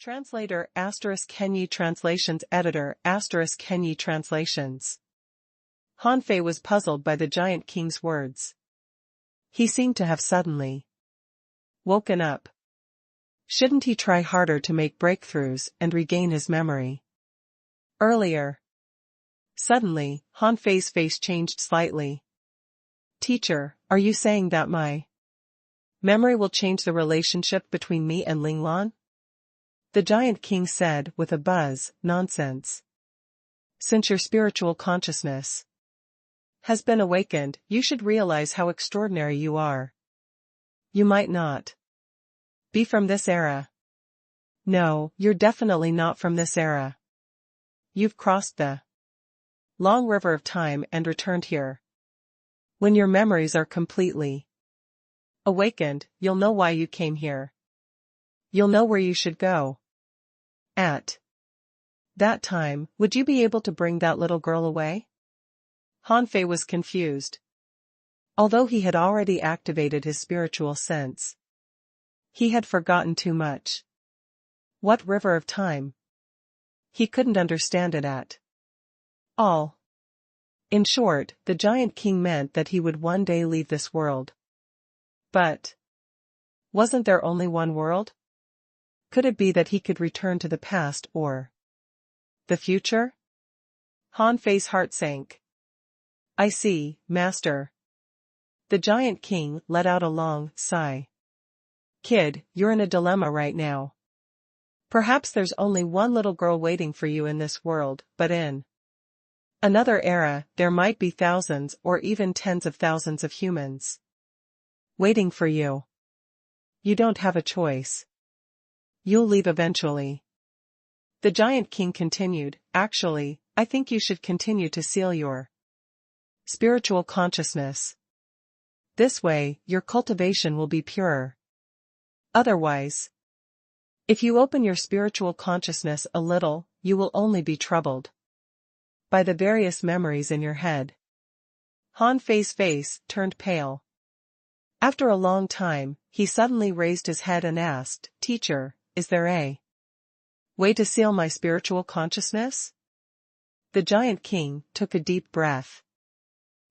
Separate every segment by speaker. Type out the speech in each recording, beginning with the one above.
Speaker 1: Translator *Kenyi Translations Editor *Kenyi Translations. Han Fei was puzzled by the giant king's words. He seemed to have suddenly woken up. Shouldn't he try harder to make breakthroughs and regain his memory? Earlier. Suddenly, Han Fei's face changed slightly. Teacher, are you saying that my memory will change the relationship between me and Linglan? The giant king said with a buzz, nonsense. Since your spiritual consciousness has been awakened, you should realize how extraordinary you are. You might not be from this era. No, you're definitely not from this era. You've crossed the long river of time and returned here. When your memories are completely awakened, you'll know why you came here. You'll know where you should go. At that time, would you be able to bring that little girl away? Han Fei was confused. Although he had already activated his spiritual sense, he had forgotten too much. What river of time? He couldn't understand it at all. In short, the giant king meant that he would one day leave this world. But wasn't there only one world? Could it be that he could return to the past or the future? Han Fei's heart sank. I see, Master. The giant king let out a long sigh. Kid, you're in a dilemma right now. Perhaps there's only one little girl waiting for you in this world, but in another era, there might be thousands or even tens of thousands of humans waiting for you. You don't have a choice. You'll leave eventually. The giant king continued, actually, I think you should continue to seal your spiritual consciousness. This way, your cultivation will be purer. Otherwise, if you open your spiritual consciousness a little, you will only be troubled by the various memories in your head. Han Fei's face turned pale. After a long time, he suddenly raised his head and asked, Teacher, is there a way to seal my spiritual consciousness? The giant king took a deep breath.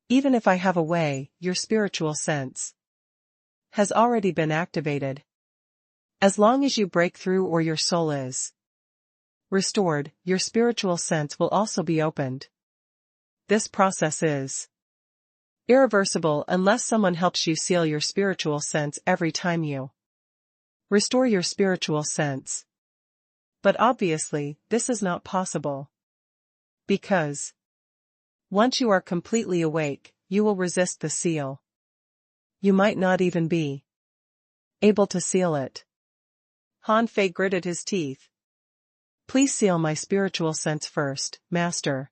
Speaker 1: Even if I have a way, your spiritual sense has already been activated. As long as you break through or your soul is restored, your spiritual sense will also be opened. This process is irreversible unless someone helps you seal your spiritual sense every time you restore your spiritual sense. But obviously, this is not possible. Because once you are completely awake, you will resist the seal. You might not even be able to seal it. Han Fei gritted his teeth. Please seal my spiritual sense first, Master.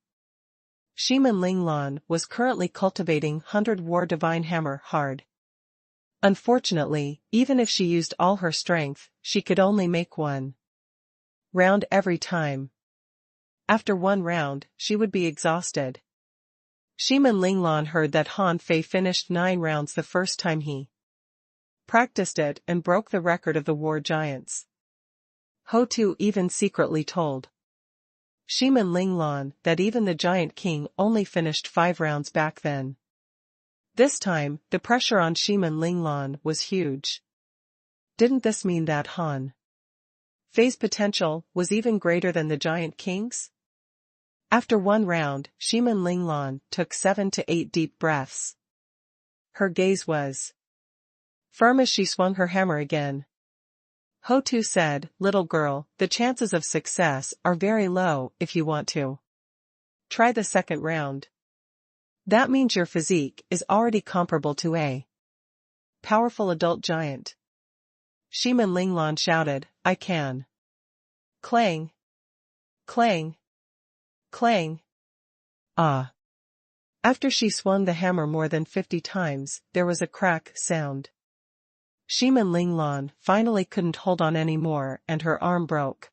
Speaker 1: Shiman Linglan was currently cultivating 100 War Divine Hammer hard. Unfortunately, even if she used all her strength, she could only make one round every time. After one round, she would be exhausted. Shiman Linglan heard that Han Fei finished 9 rounds the first time he practiced it and broke the record of the war giants. Ho Tu even secretly told Shiman Linglan that even the giant king only finished 5 rounds back then. This time, the pressure on Shiman Linglan was huge. Didn't this mean that Han Fei's potential was even greater than the giant king's? After one round, Shiman Linglan took 7 to 8 deep breaths. Her gaze was firm as she swung her hammer again. Ho Tu said, Little girl, the chances of success are very low if you want to try the second round. That means your physique is already comparable to a powerful adult giant. Shiman Linglan shouted, I can. Clang. Clang. Clang. Ah. After she swung the hammer more than 50 times, there was a crack sound. Shiman Linglan finally couldn't hold on anymore and her arm broke.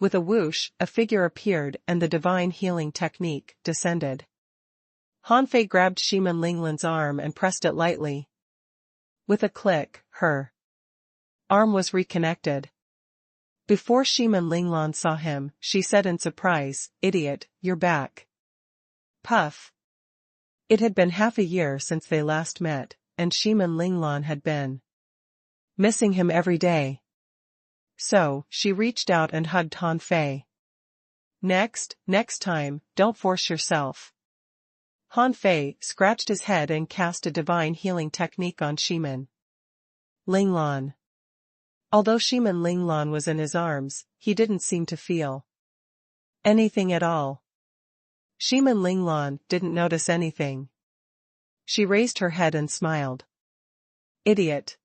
Speaker 1: With a whoosh, a figure appeared and the divine healing technique descended. Han Fei grabbed Shiman Linglan's arm and pressed it lightly. With a click, her arm was reconnected. Before Shiman Linglan saw him, she said in surprise, "Idiot, you're back." Puff. It had been half a year since they last met, and Shiman Linglan had been missing him every day. So, she reached out and hugged Han Fei. Next time, don't force yourself." Han Fei scratched his head and cast a divine healing technique on Shiman Linglan. Although Shiman Linglan was in his arms, he didn't seem to feel anything at all. Shiman Linglan didn't notice anything. She raised her head and smiled. "Idiot.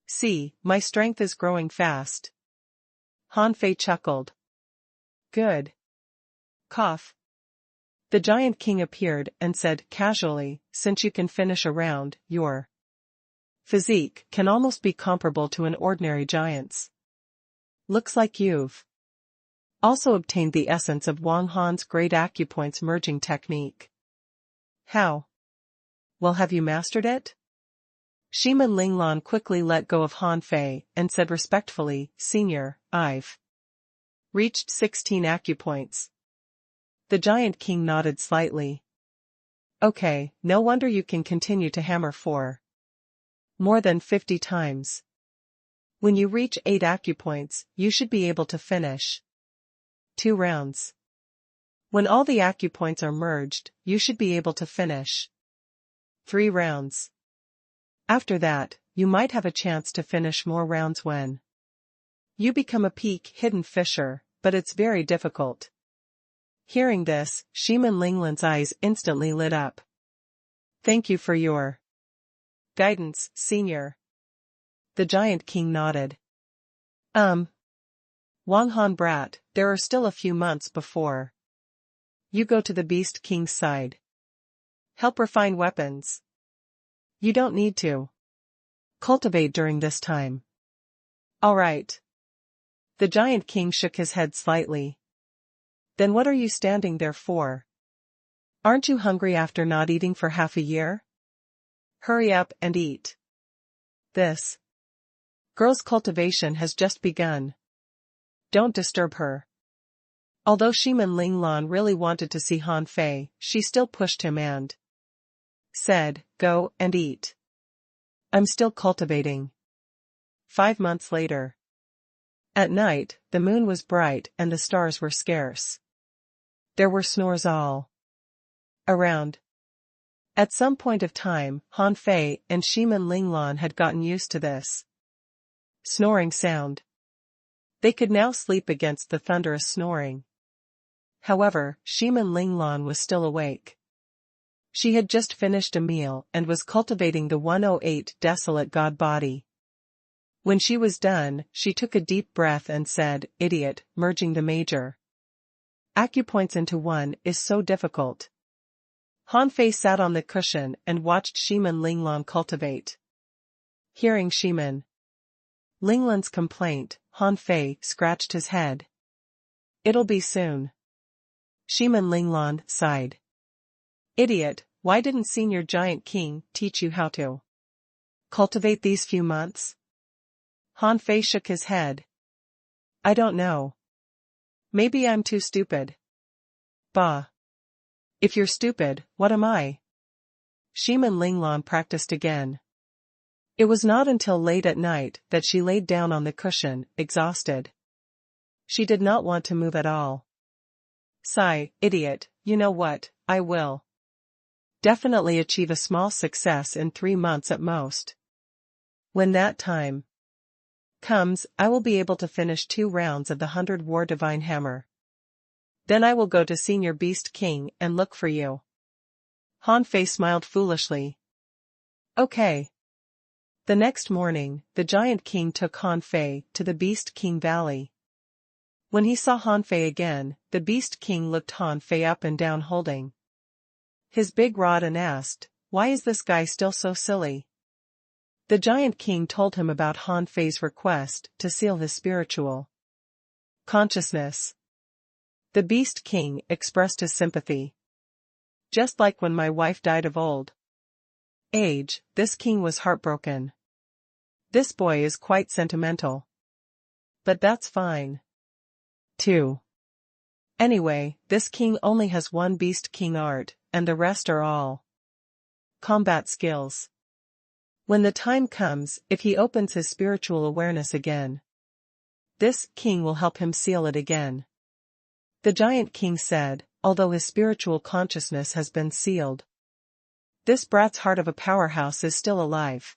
Speaker 1: See, my strength is growing fast." Han Fei chuckled. "Good. Cough." The Giant King appeared and said casually, "Since you can finish a round, your physique can almost be comparable to an ordinary giant's. Looks like you've also obtained the essence of Wang Han's great acupoints merging technique." "How?" "Well, have you mastered it?" Shiman Linglan quickly let go of Han Fei and said respectfully, "Senior, I've reached 16 acupoints." The Giant King nodded slightly. "Okay, no wonder you can continue to hammer for more than 50 times. When you reach 8 acupoints, you should be able to finish 2 rounds. When all the acupoints are merged, you should be able to finish 3 rounds. After that, you might have a chance to finish more rounds when you become a peak hidden fisher, but it's very difficult." Hearing this, Shiman Linglan's eyes instantly lit up. "Thank you for your guidance, Senior." The Giant King nodded. Wang Han brat, there are still a few months before you go to the Beast King's side. Help refine weapons. You don't need to cultivate during this time." "All right." The Giant King shook his head slightly. "Then what are you standing there for? Aren't you hungry after not eating for half a year? Hurry up and eat. This girl's cultivation has just begun. Don't disturb her." Although Shiman Linglan really wanted to see Han Fei, she still pushed him and said, "Go and eat. I'm still cultivating." 5 months later. At night, the moon was bright and the stars were scarce. There were snores all around. At some point of time, Han Fei and Shiman Linglan had gotten used to this snoring sound. They could now sleep against the thunderous snoring. However, Shiman Linglan was still awake. She had just finished a meal and was cultivating the 108 desolate god body. When she was done, she took a deep breath and said, "Idiot, merging the major acupoints into one is so difficult." Han Fei sat on the cushion and watched Shiman Linglan cultivate. Hearing Shiman Linglan's complaint, Han Fei scratched his head. "It'll be soon." Shiman Linglan sighed. "Idiot, why didn't Senior Giant King teach you how to cultivate these few months?" Han Fei shook his head. "I don't know. Maybe I'm too stupid." "Bah. If you're stupid, what am I?" Shiman Linglan practiced again. It was not until late at night that she laid down on the cushion, exhausted. She did not want to move at all. "Sigh, idiot, you know what, I will definitely achieve a small success in 3 months at most. When that time comes, I will be able to finish 2 rounds of the 100 War Divine Hammer. Then I will go to Senior Beast King and look for you." Han Fei smiled foolishly. "Okay." The next morning, the Giant King took Han Fei to the Beast King Valley. When he saw Han Fei again, the Beast King looked Han Fei up and down holding his big rod and asked, "Why is this guy still so silly?" The Giant King told him about Han Fei's request to seal his spiritual consciousness. The Beast King expressed his sympathy. "Just like when my wife died of old age, this king was heartbroken. This boy is quite sentimental. but that's fine. 2. Anyway, this king only has one beast king art, and the rest are all combat skills. When the time comes, if he opens his spiritual awareness again, this king will help him seal it again. The giant king said, although his spiritual consciousness has been sealed, this brat's heart of a powerhouse is still alive.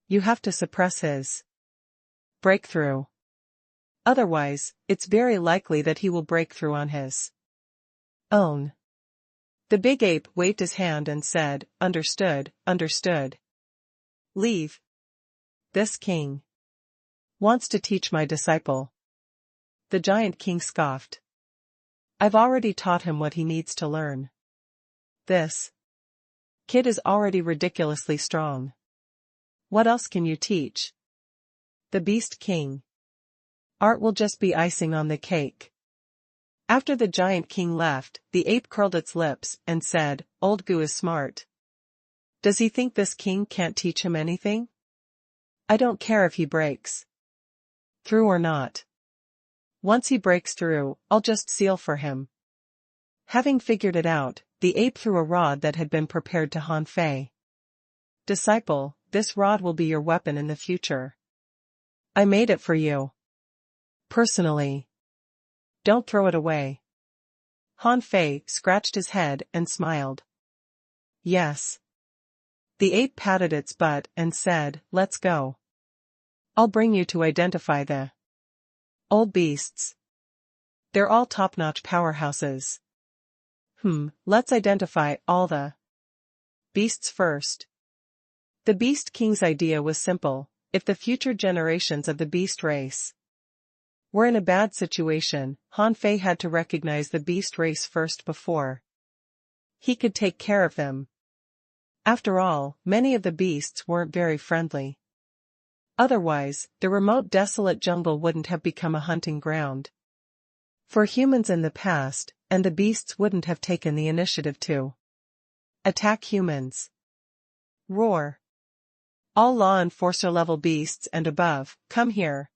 Speaker 1: You have to suppress his breakthrough. Otherwise, it's very likely that he will break through on his own. The big ape waved his hand and said, understood, understood. Leave. This king wants to teach my disciple. The giant king scoffed. I've already taught him what he needs to learn. This kid is already ridiculously strong. What else can you teach? The beast king. Art will just be icing on the cake. After the giant king left, the ape curled its lips and said, Old Goo is smart. Does he think this king can't teach him anything? I don't care if he breaks through or not. Once he breaks through, I'll just seal for him. Having figured it out, the ape threw a rod that had been prepared to Han Fei. Disciple, this rod will be your weapon in the future. I made it for you. Personally. Don't throw it away. Han Fei scratched his head and smiled. Yes. The ape patted its butt and said, let's go. I'll bring you to identify the old beasts. They're all top-notch powerhouses. Let's identify all the beasts first. The Beast King's idea was simple. If the future generations of the beast race were in a bad situation, Han Fei had to recognize the beast race first before he could take care of them. After all, many of the beasts weren't very friendly. Otherwise, the remote desolate jungle wouldn't have become a hunting ground for humans in the past, and the beasts wouldn't have taken the initiative to attack humans. Roar. All law enforcer level beasts and above, come here.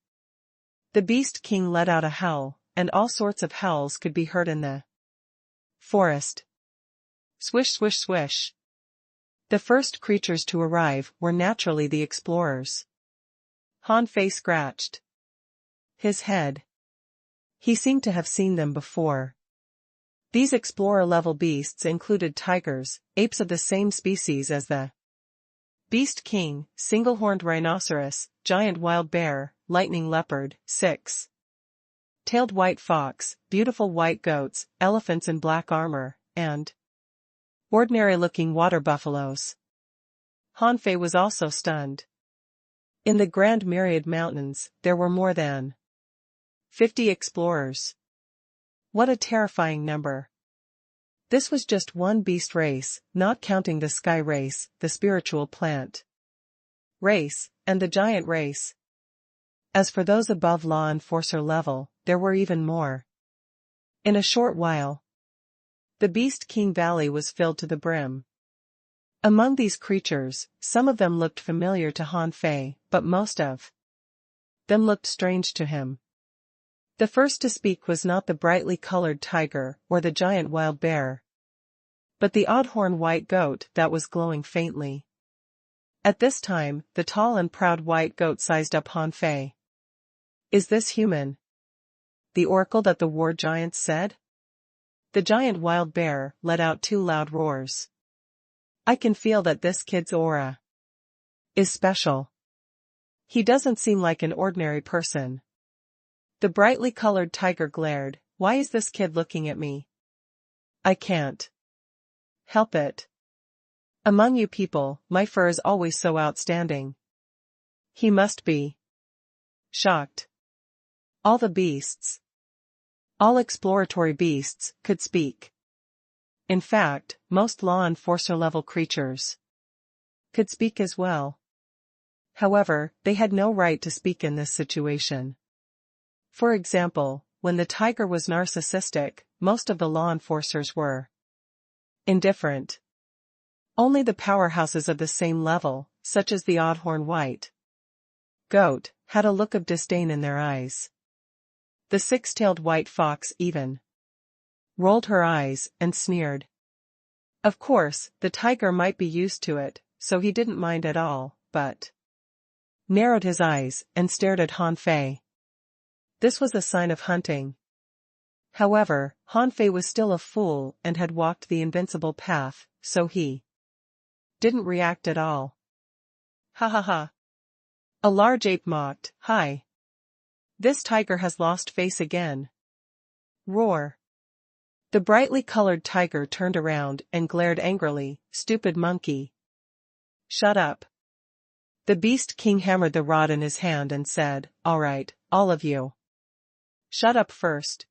Speaker 1: The Beast King let out a howl, and all sorts of howls could be heard in the forest. Swish swish swish. The first creatures to arrive were naturally the explorers. Han Fei scratched his head. He seemed to have seen them before. These explorer-level beasts included tigers, apes of the same species as the Beast King, single-horned rhinoceros, giant wild bear, lightning leopard, six-tailed white fox, beautiful white goats, elephants in black armor, and ordinary-looking water buffaloes. Han Fei was also stunned. In the Grand Myriad Mountains, there were more than 50 explorers. What a terrifying number. This was just one beast race, not counting the sky race, the spiritual plant race, and the giant race. As for those above law enforcer level, there were even more. In a short while, the Beast King Valley was filled to the brim. Among these creatures, some of them looked familiar to Han Fei, but most of them looked strange to him. The first to speak was not the brightly colored tiger or the giant wild bear, but the odd-horned white goat that was glowing faintly. At this time, the tall and proud white goat sized up Han Fei. Is this human? The oracle that the war giants said? The giant wild bear let out two loud roars. I can feel that this kid's aura is special. He doesn't seem like an ordinary person. The brightly colored tiger glared. Why is this kid looking at me? I can't help it. Among you people, my fur is always so outstanding. He must be shocked. All the beasts, all exploratory beasts, could speak. In fact, most law enforcer level creatures could speak as well. However, they had no right to speak in this situation. For example, when the tiger was narcissistic, most of the law enforcers were indifferent. Only the powerhouses of the same level, such as the odd-horned white goat, had a look of disdain in their eyes. The six-tailed white fox even rolled her eyes and sneered. Of course, the tiger might be used to it, so he didn't mind at all, but narrowed his eyes and stared at Han Fei. This was a sign of hunting. However, Han Fei was still a fool and had walked the invincible path, so he didn't react at all. Ha ha ha. A large ape mocked, "Hi. This tiger has lost face again." Roar. The brightly colored tiger turned around and glared angrily, "Stupid monkey. Shut up." The beast king hammered the rod in his hand and said, "All right, all of you. Shut up first.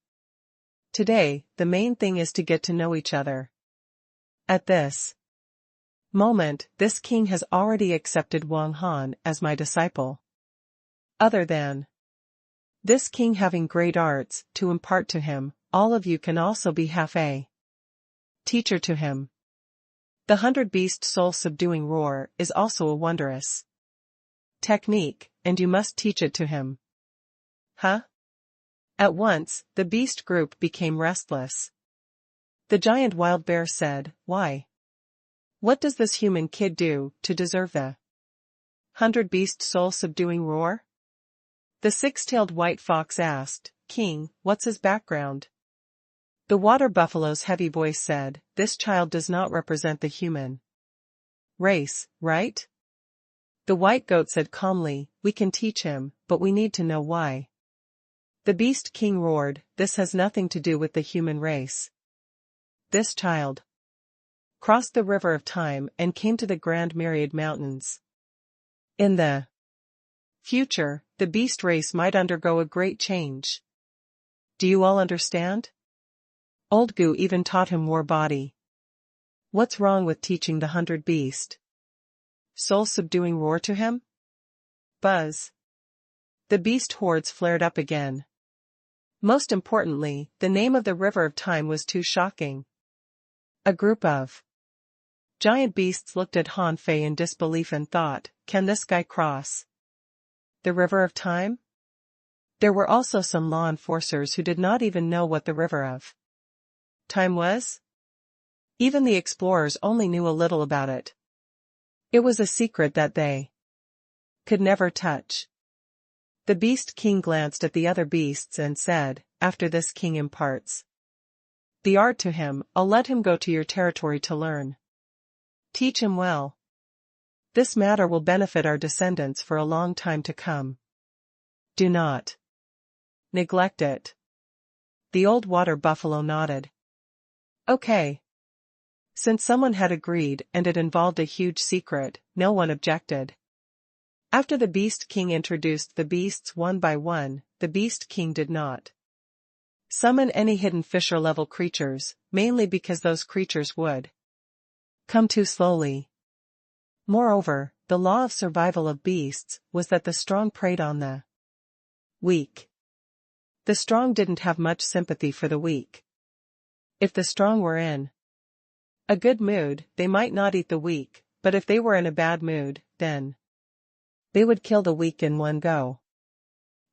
Speaker 1: Today, the main thing is to get to know each other." At this moment, this king has already accepted Wang Han as my disciple. Other than this king having great arts to impart to him, all of you can also be half a teacher to him. The 100-beast soul-subduing roar is also a wondrous technique, and you must teach it to him. Huh? At once, the beast group became restless. The giant wild bear said, "Why? What does this human kid do to deserve the 100-beast soul-subduing roar?" The six-tailed white fox asked, "King, what's his background?" The water buffalo's heavy voice said, "This child does not represent the human race, right?" The white goat said calmly, "We can teach him, but we need to know why." The beast king roared, "This has nothing to do with the human race. This child crossed the river of time and came to the Grand Myriad Mountains. In the future, the beast race might undergo a great change. Do you all understand?" Old Gu even taught him war body. What's wrong with teaching the 100-beast soul-subduing roar to him? Buzz. The beast hordes flared up again. Most importantly, the name of the river of time was too shocking. A group of giant beasts looked at Han Fei in disbelief and thought, "Can this guy cross the river of time?" There were also some law enforcers who did not even know what the river of time was. Even the explorers only knew a little about it. It was a secret that they could never touch. The beast king glanced at the other beasts and said, "After this king imparts the art to him, I'll let him go to your territory to learn. Teach him well. This matter will benefit our descendants for a long time to come. Do not neglect it." The old water buffalo nodded. Okay. Since someone had agreed and it involved a huge secret, no one objected. After the Beast King introduced the beasts one by one, the Beast King did not summon any hidden Fisher-level creatures, mainly because those creatures would come too slowly. Moreover, the law of survival of beasts was that the strong preyed on the weak. The strong didn't have much sympathy for the weak. If the strong were in a good mood, they might not eat the weak, but if they were in a bad mood, then they would kill the weak in one go.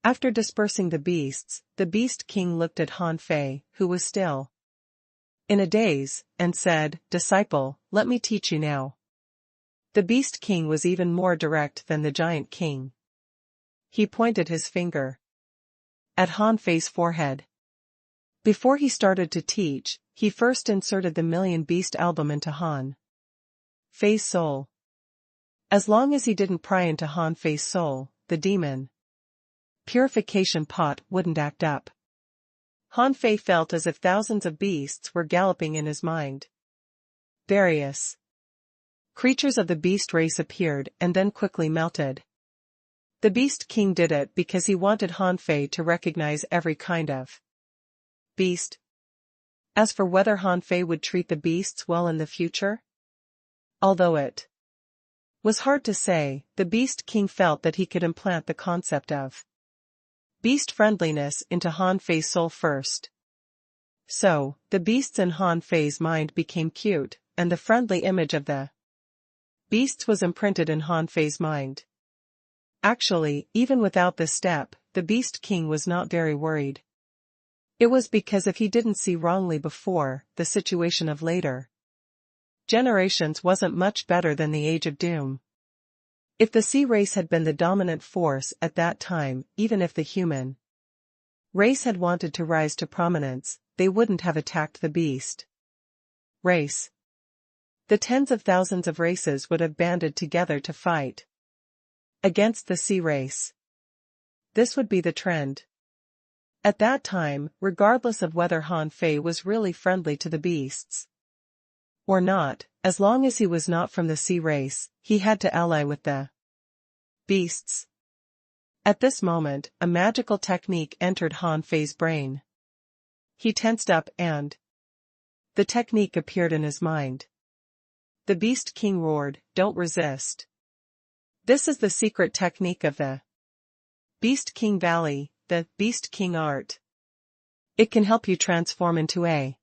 Speaker 1: After dispersing the beasts, the Beast King looked at Han Fei, who was still in a daze, and said, "Disciple, let me teach you now." The Beast King was even more direct than the Giant King. He pointed his finger at Han Fei's forehead. Before he started to teach, he first inserted the Million Beast album into Han Fei's soul. As long as he didn't pry into Han Fei's soul, the demon purification pot wouldn't act up. Han Fei felt as if thousands of beasts were galloping in his mind. Various creatures of the beast race appeared and then quickly melted. The Beast King did it because he wanted Han Fei to recognize every kind of beast. As for whether Han Fei would treat the beasts well in the future, although it was hard to say, the Beast King felt that he could implant the concept of beast friendliness into Han Fei's soul first. So, the beasts in Han Fei's mind became cute, and the friendly image of the beasts was imprinted in Han Fei's mind. Actually, even without this step, the Beast King was not very worried. It was because if he didn't see wrongly before, the situation of later generations wasn't much better than the Age of Doom. If the sea race had been the dominant force at that time, even if the human race had wanted to rise to prominence, they wouldn't have attacked the beast race. The tens of thousands of races would have banded together to fight against the sea race. This would be the trend. At that time, regardless of whether Han Fei was really friendly to the beasts or not, as long as he was not from the sea race, he had to ally with the beasts. At this moment, a magical technique entered Han Fei's brain. He tensed up and the technique appeared in his mind. The Beast King roared, "Don't resist." This is the secret technique of the Beast King Valley, the Beast King art. It can help you transform into a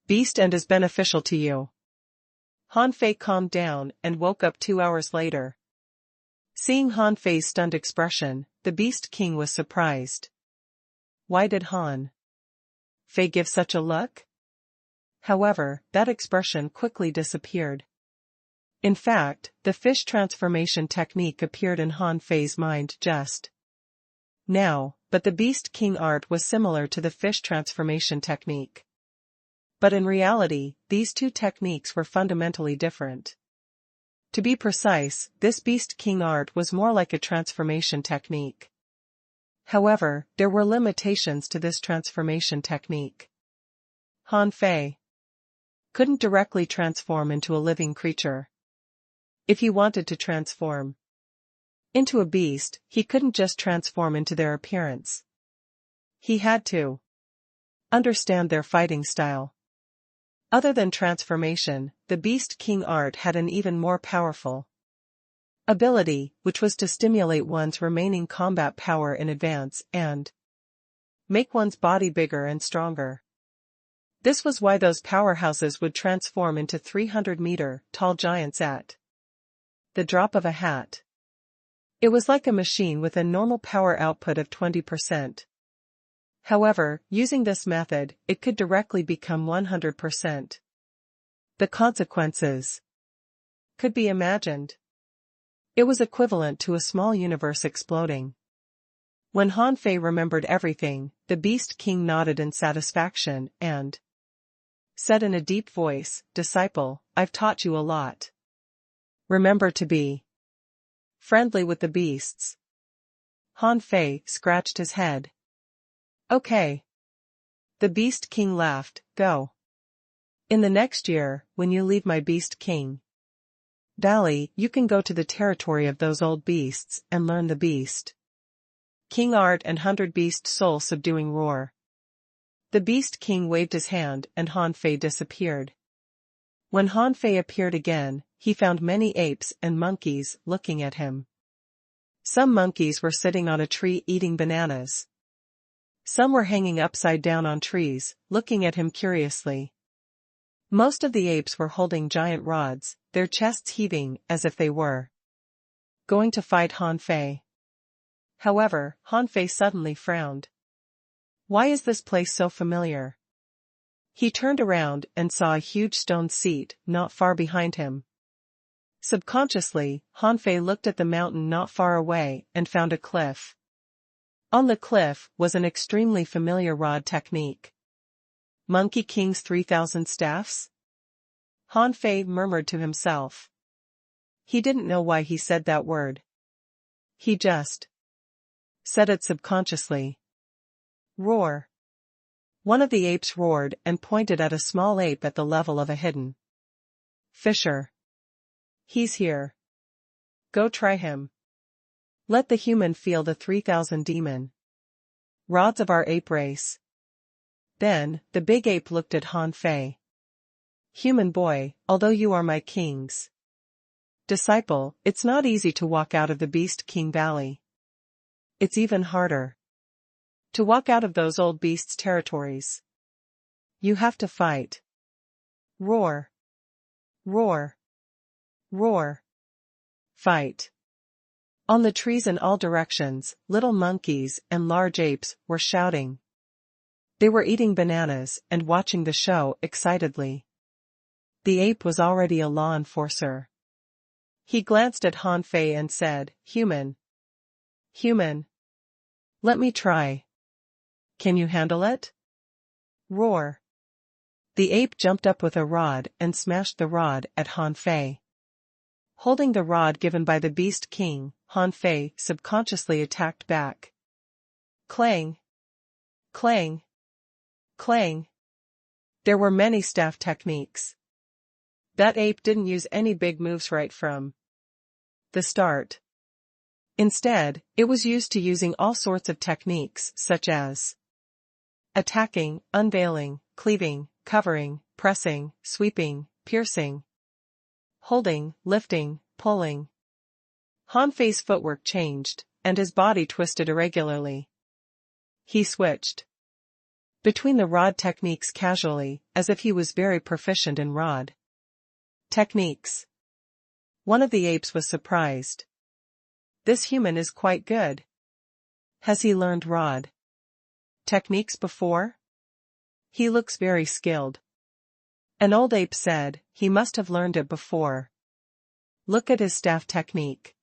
Speaker 1: beast and is beneficial to you. Han Fei calmed down and woke up 2 hours later. Seeing Han Fei's stunned expression, the Beast King was surprised. Why did Han Fei give such a look? However, that expression quickly disappeared. In fact, the fish transformation technique appeared in Han Fei's mind just now, but the Beast King art was similar to the fish transformation technique. But in reality, these two techniques were fundamentally different. To be precise, this Beast King art was more like a transformation technique. However, there were limitations to this transformation technique. Han Fei couldn't directly transform into a living creature. If he wanted to transform into a beast, he couldn't just transform into their appearance. He had to understand their fighting style. Other than transformation, the Beast King art had an even more powerful ability, which was to stimulate one's remaining combat power in advance and make one's body bigger and stronger. This was why those powerhouses would transform into 300-meter-tall giants at the drop of a hat. It was like a machine with a normal power output of 20%. However, using this method, it could directly become 100%. The consequences could be imagined. It was equivalent to a small universe exploding. When Han Fei remembered everything, the Beast King nodded in satisfaction and said in a deep voice, "Disciple, I've taught you a lot. Remember to be friendly with the beasts." Han Fei scratched his head. "Okay." The Beast King laughed, "Go. In the next year, when you leave my Beast King Valley, you can go to the territory of those old beasts and learn the Beast King art and 100-beast soul-subduing roar." The Beast King waved his hand and Han Fei disappeared. When Han Fei appeared again, he found many apes and monkeys looking at him. Some monkeys were sitting on a tree eating bananas. Some were hanging upside down on trees, looking at him curiously. Most of the apes were holding giant rods, their chests heaving as if they were going to fight Han Fei. However, Han Fei suddenly frowned. Why is this place so familiar? He turned around and saw a huge stone seat not far behind him. Subconsciously, Han Fei looked at the mountain not far away and found a cliff. On the cliff was an extremely familiar rod technique. Monkey King's 3,000 staffs? Han Fei murmured to himself. He didn't know why he said that word. He just said it subconsciously. Roar. One of the apes roared and pointed at a small ape at the level of a hidden fissure. He's here. Go try him. Let the human feel the 3,000 demon rods of our ape race. Then, the big ape looked at Han Fei. Human boy, although you are my king's disciple, it's not easy to walk out of the Beast King Valley. It's even harder to walk out of those old beasts' territories. You have to fight. Roar. Roar. Roar. Fight. On the trees in all directions, little monkeys and large apes were shouting. They were eating bananas and watching the show excitedly. The ape was already a law enforcer. He glanced at Han Fei and said, "Human. Human. Let me try. Can you handle it?" Roar. The ape jumped up with a rod and smashed the rod at Han Fei. Holding the rod given by the Beast King, Han Fei subconsciously attacked back. Clang. Clang. Clang. There were many staff techniques. That ape didn't use any big moves right from the start. Instead, it was used to using all sorts of techniques such as attacking, unveiling, cleaving, covering, pressing, sweeping, piercing, holding, lifting, pulling. Han Fei's footwork changed, and his body twisted irregularly. He switched between the rod techniques casually, as if he was very proficient in rod techniques. One of the apes was surprised. This human is quite good. Has he learned rod techniques before? He looks very skilled. An old ape said, he must have learned it before. Look at his staff technique.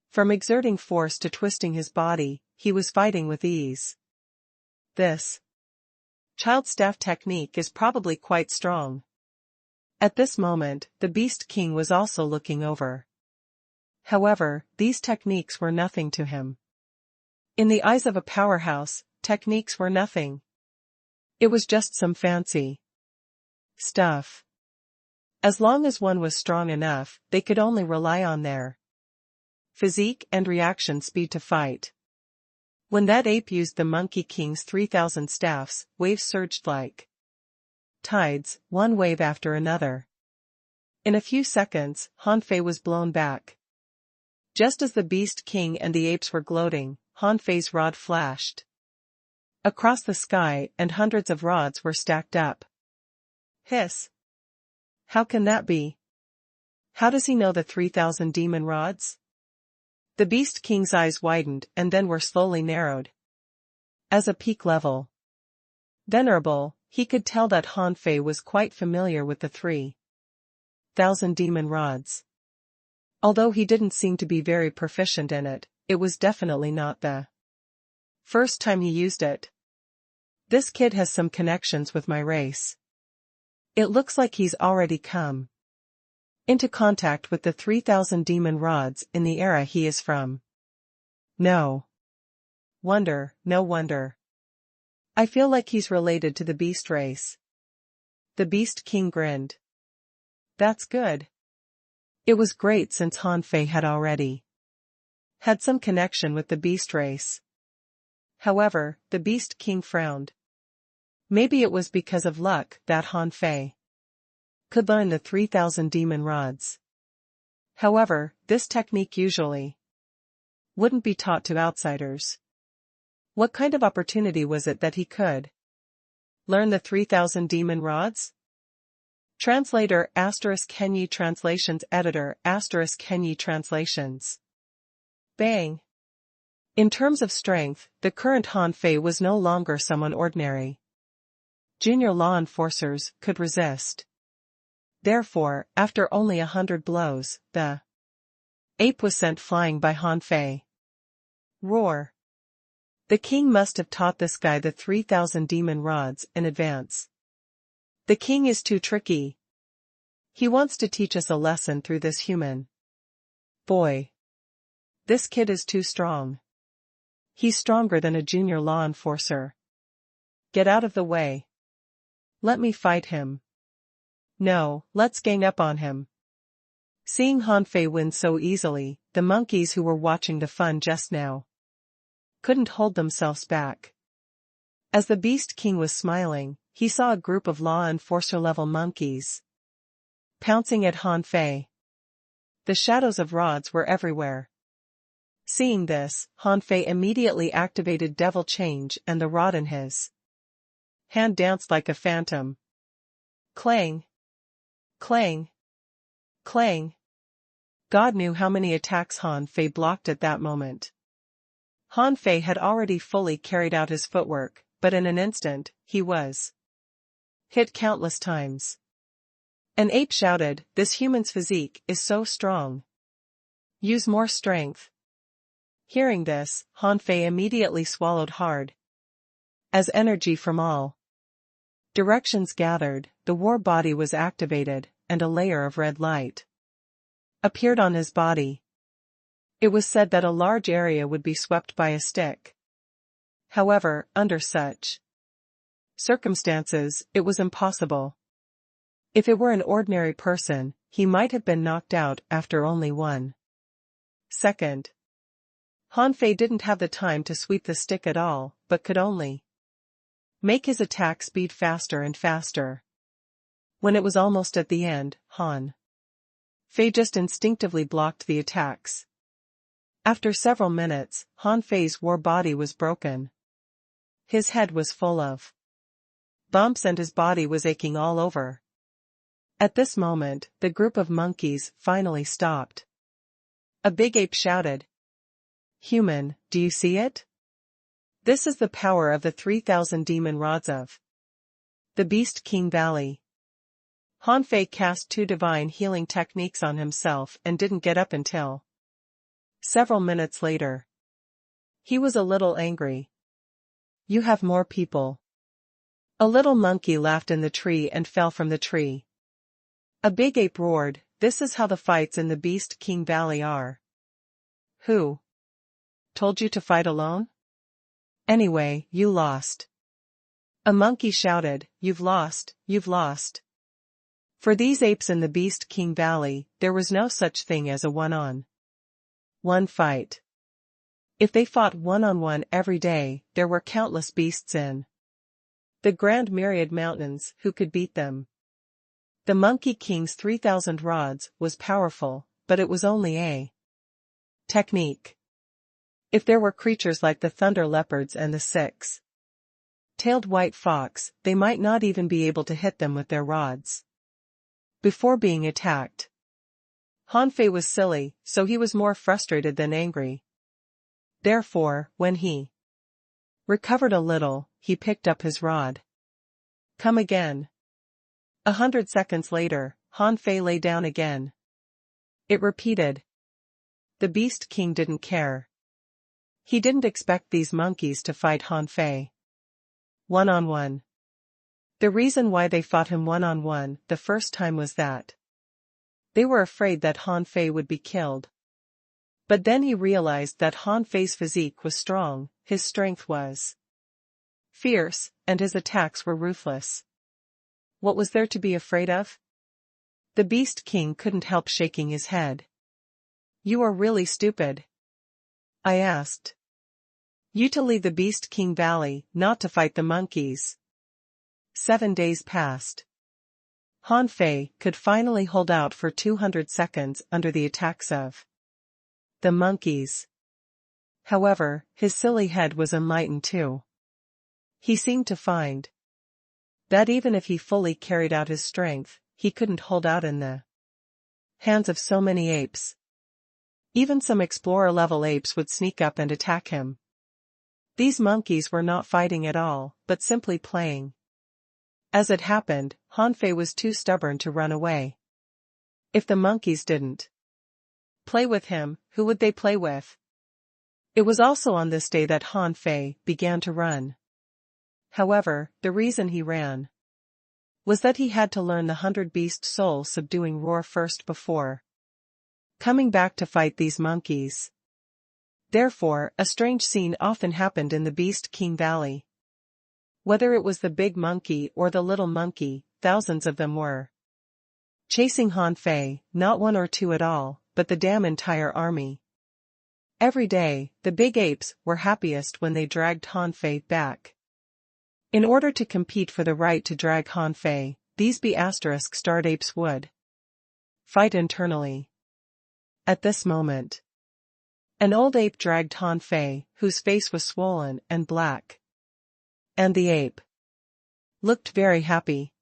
Speaker 1: From exerting force to twisting his body, he was fighting with ease. This child staff technique is probably quite strong. At this moment, the Beast King was also looking over. However, these techniques were nothing to him. In the eyes of a powerhouse, techniques were nothing. It was just some fancy stuff. As long as one was strong enough, they could only rely on their physique and reaction speed to fight. When that ape used the Monkey King's 3,000 staffs, waves surged like tides, one wave after another. In a few seconds, Han Fei was blown back. Just as the Beast King and the apes were gloating, Han Fei's rod flashed across the sky and hundreds of rods were stacked up. Hiss. How can that be? How does he know the 3,000 demon rods? The Beast King's eyes widened and then were slowly narrowed. As a peak level venerable, he could tell that Han Fei was quite familiar with the 3,000 demon rods. Although he didn't seem to be very proficient in it, it was definitely not the first time he used it. This kid has some connections with my race. It looks like he's already come into contact with the 3,000 demon rods in the era he is from. No wonder. I feel like he's related to the beast race. The Beast King grinned. That's good. It was great since Han Fei had already had some connection with the beast race. However, the Beast King frowned. Maybe it was because of luck that Han Fei could learn the 3,000 demon rods. However, this technique usually wouldn't be taught to outsiders. What kind of opportunity was it that he could learn the 3,000 demon rods? Translator * Kenyi Translations Editor * Kenyi Translations. Bang! In terms of strength, the current Han Fei was no longer someone ordinary. Junior law enforcers could resist. Therefore, after only 100 blows, the ape was sent flying by Han Fei. Roar! The king must have taught this guy the 3,000 demon rods in advance. The king is too tricky. He wants to teach us a lesson through this human boy. This kid is too strong. He's stronger than a junior law enforcer. Get out of the way. Let me fight him. No, let's gang up on him. Seeing Han Fei win so easily, the monkeys who were watching the fun just now couldn't hold themselves back. As the Beast King was smiling, he saw a group of law enforcer-level monkeys pouncing at Han Fei. The shadows of rods were everywhere. Seeing this, Han Fei immediately activated Devil Change and the rod in his hand danced like a phantom. Clang! Clang! Clang! God knew how many attacks Han Fei blocked at that moment. Han Fei had already fully carried out his footwork, but in an instant, he was hit countless times. An ape shouted, "This human's physique is so strong. Use more strength." Hearing this, Han Fei immediately swallowed hard. As energy from all directions gathered, the war body was activated, and a layer of red light appeared on his body. It was said that a large area would be swept by a stick. However, under such circumstances, it was impossible. If it were an ordinary person, he might have been knocked out after only 1 second. Han Fei didn't have the time to sweep the stick at all, but could only make his attack speed faster and faster. When it was almost at the end, Han Fei just instinctively blocked the attacks. After several minutes, Han Fei's war body was broken. His head was full of bumps and his body was aching all over. At this moment, the group of monkeys finally stopped. A big ape shouted, "Human, do you see it? This is the power of the 3,000 demon rods of the Beast King Valley." Han Fei cast 2 divine healing techniques on himself and didn't get up until several minutes later. He was a little angry. "You have more people." A little monkey laughed in the tree and fell from the tree. A big ape roared, "This is how the fights in the Beast King Valley are." "Who told you to fight alone? Anyway, you lost." A monkey shouted, "You've lost, you've lost." For these apes in the Beast King Valley, there was no such thing as a one-on-one fight. If they fought one-on-one every day, there were countless beasts in the Grand Myriad Mountains who could beat them. The Monkey King's 3,000 rods was powerful, but it was only a technique. If there were creatures like the thunder leopards and the six-tailed white fox, they might not even be able to hit them with their rods before being attacked. Han Fei was silly, so he was more frustrated than angry. Therefore, when he recovered a little, he picked up his rod. "Come again." 100 seconds later, Han Fei lay down again. It repeated. The Beast King didn't care. He didn't expect these monkeys to fight Han Fei one-on-one. The reason why they fought him one-on-one the first time was that they were afraid that Han Fei would be killed. But then he realized that Han Fei's physique was strong, his strength was fierce, and his attacks were ruthless. What was there to be afraid of? The Beast King couldn't help shaking his head. "You are really stupid," I asked. "You to leave the Beast King Valley, not to fight the monkeys." 7 days passed. Han Fei could finally hold out for 200 seconds under the attacks of the monkeys. However, his silly head was enlightened too. He seemed to find that even if he fully carried out his strength, he couldn't hold out in the hands of so many apes. Even some explorer-level apes would sneak up and attack him. These monkeys were not fighting at all, but simply playing. As it happened, Han Fei was too stubborn to run away. If the monkeys didn't play with him, who would they play with? It was also on this day that Han Fei began to run. However, the reason he ran was that he had to learn the 100-beast soul subduing roar first before coming back to fight these monkeys. Therefore, a strange scene often happened in the Beast King Valley. Whether it was the big monkey or the little monkey, thousands of them were chasing Han Fei, not 1 or 2 at all, but the damn entire army. Every day, the big apes were happiest when they dragged Han Fei back. In order to compete for the right to drag Han Fei, these B***starred apes would fight internally. At this moment, an old ape dragged Han Fei, whose face was swollen and black. And the ape looked very happy.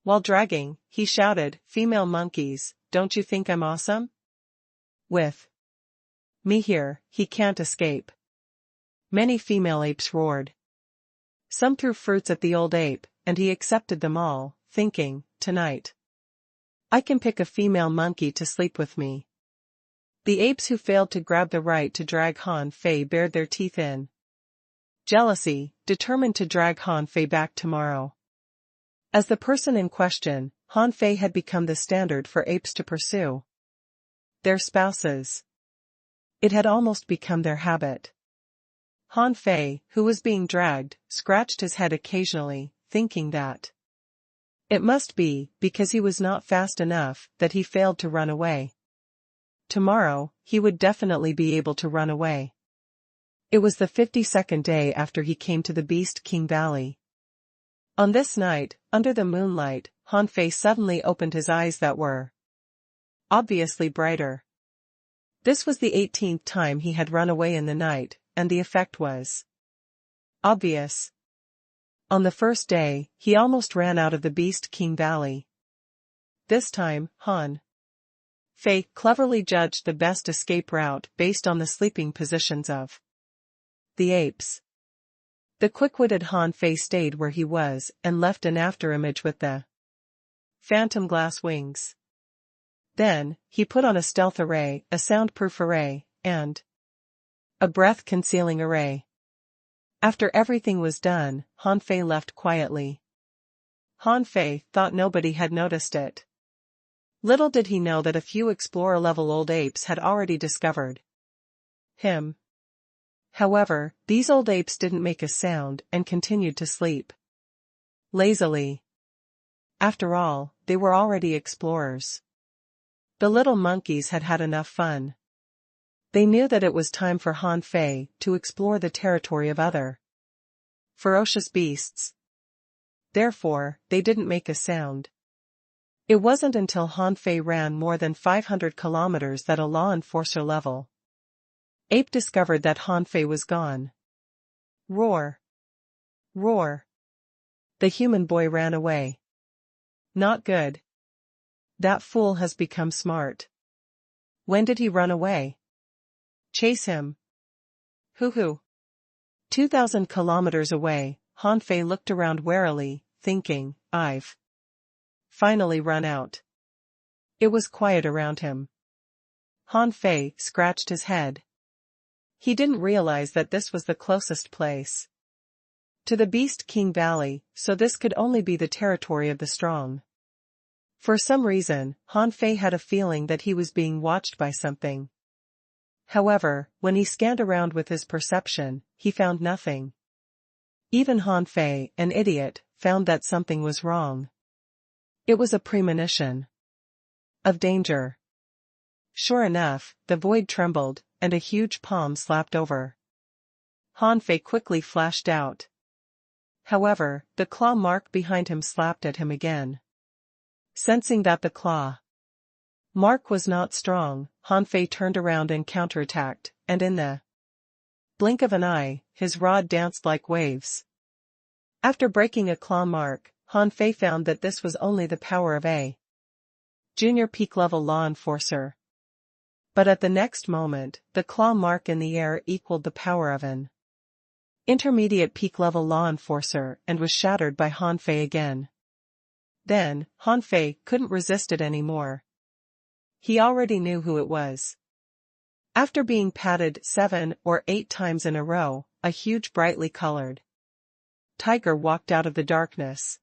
Speaker 1: While dragging, he shouted, "Female monkeys, don't you think I'm awesome? With me here, he can't escape. Many female apes roared. Some threw fruits at the old ape, and he accepted them all, thinking, tonight I can pick a female monkey to sleep with me. The apes who failed to grab the right to drag Han Fei bared their teeth in jealousy, determined to drag Han Fei back tomorrow. As the person in question, Han Fei had become the standard for apes to pursue their spouses. It had almost become their habit. Han Fei, who was being dragged, scratched his head occasionally, thinking that it must be because he was not fast enough that he failed to run away. Tomorrow, he would definitely be able to run away. It was the 52nd day after he came to the Beast King Valley. On this night, under the moonlight, Han Fei suddenly opened his eyes that were obviously brighter. This was the 18th time he had run away in the night, and the effect was obvious. On the first day, he almost ran out of the Beast King Valley. This time, Han Fei cleverly judged the best escape route based on the sleeping positions of the apes. The quick-witted Han Fei stayed where he was and left an afterimage with the phantom glass wings. Then, he put on a stealth array, a soundproof array, and a breath-concealing array. After everything was done, Han Fei left quietly. Han Fei thought nobody had noticed it. Little did he know that a few explorer-level old apes had already discovered him. However, these old apes didn't make a sound and continued to sleep lazily. After all, they were already explorers. The little monkeys had had enough fun. They knew that it was time for Han Fei to explore the territory of other ferocious beasts. Therefore, they didn't make a sound. It wasn't until Han Fei ran more than 500 kilometers that a law enforcer level ape discovered that Han Fei was gone. Roar! Roar! The human boy ran away. Not good. That fool has become smart. When did he run away? Chase him. Hoo-hoo. 2,000 kilometers away, Han Fei looked around warily, thinking, I've finally run out. It was quiet around him. Han Fei scratched his head. He didn't realize that this was the closest place to the Beast King Valley, so this could only be the territory of the strong. For some reason, Han Fei had a feeling that he was being watched by something. However, when he scanned around with his perception, he found nothing. Even Han Fei, an idiot, found that something was wrong. It was a premonition of danger. Sure enough, the void trembled, and a huge palm slapped over. Han Fei quickly flashed out. However, the claw mark behind him slapped at him again. Sensing that the claw mark was not strong, Han Fei turned around and counterattacked, and in the blink of an eye, his rod danced like waves. After breaking a claw mark, Han Fei found that this was only the power of a junior peak-level law enforcer. But at the next moment, the claw mark in the air equaled the power of an intermediate peak-level law enforcer and was shattered by Han Fei again. Then, Han Fei couldn't resist it anymore. He already knew who it was. After being patted 7 or 8 times in a row, a huge brightly colored tiger walked out of the darkness.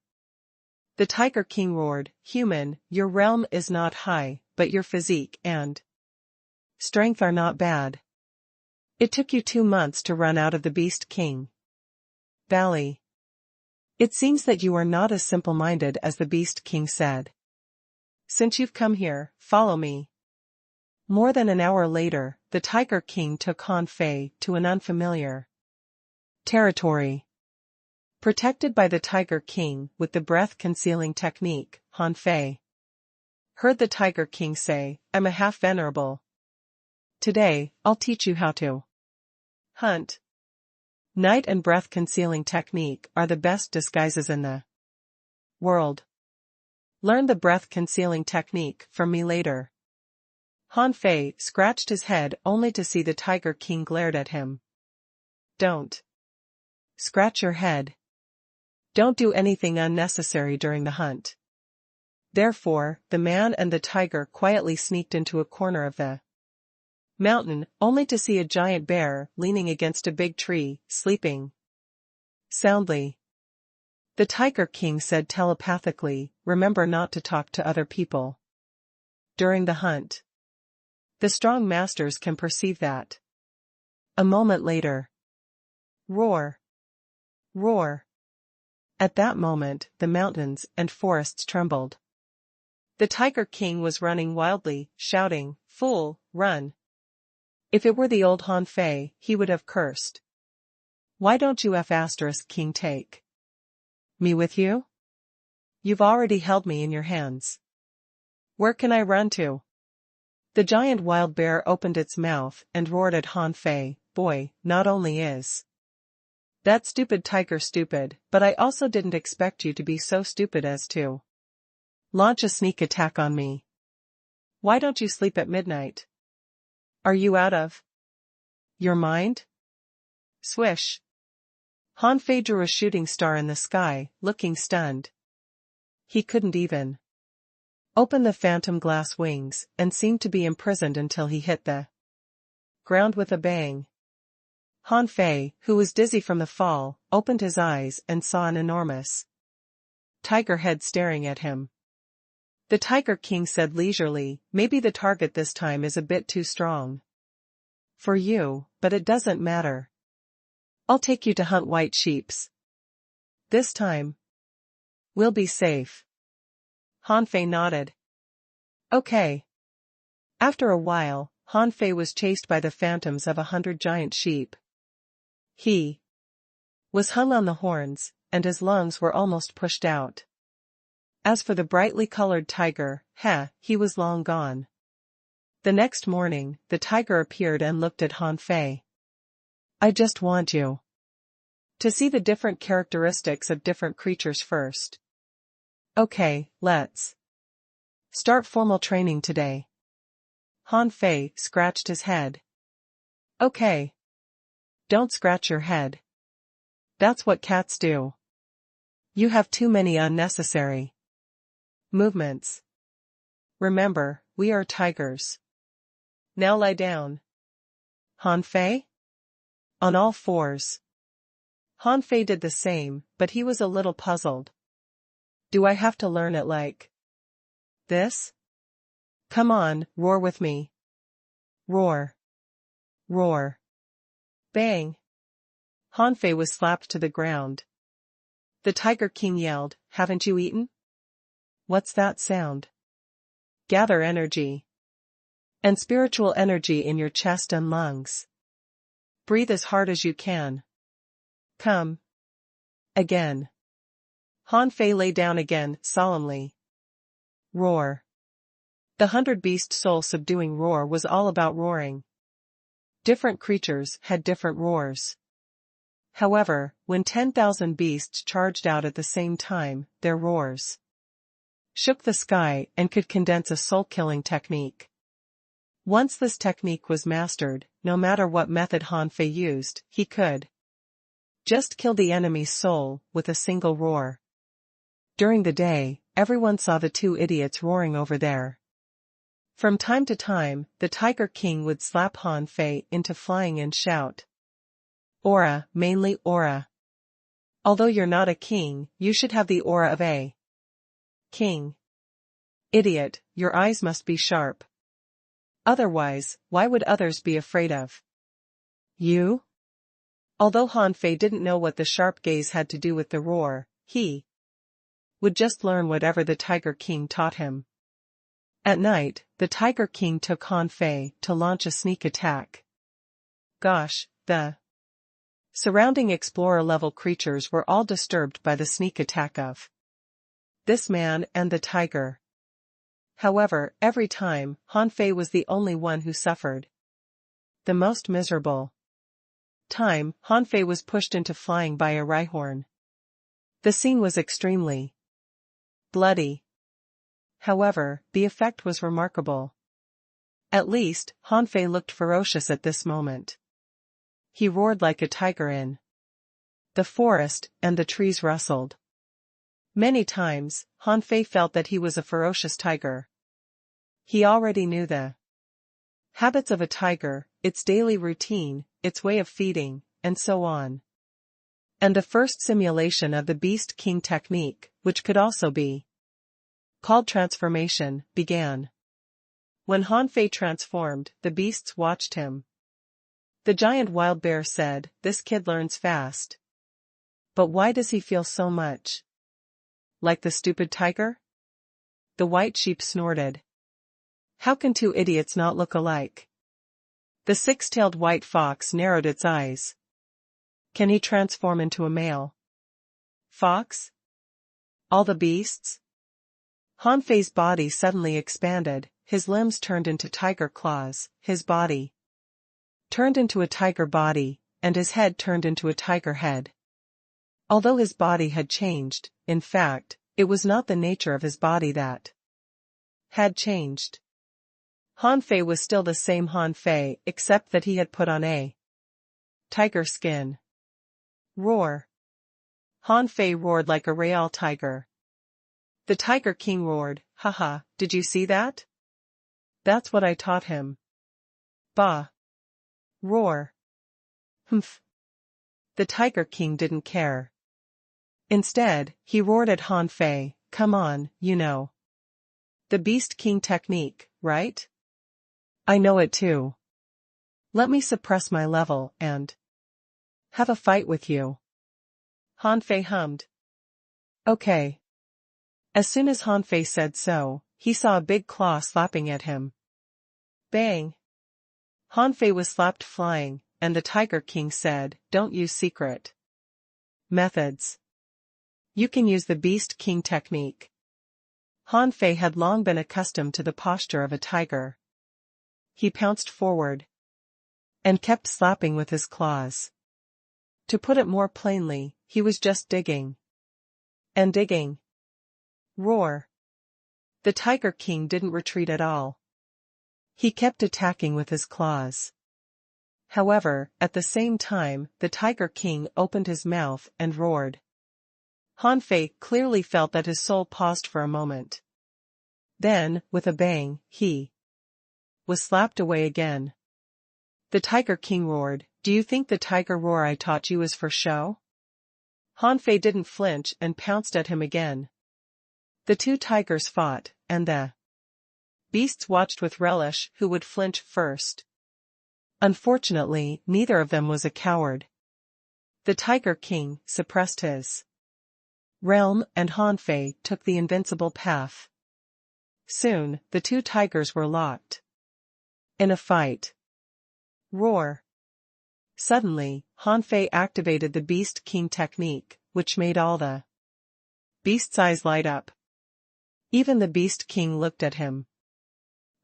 Speaker 1: The Tiger King roared, "Human, your realm is not high, but your physique and strength are not bad. It took you 2 months to run out of the Beast King Valley. It seems that you are not as simple-minded as the Beast King said. Since you've come here, follow me." More than an hour later, the Tiger King took Han Fei to an unfamiliar territory. Protected by the Tiger King with the breath-concealing technique, Han Fei heard the Tiger King say, "I'm a half-venerable. Today, I'll teach you how to hunt." Night and breath-concealing technique are the best disguises in the world. Learn the breath-concealing technique from me later. Han Fei scratched his head only to see the Tiger King glared at him. Don't scratch your head. Don't do anything unnecessary during the hunt. Therefore, the man and the tiger quietly sneaked into a corner of the mountain, only to see a giant bear leaning against a big tree, sleeping soundly. The Tiger King said telepathically, "Remember not to talk to other people during the hunt." The strong masters can perceive that. A moment later. Roar! Roar! At that moment, the mountains and forests trembled. The Tiger King was running wildly, shouting, "Fool, run!" If it were the old Han Fei, he would have cursed. "Why don't you King take me with you? You've already held me in your hands. Where can I run to?" The giant wild bear opened its mouth and roared at Han Fei, "Boy, not only is that stupid tiger stupid, but I also didn't expect you to be so stupid as to launch a sneak attack on me. Why don't you sleep at midnight? Are you out of your mind?" Swish! Han Fei drew a shooting star in the sky, looking stunned. He couldn't even open the phantom glass wings, and seemed to be imprisoned until he hit the ground with a bang. Han Fei, who was dizzy from the fall, opened his eyes and saw an enormous tiger head staring at him. The Tiger King said leisurely, "Maybe the target this time is a bit too strong for you, but it doesn't matter. I'll take you to hunt white sheeps. This time, we'll be safe." Han Fei nodded. Okay. After a while, Han Fei was chased by the phantoms of 100 giant sheep. He was hung on the horns, and his lungs were almost pushed out. As for the brightly colored tiger, he was long gone. The next morning, the tiger appeared and looked at Han Fei. "I just want you to see the different characteristics of different creatures first. Okay, let's start formal training today." Han Fei scratched his head. "Okay. Don't scratch your head. That's what cats do. You have too many unnecessary movements. Remember, we are tigers. Now lie down." Han Fei? On all fours. Han Fei did the same, but he was a little puzzled. "Do I have to learn it like this? Come on, roar with me. Roar. Roar. Bang." Han Fei was slapped to the ground. The Tiger King yelled, "Haven't you eaten? What's that sound? Gather energy and spiritual energy in your chest and lungs. Breathe as hard as you can. Come. Again." Han Fei lay down again, solemnly. Roar. The 100-beast soul-subduing roar was all about roaring. Different creatures had different roars. However, when 10,000 beasts charged out at the same time, their roars shook the sky and could condense a soul-killing technique. Once this technique was mastered, no matter what method Han Fei used, he could just kill the enemy's soul with a single roar. During the day, everyone saw the two idiots roaring over there. From time to time, the Tiger King would slap Han Fei into flying and shout, "Aura, mainly aura. Although you're not a king, you should have the aura of a king. Idiot, your eyes must be sharp. Otherwise, why would others be afraid of you?" Although Han Fei didn't know what the sharp gaze had to do with the roar, he would just learn whatever the Tiger King taught him. At night, the Tiger King took Han Fei to launch a sneak attack. Gosh, the surrounding explorer-level creatures were all disturbed by the sneak attack of this man and the tiger. However, every time, Han Fei was the only one who suffered the most miserable time. Han Fei was pushed into flying by a rhyhorn. The scene was extremely bloody. However, the effect was remarkable. At least, Hanfei looked ferocious at this moment. He roared like a tiger in the forest, and the trees rustled. Many times, Hanfei felt that he was a ferocious tiger. He already knew the habits of a tiger, its daily routine, its way of feeding, and so on. And the first simulation of the Beast King technique, which could also be called transformation, began. When Hanfei transformed, the beasts watched him. The giant wild bear said, "This kid learns fast. But why does he feel so much like the stupid tiger?" The white sheep snorted. "How can two idiots not look alike?" The six-tailed white fox narrowed its eyes. "Can he transform into a male fox? All the beasts?" Hanfei's body suddenly expanded, his limbs turned into tiger claws, his body turned into a tiger body, and his head turned into a tiger head. Although his body had changed, in fact, it was not the nature of his body that had changed. Hanfei was still the same Hanfei, except that he had put on a tiger skin. Roar! Hanfei roared like a real tiger. The Tiger King roared, "Haha, did you see that? That's what I taught him." Bah! Roar! Humph! The Tiger King didn't care. Instead, he roared at Hanfei, "Come on, you know the Beast King technique, right? I know it too. Let me suppress my level and have a fight with you." Hanfei hummed. "Okay." As soon as Hanfei said so, he saw a big claw slapping at him. Bang! Hanfei was slapped flying, and the Tiger King said, "Don't use secret methods. You can use the Beast King technique." Hanfei had long been accustomed to the posture of a tiger. He pounced forward and kept slapping with his claws. To put it more plainly, he was just digging and digging. Roar! The Tiger King didn't retreat at all. He kept attacking with his claws. However, at the same time, the Tiger King opened his mouth and roared. Hanfei clearly felt that his soul paused for a moment. Then, with a bang, he was slapped away again. The Tiger King roared, "Do you think the tiger roar I taught you is for show?" Hanfei didn't flinch and pounced at him again. The two tigers fought, and the beasts watched with relish who would flinch first. Unfortunately, neither of them was a coward. The Tiger King suppressed his realm, and Hanfei took the invincible path. Soon, the two tigers were locked in a fight. Roar! Suddenly, Hanfei activated the Beast King technique, which made all the beasts' eyes light up. Even the Beast King looked at him.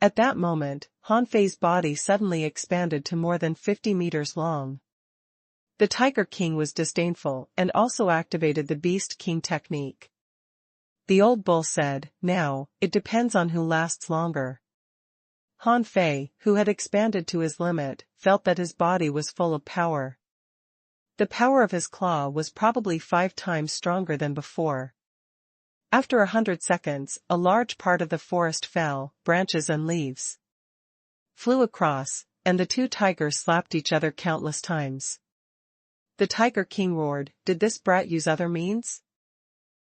Speaker 1: At that moment, Hanfei's body suddenly expanded to more than 50 meters long. The Tiger King was disdainful and also activated the Beast King technique. The old bull said, "Now, it depends on who lasts longer." Hanfei, who had expanded to his limit, felt that his body was full of power. The power of his claw was probably 5 times stronger than before. After 100 seconds, a large part of the forest fell, branches and leaves flew across, and the two tigers slapped each other countless times. The Tiger King roared, "Did this brat use other means?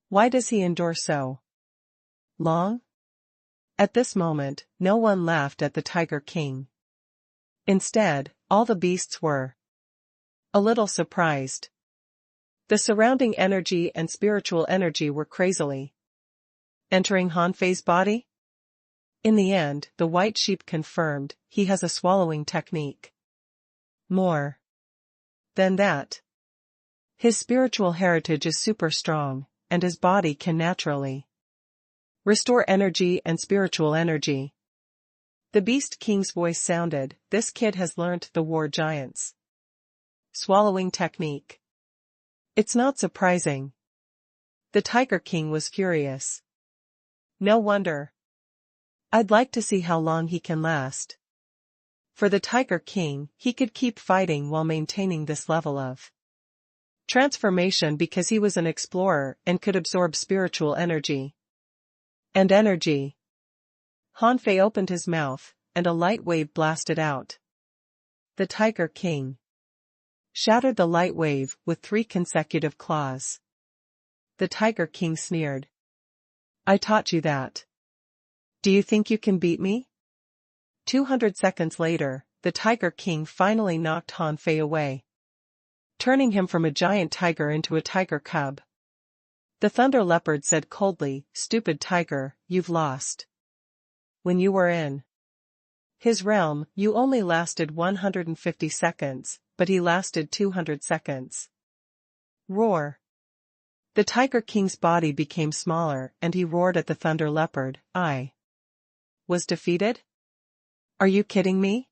Speaker 1: Why does he endure so long?" At this moment, no one laughed at the Tiger King. Instead, all the beasts were a little surprised. The surrounding energy and spiritual energy were crazily entering Hanfei's body. In the end, the white sheep confirmed, he has a swallowing technique. More than that, his spiritual heritage is super strong, and his body can naturally restore energy and spiritual energy. The Beast King's voice sounded, "This kid has learnt the war giant's swallowing technique. It's not surprising." The Tiger King was furious. "No wonder. I'd like to see how long he can last." For the Tiger King, he could keep fighting while maintaining this level of transformation because he was an explorer and could absorb spiritual energy. And energy. Han Fei opened his mouth, and a light wave blasted out. The Tiger King shattered the light wave with 3 consecutive claws. The Tiger King sneered. I taught you that. Do you think you can beat me? 200 seconds later, the Tiger King finally knocked Han Fei away, turning him from a giant tiger into a tiger cub. The Thunder Leopard said coldly, Stupid tiger, you've lost. When you were in his realm, you only lasted 150 seconds, but he lasted 200 seconds. Roar. The Tiger King's body became smaller and he roared at the Thunder Leopard, I was defeated? Are you kidding me?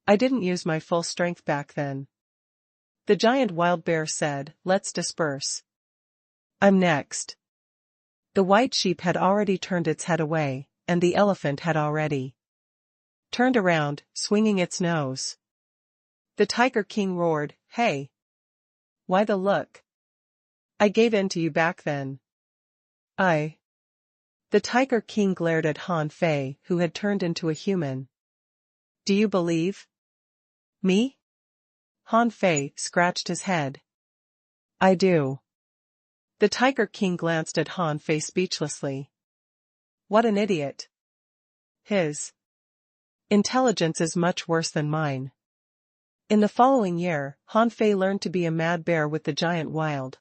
Speaker 1: I didn't use my full strength back then. The giant wild bear said, Let's disperse. I'm next. The white sheep had already turned its head away, and the elephant had already turned around, swinging its nose. The Tiger King roared, Hey! Why the look? I gave in to you back then. The Tiger King glared at Han Fei, who had turned into a human. Do you believe me? Han Fei scratched his head. I do. The Tiger King glanced at Han Fei speechlessly. What an idiot. His intelligence is much worse than mine. In the following year, Han Fei learned to be a mad bear with the giant wild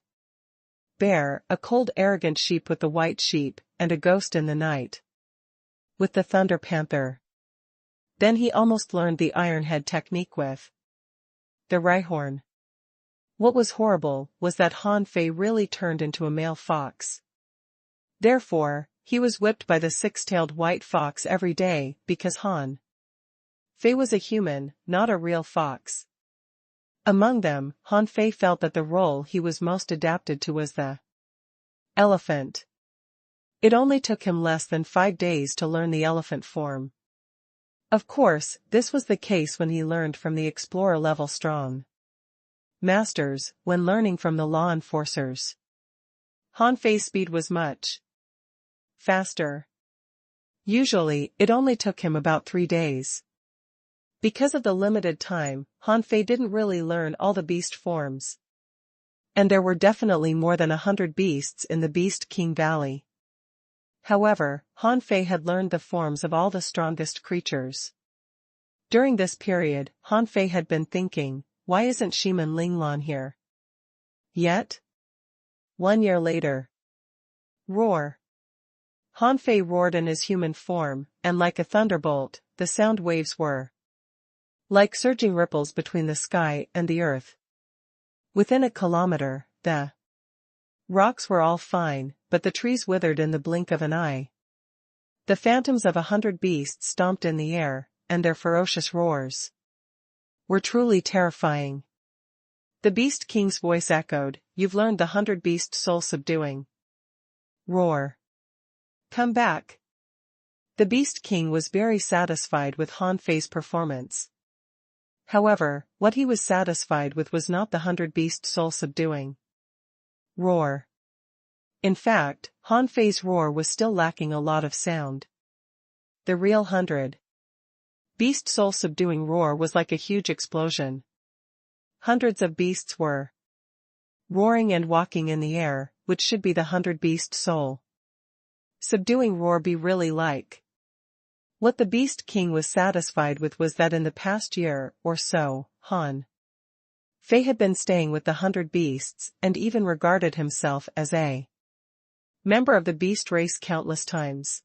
Speaker 1: bear, a cold arrogant sheep with the white sheep, and a ghost in the night with the thunder panther. Then he almost learned the iron head technique with the Rhyhorn. What was horrible was that Han Fei really turned into a male fox. Therefore, he was whipped by the 6-tailed white fox every day because Han Fei was a human, not a real fox. Among them, Han Fei felt that the role he was most adapted to was the elephant. It only took him less than 5 days to learn the elephant form. Of course, this was the case when he learned from the explorer-level strong masters, when learning from the law enforcers. Han Fei's speed was much faster. Usually, it only took him about 3 days. Because of the limited time, Han Fei didn't really learn all the beast forms. And there were definitely more than 100 beasts in the Beast King Valley. However, Han Fei had learned the forms of all the strongest creatures. During this period, Han Fei had been thinking, why isn't Shiman Linglan here yet? 1 year later. Roar. Han Fei roared in his human form, and like a thunderbolt, the sound waves were like surging ripples between the sky and the earth. Within a kilometer, the rocks were all fine, but the trees withered in the blink of an eye. The phantoms of 100 beasts stomped in the air, and their ferocious roars were truly terrifying. The Beast King's voice echoed, You've learned the 100 beast soul subduing. Roar. Come back. The Beast King was very satisfied with Han Fei's performance. However, what he was satisfied with was not the 100 beast soul subduing. Roar. In fact, Han Fei's roar was still lacking a lot of sound. The real 100 beast soul subduing roar was like a huge explosion. Hundreds of beasts were roaring and walking in the air, which should be the 100 beast soul subduing roar be really like. What the Beast King was satisfied with was that in the past year or so, Han Fei had been staying with the 100 beasts and even regarded himself as a member of the beast race countless times.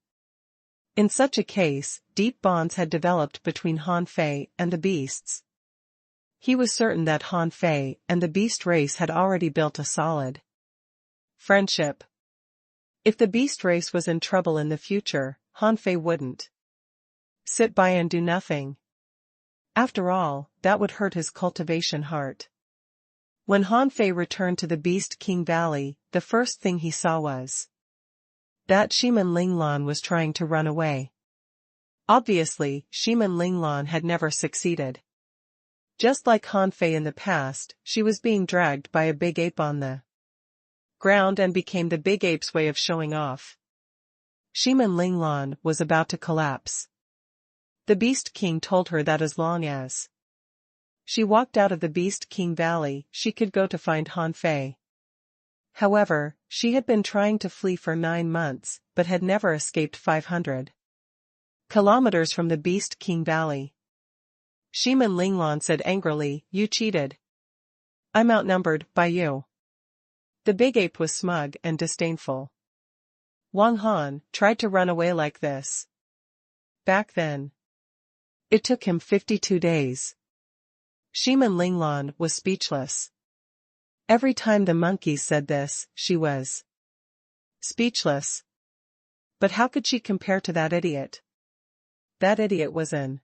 Speaker 1: In such a case, deep bonds had developed between Han Fei and the beasts. He was certain that Han Fei and the beast race had already built a solid friendship. If the beast race was in trouble in the future, Han Fei wouldn't sit by and do nothing. After all, that would hurt his cultivation heart. When Han Fei returned to the Beast King Valley, the first thing he saw was that Shiman Linglan was trying to run away. Obviously, Shimin Linglan had never succeeded. Just like Han Fei in the past, she was being dragged by a big ape on the ground and became the big ape's way of showing off. Shimin Linglan was about to collapse. The Beast King told her that as long as she walked out of the Beast King Valley, she could go to find Han Fei. However, she had been trying to flee for 9 months, but had never escaped 500 kilometers from the Beast King Valley. Shimin Linglan said angrily, "You cheated. I'm outnumbered by you." The big ape was smug and disdainful. Wang Han tried to run away like this. Back then, it took him 52 days. Shimin Linglan was speechless. Every time the monkeys said this, she was speechless. But how could she compare to that idiot? That idiot was an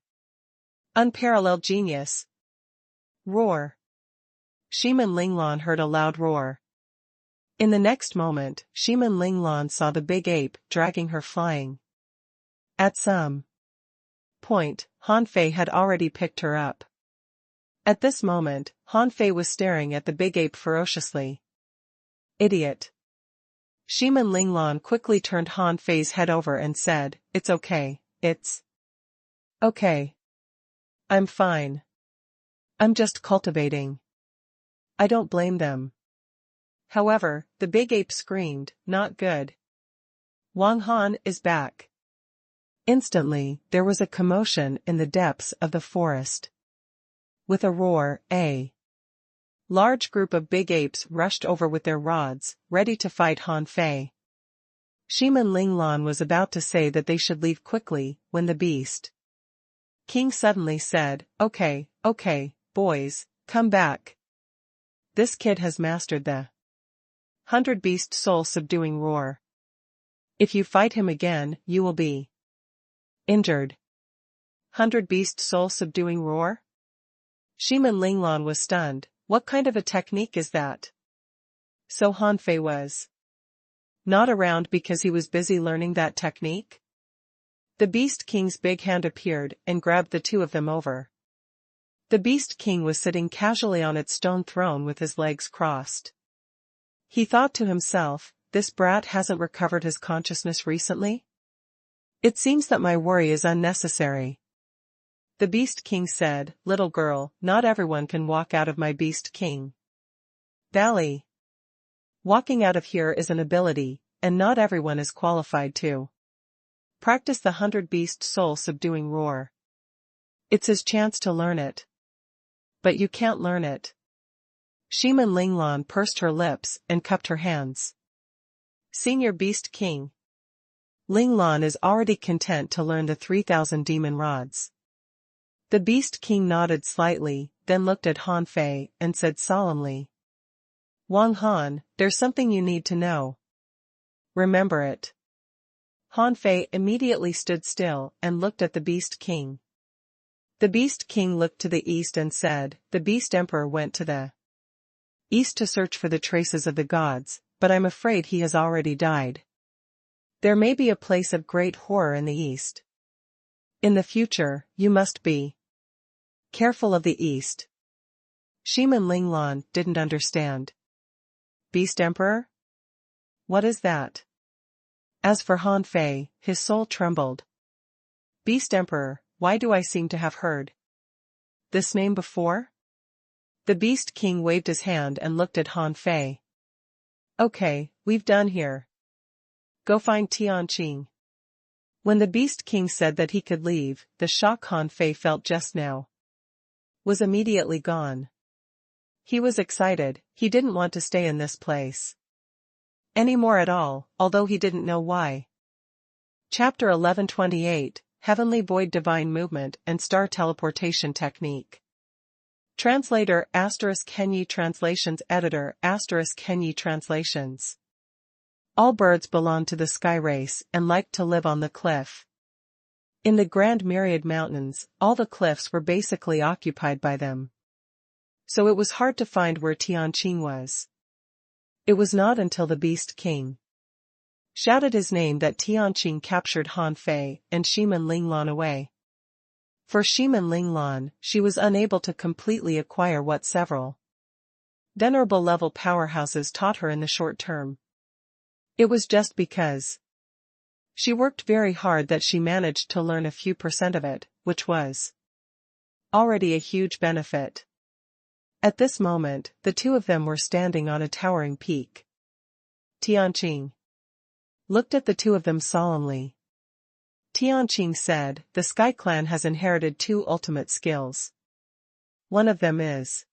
Speaker 1: unparalleled genius. Roar. Shimin Linglan heard a loud roar. In the next moment, Shimin Linglan saw the big ape dragging her flying. At some point, Han Fei had already picked her up. At this moment, Han Fei was staring at the big ape ferociously. Idiot. Shimin Linglan quickly turned Han Fei's head over and said, "It's okay, it's okay. I'm fine. I'm just cultivating." I don't blame them. However, the big ape screamed, "Not good. Wang Han is back." Instantly, there was a commotion in the depths of the forest. With a roar, a large group of big apes rushed over with their rods, ready to fight Han Fei. Shimin Linglan was about to say that they should leave quickly, when the Beast King suddenly said, Okay, boys, come back. This kid has mastered the 100 beast soul subduing roar. If you fight him again, you will be injured. 100 beast soul subduing roar? Shimin Linglan was stunned. What kind of a technique is that? So Han Fei was not around because he was busy learning that technique? The Beast King's big hand appeared and grabbed the two of them over. The Beast King was sitting casually on its stone throne with his legs crossed. He thought to himself, this brat hasn't recovered his consciousness recently? It seems that my worry is unnecessary. The Beast King said, Little girl, not everyone can walk out of my Beast King Valley. Walking out of here is an ability, and not everyone is qualified to practice the 100 beast soul subduing roar. It's his chance to learn it. But you can't learn it. Shimin Linglan pursed her lips and cupped her hands. Senior Beast King Linglan is already content to learn the 3,000 demon rods. The Beast King nodded slightly, then looked at Han Fei and said solemnly, Wang Han, there's something you need to know. Remember it. Han Fei immediately stood still and looked at the Beast King. The Beast King looked to the east and said, The Beast Emperor went to the east to search for the traces of the gods, but I'm afraid he has already died. There may be a place of great horror in the east. In the future, you must be careful of the east. Shimin Linglan didn't understand. Beast Emperor? What is that? As for Han Fei, his soul trembled. Beast Emperor, why do I seem to have heard this name before? The Beast King waved his hand and looked at Han Fei. Okay, we've done here. Go find Tianqing. When the Beast King said that he could leave, the shock Han Fei felt just now was immediately gone. He was excited, he didn't want to stay in this place anymore at all, although he didn't know why. Chapter 1128, Heavenly Void Divine Movement and Star Teleportation Technique. Translator ** Henyi Translations Editor ** Henyi Translations. All birds belong to the sky race and like to live on the cliff. In the Grand Myriad Mountains, all the cliffs were basically occupied by them. So it was hard to find where Tianqing was. It was not until the Beast King shouted his name that Tianqing captured Han Fei and Shimen Linglan away. For Shimen Linglan, she was unable to completely acquire what several venerable level powerhouses taught her in the short term. It was just because she worked very hard that she managed to learn a few % of it, which was already a huge benefit. At this moment, the two of them were standing on a towering peak. Tianqing looked at the two of them solemnly. Tianqing said, "The Sky Clan has inherited two ultimate skills. One of them is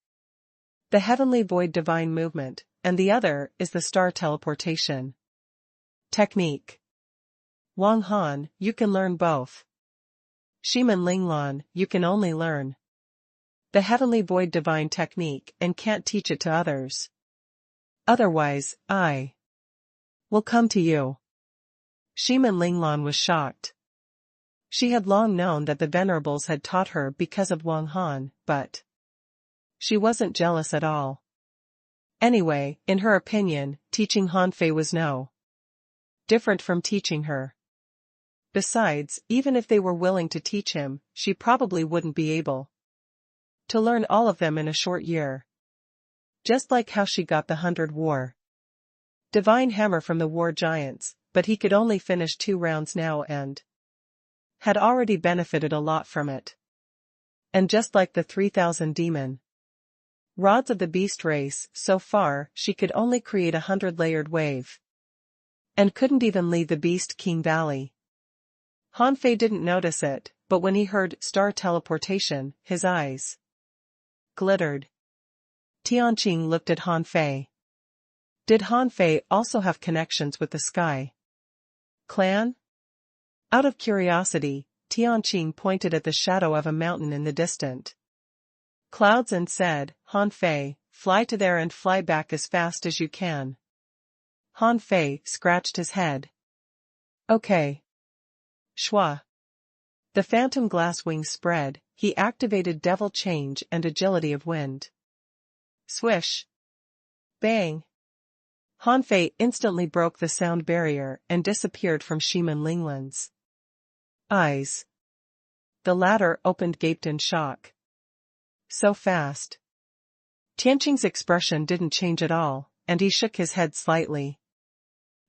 Speaker 1: the Heavenly Void Divine Movement, and the other is the Star Teleportation technique. Wang Han, you can learn both. Shimen Linglan, you can only learn the Heavenly Void Divine Technique and can't teach it to others. Otherwise, I will come to you." Shimen Linglan was shocked. She had long known that the Venerables had taught her because of Wang Han, but she wasn't jealous at all. Anyway, in her opinion, teaching Han Fei was no different from teaching her. Besides, even if they were willing to teach him, she probably wouldn't be able to learn all of them in a short year. Just like how she got the 100 War Divine Hammer from the War Giants, but he could only finish 2 rounds now and had already benefited a lot from it. And just like the 3000 Demon Rods of the Beast race, so far, she could only create a 100-layered wave. And couldn't even leave the Beast King Valley. Han Fei didn't notice it, but when he heard Star Teleportation, his eyes glittered. Tianqing looked at Han Fei. Did Han Fei also have connections with the Sky Clan? Out of curiosity, Tianqing pointed at the shadow of a mountain in the distant clouds and said, "Han Fei, fly to there and fly back as fast as you can." Han Fei scratched his head. "Okay." Shwa. The phantom glass wings spread, he activated Devil Change and Agility of Wind. Swish. Bang. Han Fei instantly broke the sound barrier and disappeared from Shimen Linglan's eyes. The latter opened gaped in shock. So fast. Tianqing's expression didn't change at all, and he shook his head slightly.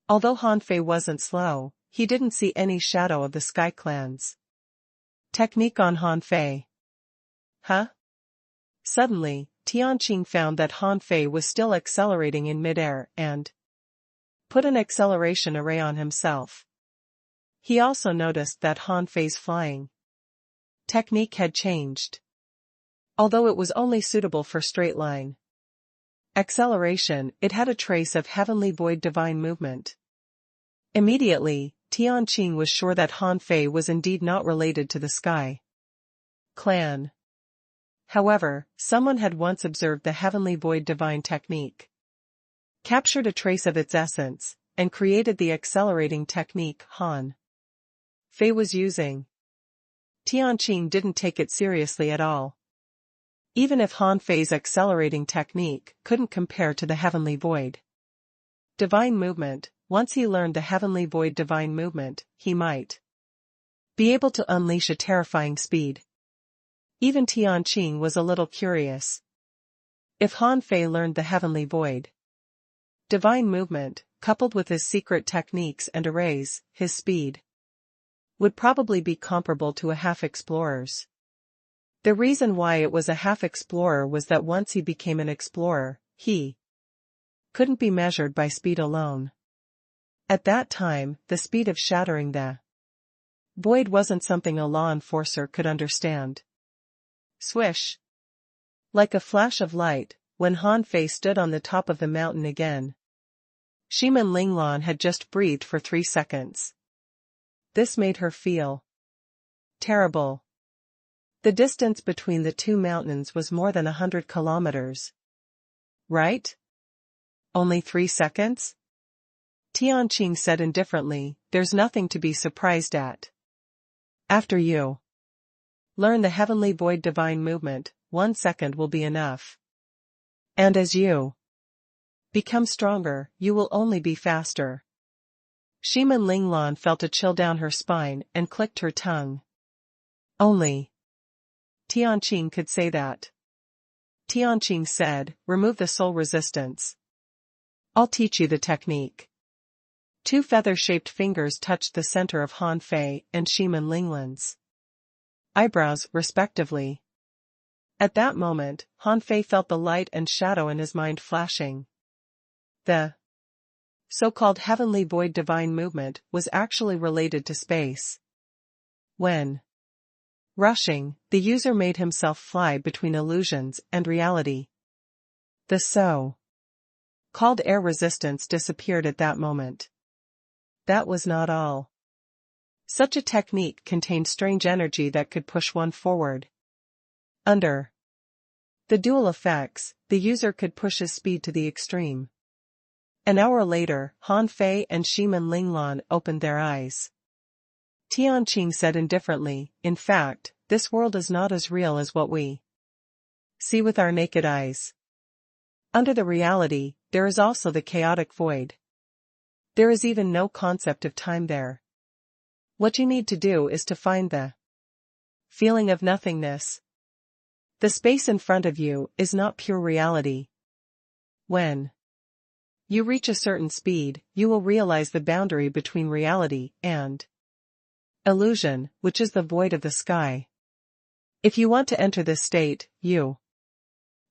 Speaker 1: Although Han Fei wasn't slow, he didn't see any shadow of the Sky Clan's technique on Han Fei. Huh? Suddenly, Tianqing found that Han Fei was still accelerating in midair and put an acceleration array on himself. He also noticed that Han Fei's flying technique had changed. Although it was only suitable for straight line acceleration, it had a trace of Heavenly Void Divine Movement. Immediately, Tianqing was sure that Han Fei was indeed not related to the Sky Clan. However, someone had once observed the Heavenly Void Divine Technique, captured a trace of its essence, and created the accelerating technique Han Fei was using. Tianqing didn't take it seriously at all. Even if Han Fei's accelerating technique couldn't compare to the Heavenly Void Divine Movement, once he learned the Heavenly Void Divine Movement, he might be able to unleash a terrifying speed. Even Tianqing was a little curious. If Han Fei learned the Heavenly Void Divine Movement, coupled with his secret techniques and arrays, his speed would probably be comparable to a half-explorer's. The reason why it was a half-explorer was that once he became an explorer, he couldn't be measured by speed alone. At that time, the speed of shattering the void wasn't something a law enforcer could understand. Swish. Like a flash of light, when Han Fei stood on the top of the mountain again, Shimen Linglan had just breathed for 3 seconds. This made her feel terrible. The distance between the two mountains was more than 100 kilometers. Right? Only 3 seconds? Tianqing said indifferently, "There's nothing to be surprised at. After you learn the Heavenly Void Divine Movement, 1 second will be enough. And as you become stronger, you will only be faster." Shimin Linglan felt a chill down her spine and clicked her tongue. Only Tianqing could say that. Tianqing said, remove the soul resistance. I'll teach you the technique. Two feather-shaped fingers touched the center of Han Fei and Shimin Linglan's eyebrows, respectively. At that moment, Han Fei felt the light and shadow in his mind flashing. The so-called heavenly void divine movement was actually related to space. When rushing, the user made himself fly between illusions and reality. The so-called air resistance disappeared at that moment. That was not all. Such a technique contained strange energy that could push one forward. Under the dual effects, the user could push his speed to the extreme. An hour later, Han Fei and Shimin Linglan opened their eyes. Tianqing said indifferently, in fact, this world is not as real as what we see with our naked eyes. Under the reality, there is also the chaotic void. There is even no concept of time there. What you need to do is to find the feeling of nothingness. The space in front of you is not pure reality. When you reach a certain speed, you will realize the boundary between reality and illusion, which is the void of the sky. If you want to enter this state, you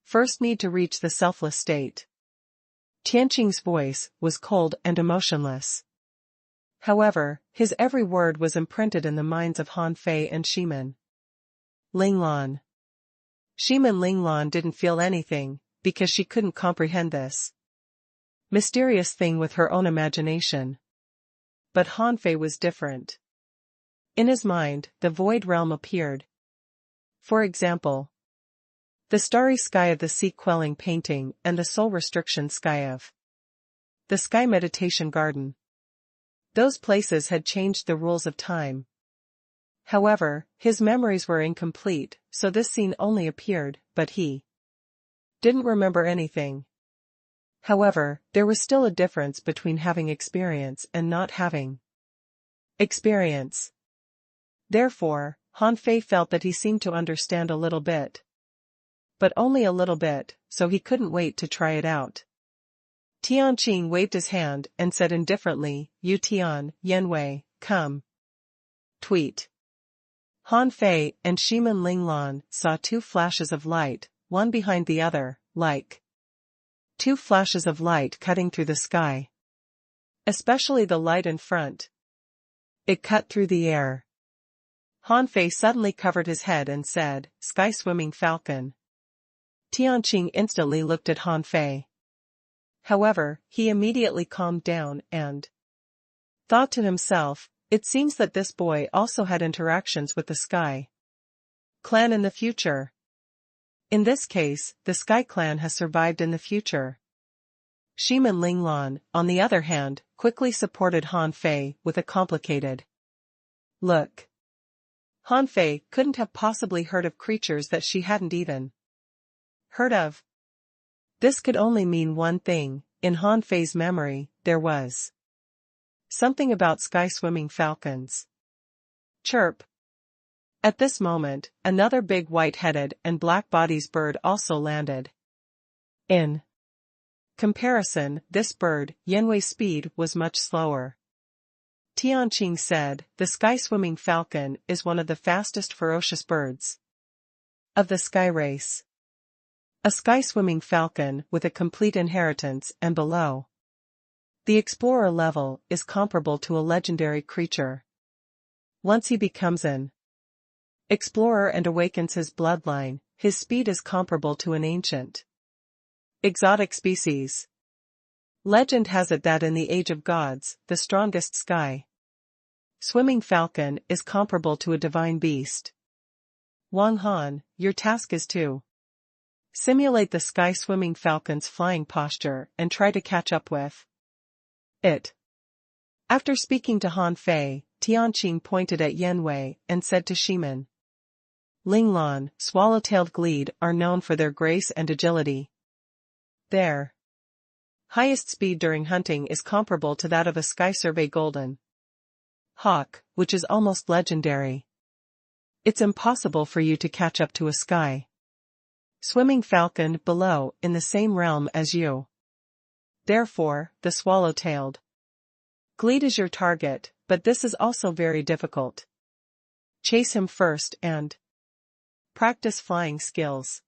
Speaker 1: first need to reach the selfless state. Tianqing's voice was cold and emotionless. However, his every word was imprinted in the minds of Han Fei and Shimin Linglan. Shimin Linglan didn't feel anything, because she couldn't comprehend this mysterious thing with her own imagination. But Han Fei was different. In his mind, the void realm appeared. For example, the starry sky of the sea-quelling painting and the soul restriction sky of the sky meditation garden. Those places had changed the rules of time. However, his memories were incomplete, so this scene only appeared, but he didn't remember anything. However, there was still a difference between having experience and not having experience. Therefore, Han Fei felt that he seemed to understand a little bit. But only a little bit, so he couldn't wait to try it out. Tianqing waved his hand and said indifferently, Yu Tian, Yanwei, come. Tweet. Han Fei and Shimin Linglan saw two flashes of light, one behind the other, like two flashes of light cutting through the sky. Especially the light in front. It cut through the air. Han Fei suddenly covered his head and said, Sky-swimming falcon. Tianqing instantly looked at Han Fei. However, he immediately calmed down and thought to himself, it seems that this boy also had interactions with the Sky Clan in the future. In this case, the Sky Clan has survived in the future. Shimin Linglan, on the other hand, quickly supported Han Fei with a complicated look. Han Fei couldn't have possibly heard of creatures that she hadn't even heard of. This could only mean one thing, in Han Fei's memory, there was something about sky-swimming falcons. Chirp. At this moment, another big white-headed and black-bodied bird also landed. In comparison, this bird, Yanwei's speed was much slower. Tianqing said, the sky-swimming falcon is one of the fastest ferocious birds of the sky race. A sky-swimming falcon with a complete inheritance and below. The explorer level is comparable to a legendary creature. Once he becomes an explorer and awakens his bloodline, his speed is comparable to an ancient exotic species. Legend has it that in the Age of Gods, the strongest sky-swimming falcon is comparable to a divine beast. Wang Han, your task is to simulate the sky-swimming falcon's flying posture and try to catch up with it. After speaking to Han Fei, Tianqing pointed at Yanwei and said to Shimin Linglan, swallow-tailed glede are known for their grace and agility. Their highest speed during hunting is comparable to that of a sky survey golden hawk, which is almost legendary. It's impossible for you to catch up to a sky swimming falcon below in the same realm as you. Therefore, the swallow-tailed glede is your target, but this is also very difficult. Chase him first and practice flying skills.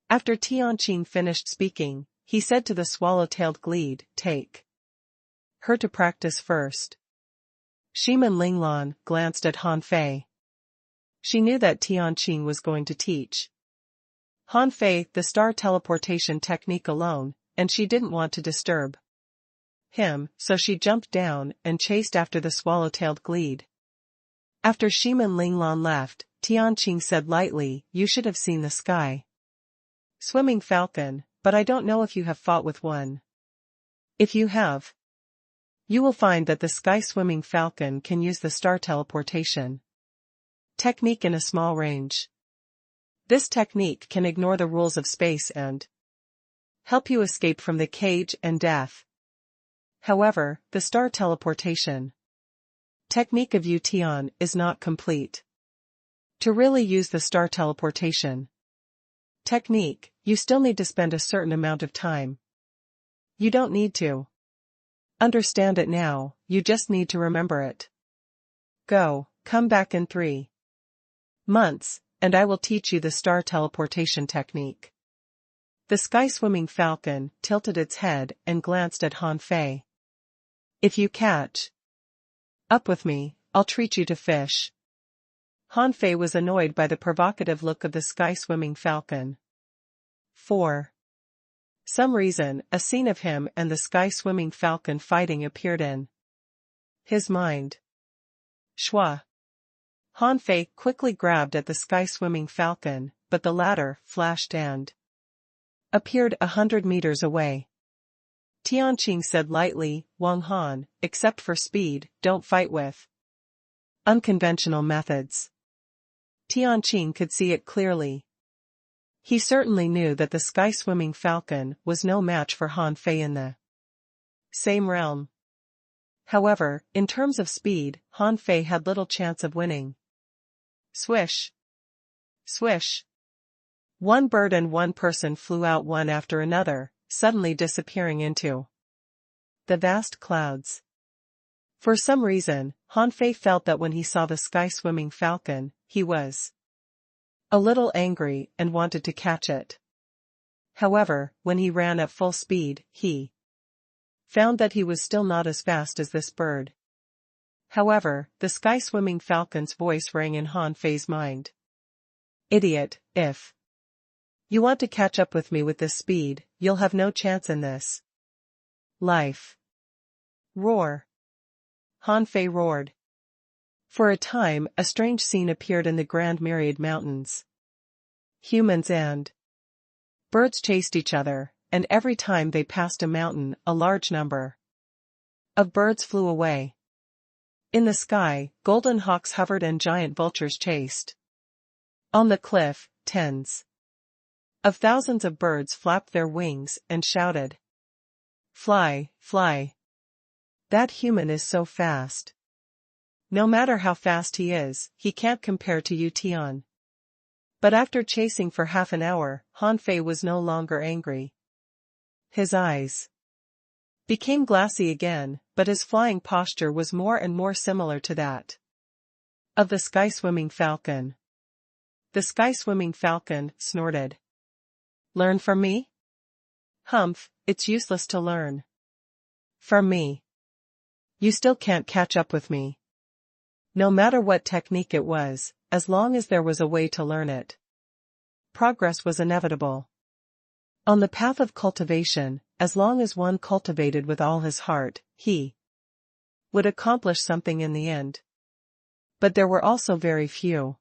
Speaker 1: After Tianqing finished speaking, he said to the swallow-tailed glede, take her to practice first. Shimen Linglan glanced at Han Fei. She knew that Tianqing was going to teach Han Fei the star teleportation technique alone, and she didn't want to disturb him, so she jumped down and chased after the swallow-tailed glede. After Shimen Linglan left, Tianqing said lightly, you should have seen the sky swimming falcon, but I don't know if you have fought with one. If you have, you will find that the sky swimming falcon can use the star teleportation technique in a small range. This technique can ignore the rules of space and help you escape from the cage and death. However, the star teleportation technique of Yu Tian is not complete. To really use the star teleportation technique, you still need to spend a certain amount of time. You don't need to understand it now, you just need to remember it. Come back in 3 months, and I will teach you the star teleportation technique. The sky-swimming falcon tilted its head and glanced at Han Fei. If you catch up with me, I'll treat you to fish. Han Fei was annoyed by the provocative look of the sky-swimming falcon. For some reason, a scene of him and the sky-swimming falcon fighting appeared in his mind. Shua. Han Fei quickly grabbed at the sky-swimming falcon, but the latter flashed and appeared 100 meters away. Tianqing said lightly, Wang Han, except for speed, don't fight with unconventional methods. Tianqing could see it clearly. He certainly knew that the sky-swimming falcon was no match for Han Fei in the same realm. However, in terms of speed, Han Fei had little chance of winning. Swish! Swish! One bird and one person flew out one after another, suddenly disappearing into the vast clouds. For some reason, Han Fei felt that when he saw the sky-swimming falcon, he was a little angry and wanted to catch it. However, when he ran at full speed, he found that he was still not as fast as this bird. However, the sky-swimming falcon's voice rang in Han Fei's mind. Idiot, if you want to catch up with me with this speed, you'll have no chance in this life. Roar! Han Fei roared. For a time, a strange scene appeared in the Grand Myriad Mountains. Humans and birds chased each other, and every time they passed a mountain, a large number of birds flew away. In the sky, golden hawks hovered and giant vultures chased. On the cliff, tens of thousands of birds flapped their wings and shouted, Fly, fly! That human is so fast. No matter how fast he is, he can't compare to Yu Tian. But after chasing for half an hour, Han Fei was no longer angry. His eyes became glassy again, but his flying posture was more and more similar to that of the sky-swimming falcon. The sky-swimming falcon snorted. Learn from me? Humph, it's useless to learn from me. You still can't catch up with me. No matter what technique it was, as long as there was a way to learn it, progress was inevitable. On the path of cultivation, as long as one cultivated with all his heart, he would accomplish something in the end. But there were also very few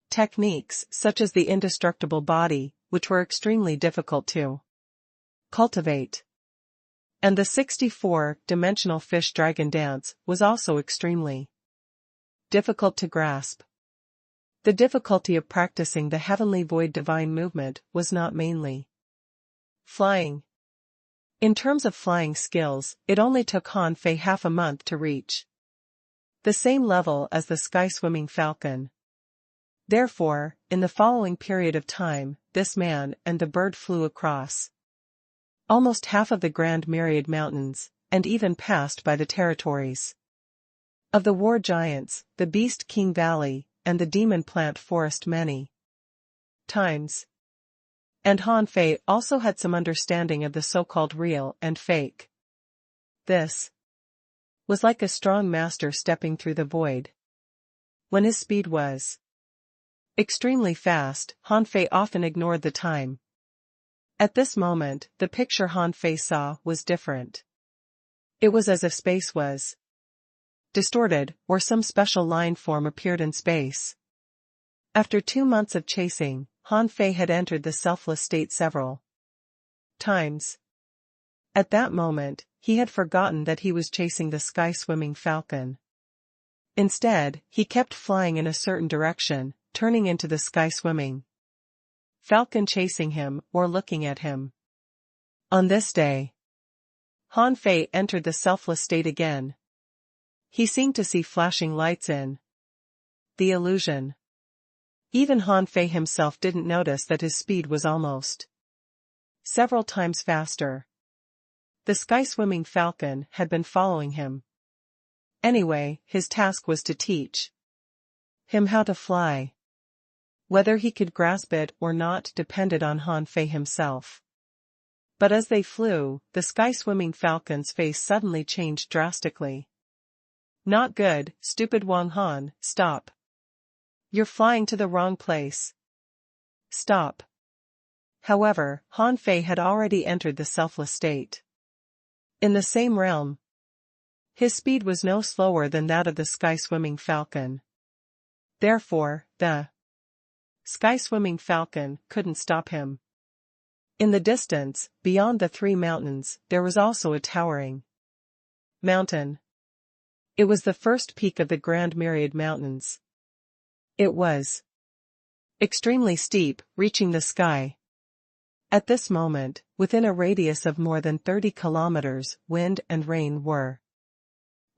Speaker 1: techniques, such as the indestructible body, which were extremely difficult to cultivate. And the 64-dimensional fish dragon dance was also extremely difficult to grasp. The difficulty of practicing the heavenly void divine movement was not mainly flying. In terms of flying skills, it only took Han Fei half a month to reach the same level as the sky-swimming falcon. Therefore, in the following period of time, this man and the bird flew across almost half of the Grand Myriad Mountains, and even passed by the territories of the war giants, the Beast King Valley, and the Demon Plant Forest many times. And Han Fei also had some understanding of the so-called real and fake. This was like a strong master stepping through the void. When his speed was extremely fast, Han Fei often ignored the time. At this moment, the picture Han Fei saw was different. It was as if space was distorted, or some special line form appeared in space. After 2 months of chasing, Han Fei had entered the selfless state several times. At that moment, he had forgotten that he was chasing the sky-swimming falcon. Instead, he kept flying in a certain direction, turning into the sky-swimming falcon chasing him or looking at him. On this day, Han Fei entered the selfless state again. He seemed to see flashing lights in the illusion. Even Han Fei himself didn't notice that his speed was almost several times faster. The sky-swimming falcon had been following him. Anyway, his task was to teach him how to fly. Whether he could grasp it or not depended on Han Fei himself. But as they flew, the sky-swimming falcon's face suddenly changed drastically. "Not good, stupid Wang Han, stop. You're flying to the wrong place. Stop." However, Han Fei had already entered the selfless state. In the same realm, his speed was no slower than that of the sky-swimming falcon. Therefore, the sky-swimming falcon couldn't stop him. In the distance, beyond the 3 mountains, there was also a towering mountain. It was the first peak of the Grand Myriad Mountains. It was extremely steep, reaching the sky. At this moment, within a radius of more than 30 kilometers, wind and rain were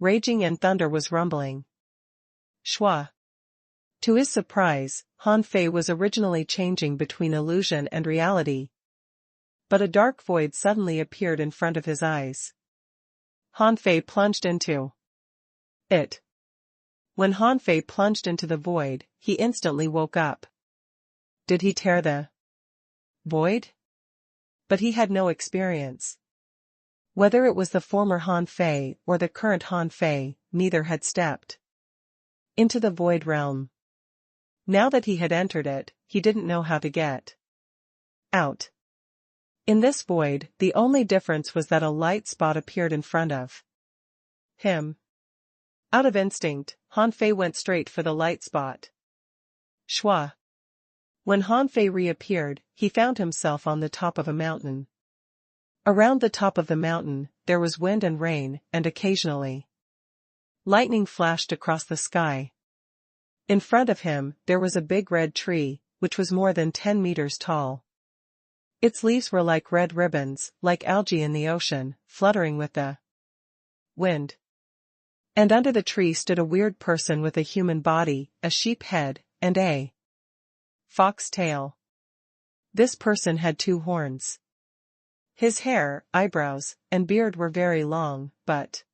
Speaker 1: raging and thunder was rumbling. Shua. To his surprise, Han Fei was originally changing between illusion and reality. But a dark void suddenly appeared in front of his eyes. Han Fei plunged into it. When Han Fei plunged into the void, he instantly woke up. Did he tear the void? But he had no experience. Whether it was the former Han Fei or the current Han Fei, neither had stepped into the void realm. Now that he had entered it, he didn't know how to get out. In this void, the only difference was that a light spot appeared in front of him. Out of instinct, Han Fei went straight for the light spot. Shua. When Han Fei reappeared, he found himself on the top of a mountain. Around the top of the mountain, there was wind and rain, and occasionally lightning flashed across the sky. In front of him, there was a big red tree, which was more than 10 meters tall. Its leaves were like red ribbons, like algae in the ocean, fluttering with the wind. And under the tree stood a weird person with a human body, a sheep head, and a fox tail. This person had 2 horns. His hair, eyebrows, and beard were very long, but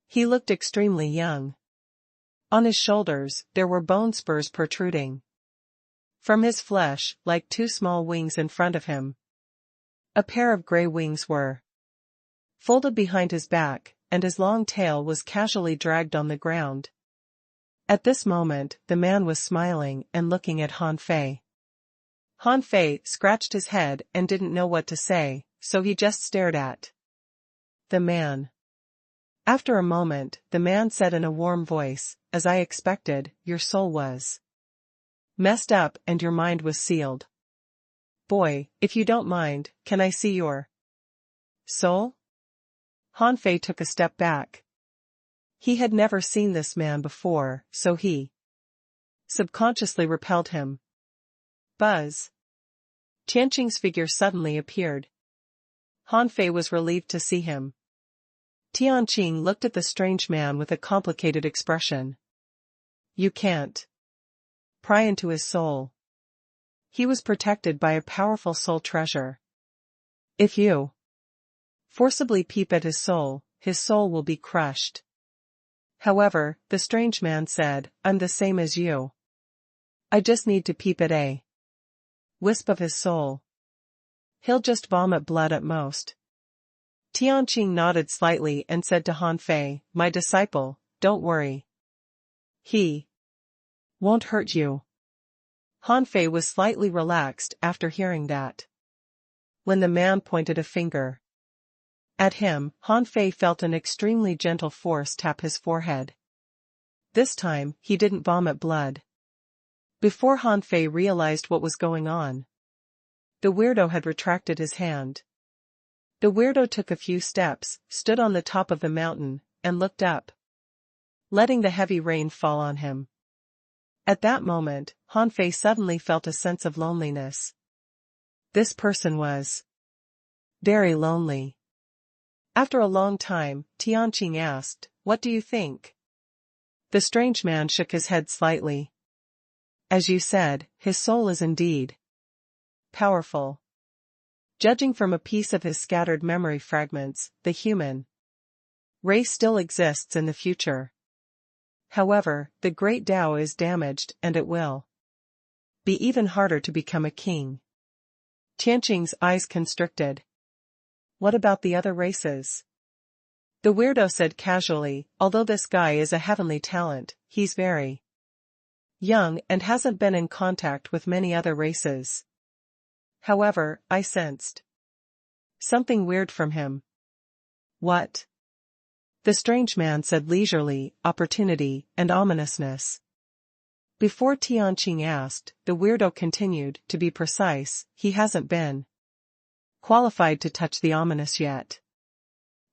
Speaker 1: he looked extremely young. On his shoulders, there were bone spurs protruding from his flesh, like 2 small wings in front of him. A pair of gray wings were folded behind his back, and his long tail was casually dragged on the ground. At this moment, the man was smiling and looking at Han Fei. Han Fei scratched his head and didn't know what to say, so he just stared at the man. After a moment, the man said in a warm voice, "As I expected, your soul was messed up and your mind was sealed. Boy, if you don't mind, can I see your soul?" Han Fei took a step back. He had never seen this man before, so he subconsciously repelled him. Buzz. Tianqing's figure suddenly appeared. Han Fei was relieved to see him. Tianqing looked at the strange man with a complicated expression. You can't pry into his soul. He was protected by a powerful soul treasure. If you forcibly peep at his soul will be crushed. However, the strange man said, I'm the same as you. I just need to peep at a wisp of his soul. He'll just vomit blood at most. Tianqing nodded slightly and said to Han Fei, my disciple, don't worry. He won't hurt you. Han Fei was slightly relaxed after hearing that. When the man pointed a finger at him, Han Fei felt an extremely gentle force tap his forehead. This time, he didn't vomit blood. Before Han Fei realized what was going on, the weirdo had retracted his hand. The weirdo took a few steps, stood on the top of the mountain, and looked up, letting the heavy rain fall on him. At that moment, Han Fei suddenly felt a sense of loneliness. This person was very lonely. After a long time, Tianqing asked, what do you think? The strange man shook his head slightly. As you said, his soul is indeed powerful. Judging from a piece of his scattered memory fragments, the human race still exists in the future. However, the great Tao is damaged and it will be even harder to become a king. Tianqing's eyes constricted. What about the other races? The weirdo said casually, although this guy is a heavenly talent, he's very young and hasn't been in contact with many other races. However, I sensed something weird from him. What? The strange man said leisurely, opportunity and ominousness. Before Tianqing asked, the weirdo continued, to be precise, he hasn't been qualified to touch the ominous yet.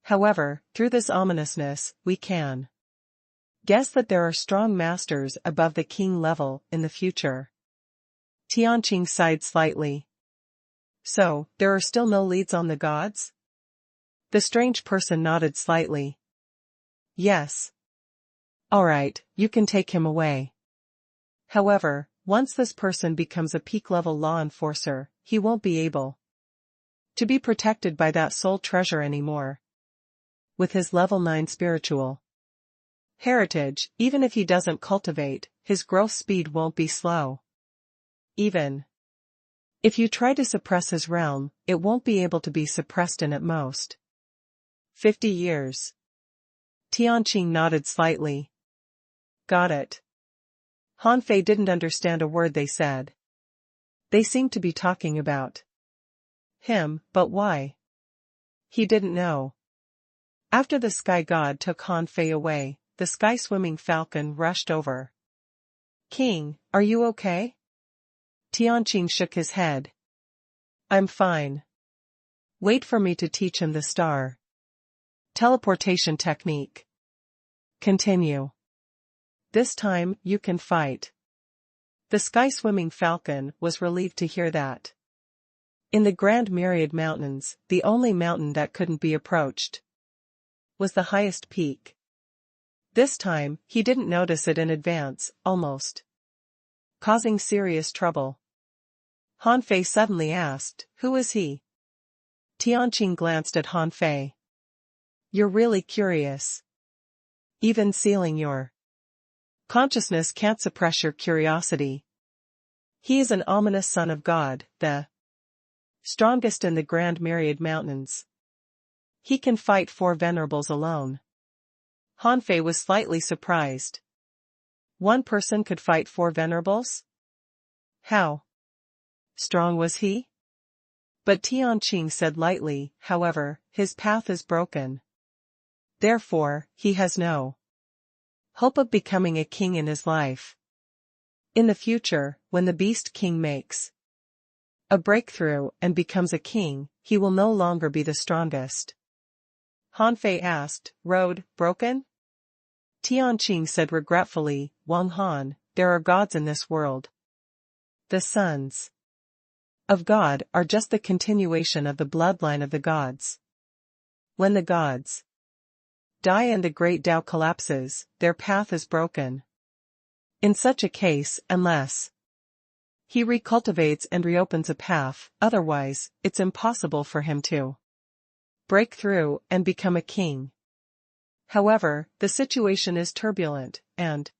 Speaker 1: However, through this ominousness, we can guess that there are strong masters above the king level in the future. Tianqing sighed slightly. So, there are still no leads on the gods? The strange person nodded slightly. Yes. Alright, you can take him away. However, once this person becomes a peak-level law enforcer, he won't be able to be protected by that soul treasure anymore. With his level 9 spiritual heritage, even if he doesn't cultivate, his growth speed won't be slow. Even if you try to suppress his realm, it won't be able to be suppressed in at most 50 years. Tianqing nodded slightly. Got it. Han Fei didn't understand a word they said. They seemed to be talking about him, but why? He didn't know. After the sky god took Han Fei away, the sky-swimming falcon rushed over. King, are you okay? Tianqing shook his head. I'm fine. Wait for me to teach him the star teleportation technique. Continue. This time, you can fight. The sky-swimming falcon was relieved to hear that. In the Grand Myriad Mountains, the only mountain that couldn't be approached was the highest peak. This time, he didn't notice it in advance, almost causing serious trouble. Han Fei suddenly asked, who is he? Tianqing glanced at Han Fei. You're really curious. Even sealing your consciousness can't suppress your curiosity. He is an ominous son of God, the strongest in the Grand Myriad Mountains. He can fight 4 venerables alone. Han Fei was slightly surprised. One person could fight 4 venerables? How strong was he? But Tianqing said lightly, however, his path is broken. Therefore, he has no hope of becoming a king in his life. In the future, when the Beast King makes a breakthrough and becomes a king, he will no longer be the strongest. Han Fei asked, road broken? Tianqing said regretfully, Wang Han, there are gods in this world. The suns of God are just the continuation of the bloodline of the gods. When the gods die and the great Tao collapses, their path is broken. In such a case, unless he recultivates and reopens a path, otherwise, it's impossible for him to break through and become a king. However, the situation is turbulent, and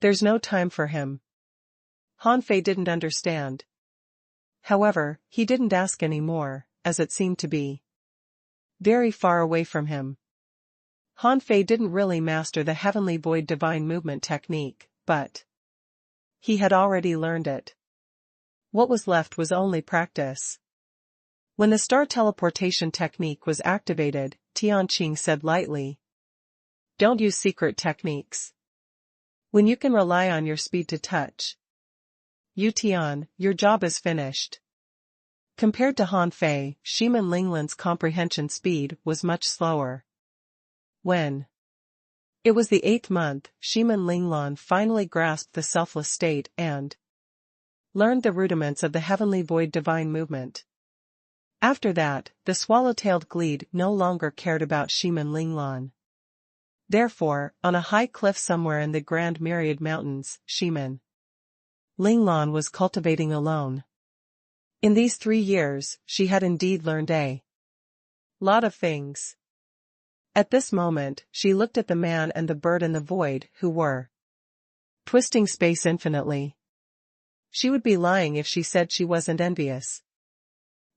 Speaker 1: there's no time for him. Han Fei didn't understand. However, he didn't ask any more, as it seemed to be very far away from him. Han Fei didn't really master the heavenly void divine movement technique, but he had already learned it. What was left was only practice. When the star teleportation technique was activated, Tianqing said lightly, "Don't use secret techniques. When you can rely on your speed to touch. Yu Tian, your job is finished." Compared to Han Fei, Shimin Linglan's comprehension speed was much slower. When it was the 8th month, Shimin Linglan finally grasped the selfless state and learned the rudiments of the heavenly void divine movement. After that, the swallow-tailed glede no longer cared about Shimin Linglan. Therefore, on a high cliff somewhere in the Grand Myriad Mountains, Shimin Linglan was cultivating alone. In these 3 years, she had indeed learned a lot of things. At this moment, she looked at the man and the bird in the void who were twisting space infinitely. She would be lying if she said she wasn't envious.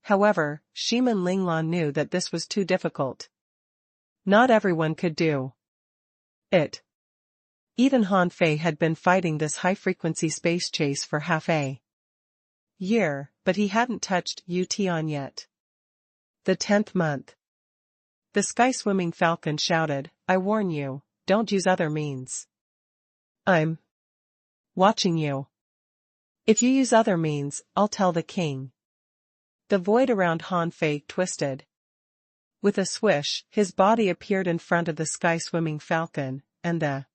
Speaker 1: However, Shimin Linglan knew that this was too difficult. Not everyone could do it. Even Han Fei had been fighting this high-frequency space chase for half a year, but he hadn't touched Yu Tian yet. The 10th month. The sky-swimming falcon shouted, "I warn you, don't use other means. I'm watching you. If you use other means, I'll tell the king." The void around Han Fei twisted. With a swish, his body appeared in front of the sky-swimming falcon, and the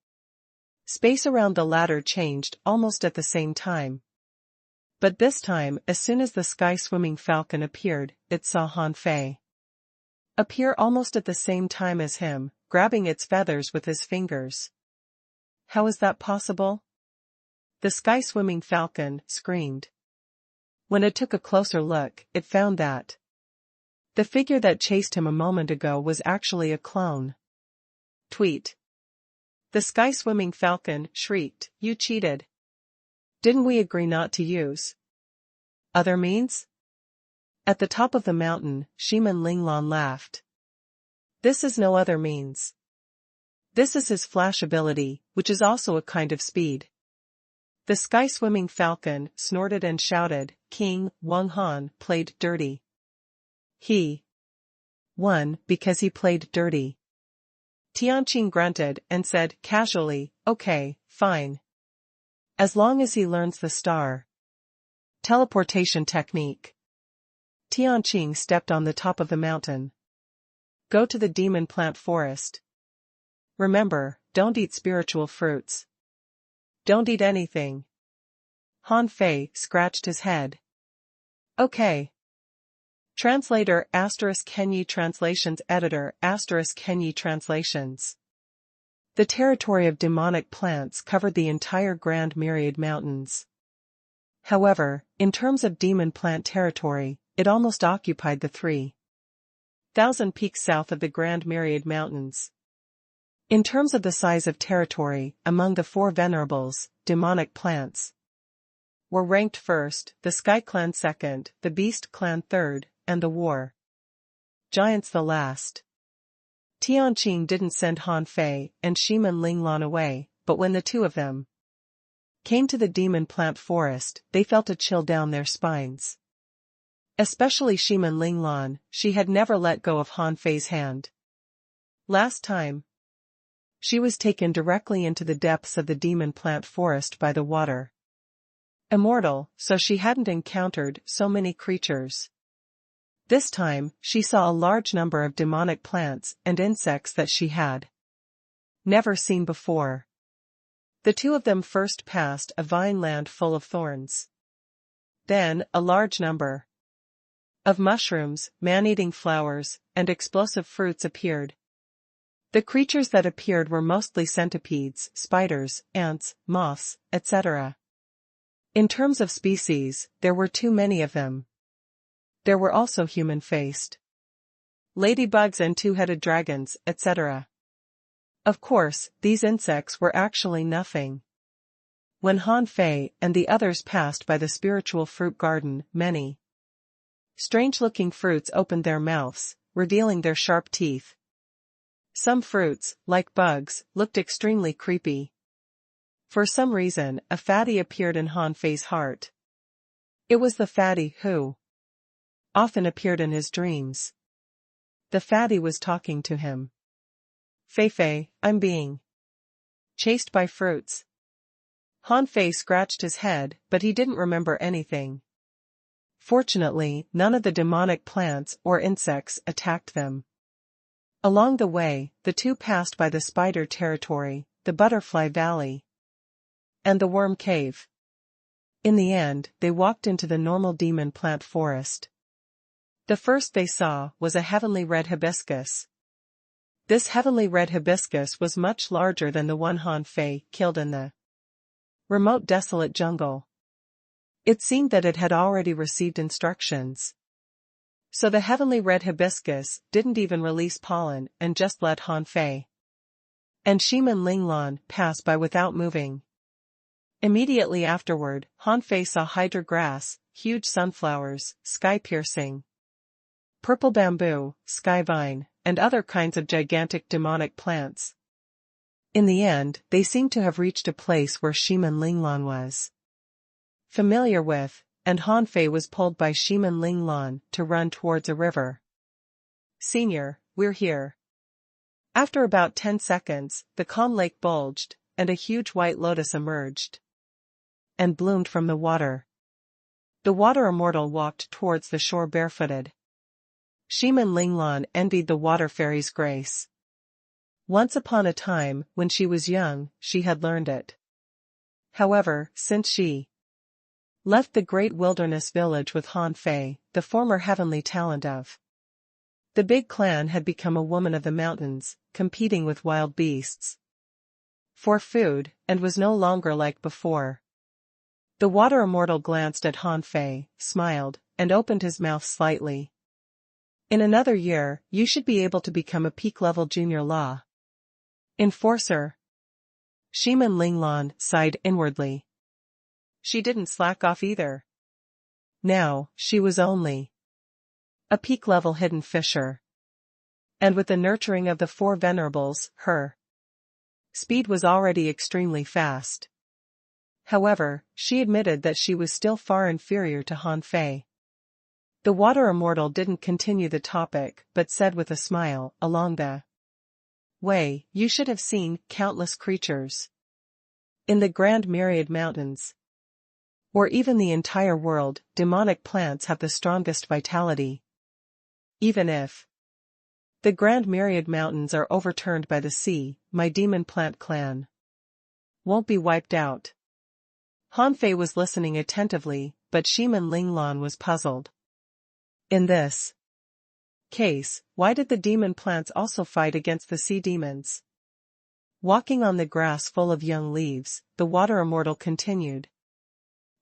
Speaker 1: space around the latter changed almost at the same time. But this time, as soon as the sky-swimming falcon appeared, it saw Han Fei appear almost at the same time as him, grabbing its feathers with his fingers. How is that possible? The sky-swimming falcon screamed. When it took a closer look, it found that the figure that chased him a moment ago was actually a clone. Tweet. The sky-swimming falcon shrieked, "You cheated. Didn't we agree not to use other means?" At the top of the mountain, Shimin Linglan laughed. "This is no other means. This is his flash ability, which is also a kind of speed." The sky-swimming falcon snorted and shouted, "King Wang Han played dirty. He won because he played dirty." Tianqing grunted and said casually, "Okay, fine. As long as he learns the star teleportation technique." Tianqing stepped on the top of the mountain. "Go to the demon plant forest. Remember, don't eat spiritual fruits. Don't eat anything." Han Fei scratched his head. "Okay." Translator *Kenyi Translations Editor *Kenyi Translations. The territory of demonic plants covered the entire Grand Myriad Mountains. However, in terms of demon plant territory, it almost occupied the 3,000 peaks south of the Grand Myriad Mountains. In terms of the size of territory, among the 4 venerables, demonic plants were ranked first, the Sky Clan second, the Beast Clan third, and the War Giants the last. Tianqing didn't send Han Fei and Shimin Linglan away, but when the 2 of them came to the demon plant forest, they felt a chill down their spines. Especially Shimin Linglan, she had never let go of Han Fei's hand. Last time, she was taken directly into the depths of the demon plant forest by the water. Immortal, so she hadn't encountered so many creatures. This time, she saw a large number of demonic plants and insects that she had never seen before. The 2 of them first passed a vine land full of thorns. Then, a large number of mushrooms, man-eating flowers, and explosive fruits appeared. The creatures that appeared were mostly centipedes, spiders, ants, moths, etc. In terms of species, there were too many of them. There were also human-faced ladybugs and two-headed dragons, etc. Of course, these insects were actually nothing. When Han Fei and the others passed by the spiritual fruit garden, many strange-looking fruits opened their mouths, revealing their sharp teeth. Some fruits, like bugs, looked extremely creepy. For some reason, a fatty appeared in Han Fei's heart. It was the fatty who often appeared in his dreams. The fatty was talking to him. Fei, I'm being chased by fruits. Han Fei scratched his head, but he didn't remember anything. Fortunately, none of the demonic plants or insects attacked them. Along the way, the two passed by the spider territory, the butterfly valley, and the worm cave. In the end, they walked into the normal demon plant forest. The first they saw was a heavenly red hibiscus. This heavenly red hibiscus was much larger than the one Han Fei killed in the remote desolate jungle. It seemed that it had already received instructions. So the heavenly red hibiscus didn't even release pollen and just let Han Fei and Shimin Linglan pass by without moving. Immediately afterward, Han Fei saw hydra grass, huge sunflowers, sky-piercing purple bamboo, sky vine, and other kinds of gigantic demonic plants. In the end, they seemed to have reached a place where Shimin Linglan was familiar with, and Han Fei was pulled by Shimin Linglan to run towards a river. Senior, we're here. After about 10 seconds, the calm lake bulged, and a huge white lotus emerged and bloomed from the water. The water immortal walked towards the shore barefooted. Shimin Linglan envied the water fairy's grace. Once upon a time, when she was young, she had learned it. However, since she left the great wilderness village with Han Fei, the former heavenly talent of the big clan had become a woman of the mountains, competing with wild beasts for food, and was no longer like before. The water immortal glanced at Han Fei, smiled, and opened his mouth slightly. In another year, you should be able to become a peak-level junior law enforcer. Shimin Linglan sighed inwardly. She didn't slack off either. Now, she was only a peak-level hidden fisher. And with the nurturing of the four venerables, her speed was already extremely fast. However, she admitted that she was still far inferior to Han Fei. The water immortal didn't continue the topic, but said with a smile, along the way, you should have seen countless creatures in the Grand Myriad Mountains. Or even the entire world, demonic plants have the strongest vitality. Even if the Grand Myriad Mountains are overturned by the sea, my demon plant clan won't be wiped out. Han Fei was listening attentively, but Shimin Linglan was puzzled. In this case, why did the demon plants also fight against the sea demons? Walking on the grass full of young leaves, the water immortal continued.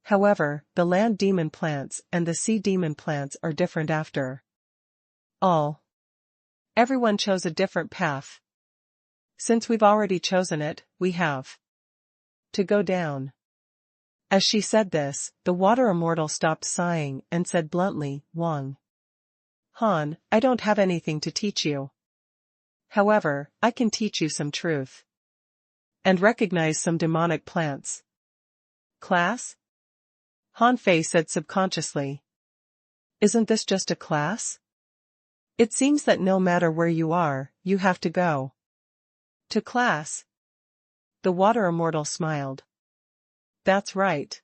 Speaker 1: However, the land demon plants and the sea demon plants are different after all. Everyone chose a different path. Since we've already chosen it, we have to go down. As she said this, the water immortal stopped sighing and said bluntly, Wang. Han, I don't have anything to teach you. However, I can teach you some truth. And recognize some demonic plants. Class? Han Fei said subconsciously. Isn't this just a class? It seems that no matter where you are, you have to go to class. The water immortal smiled. That's right.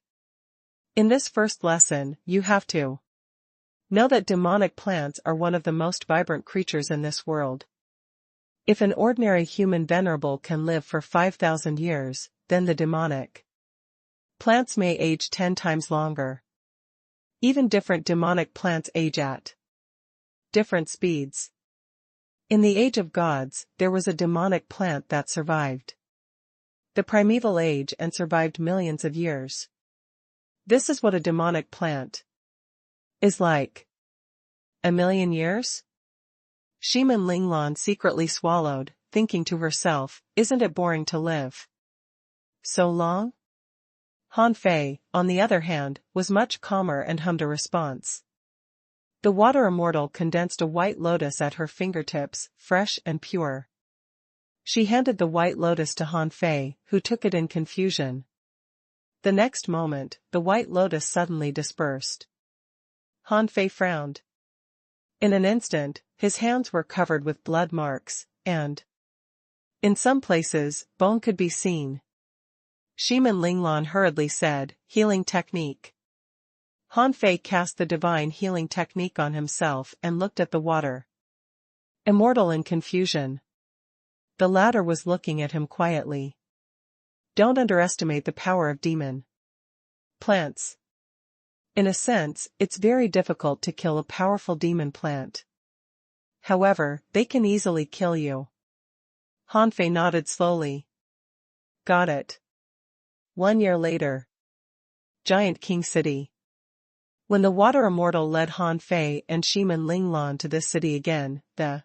Speaker 1: In this first lesson, you have to know that demonic plants are one of the most vibrant creatures in this world. If an ordinary human venerable can live for 5,000 years, then the demonic plants may age 10 times longer. Even different demonic plants age at different speeds. In the Age of Gods, there was a demonic plant that survived the primeval age and survived millions of years. This is what a demonic plant is like. A million years? Shimin Linglan secretly swallowed, thinking to herself, isn't it boring to live so long? Han Fei, on the other hand, was much calmer and hummed a response. The water immortal condensed a white lotus at her fingertips, fresh and pure. She handed the white lotus to Han Fei, who took it in confusion. The next moment, the white lotus suddenly dispersed. Han Fei frowned. In an instant, his hands were covered with blood marks, and in some places, bone could be seen. Shimin Linglan hurriedly said, "Healing technique." Han Fei cast the divine healing technique on himself and looked at the water immortal in confusion. The latter was looking at him quietly. Don't underestimate the power of demon plants. In a sense, it's very difficult to kill a powerful demon plant. However, they can easily kill you. Han Fei nodded slowly. Got it. 1 year later. Giant King City. When the water immortal led Han Fei and Shimin Linglan to this city again, the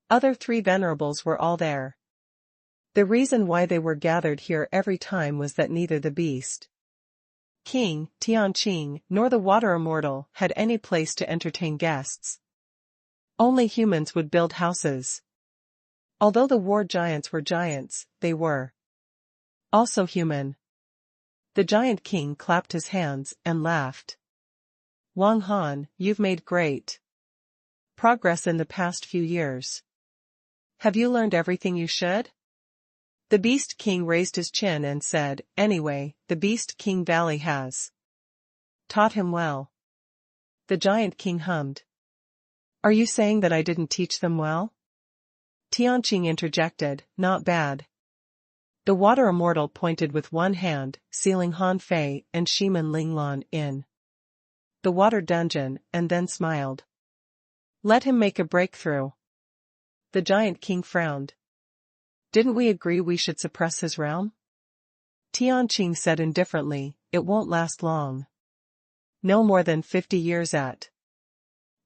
Speaker 1: other 3 venerables were all there. The reason why they were gathered here every time was that neither the beast King, Tianqing, nor the water immortal had any place to entertain guests. Only humans would build houses. Although the war giants were giants, they were also human. The giant king clapped his hands and laughed. Wang Han, you've made great progress in the past few years. Have you learned everything you should? The Beast King raised his chin and said, anyway, the Beast King Valley has taught him well. The Giant King hummed. Are you saying that I didn't teach them well? Tianqing interjected, not bad. The water immortal pointed with one hand, sealing Han Fei and Shimin Linglan in the water dungeon, and then smiled. Let him make a breakthrough. The Giant King frowned. Didn't we agree we should suppress his realm? Tianqing said indifferently, it won't last long. No more than 50 years at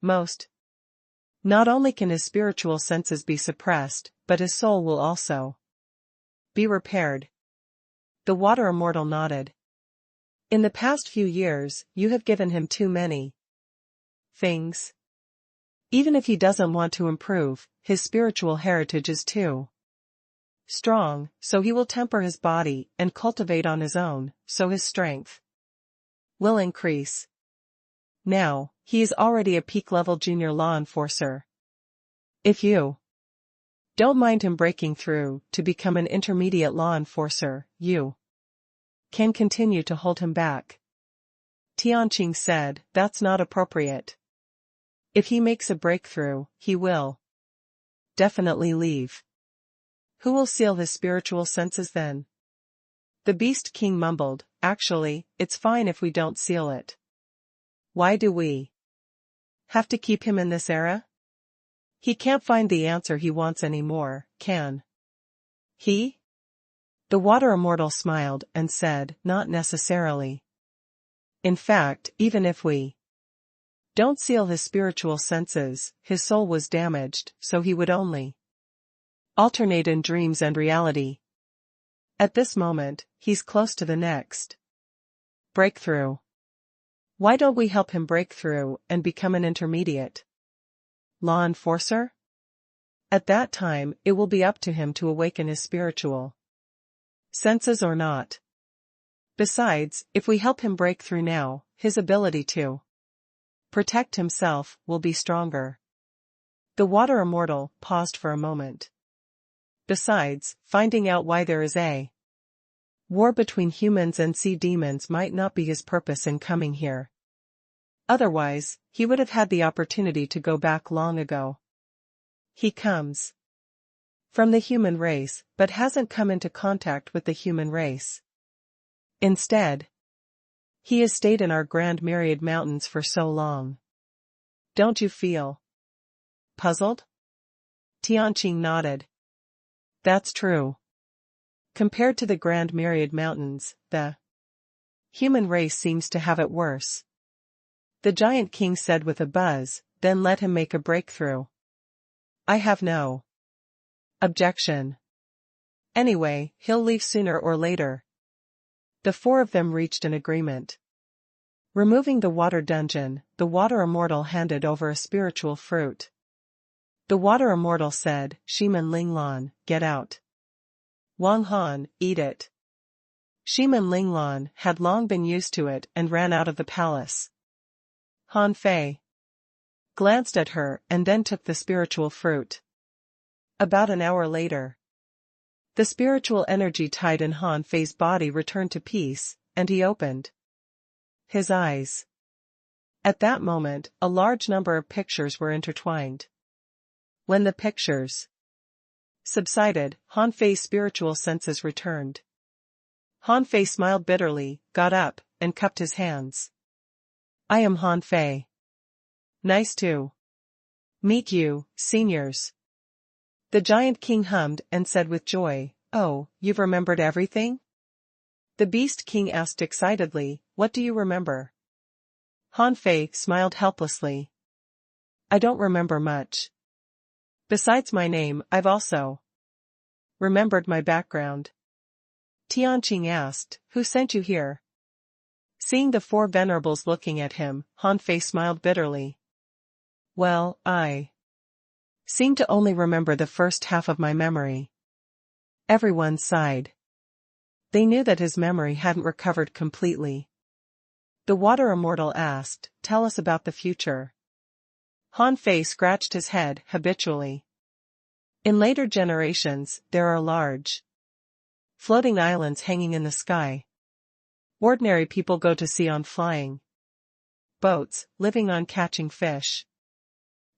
Speaker 1: most. Not only can his spiritual senses be suppressed, but his soul will also be repaired. The water immortal nodded. In the past few years, you have given him too many things. Even if he doesn't want to improve, his spiritual heritage is too strong, so he will temper his body and cultivate on his own, so his strength will increase. Now, he is already a peak-level junior law enforcer. If you don't mind him breaking through to become an intermediate law enforcer, you can continue to hold him back. Tianqing said, that's not appropriate. If he makes a breakthrough, he will definitely leave. Who will seal his spiritual senses then? The Beast King mumbled, actually, it's fine if we don't seal it. Why do we have to keep him in this era? He can't find the answer he wants anymore, can he? The water immortal smiled and said, not necessarily. In fact, even if we don't seal his spiritual senses, his soul was damaged, so he would only alternate in dreams and reality. At this moment, he's close to the next breakthrough. Why don't we help him break through and become an intermediate law enforcer? At that time, it will be up to him to awaken his spiritual senses or not. Besides, if we help him break through now, his ability to protect himself will be stronger. The water immortal paused for a moment. Besides, finding out why there is a war between humans and sea demons might not be his purpose in coming here. Otherwise, he would have had the opportunity to go back long ago. He comes from the human race, but hasn't come into contact with the human race. Instead, He has stayed in our grand myriad mountains for so long. Don't you feel puzzled? Tianqing nodded. That's true. Compared to the grand myriad mountains, the human race seems to have it worse. The Giant King said with a buzz, then let him make a breakthrough. I have no objection. Anyway, he'll leave sooner or later. The four of them reached an agreement. Removing the water dungeon, the water immortal handed over a spiritual fruit. The water immortal said, Shimen Linglan, get out. Wang Han, eat it. Shimen Linglan had long been used to it and ran out of the palace. Han Fei glanced at her and then took the spiritual fruit. About an hour later, the spiritual energy tied in Han Fei's body returned to peace, and he opened his eyes. At that moment, a large number of pictures were intertwined. When the pictures subsided, Han Fei's spiritual senses returned. Han Fei smiled bitterly, got up, and cupped his hands. I am Han Fei. Nice to meet you, seniors. The Giant King hummed and said with joy, Oh, you've remembered everything? The Beast King asked excitedly, What do you remember? Han Fei smiled helplessly. I don't remember much. Besides my name, I've also remembered my background. Tianqing asked, Who sent you here? Seeing the four venerables looking at him, Han Fei smiled bitterly. Well, I seem to only remember the first half of my memory. Everyone sighed. They knew that his memory hadn't recovered completely. The water immortal asked, Tell us about the future. Han Fei scratched his head habitually. In later generations, there are large floating islands hanging in the sky. Ordinary people go to sea on flying boats, living on catching fish.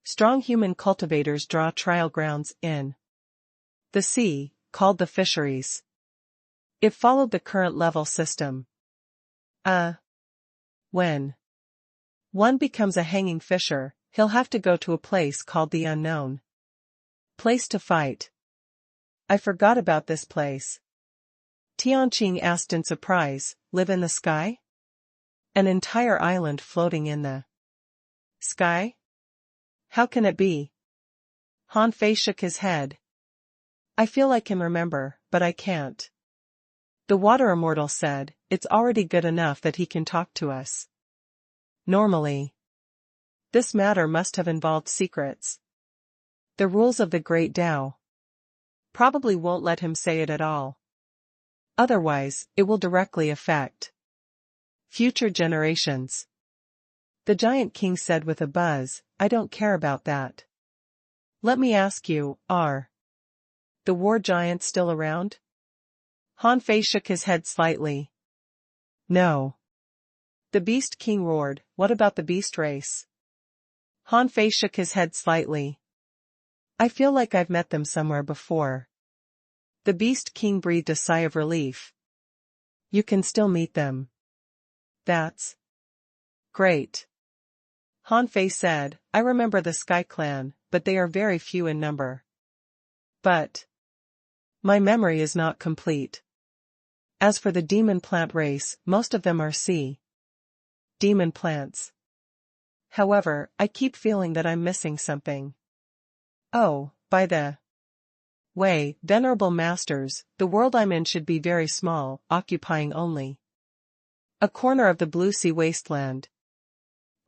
Speaker 1: Strong human cultivators draw trial grounds in the sea, called the fisheries. It followed the current level system. When one becomes a hanging fisher, he'll have to go to a place called the unknown place to fight. I forgot about this place. Tianqing asked in surprise, Live in the sky? An entire island floating in the sky? How can it be? Han Fei shook his head. I feel I can remember, but I can't. The water immortal said, It's already good enough that he can talk to us. Normally, this matter must have involved secrets. The rules of the Great Tao probably won't let him say it at all. Otherwise, it will directly affect future generations. The Giant King said with a buzz, I don't care about that. Let me ask you, are the war giants still around? Han Fei shook his head slightly. No. The Beast King roared, What about the beast race? Han Fei shook his head slightly. I feel like I've met them somewhere before. The Beast King breathed a sigh of relief. You can still meet them. That's great. Han Fei said, I remember the Sky Clan, but they are very few in number. But my memory is not complete. As for the demon plant race, most of them are sea demon plants. However, I keep feeling that I'm missing something. Oh, by the way, venerable masters, the world I'm in should be very small, occupying only a corner of the blue sea wasteland.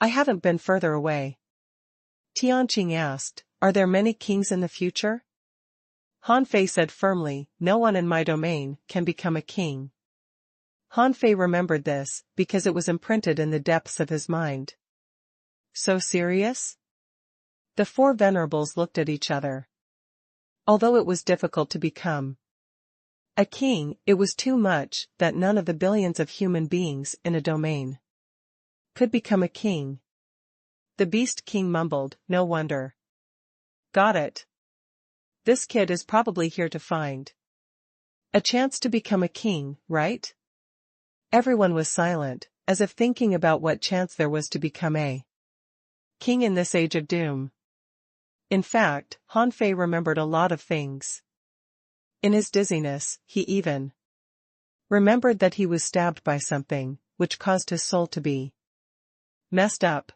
Speaker 1: I haven't been further away. Tianqing asked, Are there many kings in the future? Han Fei said firmly, No one in my domain can become a king. Han Fei remembered this, because it was imprinted in the depths of his mind. So serious? The four venerables looked at each other. Although it was difficult to become a king, it was too much that none of the billions of human beings in a domain could become a king. The Beast King mumbled, No wonder. Got it. This kid is probably here to find a chance to become a king, right? Everyone was silent, as if thinking about what chance there was to become a king in this age of doom. In fact, Han Fei remembered a lot of things. In his dizziness, he even remembered that he was stabbed by something, which caused his soul to be messed up.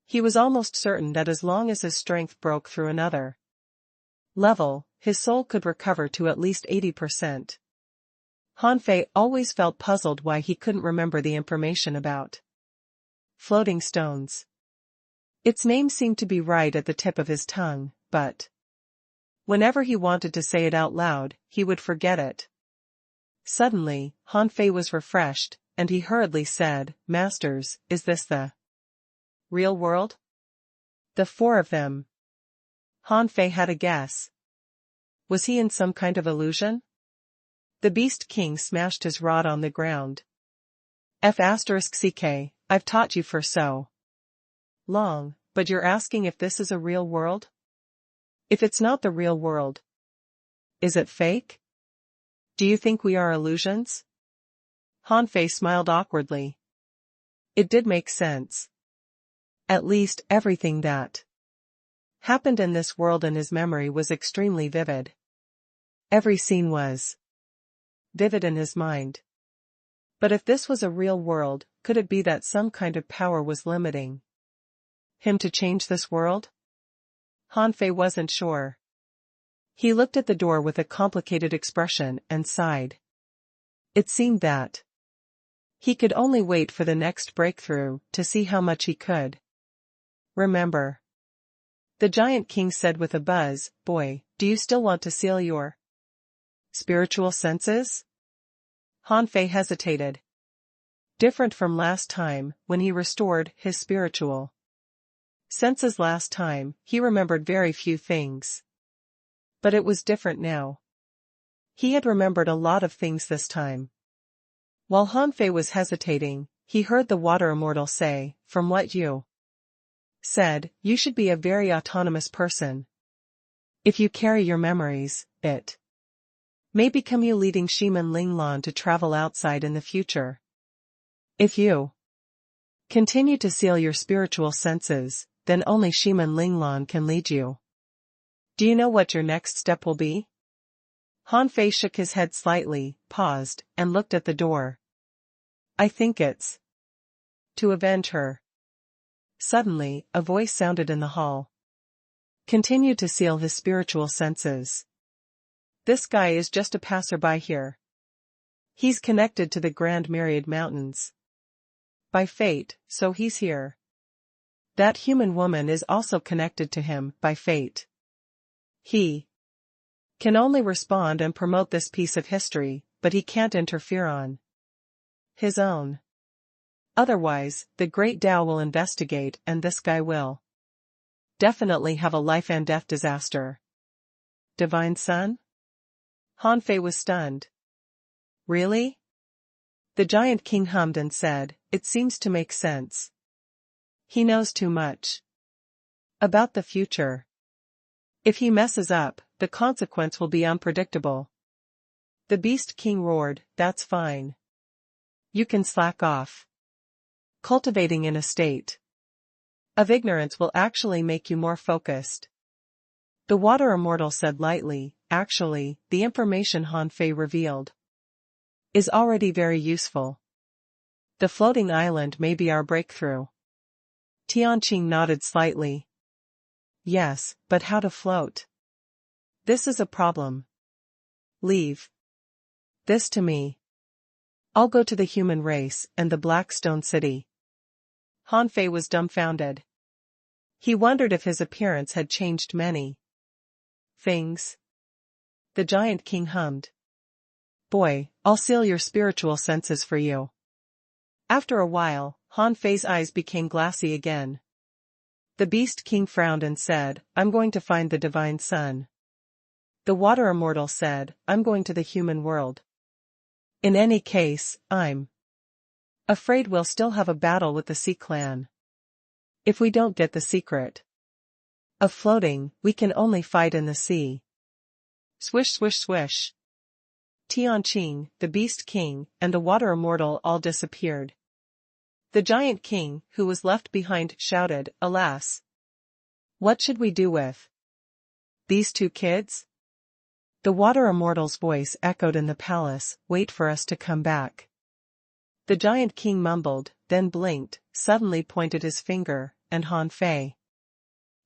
Speaker 1: He was almost certain that as long as his strength broke through another level, his soul could recover to at least 80%. Han Fei always felt puzzled why he couldn't remember the information about floating stones. Its name seemed to be right at the tip of his tongue, but whenever he wanted to say it out loud, he would forget it. Suddenly, Han Fei was refreshed, and he hurriedly said, "Masters, is this the real world?" The four of them. Han Fei had a guess. Was he in some kind of illusion? The Beast King smashed his rod on the ground. *CK, I've taught you for so long, but you're asking if this is a real world? If it's not the real world, is it fake? Do you think we are illusions? Han Fei smiled awkwardly. It did make sense. At least, everything that happened in this world in his memory was extremely vivid. Every scene was vivid in his mind. But if this was a real world, could it be that some kind of power was limiting him to change this world? Han Fei wasn't sure. He looked at the door with a complicated expression and sighed. It seemed that he could only wait for the next breakthrough to see how much he could remember. The Giant King said with a buzz, "Boy, do you still want to seal your spiritual senses?" Han Fei hesitated. Different from last time, when he restored his spiritual senses last time, he remembered very few things. But it was different now. He had remembered a lot of things this time. While Han Fei was hesitating, he heard the Water Immortal say, "From what you said, you should be a very autonomous person. If you carry your memories, it may become you leading Shiman Linglan to travel outside in the future. If you continue to seal your spiritual senses, then only Shiman Linglan can lead you. Do you know what your next step will be?" Han Fei shook his head slightly, paused, and looked at the door. "I think it's to avenge her." Suddenly, a voice sounded in the hall. "Continue to seal his spiritual senses. This guy is just a passerby here. He's connected to the Grand Myriad Mountains by fate, so he's here. That human woman is also connected to him by fate. He can only respond and promote this piece of history, but he can't interfere on his own. Otherwise, the Great Tao will investigate and this guy will definitely have a life and death disaster." Divine Son? Han Fei was stunned. "Really?" The Giant King hummed and said, "It seems to make sense. He knows too much about the future. If he messes up, the consequence will be unpredictable." The Beast King roared, "That's fine. You can slack off. Cultivating in a state of ignorance will actually make you more focused." The Water Immortal said lightly, "Actually, the information Han Fei revealed is already very useful. The floating island may be our breakthrough." Tianqing nodded slightly. "Yes, but how to float? This is a problem. Leave this to me. I'll go to the human race and the Black Stone City." Han Fei was dumbfounded. He wondered if his appearance had changed many things. The Giant King hummed. "Boy, I'll seal your spiritual senses for you." After a while, Han Fei's eyes became glassy again. The Beast King frowned and said, "I'm going to find the Divine Son." The Water Immortal said, "I'm going to the human world. In any case, I'm afraid we'll still have a battle with the Sea Clan. If we don't get the secret of floating, we can only fight in the sea." Swish swish swish. Tianqing, the Beast King, and the Water Immortal all disappeared. The giant king, who was left behind, shouted, "Alas! What should we do with these two kids?" The water immortal's voice echoed in the palace, "Wait for us to come back." The giant king mumbled, then blinked, suddenly pointed his finger, and Han Fei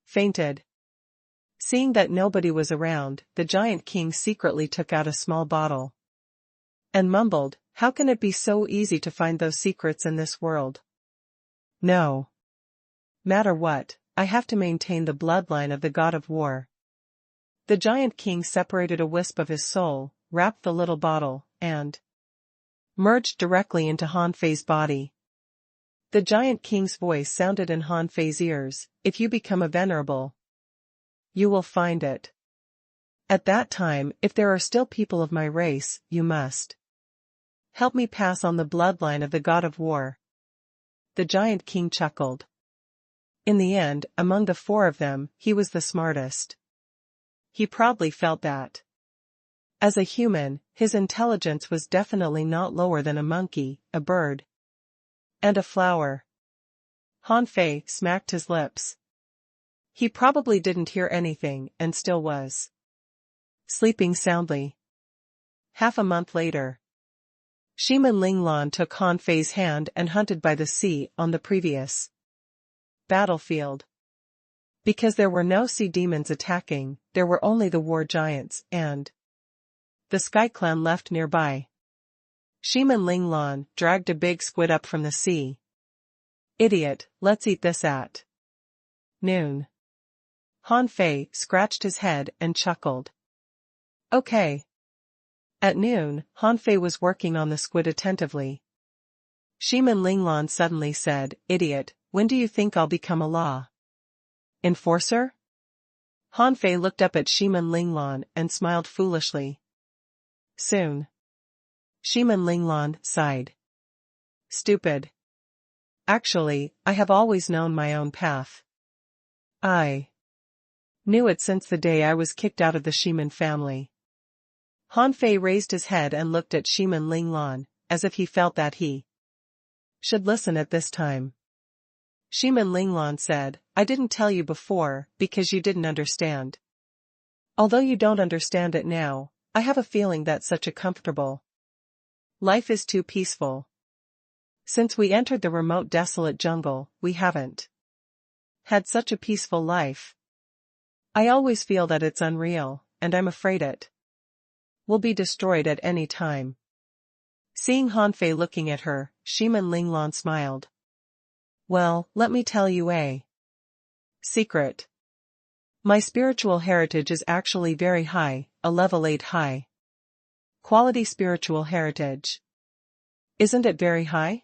Speaker 1: fainted. Seeing that nobody was around, the giant king secretly took out a small bottle and mumbled, "How can it be so easy to find those secrets in this world? No matter what, I have to maintain the bloodline of the god of war." The giant king separated a wisp of his soul, wrapped the little bottle, and merged directly into Han Fei's body. The giant king's voice sounded in Han Fei's ears, "If you become a venerable, you will find it. At that time, if there are still people of my race, you must help me pass on the bloodline of the god of war." The giant king chuckled. In the end, among the four of them, he was the smartest. He proudly felt that, as a human, his intelligence was definitely not lower than a monkey, a bird, and a flower. Han Fei smacked his lips. He probably didn't hear anything, and still was sleeping soundly. Half a month later, Shiman Linglan took Han Fei's hand and hunted by the sea on the previous battlefield. Because there were no sea demons attacking, there were only the war giants and the Sky Clan left nearby. Shiman Linglan dragged a big squid up from the sea. "Idiot, let's eat this at noon." Han Fei scratched his head and chuckled. "Okay." At noon, Han Fei was working on the squid attentively. Shiman Linglan suddenly said, "Idiot, when do you think I'll become a law enforcer?" Han Fei looked up at Shiman Linglan and smiled foolishly. "Soon." Shiman Linglan sighed. "Stupid. Actually, I have always known my own path. I knew it since the day I was kicked out of the Shiman family." Han Fei raised his head and looked at Shiman Linglan, as if he felt that he should listen at this time. Shiman Linglan said, "I didn't tell you before, because you didn't understand. Although you don't understand it now, I have a feeling that such a comfortable life is too peaceful. Since we entered the remote desolate jungle, we haven't had such a peaceful life. I always feel that it's unreal, and I'm afraid it will be destroyed at any time." Seeing Han Fei looking at her, Shiman Linglan smiled. "Well, let me tell you a secret. My spiritual heritage is actually very high, a level 8 high quality spiritual heritage. Isn't it very high?"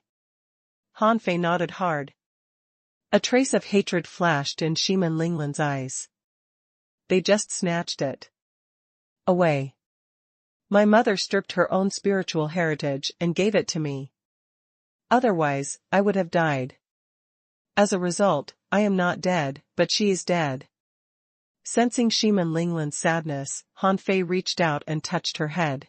Speaker 1: Han Fei nodded hard. A trace of hatred flashed in Shiman Linglan's eyes. "They just snatched it away. My mother stripped her own spiritual heritage and gave it to me. Otherwise, I would have died. As a result, I am not dead, but she is dead." Sensing Shiman Linglan's sadness, Han Fei reached out and touched her head.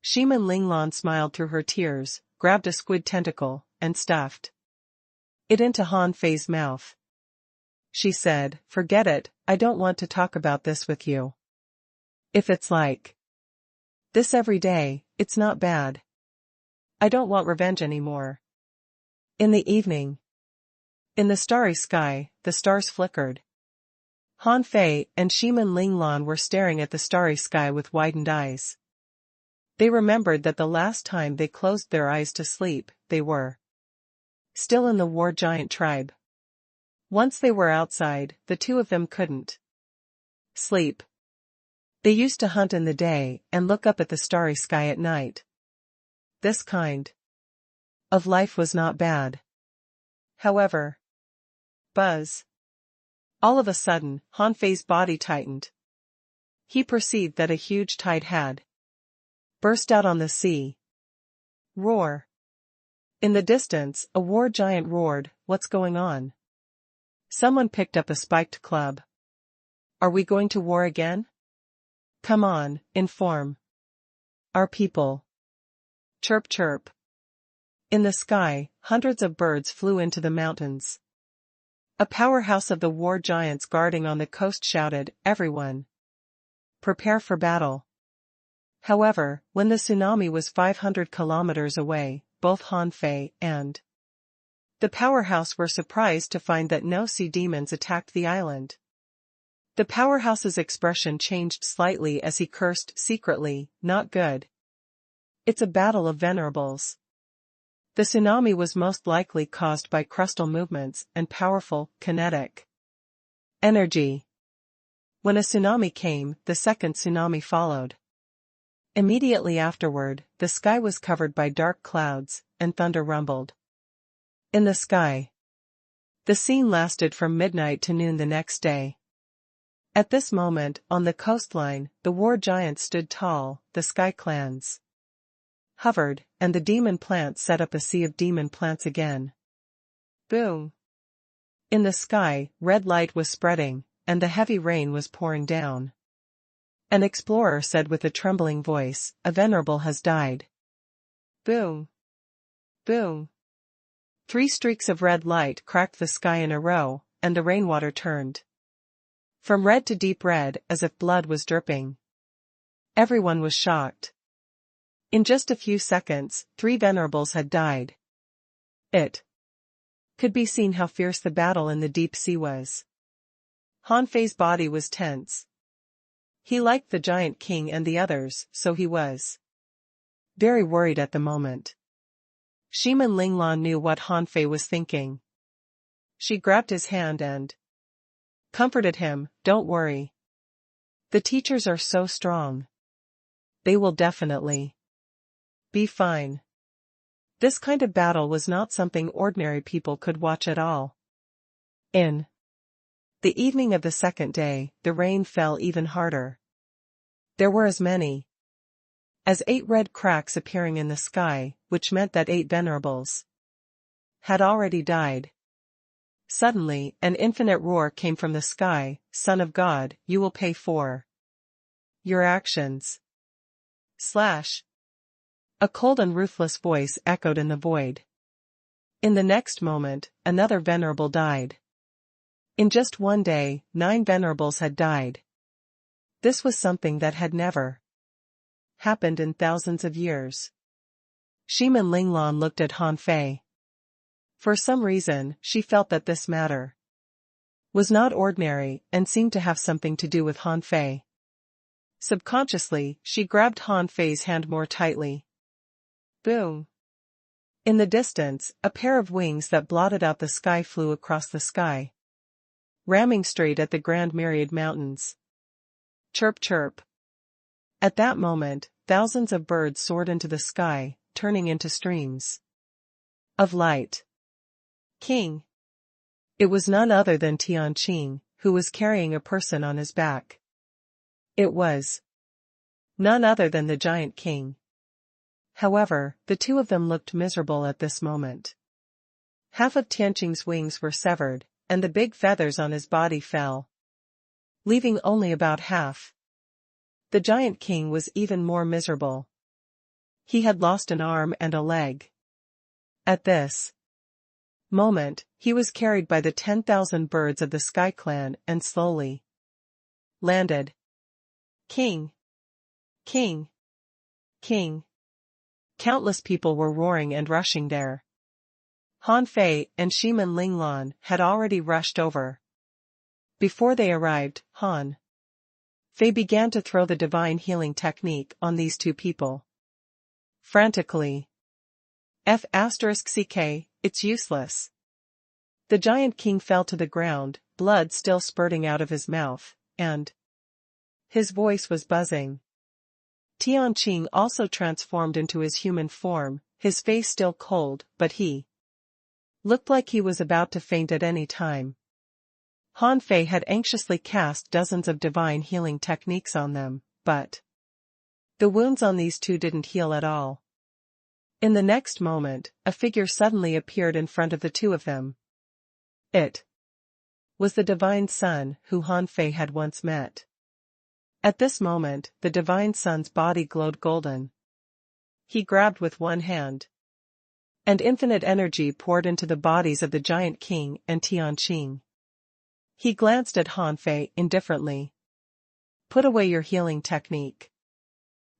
Speaker 1: Shiman Linglan smiled through her tears, grabbed a squid tentacle, and stuffed it into Han Fei's mouth. She said, "Forget it, I don't want to talk about this with you. If it's like this every day, it's not bad. I don't want revenge anymore." In the evening, in the starry sky, the stars flickered. Han Fei and Shiman Linglan were staring at the starry sky with widened eyes. They remembered that the last time they closed their eyes to sleep, they were still in the war giant tribe. Once they were outside, the two of them couldn't sleep. They used to hunt in the day and look up at the starry sky at night. This kind of life was not bad. However, buzz. All of a sudden, Han Fei's body tightened. He perceived that a huge tide had burst out on the sea. Roar. In the distance, a war giant roared, "What's going on?" Someone picked up a spiked club. "Are we going to war again? Come on, inform our people." Chirp chirp. In the sky, hundreds of birds flew into the mountains. A powerhouse of the war giants guarding on the coast shouted, "Everyone, prepare for battle." However, when the tsunami was 500 kilometers away, both Han Fei and the powerhouse were surprised to find that no sea demons attacked the island. The powerhouse's expression changed slightly as he cursed secretly, "Not good. It's a battle of venerables." The tsunami was most likely caused by crustal movements and powerful, kinetic energy. When a tsunami came, the second tsunami followed. Immediately afterward, the sky was covered by dark clouds, and thunder rumbled in the sky. The scene lasted from midnight to noon the next day. At this moment, on the coastline, the war giants stood tall, the sky clans hovered, and the demon plants set up a sea of demon plants again. Boom! In the sky, red light was spreading, and the heavy rain was pouring down. An explorer said with a trembling voice, "A venerable has died." Boom! Boom! 3 streaks of red light cracked the sky in a row, and the rainwater turned from red to deep red as if blood was dripping. Everyone was shocked. In just a few seconds, 3 venerables had died. It could be seen how fierce the battle in the deep sea was. Han Fei's body was tense. He liked the giant king and the others, so he was very worried at the moment. Shimin Linglan knew what Han Fei was thinking. She grabbed his hand and comforted him, "Don't worry. The teachers are so strong. They will definitely be fine." This kind of battle was not something ordinary people could watch at all. In the evening of the second day, the rain fell even harder. There were as many as 8 red cracks appearing in the sky, which meant that 8 venerables had already died. Suddenly, an infinite roar came from the sky, "Son of God, you will pay for your actions." Slash. A cold and ruthless voice echoed in the void. In the next moment, another venerable died. In just one day, 9 venerables had died. This was something that had never happened in thousands of years. Shimin Linglan looked at Han Fei. For some reason, she felt that this matter was not ordinary and seemed to have something to do with Han Fei. Subconsciously, she grabbed Han Fei's hand more tightly. Boom! In the distance, a pair of wings that blotted out the sky flew across the sky, ramming straight at the Grand Myriad Mountains. Chirp chirp. At that moment, thousands of birds soared into the sky, turning into streams of light. King. It was none other than Tianqing, who was carrying a person on his back. It was none other than the giant king. However, the two of them looked miserable at this moment. Half of Tianqing's wings were severed, and the big feathers on his body fell, leaving only about half. The giant king was even more miserable. He had lost an arm and a leg. At this moment, he was carried by the 10,000 birds of the Sky Clan and slowly landed. King! King! King! Countless people were roaring and rushing there. Han Fei and Shimin Linglan had already rushed over. Before they arrived, Han Fei began to throw the divine healing technique on these two people. Frantically. F***ck, it's useless. The giant king fell to the ground, blood still spurting out of his mouth, and his voice was buzzing. Tianqing also transformed into his human form, his face still cold, but he looked like he was about to faint at any time. Han Fei had anxiously cast dozens of divine healing techniques on them, but the wounds on these two didn't heal at all. In the next moment, a figure suddenly appeared in front of the two of them. It was the Divine Sun who Han Fei had once met. At this moment, the Divine Sun's body glowed golden. He grabbed with one hand and infinite energy poured into the bodies of the giant king and Tianqing. He glanced at Han Fei indifferently. Put away your healing technique.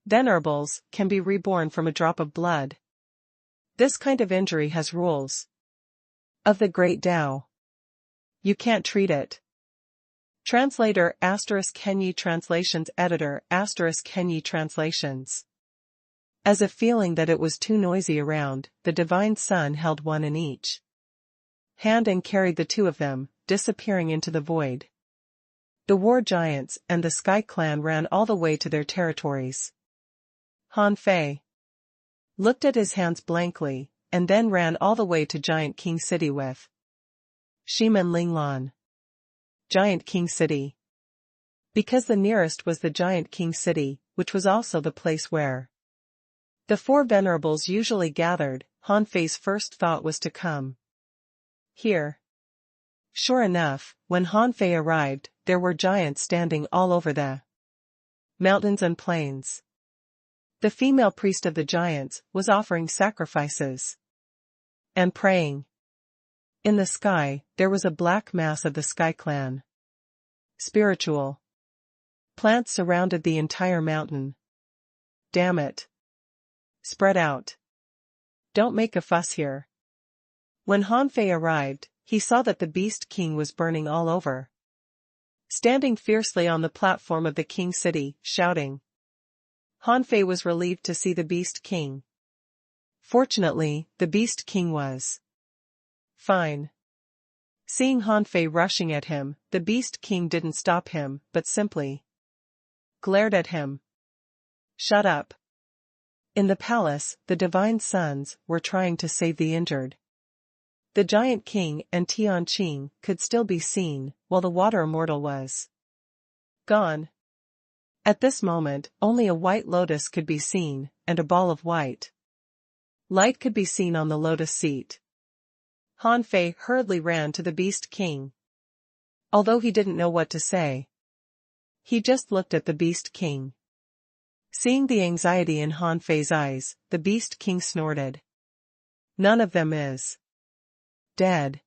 Speaker 1: Venerables can be reborn from a drop of blood. This kind of injury has rules of the great Tao. You can't treat it. Translator *Kenyi Translations Editor *Kenyi Translations. As if feeling that it was too noisy around, the Divine Son held one in each hand and carried the two of them, disappearing into the void. The war giants and the Sky Clan ran all the way to their territories. Han Fei looked at his hands blankly, and then ran all the way to Giant King City with Shimen Linglan. Giant King City. Because the nearest was the Giant King City, which was also the place where the four venerables usually gathered, Han Fei's first thought was to come here. Sure enough, when Han Fei arrived, there were giants standing all over the mountains and plains. The female priest of the giants was offering sacrifices and praying. In the sky, there was a black mass of the Sky Clan. Spiritual plants surrounded the entire mountain. Damn it. Spread out. Don't make a fuss here. When Han Fei arrived, he saw that the Beast King was burning all over. Standing fiercely on the platform of the King City, shouting. Han Fei was relieved to see the Beast King. Fortunately, the Beast King was fine. Seeing Han Fei rushing at him, the Beast King didn't stop him, but simply glared at him. Shut up. In the palace, the Divine Sons were trying to save the injured. The Giant King and Tianqing could still be seen, while the Water Immortal was gone. At this moment, only a white lotus could be seen, and a ball of white light could be seen on the lotus seat. Han Fei hurriedly ran to the Beast King. Although he didn't know what to say, he just looked at the Beast King. Seeing the anxiety in Han Fei's eyes, the Beast King snorted. None of them is dead.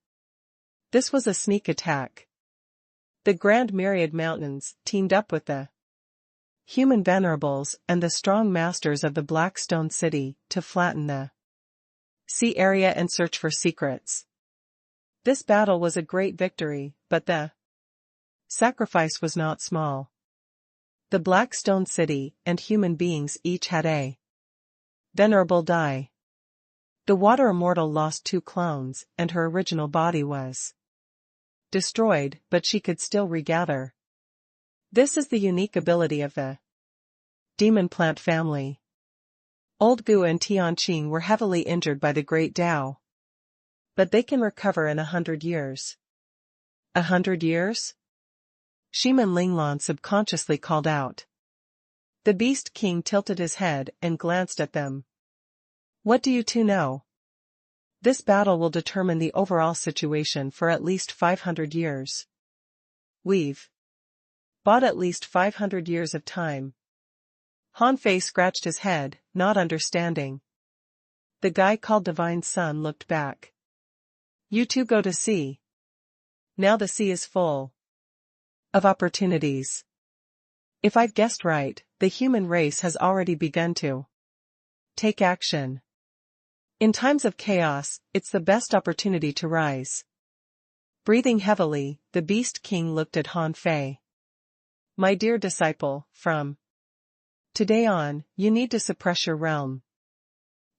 Speaker 1: This was a sneak attack. The Grand Myriad Mountains teamed up with the human venerables and the strong masters of the Black Stone City to flatten the sea area and search for secrets. This battle was a great victory, but the sacrifice was not small. The Black Stone City and human beings each had a venerable die. The Water Immortal lost 2 clones, and her original body was destroyed, but she could still regather. This is the unique ability of the demon plant family. Old Gu and Tianqing were heavily injured by the Great Tao. But they can recover in 100 years. 100 years? Shimen Linglan subconsciously called out. The Beast King tilted his head and glanced at them. What do you two know? This battle will determine the overall situation for at least 500 years. We've bought at least 500 years of time. Han Fei scratched his head, not understanding. The guy called Divine Son looked back. You two go to sea. Now the sea is full of opportunities. If I've guessed right, the human race has already begun to take action. In times of chaos, it's the best opportunity to rise. Breathing heavily, the Beast King looked at Han Fei. My dear disciple, from today on, you need to suppress your realm.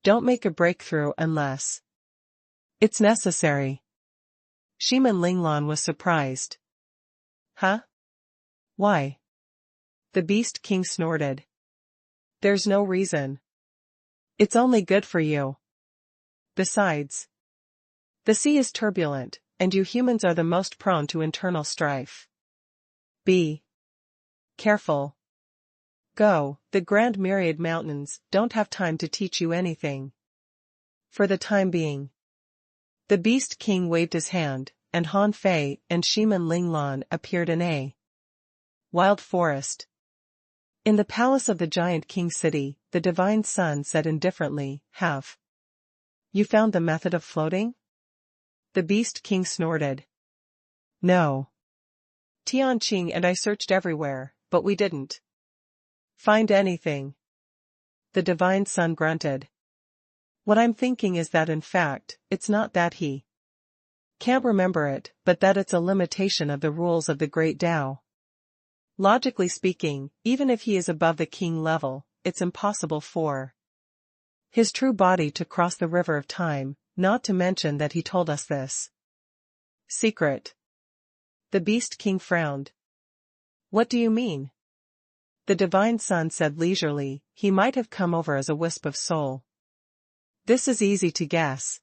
Speaker 1: Don't make a breakthrough unless it's necessary. Shimen Linglan was surprised. Huh? Why? The Beast King snorted. There's no reason. It's only good for you. Besides, the sea is turbulent, and you humans are the most prone to internal strife. Be careful. Go, the Grand Myriad Mountains don't have time to teach you anything. For the time being. The Beast King waved his hand, and Han Fei and Shimen Linglan appeared in a wild forest. In the palace of the Giant King City, the Divine Son said indifferently, have You found the method of floating? The Beast King snorted. No. Tianqing and I searched everywhere, but we didn't find anything. The Divine Son grunted. What I'm thinking is that in fact, it's not that he can't remember it, but that it's a limitation of the rules of the Great Tao. Logically speaking, even if he is above the king level, it's impossible for his true body to cross the river of time, not to mention that he told us this secret. The Beast King frowned. What do you mean? The Divine Son said leisurely, he might have come over as a wisp of soul. This is easy to guess.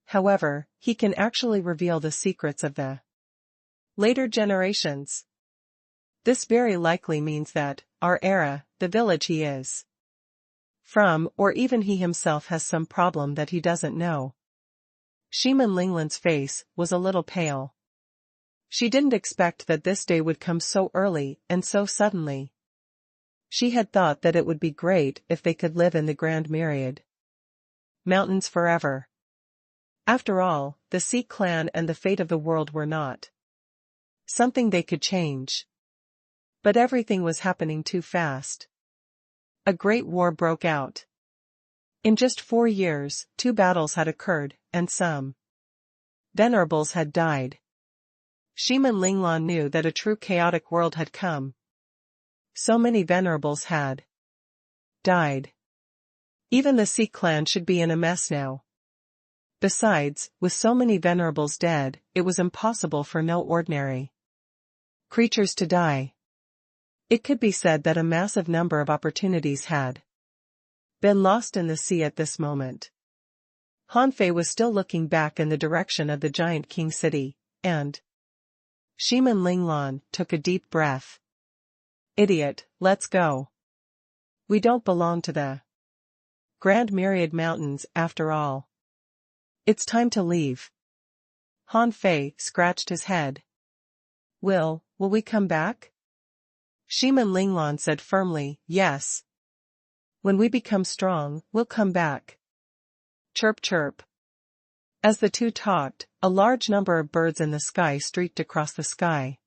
Speaker 1: However, he can actually reveal the secrets of the later generations. This very likely means that, our era, the village he is from, or even he himself has some problem that he doesn't know. Shimin Linglan's face was a little pale. She didn't expect that this day would come so early and so suddenly. She had thought that it would be great if they could live in the Grand Myriad Mountains forever. After all, the Sea Clan and the fate of the world were not something they could change. But everything was happening too fast. A great war broke out. In just 4 years, 2 battles had occurred, and some venerables had died. Shimin Linglan knew that a true chaotic world had come. So many venerables had died. Even the Sea Clan should be in a mess now. Besides, with so many venerables dead, it was impossible for no ordinary creatures to die. It could be said that a massive number of opportunities had been lost in the sea at this moment. Han Fei was still looking back in the direction of the giant king city, and Shimin Linglan took a deep breath. Idiot, let's go. We don't belong to the Grand Myriad Mountains after all. It's time to leave. Han Fei scratched his head. Will we come back? Shimin Linglan said firmly, yes. When we become strong, we'll come back. Chirp chirp. As the two talked, a large number of birds in the sky streaked across the sky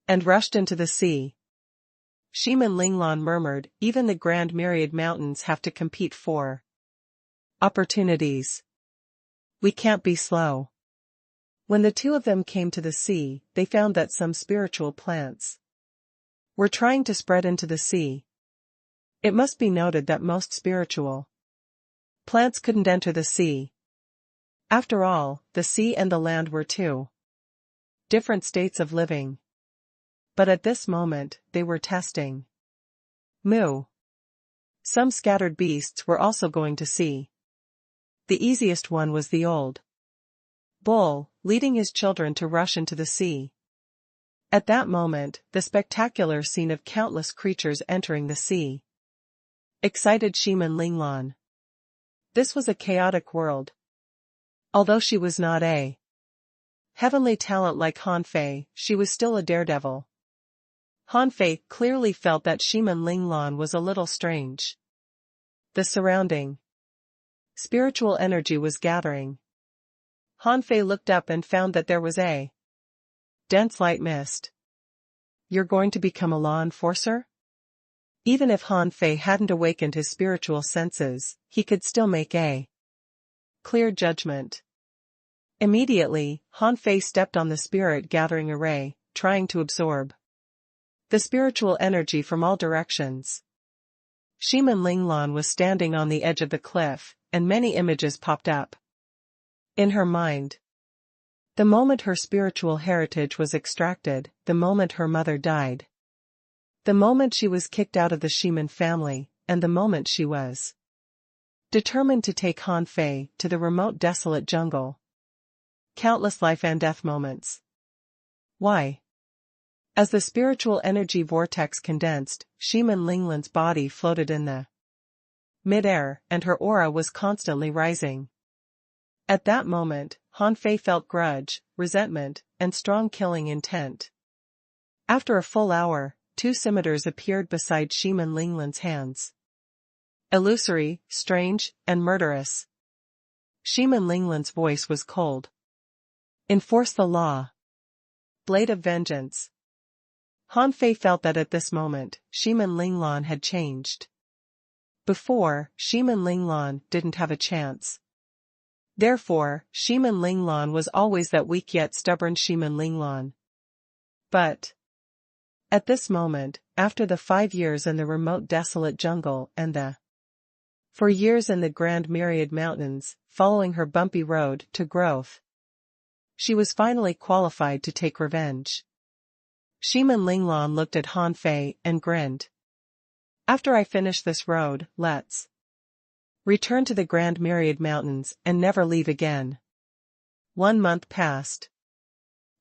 Speaker 1: and rushed into the sea. Shimin Linglan murmured, even the Grand Myriad Mountains have to compete for opportunities. We can't be slow. When the two of them came to the sea, they found that some spiritual plants were trying to spread into the sea. It must be noted that most spiritual plants couldn't enter the sea. After all, the sea and the land were two different states of living. But at this moment, they were testing. Moo. Some scattered beasts were also going to sea. The easiest one was the old bull, leading his children to rush into the sea. At that moment, the spectacular scene of countless creatures entering the sea excited Shimin Linglan. This was a chaotic world. Although she was not a heavenly talent like Han Fei, she was still a daredevil. Han Fei clearly felt that Shimin Linglan was a little strange. The surrounding spiritual energy was gathering. Han Fei looked up and found that there was a dense light mist. You're going to become a law enforcer? Even if Han Fei hadn't awakened his spiritual senses, he could still make a clear judgment. Immediately, Han Fei stepped on the spirit-gathering array, trying to absorb the spiritual energy from all directions. Shimin Linglan was standing on the edge of the cliff, and many images popped up in her mind. The moment her spiritual heritage was extracted, the moment her mother died, the moment she was kicked out of the Shimin family, and the moment she was determined to take Han Fei to the remote desolate jungle. Countless life and death moments. Why? As the spiritual energy vortex condensed, Shimin Linglan's body floated in the mid-air, and her aura was constantly rising. At that moment, Han Fei felt grudge, resentment, and strong killing intent. After a full hour, 2 scimitars appeared beside Shimin Linglan's hands. Illusory, strange, and murderous. Shimin Linglan's voice was cold. Enforce the law. Blade of vengeance. Han Fei felt that at this moment, Shimin Linglan had changed. Before, Shimin Linglan didn't have a chance. Therefore, Shimin Linglan was always that weak yet stubborn Shimin Linglan. But at this moment, after the 5 years in the remote desolate jungle and the 4 years in the grand myriad mountains, following her bumpy road to growth, she was finally qualified to take revenge. Shimin Linglan looked at Han Fei and grinned. After I finish this road, let's return to the Grand Myriad Mountains and never leave again. 1 month passed.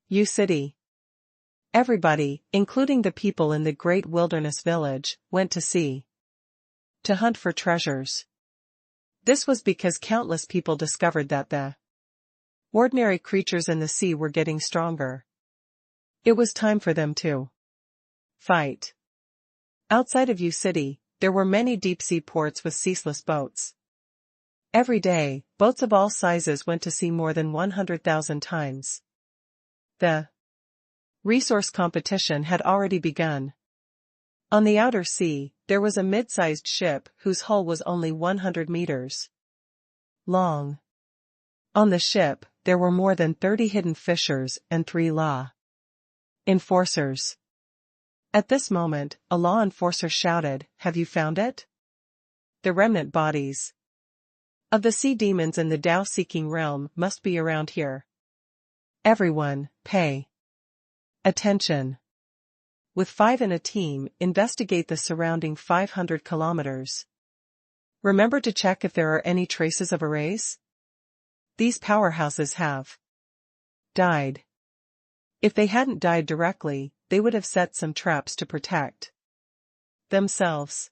Speaker 1: U City. Everybody, including the people in the great wilderness village, went to sea to hunt for treasures. This was because countless people discovered that the ordinary creatures in the sea were getting stronger. It was time for them to fight. Outside of U City, there were many deep-sea ports with ceaseless boats. Every day, boats of all sizes went to sea more than 100,000 times. The resource competition had already begun. On the outer sea, there was a mid-sized ship whose hull was only 100 meters long. On the ship, there were more than 30 hidden fishers and 3 law enforcers. At this moment, a law enforcer shouted, "Have you found it? The remnant bodies of the sea demons in the Tao-seeking realm must be around here. Everyone, pay attention. With 5 in a team, investigate the surrounding 500 kilometers. Remember to check if there are any traces of a race. These powerhouses have died. If they hadn't died directly, they would have set some traps to protect themselves.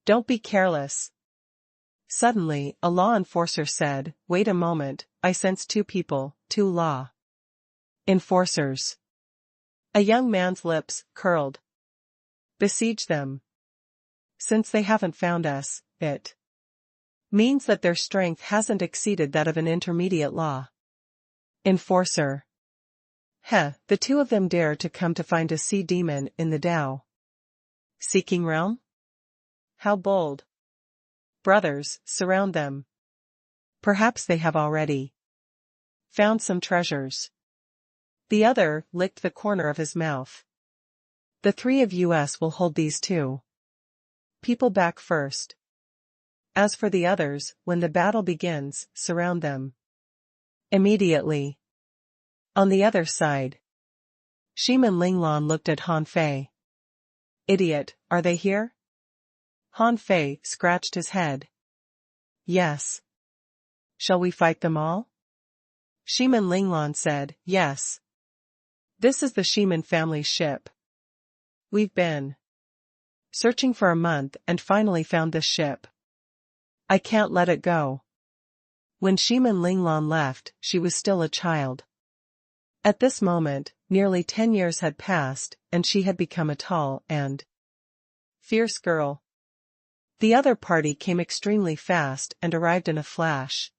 Speaker 1: Don't be careless." Suddenly, a law enforcer said, "Wait a moment, I sense 2 people, 2 law enforcers." A young man's lips curled. "Besiege them. Since they haven't found us, it means that their strength hasn't exceeded that of an intermediate law enforcer. The 2 of them dare to come to find a sea demon in the Tao seeking realm? How bold. Brothers, surround them. Perhaps they have already found some treasures." The other licked the corner of his mouth. "The 3 of us will hold these 2 people back first. As for the others, when the battle begins, surround them immediately." On the other side, Shimin Linglan looked at Han Fei. "Idiot, are they here?" Han Fei scratched his head. "Yes." "Shall we fight them all?" Shimin Linglan said, "Yes. This is the Shimin family ship. We've been searching for a month and finally found this ship. I can't let it go." When Shimin Linglan left, she was still a child. At this moment, nearly 10 years had passed, and she had become a tall and fierce girl. The other party came extremely fast and arrived in a flash.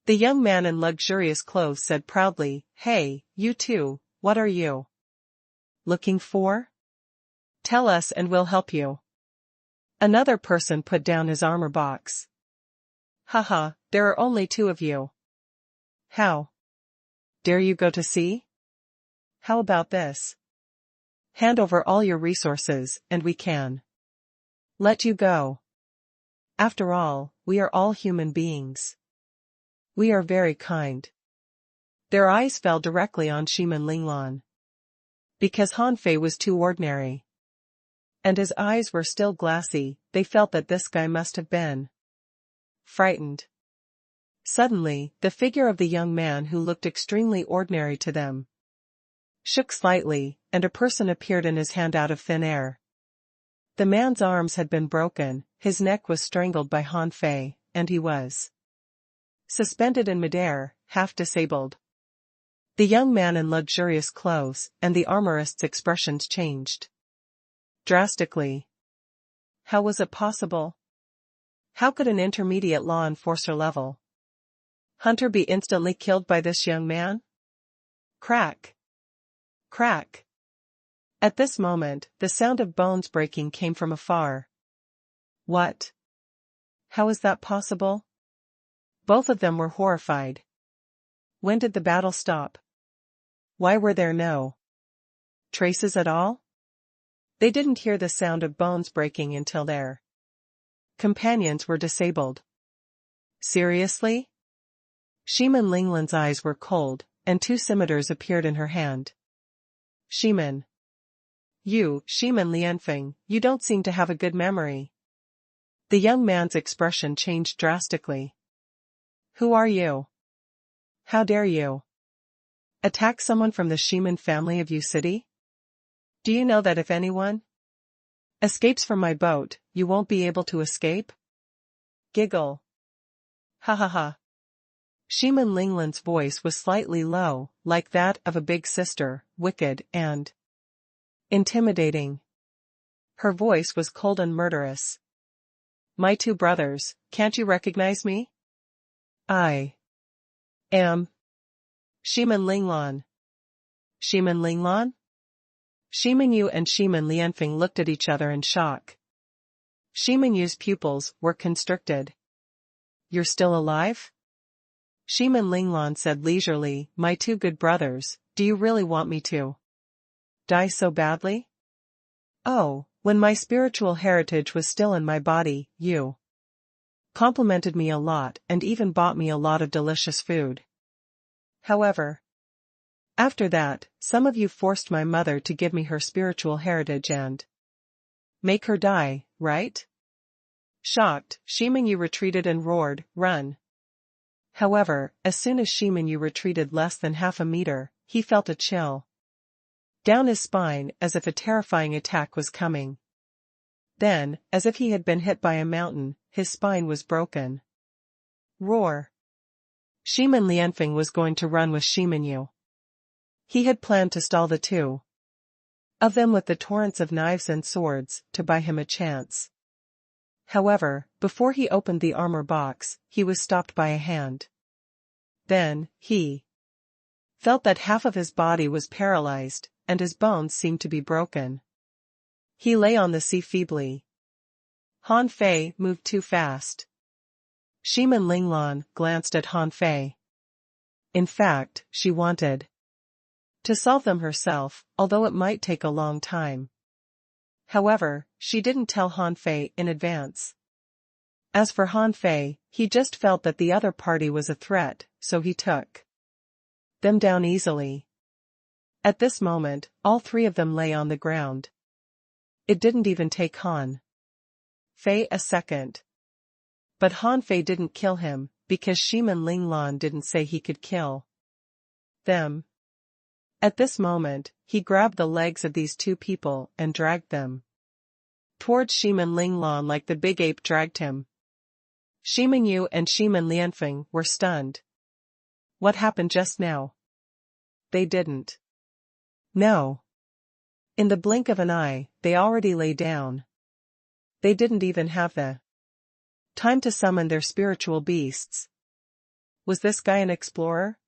Speaker 1: The young man in luxurious clothes said proudly, "Hey, you 2, what are you looking for? Tell us and we'll help you." Another person put down his armor box. "Haha, there are only 2 of you. How dare you go to sea? How about this? Hand over all your resources, and we can let you go. After all, we are all human beings. We are very kind." Their eyes fell directly on Shimin Linglan. Because Han Fei was too ordinary, and his eyes were still glassy, they felt that this guy must have been frightened. Suddenly, the figure of the young man who looked extremely ordinary to them shook slightly, and a person appeared in his hand out of thin air. The man's arms had been broken, his neck was strangled by Han Fei, and he was suspended in midair, half disabled. The young man in luxurious clothes and the armorist's expressions changed drastically. How was it possible? How could an intermediate law enforcer level Hunter be instantly killed by this young man? Crack. Crack. At this moment, the sound of bones breaking came from afar. What? How is that possible? Both of them were horrified. When did the battle stop? Why were there no traces at all? They didn't hear the sound of bones breaking until their companions were disabled. Seriously? Shimin Linglan's eyes were cold, and 2 scimitars appeared in her hand. Shimin. You, Shimin Lianfeng, you don't seem to have a good memory. The young man's expression changed drastically. Who are you? How dare you attack someone from the Shimin family of Yu City? Do you know that if anyone escapes from my boat, you won't be able to escape? Giggle. Ha ha ha. Shimin Linglan's voice was slightly low, like that of a big sister, wicked and intimidating. Her voice was cold and murderous. My 2 brothers, can't you recognize me? I am Shimin Linglan. Shimin Linglan? Shimin Yu and Shimin Lianfeng looked at each other in shock. Shimin Yu's pupils were constricted. You're still alive? Shimin Linglan said leisurely, my 2 good brothers, do you really want me to die so badly? Oh, when my spiritual heritage was still in my body, you complimented me a lot and even bought me a lot of delicious food. However, after that, some of you forced my mother to give me her spiritual heritage and make her die, right? Shocked, Shimin Yu retreated and roared, run. However, as soon as Shimin Yu retreated less than half a meter, he felt a chill down his spine as if a terrifying attack was coming. Then, as if he had been hit by a mountain, his spine was broken. Roar. Shimin Lianfeng was going to run with Shimin Yu. He had planned to stall the 2 of them with the torrents of knives and swords, to buy him a chance. However, before he opened the armor box, he was stopped by a hand. Then, he felt that half of his body was paralyzed, and his bones seemed to be broken. He lay on the sea feebly. Han Fei moved too fast. Shimin Linglan glanced at Han Fei. In fact, she wanted to solve them herself, although it might take a long time. However, she didn't tell Han Fei in advance. As for Han Fei, he just felt that the other party was a threat, so he took them down easily. At this moment, all 3 of them lay on the ground. It didn't even take Han Fei a second. But Han Fei didn't kill him, because Shimin Linglan didn't say he could kill them. At this moment, he grabbed the legs of these 2 people and dragged them towards Shimin Linglan like the big ape dragged him. Shimin Yu and Shimin Lianfeng were stunned. What happened just now? They didn't know. In the blink of an eye, they already lay down. They didn't even have the time to summon their spiritual beasts. Was this guy an explorer?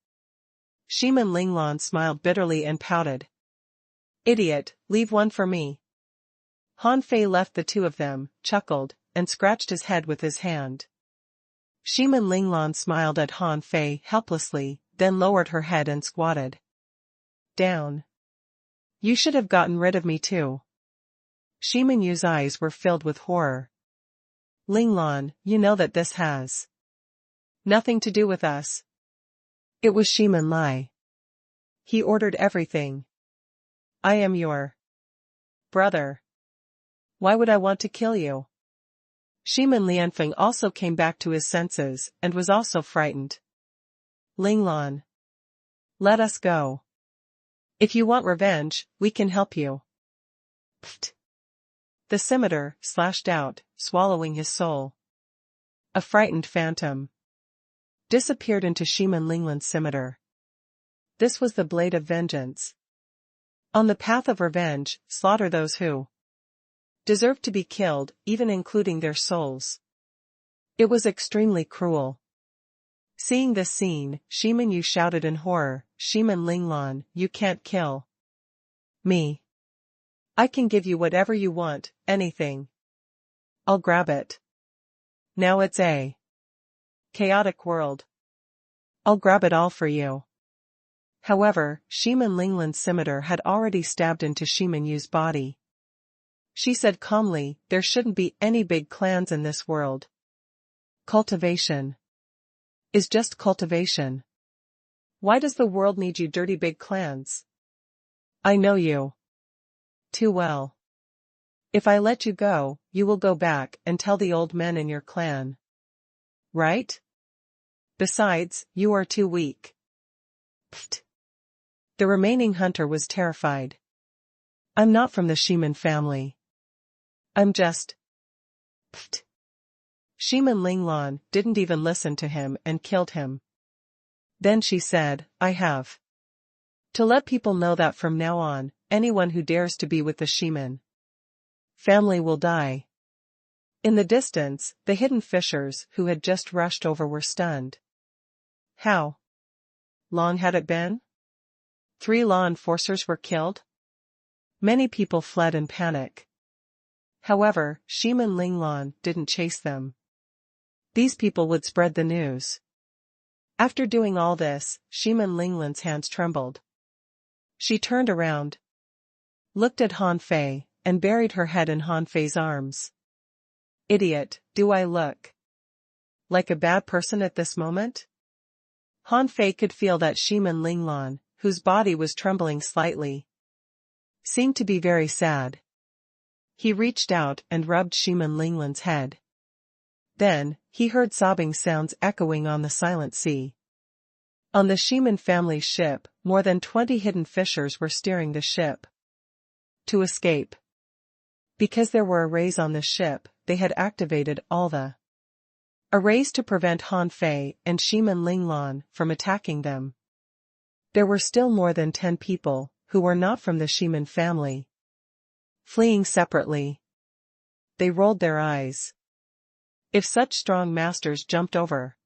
Speaker 1: Shimin Linglan smiled bitterly and pouted. Idiot, leave one for me. Han Fei left the 2 of them, chuckled, and scratched his head with his hand. Shimin Linglan smiled at Han Fei helplessly, then lowered her head and squatted down. You should have gotten rid of me too. Shimin Yu's eyes were filled with horror. Linglan, you know that this has nothing to do with us. It was Shimin Lai. He ordered everything. I am your brother. Why would I want to kill you? Shimin Lianfeng also came back to his senses, and was also frightened. Linglan. Let us go. If you want revenge, we can help you. Pfft. The scimitar slashed out, swallowing his soul. A frightened phantom disappeared into Shimin Linglan's scimitar. This was the blade of vengeance. On the path of revenge, slaughter those who deserved to be killed, even including their souls. It was extremely cruel. Seeing this scene, Shimin Yu shouted in horror, Shimin Linglan, you can't kill me. I can give you whatever you want, anything. I'll grab it. Now it's a chaotic world. I'll grab it all for you. However, Shimin Linglan's scimitar had already stabbed into Shimin Yu's body. She said calmly, there shouldn't be any big clans in this world. Cultivation is just cultivation. Why does the world need you dirty big clans? I know you too well. If I let you go, you will go back and tell the old men in your clan. Right? Besides, you are too weak. Pfft. The remaining hunter was terrified. I'm not from the Shimin family. I'm just. Pfft. Shimin Linglan didn't even listen to him and killed him. Then she said, I have to let people know that from now on, anyone who dares to be with the Shimin family will die. In the distance, the hidden fishers who had just rushed over were stunned. How long had it been? 3 law enforcers were killed? Many people fled in panic. However, Shimin Linglan didn't chase them. These people would spread the news. After doing all this, Shimin Linglan's hands trembled. She turned around, looked at Han Fei, and buried her head in Han Fei's arms. Idiot, do I look like a bad person at this moment? Han Fei could feel that Shimin Linglan, whose body was trembling slightly, seemed to be very sad. He reached out and rubbed Shimin Linglan's head. Then, he heard sobbing sounds echoing on the silent sea. On the Shimin family's ship, more than 20 hidden fishers were steering the ship to escape. Because there were arrays on the ship, they had activated all the arrays to prevent Han Fei and Shimin Linglan from attacking them. There were still more than 10 people, who were not from the Shimin family, fleeing separately. They rolled their eyes. If such strong masters jumped over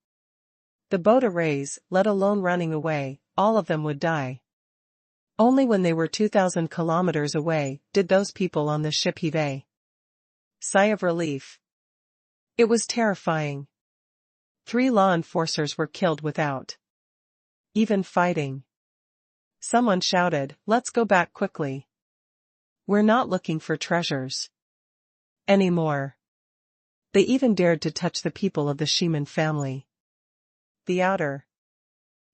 Speaker 1: the boat arrays, let alone running away, all of them would die. Only when they were 2,000 kilometers away did those people on the ship heave a sigh of relief. It was terrifying. 3 law enforcers were killed without even fighting. Someone shouted, let's go back quickly. We're not looking for treasures anymore. They even dared to touch the people of the Shimin family. The outer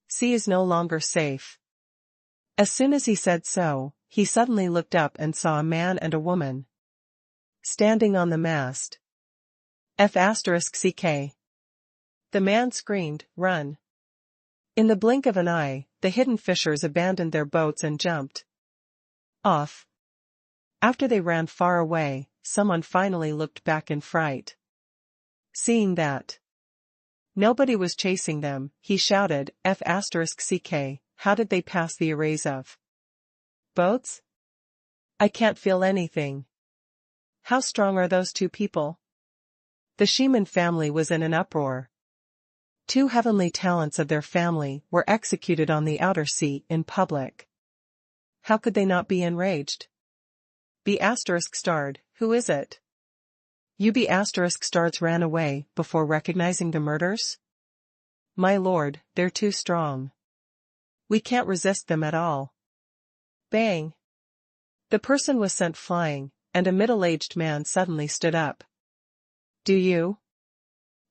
Speaker 1: sea is no longer safe. As soon as he said so, he suddenly looked up and saw a man and a woman standing on the mast. F***CK. The man screamed, run. In the blink of an eye, the hidden fishers abandoned their boats and jumped off. After they ran far away, someone finally looked back in fright. Seeing that nobody was chasing them, he shouted, F***CK, how did they pass the arrays of boats? I can't feel anything. How strong are those 2 people? The Shimin family was in an uproar. 2 heavenly talents of their family were executed on the outer sea in public. How could they not be enraged? B***starred, who is it? You B***stards ran away before recognizing the murders? My lord, they're too strong. We can't resist them at all. Bang! The person was sent flying, and a middle-aged man suddenly stood up. Do you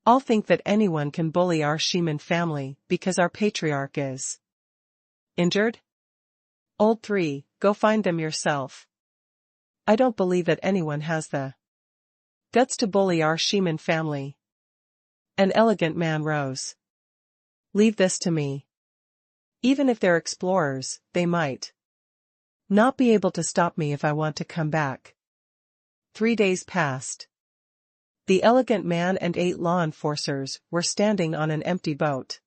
Speaker 1: all think that anyone can bully our Shimin family because our patriarch is injured? Old 3, go find them yourself. I don't believe that anyone has the guts to bully our Shimin family. An elegant man rose. Leave this to me. Even if they're explorers, they might not be able to stop me if I want to come back. 3 days passed. The elegant man and 8 law enforcers were standing on an empty boat.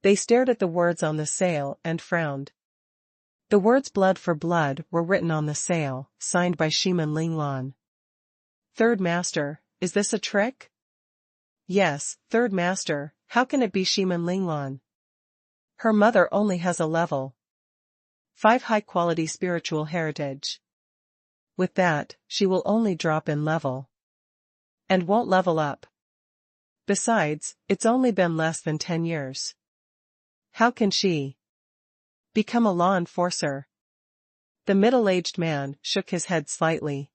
Speaker 1: They stared at the words on the sail and frowned. The words blood for blood were written on the sail, signed by Shimin Linglan. Third Master, is this a trick? Yes, third master, how can it be Shimin Linglan? Her mother only has a level 5 high-quality spiritual heritage. With that, she will only drop in level. And won't level up. Besides, it's only been less than 10 years. How can she become a law enforcer? The middle-aged man shook his head slightly.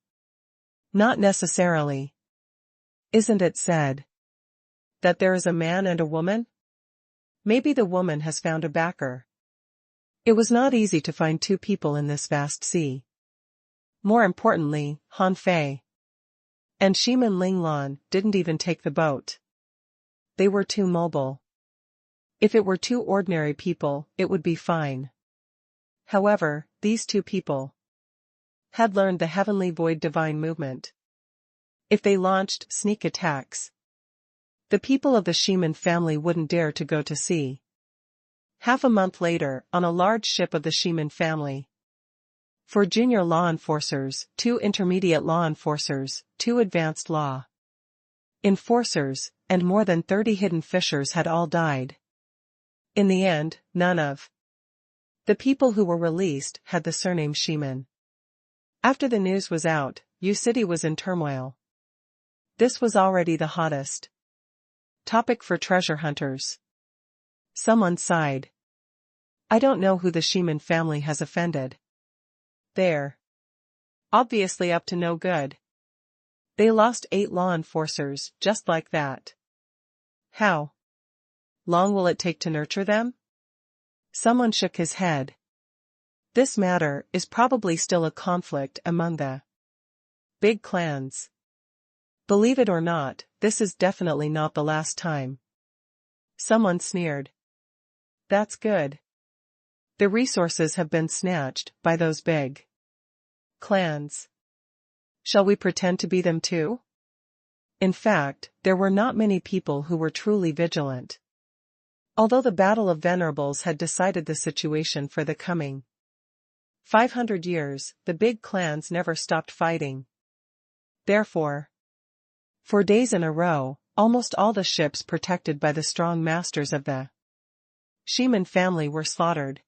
Speaker 1: Not necessarily. Isn't it said that there is a man and a woman? Maybe the woman has found a backer. It was not easy to find two people in this vast sea. More importantly, Han Fei and Shimin Linglan didn't even take the boat. They were too mobile. If it were two ordinary people, it would be fine. However, these two people had learned the heavenly void divine movement. If they launched sneak attacks, the people of the Shimin family wouldn't dare to go to sea. Half a month later, on a large ship of the Shimin family. 4 junior law enforcers, 2 intermediate law enforcers, 2 advanced law enforcers, and more than 30 hidden fishers had all died. In the end, none of the people who were released had the surname Shimin. After the news was out, Yu City was in turmoil. This was already the hottest topic for treasure hunters. Someone sighed. I don't know who the Shimin family has offended. They're obviously up to no good. They lost 8 law enforcers just like that. How long will it take to nurture them? Someone shook his head. This matter is probably still a conflict among the big clans. Believe it or not, this is definitely not the last time. Someone sneered. That's good. The resources have been snatched by those big clans. Shall we pretend to be them too? In fact, there were not many people who were truly vigilant. Although the Battle of Venerables had decided the situation for the coming 500 years, the big clans never stopped fighting. Therefore, for days in a row, almost all the ships protected by the strong masters of the Shimin family were slaughtered.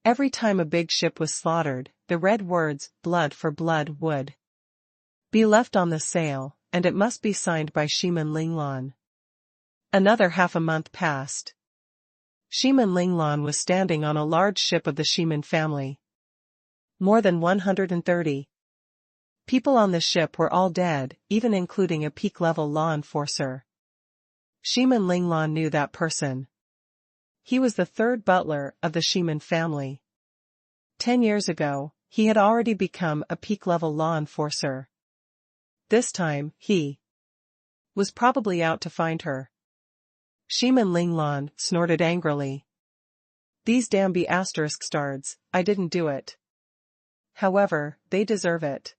Speaker 1: Every time a big ship was slaughtered, the red words, blood for blood, would be left on the sail, and it must be signed by Shimin Linglan. Another half a month passed. Shimin Linglan was standing on a large ship of the Shimin family. More than 130 people on the ship were all dead, even including a peak-level law enforcer. Shimin Linglan knew that person. He was the third butler of the Shimin family. 10 years ago, he had already become a peak-level law enforcer. This time, he was probably out to find her. Shimin Linglan snorted angrily. These damn ***stards, I didn't do it. However, they deserve it.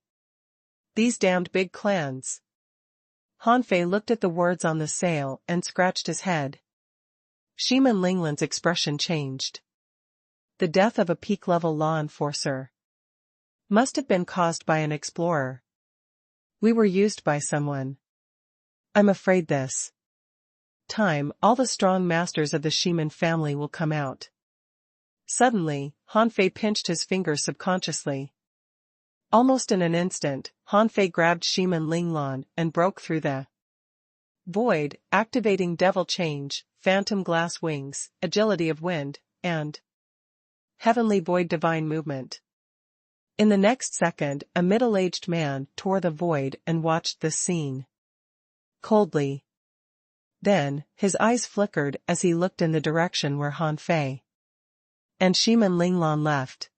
Speaker 1: These damned big clans. Han Fei looked at the words on the sail and scratched his head. Shimin Linglan's expression changed. The death of a peak-level law enforcer must have been caused by an explorer. We were used by someone. I'm afraid this time all the strong masters of the Shimin family will come out. Suddenly, Han Fei pinched his fingers subconsciously. Almost in an instant, Han Fei grabbed Shimin Linglan and broke through the void, activating devil change, phantom glass wings, agility of wind, and heavenly void divine movement. In the next second, a middle-aged man tore the void and watched this scene coldly. Then, his eyes flickered as he looked in the direction where Han Fei and Shimin Linglan left.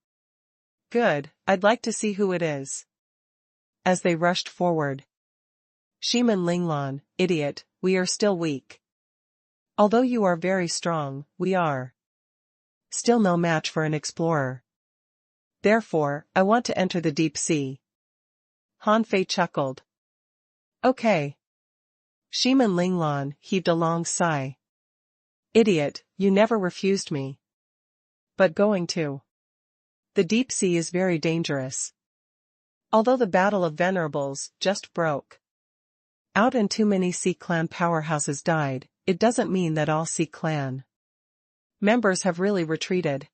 Speaker 1: Good, I'd like to see who it is. As they rushed forward. Shimin Linglan, idiot, we are still weak. Although you are very strong, we are still no match for an explorer. Therefore, I want to enter the deep sea. Han Fei chuckled. Okay. Shimin Linglan heaved a long sigh. Idiot, you never refused me. But going to the deep sea is very dangerous. Although the Battle of Venerables just broke Out and too many Sea Clan powerhouses died, it doesn't mean that all Sea Clan members have really retreated.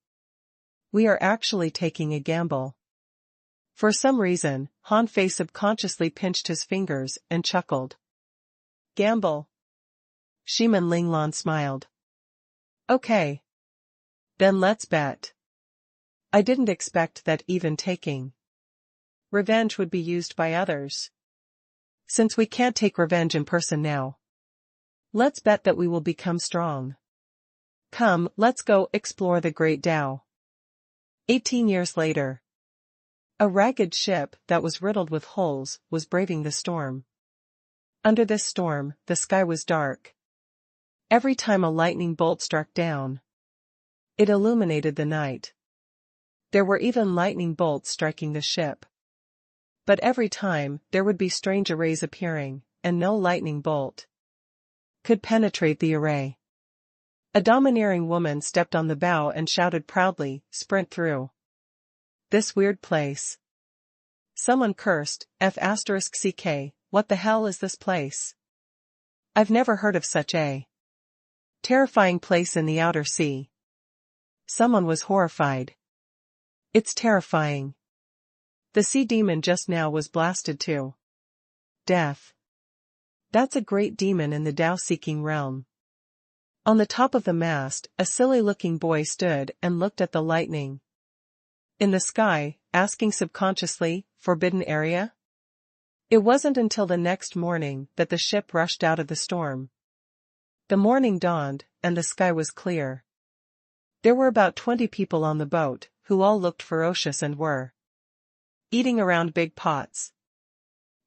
Speaker 1: We are actually taking a gamble. For some reason, Han Fei subconsciously pinched his fingers and chuckled. Gamble? Shiman Linglan smiled. Okay. Then let's bet. I didn't expect that even taking revenge would be used by others. Since we can't take revenge in person now, let's bet that we will become strong. Come, let's go explore the Great Tao. 18 years later. A ragged ship that was riddled with holes was braving the storm. Under this storm, the sky was dark. Every time a lightning bolt struck down, it illuminated the night. There were even lightning bolts striking the ship. But every time, there would be strange arrays appearing, and no lightning bolt could penetrate the array. A domineering woman stepped on the bow and shouted proudly, "Sprint through this weird place." Someone cursed, F***ck, what the hell is this place? I've never heard of such a terrifying place in the outer sea. Someone was horrified. It's terrifying. The sea demon just now was blasted to death. That's a great demon in the Tao-seeking realm. On the top of the mast, a silly-looking boy stood and looked at the lightning in the sky, asking subconsciously, "Forbidden area?" It wasn't until the next morning that the ship rushed out of the storm. The morning dawned, and the sky was clear. There were about 20 people on the boat, who all looked ferocious and were eating around big pots.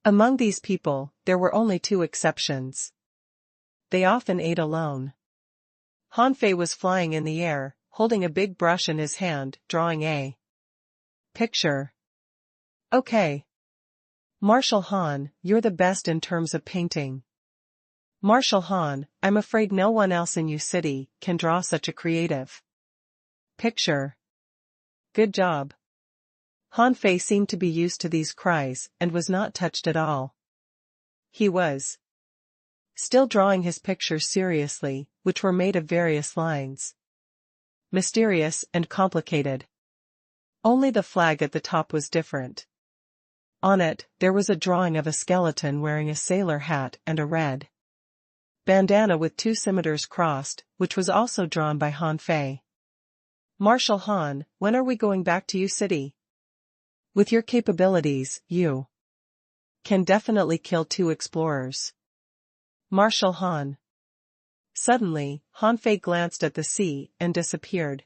Speaker 1: Among these people, there were only 2 exceptions. They often ate alone. Han Fei was flying in the air, holding a big brush in his hand, drawing a picture. Okay. Marshal Han, you're the best in terms of painting. Marshal Han, I'm afraid no one else in U City can draw such a creative picture. Good job. Han Fei seemed to be used to these cries and was not touched at all. He was still drawing his pictures seriously, which were made of various lines. Mysterious and complicated. Only the flag at the top was different. On it, there was a drawing of a skeleton wearing a sailor hat and a red bandana with 2 scimitars crossed, which was also drawn by Han Fei. Marshal Han, when are we going back to U City? With your capabilities, you can definitely kill 2 explorers. Marshal Han. Suddenly, Han Fei glanced at the sea and disappeared.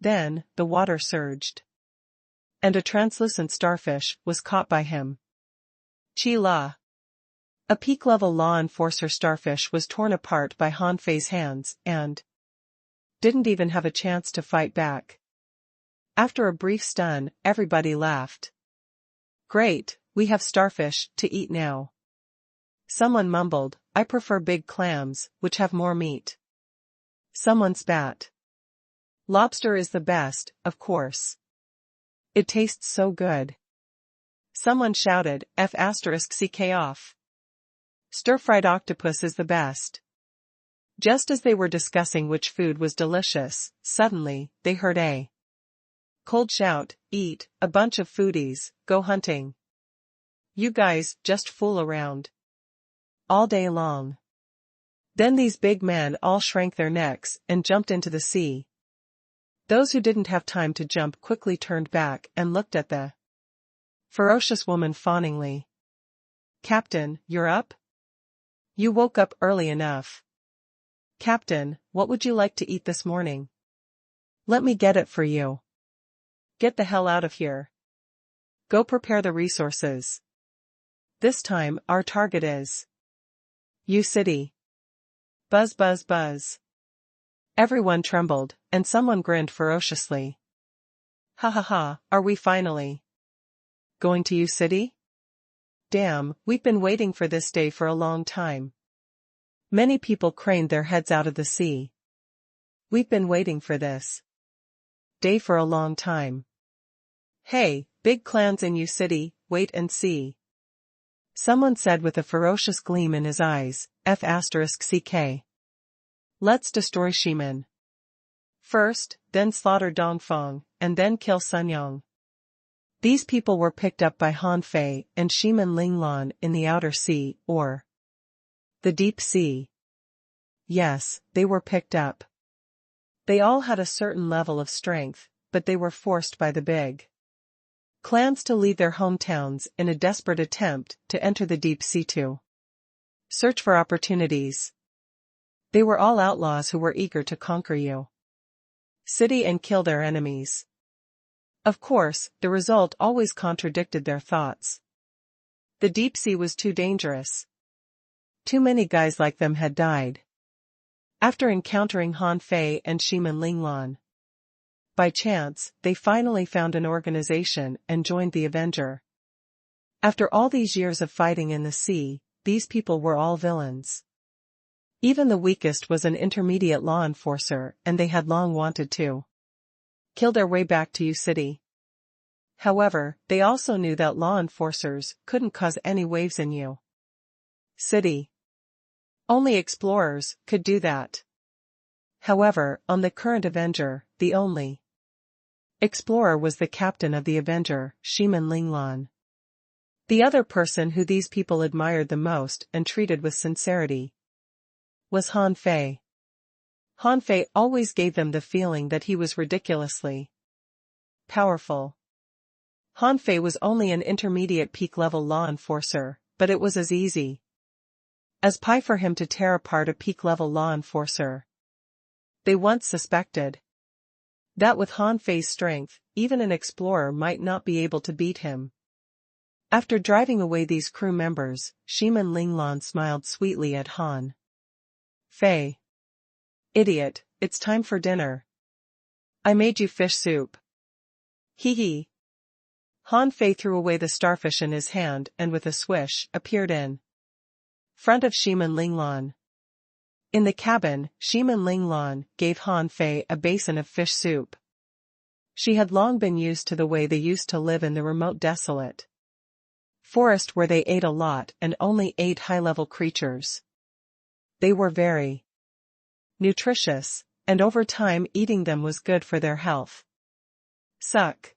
Speaker 1: Then, the water surged. And a translucent starfish was caught by him. Chi La. A peak-level law enforcer starfish was torn apart by Han Fei's hands and didn't even have a chance to fight back. After a brief stun, everybody laughed. Great, we have starfish to eat now. Someone mumbled, I prefer big clams, which have more meat. Someone spat. Lobster is the best, of course. It tastes so good. Someone shouted, F***ck off. Stir-fried octopus is the best. Just as they were discussing which food was delicious, suddenly, they heard a cold shout, eat, a bunch of foodies, go hunting. You guys just fool around all day long. Then these big men all shrank their necks and jumped into the sea. Those who didn't have time to jump quickly turned back and looked at the ferocious woman fawningly. Captain, you're up? You woke up early enough. Captain, what would you like to eat this morning? Let me get it for you. Get the hell out of here. Go prepare the resources. This time, our target is U City. Buzz buzz buzz. Everyone trembled, and someone grinned ferociously. Ha ha ha, are we finally going to U City? Damn, we've been waiting for this day for a long time. Many people craned their heads out of the sea. We've been waiting for this day for a long time. Hey, big clans in U City, wait and see. Someone said with a ferocious gleam in his eyes, F***CK. Let's destroy Shimin. First, then slaughter Dongfeng, and then kill Sunyong. These people were picked up by Han Fei and Shimin Linglan in the outer sea, or the deep sea. Yes, they were picked up. They all had a certain level of strength, but they were forced by the big clans to leave their hometowns in a desperate attempt to enter the deep sea to search for opportunities. They were all outlaws who were eager to conquer you city and kill their enemies. Of course, the result always contradicted their thoughts. The deep sea was too dangerous. Too many guys like them had died. After encountering Han Fei and Shimin Linglan, by chance, they finally found an organization and joined the Avenger. After all these years of fighting in the sea, these people were all villains. Even the weakest was an intermediate law enforcer, and they had long wanted to kill their way back to U City. However, they also knew that law enforcers couldn't cause any waves in U City. Only explorers could do that. However, on the current Avenger, the only explorer was the captain of the Avenger, Shimin Linglan. The other person who these people admired the most and treated with sincerity was Han Fei. Han Fei always gave them the feeling that he was ridiculously powerful. Han Fei was only an intermediate peak-level law enforcer, but it was as easy as pie for him to tear apart a peak-level law enforcer. They once suspected that with Han Fei's strength, even an explorer might not be able to beat him. After driving away these crew members, Shimin Linglan smiled sweetly at Han Fei. Idiot, it's time for dinner. I made you fish soup. Hee hee. Han Fei threw away the starfish in his hand and with a swish, appeared in front of Shimin Linglan. In the cabin, Shimin Linglan gave Han Fei a basin of fish soup. She had long been used to the way they used to live in the remote desolate forest where they ate a lot and only ate high-level creatures. They were very nutritious, and over time eating them was good for their health. Suck.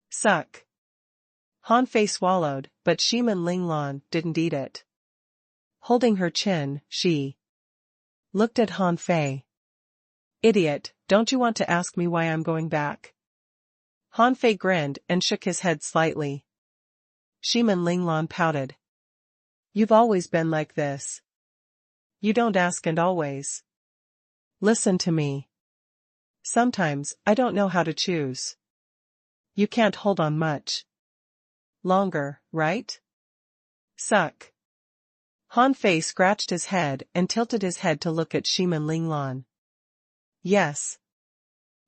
Speaker 1: Suck. Han Fei swallowed, but Shimin Linglan didn't eat it. Holding her chin, she looked at Han Fei. Idiot, don't you want to ask me why I'm going back? Han Fei grinned and shook his head slightly. Shimin Linglan pouted. You've always been like this. You don't ask and always. Listen to me. Sometimes, I don't know how to choose. You can't hold on much longer, right? Suck. Han Fei scratched his head and tilted his head to look at Shimin Linglan. Yes.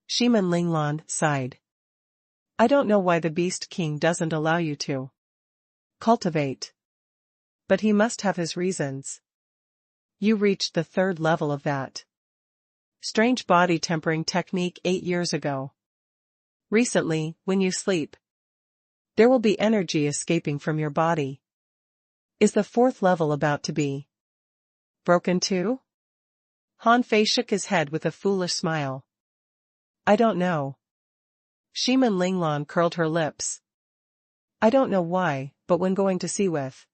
Speaker 1: Shimin Linglan sighed. I don't know why the Beast King doesn't allow you to cultivate. But he must have his reasons. You reached the 3rd level of that strange body tempering technique 8 years ago. Recently, when you sleep, there will be energy escaping from your body. Is the 4th level about to be broken too? Han Fei shook his head with a foolish smile. I don't know. Shimin Linglan curled her lips. I don't know why, but when going to sea with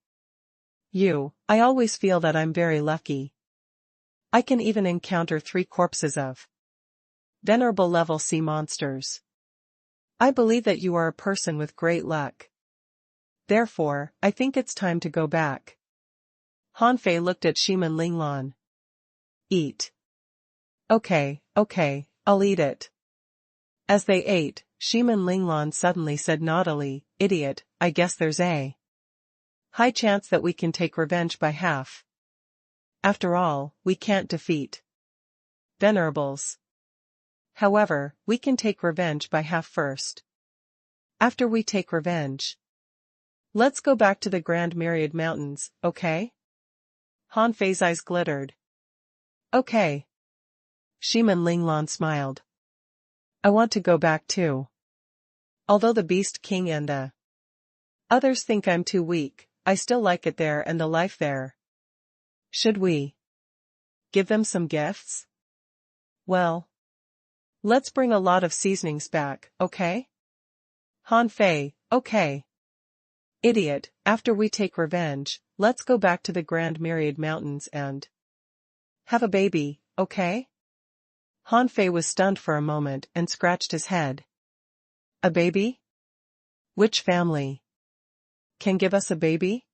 Speaker 1: you, I always feel that I'm very lucky. I can even encounter 3 corpses of venerable level sea monsters. I believe that you are a person with great luck. Therefore, I think it's time to go back. Han Fei looked at Shimin Linglan. Eat. Okay, I'll eat it. As they ate, Shimin Linglan suddenly said naughtily, Idiot, I guess there's a high chance that we can take revenge by half. After all, we can't defeat venerables. However, we can take revenge by half first. After we take revenge, let's go back to the Grand Myriad Mountains, okay? Han Fei's eyes glittered. Okay. Shimin Linglan smiled. I want to go back too. Although the Beast King and the others think I'm too weak, I still like it there and the life there. Should we give them some gifts? Well, let's bring a lot of seasonings back, okay? Han Fei, okay. Idiot, after we take revenge, let's go back to the Grand Myriad Mountains and have a baby, okay? Han Fei was stunned for a moment and scratched his head. A baby? Which family can give us a baby?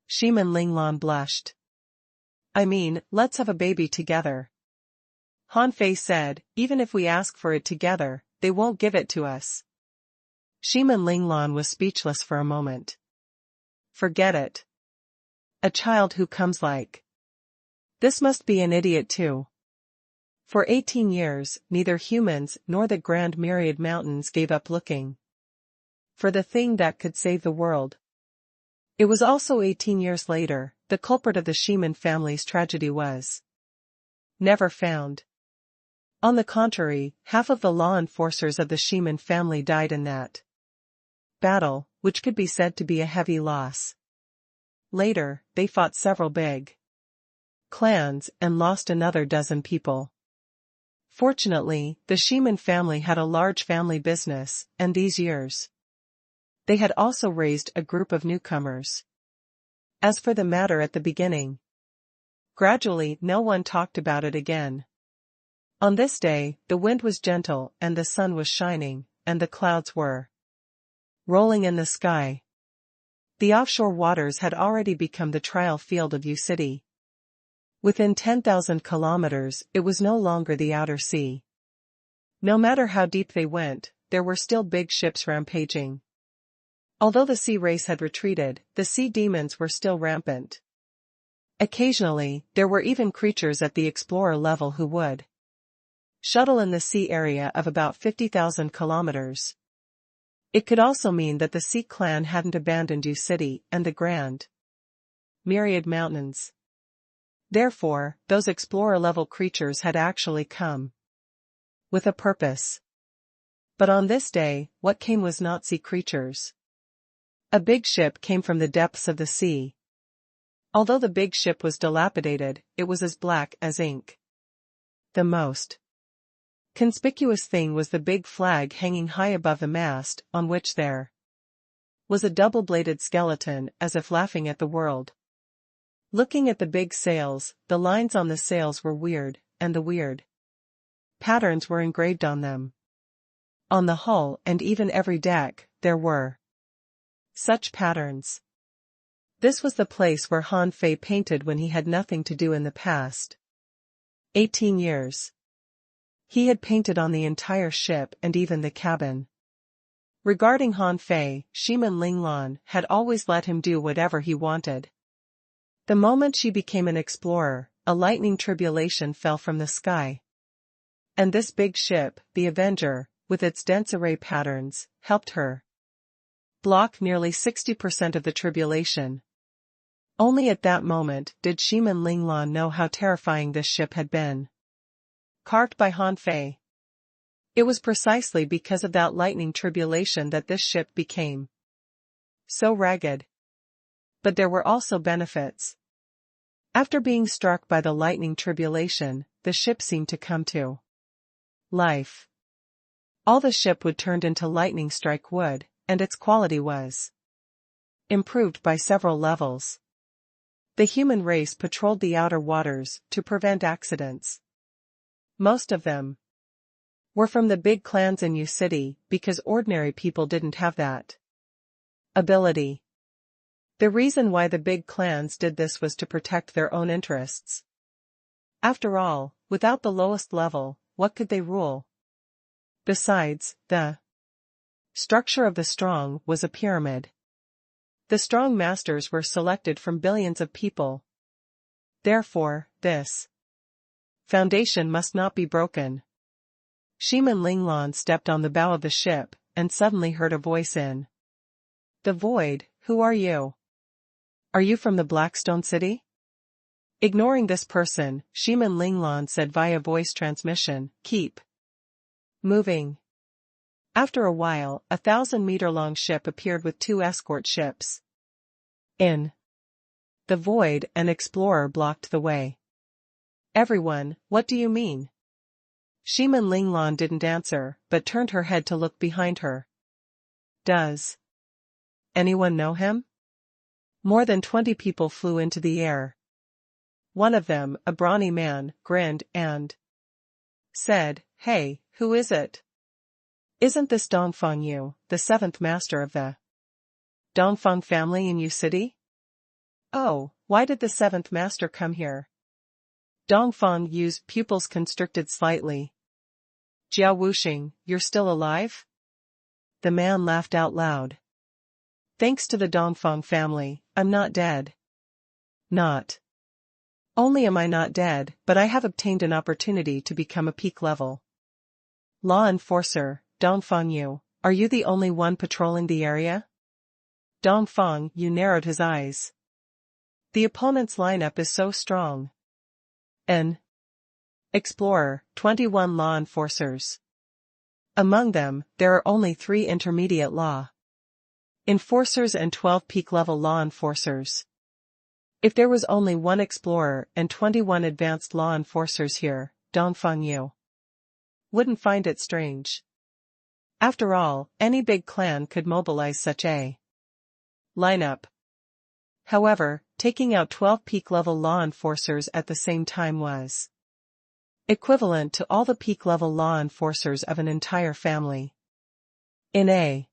Speaker 1: Shimin Linglan blushed. I mean, let's have a baby together. Han Fei said, even if we ask for it together, they won't give it to us. Shimin Linglan was speechless for a moment. Forget it. A child who comes like this must be an idiot too. For 18 years, neither humans nor the Grand Myriad Mountains gave up looking for the thing that could save the world. It was also 18 years later, the culprit of the Shimin family's tragedy was never found. On the contrary, half of the law enforcers of the Shimin family died in that battle, which could be said to be a heavy loss. Later, they fought several big clans and lost another dozen people. Fortunately, the Shimin family had a large family business, and these years they had also raised a group of newcomers. As for the matter at the beginning, gradually no one talked about it again. On this day, the wind was gentle and the sun was shining, and the clouds were rolling in the sky. The offshore waters had already become the trial field of U City. Within 10,000 kilometers, it was no longer the outer sea. No matter how deep they went, there were still big ships rampaging. Although the sea race had retreated, the sea demons were still rampant. Occasionally, there were even creatures at the explorer level who would shuttle in the sea area of about 50,000 kilometers. It could also mean that the Sea Clan hadn't abandoned U City and the Grand Myriad Mountains. Therefore, those explorer-level creatures had actually come with a purpose. But on this day, what came was not sea creatures. A big ship came from the depths of the sea. Although the big ship was dilapidated, it was as black as ink. The most conspicuous thing was the big flag hanging high above the mast, on which there was a double-bladed skeleton, as if laughing at the world. Looking at the big sails, the lines on the sails were weird, and the weird patterns were engraved on them. On the hull and even every deck, there were such patterns. This was the place where Han Fei painted when he had nothing to do in the past 18 years. He had painted on the entire ship and even the cabin. Regarding Han Fei, Shimin Linglan had always let him do whatever he wanted. The moment she became an explorer, a lightning tribulation fell from the sky. And this big ship, the Avenger, with its dense array patterns, helped her block nearly 60% of the tribulation. Only at that moment did Shimin Linglan know how terrifying this ship had been. Carved by Han Fei. It was precisely because of that lightning tribulation that this ship became so ragged. But there were also benefits. After being struck by the lightning tribulation, the ship seemed to come to life. All the ship would turned into lightning strike wood, and its quality was improved by several levels. The human race patrolled the outer waters to prevent accidents. Most of them were from the big clans in U City, because ordinary people didn't have that ability. The reason why the big clans did this was to protect their own interests. After all, without the lowest level, what could they rule? Besides, the structure of the strong was a pyramid. The strong masters were selected from billions of people. Therefore, this foundation must not be broken. Shimin Linglan stepped on the bow of the ship, and suddenly heard a voice in the void. Who are you? Are you from the Blackstone City? Ignoring this person, Shimin Linglan said via voice transmission, keep moving. After a while, a 1,000-meter-long ship appeared with 2 escort ships. In the void, an explorer blocked the way. Everyone, what do you mean? Shiman Linglan didn't answer, but turned her head to look behind her. Does anyone know him? More than 20 people flew into the air. One of them, a brawny man, grinned and said, "Hey, who is it? Isn't this Dongfang Yu, the seventh master of the Dongfang family in Yu City?" "Oh, why did the seventh master come here?" Dongfang Yu's pupils constricted slightly. "Jiao Wuxing, you're still alive?" The man laughed out loud. "Thanks to the Dongfang family, I'm not dead." "Not only am I not dead, but I have obtained an opportunity to become a peak level law enforcer. Dongfang Yu, are you the only one patrolling the area?" Dongfang Yu narrowed his eyes. "The opponent's lineup is so strong. An explorer, 21 law enforcers. Among them, there are only 3 intermediate law enforcers and 12 peak-level law enforcers. If there was only 1 explorer and 21 advanced law enforcers here, Dongfang Yu wouldn't find it strange. After all, any big clan could mobilize such a lineup. However, taking out 12 peak-level law enforcers at the same time was equivalent to all the peak-level law enforcers of an entire family. In a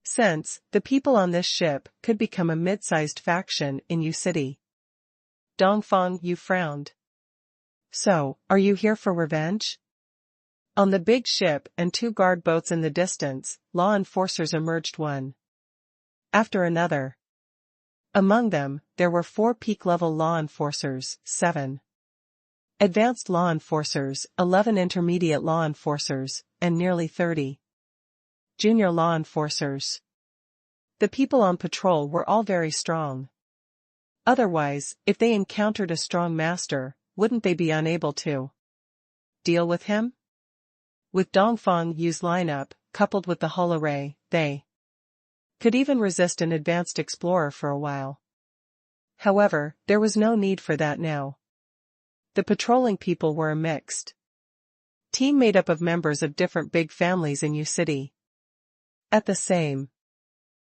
Speaker 1: sense, the people on this ship could become a mid-sized faction in Yu City. Dongfang Yu frowned. "So, are you here for revenge?" On the big ship and 2 guard boats in the distance, law enforcers emerged one after another. Among them, there were 4 peak-level law enforcers, 7 advanced law enforcers, 11 intermediate law enforcers, and nearly 30 junior law enforcers. The people on patrol were all very strong. Otherwise, if they encountered a strong master, wouldn't they be unable to deal with him? With Dongfang Yu's lineup, coupled with the hull array, they could even resist an advanced explorer for a while. However, there was no need for that now. The patrolling people were a mixed team made up of members of different big families in Yu City. At the same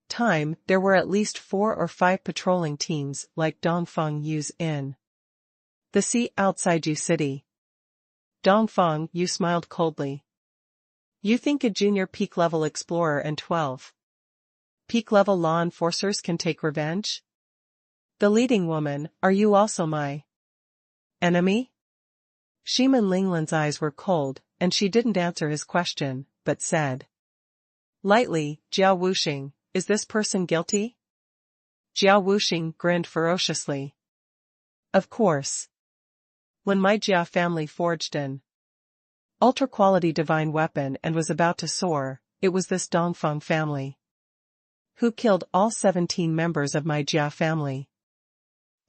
Speaker 1: time, there were at least 4 or 5 patrolling teams like Dongfang Yu's in the sea outside Yu City. Dongfang Yu smiled coldly. "You think a junior peak-level explorer and 12 peak-level law enforcers can take revenge? The leading woman, are you also my enemy?" Shiman Linglan's eyes were cold, and she didn't answer his question, but said lightly, "Jiao Wuxing, is this person guilty?" Jiao Wuxing grinned ferociously. "Of course. When my Jia family forged an ultra-quality divine weapon and was about to soar, it was this Dongfang family who killed all 17 members of my Jia family.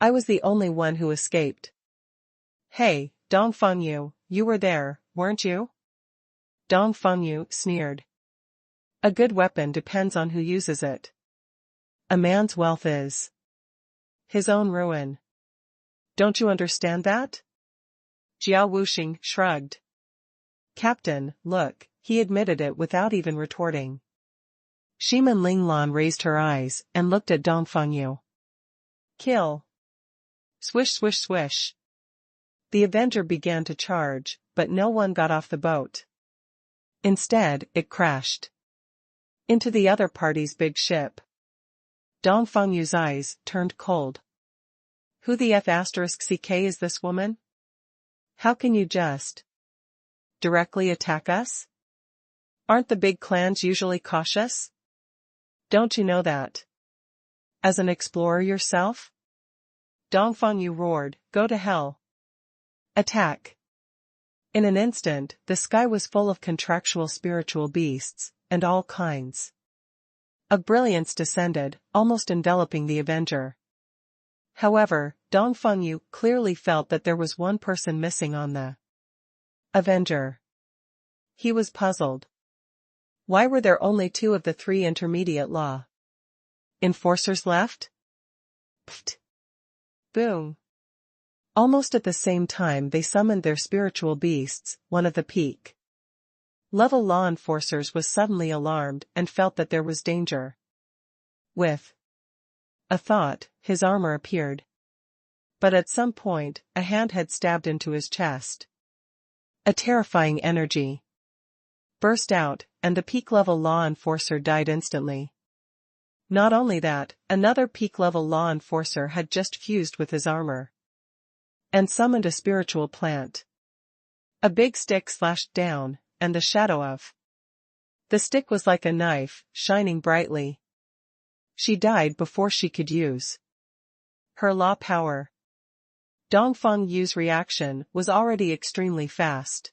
Speaker 1: I was the only one who escaped." "Hey, Dongfang Yu, you were there, weren't you?" Dongfang Yu sneered. "A good weapon depends on who uses it. A man's wealth is his own ruin. Don't you understand that?" Jiao Wuxing shrugged. "Captain, look," he admitted it without even retorting. Shiman Linglan raised her eyes and looked at Dongfang Yu. "Kill." Swish swish swish. The Avenger began to charge, but no one got off the boat. Instead, it crashed into the other party's big ship. Dongfang Yu's eyes turned cold. "Who the F***ck is this woman? How can you just directly attack us? Aren't the big clans usually cautious? Don't you know that? As an explorer yourself?" Dongfang Yu roared, "Go to hell. Attack." In an instant, the sky was full of contractual spiritual beasts, and all kinds of brilliance descended, almost enveloping the Avenger. However, Dongfang Yu clearly felt that there was one person missing on the Avenger. He was puzzled. Why were there only 2 of the 3 intermediate law enforcers left? Pft. Boom. Almost at the same time they summoned their spiritual beasts, one of the peak level law enforcers was suddenly alarmed and felt that there was danger. With a thought, his armor appeared. But at some point, a hand had stabbed into his chest. A terrifying energy burst out, and the peak-level law enforcer died instantly. Not only that, another peak-level law enforcer had just fused with his armor and summoned a spiritual plant. A big stick slashed down, and the shadow of the stick was like a knife, shining brightly. She died before she could use her law power. Dongfeng Yu's reaction was already extremely fast.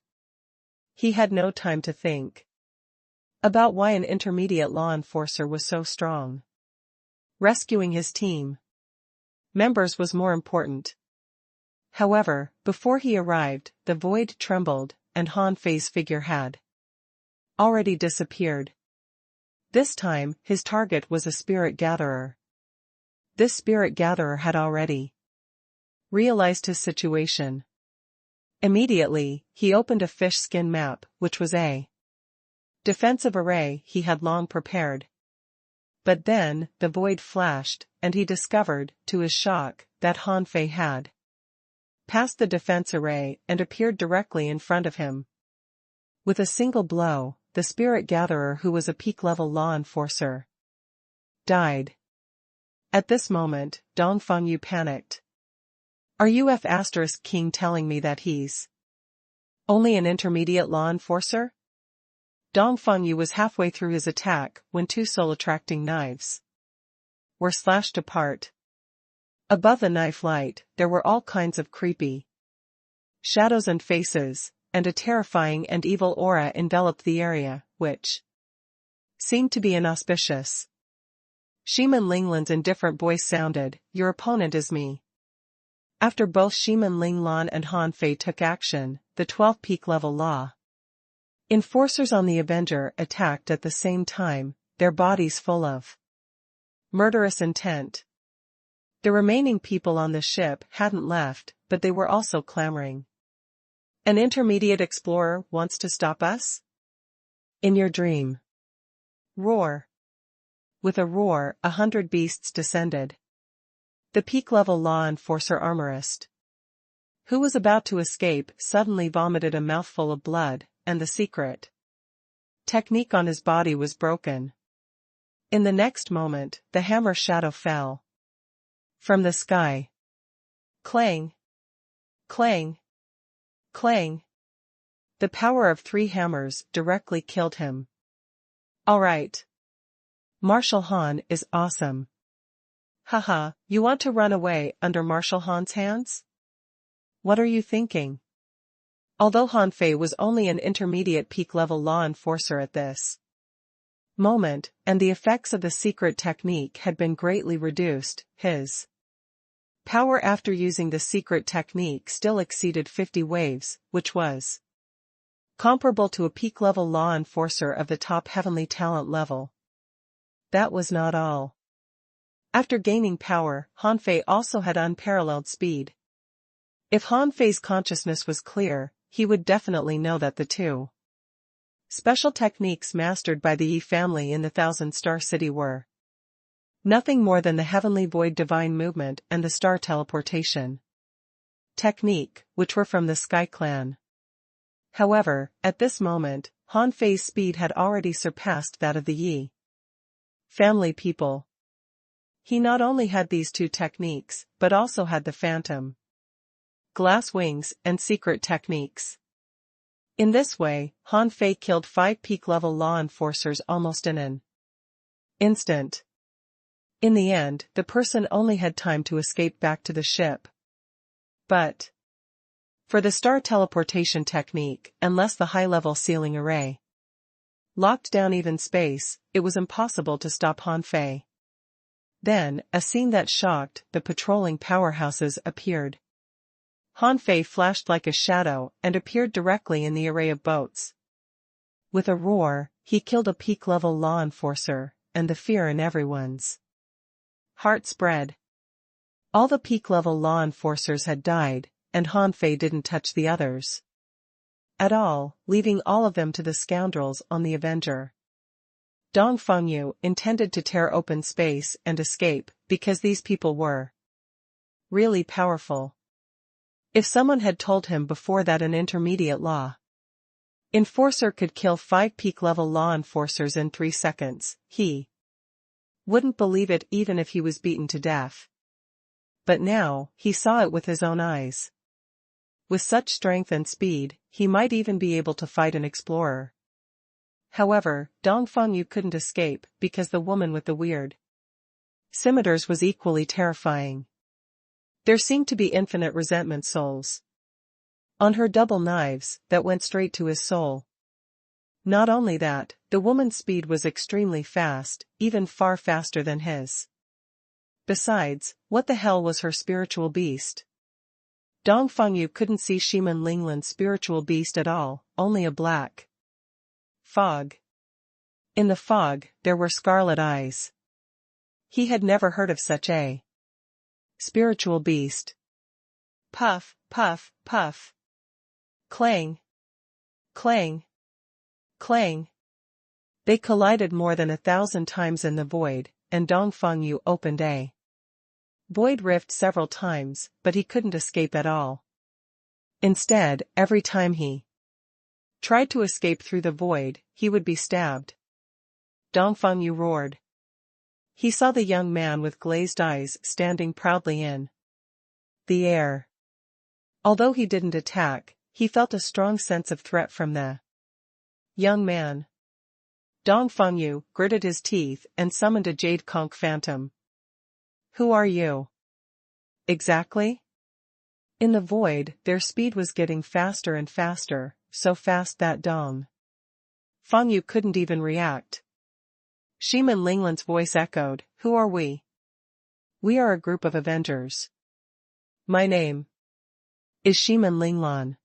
Speaker 1: He had no time to think about why an intermediate law enforcer was so strong. Rescuing his team members was more important. However, before he arrived, the void trembled, and Han Fei's figure had already disappeared. This time, his target was a spirit gatherer. This spirit gatherer had already realized his situation. Immediately, he opened a fish skin map, which was a defensive array he had long prepared. But then, the void flashed, and he discovered, to his shock, that Han Fei had passed the defense array and appeared directly in front of him. With a single blow, the spirit gatherer, who was a peak-level law enforcer, died. At this moment, Dongfeng Yu panicked. Are you King telling me that he's only an intermediate law enforcer? Dongfeng Yu was halfway through his attack when two soul-attracting knives were slashed apart. Above the knife light, there were all kinds of creepy shadows and faces, and a terrifying and evil aura enveloped the area, which seemed to be inauspicious. Shiman Linglan's indifferent voice sounded, "Your opponent is me." After both Shiman Linglan and Han Fei took action, the 12 peak-level law enforcers on the Avenger attacked at the same time, their bodies full of murderous intent. The remaining people on the ship hadn't left, but they were also clamoring. An intermediate explorer wants to stop us? In your dream. Roar. With a roar, 100 beasts descended. The peak-level law enforcer armorist, who was about to escape, suddenly vomited a mouthful of blood, and the secret technique on his body was broken. In the next moment, the hammer shadow fell from the sky. Clang! Clang! Clang! The power of 3 hammers directly killed him. All right. Marshal Han is awesome. Haha, you want to run away under Marshal Han's hands? What are you thinking? Although Han Fei was only an intermediate peak-level law enforcer at this moment, and the effects of the secret technique had been greatly reduced, his power after using the secret technique still exceeded 50 waves, which was comparable to a peak-level law enforcer of the top heavenly talent level. That was not all. After gaining power, Han Fei also had unparalleled speed. If Han Fei's consciousness was clear, he would definitely know that the two special techniques mastered by the Yi family in the Thousand Star City were nothing more than the Heavenly Void Divine Movement and the Star Teleportation technique, which were from the Sky Clan. However, at this moment, Han Fei's speed had already surpassed that of the Yi family people. He not only had these two techniques, but also had the Phantom Glass Wings and secret techniques. In this way, Han Fei killed 5 peak-level law enforcers almost in an instant. In the end, the person only had time to escape back to the ship. But for the star teleportation technique, unless the high-level sealing array locked down even space, it was impossible to stop Han Fei. Then, a scene that shocked the patrolling powerhouses appeared. Han Fei flashed like a shadow and appeared directly in the array of boats. With a roar, he killed a peak-level law enforcer, and the fear in everyone's heart spread. All the peak-level law enforcers had died, and Han Fei didn't touch the others at all, leaving all of them to the scoundrels on the Avenger. Dong Fengyu intended to tear open space and escape, because these people were really powerful. If someone had told him before that an intermediate law enforcer could kill 5 peak-level law enforcers in 3 seconds, he wouldn't believe it even if he was beaten to death. But now, he saw it with his own eyes. With such strength and speed, he might even be able to fight an explorer. However, Dong Fengyu couldn't escape, because the woman with the weird scimitars was equally terrifying. There seemed to be infinite resentment souls on her double knives that went straight to his soul. Not only that, the woman's speed was extremely fast, even far faster than his. Besides, what the hell was her spiritual beast? Dong Fengyu couldn't see Shimin Linglan's spiritual beast at all, only a black fog. In the fog, there were scarlet eyes. He had never heard of such a spiritual beast. Puff, puff, puff. Clang. Clang. Clang. They collided more than 1,000 times in the void, and Dong Fengyu opened a void rift several times, but he couldn't escape at all. Instead, every time he tried to escape through the void, he would be stabbed. Dong Fengyu roared. He saw the young man with glazed eyes standing proudly in the air. Although he didn't attack, he felt a strong sense of threat from the young man. Dong Fengyu gritted his teeth and summoned a jade conch phantom. Who are you? Exactly? In the void, their speed was getting faster and faster, so fast that Dong Fengyu couldn't even react. Shimin Linglan's voice echoed, Who are we? We are a group of Avengers. My name is Shimin Linglan.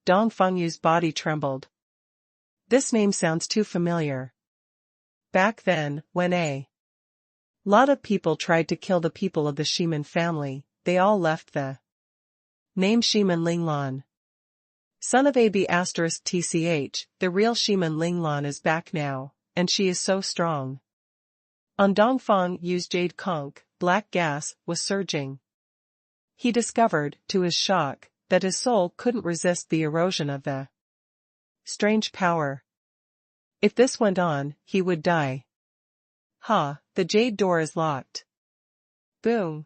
Speaker 1: Dong Fengyu's body trembled. This name sounds too familiar. Back then, when a lot of people tried to kill the people of the Shimin family, they all left the name Shimin Linglan. Son of AB*TCH, the real Shimin Linglan is back now, and she is so strong. On Dong Fengyu's jade conch, black gas was surging. He discovered, to his shock, that his soul couldn't resist the erosion of the strange power. If this went on, he would die. Ha, the jade door is locked. Boom.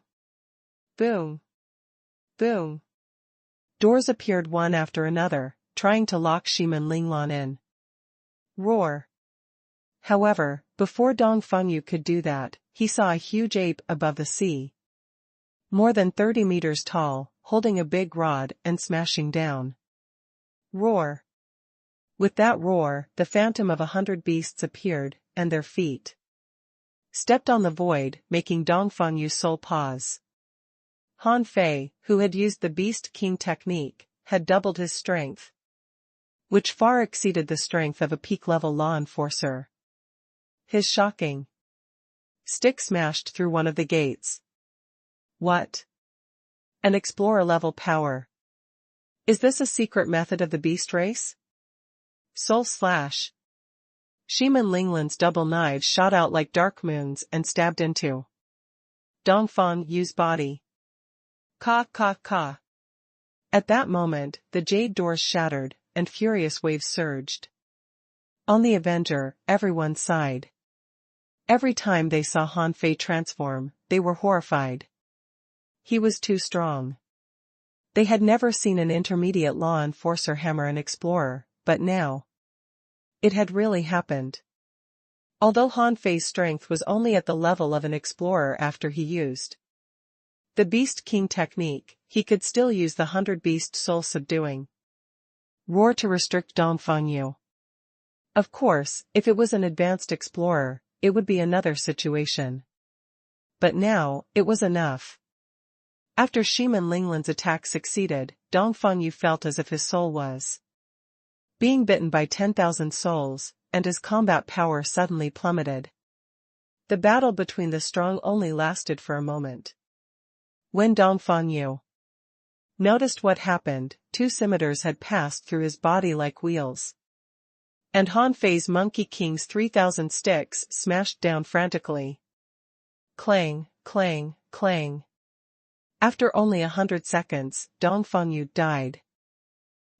Speaker 1: Boom. Boom. Doors appeared one after another, trying to lock Shimin Linglan in. Roar. However, before Dong Fengyu could do that, he saw a huge ape above the sea. More than 30 meters tall, holding a big rod and smashing down. Roar. With that roar, the phantom of 100 beasts appeared, and their feet stepped on the void, making Dong Fengyu's soul pause. Han Fei, who had used the Beast King technique, had doubled his strength, which far exceeded the strength of a peak-level law enforcer. His shocking stick smashed through one of the gates. What? An explorer-level power. Is this a secret method of the beast race? Soul slash. Shimin Linglan's double knives shot out like dark moons and stabbed into Dong Fengyu's body. Ka ka ka. At that moment, the jade doors shattered, and furious waves surged. On the Avenger, everyone sighed. Every time they saw Han Fei transform, they were horrified. He was too strong. They had never seen an intermediate law enforcer hammer an explorer, but now it had really happened. Although Han Fei's strength was only at the level of an explorer after he used the Beast King technique, he could still use the 100 beast soul subduing roar to restrict Dong Fengyu. Of course, if it was an advanced explorer, it would be another situation. But now, it was enough. After Shimin Linglan's attack succeeded, Dong Fengyu felt as if his soul was being bitten by 10,000 souls, and his combat power suddenly plummeted. The battle between the strong only lasted for a moment. When Dongfang Yu noticed what happened, 2 scimitars had passed through his body like wheels. And Han Fei's Monkey King's 3,000 sticks smashed down frantically. Clang, clang, clang. After only 100 seconds, Dongfang Yu died.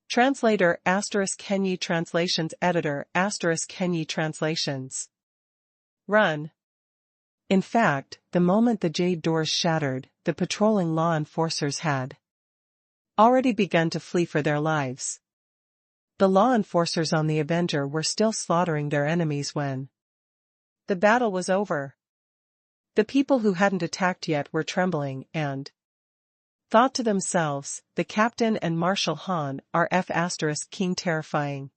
Speaker 1: Translator *Kenyi Translations Editor *Kenyi Translations. Run. In fact, the moment the jade doors shattered, the patrolling law enforcers had already begun to flee for their lives. The law enforcers on the Avenger were still slaughtering their enemies when the battle was over. The people who hadn't attacked yet were trembling and thought to themselves, the captain and Marshal Han are King terrifying.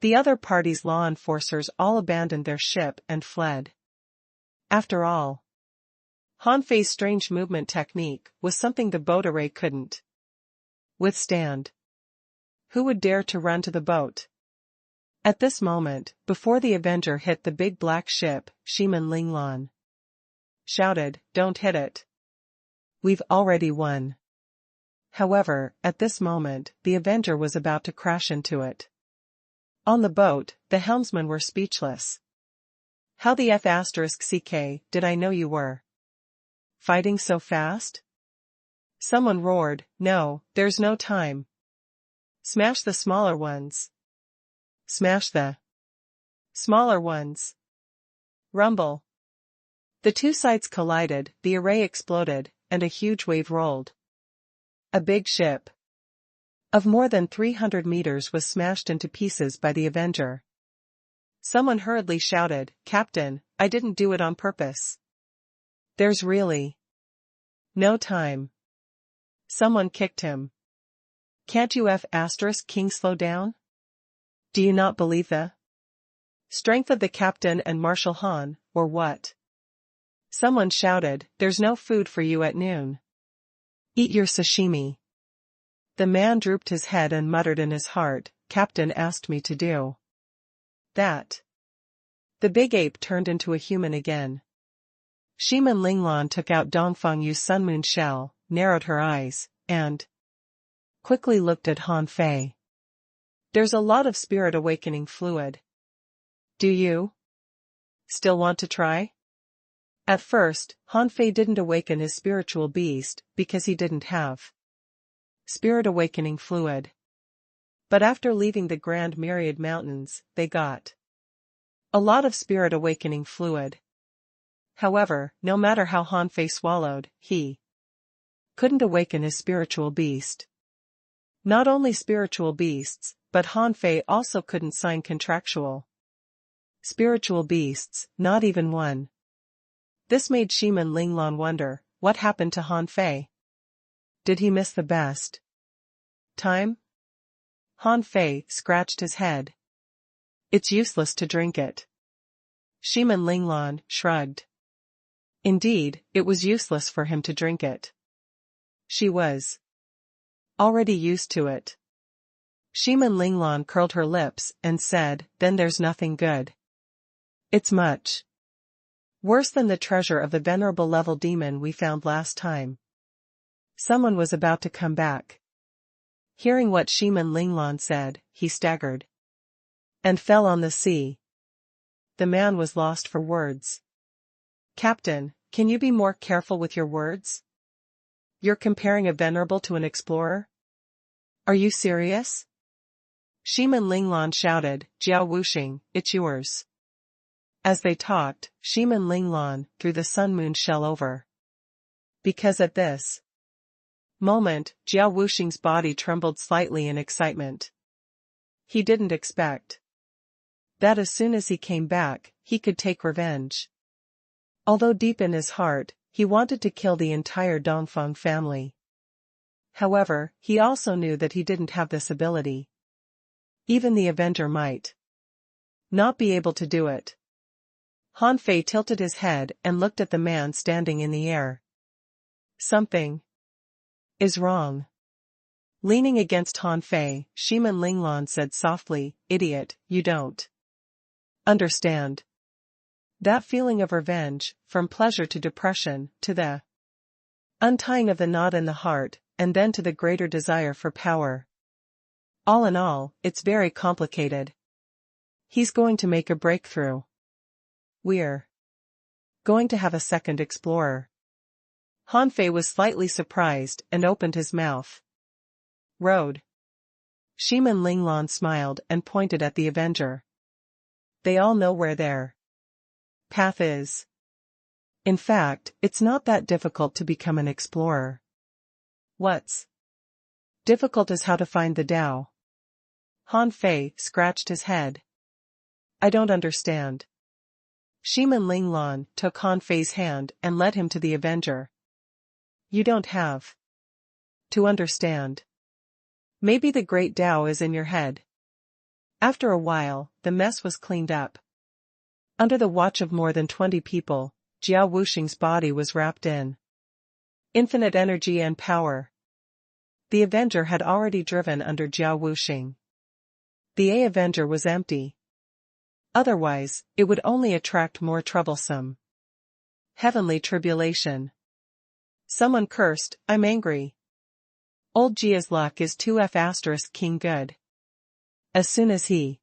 Speaker 1: The other party's law enforcers all abandoned their ship and fled. After all, Han Fei's strange movement technique was something the boat array couldn't withstand. Who would dare to run to the boat? At this moment, before the Avenger hit the big black ship, Shiman Linglan shouted, "Don't hit it. We've already won." However, at this moment, the Avenger was about to crash into it. On the boat, the helmsmen were speechless. How the *CK did I know you were fighting so fast? Someone roared, "No, there's no time. Smash the smaller ones. Smash the smaller ones." Rumble. The 2 sides collided, the array exploded, and a huge wave rolled. A big ship of more than 300 meters was smashed into pieces by the Avenger. Someone hurriedly shouted, "Captain, I didn't do it on purpose. There's really no time." Someone kicked him. "Can't you King slow down? Do you not believe the strength of the captain and Marshal Han, or what?" Someone shouted, "There's no food for you at noon. Eat your sashimi." The man drooped his head and muttered in his heart, "Captain asked me to do that." The big ape turned into a human again. Shiman Linglan took out Dongfang Yu's sunmoon shell, narrowed her eyes, and quickly looked at Han Fei. "There's a lot of spirit awakening fluid. Do you still want to try?" At first, Han Fei didn't awaken his spiritual beast because he didn't have spirit awakening fluid. But after leaving the Grand Myriad Mountains, they got a lot of spirit awakening fluid. However, no matter how Han Fei swallowed, he couldn't awaken his spiritual beast. Not only spiritual beasts, but Han Fei also couldn't sign contractual spiritual beasts, not even one. This made Shiman Linglan wonder, what happened to Han Fei? Did he miss the best time? Han Fei scratched his head. "It's useless to drink it." Shiman Linglan shrugged. Indeed, it was useless for him to drink it. She was already used to it. Shiman Linglan curled her lips and said, "Then there's nothing good. It's much worse than the treasure of the venerable level demon we found last time." Someone was about to come back. Hearing what Shiman Linglan said, he staggered and fell on the sea. The man was lost for words. "Captain, can you be more careful with your words? You're comparing a venerable to an explorer? Are you serious?" Shiman Linglan shouted, "Jiao Wuxing, it's yours." As they talked, Shiman Linglan threw the sunmoon shell over. Because at this moment, Jiao Wuxing's body trembled slightly in excitement. He didn't expect that as soon as he came back, he could take revenge. Although deep in his heart, he wanted to kill the entire Dongfang family. However, he also knew that he didn't have this ability. Even the Avenger might not be able to do it. Han Fei tilted his head and looked at the man standing in the air. "Something is wrong." Leaning against Han Fei, Shiman Linglan said softly, "Idiot, you don't understand. That feeling of revenge, from pleasure to depression, to the untying of the knot in the heart, and then to the greater desire for power. All in all, it's very complicated. He's going to make a breakthrough. We're going to have a second explorer. Han Fei was slightly surprised and opened his mouth. Road. Shimin Linglan smiled and pointed at the Avenger. They all know where their path is. In fact, it's not that difficult to become an explorer. What's difficult is how to find the Tao. Han Fei scratched his head. I don't understand. Shimin Linglan took Han Fei's hand and led him to the Avenger. You don't have to understand. Maybe the great Tao is in your head. After a while, the mess was cleaned up. Under the watch of more than 20 people, Jiao Wuxing's body was wrapped in infinite energy and power. The Avenger had already driven under Jiao Wuxing. The Avenger was empty. Otherwise, it would only attract more troublesome heavenly tribulation. Someone cursed, I'm angry. Old Jia's luck is 2F** King good. As soon as he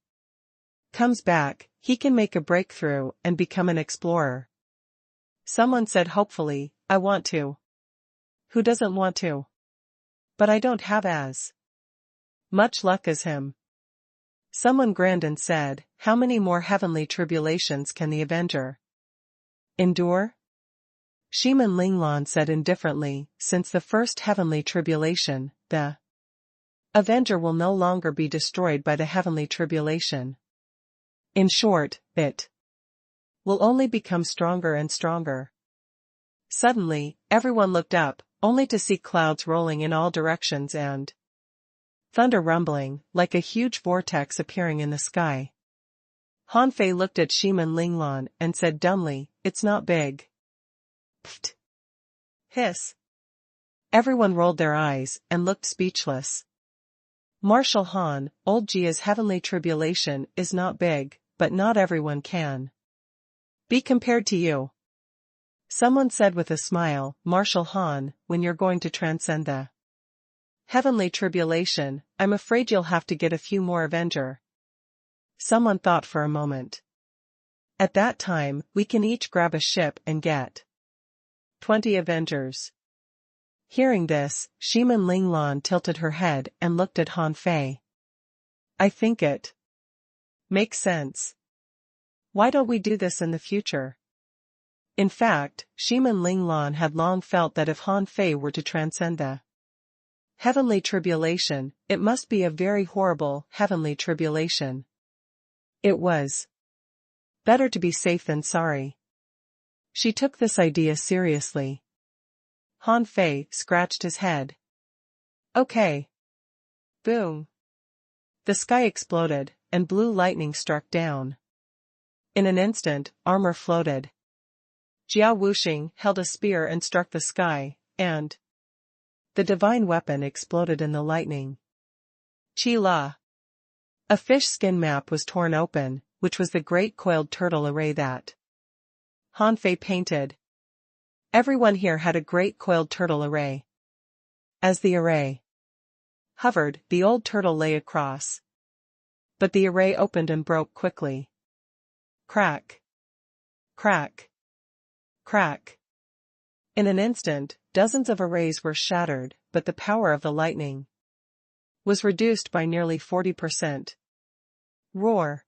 Speaker 1: comes back, he can make a breakthrough and become an explorer. Someone said hopefully, I want to. Who doesn't want to? But I don't have as much luck as him. Someone grinned and said, how many more heavenly tribulations can the Avenger endure? Shimin Linglan said indifferently, since the first heavenly tribulation, the Avenger will no longer be destroyed by the heavenly tribulation. In short, it will only become stronger and stronger. Suddenly, everyone looked up, only to see clouds rolling in all directions and thunder rumbling, like a huge vortex appearing in the sky. Han Fei looked at Shimin Linglan and said dumbly, it's not big. Pfft. Hiss. Everyone rolled their eyes and looked speechless. Marshal Han, old Jia's heavenly tribulation is not big, but not everyone can be compared to you. Someone said with a smile, Marshal Han, when you're going to transcend the heavenly tribulation, I'm afraid you'll have to get a few more Avenger. Someone thought for a moment. At that time, we can each grab a ship and get 20 Avengers. Hearing this, Shimin Linglan tilted her head and looked at Han Fei. I think it makes sense. Why don't we do this in the future? In fact, Shimin Linglan had long felt that if Han Fei were to transcend the heavenly tribulation, it must be a very horrible heavenly tribulation. It was better to be safe than sorry. She took this idea seriously. Han Fei scratched his head. Okay. Boom. The sky exploded, and blue lightning struck down. In an instant, armor floated. Jiao Wuxing held a spear and struck the sky, and the divine weapon exploded in the lightning. Chi La. A fish skin map was torn open, which was the great coiled turtle array that Han Fei painted. Everyone here had a great coiled turtle array. As the array hovered, the old turtle lay across. But the array opened and broke quickly. Crack. Crack. Crack. In an instant, dozens of arrays were shattered, but the power of the lightning was reduced by nearly 40%. Roar.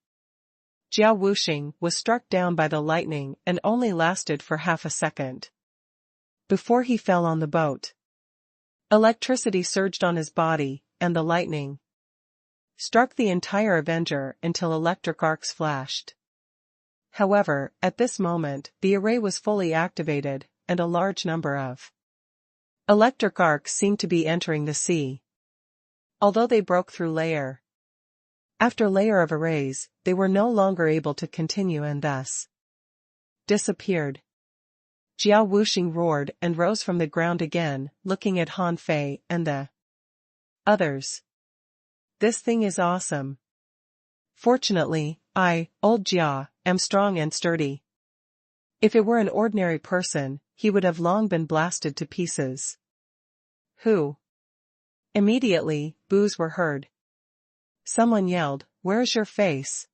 Speaker 1: Jiao Wuxing was struck down by the lightning and only lasted for half a second before he fell on the boat. Electricity surged on his body, and the lightning struck the entire Avenger until electric arcs flashed. However, at this moment, the array was fully activated, and a large number of electric arcs seemed to be entering the sea. Although they broke through layer after layer of arrays, they were no longer able to continue and thus disappeared. Jiao Wuxing roared and rose from the ground again, looking at Han Fei and the others. This thing is awesome. Fortunately, I, old Jia, am strong and sturdy. If it were an ordinary person, he would have long been blasted to pieces. Who? Immediately, boos were heard. Someone yelled, "Where's your face?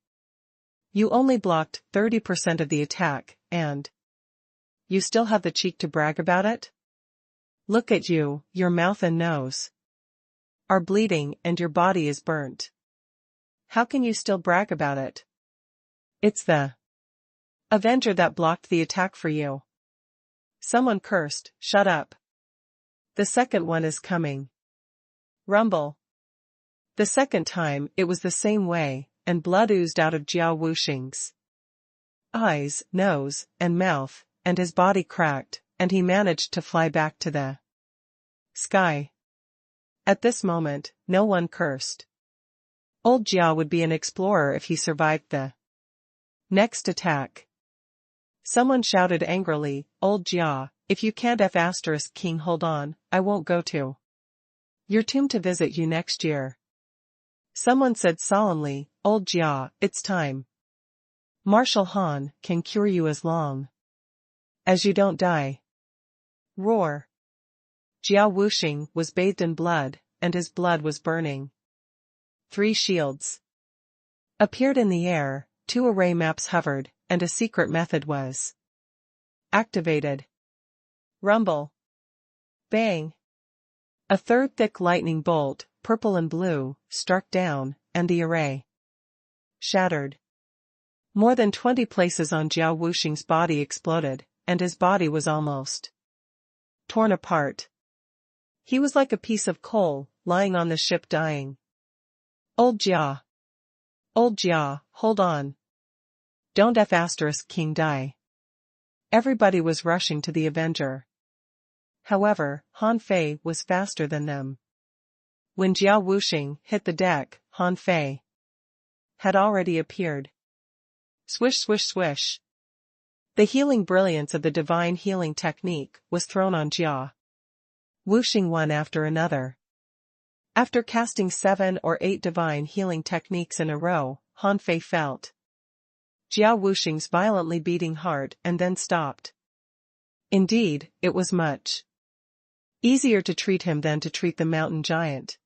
Speaker 1: You only blocked 30% of the attack, and you still have the cheek to brag about it? Look at you, your mouth and nose are bleeding and your body is burnt. How can you still brag about it? It's the Avenger that blocked the attack for you." Someone cursed, "Shut up. The second one is coming." Rumble. The second time it was the same way, and blood oozed out of Jiao Wuxing's eyes, nose, and mouth, and his body cracked, and he managed to fly back to the sky. At this moment, no one cursed. Old Jiao would be an explorer if he survived the next attack. Someone shouted angrily, "Old Jia, if you can't King hold on, I won't go to your tomb to visit you next year." Someone said solemnly, "Old Jia, it's time. Marshal Han can cure you as long as you don't die." Roar. Jiao Wuxing was bathed in blood, and his blood was burning. 3 shields appeared in the air, 2 array maps hovered, and a secret method was activated. Rumble. Bang. A third thick lightning bolt, purple and blue, struck down, and the array shattered. More than 20 places on Jiao Wuxing's body exploded, and his body was almost torn apart. He was like a piece of coal, lying on the ship dying. "Old Jia. Old Jia, hold on. Don't King die." Everybody was rushing to the Avenger. However, Han Fei was faster than them. When Jiao Wuxing hit the deck, Han Fei had already appeared. Swish swish swish. The healing brilliance of the divine healing technique was thrown on Jiao Wuxing one after another. After casting 7 or 8 divine healing techniques in a row, Han Fei felt Jiao Wuxing's violently beating heart and then stopped. Indeed, it was much easier to treat him than to treat the mountain giant.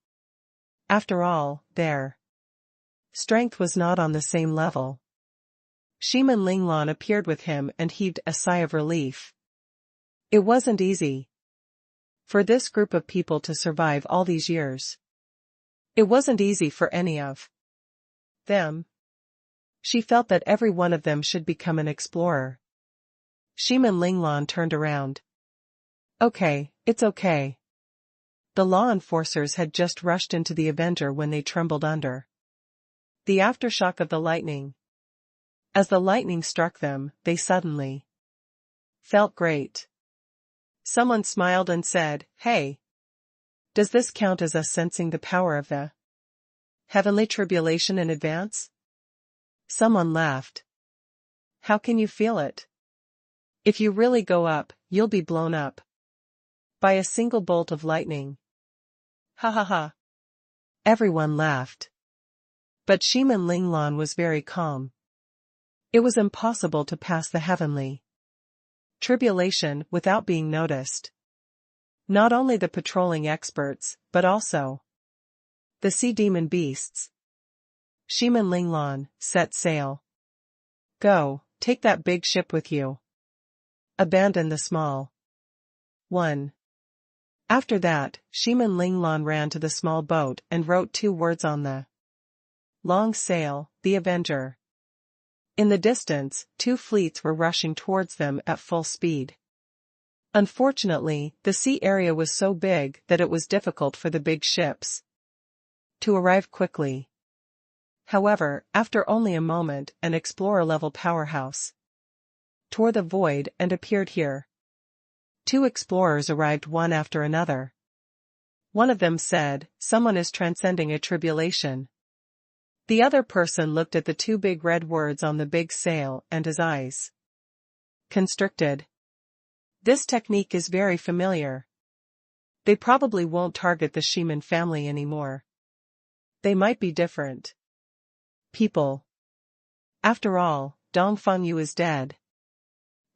Speaker 1: After all, their strength was not on the same level. Shiman Linglan appeared with him and heaved a sigh of relief. It wasn't easy for this group of people to survive all these years. It wasn't easy for any of them. She felt that every one of them should become an explorer. Shiman Linglan turned around. "Okay, it's okay." The law enforcers had just rushed into the Avenger when they trembled under the aftershock of the lightning. As the lightning struck them, they suddenly felt great. Someone smiled and said, "Hey, does this count as us sensing the power of the heavenly tribulation in advance?" Someone laughed. "How can you feel it? If you really go up, you'll be blown up by a single bolt of lightning." Ha ha ha. Everyone laughed. But Shiman Linglan was very calm. It was impossible to pass the heavenly tribulation without being noticed. Not only the patrolling experts, but also the sea demon beasts. Shiman Linglan, set sail. Go, take that big ship with you. Abandon the small one. After that, Shiman Linglan ran to the small boat and wrote 2 words on the long sail, "The Avenger." In the distance, 2 fleets were rushing towards them at full speed. Unfortunately, the sea area was so big that it was difficult for the big ships to arrive quickly. However, after only a moment, an explorer-level powerhouse tore the void and appeared here. 2 explorers arrived one after another. One of them said, "Someone is transcending a tribulation." The other person looked at the 2 big red words on the big sail and his eyes constricted. This technique is very familiar. They probably won't target the Shiman family anymore. They might be different people. After all, Dong Fengyu is dead.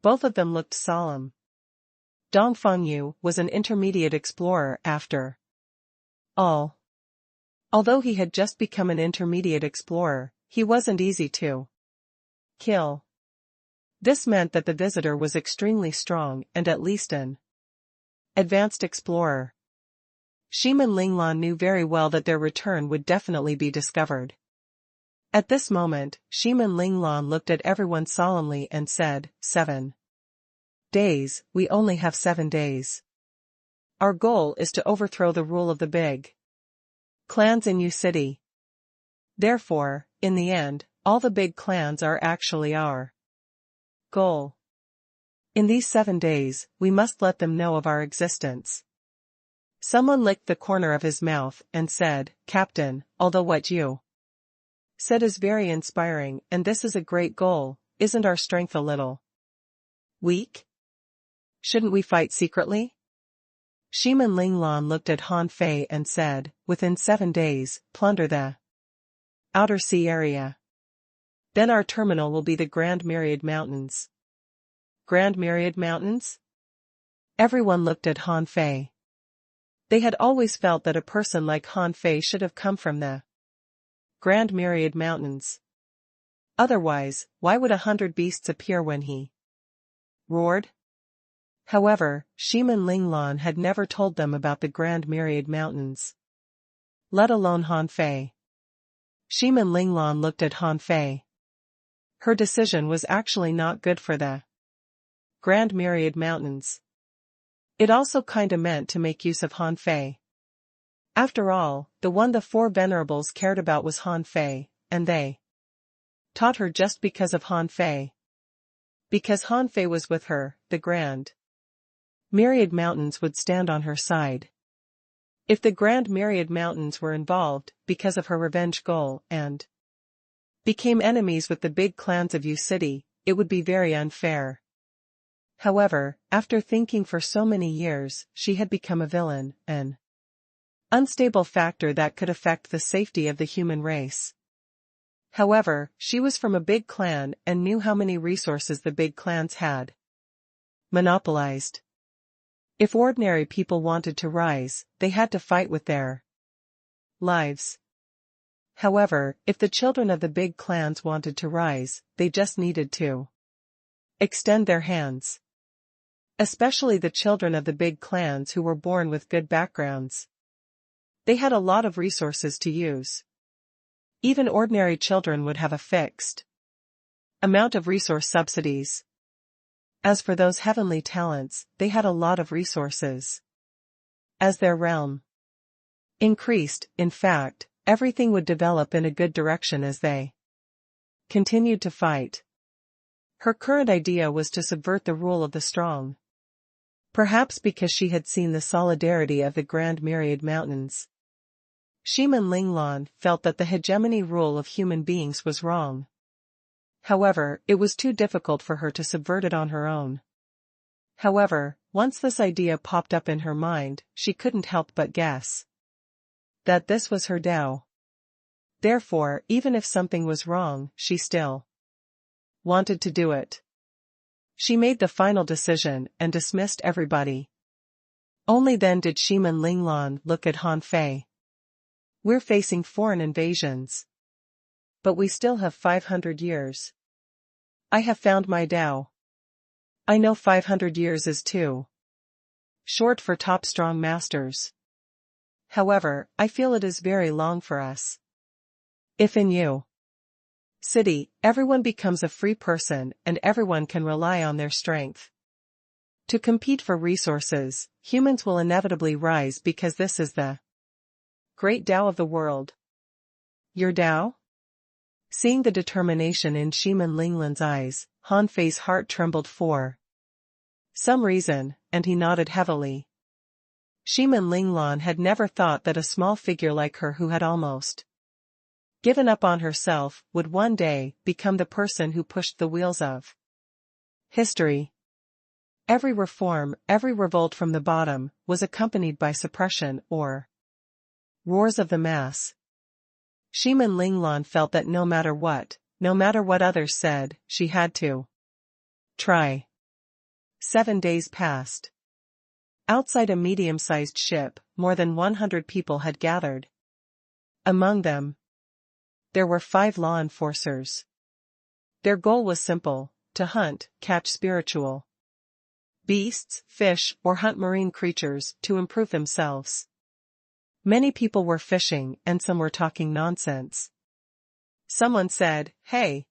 Speaker 1: Both of them looked solemn. Dong Fengyu was an intermediate explorer after all. Although he had just become an intermediate explorer, he wasn't easy to kill. This meant that the visitor was extremely strong and at least an advanced explorer. Shimin Linglan knew very well that their return would definitely be discovered. At this moment, Shimin Linglan looked at everyone solemnly and said, 7 days, we only have 7 days. Our goal is to overthrow the rule of the big clans in Yu City. Therefore, in the end, all the big clans are actually our goal. In these 7 days, we must let them know of our existence. Someone licked the corner of his mouth and said, Captain, although what you said is very inspiring and this is a great goal, isn't our strength a little weak? Shouldn't we fight secretly? Shimin Linglan looked at Han Fei and said, within 7 days, plunder the outer sea area. Then our terminal will be the Grand Myriad Mountains. Grand Myriad Mountains? Everyone looked at Han Fei. They had always felt that a person like Han Fei should have come from the Grand Myriad Mountains. Otherwise, why would 100 beasts appear when he roared? However, Shimin Linglan had never told them about the Grand Myriad Mountains. Let alone Han Fei. Shimin Linglan looked at Han Fei. Her decision was actually not good for the Grand Myriad Mountains. It also kinda meant to make use of Han Fei. After all, the one the 4 venerables cared about was Han Fei, and they taught her just because of Han Fei. Because Han Fei was with her, the Grand Myriad Mountains would stand on her side. If the Grand Myriad Mountains were involved, because of her revenge goal, and became enemies with the big clans of Yu City, it would be very unfair. However, after thinking for so many years, she had become a villain, an unstable factor that could affect the safety of the human race. However, she was from a big clan and knew how many resources the big clans had monopolized. If ordinary people wanted to rise, they had to fight with their lives. However, if the children of the big clans wanted to rise, they just needed to extend their hands. Especially the children of the big clans who were born with good backgrounds. They had a lot of resources to use. Even ordinary children would have a fixed amount of resource subsidies. As for those heavenly talents, they had a lot of resources. As their realm increased, in fact, everything would develop in a good direction as they continued to fight. Her current idea was to subvert the rule of the strong. Perhaps because she had seen the solidarity of the Grand Myriad Mountains. Shimin Linglan felt that the hegemony rule of human beings was wrong. However, it was too difficult for her to subvert it on her own. However, once this idea popped up in her mind, she couldn't help but guess that this was her Tao. Therefore, even if something was wrong, she still wanted to do it. She made the final decision and dismissed everybody. Only then did Shimin Linglan look at Han Fei. We're facing foreign invasions. But we still have 500 years. I have found my Tao. I know 500 years is too short for top strong masters. However, I feel it is very long for us. If in Yu City, everyone becomes a free person and everyone can rely on their strength to compete for resources, humans will inevitably rise because this is the great Tao of the world. Your Tao? Seeing the determination in Shimin Linglan's eyes, Han Fei's heart trembled for some reason, and he nodded heavily. Shimin Linglan had never thought that a small figure like her who had almost given up on herself would one day become the person who pushed the wheels of history. Every reform, every revolt from the bottom, was accompanied by suppression or roars of the mass. Shimin Linglan felt that no matter what others said, she had to try. 7 days passed. Outside a medium-sized ship, more than 100 people had gathered. Among them, there were 5 law enforcers. Their goal was simple: to hunt, catch spiritual beasts, fish, or hunt marine creatures to improve themselves. Many people were fishing and some were talking nonsense. Someone said, "Hey,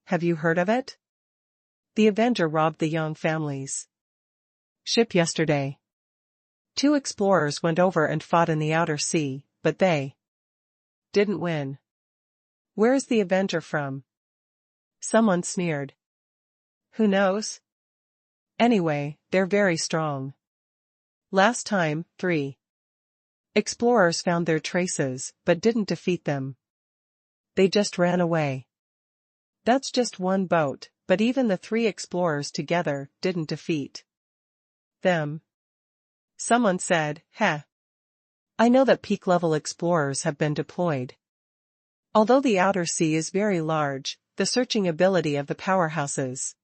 Speaker 1: have you heard of it? The Avenger robbed the Young family's ship yesterday. 2 explorers went over and fought in the outer sea, but they didn't win. Where is the Avenger from?" Someone sneered. "Who knows? Anyway, they're very strong. Last time, 3 explorers found their traces, but didn't defeat them. They just ran away. That's just one boat, but even the 3 explorers together didn't defeat them." Someone said, "Heh. I know that peak-level explorers have been deployed. Although the outer sea is very large, the searching ability of the powerhouses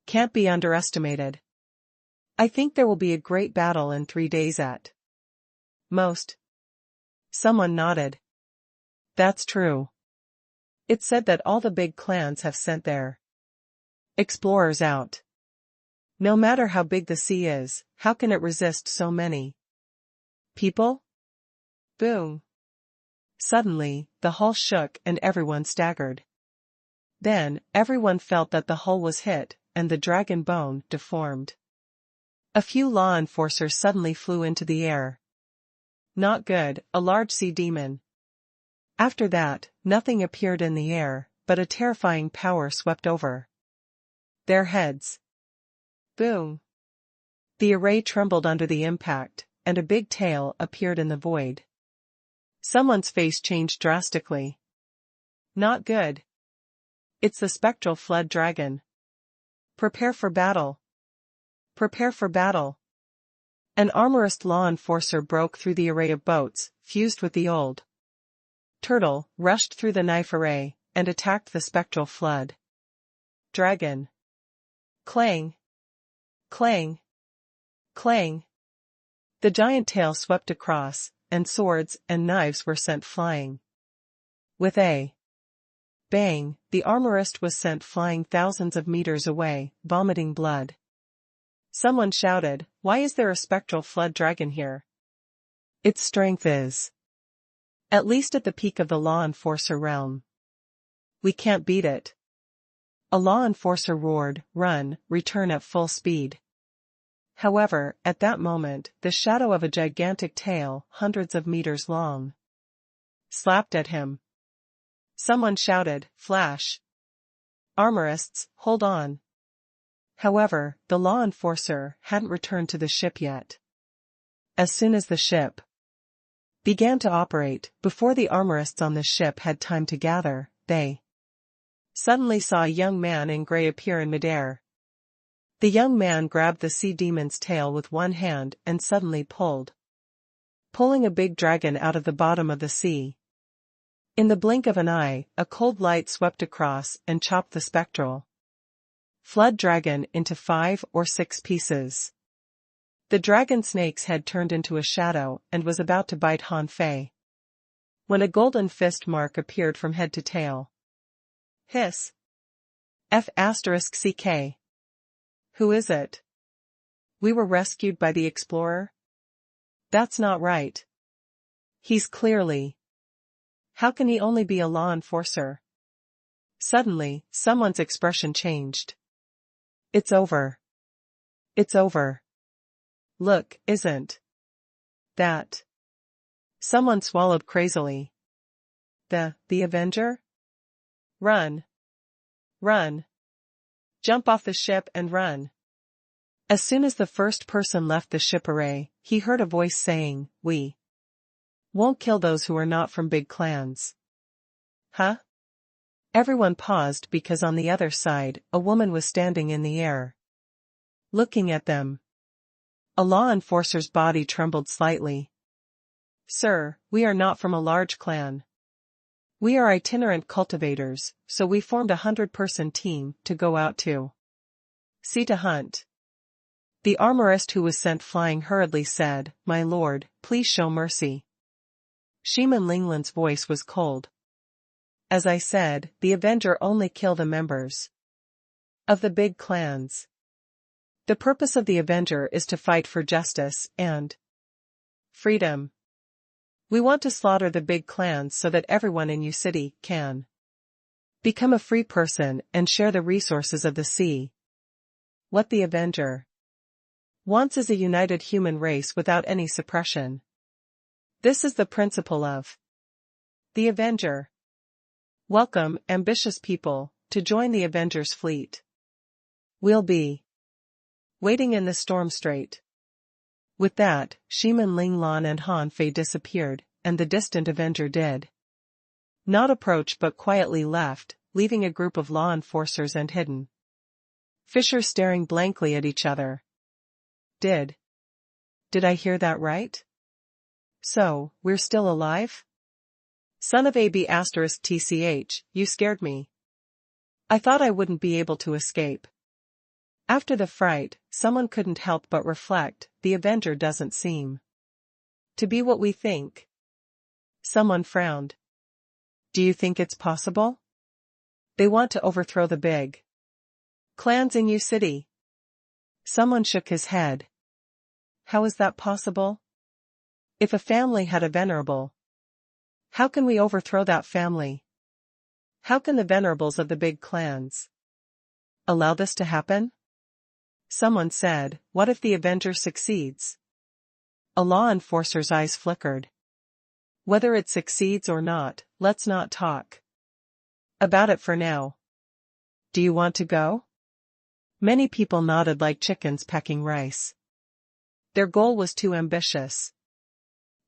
Speaker 1: can't be underestimated. I think there will be a great battle in 3 days at most." Someone nodded. "That's true. It's said that all the big clans have sent their explorers out. No matter how big the sea is, how can it resist so many people?" Boom. Suddenly, the hull shook and everyone staggered. Then, everyone felt that the hull was hit, and the dragon bone deformed. A few law enforcers suddenly flew into the air. Not good, a large sea demon. After that, nothing appeared in the air, but a terrifying power swept over their heads. Boom. The array trembled under the impact, and a big tail appeared in the void. Someone's face changed drastically. Not good. It's the spectral flood dragon. Prepare for battle. Prepare for battle. An armorist law enforcer broke through the array of boats, fused with the old turtle, rushed through the knife array, and attacked the spectral flood dragon. Clang. Clang. Clang. The giant tail swept across, and swords and knives were sent flying. With a bang, the armorist was sent flying thousands of meters away, vomiting blood. Someone shouted, "Why is there a spectral flood dragon here? Its strength is at least at the peak of the law enforcer realm. We can't beat it." A law enforcer roared, "Run, return at full speed." However, at that moment, the shadow of a gigantic tail, hundreds of meters long, slapped at him. Someone shouted, "Flash! Armorists, hold on." However, the law enforcer hadn't returned to the ship yet. As soon as the ship began to operate, before the armorists on the ship had time to gather, they suddenly saw a young man in gray appear in midair. The young man grabbed the sea demon's tail with one hand and suddenly pulling a big dragon out of the bottom of the sea. In the blink of an eye, a cold light swept across and chopped the spectral flood dragon into 5 or 6 pieces. The dragon snake's head turned into a shadow and was about to bite Han Fei, when a golden fist mark appeared from head to tail. Hiss. F***CK. Who is it? We were rescued by the explorer? That's not right. He's clearly. How can he only be a law enforcer? Suddenly, someone's expression changed. It's over. It's over. Look, isn't that? Someone swallowed crazily. The Avenger? Run. Run. Jump off the ship and run. As soon as the first person left the ship array, he heard a voice saying, "We won't kill those who are not from big clans." Huh? Everyone paused because on the other side, a woman was standing in the air, looking at them. A law enforcer's body trembled slightly. "Sir, we are not from a large clan. We are itinerant cultivators, so we formed a 100-person team to go out to sea to hunt." The armorist who was sent flying hurriedly said, "My lord, please show mercy." Shiman Linglan's voice was cold. "As I said, the Avenger only kill the members of the big clans. The purpose of the Avenger is to fight for justice and freedom. We want to slaughter the big clans so that everyone in U City can become a free person and share the resources of the sea. What the Avenger wants is a united human race without any suppression. This is the principle of the Avenger. Welcome, ambitious people, to join the Avenger's fleet. We'll be waiting in the storm strait." With that, Shiman Linglan and Han Fei disappeared, and the distant Avenger did not approach but quietly left, leaving a group of law enforcers and hidden fishers staring blankly at each other. Did I hear that right? So, we're still alive? Son of AB*TCH, you scared me. I thought I wouldn't be able to escape. After the fright, someone couldn't help but reflect, the Avenger doesn't seem to be what we think. Someone frowned. Do you think it's possible? They want to overthrow the big clans in U City. Someone shook his head. How is that possible? If a family had a venerable, how can we overthrow that family? How can the venerables of the big clans allow this to happen? Someone said, what if the Avenger succeeds? A law enforcer's eyes flickered. Whether it succeeds or not, let's not talk about it for now. Do you want to go? Many people nodded like chickens pecking rice. Their goal was too ambitious,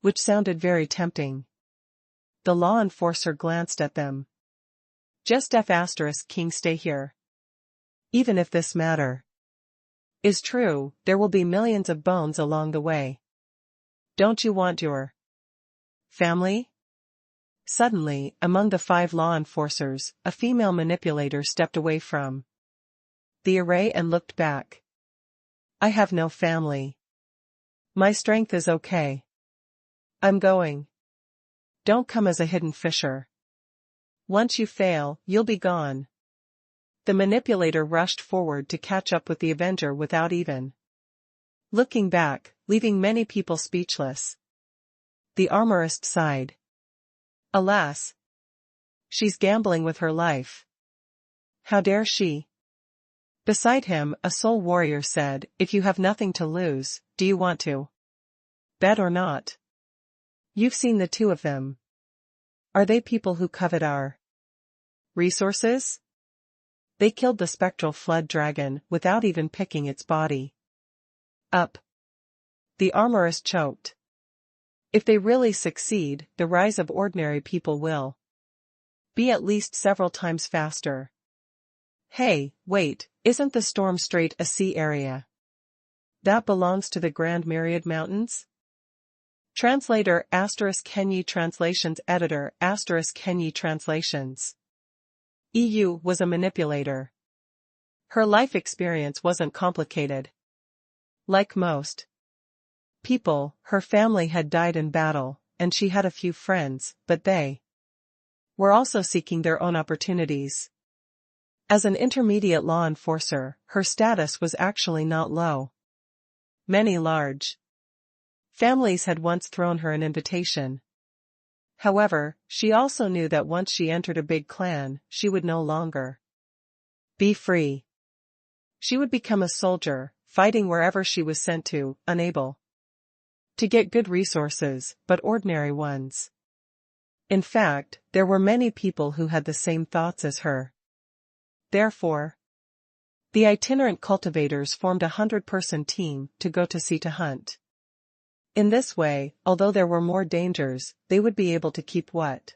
Speaker 1: which sounded very tempting. The law enforcer glanced at them. Just F*King stay here. Even if this matter is true, there will be millions of bones along the way. Don't you want your family? Suddenly, among the 5 law enforcers, a female manipulator stepped away from the array and looked back. I have no family. My strength is okay. I'm going. Don't come as a hidden fisher. Once you fail, you'll be gone. The manipulator rushed forward to catch up with the Avenger without even looking back, leaving many people speechless. The armorist sighed. Alas! She's gambling with her life. How dare she? Beside him, a soul warrior said, if you have nothing to lose, do you want to bet or not? You've seen the 2 of them. Are they people who covet our resources? They killed the spectral flood dragon without even picking its body up. The armorist choked. If they really succeed, the rise of ordinary people will be at least several times faster. Hey, wait, isn't the Storm Strait a sea area that belongs to the Grand Myriad Mountains? Translator *Kenyi Translations Editor *Kenyi Translations. EU was a manipulator. Her life experience wasn't complicated. Like most people, her family had died in battle, and she had a few friends, but they were also seeking their own opportunities. As an intermediate law enforcer, her status was actually not low. Many large families had once thrown her an invitation. However, she also knew that once she entered a big clan, she would no longer be free. She would become a soldier, fighting wherever she was sent to, unable to get good resources, but ordinary ones. In fact, there were many people who had the same thoughts as her. Therefore, the itinerant cultivators formed a 100-person team to go to sea to hunt. In this way, although there were more dangers, they would be able to keep what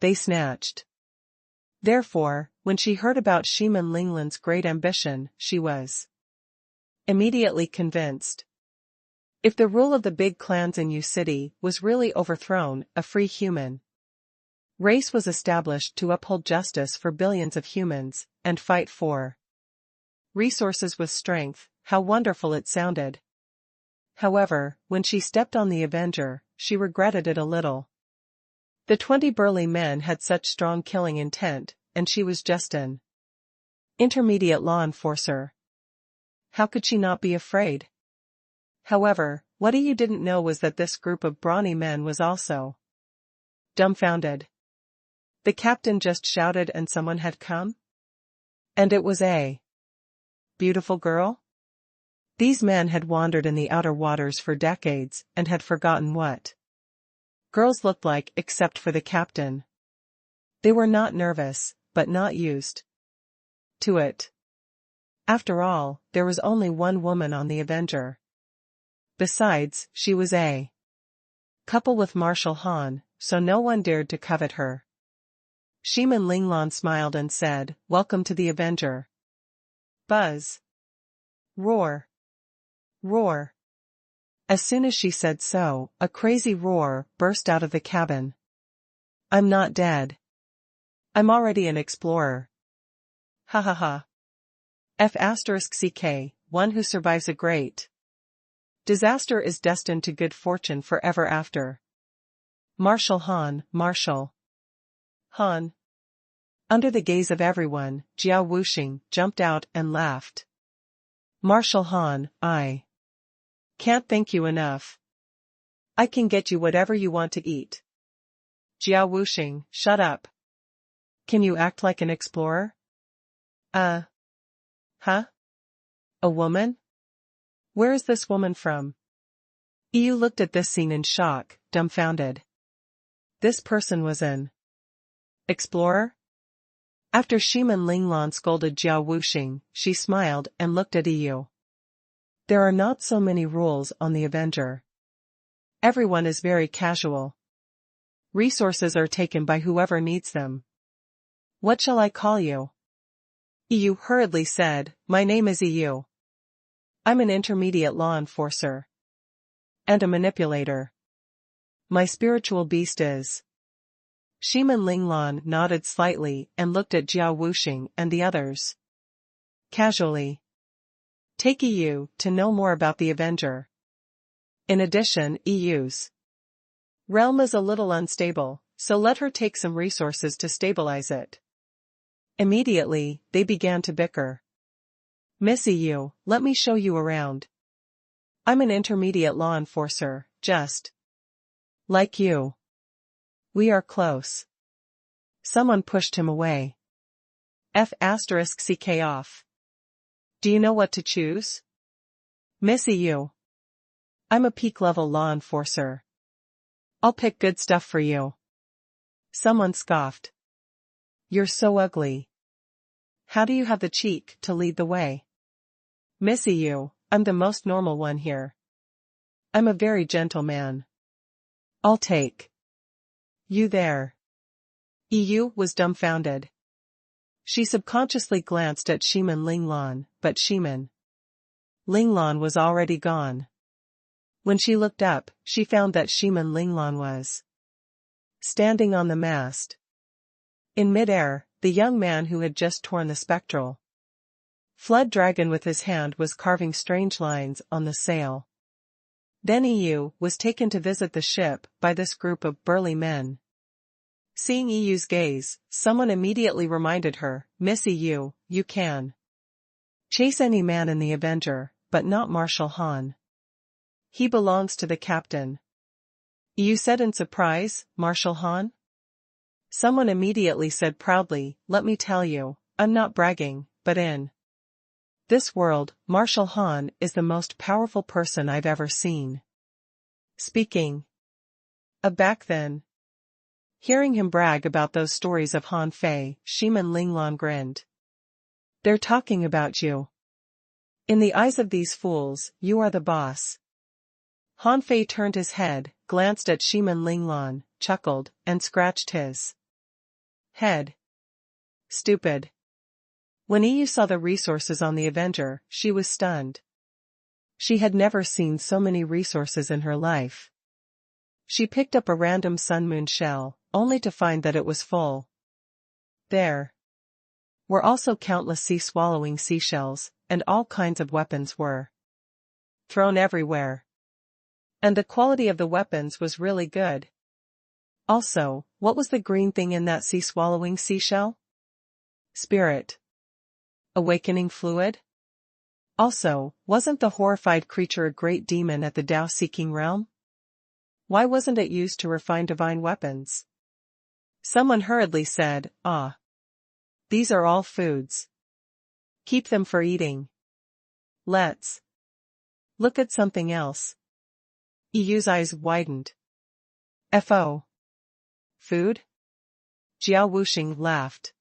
Speaker 1: they snatched. Therefore, when she heard about Shiman Linglan's great ambition, she was immediately convinced. If the rule of the big clans in U City was really overthrown, a free human race was established to uphold justice for billions of humans, and fight for resources with strength, how wonderful it sounded. However, when she stepped on the Avenger, she regretted it a little. The 20 burly men had such strong killing intent, and she was just an intermediate law enforcer. How could she not be afraid? However, what you didn't know was that this group of brawny men was also dumbfounded. The captain just shouted and someone had come? And it was a beautiful girl? These men had wandered in the outer waters for decades and had forgotten what girls looked like except for the captain. They were not nervous, but not used to it. After all, there was only one woman on the Avenger. Besides, she was a couple with Marshal Han, so no one dared to covet her. Shimin Linglan smiled and said, "Welcome to the Avenger." Buzz. Roar. Roar. As soon as she said so, a crazy roar burst out of the cabin. "I'm not dead. I'm already an explorer. Ha ha ha. F***ck, one who survives a great disaster is destined to good fortune forever after. Marshal Han, Marshal Han." Under the gaze of everyone, Jiao Wuxing jumped out and laughed. "Marshal Han, I can't thank you enough. I can get you whatever you want to eat." Jiao Wuxing, shut up. Can you act like an explorer? Huh? A woman? Where is this woman from? Yu looked at this scene in shock, dumbfounded. This person was an explorer? After Shimin Linglan scolded Jiao Wuxing, she smiled and looked at Yu. There are not so many rules on the Avenger. Everyone is very casual. Resources are taken by whoever needs them. What shall I call you? Yu hurriedly said, "My name is Yu. I'm an intermediate law enforcer. And a manipulator. My spiritual beast is." Shimin Linglan nodded slightly and looked at Jiao Wuxing and the others. Casually. Take Yu to know more about the Avenger. In addition, Yu's realm is a little unstable, so let her take some resources to stabilize it. Immediately, they began to bicker. "Miss Yu, let me show you around. I'm an intermediate law enforcer, just like you. We are close." Someone pushed him away. F***ck off. Do you know what to choose? Miss Yu. I'm a peak-level law enforcer. I'll pick good stuff for you. Someone scoffed. You're so ugly. How do you have the cheek to lead the way? Miss Yu, I'm the most normal one here. I'm a very gentle man. I'll take you there. Yu was dumbfounded. She subconsciously glanced at Shimin Linglan, but Shimin Linglan was already gone. When she looked up, she found that Shimin Linglan was standing on the mast. In midair, the young man who had just torn the spectral flood dragon with his hand was carving strange lines on the sail. Then Yu was taken to visit the ship by this group of burly men. Seeing Yu's gaze, someone immediately reminded her, "Miss Yu, you can chase any man in the Avenger, but not Marshal Han. He belongs to the captain." Yu said in surprise, "Marshal Han?" Someone immediately said proudly, "Let me tell you, I'm not bragging, but in this world, Marshal Han is the most powerful person I've ever seen." Speaking of back then. Hearing him brag about those stories of Han Fei, Shimin Linglan grinned. They're talking about you. In the eyes of these fools, you are the boss. Han Fei turned his head, glanced at Shimin Linglan, chuckled, and scratched his head. Stupid. When Yu saw the resources on the Avenger, she was stunned. She had never seen so many resources in her life. She picked up a random sun moon shell, only to find that it was full. There were also countless sea-swallowing seashells, and all kinds of weapons were thrown everywhere. And the quality of the weapons was really good. Also, what was the green thing in that sea-swallowing seashell? Spirit. Awakening fluid? Also, wasn't the horrified creature a great demon at the Tao-seeking realm? Why wasn't it used to refine divine weapons? Someone hurriedly said, "Ah. These are all foods. Keep them for eating. Let's look at something else." Yu's eyes widened. "Fo. Food?" Jiao Wuxing laughed.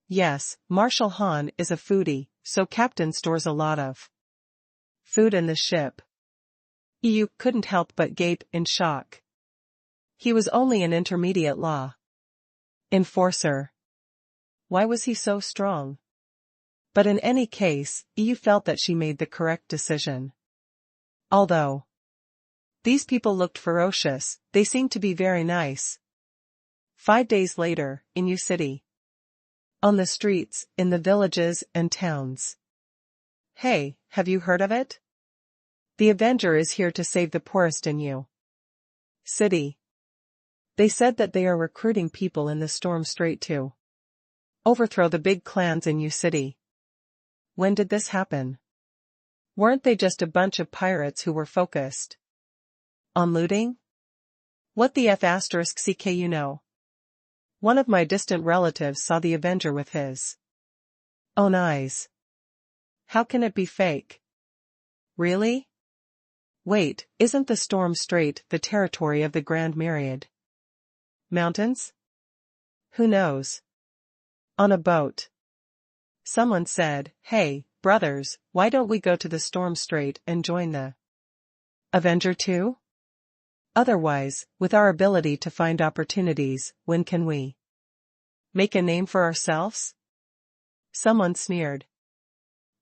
Speaker 1: "Yes, Marshal Han is a foodie, so Captain stores a lot of food in the ship." Yu couldn't help but gape in shock. He was only an intermediate law enforcer. Why was he so strong? But in any case, Yu felt that she made the correct decision. Although these people looked ferocious, they seemed to be very nice. 5 days later, in Yu City. On the streets, in the villages and towns. "Hey, have you heard of it? The Avenger is here to save the poorest in Yu City. They said that they are recruiting people in the Storm Strait to overthrow the big clans in Yu City." When did this happen? Weren't they just a bunch of pirates who were focused on looting? What the *ck you know? One of my distant relatives saw the Avenger with his own eyes. How can it be fake? Really? Wait, isn't the Storm Strait the territory of the Grand Myriad Mountains? Who knows? On a boat. Someone said, "Hey, brothers, why don't we go to the Storm Strait and join the Avenger too? Otherwise, with our ability to find opportunities, when can we make a name for ourselves?" Someone sneered.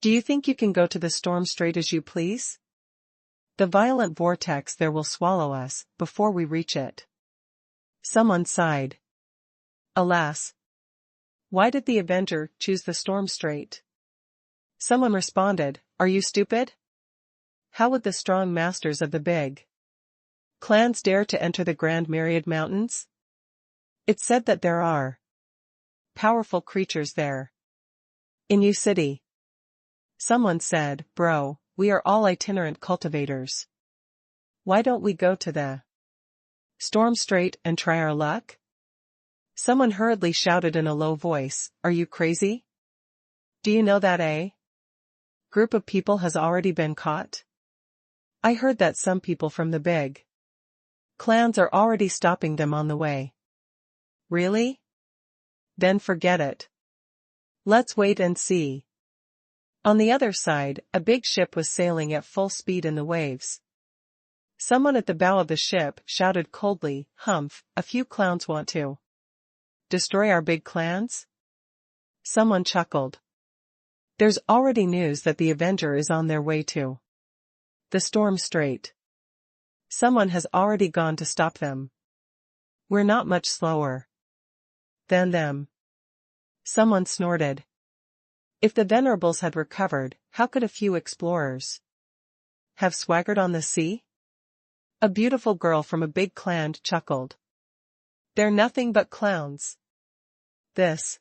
Speaker 1: "Do you think you can go to the Storm Strait as you please? The violent vortex there will swallow us before we reach it." Someone sighed. Alas. Why did the Avenger choose the Storm Strait? Someone responded, "Are you stupid? How would the strong masters of the big clans dare to enter the Grand Myriad Mountains? It's said that there are powerful creatures there. In Yu City." Someone said, "Bro, we are all itinerant cultivators. Why don't we go to the Storm Strait and try our luck?" Someone hurriedly shouted in a low voice, "Are you crazy? Do you know that a group of people has already been caught? I heard that some people from the big clans are already stopping them on the way." Really? Then forget it. Let's wait and see. On the other side, a big ship was sailing at full speed in the waves. Someone at the bow of the ship shouted coldly, "Humph, a few clowns want to destroy our big clans?" Someone chuckled. "There's already news that the Avenger is on their way to the Storm Strait. Someone has already gone to stop them. We're not much slower than them." Someone snorted. If the Venerables had recovered, how could a few explorers have swaggered on the sea? A beautiful girl from a big clan chuckled. "They're nothing but clowns. This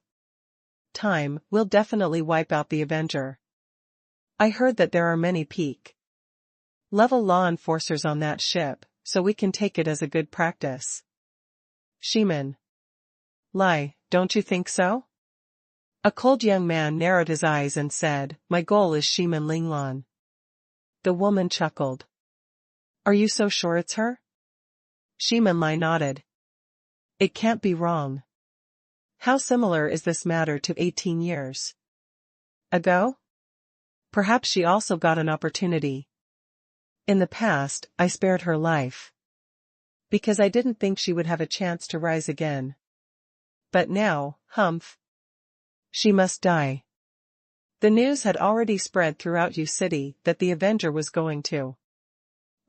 Speaker 1: time, we'll definitely wipe out the Avenger. I heard that there are many peak level law enforcers on that ship, so we can take it as a good practice." Shiman. "Lie, don't you think so?" A cold young man narrowed his eyes and said, "My goal is Shiman Linglan." The woman chuckled. "Are you so sure it's her?" Shiman Lai nodded. "It can't be wrong. How similar is this matter to 18 years ago? Perhaps she also got an opportunity. In the past, I spared her life because I didn't think she would have a chance to rise again. But now, humph. She must die." The news had already spread throughout Yu City that the Avenger was going to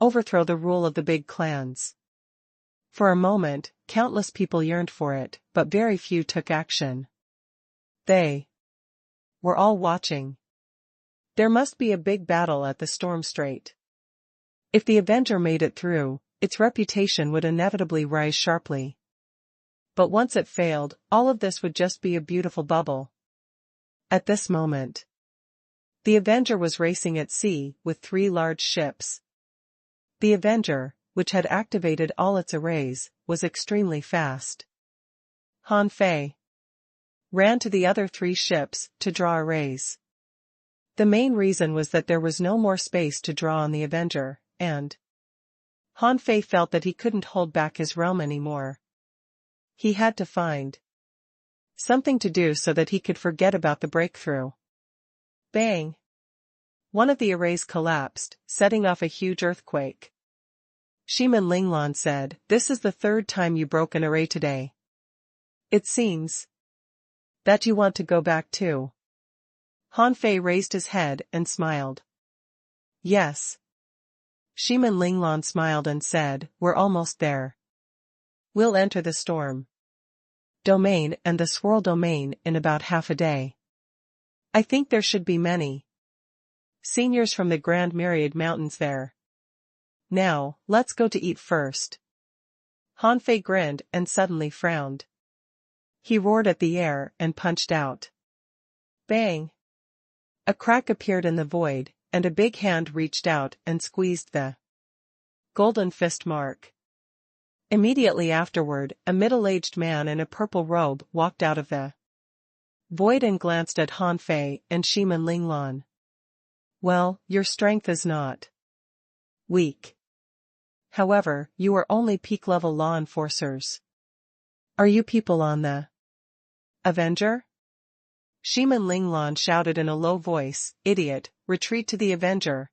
Speaker 1: overthrow the rule of the big clans. For a moment, countless people yearned for it, but very few took action. They were all watching. There must be a big battle at the storm strait. If the Avenger made it through, its reputation would inevitably rise sharply. But once it failed, all of this would just be a beautiful bubble. At this moment, the Avenger was racing at sea with 3 large ships. The Avenger, which had activated all its arrays, was extremely fast. Han Fei ran to the other 3 ships to draw arrays. The main reason was that there was no more space to draw on the Avenger, and Han Fei felt that he couldn't hold back his realm anymore. He had to find something to do so that he could forget about the breakthrough. Bang! One of the arrays collapsed, setting off a huge earthquake. Shiman Linglan said, "This is the 3rd time you broke an array today. It seems that you want to go back too." Han Fei raised his head and smiled. "Yes." Shiman Linglan smiled and said, "We're almost there. We'll enter the storm domain and the swirl domain in about half a day. I think there should be many seniors from the Grand Myriad Mountains there. Now, let's go to eat first." Han Fei grinned and suddenly frowned. He roared at the air and punched out. Bang! A crack appeared in the void, and a big hand reached out and squeezed the golden fist mark. Immediately afterward, a middle-aged man in a purple robe walked out of the void and glanced at Han Fei and Shiman Linglan. "Well, your strength is not weak. However, you are only peak-level law enforcers. Are you people on the Avenger?" Shiman Linglan shouted in a low voice, "Idiot, retreat to the Avenger."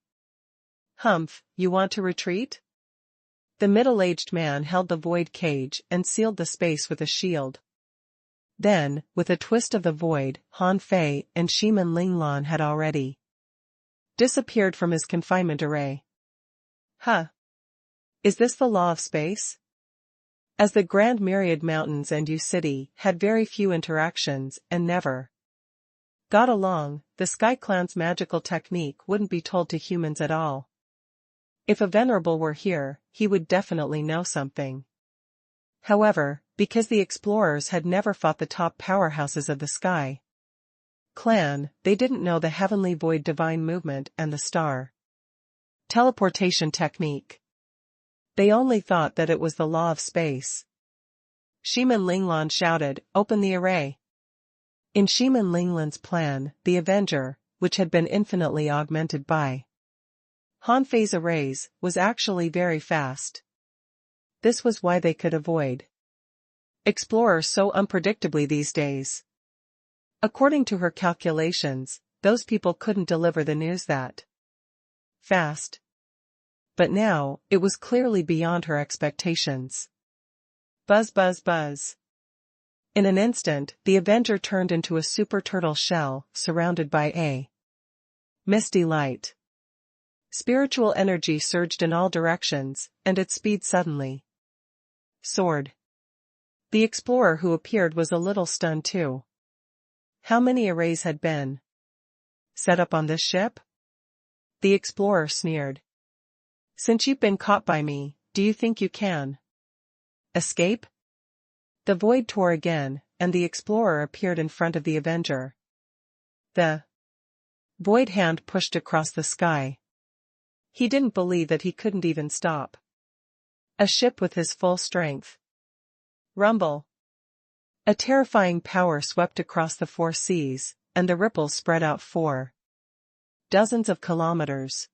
Speaker 1: "Humph, you want to retreat?" The middle-aged man held the void cage and sealed the space with a shield. Then, with a twist of the void, Han Fei and Shiman Linglan had already disappeared from his confinement array. Huh. Is this the law of space? As the Grand Myriad Mountains and U City had very few interactions and never got along, the Sky Clan's magical technique wouldn't be told to humans at all. If a Venerable were here, he would definitely know something. However, because the explorers had never fought the top powerhouses of the Sky Clan, they didn't know the Heavenly Void Divine Movement and the Star Teleportation Technique. They only thought that it was the law of space. Shiman Linglan shouted, "Open the array." In Shiman Linglan's plan, the Avenger, which had been infinitely augmented by Han Fei's arrays, was actually very fast. This was why they could avoid explorers so unpredictably these days. According to her calculations, those people couldn't deliver the news that fast. But now, it was clearly beyond her expectations. Buzz buzz buzz. In an instant, the Avenger turned into a super turtle shell, surrounded by a misty light. Spiritual energy surged in all directions, and its speed suddenly soared. The explorer who appeared was a little stunned too. How many arrays had been set up on this ship? The explorer sneered. "Since you've been caught by me, do you think you can escape?" The void tore again, and the explorer appeared in front of the Avenger. The void hand pushed across the sky. He didn't believe that he couldn't even stop a ship with his full strength. Rumble. A terrifying power swept across the 4 seas, and the ripples spread out 4 dozens of kilometers.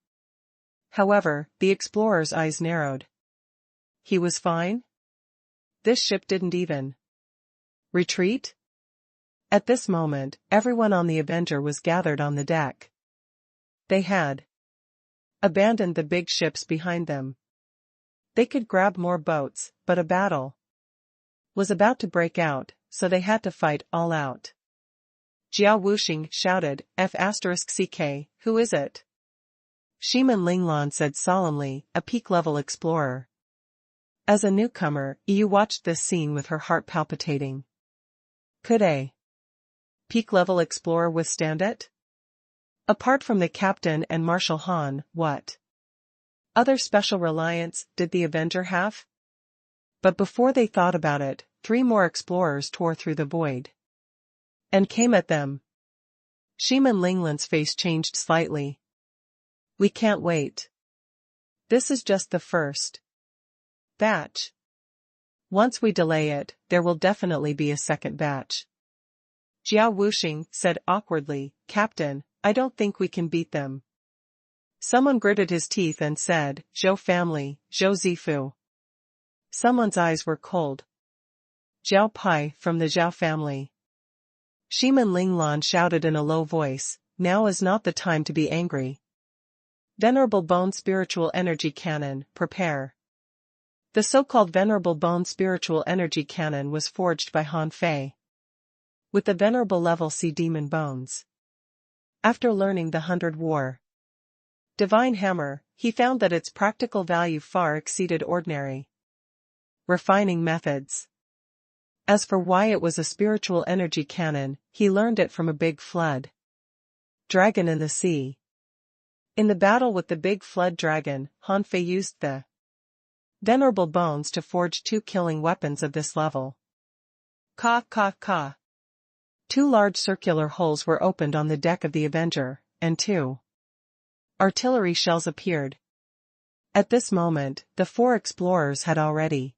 Speaker 1: However, the explorer's eyes narrowed. He was fine? This ship didn't even retreat? At this moment, everyone on the Avenger was gathered on the deck. They had abandoned the big ships behind them. They could grab more boats, but a battle was about to break out, so they had to fight all out. Jiao Wuxing shouted, F*CK, who is it? Shiman Linglan said solemnly, a peak-level explorer. As a newcomer, Yu watched this scene with her heart palpitating. Could a peak-level explorer withstand it? Apart from the captain and Marshal Han, what other special reliance did the Avenger have? But before they thought about it, 3 more explorers tore through the void and came at them. Shiman Linglan's face changed slightly. We can't wait. This is just the first batch. Once we delay it, there will definitely be a second batch. Jiao Wuxing said awkwardly, Captain, I don't think we can beat them. Someone gritted his teeth and said, Zhou family, Zhou Zifu. Someone's eyes were cold. Zhao Pai from the Zhao family. Shiman Linglan shouted in a low voice, now is not the time to be angry. Venerable Bone Spiritual Energy Cannon, prepare. The so-called Venerable Bone Spiritual Energy Cannon was forged by Han Fei with the Venerable Level C Demon Bones. After learning the 100 War Divine Hammer, he found that its practical value far exceeded ordinary refining methods. As for why it was a spiritual energy cannon, he learned it from a big flood dragon in the sea. In the battle with the big flood dragon, Han Fei used the Venerable Bones to forge 2 killing weapons of this level. Ka ka ka. 2 large circular holes were opened on the deck of the Avenger, and 2 artillery shells appeared. At this moment, the 4 explorers had already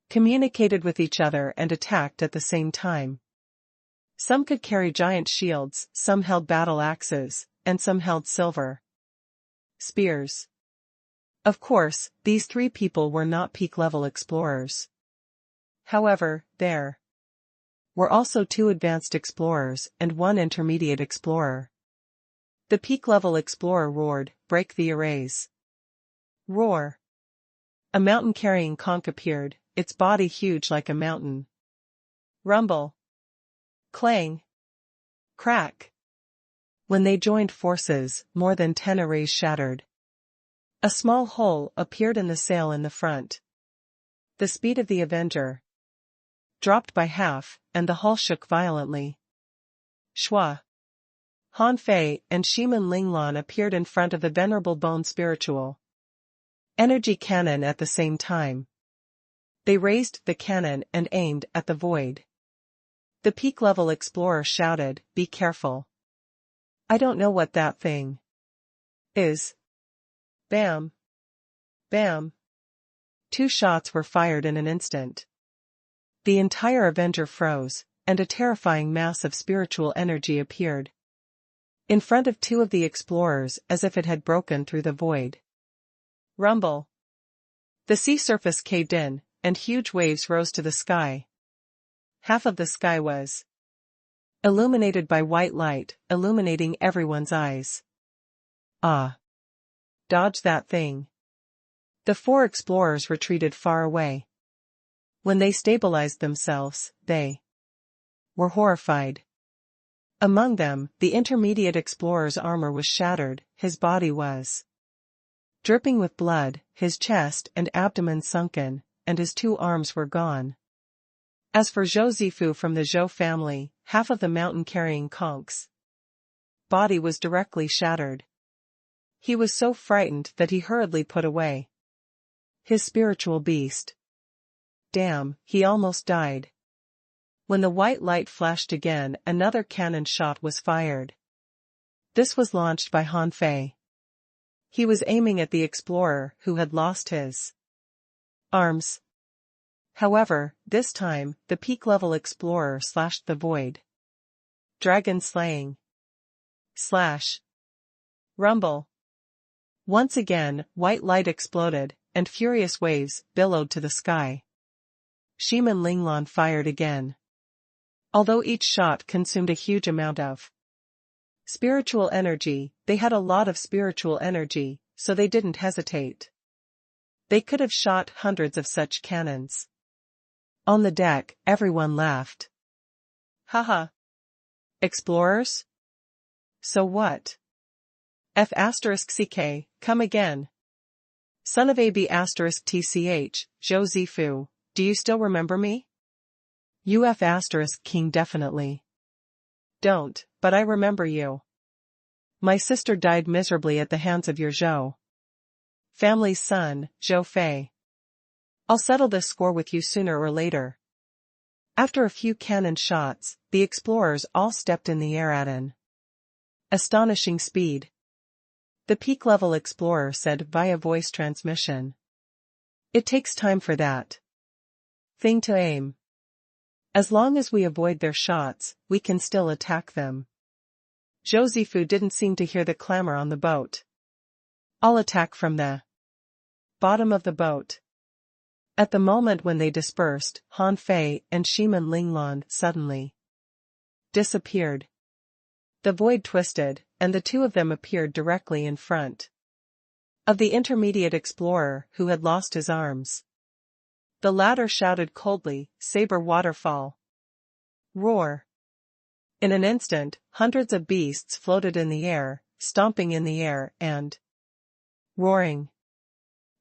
Speaker 1: communicated with each other and attacked at the same time. Some could carry giant shields, some held battle axes, and some held silver spears. Of course, these 3 people were not peak-level explorers. However, there were also 2 advanced explorers and 1 intermediate explorer. The peak-level explorer roared, break the arrays. Roar. A mountain-carrying conch appeared, its body huge like a mountain. Rumble. Clang. Crack. When they joined forces, more than 10 arrays shattered. A small hole appeared in the sail in the front. The speed of the Avenger dropped by half, and the hull shook violently. Shua. Han Fei and Shiman Linglan appeared in front of the Venerable Bone Spiritual Energy Cannon at the same time. They raised the cannon and aimed at the void. The peak-level explorer shouted, be careful. I don't know what that thing is. Bam. Bam. 2 shots were fired in an instant. The entire Avenger froze, and a terrifying mass of spiritual energy appeared in front of 2 of the explorers as if it had broken through the void. Rumble. The sea surface caved in, and huge waves rose to the sky. Half of the sky was illuminated by white light, illuminating everyone's eyes. Ah! Dodge that thing. The 4 explorers retreated far away. When they stabilized themselves, they were horrified. Among them, the intermediate explorer's armor was shattered, his body was dripping with blood, his chest and abdomen sunken, and his 2 arms were gone. As for Zhou Zifu from the Zhou family, half of the mountain-carrying conch's body was directly shattered. He was so frightened that he hurriedly put away his spiritual beast. Damn, he almost died. When the white light flashed again, another cannon shot was fired. This was launched by Han Fei. He was aiming at the explorer who had lost his arms. However, this time, the peak-level explorer slashed the void. Dragon slaying. Slash. Rumble. Once again, white light exploded, and furious waves billowed to the sky. Shiman Linglan fired again. Although each shot consumed a huge amount of spiritual energy, they had a lot of spiritual energy, so they didn't hesitate. They could have shot hundreds of such cannons. On the deck, everyone laughed. Haha. Explorers? So what? F*CK, come again. Son of AB*TCH, Zhou Zifu, do you still remember me? UF*King definitely. Don't, but I remember you. My sister died miserably at the hands of your Zhou family's son, Zhou Fei. I'll settle this score with you sooner or later. After a few cannon shots, the explorers all stepped in the air at an astonishing speed. The peak-level explorer said via voice transmission. It takes time for that thing to aim. As long as we avoid their shots, we can still attack them. Zhou Zifu didn't seem to hear the clamor on the boat. I'll attack from the bottom of the boat. At the moment when they dispersed, Han Fei and Shiman Linglan suddenly disappeared. The void twisted, and the two of them appeared directly in front of the intermediate explorer who had lost his arms. The latter shouted coldly, "Saber waterfall! Roar!" In an instant, hundreds of beasts floated in the air, stomping in the air and roaring.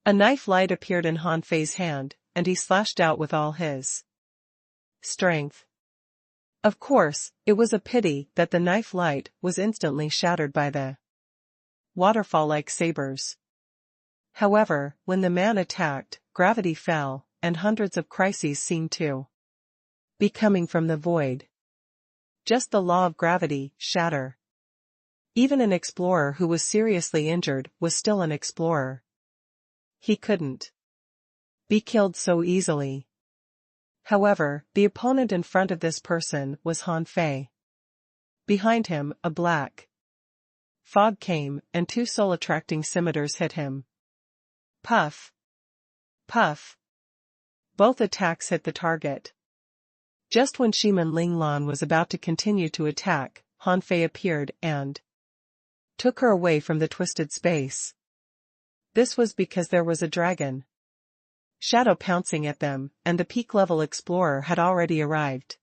Speaker 1: A knife light appeared in Han Fei's hand, and he slashed out with all his strength. Of course, it was a pity that the knife light was instantly shattered by the waterfall-like sabers. However, when the man attacked, gravity fell, and hundreds of crises seemed to be coming from the void. Just the law of gravity, shatter. Even an explorer who was seriously injured was still an explorer. He couldn't be killed so easily. However, the opponent in front of this person was Han Fei. Behind him, a black fog came, and two soul-attracting scimitars hit him. Puff! Puff! Both attacks hit the target. Just when Shiman Linglan was about to continue to attack, Han Fei appeared and took her away from the twisted space. This was because there was a dragon shadow pouncing at them, and the peak-level explorer had already arrived.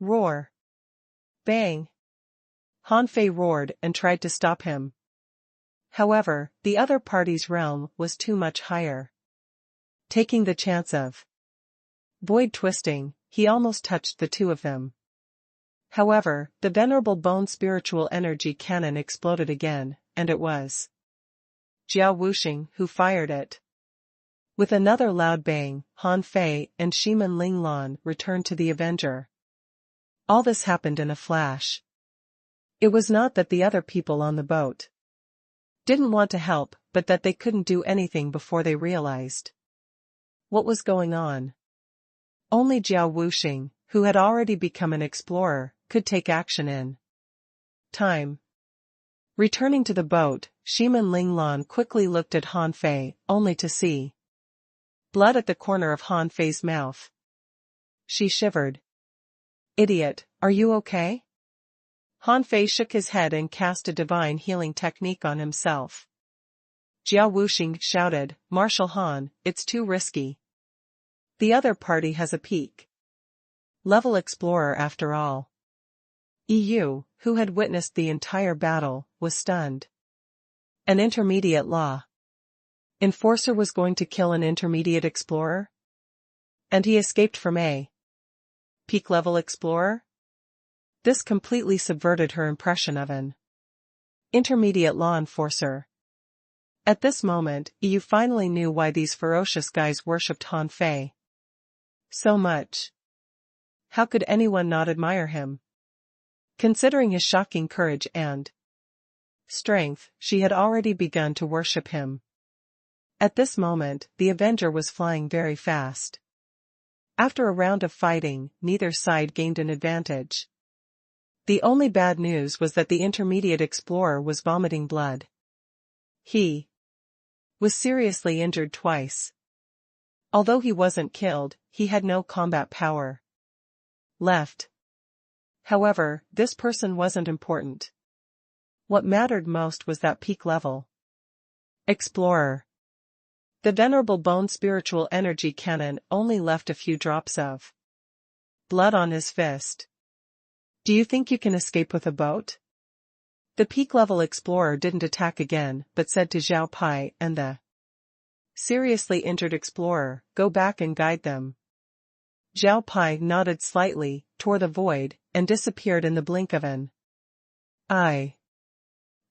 Speaker 1: Roar! Bang! Han Fei roared and tried to stop him. However, the other party's realm was too much higher. Taking the chance of void twisting, he almost touched the two of them. However, the venerable bone spiritual energy cannon exploded again, and it was Jiao Wuxing who fired it. With another loud bang, Han Fei and Shiman Linglan returned to the Avenger. All this happened in a flash. It was not that the other people on the boat didn't want to help, but that they couldn't do anything before they realized what was going on. Only Jiao Wuxing, who had already become an explorer, could take action in time. Returning to the boat, Shiman Linglan quickly looked at Han Fei, only to see blood at the corner of Han Fei's mouth. She shivered. Idiot, are you okay? Han Fei shook his head and cast a divine healing technique on himself. Jiao Wuxing shouted, Marshal Han, it's too risky. The other party has a peak level explorer after all. EU, who had witnessed the entire battle, was stunned. An intermediate law enforcer was going to kill an intermediate explorer? And he escaped from a peak level explorer? This completely subverted her impression of an intermediate law enforcer. At this moment, EU finally knew why these ferocious guys worshipped Han Fei so much. How could anyone not admire him? Considering his shocking courage and strength, she had already begun to worship him. At this moment, the Avenger was flying very fast. After a round of fighting, neither side gained an advantage. The only bad news was that the intermediate explorer was vomiting blood. He was seriously injured twice. Although he wasn't killed, he had no combat power left. However, this person wasn't important. What mattered most was that peak level explorer. The venerable bone spiritual energy cannon only left a few drops of blood on his fist. Do you think you can escape with a boat? The peak level explorer didn't attack again, but said to Zhao Pai and the seriously injured explorer, go back and guide them. Zhao Pai nodded slightly, tore the void, and disappeared in the blink of an eye.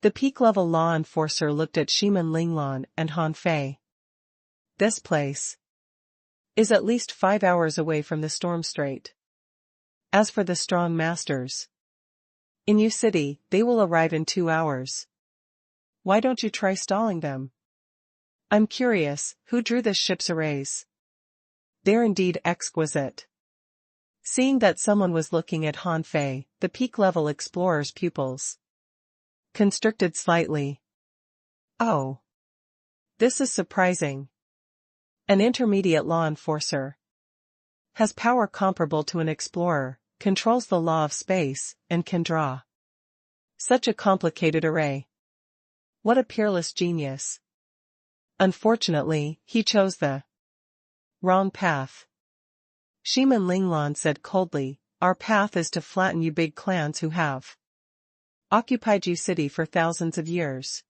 Speaker 1: The peak-level law enforcer looked at Shimin Linglan and Han Fei. This place is at least 5 hours away from the storm strait. As for the strong masters in U City, they will arrive in 2 hours. Why don't you try stalling them? I'm curious, who drew this ship's arrays? They're indeed exquisite. Seeing that someone was looking at Han Fei, the peak-level explorer's pupils constricted slightly. Oh. This is surprising. An intermediate law enforcer has power comparable to an explorer, controls the law of space, and can draw such a complicated array. What a peerless genius. Unfortunately, he chose the wrong path. Shimin Linglan said coldly, our path is to flatten you big clans who have occupied U City for thousands of years.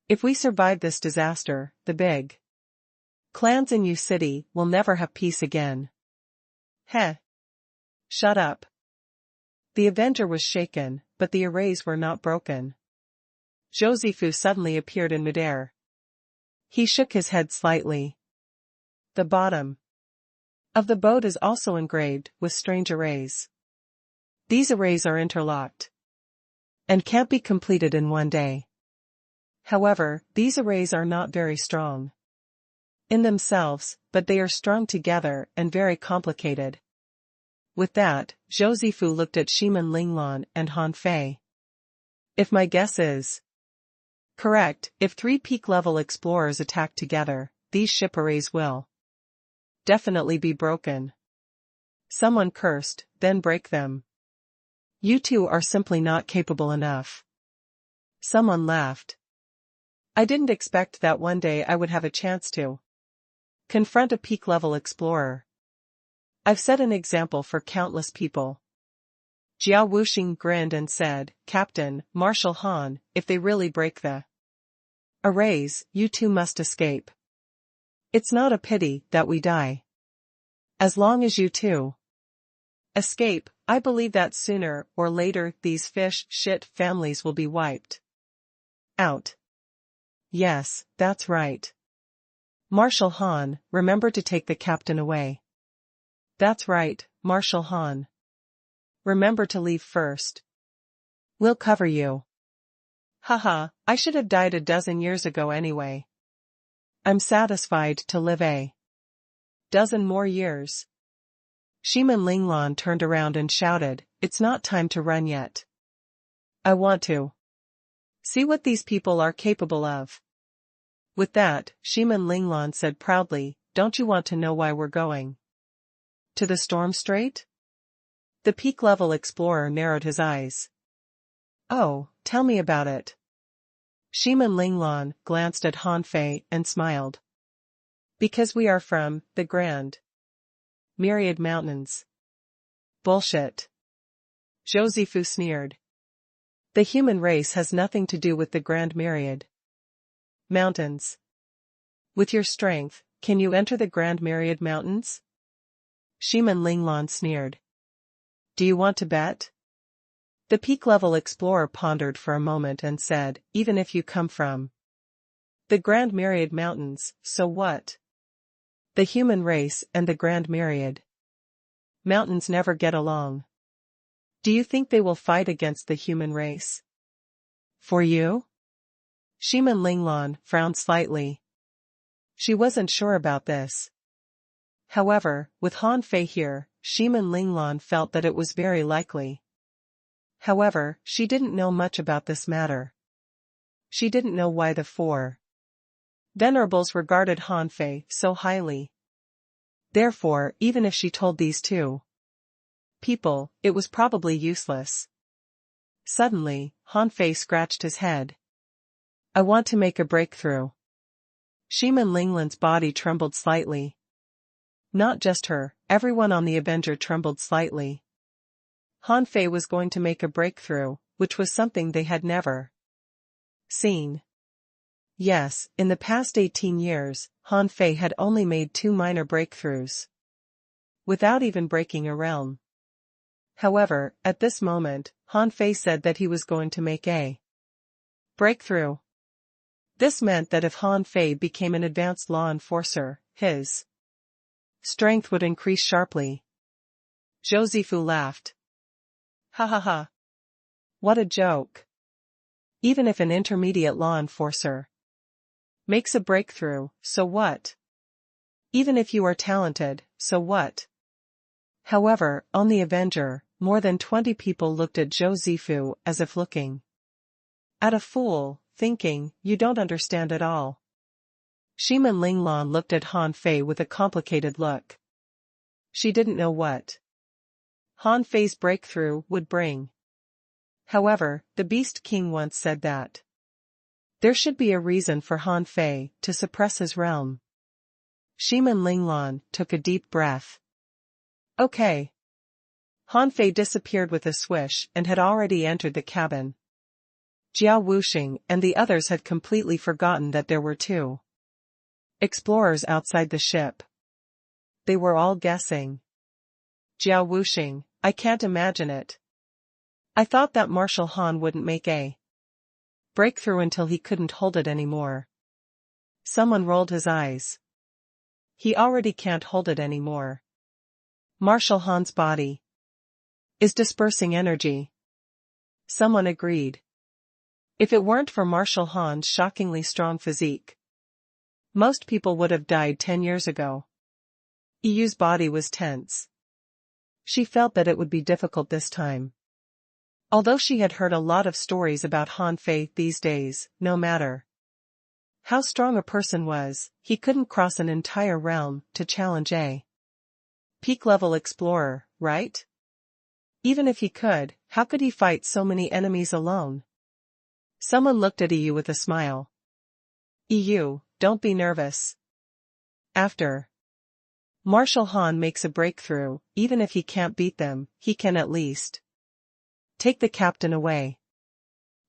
Speaker 1: If we survive this disaster, the big clans in U City will never have peace again. Heh. Shut up. The Avenger was shaken, but the arrays were not broken. Josephu suddenly appeared in midair. He shook his head slightly. The bottom of the boat is also engraved with strange arrays. These arrays are interlocked and can't be completed in one day. However, these arrays are not very strong in themselves, but they are strung together and very complicated. With that, Josephu looked at Shimin Linglan and Han Fei. If my guess is correct, if 3 peak-level explorers attack together, these ship arrays will definitely be broken. Someone cursed, then break them. You two are simply not capable enough. Someone laughed. I didn't expect that one day I would have a chance to confront a peak-level explorer. I've set an example for countless people. Jiao Wuxing grinned and said, Captain, Marshal Han, if they really break the arrays, you two must escape. It's not a pity that we die. As long as you two escape, I believe that sooner or later these fish shit families will be wiped out. Yes, that's right. Marshal Han, remember to take the captain away. That's right, Marshal Han. Remember to leave first. We'll cover you. Haha, I should have died a dozen years ago anyway. I'm satisfied to live a dozen more years. Shimin Linglan turned around and shouted, it's not time to run yet. I want to see what these people are capable of. With that, Shimin Linglan said proudly, don't you want to know why we're going to the storm strait? The peak-level explorer narrowed his eyes. Oh, tell me about it. Shimin Linglan glanced at Han Fei and smiled. Because we are from the Grand Myriad Mountains. Bullshit. Josephu sneered. The human race has nothing to do with the Grand Myriad Mountains. With your strength, can you enter the Grand Myriad Mountains? Shimin Linglan sneered. Do you want to bet? The peak-level explorer pondered for a moment and said, even if you come from the Grand Myriad Mountains, so what? The human race and the Grand Myriad Mountains never get along. Do you think they will fight against the human race? For you? Shimin Linglan frowned slightly. She wasn't sure about this. However, with Han Fei here, Shimin Linglan felt that it was very likely. However, she didn't know much about this matter. She didn't know why the 4 venerables regarded Han Fei so highly. Therefore, even if she told these 2 people, it was probably useless. Suddenly, Han Fei scratched his head. I want to make a breakthrough. Shimin Linglan's body trembled slightly. Not just her, everyone on the Avenger trembled slightly. Han Fei was going to make a breakthrough, which was something they had never seen. Yes, in the past 18 years, Han Fei had only made 2 minor breakthroughs. Without even breaking a realm. However, at this moment, Han Fei said that he was going to make a breakthrough. This meant that if Han Fei became an advanced law enforcer, his strength would increase sharply. Zhou Zifu laughed. Ha ha ha. What a joke. Even if an intermediate law enforcer makes a breakthrough, so what? Even if you are talented, so what? However, on the Avenger, more than 20 people looked at Zhou Zifu as if looking at a fool, thinking, you don't understand at all. Shiman Linglan looked at Han Fei with a complicated look. She didn't know what Han Fei's breakthrough would bring. However, the Beast King once said that there should be a reason for Han Fei to suppress his realm. Shiman Linglan took a deep breath. Okay. Han Fei disappeared with a swish and had already entered the cabin. Jiao Wuxing and the others had completely forgotten that there were two explorers outside the ship. They were all guessing. Jiao Wuxing, I can't imagine it. I thought that Marshal Han wouldn't make a breakthrough until he couldn't hold it anymore. Someone rolled his eyes. He already can't hold it anymore. Marshal Han's body is dispersing energy. Someone agreed. If it weren't for Marshal Han's shockingly strong physique, most people would have died 10 years ago. Yu's body was tense. She felt that it would be difficult this time. Although she had heard a lot of stories about Han Fei these days, no matter how strong a person was, he couldn't cross an entire realm to challenge a peak-level explorer, right? Even if he could, how could he fight so many enemies alone? Someone looked at Yu with a smile. Yu, don't be nervous. After Marshal Han makes a breakthrough, even if he can't beat them, he can at least take the captain away.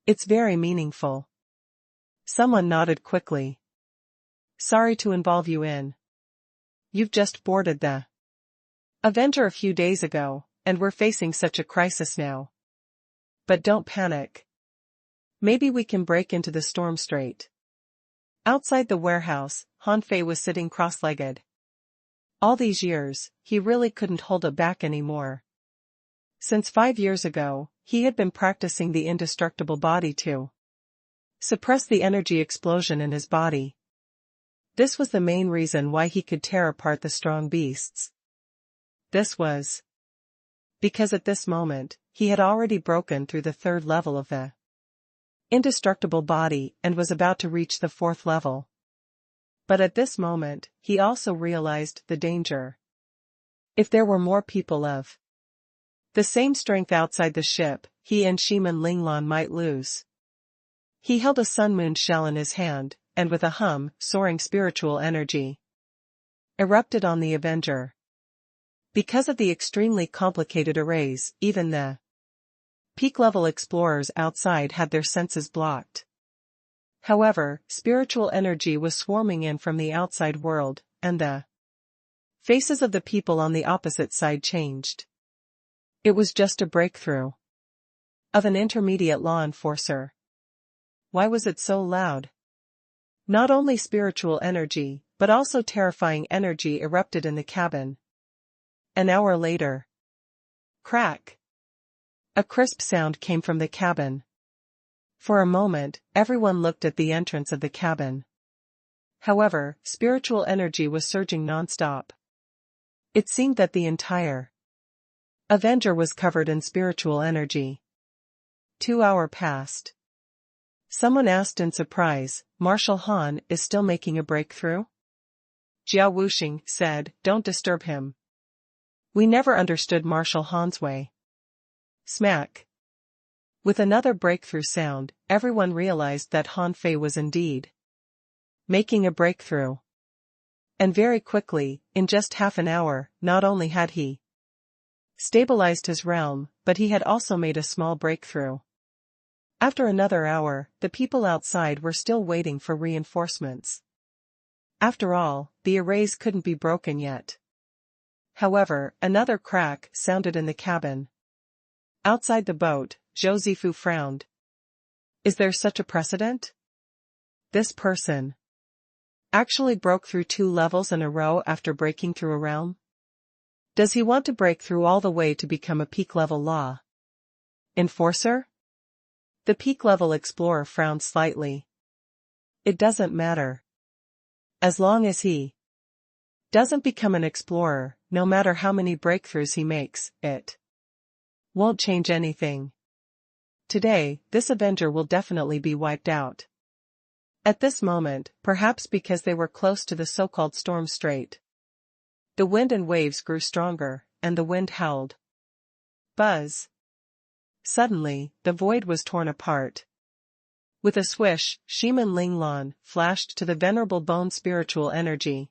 Speaker 1: It's very meaningful. Someone nodded quickly. Sorry to involve you in. You've just boarded the Avenger a few days ago, and we're facing such a crisis now. But don't panic. Maybe we can break into the storm strait. Outside the warehouse, Han Fei was sitting cross-legged. All these years, he really couldn't hold it back anymore. Since 5 years ago, he had been practicing the indestructible body to suppress the energy explosion in his body. This was the main reason why he could tear apart the strong beasts. This was because at this moment, he had already broken through the 3rd level of the indestructible body and was about to reach the 4th level. But at this moment, he also realized the danger. If there were more people of the same strength outside the ship, he and Shiman Linglan might lose. He held a sun moon shell in his hand, and with a hum, soaring spiritual energy erupted on the Avenger. Because of the extremely complicated arrays, even the peak-level explorers outside had their senses blocked. However, spiritual energy was swarming in from the outside world, and the faces of the people on the opposite side changed. It was just a breakthrough of an intermediate law enforcer. Why was it so loud? Not only spiritual energy, but also terrifying energy erupted in the cabin. An hour later. Crack. A crisp sound came from the cabin. For a moment, everyone looked at the entrance of the cabin. However, spiritual energy was surging non-stop. It seemed that the entire Avenger was covered in spiritual energy. 2 hours passed. Someone asked in surprise, Marshal Han is still making a breakthrough? Jiao Wuxing said, don't disturb him. We never understood Marshal Han's way. Smack. With another breakthrough sound, everyone realized that Han Fei was indeed making a breakthrough. And very quickly, in just half an hour, not only had he stabilized his realm, but he had also made a small breakthrough. After another hour, the people outside were still waiting for reinforcements. After all, the arrays couldn't be broken yet. However, another crack sounded in the cabin. Outside the boat, Zhou Zifu frowned. Is there such a precedent? This person actually broke through 2 levels in a row after breaking through a realm? Does he want to break through all the way to become a peak-level law enforcer? The peak-level explorer frowned slightly. It doesn't matter. As long as he doesn't become an explorer, no matter how many breakthroughs he makes, it won't change anything. Today, this Avenger will definitely be wiped out. At this moment, perhaps because they were close to the so-called storm strait, the wind and waves grew stronger, and the wind howled. Buzz. Suddenly, the void was torn apart. With a swish, Shimin Linglan flashed to the venerable bone spiritual energy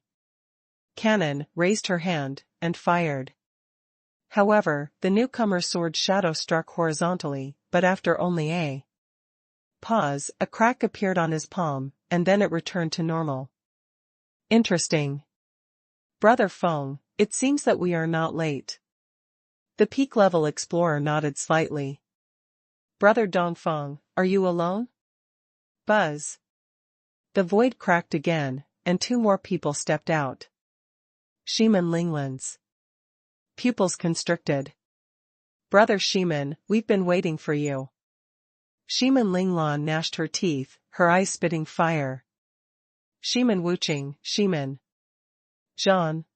Speaker 1: cannon, raised her hand, and fired. However, the newcomer's sword shadow struck horizontally, but after only a pause, a crack appeared on his palm, and then it returned to normal. Interesting. Brother Feng, it seems that we are not late. The peak-level explorer nodded slightly. Brother Dongfeng, are you alone? Buzz. The void cracked again, and 2 more people stepped out. Shimin Linglan's pupils constricted. Brother Shimin, we've been waiting for you. Shimin Linglan gnashed her teeth, her eyes spitting fire. Shimin Wuqing, Shimin Zhan.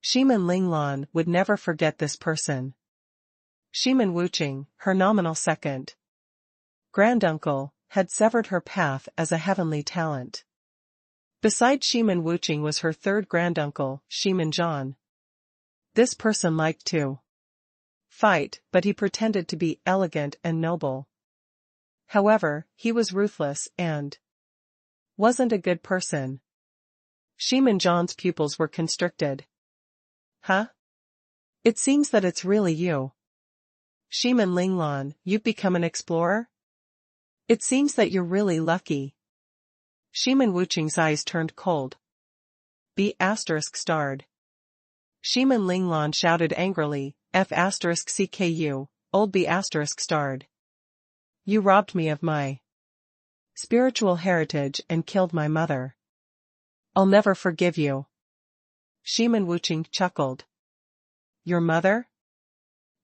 Speaker 1: Shimin Linglan would never forget this person. Shimin Wuqing, her nominal second granduncle, had severed her path as a heavenly talent. Beside Shimin Wuqing was her 3rd granduncle, Shimin Zhan. This person liked to fight, but he pretended to be elegant and noble. However, he was ruthless and wasn't a good person. Shimin Zhan's pupils were constricted. Huh? It seems that it's really you. Shimin Linglan, you've become an explorer? It seems that you're really lucky. Shimin Wuqing's eyes turned cold. B*****. Shimin Linglan shouted angrily, F*****, old B*****. You robbed me of my spiritual heritage and killed my mother. I'll never forgive you. Shimin Wuqing chuckled. Your mother?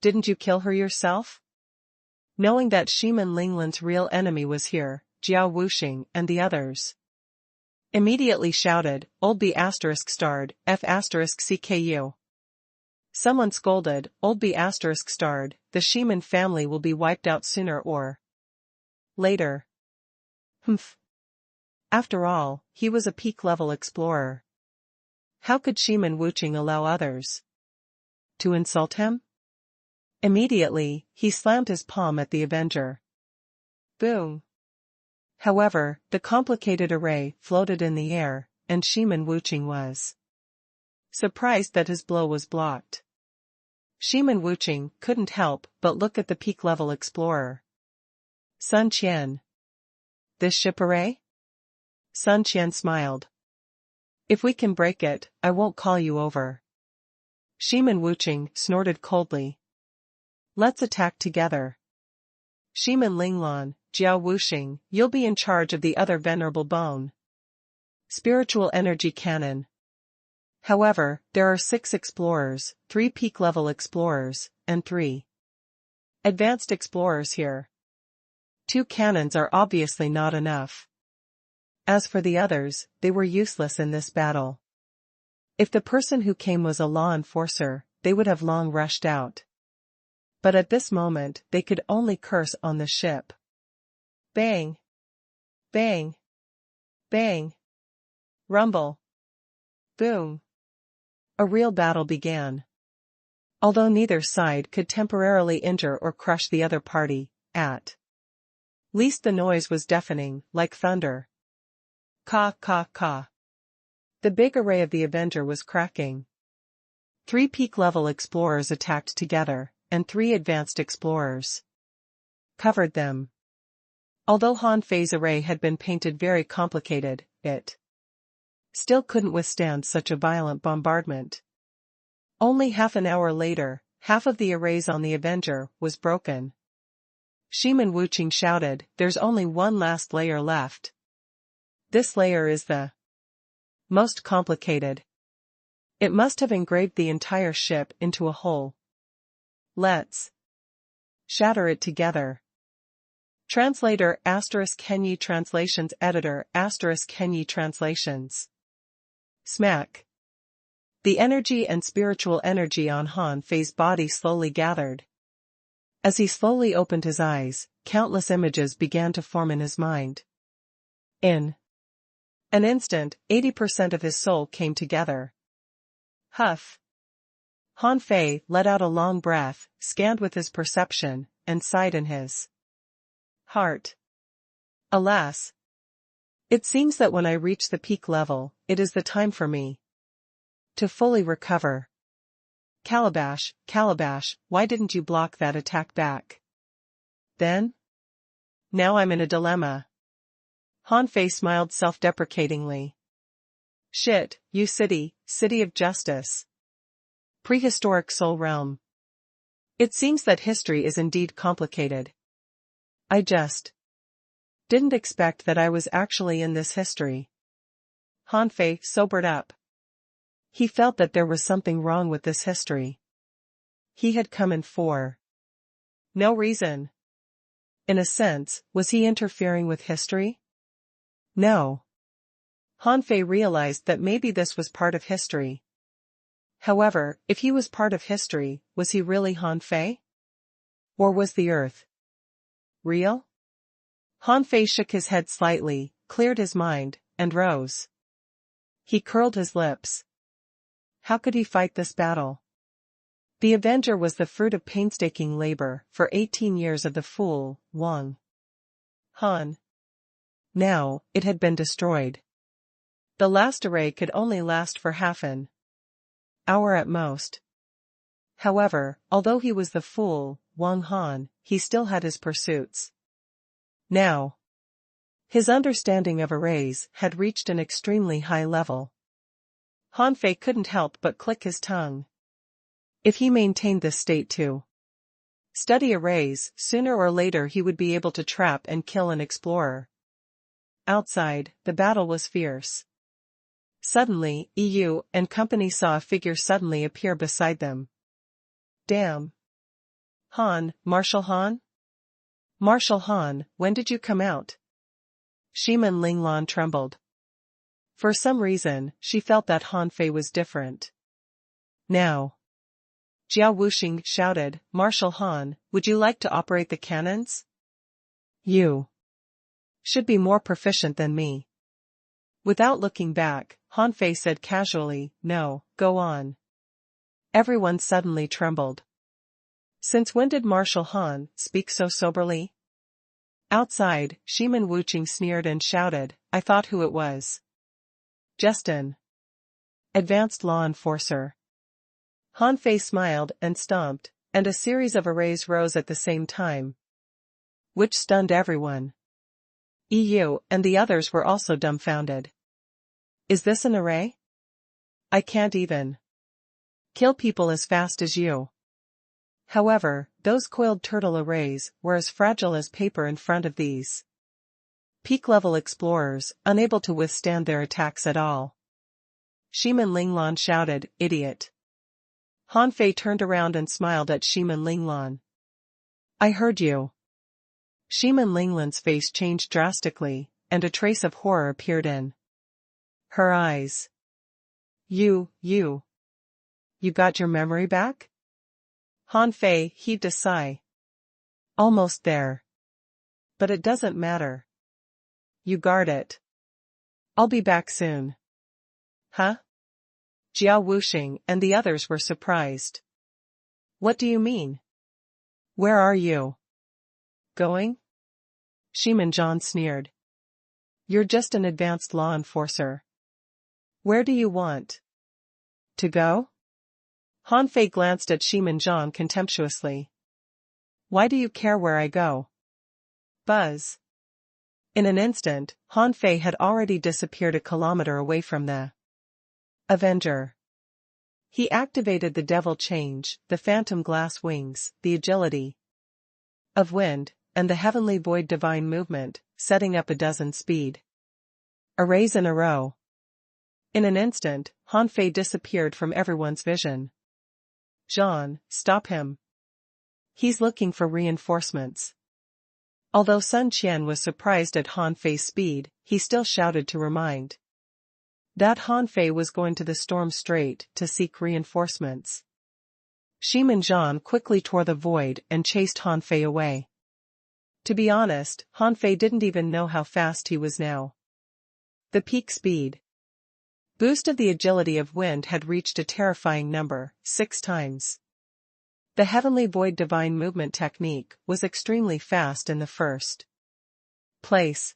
Speaker 1: Didn't you kill her yourself? Knowing that Shimin Linglan's real enemy was here, Jiao Wuxing and the others immediately shouted, old B*****, F*****. Someone scolded, old B*****, the Shimin family will be wiped out sooner or later. Humph. After all, he was a peak-level explorer. How could Shimin Wuqing allow others to insult him? Immediately, he slammed his palm at the Avenger. Boom. However, the complicated array floated in the air, and Shimin Wuqing was surprised that his blow was blocked. Shimin Wuqing couldn't help but look at the peak-level explorer. Sun Qian. This ship array? Sun Qian smiled. If we can break it, I won't call you over. Shimin Wuqing snorted coldly. Let's attack together. Shimin Linglan, Jiao Wuxing, you'll be in charge of the other venerable bone spiritual energy cannon. However, there are 6 explorers, 3 peak-level explorers, and 3 advanced explorers here. 2 cannons are obviously not enough. As for the others, they were useless in this battle. If the person who came was a law enforcer, they would have long rushed out. But at this moment, they could only curse on the ship. Bang! Bang! Bang! Rumble! Boom! A real battle began. Although neither side could temporarily injure or crush the other party, at least the noise was deafening, like thunder. Ka ka ka. The big array of the Avenger was cracking. 3 peak-level explorers attacked together, and 3 advanced explorers covered them. Although Han Fei's array had been painted very complicated, it still couldn't withstand such a violent bombardment. Only half an hour later, half of the arrays on the Avenger was broken. Shiman Wuching shouted, "There's only one last layer left. This layer is the most complicated. It must have engraved the entire ship into a hole. Let's shatter it together." Translator *Kenyi Translations Editor *Kenyi Translations. Smack. The energy and spiritual energy on Han Fei's body slowly gathered. As he slowly opened his eyes, countless images began to form in his mind. In an instant, 80% of his soul came together. Huff. Han Fei let out a long breath, scanned with his perception, and sighed in his heart. Alas! It seems that when I reach the peak level, it is the time for me to fully recover. Calabash, why didn't you block that attack back then? Now I'm in a dilemma. Han Fei smiled self-deprecatingly. Shit, you city of justice. Prehistoric soul realm. It seems that history is indeed complicated. I just didn't expect that I was actually in this history. Han Fei sobered up. He felt that there was something wrong with this history. He had come in for no reason. In a sense, was he interfering with history? No. Han Fei realized that maybe this was part of history. However, if he was part of history, was he really Han Fei? Or was the Earth real? Han Fei shook his head slightly, cleared his mind, and rose. He curled his lips. How could he fight this battle? The Avenger was the fruit of painstaking labor for 18 years of the fool, Wang Han. Now, it had been destroyed. The last array could only last for half an hour at most. However, although he was the fool, Wang Han, he still had his pursuits. Now, his understanding of arrays had reached an extremely high level. Han Fei couldn't help but click his tongue. If he maintained this state to study arrays, sooner or later he would be able to trap and kill an explorer. Outside, the battle was fierce. Suddenly, EU and company saw a figure suddenly appear beside them. Damn. Han, Marshal Han? Marshal Han, when did you come out? Shiman Linglan trembled. For some reason, she felt that Han Fei was different. Now. Jiao Wuxing shouted, Marshal Han, would you like to operate the cannons? You should be more proficient than me. Without looking back, Han Fei said casually, no, go on. Everyone suddenly trembled. Since when did Marshal Han speak so soberly? Outside, Shiman Wuching sneered and shouted, I thought who it was. Just an advanced law enforcer. Han Fei smiled and stomped, and a series of arrays rose at the same time, which stunned everyone. EU and the others were also dumbfounded. Is this an array? I can't even kill people as fast as you. However, those coiled turtle arrays were as fragile as paper in front of these peak-level explorers, unable to withstand their attacks at all. Shiman Linglan shouted, idiot. Han Fei turned around and smiled at Shiman Linglan. I heard you. Shiman Linglan's face changed drastically, and a trace of horror appeared in her eyes. You got your memory back? Han Fei heaved a sigh. Almost there. But it doesn't matter. You guard it. I'll be back soon. Huh? Jiao Wuxing and the others were surprised. What do you mean? Where are you going? Shiman Zhan sneered. You're just an advanced law enforcer. Where do you want to go? Han Fei glanced at Shiman Zhan contemptuously. Why do you care where I go? Buzz. In an instant, Han Fei had already disappeared a kilometer away from the Avenger. He activated the devil change, the phantom glass wings, the agility of wind, and the heavenly void divine movement, setting up a dozen speed arrays in a row. In an instant, Han Fei disappeared from everyone's vision. Jean, stop him. He's looking for reinforcements. Although Sun Qian was surprised at Han Fei's speed, he still shouted to remind that Han Fei was going to the Storm Strait to seek reinforcements. Shimin Zhan quickly tore the void and chased Han Fei away. To be honest, Han Fei didn't even know how fast he was now. The peak speed boost of the agility of wind had reached a terrifying number, 6 times. The heavenly void divine movement technique was extremely fast in the first place.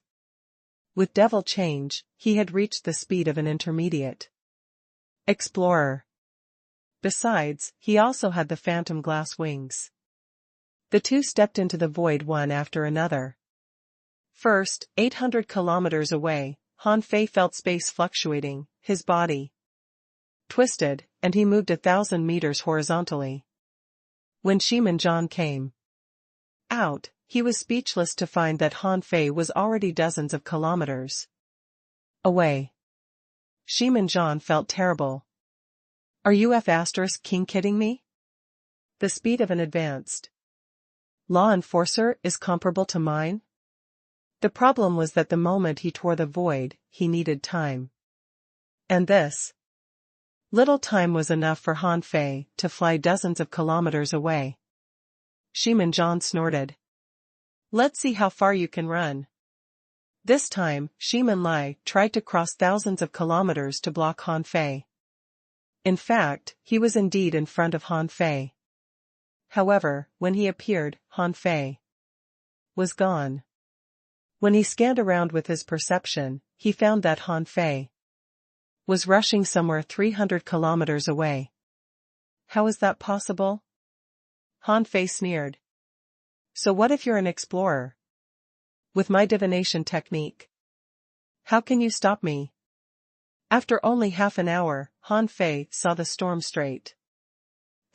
Speaker 1: With devil change, he had reached the speed of an intermediate explorer. Besides, he also had the phantom glass wings. The two stepped into the void one after another. First, 800 kilometers away, Han Fei felt space fluctuating, his body twisted, and he moved 1,000 meters horizontally. When Shimin Zhan came out, he was speechless to find that Han Fei was already dozens of kilometers away. Shimin Zhan felt terrible. Are you *King kidding me? The speed of an advanced law enforcer is comparable to mine? The problem was that the moment he tore the void, he needed time. And this little time was enough for Han Fei to fly dozens of kilometers away. Shimin Zhan snorted. Let's see how far you can run. This time, Shimin Lai tried to cross thousands of kilometers to block Han Fei. In fact, he was indeed in front of Han Fei. However, when he appeared, Han Fei was gone. When he scanned around with his perception, he found that Han Fei was rushing somewhere 300 kilometers away. How is that possible? Han Fei sneered. So what if you're an explorer? With my divination technique, how can you stop me? After only half an hour, Han Fei saw the Storm Strait.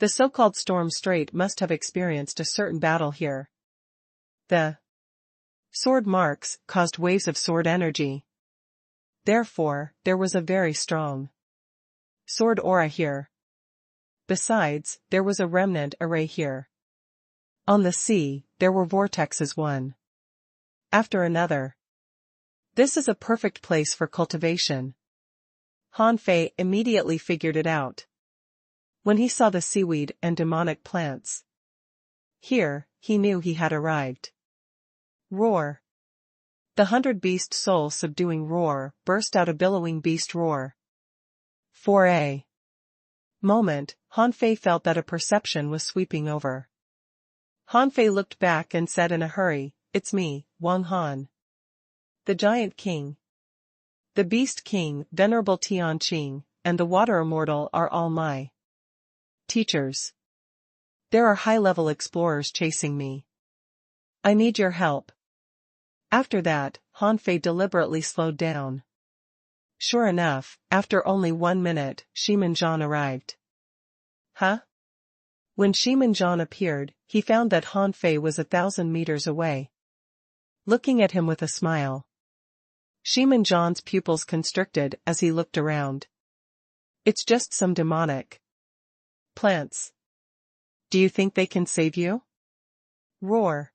Speaker 1: The so-called Storm Strait must have experienced a certain battle here. The sword marks caused waves of sword energy. Therefore, there was a very strong sword aura here. Besides, there was a remnant array here. On the sea, there were vortexes one after another. This is a perfect place for cultivation. Han Fei immediately figured it out. When he saw the seaweed and demonic plants here, he knew he had arrived. Roar. The 100-beast soul subduing roar burst out a billowing beast roar. For a moment, Han Fei felt that a perception was sweeping over. Han Fei looked back and said in a hurry, "It's me, Wang Han. The Giant King. The Beast King, Venerable Tian Qing, and the Water Immortal are all my teachers. There are high-level explorers chasing me. I need your help." After that, Han Fei deliberately slowed down. Sure enough, after only 1 minute, Shimin Zhan arrived. Huh? When Shimin Zhan appeared, he found that Han Fei was 1,000 meters away. Looking at him with a smile. Shimin Zhan's pupils constricted as he looked around. It's just some demonic plants. Do you think they can save you? Roar.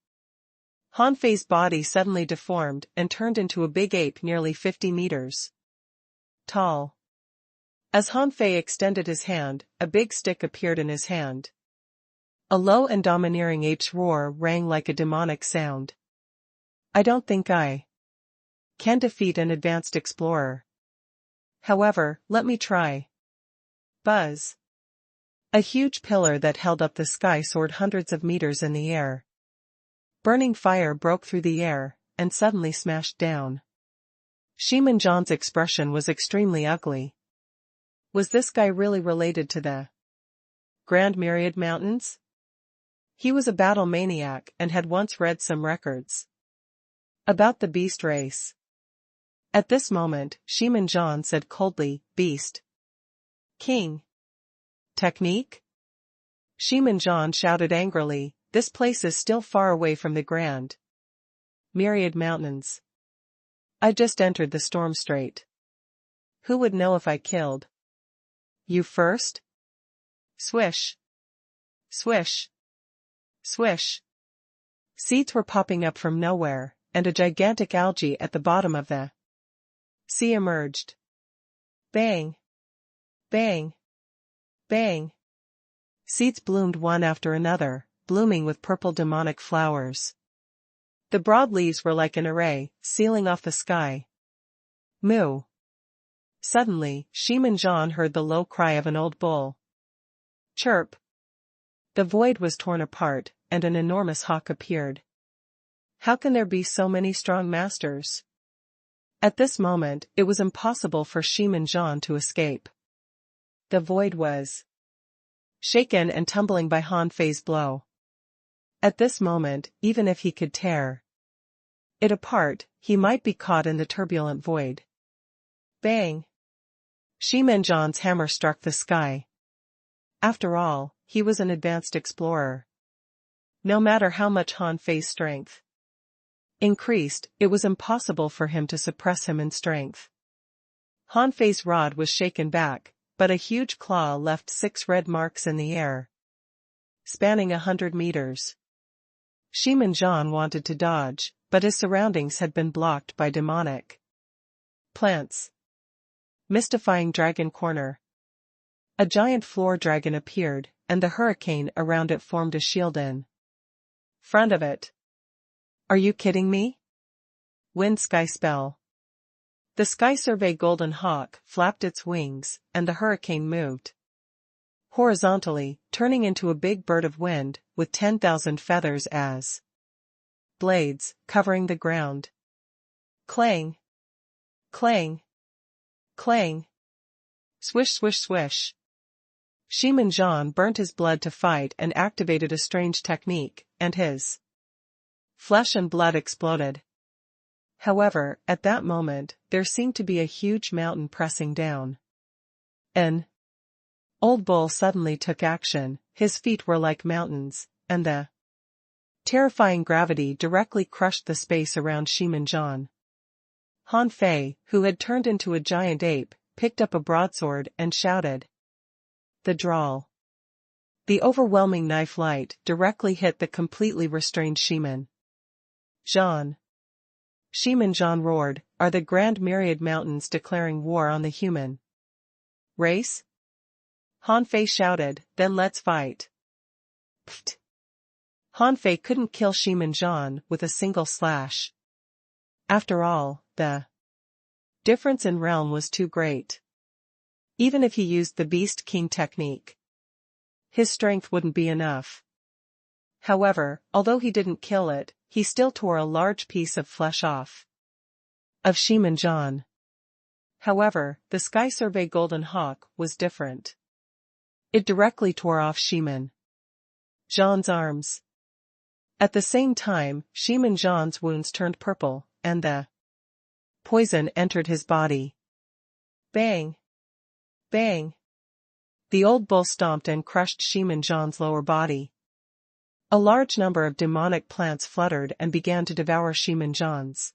Speaker 1: Han Fei's body suddenly deformed and turned into a big ape nearly 50 meters tall. As Han Fei extended his hand, a big stick appeared in his hand. A low and domineering ape's roar rang like a demonic sound. I don't think I can defeat an advanced explorer. However, let me try. Buzz. A huge pillar that held up the sky soared hundreds of meters in the air. Burning fire broke through the air, and suddenly smashed down. Shimin Zhan's expression was extremely ugly. Was this guy really related to the Grand Myriad Mountains? He was a battle maniac and had once read some records about the beast race. At this moment, Shimin Zhan said coldly, "Beast King. Technique? Sheeman John shouted angrily, this place is still far away from the grand myriad mountains. I just entered the storm strait. Who would know if I killed you first? Swish. Swish. Swish. Seeds were popping up from nowhere, and a gigantic algae at the bottom of the sea emerged. Bang. Bang. Bang. Seeds bloomed one after another, blooming with purple demonic flowers. The broad leaves were like an array, sealing off the sky. Moo. Suddenly, Sheeman John heard the low cry of an old bull. Chirp. The void was torn apart, and an enormous hawk appeared. How can there be so many strong masters? At this moment, it was impossible for Sheeman John to escape. The void was shaken and tumbling by Han Fei's blow. At this moment, even if he could tear it apart, he might be caught in the turbulent void. Bang! Sheeman John's hammer struck the sky. After all, he was an advanced explorer. No matter how much Han Fei's strength increased, it was impossible for him to suppress him in strength. Han Fei's rod was shaken back, but a huge claw left 6 red marks in the air, spanning 100 meters. Sheeman John wanted to dodge, but his surroundings had been blocked by demonic plants. Mystifying Dragon Corner. A giant floor dragon appeared, and the hurricane around it formed a shield in front of it. Are you kidding me? Wind Sky Spell. The Sky Survey Golden Hawk flapped its wings, and the hurricane moved horizontally, turning into a big bird of wind, with 10,000 feathers as blades, covering the ground. Clang! Clang! Clang! Swish swish swish! Sheeman John burnt his blood to fight and activated a strange technique, and his flesh and blood exploded. However, at that moment, there seemed to be a huge mountain pressing down. An old bull suddenly took action, his feet were like mountains, and the terrifying gravity directly crushed the space around Sheeman John. Han Fei, who had turned into a giant ape, picked up a broadsword and shouted. The drawl. The overwhelming knife light directly hit the completely restrained Sheeman John. Sheeman John roared, are the Grand Myriad Mountains declaring war on the human race? Han Fei shouted, then let's fight. Pfft. Han Fei couldn't kill Sheeman John with a single slash. After all, the difference in realm was too great. Even if he used the Beast King technique, his strength wouldn't be enough. However, although he didn't kill it, he still tore a large piece of flesh off of Sheeman John. However, the Sky Survey Golden Hawk was different. It directly tore off Sheeman John's arms. At the same time, Sheeman John's wounds turned purple, and the poison entered his body. Bang! Bang! The old bull stomped and crushed Sheeman John's lower body. A large number of demonic plants fluttered and began to devour Sheeman John's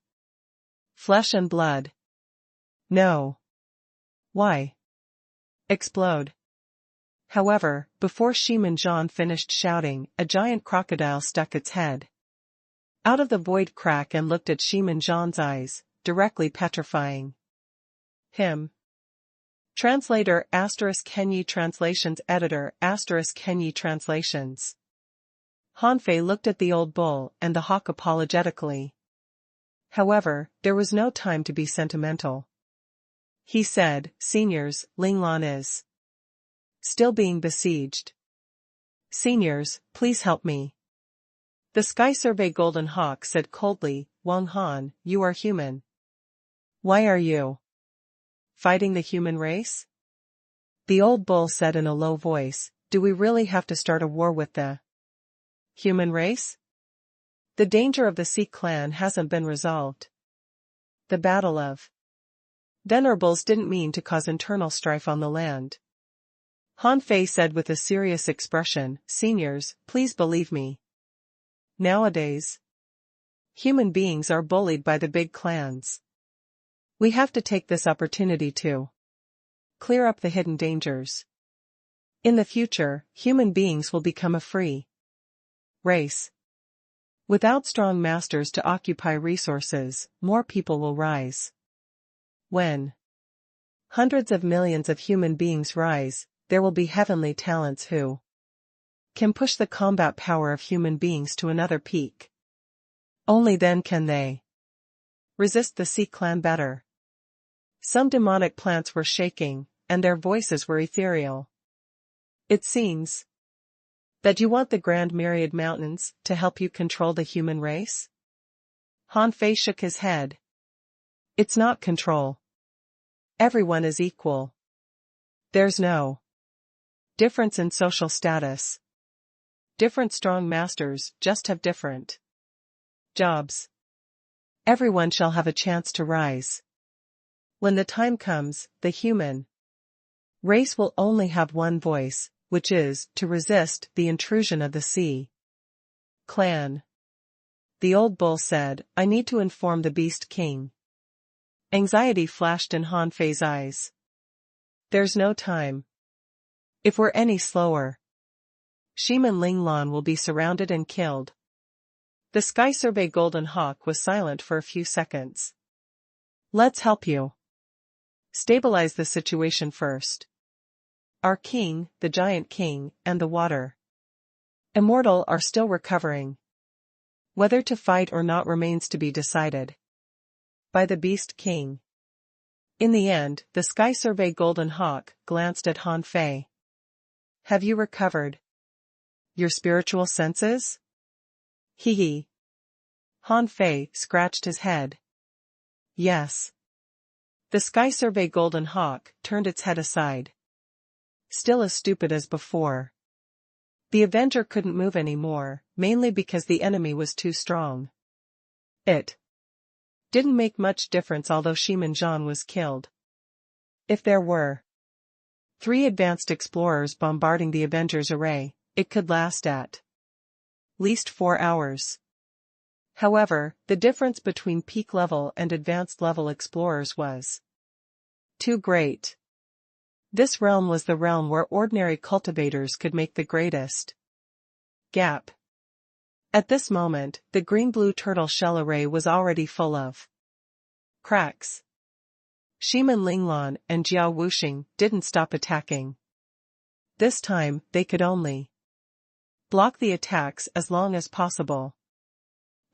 Speaker 1: flesh and blood. No. Why? Explode. However, before Sheeman John finished shouting, a giant crocodile stuck its head out of the void crack and looked at Sheeman John's eyes, directly petrifying him. Translator * Kenyi Translations Editor * Kenyi Translations. Han Fei looked at the old bull and the hawk apologetically. However, there was no time to be sentimental. He said, Seniors, Linglan is still being besieged. Seniors, please help me. The Sky Survey Golden Hawk said coldly, Wang Han, you are human. Why are you fighting the human race? The old bull said in a low voice, do we really have to start a war with the human race? The danger of the Sea clan hasn't been resolved. The Battle of Venerables didn't mean to cause internal strife on the land. Han Fei said with a serious expression, "Seniors, please believe me. Nowadays, human beings are bullied by the big clans. We have to take this opportunity to clear up the hidden dangers. In the future, human beings will become a free race. Without strong masters to occupy resources, more people will rise. When hundreds of millions of human beings rise, there will be heavenly talents who can push the combat power of human beings to another peak. Only then can they resist the Sea Clan better." Some demonic plants were shaking, and their voices were ethereal. "It seems that you want the Grand Myriad Mountains to help you control the human race?" Han Fei shook his head. "It's not control. Everyone is equal. There's no difference in social status. Different strong masters just have different jobs. Everyone shall have a chance to rise. When the time comes, the human race will only have one voice, which is to resist the intrusion of the Sea Clan." The old bull said, "I need to inform the Beast King." Anxiety flashed in Han Fei's eyes. "There's no time. If we're any slower, Shiman Linglan will be surrounded and killed." The Sky Survey Golden Hawk was silent for a few seconds. "Let's help you stabilize the situation first. Our king, the Giant King, and the Water Immortal are still recovering. Whether to fight or not remains to be decided by the Beast King." In the end, the Sky Survey Golden Hawk glanced at Han Fei. "Have you recovered your spiritual senses?" Hee hee. Han Fei scratched his head. "Yes." The Sky Survey Golden Hawk turned its head aside. Still as stupid as before. The Avenger couldn't move anymore, mainly because the enemy was too strong. It didn't make much difference although Shiman Zhan was killed. If there were 3 advanced explorers bombarding the Avenger's array, it could last at least 4 hours. However, the difference between peak level and advanced level explorers was too great. This realm was the realm where ordinary cultivators could make the greatest gap. At this moment, the green-blue turtle shell array was already full of cracks. Shiman Linglan and Jiao Wuxing didn't stop attacking. This time, they could only block the attacks as long as possible.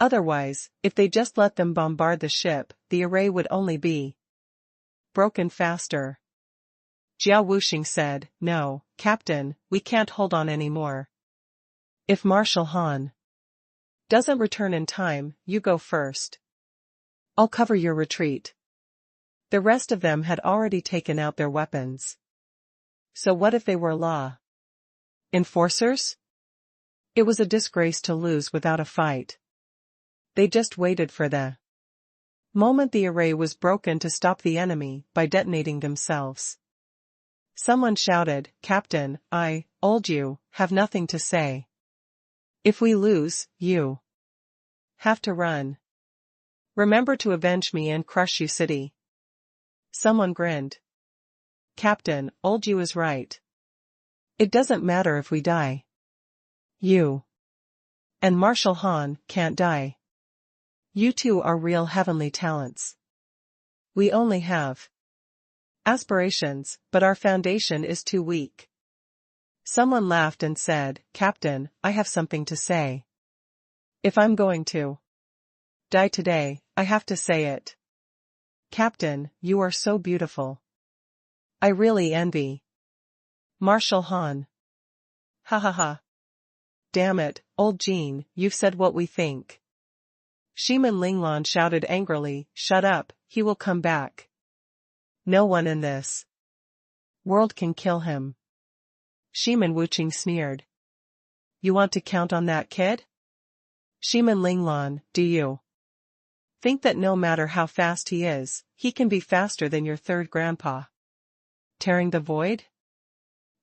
Speaker 1: Otherwise, if they just let them bombard the ship, the array would only be broken faster. Jiao Wuxing said, "No, Captain, we can't hold on anymore. If Marshal Han doesn't return in time, you go first. I'll cover your retreat." The rest of them had already taken out their weapons. So what if they were law enforcers? It was a disgrace to lose without a fight. They just waited for the moment the array was broken to stop the enemy by detonating themselves. Someone shouted, "Captain, old you, have nothing to say. If we lose, you have to run. Remember to avenge me and crush you city." Someone grinned. "Captain, old you is right. It doesn't matter if we die. You and Marshal Han can't die. You two are real heavenly talents. We only have aspirations, but our foundation is too weak." Someone laughed and said, "Captain, I have something to say. If I'm going to die today, I have to say it. Captain, you are so beautiful. I really envy Marshal Han." "Ha ha ha. Damn it, old Jean, you've said what we think." Shiman Linglan shouted angrily, "Shut up, he will come back. No one in this world can kill him." Shiman Wuxing sneered. "You want to count on that kid? Shiman Linglan, do you think that no matter how fast he is, he can be faster than your third grandpa? Tearing the void?"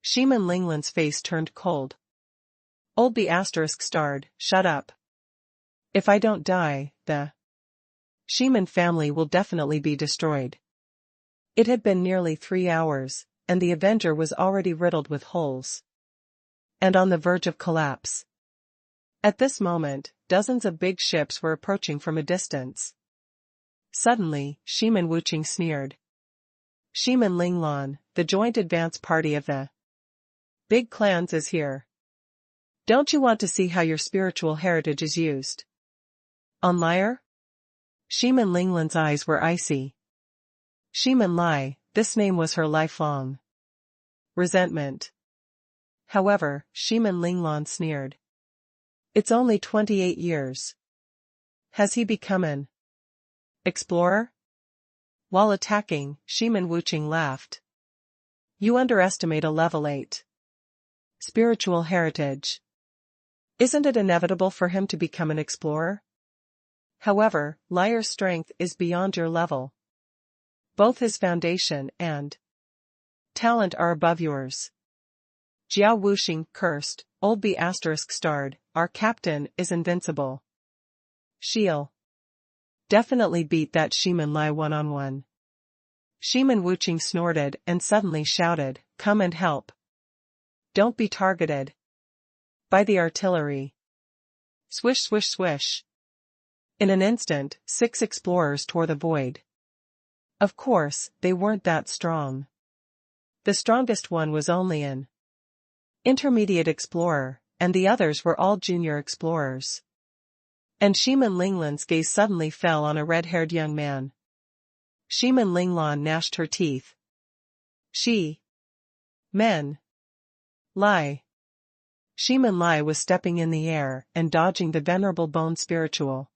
Speaker 1: Sheeman Lingland's face turned cold. Old B** starred, shut up. If I don't die, the Sheeman family will definitely be destroyed. It had been nearly 3 hours, and the Avenger was already riddled with holes. And on the verge of collapse. At this moment, dozens of big ships were approaching from a distance. Suddenly, Sheeman Wuching sneered. Sheeman Linglan, the joint advance party of the big clans is here. Don't you want to see how your spiritual heritage is used? On Lyre? Sheeman Lingland's eyes were icy. Sheeman Lai, this name was her lifelong resentment. However, Sheeman Linglan sneered. It's only 28 years. Has he become an explorer? While attacking, Sheeman Wuching laughed. You underestimate a level 8 spiritual heritage. Isn't it inevitable for him to become an explorer? However, Lyre's strength is beyond your level. Both his foundation and talent are above yours. Jiao Wuxing cursed, old B** starred, our captain is invincible. She'll definitely beat that Sheeman Lai one-on-one. Sheeman Wuching snorted and suddenly shouted, come and help. Don't be targeted by the artillery. Swish swish swish. In an instant, 6 explorers tore the void. Of course, they weren't that strong. The strongest one was only an intermediate explorer, and the others were all junior explorers. And Sheeman Linglan's gaze suddenly fell on a red-haired young man. Sheeman Linglan gnashed her teeth. Men. Lai. Sheeman Lai was stepping in the air and dodging the venerable bone spiritual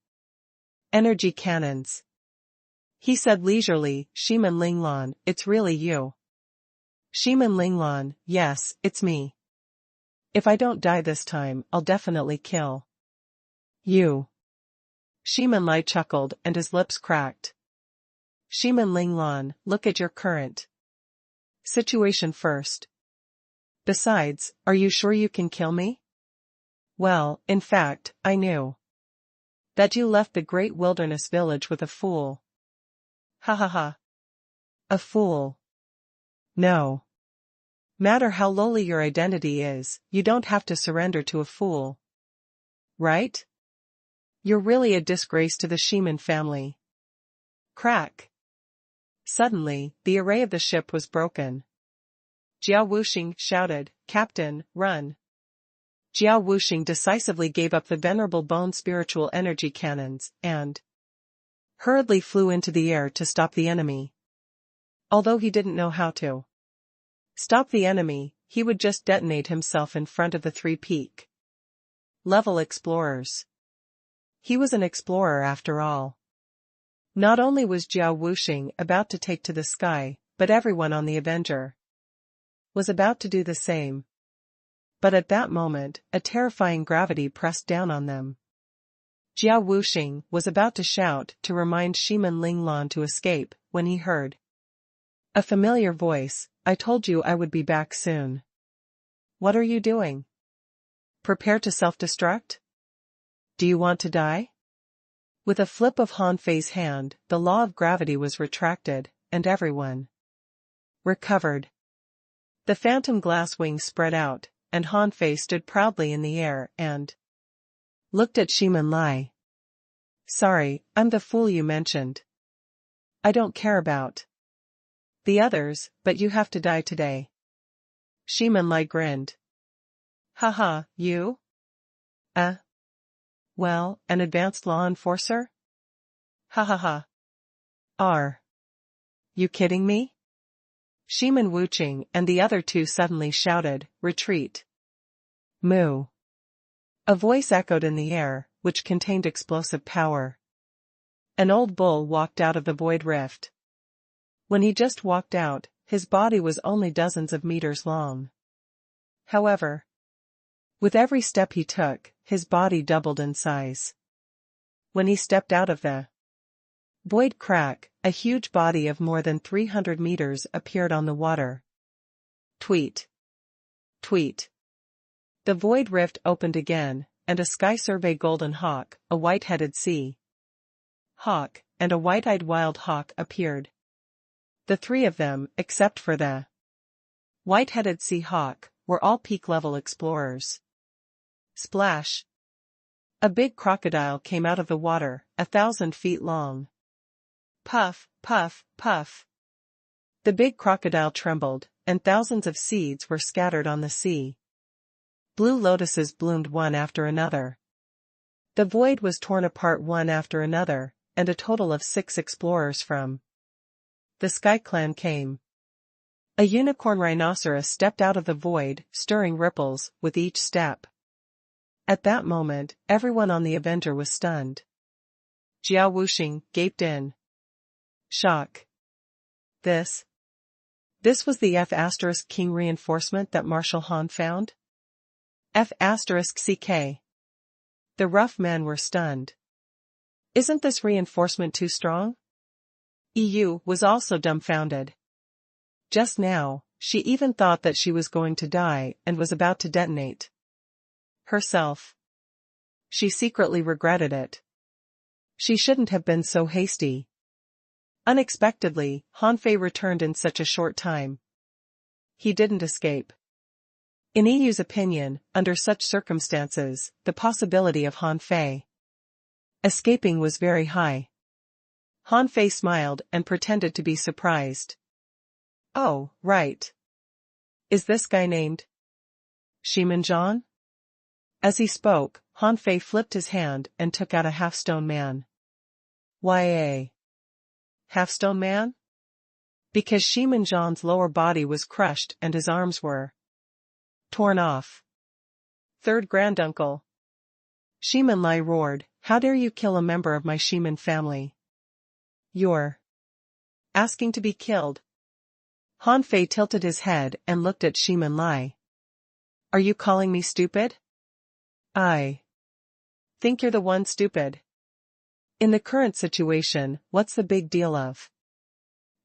Speaker 1: energy cannons. He said leisurely, Sheeman Linglan, it's really you. Sheeman Linglan, yes, it's me. If I don't die this time, I'll definitely kill you. Sheeman Lai chuckled and his lips cracked. Sheeman Linglan, look at your current situation first. Besides, are you sure you can kill me? Well, in fact, I knew that you left the great wilderness village with a fool. Ha ha ha. A fool. No matter how lowly your identity is, you don't have to surrender to a fool. Right? You're really a disgrace to the Sheeman family. Crack. Suddenly, the array of the ship was broken. Jiao Wuxing shouted, Captain, run. Jiao Wuxing decisively gave up the venerable bone spiritual energy cannons, and hurriedly flew into the air to stop the enemy. Although he didn't know how to stop the enemy, he would just detonate himself in front of the 3 peak level explorers. He was an explorer after all. Not only was Jiao Wuxing about to take to the sky, but everyone on the Avenger was about to do the same. But at that moment, a terrifying gravity pressed down on them. Jiao Wuxing was about to shout to remind Sheeman Linglan to escape, when he heard a familiar voice, I told you I would be back soon. What are you doing? Prepare to self-destruct? Do you want to die? With a flip of Han Fei's hand, the law of gravity was retracted, and everyone recovered. The phantom glass wings spread out, and Han Fei stood proudly in the air and looked at Sheeman Lai. Sorry, I'm the fool you mentioned. I don't care about the others, but you have to die today. Sheeman Lai grinned. Haha, you? Well, an advanced law enforcer? Ha ha ha. Are you kidding me? Sheeman Wuching and the other 2 suddenly shouted, retreat. Moo. A voice echoed in the air, which contained explosive power. An old bull walked out of the void rift. When he just walked out, his body was only dozens of meters long. However, with every step he took, his body doubled in size. When he stepped out of the void crack, a huge body of more than 300 meters appeared on the water. Tweet. Tweet. The void rift opened again, and a sky survey golden hawk, a white-headed sea hawk, and a white-eyed wild hawk appeared. The three of them, except for the white-headed sea hawk, were all peak-level explorers. Splash! A big crocodile came out of the water, 1,000 feet long. Puff, puff, puff. The big crocodile trembled, and thousands of seeds were scattered on the sea. Blue lotuses bloomed one after another. The void was torn apart one after another, and a total of 6 explorers from the Sky Clan came. A unicorn rhinoceros stepped out of the void, stirring ripples with each step. At that moment, everyone on the Avenger was stunned. Jiao Wuxing gaped in shock. This was the F*King reinforcement that Marshal Han found? F*CK. The rough men were stunned. Isn't this reinforcement too strong? EU was also dumbfounded. Just now, she even thought that she was going to die and was about to detonate herself. She secretly regretted it. She shouldn't have been so hasty. Unexpectedly, Han Fei returned in such a short time. He didn't escape. In EU's opinion, under such circumstances, the possibility of Han Fei escaping was very high. Han Fei smiled and pretended to be surprised. Oh, right. Is this guy named Shimanjan? As he spoke, Han Fei flipped his hand and took out a half-stone man. Why a half-stone man? Because Shimanjan's lower body was crushed and his arms were torn off. Third granduncle. Shiman Lai roared, "How dare you kill a member of my Shiman family? You're asking to be killed." Han Fei tilted his head and looked at Shiman Lai. Are you calling me stupid? I think you're the one stupid. In the current situation, what's the big deal of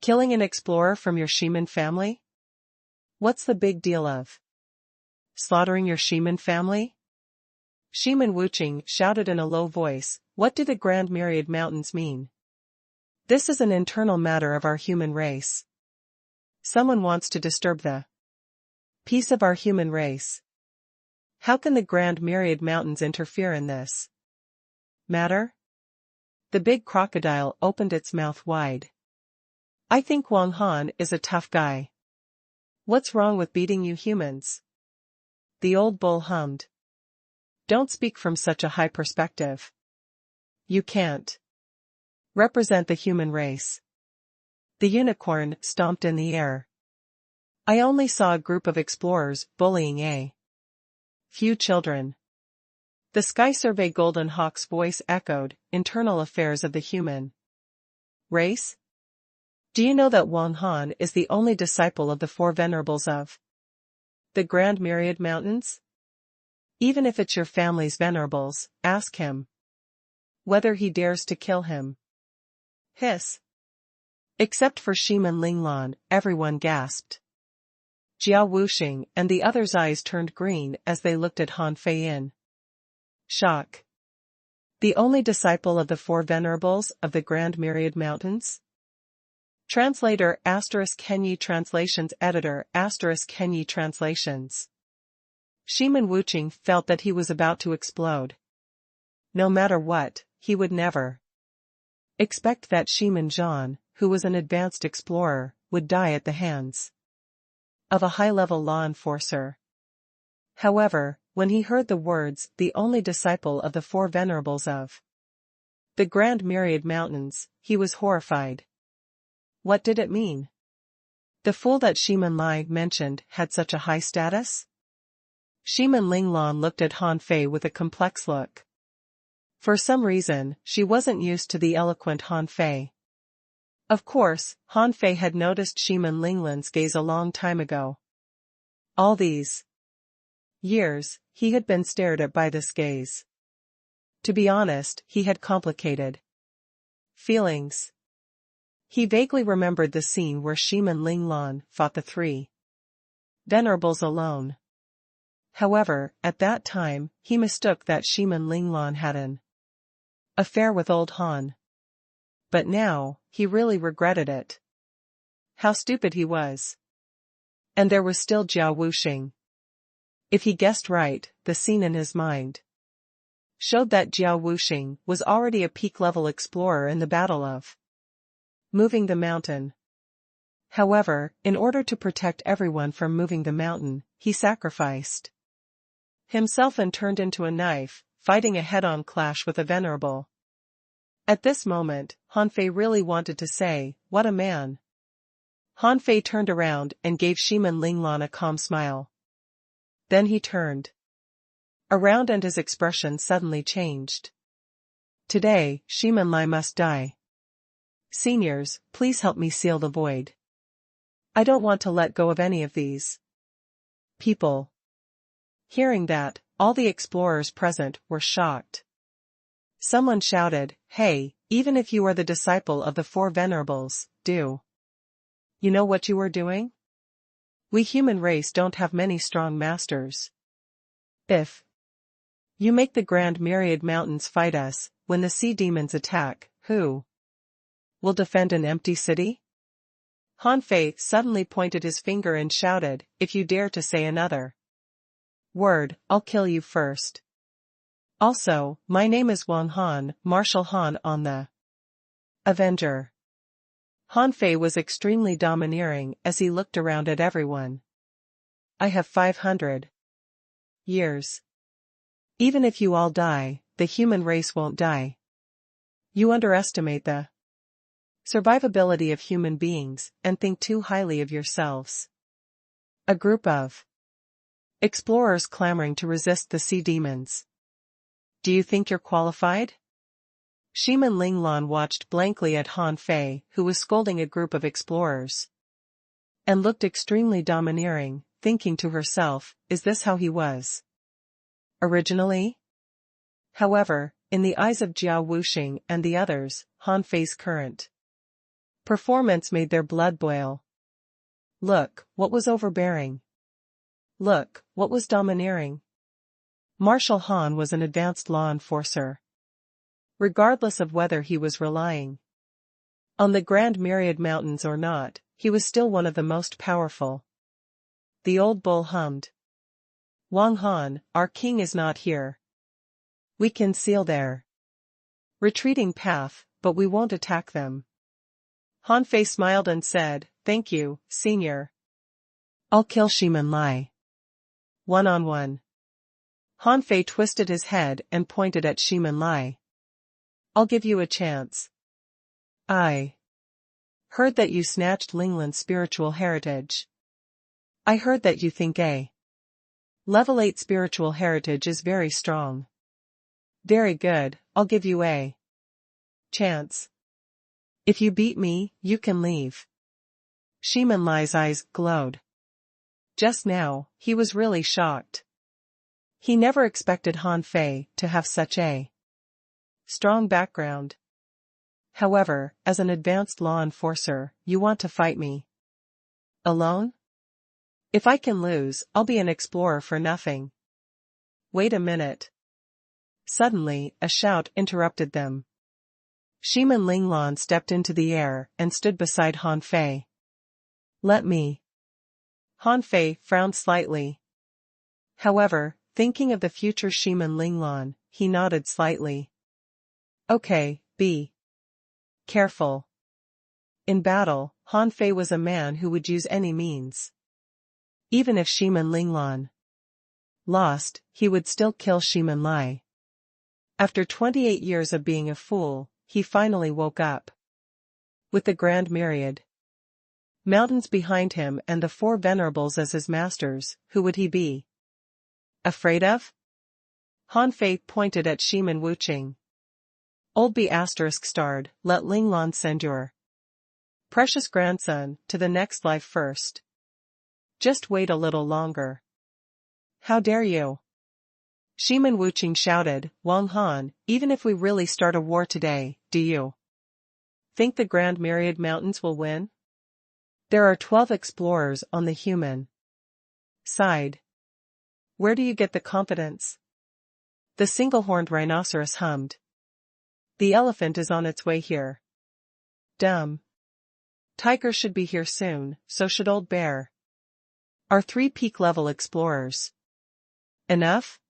Speaker 1: killing an explorer from your Shiman family? What's the big deal of slaughtering your Shiman family? Shiman Wuching shouted in a low voice, what do the Grand Myriad Mountains mean? This is an internal matter of our human race. Someone wants to disturb the peace of our human race. How can the Grand Myriad Mountains interfere in this matter? The big crocodile opened its mouth wide. I think Wang Han is a tough guy. What's wrong with beating you humans? The old bull hummed. Don't speak from such a high perspective. You can't represent the human race. The unicorn stomped in the air. I only saw a group of explorers bullying a few children. The Sky Survey Golden Hawk's voice echoed, internal affairs of the human race? Do you know that Wang Han is the only disciple of the 4 venerables of the Grand Myriad Mountains? Even if it's your family's venerables, ask him whether he dares to kill him. Hiss. Except for Shiman Linglan, everyone gasped. Jiao Wuxing and the others' eyes turned green as they looked at Han Fei in shock. The only disciple of the 4 venerables of the Grand Myriad Mountains? Translator *Kenyi Translations Editor *Kenyi Translations. Shiman Wuching felt that he was about to explode. No matter what, he would never expect that Shimanjan, who was an advanced explorer, would die at the hands of a high-level law enforcer. However, when he heard the words, the only disciple of the 4 venerables of the Grand Myriad Mountains, he was horrified. What did it mean? The fool that Shiman Lai mentioned had such a high status? Shiman Linglan looked at Han Fei with a complex look. For some reason, she wasn't used to the eloquent Han Fei. Of course, Han Fei had noticed Shiman Linglan's gaze a long time ago. All these years, he had been stared at by this gaze. To be honest, he had complicated feelings. He vaguely remembered the scene where Shiman Linglan fought the 3 venerables alone. However, at that time, he mistook that Shiman Linglon had an affair with old Han. But now, he really regretted it. How stupid he was. And there was still Jiao Wuxing. If he guessed right, the scene in his mind showed that Jiao Wuxing was already a peak-level explorer in the Battle of Moving the Mountain. However, in order to protect everyone from moving the mountain, he sacrificed himself and turned into a knife, fighting a head-on clash with a venerable. At this moment, Han Fei really wanted to say, "What a man." Han Fei turned around and gave Shiman Linglon a calm smile. Then he turned around and his expression suddenly changed. "Today, Shiman Lai must die. Seniors, please help me seal the void. I don't want to let go of any of these people." Hearing that, all the explorers present were shocked. Someone shouted, "Hey, even if you are the disciple of the four venerables, do you know what you are doing? We human race don't have many strong masters. If you make the Grand Myriad Mountains fight us, when the sea demons attack, who will defend an empty city?" Han Fei suddenly pointed his finger and shouted, "If you dare to say another word, I'll kill you first. Also, my name is Wang Han, Marshal Han on the Avenger." Han Fei was extremely domineering as he looked around at everyone. "I have 500 years. Even if you all die, the human race won't die. You underestimate the survivability of human beings and think too highly of yourselves." A group of explorers clamoring to resist the sea demons. "Do you think you're qualified?" Shiman Linglon watched blankly at Han Fei, who was scolding a group of explorers, and looked extremely domineering, thinking to herself, is this how he was originally? However, in the eyes of Jiao Wuxing and the others, Han Fei's current performance made their blood boil. Look, what was overbearing. Look, what was domineering. Marshal Han was an advanced law enforcer. Regardless of whether he was relying on the Grand Myriad Mountains or not, he was still one of the most powerful. The old bull hummed. "Wang Han, our king is not here. We can seal their retreating path, but we won't attack them." Han Fei smiled and said, "Thank you, senior. I'll kill Shiman Lai. One-on-one." Han Fei twisted his head and pointed at Shiman Lai. "I'll give you a chance. I heard that you snatched Linglan's spiritual heritage. I heard that you think a level 8 spiritual heritage is very strong. Very good, I'll give you a chance. If you beat me, you can leave." Shiman Lai's eyes glowed. Just now, he was really shocked. He never expected Han Fei to have such a strong background. "However, as an advanced law enforcer, you want to fight me alone? If I can lose, I'll be an explorer for nothing." Wait a minute. Suddenly, a shout interrupted them. Shiman Linglon stepped into the air and stood beside Han Fei. "Let me." Han Fei frowned slightly. However, thinking of the future Shiman Linglon, he nodded slightly. "Okay, be careful." In battle, Han Fei was a man who would use any means. Even if Shiman Linglon lost, he would still kill Shiman Lai. After 28 years of being a fool, he finally woke up. With the Grand Myriad Mountains behind him and the four venerables as his masters, who would he be afraid of? Han Fei pointed at Shiman Wuxing. "Old B** starred, let Linglon send your precious grandson to the next life first. Just wait a little longer." "How dare you?" Shiman Wuxing shouted, "Wang Han, even if we really start a war today, do you think the Grand Myriad Mountains will win? There are 12 explorers on the human side. Where do you get the confidence? The single-horned rhinoceros hummed. The elephant is on its way here. Dumb. Tiger should be here soon, so should old bear. Are 3 peak-level explorers enough?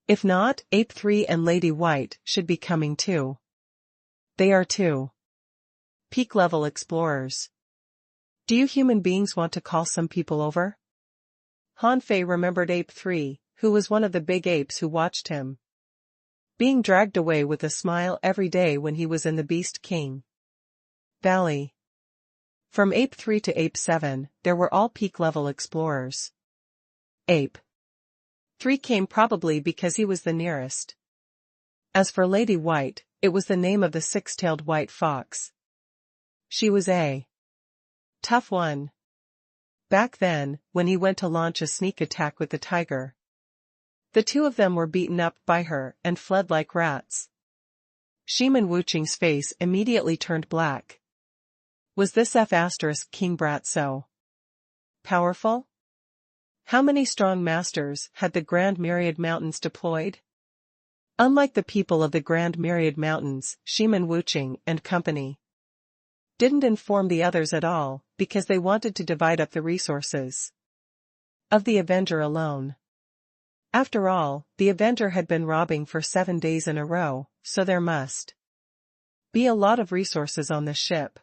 Speaker 1: If not, Ape 3 and Lady White should be coming too. They are 2 peak-level explorers. Do you human beings want to call some people over? Han Fei remembered Ape 3, who was one of the big apes who watched him being dragged away with a smile every day when he was in the Beast King Valley. From Ape 3 to Ape 7, there were all peak-level explorers. Ape 3 came probably because he was the nearest. As for Lady White, it was the name of the 6-tailed white fox. She was a tough one. Back then, when he went to launch a sneak attack with the tiger, the 2 of them were beaten up by her and fled like rats. Shiman Wuqing's face immediately turned black. Was this King Brat so powerful? How many strong masters had the Grand Myriad Mountains deployed? Unlike the people of the Grand Myriad Mountains, Shiman Wuqing and company didn't inform the others at all, because they wanted to divide up the resources of the Avenger alone. After all, the Avenger had been robbing for 7 days in a row, so there must be a lot of resources on this ship.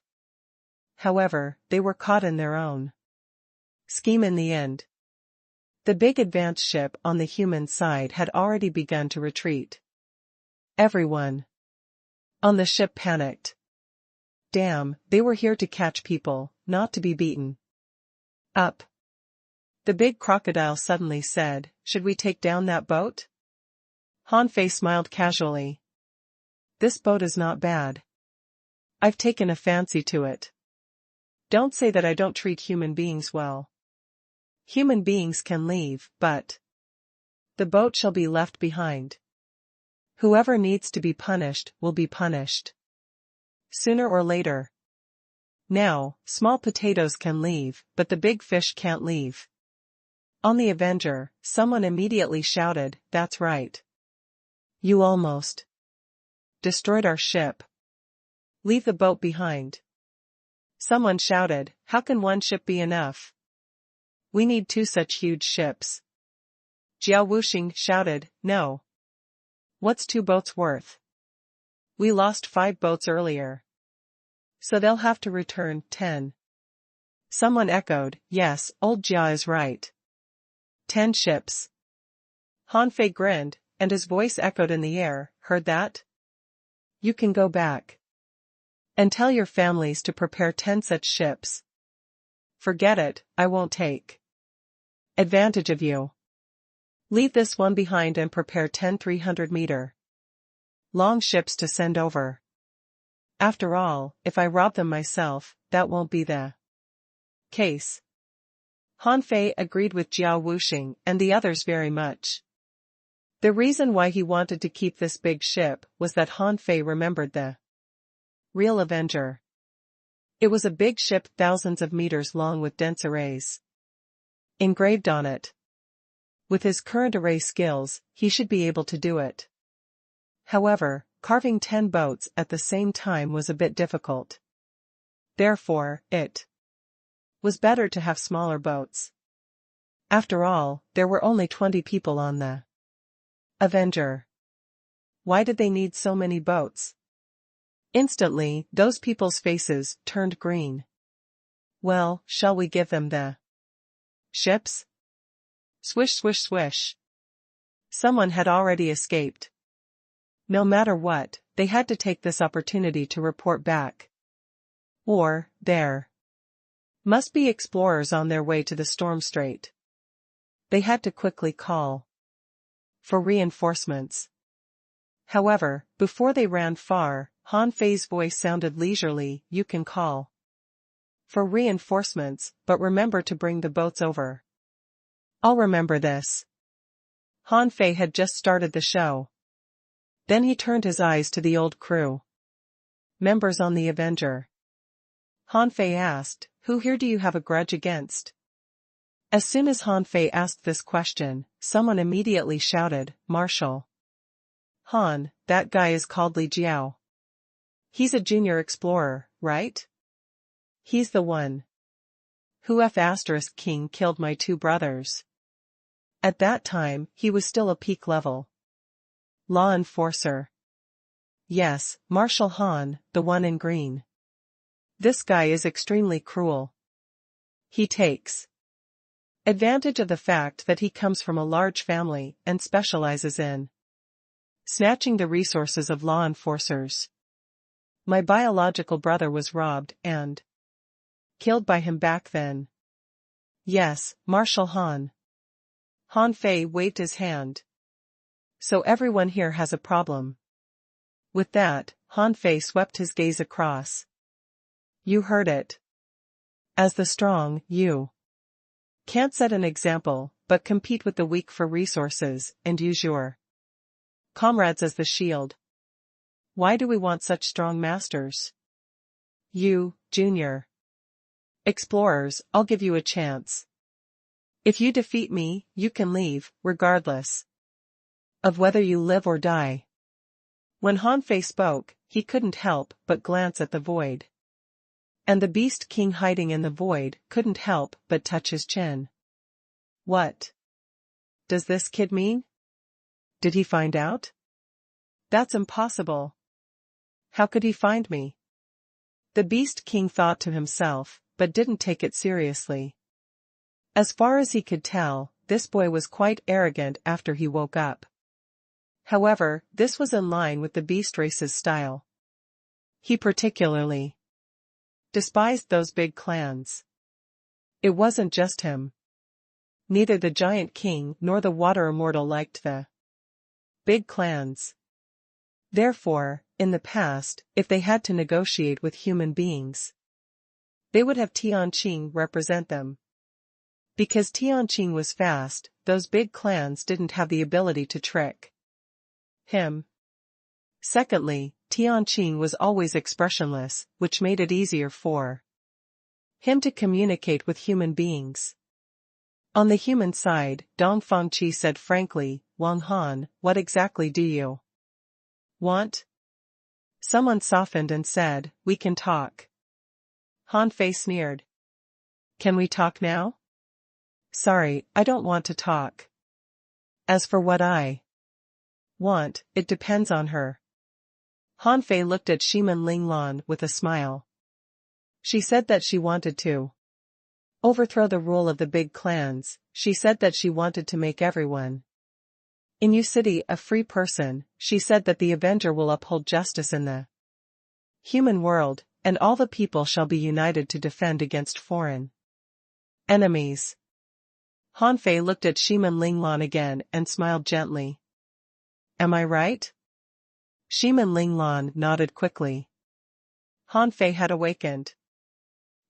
Speaker 1: However, they were caught in their own scheme in the end. The big advance ship on the human side had already begun to retreat. Everyone on the ship panicked. Damn, they were here to catch people, not to be beaten up. The big crocodile suddenly said, "Should we take down that boat?" Han Fei smiled casually. "This boat is not bad. I've taken a fancy to it. Don't say that I don't treat human beings well. Human beings can leave, but the boat shall be left behind. Whoever needs to be punished will be punished, sooner or later. Now, small potatoes can leave, but the big fish can't leave." On the Avenger, someone immediately shouted, "That's right. You almost destroyed our ship. Leave the boat behind." Someone shouted, "How can one ship be enough? We need 2 such huge ships." Jiao Wuxing shouted, "No. What's 2 boats worth? We lost 5 boats earlier. So they'll have to return 10. Someone echoed, "Yes, old Jia is right. 10 ships." Han Fei grinned, and his voice echoed in the air, "Heard that? You can go back and tell your families to prepare 10 such ships. Forget it, I won't take advantage of you. Leave this one behind and prepare 10 300-meter long ships to send over. After all, if I rob them myself, that won't be the case." Han Fei agreed with Jiao Wuxing and the others very much. The reason why he wanted to keep this big ship was that Han Fei remembered the real Avenger. It was a big ship thousands of meters long with dense arrays engraved on it. With his current array skills, he should be able to do it. However, carving 10 boats at the same time was a bit difficult. Therefore, it was better to have smaller boats. After all, there were only 20 people on the Avenger. Why did they need so many boats? Instantly, those people's faces turned green. "Well, shall we give them the ships?" Swish swish swish. Someone had already escaped. No matter what, they had to take this opportunity to report back. Or, there must be explorers on their way to the Storm Strait. They had to quickly call for reinforcements. However, before they ran far, Han Fei's voice sounded leisurely, "You can call for reinforcements, but remember to bring the boats over." "I'll remember this." Han Fei had just started the show. Then he turned his eyes to the old crew members on the Avenger. Han Fei asked, "Who here do you have a grudge against?" As soon as Han Fei asked this question, someone immediately shouted, "Marshal Han, that guy is called Li Jiao. He's a junior explorer, right? He's the one who King killed my two brothers." At that time, he was still a peak level law enforcer. Yes, Marshal Han, the one in green. This guy is extremely cruel. He takes advantage of the fact that he comes from a large family and specializes in snatching the resources of law enforcers. My biological brother was robbed and killed by him back then. Yes, Marshal Han. Han Fei waved his hand. So everyone here has a problem. With that, Han Fei swept his gaze across. You heard it. As the strong, you can't set an example, but compete with the weak for resources, and use your comrades as the shield. Why do we want such strong masters? You, junior explorers, I'll give you a chance. If you defeat me, you can leave, regardless of whether you live or die. When Han Fei spoke, he couldn't help but glance at the void. And the Beast King hiding in the void couldn't help but touch his chin. What does this kid mean? Did he find out? That's impossible. How could he find me? The Beast King thought to himself, but didn't take it seriously. As far as he could tell, this boy was quite arrogant after he woke up. However, this was in line with the beast race's style. He particularly despised those big clans. It wasn't just him. Neither the Giant King nor the Water Immortal liked the big clans. Therefore, in the past, if they had to negotiate with human beings, they would have Tianqing represent them. Because Tianqing was fast, those big clans didn't have the ability to trick him. Secondly, Tianqing was always expressionless, which made it easier for him to communicate with human beings. On the human side, Dong Fangqi said frankly, Wang Han, what exactly do you want? Someone softened and said, we can talk. Han Fei sneered. Can we talk now? Sorry, I don't want to talk. As for what I want, it depends on her. Han Fei looked at Shiman Linglan with a smile. She said that she wanted to overthrow the rule of the big clans. She said that she wanted to make everyone in Yu City a free person. She said that the Avenger will uphold justice in the human world, and all the people shall be united to defend against foreign enemies. Han Fei looked at Shiman Linglan again and smiled gently. Am I right? Shiman Linglan nodded quickly. Han Fei had awakened.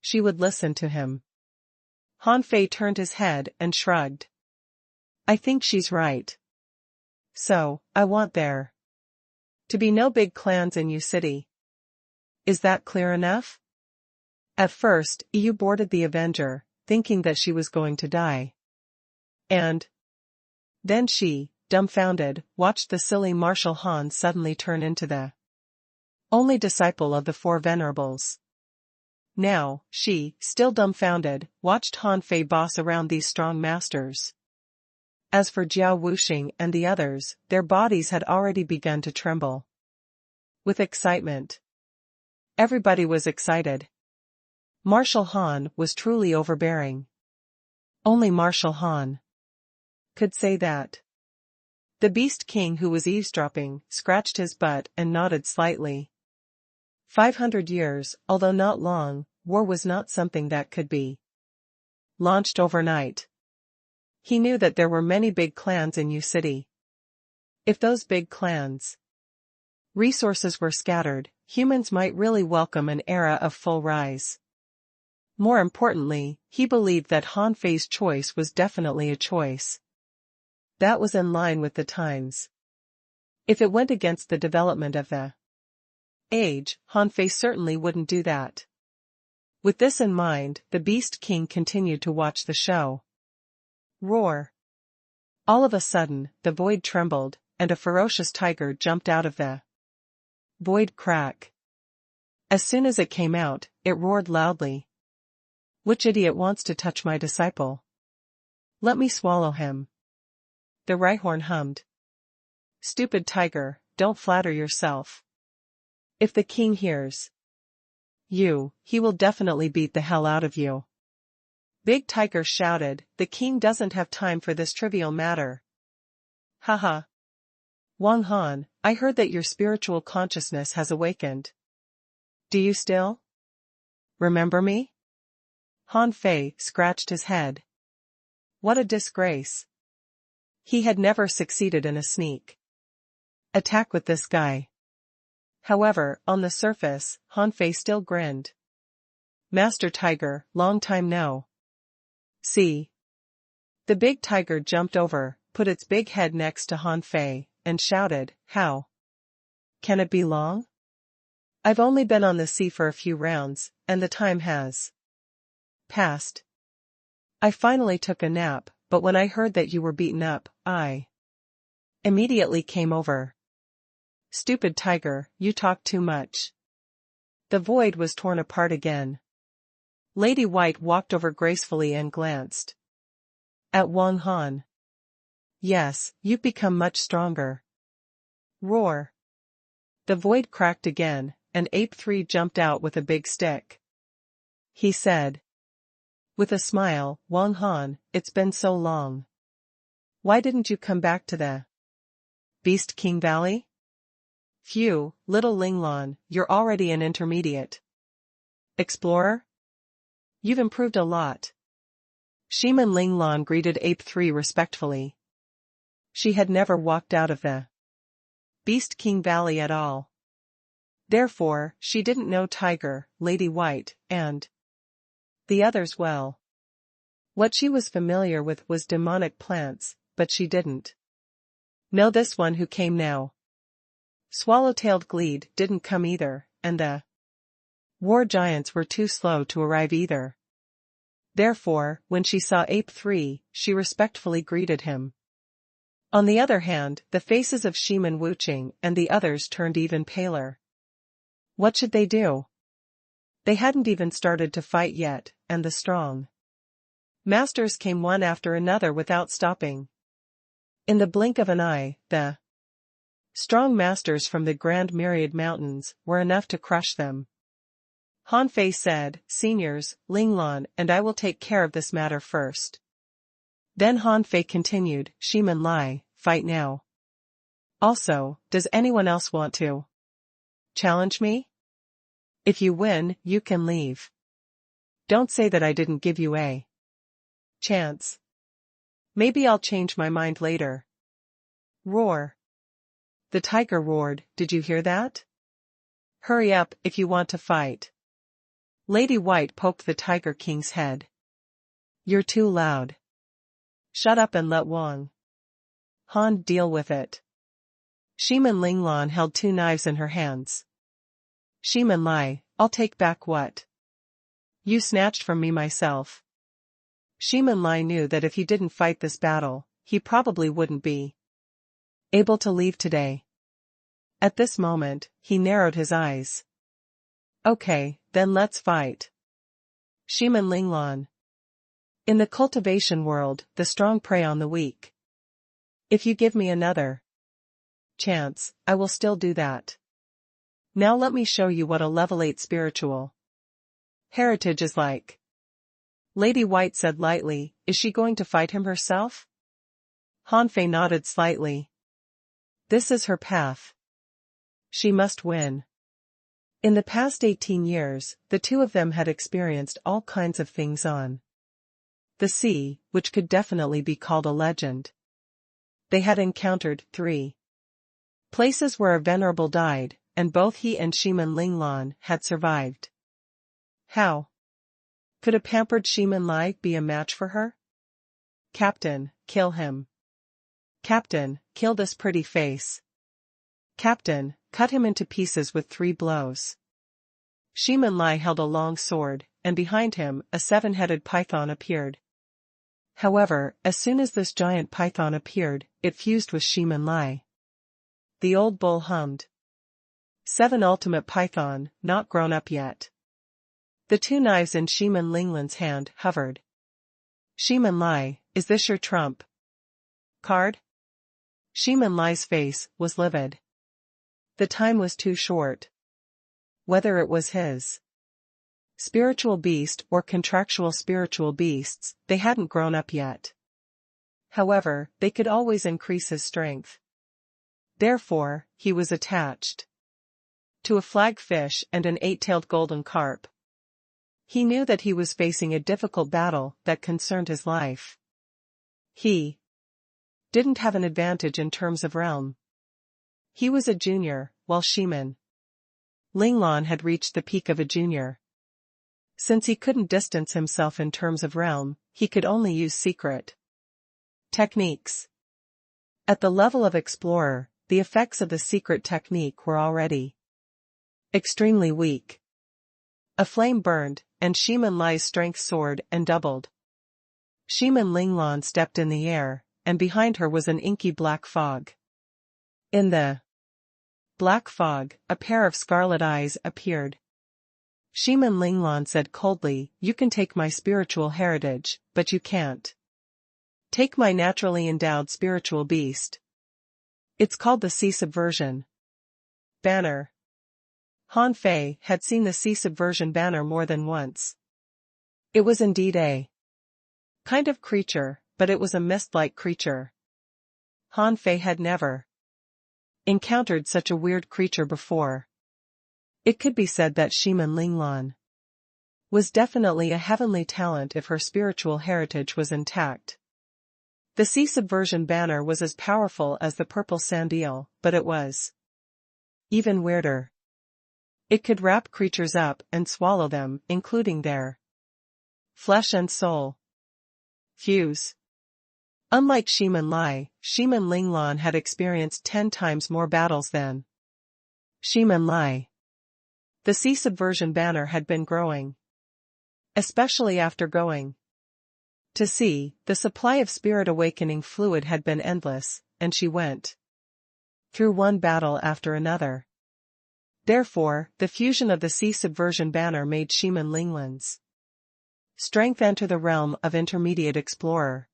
Speaker 1: She would listen to him. Han Fei turned his head and shrugged. I think she's right. So, I want there to be no big clans in Yu City. Is that clear enough? At first, Yu boarded the Avenger, thinking that she was going to die. And then she, dumbfounded, watched the silly Marshal Han suddenly turn into the only disciple of the four venerables. Now, she, still dumbfounded, watched Han Fei boss around these strong masters. As for Jiao Wuxing and the others, their bodies had already begun to tremble with excitement. Everybody was excited. Marshal Han was truly overbearing. Only Marshal Han could say that. The Beast King, who was eavesdropping, scratched his butt and nodded slightly. 500 years, although not long, war was not something that could be launched overnight. He knew that there were many big clans in Yu City. If those big clans' resources were scattered, humans might really welcome an era of full rise. More importantly, he believed that Han Fei's choice was definitely a choice that was in line with the times. If it went against the development of the age, Han Fei certainly wouldn't do that. With this in mind, the Beast King continued to watch the show. Roar. All of a sudden, the void trembled, and a ferocious tiger jumped out of the void crack. As soon as it came out, it roared loudly. Which idiot wants to touch my disciple? Let me swallow him. The Rhyhorn hummed. Stupid tiger, don't flatter yourself. If the king hears you, he will definitely beat the hell out of you. Big Tiger shouted, the king doesn't have time for this trivial matter. Haha. Wang Han, I heard that your spiritual consciousness has awakened. Do you still remember me? Han Fei scratched his head. What a disgrace. He had never succeeded in a sneak attack with this guy. However, on the surface, Han Fei still grinned. Master Tiger, long time no see. The big tiger jumped over, put its big head next to Han Fei, and shouted, how can it be long? I've only been on the sea for a few rounds, and the time has passed. I finally took a nap, but when I heard that you were beaten up, I immediately came over. Stupid tiger, you talk too much. The void was torn apart again. Lady White walked over gracefully and glanced at Wang Han. Yes, you've become much stronger. Roar. The void cracked again, and Ape 3 jumped out with a big stick. He said. With a smile, Wang Han, it's been so long. Why didn't you come back to the Beast King Valley? Phew, little Linglon, you're already an intermediate explorer? You've improved a lot. Shiman Linglon greeted Ape 3 respectfully. She had never walked out of the Beast King Valley at all. Therefore, she didn't know Tiger, Lady White, and the others well. What she was familiar with was demonic plants, but she didn't know this one who came now. Swallow-tailed Gleed didn't come either, and the war giants were too slow to arrive either. Therefore, when she saw Ape 3, she respectfully greeted him. On the other hand, the faces of Shiman Wuching and the others turned even paler. What should they do? They hadn't even started to fight yet, and the strong masters came one after another without stopping. In the blink of an eye, the strong masters from the Grand Myriad Mountains were enough to crush them. Han Fei said, Seniors, Linglon and I will take care of this matter first. Then Han Fei continued, Shiman Lai, fight now. Also, does anyone else want to challenge me? If you win, you can leave. Don't say that I didn't give you a chance. Maybe I'll change my mind later. Roar. The tiger roared, did you hear that? Hurry up if you want to fight. Lady White poked the Tiger King's head. You're too loud. Shut up and let Wang Han deal with it. Shiman Linglon held 2 knives in her hands. Shiman Lai, I'll take back what you snatched from me myself. Shiman Lai knew that if he didn't fight this battle, he probably wouldn't be able to leave today. At this moment, he narrowed his eyes. Okay, then let's fight. Shiman Linglon. In the cultivation world, the strong prey on the weak. If you give me another chance, I will still do that. Now let me show you what a level 8 spiritual heritage is like. Lady White said lightly, is she going to fight him herself? Han Fei nodded slightly. This is her path. She must win. In the past 18 years, the two of them had experienced all kinds of things on the sea, which could definitely be called a legend. They had encountered 3 places where a venerable died, and both he and Shiman Linglon had survived. How could a pampered Shiman Lai be a match for her? Captain, kill him. Captain, kill this pretty face. Captain, cut him into pieces with 3 blows. Shiman Lai held a long sword, and behind him, a 7-headed python appeared. However, as soon as this giant python appeared, it fused with Shimin Lai. The old bull hummed. 7 Ultimate Python, not grown up yet. The 2 knives in Shimin Linglan's hand hovered. Shimin Lai, is this your trump card? Shimin Lai's face was livid. The time was too short. Whether it was his spiritual beast or contractual spiritual beasts, they hadn't grown up yet. However, they could always increase his strength. Therefore, he was attached to a flagfish and an 8-tailed golden carp. He knew that he was facing a difficult battle that concerned his life. He didn't have an advantage in terms of realm. He was a junior, while Shimin Linglan had reached the peak of a junior. Since he couldn't distance himself in terms of realm, he could only use secret techniques. At the level of explorer, the effects of the secret technique were already extremely weak. A flame burned, and Shimin Lai's strength soared and doubled. Shimin Linglan stepped in the air, and behind her was an inky black fog. In the black fog, a pair of scarlet eyes appeared. Shimin Linglan said coldly, "You can take my spiritual heritage, but you can't take my naturally endowed spiritual beast. It's called the Sea Subversion Banner." Han Fei had seen the Sea Subversion Banner more than once. It was indeed a kind of creature, but it was a mist-like creature. Han Fei had never encountered such a weird creature before. It could be said that Shimin Linglan was definitely a heavenly talent if her spiritual heritage was intact. The Sea Subversion Banner was as powerful as the purple sand eel, but it was even weirder. It could wrap creatures up and swallow them, including their flesh and soul. Fuse. Unlike Shimin Lai, Shimin Linglan had experienced 10 times more battles than Shimin Lai. The Sea Subversion Banner had been growing. Especially after going to sea, the supply of spirit awakening fluid had been endless, and she went through one battle after another. Therefore, the fusion of the Sea Subversion Banner made Shimin Linglan's strength enter the realm of intermediate explorer.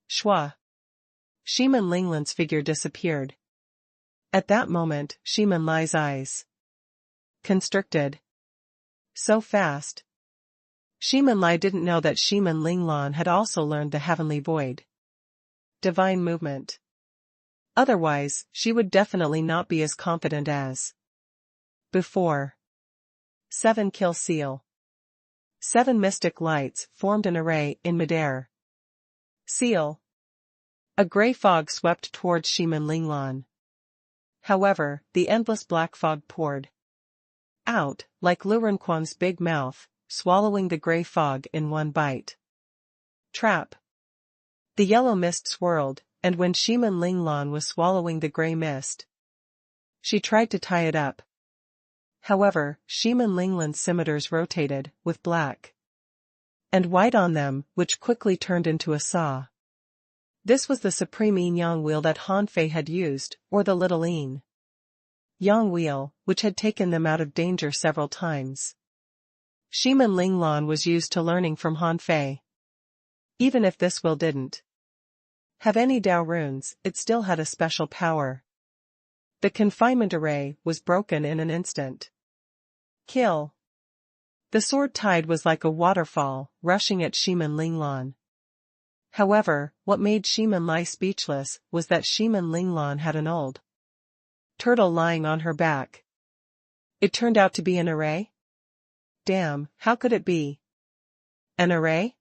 Speaker 1: Shwa. Shimin Linglan's figure disappeared. At that moment, Shimin Lai's eyes constricted. So fast. Shimin Lai didn't know that Shimin Linglan had also learned the heavenly void divine movement. Otherwise, she would definitely not be as confident as before. 7 Kill Seal. 7 mystic lights formed an array in midair. Seal. A gray fog swept towards Shimin Linglan. However, the endless black fog poured out, like Lu Renquan's big mouth, swallowing the gray fog in one bite. Trap. The yellow mist swirled, and when Shimin Linglan was swallowing the gray mist, she tried to tie it up. However, Shimin Linglan's scimitars rotated, with black and white on them, which quickly turned into a saw. This was the supreme yin-yang wheel that Han Fei had used, or the little yin-yang wheel, which had taken them out of danger several times. Shimin Linglan was used to learning from Han Fei. Even if this wheel didn't have any Dao runes, it still had a special power. The confinement array was broken in an instant. Kill. The sword tide was like a waterfall, rushing at Shimin Linglan. However, what made Shimin Lai speechless was that Shimin Linglan had an old turtle lying on her back. It turned out to be an array? Damn, how could it be an array?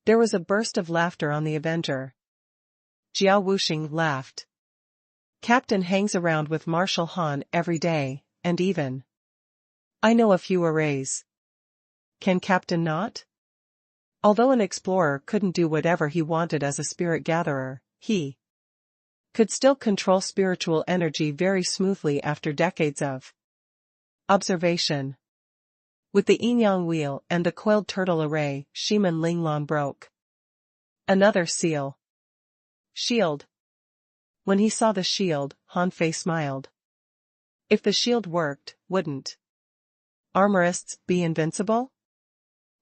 Speaker 1: There was a burst of laughter on the Avenger. Jiao Wuxing laughed. Captain hangs around with Marshal Han every day, and even I know a few arrays. Can Captain not? Although an explorer couldn't do whatever he wanted as a spirit gatherer, he could still control spiritual energy very smoothly after decades of observation. With the yin-yang wheel and the coiled turtle array, Shimin Linglan broke Another seal. Shield. When he saw the shield, Han Fei smiled. If the shield worked, wouldn't armorists be invincible?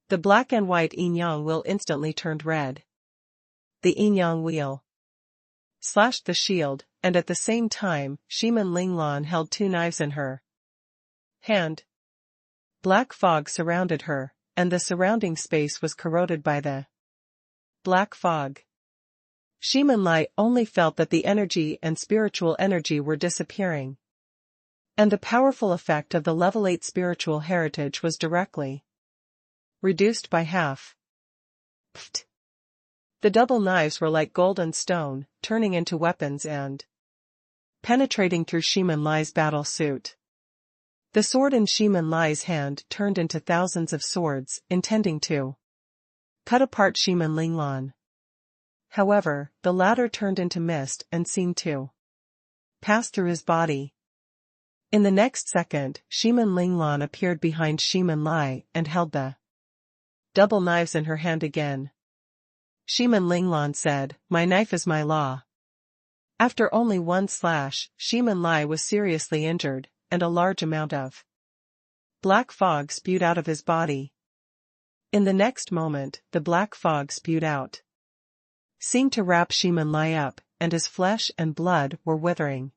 Speaker 1: The black and white yin-yang wheel instantly turned red. The yin-yang wheel slashed the shield, and at the same time, Shimin Linglan held two knives in her hand. Black fog surrounded her, and the surrounding space was corroded by the black fog. Shimin Lai only felt that the energy and spiritual energy were disappearing. And the powerful effect of the level 8 spiritual heritage was directly reduced by half. Pfft. The double knives were like gold and stone, turning into weapons and penetrating through Shimin Lai's battle suit. The sword in Shimin Lai's hand turned into thousands of swords, intending to cut apart Shimin Linglan. However, the latter turned into mist and seemed to pass through his body. In the next second, Shimin Linglan appeared behind Shimin Lai and held the double knives in her hand again. Shimin Linglan said, "My knife is my law." After only one slash, Shimin Lai was seriously injured, and a large amount of black fog spewed out of his body. In the next moment, the black fog spewed out seemed to wrap Shimin Lai up, and his flesh and blood were withering.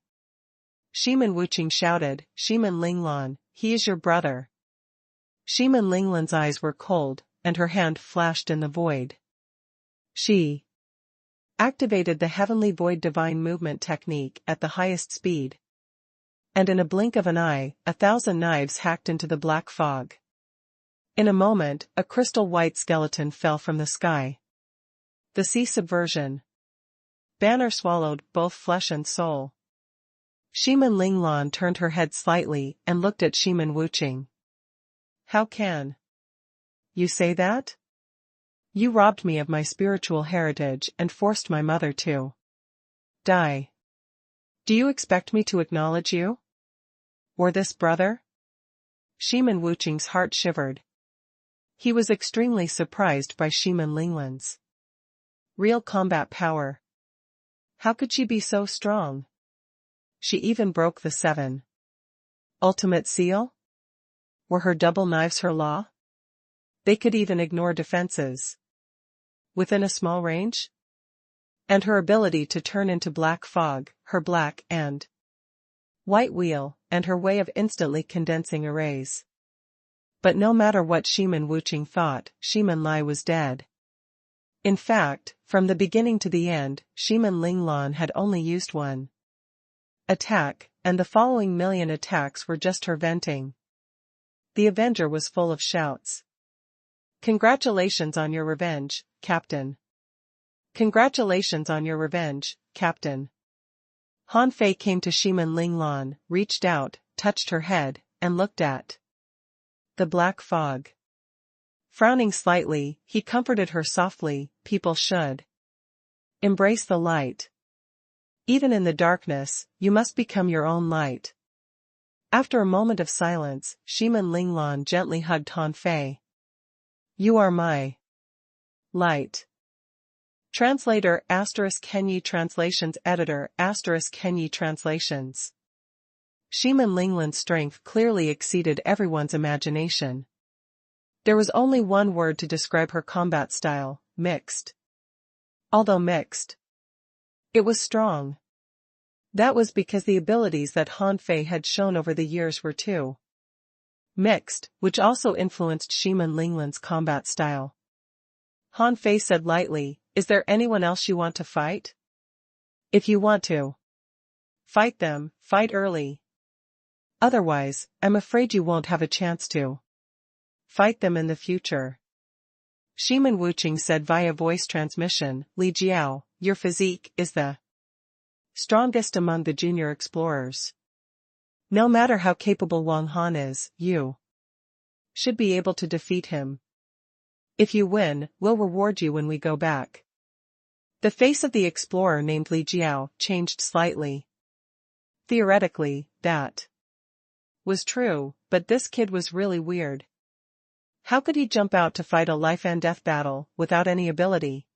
Speaker 1: Shimin Wuqing shouted, "Shimin Linglan, he is your brother." Shimin Linglan's eyes were cold, and her hand flashed in the void. She activated the heavenly void divine movement technique at the highest speed. And in a blink of an eye, 1,000 knives hacked into the black fog. In a moment, a crystal white skeleton fell from the sky. The sea subversion banner swallowed both flesh and soul. Shimin Linglan turned her head slightly and looked at Shimin Wuqing. "How can you say that? You robbed me of my spiritual heritage and forced my mother to die. Do you expect me to acknowledge you? Or this brother?" Shimin Wuqing's heart shivered. He was extremely surprised by Shimin Linglan's real combat power. How could she be so strong? She even broke the 7 ultimate seal? Were her double knives her law? They could even ignore defenses within a small range? And her ability to turn into black fog, her black and white wheel, and her way of instantly condensing arrays. But no matter what Shimin Wuqing thought, Shimin Lai was dead. In fact, from the beginning to the end, Shimin Linglan had only used one attack, and the following million attacks were just her venting. The Avenger was full of shouts. "Congratulations on your revenge, Captain. Congratulations on your revenge, Captain." Han Fei came to Shimin Linglan, reached out, touched her head, and looked at the black fog. Frowning slightly, he comforted her softly, "People should embrace the light. Even in the darkness, you must become your own light." After a moment of silence, Shimin Linglan gently hugged Han Fei. "You are my light." Translator ** Kenyi Translations Editor ** Kenyi Translations. Shimin Linglan's strength clearly exceeded everyone's imagination. There was only one word to describe her combat style: mixed. Although mixed, it was strong. That was because the abilities that Han Fei had shown over the years were too mixed, which also influenced Shimin Linglan's combat style. Han Fei said lightly, "Is there anyone else you want to fight? If you want to fight them, fight early. Otherwise, I'm afraid you won't have a chance to fight them in the future." Shimin Wuqing said via voice transmission, "Li Jiao, your physique is the strongest among the junior explorers. No matter how capable Wang Han is, you should be able to defeat him. If you win, we'll reward you when we go back." The face of the explorer named Li Jiao changed slightly. Theoretically, that was true, but this kid was really weird. How could he jump out to fight a life-and-death battle without any ability?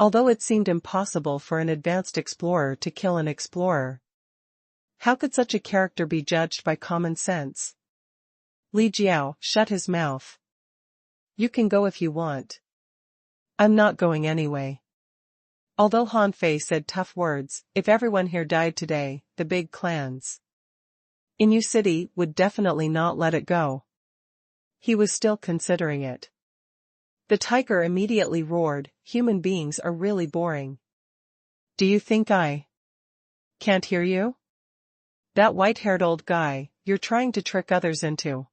Speaker 1: Although it seemed impossible for an advanced explorer to kill an explorer. How could such a character be judged by common sense? Li Jiao shut his mouth. You can go if you want. I'm not going anyway. Although Han Fei said tough words, if everyone here died today, the big clans in Yu City would definitely not let it go. He was still considering it. The tiger immediately roared, human beings are really boring. Do you think I can't hear you? That white-haired old guy, you're trying to trick others into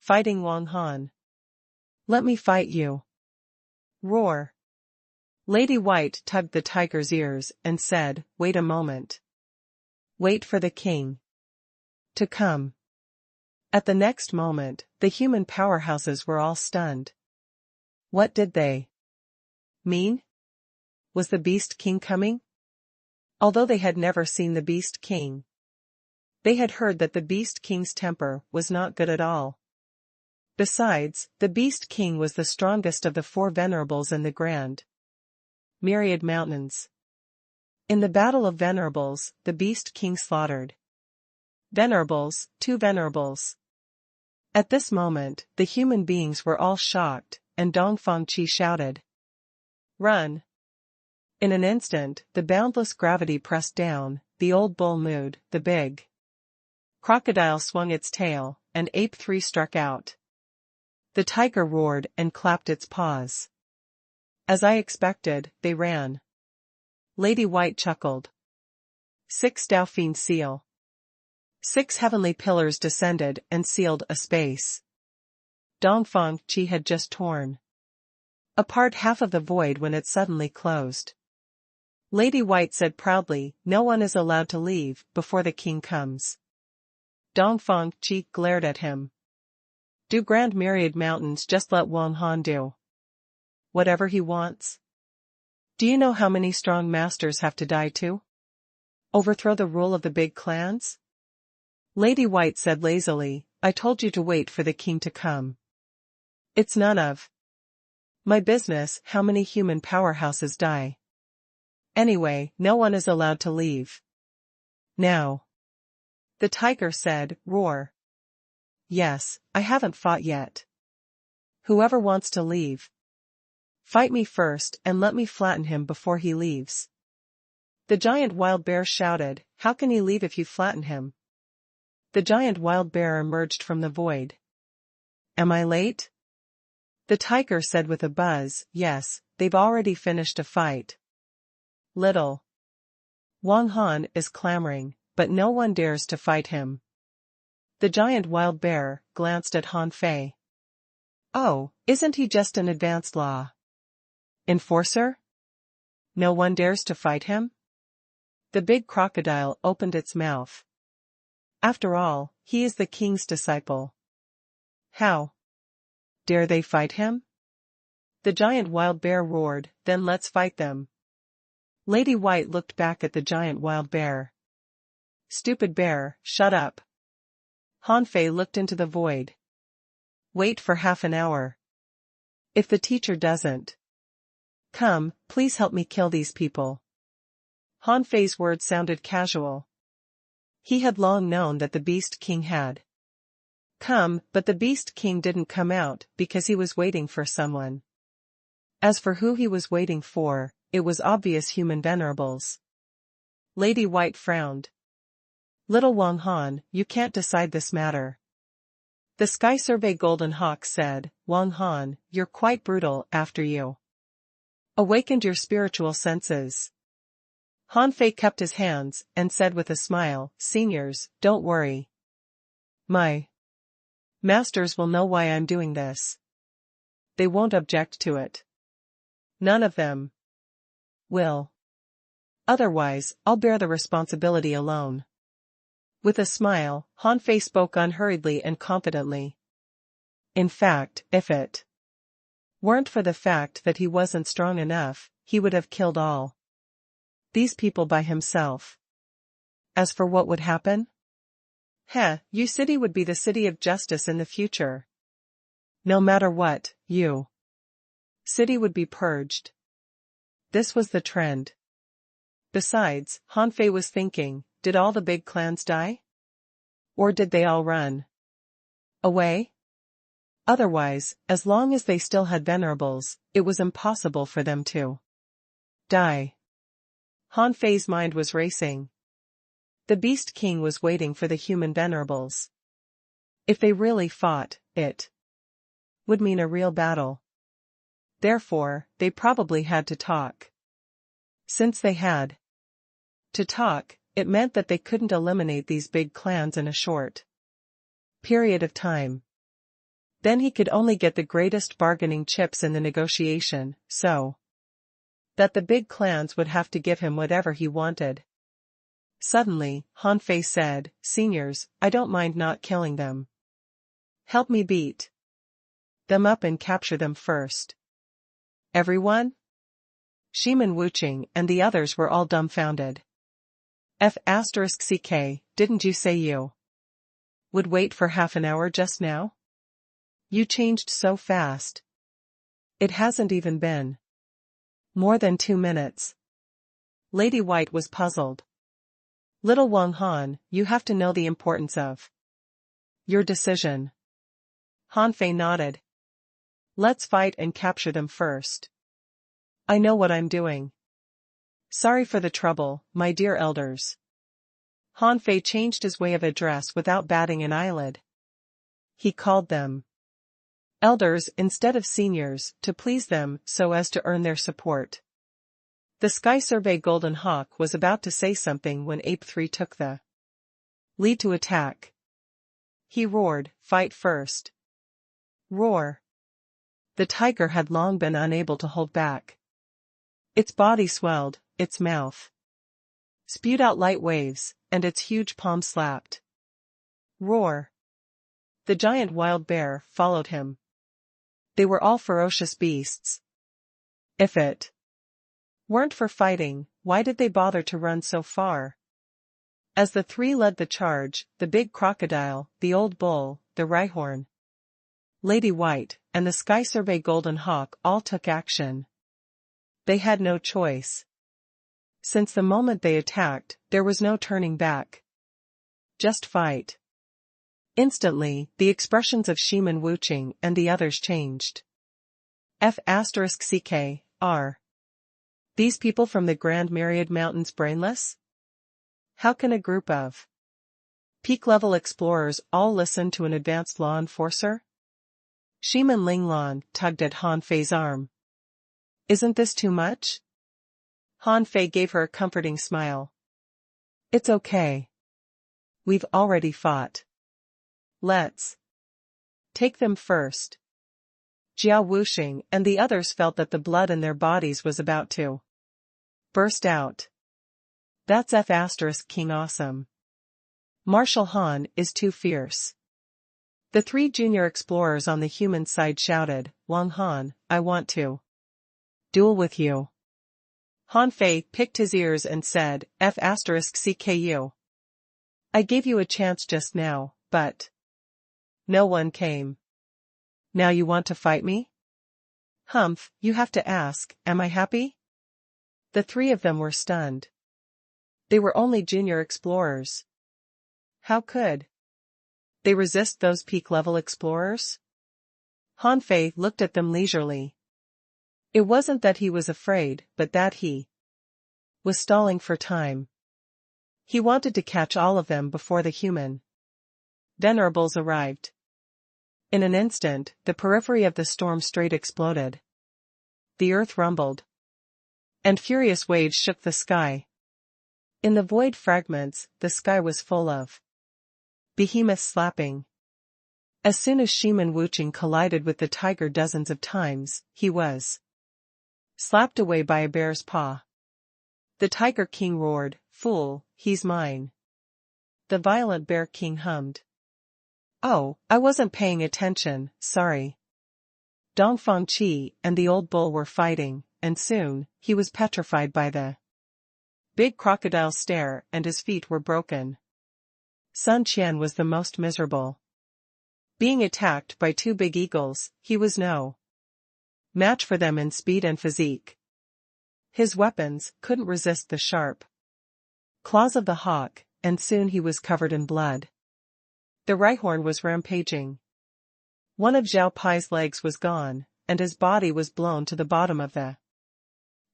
Speaker 1: fighting Wang Han. Let me fight you. Roar. Lady White tugged the tiger's ears and said, wait a moment. Wait for the king to come. At the next moment, the human powerhouses were all stunned. What did they mean? Was the Beast King coming? Although they had never seen the Beast King, they had heard that the Beast King's temper was not good at all. Besides, the Beast King was the strongest of the four venerables in the Grand Myriad Mountains. In the Battle of Venerables, the Beast King slaughtered venerables, 2 venerables. At this moment, the human beings were all shocked, and Dongfang Qi shouted, run! In an instant, the boundless gravity pressed down, the old bull mooed, the big crocodile swung its tail, and Ape 3 struck out. The tiger roared and clapped its paws. As I expected, they ran. Lady White chuckled. 6 Dauphin seal. 6 heavenly pillars descended and sealed a space. Dongfang Qi had just torn apart half of the void when it suddenly closed. Lady White said proudly, no one is allowed to leave before the king comes. Dongfang Qi glared at him. Do Grand Myriad Mountains just let Wang Han do whatever he wants? Do you know how many strong masters have to die to overthrow the rule of the big clans? Lady White said lazily, I told you to wait for the king to come. It's none of my business how many human powerhouses die. Anyway, no one is allowed to leave now. The tiger said, roar. Yes, I haven't fought yet. Whoever wants to leave, fight me first and let me flatten him before he leaves. The giant wild bear shouted, how can he leave if you flatten him? The giant wild bear emerged from the void. Am I late? The tiger said with a buzz, yes, they've already finished a fight. Little Wang Han is clamoring, but no one dares to fight him. The giant wild bear glanced at Han Fei. Oh, isn't he just an advanced law enforcer? No one dares to fight him? The big crocodile opened its mouth. After all, he is the king's disciple. How dare they fight him? The giant wild bear roared, then let's fight them. Lady White looked back at the giant wild bear. Stupid bear, shut up. Han Fei looked into the void. Wait for half an hour. If the teacher doesn't come, please help me kill these people. Han Fei's words sounded casual. He had long known that the Beast King had come, but the Beast King didn't come out because he was waiting for someone. As for who he was waiting for, it was obvious human venerables. Lady White frowned. Little Wang Han, you can't decide this matter. The Sky Survey Golden Hawk said, Wang Han, you're quite brutal after you awakened your spiritual senses. Han Fei kept his hands and said with a smile, seniors, don't worry. My masters will know why I'm doing this. They won't object to it. None of them will. Otherwise, I'll bear the responsibility alone. With a smile, Han Fei spoke unhurriedly and confidently. In fact, if it weren't for the fact that he wasn't strong enough, he would have killed all these people by himself. As for what would happen? Yu City would be the city of justice in the future. No matter what, Yu City would be purged. This was the trend. Besides, Hanfei was thinking, did all the big clans die? Or did they all run away? Otherwise, as long as they still had venerables, it was impossible for them to die. Hanfei's mind was racing. The Beast King was waiting for the human venerables. If they really fought, it would mean a real battle. Therefore, they probably had to talk. Since they had to talk, it meant that they couldn't eliminate these big clans in a short period of time. Then he could only get the greatest bargaining chips in the negotiation, so that the big clans would have to give him whatever he wanted. Suddenly, Hanfei said, "Seniors, I don't mind not killing them. Help me beat them up and capture them first." Everyone? Shiman Wuching and the others were all dumbfounded. F***ck, didn't you say you would wait for half an hour just now? You changed so fast. It hasn't even been more than 2 minutes. Lady White was puzzled. Little Wang Han, you have to know the importance of your decision. Hanfei nodded. Let's fight and capture them first. I know what I'm doing. Sorry for the trouble, my dear elders. Hanfei changed his way of address without batting an eyelid. He called them elders instead of seniors to please them so as to earn their support. The Sky Survey Golden Hawk was about to say something when Ape 3 took the lead to attack. He roared, "Fight first." Roar. The tiger had long been unable to hold back. Its body swelled, its mouth spewed out light waves, and its huge palm slapped. Roar. The giant wild bear followed him. They were all ferocious beasts. If it weren't for fighting, why did they bother to run so far? As the three led the charge, the big crocodile, the old bull, the rhyhorn, Lady White, and the Sky Survey Golden Hawk all took action. They had no choice. Since the moment they attacked, there was no turning back. Just fight. Instantly, the expressions of Shiman Wuching and the others changed. F***ck, are these people from the Grand Myriad Mountains brainless? How can a group of peak-level explorers all listen to an advanced law enforcer? Shiman Linglan tugged at Hanfei's arm. Isn't this too much? Hanfei gave her a comforting smile. It's okay. We've already fought. Let's take them first. Jiao Wuxing and the others felt that the blood in their bodies was about to burst out. That's F***king awesome. Marshal Han is too fierce. The three junior explorers on the human side shouted, Wang Han, I want to duel with you. Hanfei picked his ears and said, F***cku. I gave you a chance just now, but no one came. Now you want to fight me? Humph, you have to ask, am I happy? The three of them were stunned. They were only junior explorers. How could they resist those peak-level explorers? Hanfei looked at them leisurely. It wasn't that he was afraid, but that he was stalling for time. He wanted to catch all of them before the human venerables arrived. In an instant, the periphery of the storm strait exploded. The earth rumbled, and furious waves shook the sky. In the void fragments, the sky was full of behemoths slapping. As soon as Shiman Wuching collided with the tiger dozens of times, he was slapped away by a bear's paw. The Tiger King roared, Fool, he's mine. The violent Bear King hummed. Oh, I wasn't paying attention, sorry. Dongfang Qi and the old bull were fighting, and soon, he was petrified by the big crocodile's stare and his feet were broken. Sun Qian was the most miserable. Being attacked by two big eagles, he was no match for them in speed and physique. His weapons couldn't resist the sharp claws of the hawk, and soon he was covered in blood. The Rhyhorn was rampaging. One of Zhao Pai's legs was gone, and his body was blown to the bottom of the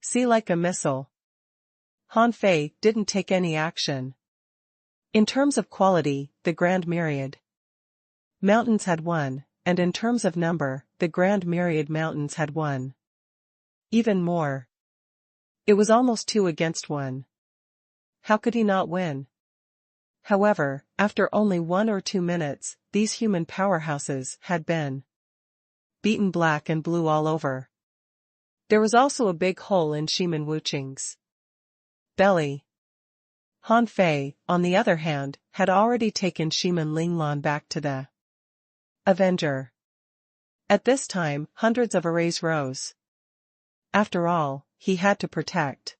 Speaker 1: sea like a missile. Han Fei didn't take any action. In terms of quality, the Grand Myriad Mountains had won, and in terms of number, the Grand Myriad Mountains had won. Even more. It was almost 2 against 1. How could he not win? However, after only 1 or 2 minutes, these human powerhouses had been beaten black and blue all over. There was also a big hole in Shimin Wuqing's belly. Han Fei, on the other hand, had already taken Shimin Linglan back to the Avenger. At this time, hundreds of arrays rose. After all, he had to protect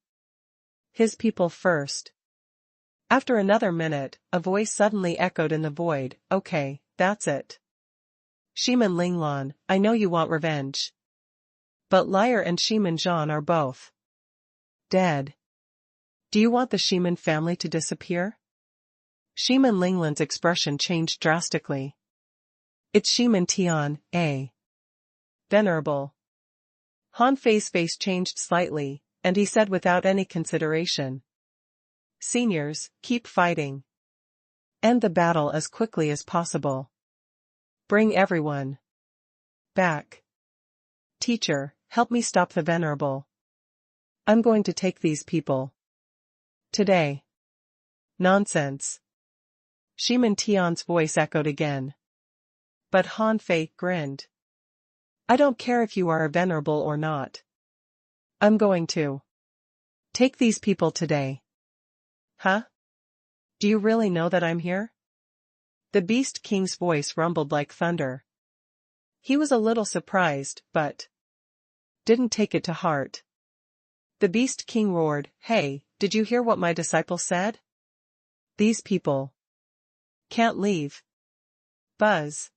Speaker 1: his people first. After another minute, a voice suddenly echoed in the void, "Okay, that's it. Shimin Linglan, I know you want revenge. But Liar and Shimin Zhan are both dead. Do you want the Shimin family to disappear?" Shimin Linglan's expression changed drastically. "It's Shimin Tian, eh? Venerable." Han Fei's face changed slightly, and he said without any consideration, "Seniors, keep fighting. End the battle as quickly as possible. Bring everyone back. Teacher, help me stop the Venerable. I'm going to take these people today." "Nonsense." Shimin Tian's voice echoed again. But Han Fei grinned. "I don't care if you are a Venerable or not. I'm going to take these people today." "Huh? Do you really know that I'm here?" The Beast King's voice rumbled like thunder. He was a little surprised, but didn't take it to heart. The Beast King roared, "Hey, did you hear what my disciple said? These people can't leave." Buzz.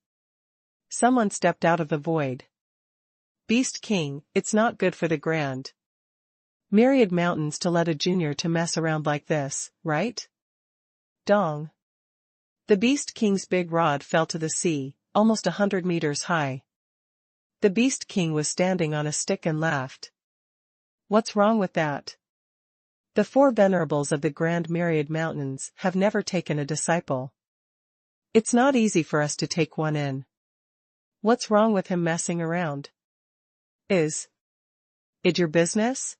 Speaker 1: Someone stepped out of the void. "Beast King, it's not good for the Grand Myriad Mountains to let a junior to mess around like this, right?" Dong. The Beast King's big rod fell to the sea, almost 100 meters high. The Beast King was standing on a stick and laughed. "What's wrong with that? The 4 venerables of the Grand Myriad Mountains have never taken a disciple. It's not easy for us to take one in. What's wrong with him messing around? Is it your business?"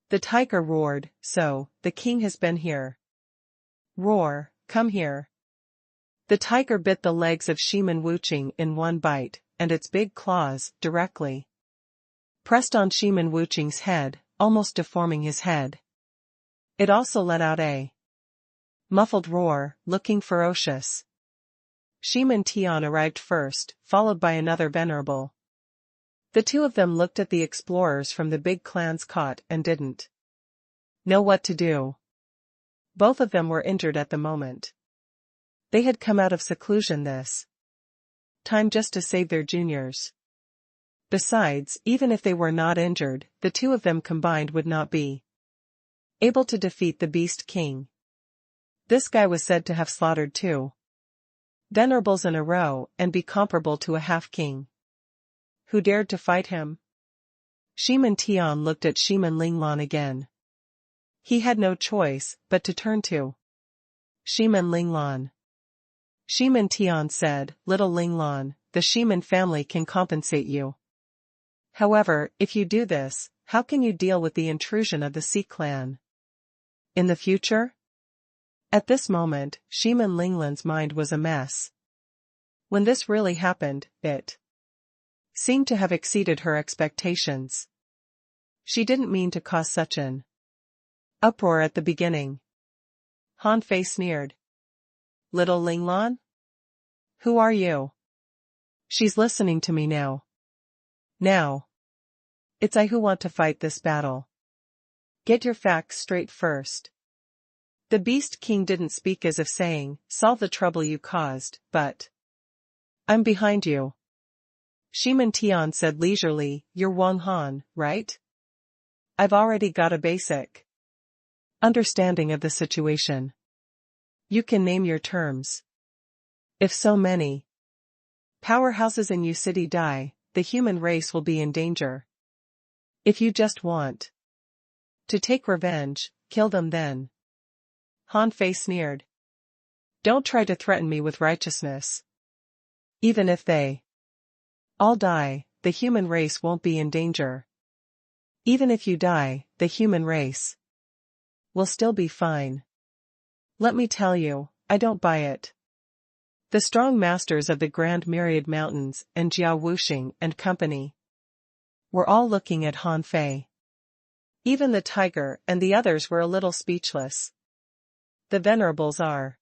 Speaker 1: The tiger roared, "So, the king has been here. Roar, come here." The tiger bit the legs of Shimin Wuqing in one bite, and its big claws, directly pressed on Shimin Wuqing's head, almost deforming his head. It also let out a muffled roar, looking ferocious. Shimin Tian arrived first, followed by another venerable. The 2 of them looked at the explorers from the big clan's cot and didn't know what to do. Both of them were injured at the moment. They had come out of seclusion this time just to save their juniors. Besides, even if they were not injured, the 2 of them combined would not be able to defeat the Beast King. This guy was said to have slaughtered 2 venerables in a row and be comparable to a half-king. Who dared to fight him? Shimin Tian looked at Shimin Linglan again. He had no choice but to turn to Shimin Linglan. Shimin Tian said, "Little Linglan, the Shimin family can compensate you. However, if you do this, how can you deal with the intrusion of the Sea clan in the future?" At this moment, Shimin Linglan's mind was a mess. When this really happened, it seemed to have exceeded her expectations. She didn't mean to cause such an uproar at the beginning. Han Fei sneered. "Little Linglan? Who are you?" "She's listening to me now. Now. It's I who want to fight this battle. Get your facts straight first." The Beast King didn't speak as if saying, "Solve the trouble you caused," but "I'm behind you." Shimin Tian said leisurely, "You're Wang Han, right?" I've already got a basic understanding of the situation. You can name your terms. If so many powerhouses in your city die, the human race will be in danger. If you just want to take revenge, kill them then. Han Fei sneered. Don't try to threaten me with righteousness. Even if they all die, the human race won't be in danger. Even if you die, the human race will still be fine. Let me tell you, I don't buy it. The strong masters of the Grand Myriad Mountains and Jiao Wuxing and company were all looking at Han Fei. Even the tiger and the others were a little speechless. The venerables are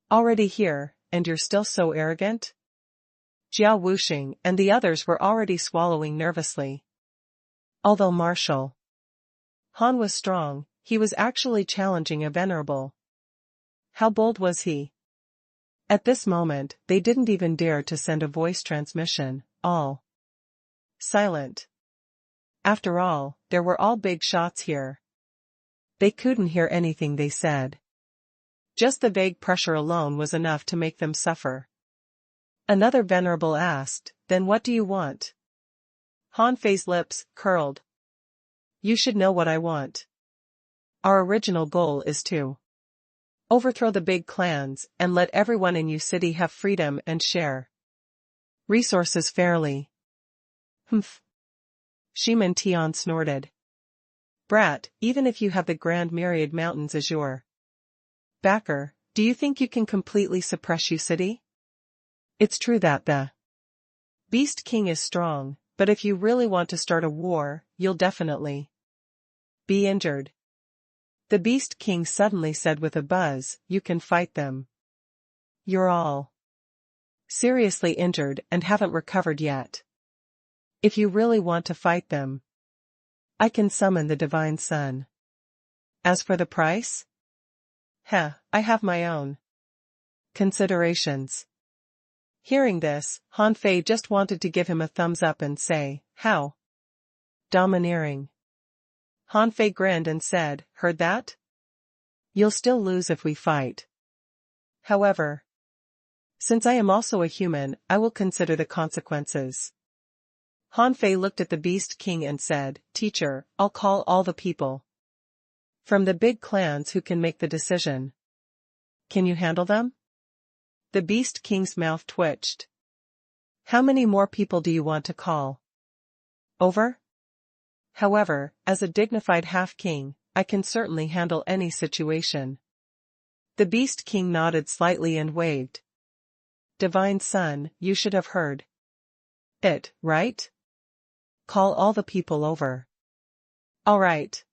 Speaker 1: already here, and you're still so arrogant? Jiao Wuxing and the others were already swallowing nervously. Although martial Han was strong, he was actually challenging a venerable. How bold was he? At this moment, they didn't even dare to send a voice transmission, all silent. After all, there were all big shots here. They couldn't hear anything they said. Just the vague pressure alone was enough to make them suffer. Another venerable asked, then what do you want? Han Fei's lips curled. You should know what I want. Our original goal is to overthrow the big clans and let everyone in your city have freedom and share resources fairly. Humph. Shiman Tian snorted. Brat, even if you have the Grand Myriad Mountains as your backer, do you think you can completely suppress your city? It's true that the Beast King is strong, but if you really want to start a war, you'll definitely be injured. The Beast King suddenly said with a buzz, you can fight them. You're all seriously injured and haven't recovered yet. If you really want to fight them, I can summon the Divine Sun. As for the price? I have my own considerations. Hearing this, Han Fei just wanted to give him a thumbs up and say, how domineering. Han Fei grinned and said, heard that? You'll still lose if we fight. However, since I am also a human, I will consider the consequences. Han Fei looked at the Beast King and said, Teacher, I'll call all the people from the big clans who can make the decision. Can you handle them? The Beast King's mouth twitched. How many more people do you want to call? Over? However, as a dignified half-king, I can certainly handle any situation. The Beast King nodded slightly and waved. Divine Sun, you should have heard it, right? Call all the people over. All right.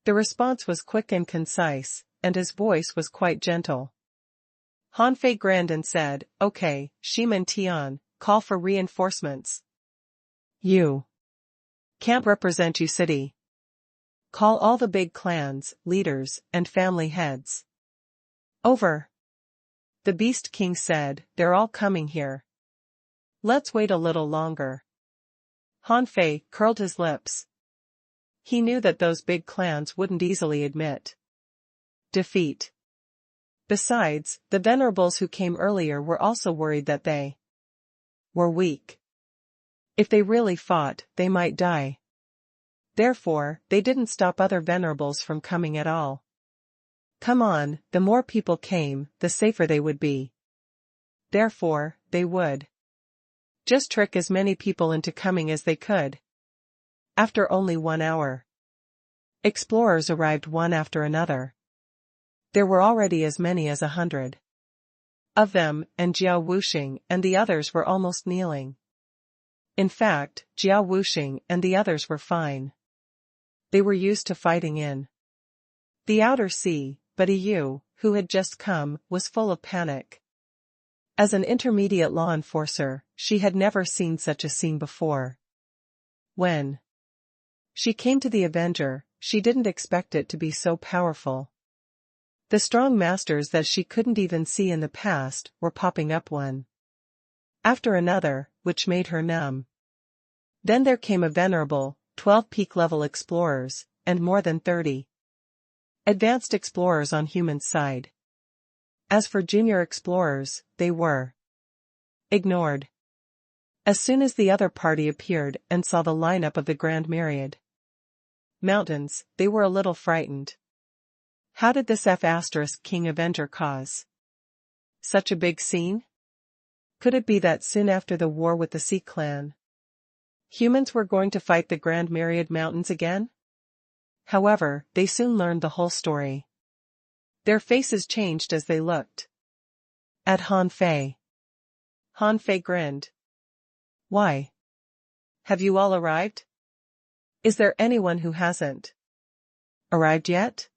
Speaker 1: The response was quick and concise, and his voice was quite gentle. Han Fei grinned and said, okay, Shiman Tian, call for reinforcements. You can't represent your city. Call all the big clans, leaders, and family heads. Over. The Beast King said, they're all coming here. Let's wait a little longer. Han Fei curled his lips. He knew that those big clans wouldn't easily admit defeat. Besides, the venerables who came earlier were also worried that they were weak. If they really fought, they might die. Therefore, they didn't stop other venerables from coming at all. Come on, the more people came, the safer they would be. Therefore, they would just trick as many people into coming as they could. After only 1 hour, explorers arrived one after another. There were already as many as 100 of them, and Jiao Wuxing and the others were almost kneeling. In fact, Jiao Wuxing and the others were fine. They were used to fighting in the outer sea, but Yu, who had just come, was full of panic. As an intermediate law enforcer, she had never seen such a scene before. When she came to the Avenger, she didn't expect it to be so powerful. The strong masters that she couldn't even see in the past were popping up one after another, which made her numb. Then there came a venerable, 12 peak-level explorers, and more than 30 advanced explorers on human side. As for junior explorers, they were ignored. As soon as the other party appeared and saw the lineup of the Grand Myriad Mountains, they were a little frightened. How did this King Avenger cause such a big scene? Could it be that soon after the war with the Sea Clan, humans were going to fight the Grand Myriad Mountains again? However, they soon learned the whole story. Their faces changed as they looked at Han Fei. Han Fei grinned. Why? Have you all arrived? Is there anyone who hasn't arrived yet?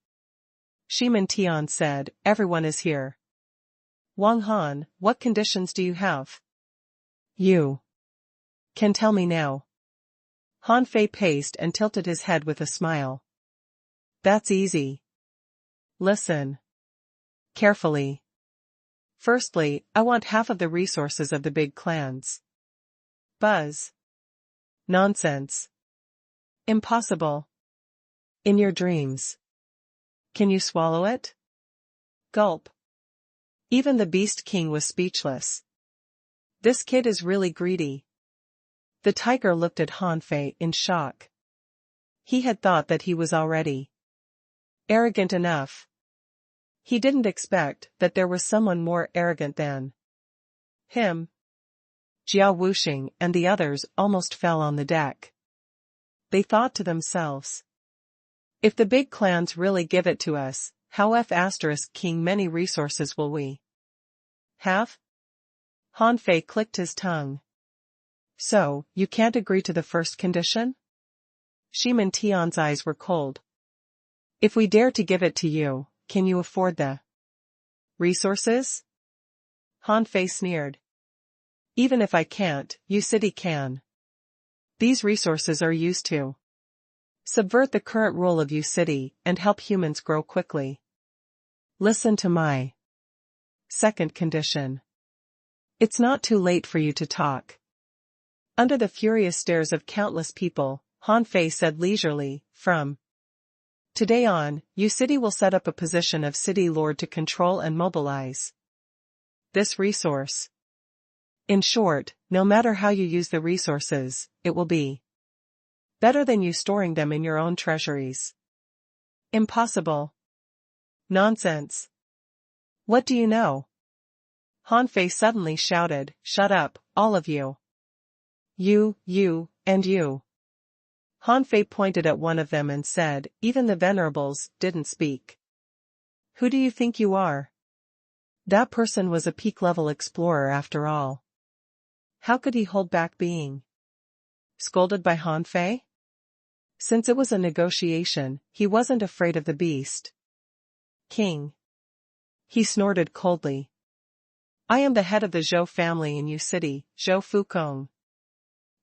Speaker 1: Shimin Tian said, everyone is here. Wang Han, what conditions do you have? You can tell me now. Han Fei paced and tilted his head with a smile. That's easy. Listen carefully. Firstly, I want half of the resources of the big clans. Buzz. Nonsense. Impossible. In your dreams. Can you swallow it? Gulp. Even the Beast King was speechless. This kid is really greedy. The tiger looked at Han Fei in shock. He had thought that he was already arrogant enough. He didn't expect that there was someone more arrogant than him. Jiao Wuxing and the others almost fell on the deck. They thought to themselves, if the big clans really give it to us, how King many resources will we have? Han Fei clicked his tongue. So, you can't agree to the first condition? Shimin Tian's eyes were cold. If we dare to give it to you, can you afford the resources? Han Fei sneered. Even if I can't, you city can. These resources are used to subvert the current rule of U City and help humans grow quickly. Listen to my second condition. It's not too late for you to talk. Under the furious stares of countless people, Han Fei said leisurely, from today on, U City will set up a position of City Lord to control and mobilize this resource. In short, no matter how you use the resources, it will be better than you storing them in your own treasuries. Impossible. Nonsense. What do you know? Han Fei suddenly shouted, shut up, all of you. You, and you. Han Fei pointed at one of them and said, even the venerables didn't speak. Who do you think you are? That person was a peak-level explorer after all. How could he hold back being scolded by Han Fei? Since it was a negotiation, he wasn't afraid of the Beast King. He snorted coldly. I am the head of the Zhou family in Yu City, Zhou Fukong.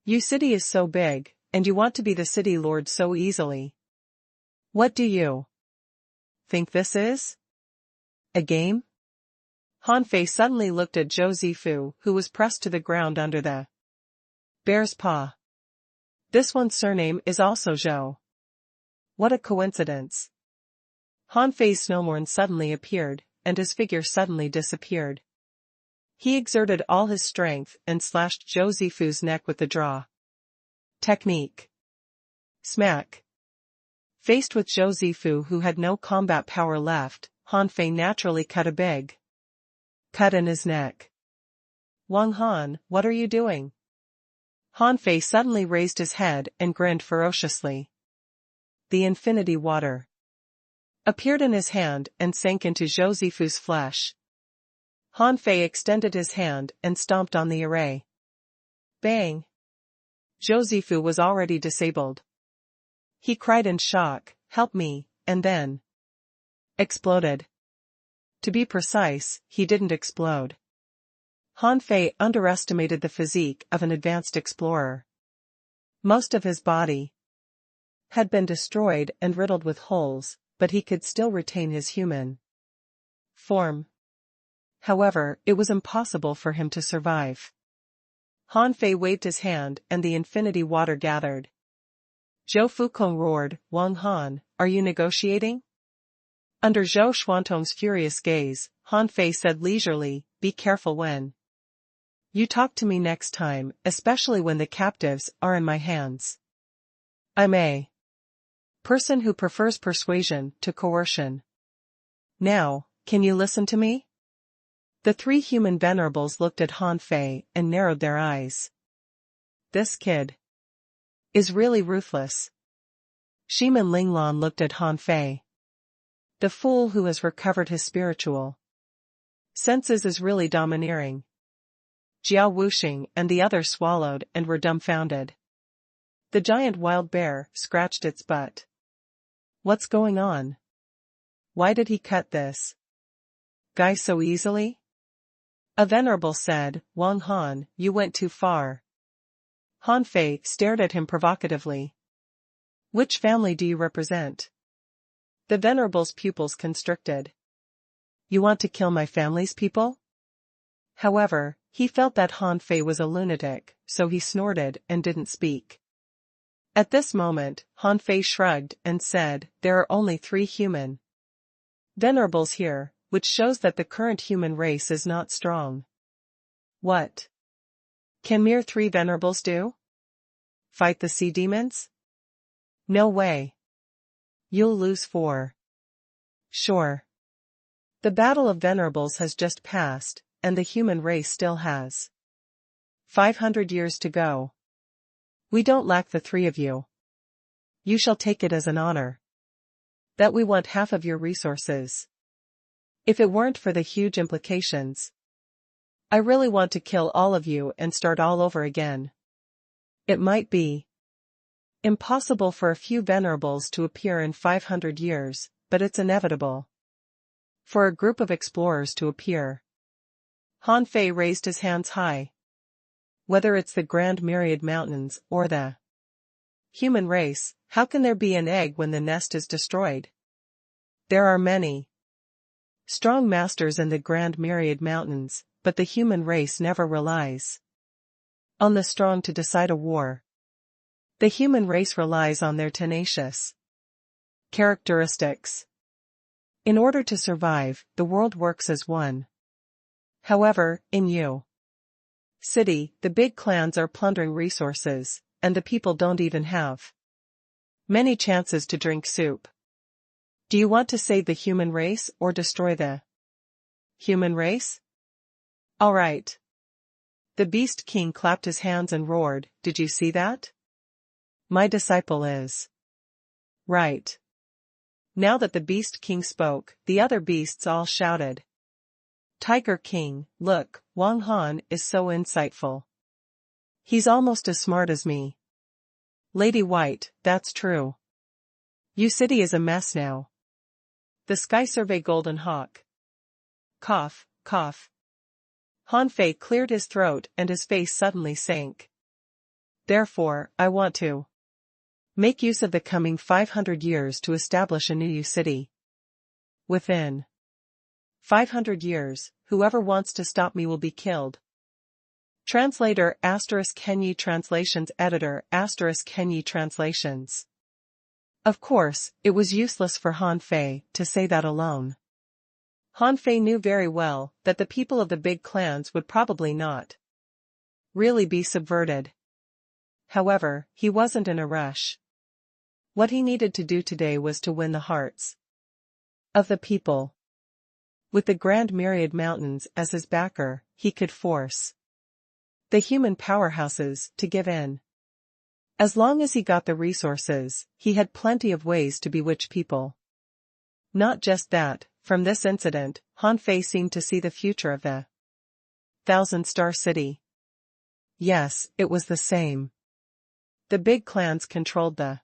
Speaker 1: Yu City is so big, and you want to be the city lord so easily. What do you think this is? A game? Han Fei suddenly looked at Zhou Zifu, who was pressed to the ground under the bear's paw. This one's surname is also Zhou. What a coincidence. Han Fei's snowmorn suddenly appeared, and his figure suddenly disappeared. He exerted all his strength and slashed Zhou Zifu's neck with the draw technique. Smack. Faced with Zhou Zifu, who had no combat power left, Han Fei naturally cut a big cut in his neck. Wang Han, what are you doing? Han Fei suddenly raised his head and grinned ferociously. The infinity water appeared in his hand and sank into Zhou Zifu's flesh. Han Fei extended his hand and stomped on the array. Bang! Zhou Zifu was already disabled. He cried in shock, help me, and then exploded. To be precise, he didn't explode. Han Fei underestimated the physique of an advanced explorer. Most of his body had been destroyed and riddled with holes, but he could still retain his human form. However, it was impossible for him to survive. Han Fei waved his hand and the infinity water gathered Zhou Fukong roared, Wang Han, are you negotiating? Under Zhou Xuantong's furious gaze, Han Fei said leisurely, be careful when you talk to me next time, especially when the captives are in my hands. I'm a person who prefers persuasion to coercion. Now, can you listen to me? The three human venerables looked at Han Fei and narrowed their eyes. This kid is really ruthless. Shiman Linglan looked at Han Fei. The fool who has recovered his spiritual senses is really domineering. Jiao Wuxing and the others swallowed and were dumbfounded. The giant wild bear scratched its butt. What's going on? Why did he cut this guy so easily? A venerable said, Wang Han, you went too far. Han Fei stared at him provocatively. Which family do you represent? The venerable's pupils constricted. You want to kill my family's people? However, he felt that Han Fei was a lunatic, so he snorted and didn't speak. At this moment, Han Fei shrugged and said, there are only 3 human venerables here, which shows that the current human race is not strong. What can mere 3 venerables do? Fight the sea demons? No way. You'll lose for sure. The battle of venerables has just passed, and the human race still has 500 years to go. We don't lack the 3 of you. You shall take it as an honor that we want half of your resources. If it weren't for the huge implications, I really want to kill all of you and start all over again. It might be impossible for a few venerables to appear in 500 years, but it's inevitable for a group of explorers to appear. Han Fei raised his hands high. Whether it's the Grand Myriad Mountains or the human race, how can there be an egg when the nest is destroyed? There are many strong masters in the Grand Myriad Mountains, but the human race never relies on the strong to decide a war. The human race relies on their tenacious characteristics. In order to survive, the world works as one. However, in Yu City, the big clans are plundering resources, and the people don't even have many chances to drink soup. Do you want to save the human race or destroy the human race? All right. The Beast King clapped his hands and roared, did you see that? My disciple is right. Now that the Beast King spoke, the other beasts all shouted. Tiger King, look, Wang Han is so insightful. He's almost as smart as me. Lady White, that's true. Yu City is a mess now. The Sky Survey Golden Hawk. Cough, cough. Han Fei cleared his throat and his face suddenly sank. Therefore, I want to make use of the coming 500 years to establish a new Yu City. Within 500 years, whoever wants to stop me will be killed. Translator *Kenyi Translations Editor *Kenyi Translations. Of course, it was useless for Han Fei to say that alone. Han Fei knew very well that the people of the big clans would probably not really be subverted. However, he wasn't in a rush. What he needed to do today was to win the hearts of the people. With the Grand Myriad Mountains as his backer, he could force the human powerhouses to give in. As long as he got the resources, he had plenty of ways to bewitch people. Not just that, from this incident, Han Fei seemed to see the future of the Thousand-Star City. Yes, it was the same. The big clans controlled the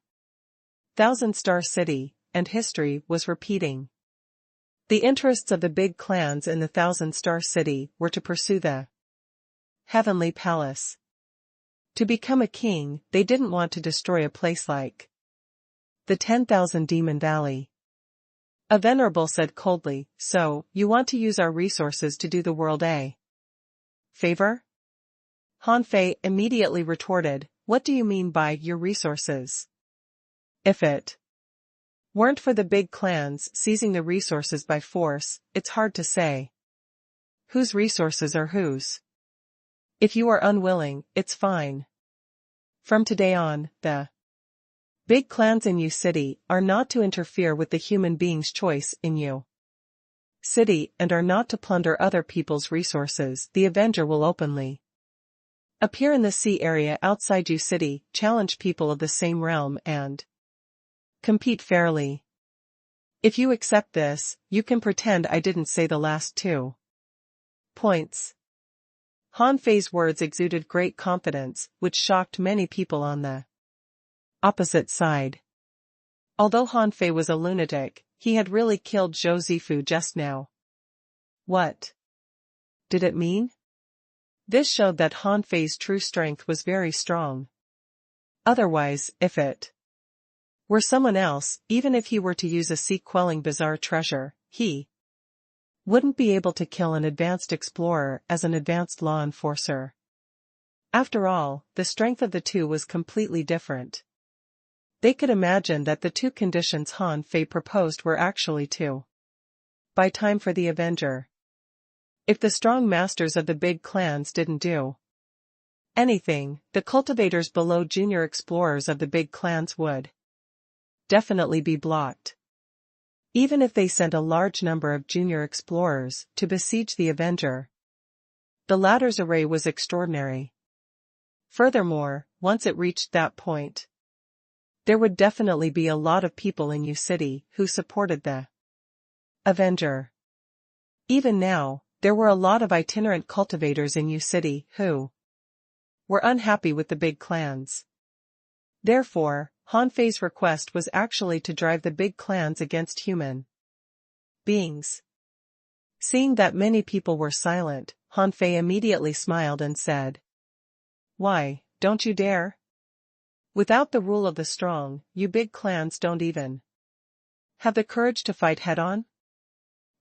Speaker 1: Thousand-Star City, and history was repeating. The interests of the big clans in the Thousand-Star City were to pursue the Heavenly Palace. To become a king, they didn't want to destroy a place like the 10,000 Demon Valley. A venerable said coldly, so, you want to use our resources to do the world a favor? Han Fei immediately retorted, what do you mean by your resources? If it weren't for the big clans seizing the resources by force, it's hard to say whose resources are whose. If you are unwilling, it's fine. From today on, the big clans in U City are not to interfere with the human being's choice in U City and are not to plunder other people's resources. The Avenger will openly appear in the sea area outside U City, challenge people of the same realm and compete fairly. If you accept this, you can pretend I didn't say the last 2 points. Han Fei's words exuded great confidence, which shocked many people on the opposite side. Although Han Fei was a lunatic, he had really killed Zhou Zifu just now. What did it mean? This showed that Han Fei's true strength was very strong. Otherwise, if it were someone else, even if he were to use a sea-quelling bizarre treasure, he wouldn't be able to kill an advanced explorer as an advanced law enforcer. After all, the strength of the two was completely different. They could imagine that the 2 conditions Han Fei proposed were actually to buy time for the Avenger. If the strong masters of the big clans didn't do anything, the cultivators below junior explorers of the big clans would definitely be blocked. Even if they sent a large number of junior explorers to besiege the Avenger, the latter's array was extraordinary. Furthermore, once it reached that point, there would definitely be a lot of people in U City who supported the Avenger. Even now, there were a lot of itinerant cultivators in U City who were unhappy with the big clans. Therefore, Han Fei's request was actually to drive the big clans against human beings. Seeing that many people were silent, Han Fei immediately smiled and said, "Why, don't you dare? Without the rule of the strong, you big clans don't even have the courage to fight head-on?"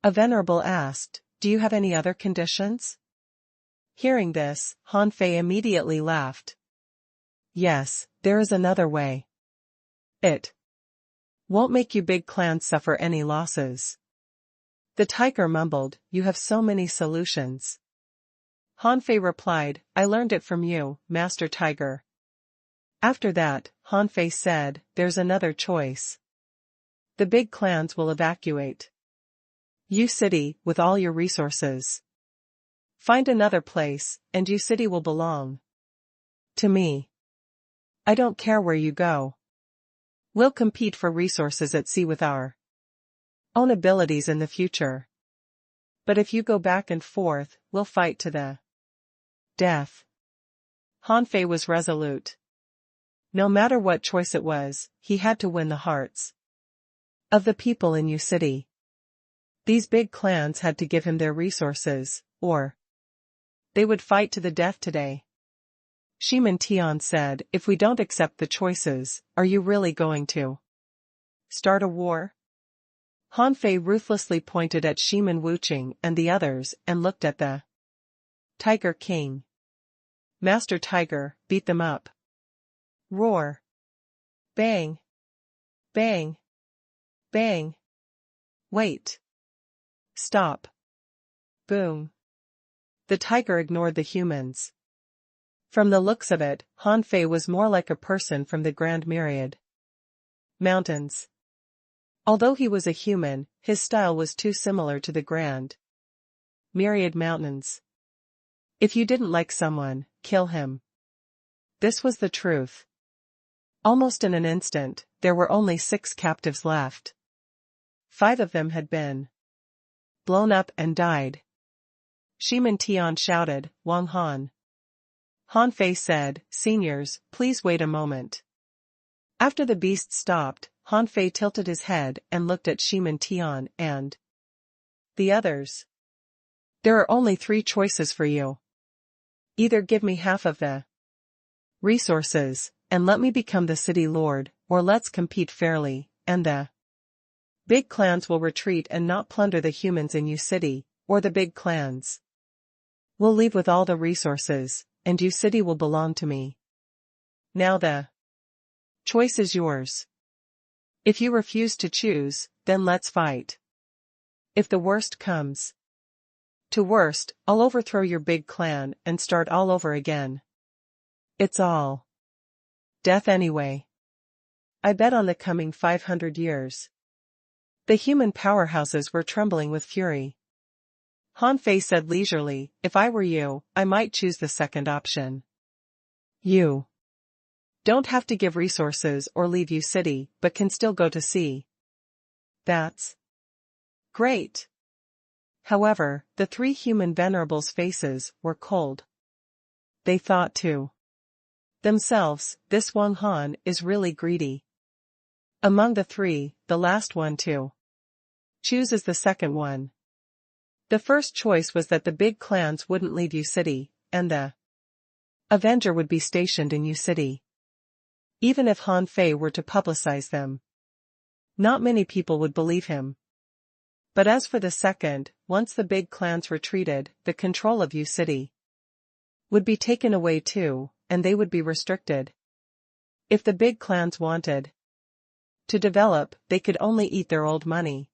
Speaker 1: A venerable asked, "Do you have any other conditions?" Hearing this, Han Fei immediately laughed. "Yes, there is another way. It won't make you big clans suffer any losses." The tiger mumbled, "You have so many solutions." Han Fei replied, "I learned it from you, Master Tiger." After that, Han Fei said, "There's another choice. The big clans will evacuate U City with all your resources. Find another place, and U City will belong to me. I don't care where you go. We'll compete for resources at sea with our own abilities in the future. But if you go back and forth, we'll fight to the death." Han Fei was resolute. No matter what choice it was, he had to win the hearts of the people in U City. These big clans had to give him their resources, or they would fight to the death today. Shimin Tian said, "If we don't accept the choices, are you really going to start a war?" Han Fei ruthlessly pointed at Shimin Wuqing and the others and looked at the Tiger King. "Master Tiger, beat them up." Roar. Bang. Bang. Bang. Wait. Stop. Boom. The tiger ignored the humans. From the looks of it, Han Fei was more like a person from the Grand Myriad Mountains. Although he was a human, his style was too similar to the Grand Myriad Mountains. If you didn't like someone, kill him. This was the truth. Almost in an instant, there were only 6 captives left. 5 of them had been blown up and died. Shimin Tian shouted, "Wang Han." Han Fei said, "Seniors, please wait a moment." After the beast stopped, Han Fei tilted his head and looked at Shimin Tian and the others. "There are only 3 choices for you. Either give me half of the resources, and let me become the city lord, or let's compete fairly, and the big clans will retreat and not plunder the humans in U City, or the big clans will leave with all the resources, and U City will belong to me. Now the choice is yours." If you refuse to choose, then let's fight. If the worst comes to worst, I'll overthrow your big clan and start all over again. It's all death anyway. I bet on the coming 500 years. The human powerhouses were trembling with fury. Han Fei said leisurely, if I were you, I might choose the second option. You don't have to give resources or leave you city, but can still go to sea. That's great. However, the three human venerables' faces were cold. They thought to themselves, this Wang Han is really greedy. Among the three, the last one to choose is the second one. The first choice was that the big clans wouldn't leave U City, and the Avenger would be stationed in U City. Even if Han Fei were to publicize them, not many people would believe him. But as for the second, once the big clans retreated, the control of U City would be taken away too, and they would be restricted. If the big clans wanted to develop, they could only eat their old money.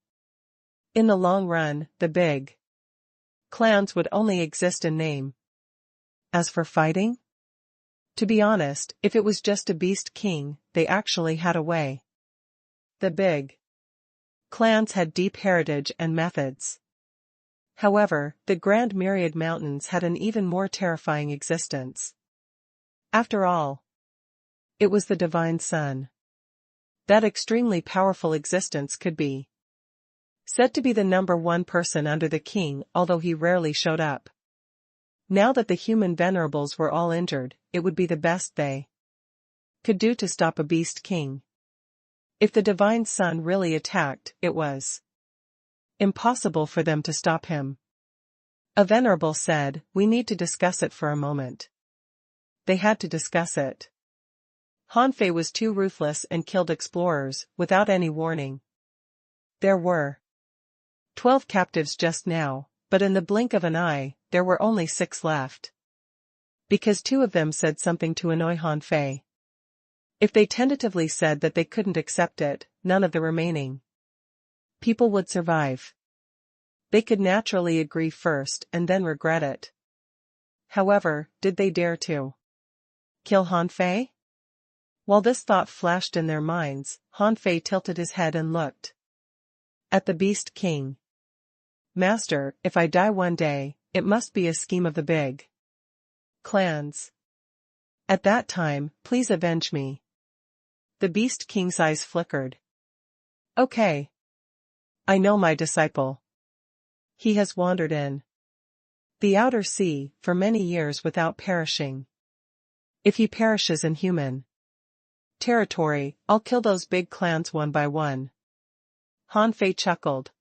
Speaker 1: In the long run, the big clans would only exist in name. As for fighting? To be honest, if it was just a beast king, they actually had a way. The big clans had deep heritage and methods. However, the Grand Myriad Mountains had an even more terrifying existence. After all, it was the divine sun. That extremely powerful existence could be said to be the number one person under the king, although he rarely showed up. Now that the human venerables were all injured, it would be the best they could do to stop a beast king. If the divine sun really attacked, it was impossible for them to stop him. A venerable said, we need to discuss it for a moment. They had to discuss it. Han Fei was too ruthless and killed explorers, without any warning. There were 12 captives just now, but in the blink of an eye, there were only 6 left. Because 2 of them said something to annoy Han Fei. If they tentatively said that they couldn't accept it, none of the remaining people would survive. They could naturally agree first and then regret it. However, did they dare to kill Han Fei? While this thought flashed in their minds, Han Fei tilted his head and looked at the Beast King. Master, if I die one day, it must be a scheme of the big clans. At that time, please avenge me. The Beast King's eyes flickered. Okay. I know my disciple. He has wandered in the outer sea for many years without perishing. If he perishes in human territory, I'll kill those big clans one by one. Han Fei chuckled.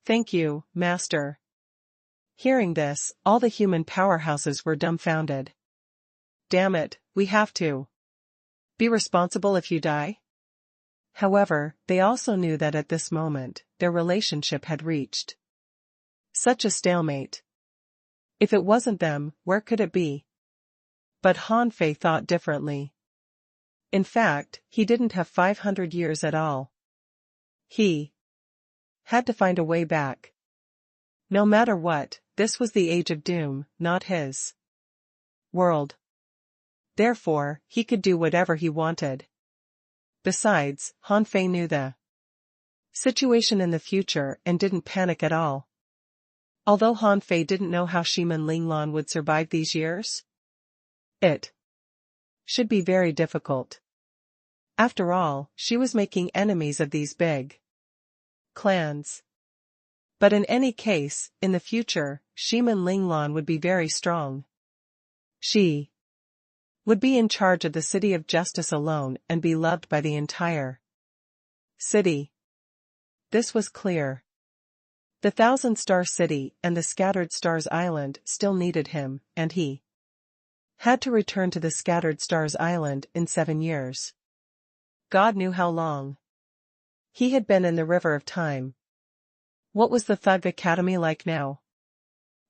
Speaker 1: Thank you, Master. Hearing this, all the human powerhouses were dumbfounded. Damn it, we have to be responsible if you die? However, they also knew that at this moment, their relationship had reached such a stalemate. If it wasn't them, where could it be? But Han Fei thought differently. In fact, he didn't have 500 years at all. He had to find a way back. No matter what, this was the age of doom, not his world. Therefore, he could do whatever he wanted. Besides, Han Fei knew the situation in the future and didn't panic at all. Although Han Fei didn't know how Shiman Linglan would survive these years, it should be very difficult. After all, she was making enemies of these big clans. But in any case, in the future, Shiman Linglan would be very strong. She would be in charge of the City of Justice alone and be loved by the entire city. This was clear. The Thousand-Star City and the Scattered Stars Island still needed him, and he had to return to the Scattered Stars Island in 7 years. God knew how long he had been in the river of time. What was the Thug Academy like now?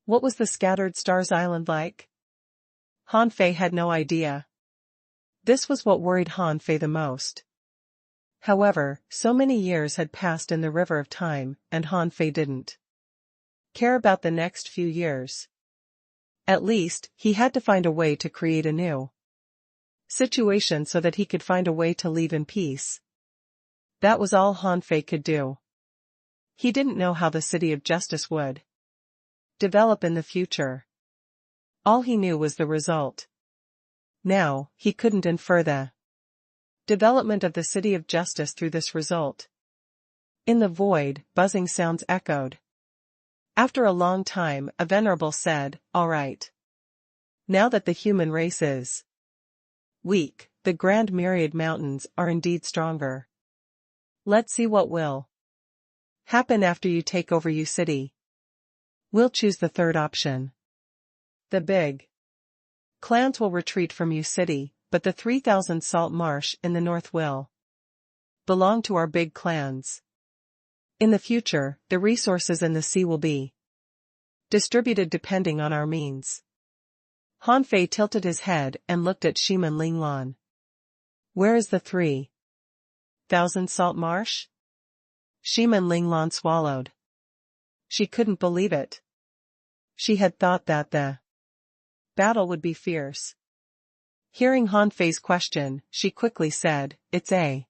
Speaker 1: What was the Scattered Stars Island like? Han Fei had no idea. This was what worried Han Fei the most. However, so many years had passed in the river of time, and Han Fei didn't care about the next few years. At least, he had to find a way to create a new situation so that he could find a way to leave in peace. That was all Han Fei could do. He didn't know how the City of Justice would develop in the future. All he knew was the result. Now, he couldn't infer the development of the City of Justice through this result. In the void, buzzing sounds echoed. After a long time, a venerable said, "All right. Now that the human race is weak, the grand myriad mountains are indeed stronger. Let's see what will happen after you take over U City. We'll choose the third option. The big clans will retreat from U City, but the 3,000 salt marsh in the north will belong to our big clans. In the future, the resources in the sea will be distributed depending on our means." Han Fei tilted his head and looked at Shiman Linglan. "Where is the 3,000 salt marsh?" Shiman Linglan swallowed. She couldn't believe it. She had thought that the battle would be fierce. Hearing Han Fei's question, she quickly said, "It's a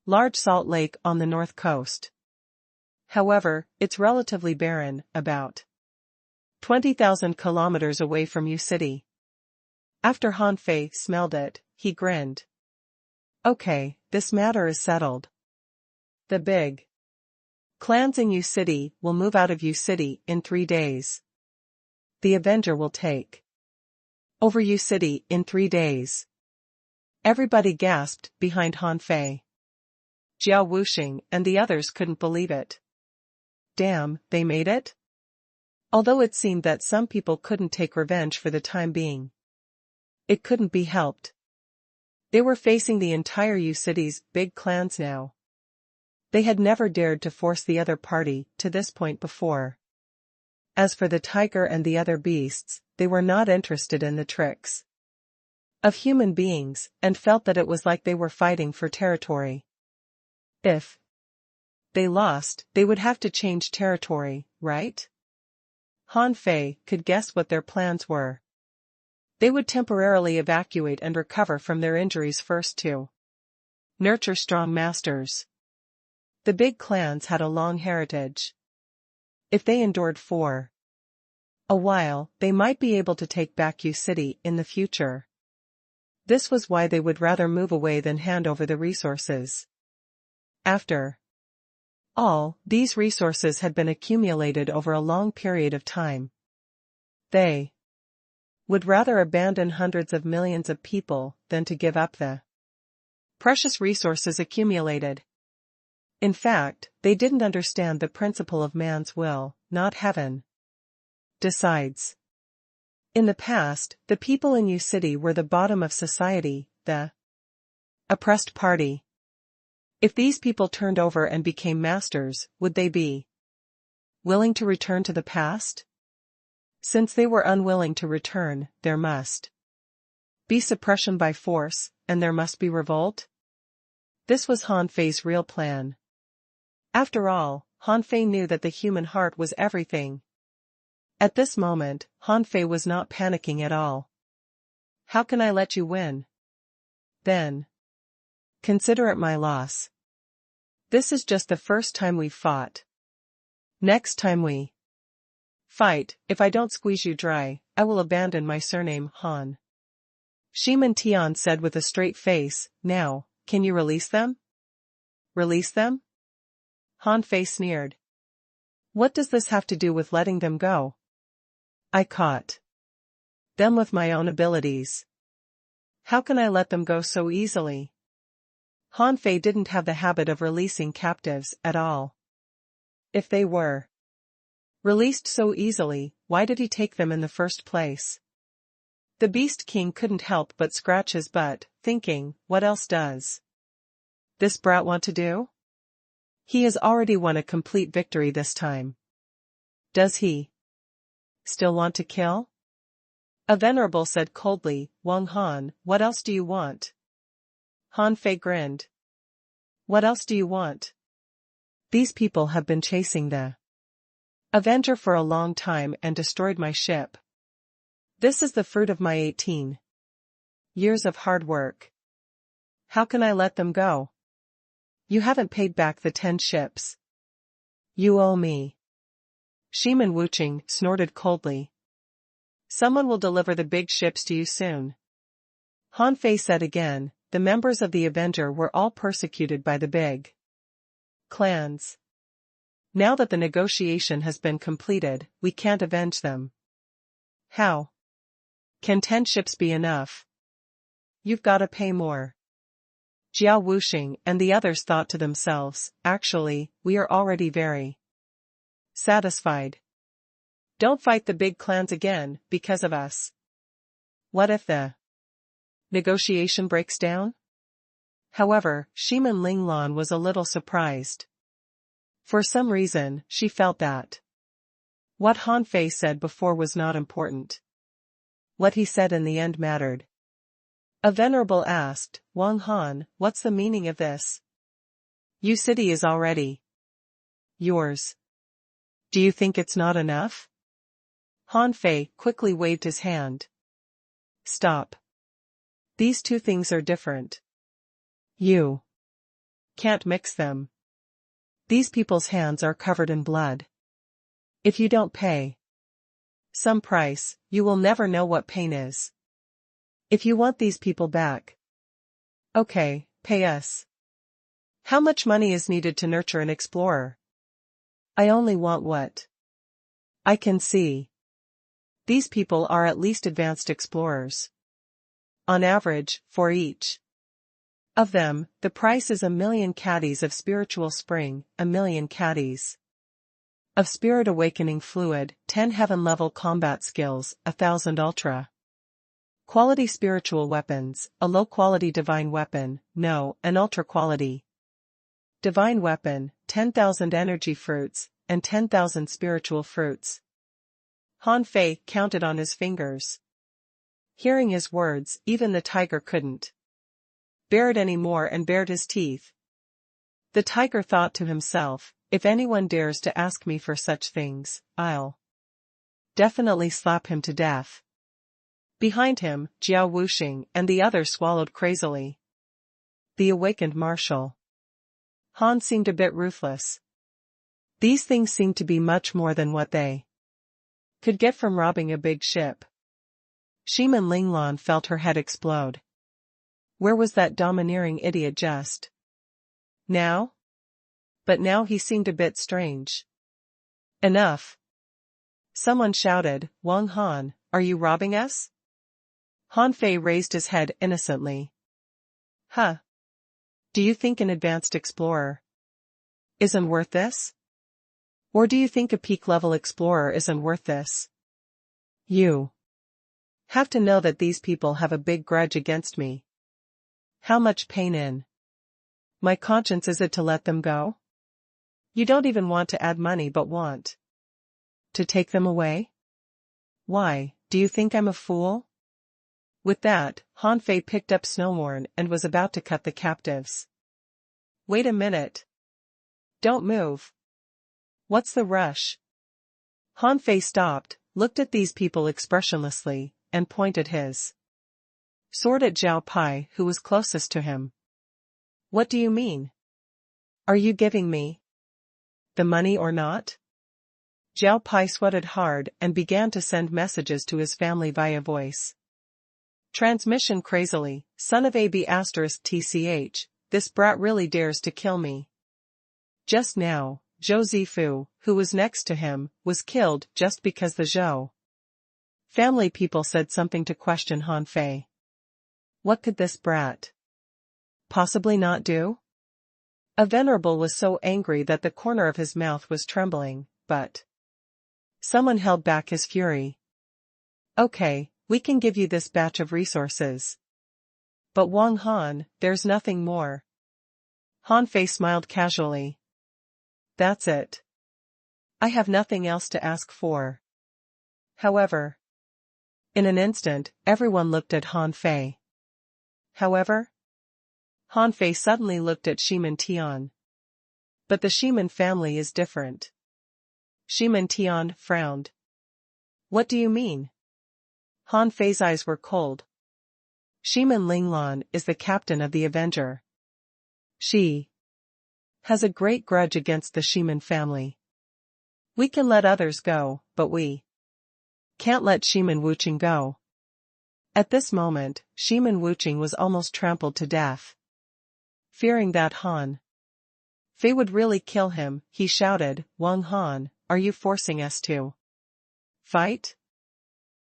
Speaker 1: large salt lake on the north coast. However, it's relatively barren, about 20,000 kilometers away from U City." After Han Fei smelled it, he grinned. "Okay, this matter is settled. The big clans in U City will move out of U City in 3 days. The Avenger will take over U City in 3 days." Everybody gasped behind Han Fei. Jiao Wuxing and the others couldn't believe it. Damn, they made it? Although it seemed that some people couldn't take revenge for the time being, it couldn't be helped. They were facing the entire U City's big clans now. They had never dared to force the other party to this point before. As for the tiger and the other beasts, they were not interested in the tricks of human beings, and felt that it was like they were fighting for territory. If they lost, they would have to change territory, right? Han Fei could guess what their plans were. They would temporarily evacuate and recover from their injuries first to nurture strong masters. The big clans had a long heritage. If they endured for a while, they might be able to take back U City in the future. This was why they would rather move away than hand over the resources. After all, these resources had been accumulated over a long period of time. They would rather abandon hundreds of millions of people than to give up the precious resources accumulated. In fact, they didn't understand the principle of man's will, not heaven decides. In the past, the people in U City were the bottom of society, the oppressed party. If these people turned over and became masters, would they be willing to return to the past? Since they were unwilling to return, there must be suppression by force, and there must be revolt. This was Han Fei's real plan. After all, Han Fei knew that the human heart was everything. At this moment, Han Fei was not panicking at all. "How can I let you win? Then consider it my loss. This is just the first time we've fought. Next time we fight, if I don't squeeze you dry, I will abandon my surname, Han." Shiman Tian said with a straight face, "Now, can you release them?" "Release them?" Han Fei sneered. "What does this have to do with letting them go? I caught them with my own abilities. How can I let them go so easily?" Han Fei didn't have the habit of releasing captives at all. If they were released so easily, why did he take them in the first place? The Beast King couldn't help but scratch his butt, thinking, what else does this brat want to do? He has already won a complete victory this time. Does he still want to kill? A venerable said coldly, "Wang Han, what else do you want?" Han Fei grinned. What else do you want? These people have been chasing the Avenger for a long time and destroyed my ship. This is the fruit of my 18 years of hard work. How can I let them go? You haven't paid back the 10 ships. You owe me. Shiman Wuching snorted coldly. Someone will deliver the big ships to you soon. Han Fei said again, the members of the Avenger were all persecuted by the big clans. Now that the negotiation has been completed, we can't avenge them. How? Can 10 ships be enough? You've gotta pay more. Jiao Wuxing and the others thought to themselves, actually, we are already very satisfied. Don't fight the big clans again, because of us. What if the negotiation breaks down? However, Shiman Linglan was a little surprised. For some reason, she felt that what Han Fei said before was not important. What he said in the end mattered. A venerable asked, Wang Han, what's the meaning of this? Yu City is already yours. Do you think it's not enough? Han Fei quickly waved his hand. Stop. These two things are different. You can't mix them. These people's hands are covered in blood. If you don't pay some price, you will never know what pain is. If you want these people back, okay, pay us. How much money is needed to nurture an explorer? I only want what I can see. These people are at least advanced explorers. On average, for each of them, the price is 1,000,000 caddies of spiritual spring, 1,000,000 caddies of spirit awakening fluid, 10 heaven-level combat skills, 1,000 ultra quality spiritual weapons, a low-quality divine weapon, no, an ultra-quality divine weapon, 10,000 energy fruits, and 10,000 spiritual fruits. Han Fei counted on his fingers. Hearing his words, even the tiger couldn't bear it anymore and bared his teeth. The tiger thought to himself, if anyone dares to ask me for such things, I'll definitely slap him to death. Behind him, Jiao Wuxing and the others swallowed crazily. The awakened marshal Han seemed a bit ruthless. These things seemed to be much more than what they could get from robbing a big ship. Shiman Linglan felt her head explode. Where was that domineering idiot just now? But now he seemed a bit strange. Enough. Someone shouted, Wang Han, are you robbing us? Han Fei raised his head innocently. Huh. Do you think an advanced explorer isn't worth this? Or do you think a peak-level explorer isn't worth this? You have to know that these people have a big grudge against me. How much pain in my conscience is it to let them go? You don't even want to add money but want to take them away? Why, do you think I'm a fool? With that, Han Fei picked up Snowhorn and was about to cut the captives. Wait a minute. Don't move. What's the rush? Han Fei stopped, looked at these people expressionlessly, and pointed his sword at Zhao Pai, who was closest to him. What do you mean? Are you giving me the money or not? Zhao Pai sweated hard and began to send messages to his family via voice transmission crazily, son of AB*TCH, this brat really dares to kill me. Just now, Zhou Zifu, who was next to him, was killed just because the Zhou family people said something to question Han Fei. What could this brat possibly not do? A venerable was so angry that the corner of his mouth was trembling, but someone held back his fury. Okay, we can give you this batch of resources. But Wang Han, there's nothing more. Han Fei smiled casually. That's it. I have nothing else to ask for. However. In an instant, everyone looked at Han Fei. However? Han Fei suddenly looked at Shiman Tian. But the Shiman family is different. Shiman Tian frowned. What do you mean? Han Fei's eyes were cold. Shiman Linglan is the captain of the Avenger. She has a great grudge against the Shiman family. We can let others go, but we can't let Shiman Wuching go. At this moment, Shiman Wuching was almost trampled to death. Fearing that Han Fei would really kill him, he shouted, Wang Han, are you forcing us to fight?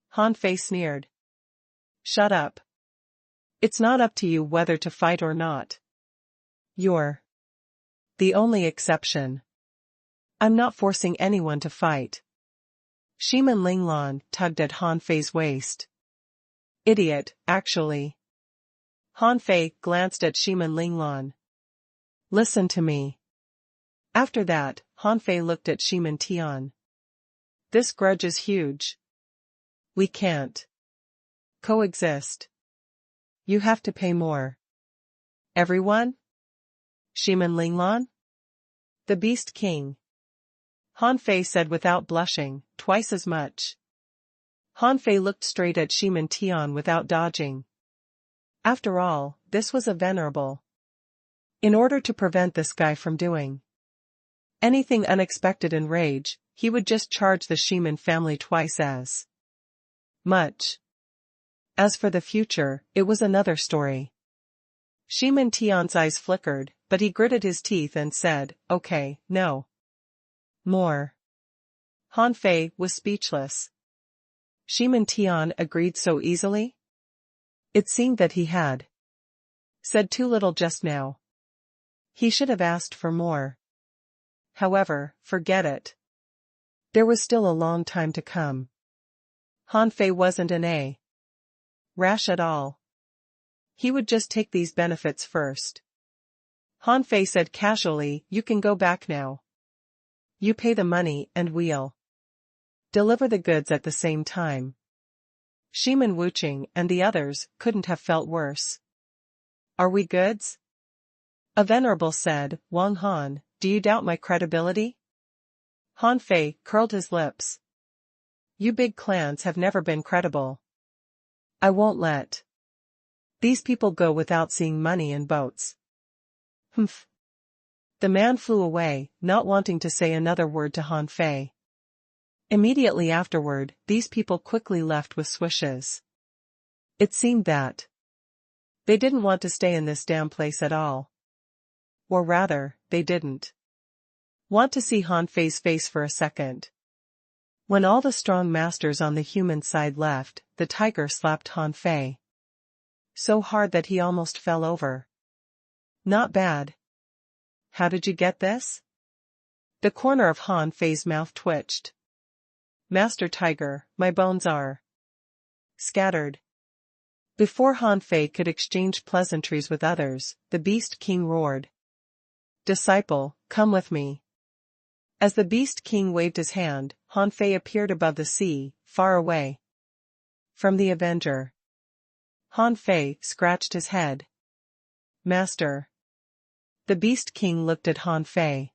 Speaker 1: Han Fei sneered. Shut up. It's not up to you whether to fight or not. You're the only exception. I'm not forcing anyone to fight. Shiman Linglan tugged at Han Fei's waist. Idiot, actually. Han Fei glanced at Shiman Linglan. Listen to me. After that, Han Fei looked at Shiman Tian. This grudge is huge. We can't coexist. You have to pay more. Everyone? Shiman Linglan? The Beast King. Han Fei said without blushing, twice as much. Han Fei looked straight at Shiman Tian without dodging. After all, this was a venerable. In order to prevent this guy from doing anything unexpected in rage, he would just charge the Shiman family twice as much. As for the future, it was another story. Shiman Tian's eyes flickered, but he gritted his teeth and said, okay, no more. Han Fei was speechless. Shiman Tian agreed so easily? It seemed that he had said too little just now. He should have asked for more. However, forget it. There was still a long time to come. Han Fei wasn't rash at all. He would just take these benefits first. Han Fei said casually, you can go back now. You pay the money and we'll deliver the goods at the same time. Shiman Wuching and the others couldn't have felt worse. Are we goods? A venerable said, Wang Han, do you doubt my credibility? Han Fei curled his lips. You big clans have never been credible. I won't let these people go without seeing money and boats. Humph. The man flew away, not wanting to say another word to Han Fei. Immediately afterward, these people quickly left with swishes. It seemed that they didn't want to stay in this damn place at all. Or rather, they didn't want to see Han Fei's face for a second. When all the strong masters on the human side left, the tiger slapped Han Fei so hard that he almost fell over. Not bad. How did you get this? The corner of Han Fei's mouth twitched. Master Tiger, my bones are scattered. Before Han Fei could exchange pleasantries with others, the Beast King roared. Disciple, come with me. As the Beast King waved his hand, Han Fei appeared above the sea, far away from the Avenger. Han Fei scratched his head. Master. The Beast King looked at Han Fei.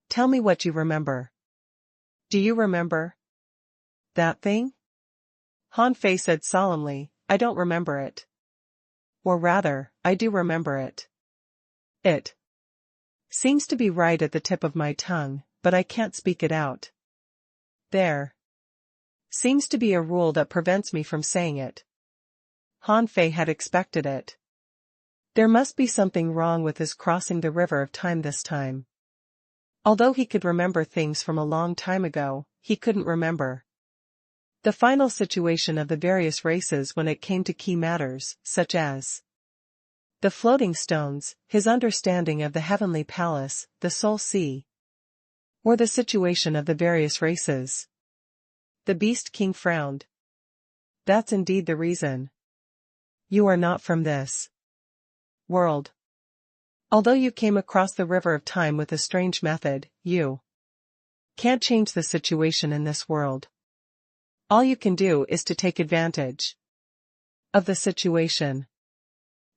Speaker 1: Tell me what you remember. Do you remember that thing? Han Fei said solemnly, I don't remember it. Or rather, I do remember it. It seems to be right at the tip of my tongue, but I can't speak it out. There seems to be a rule that prevents me from saying it. Han Fei had expected it. There must be something wrong with his crossing the river of time this time. Although he could remember things from a long time ago, he couldn't remember the final situation of the various races when it came to key matters, such as the floating stones, his understanding of the heavenly palace, the soul sea, or the situation of the various races. The Beast King frowned. That's indeed the reason. You are not from this world. Although you came across the river of time with a strange method, you can't change the situation in this world. All you can do is to take advantage of the situation.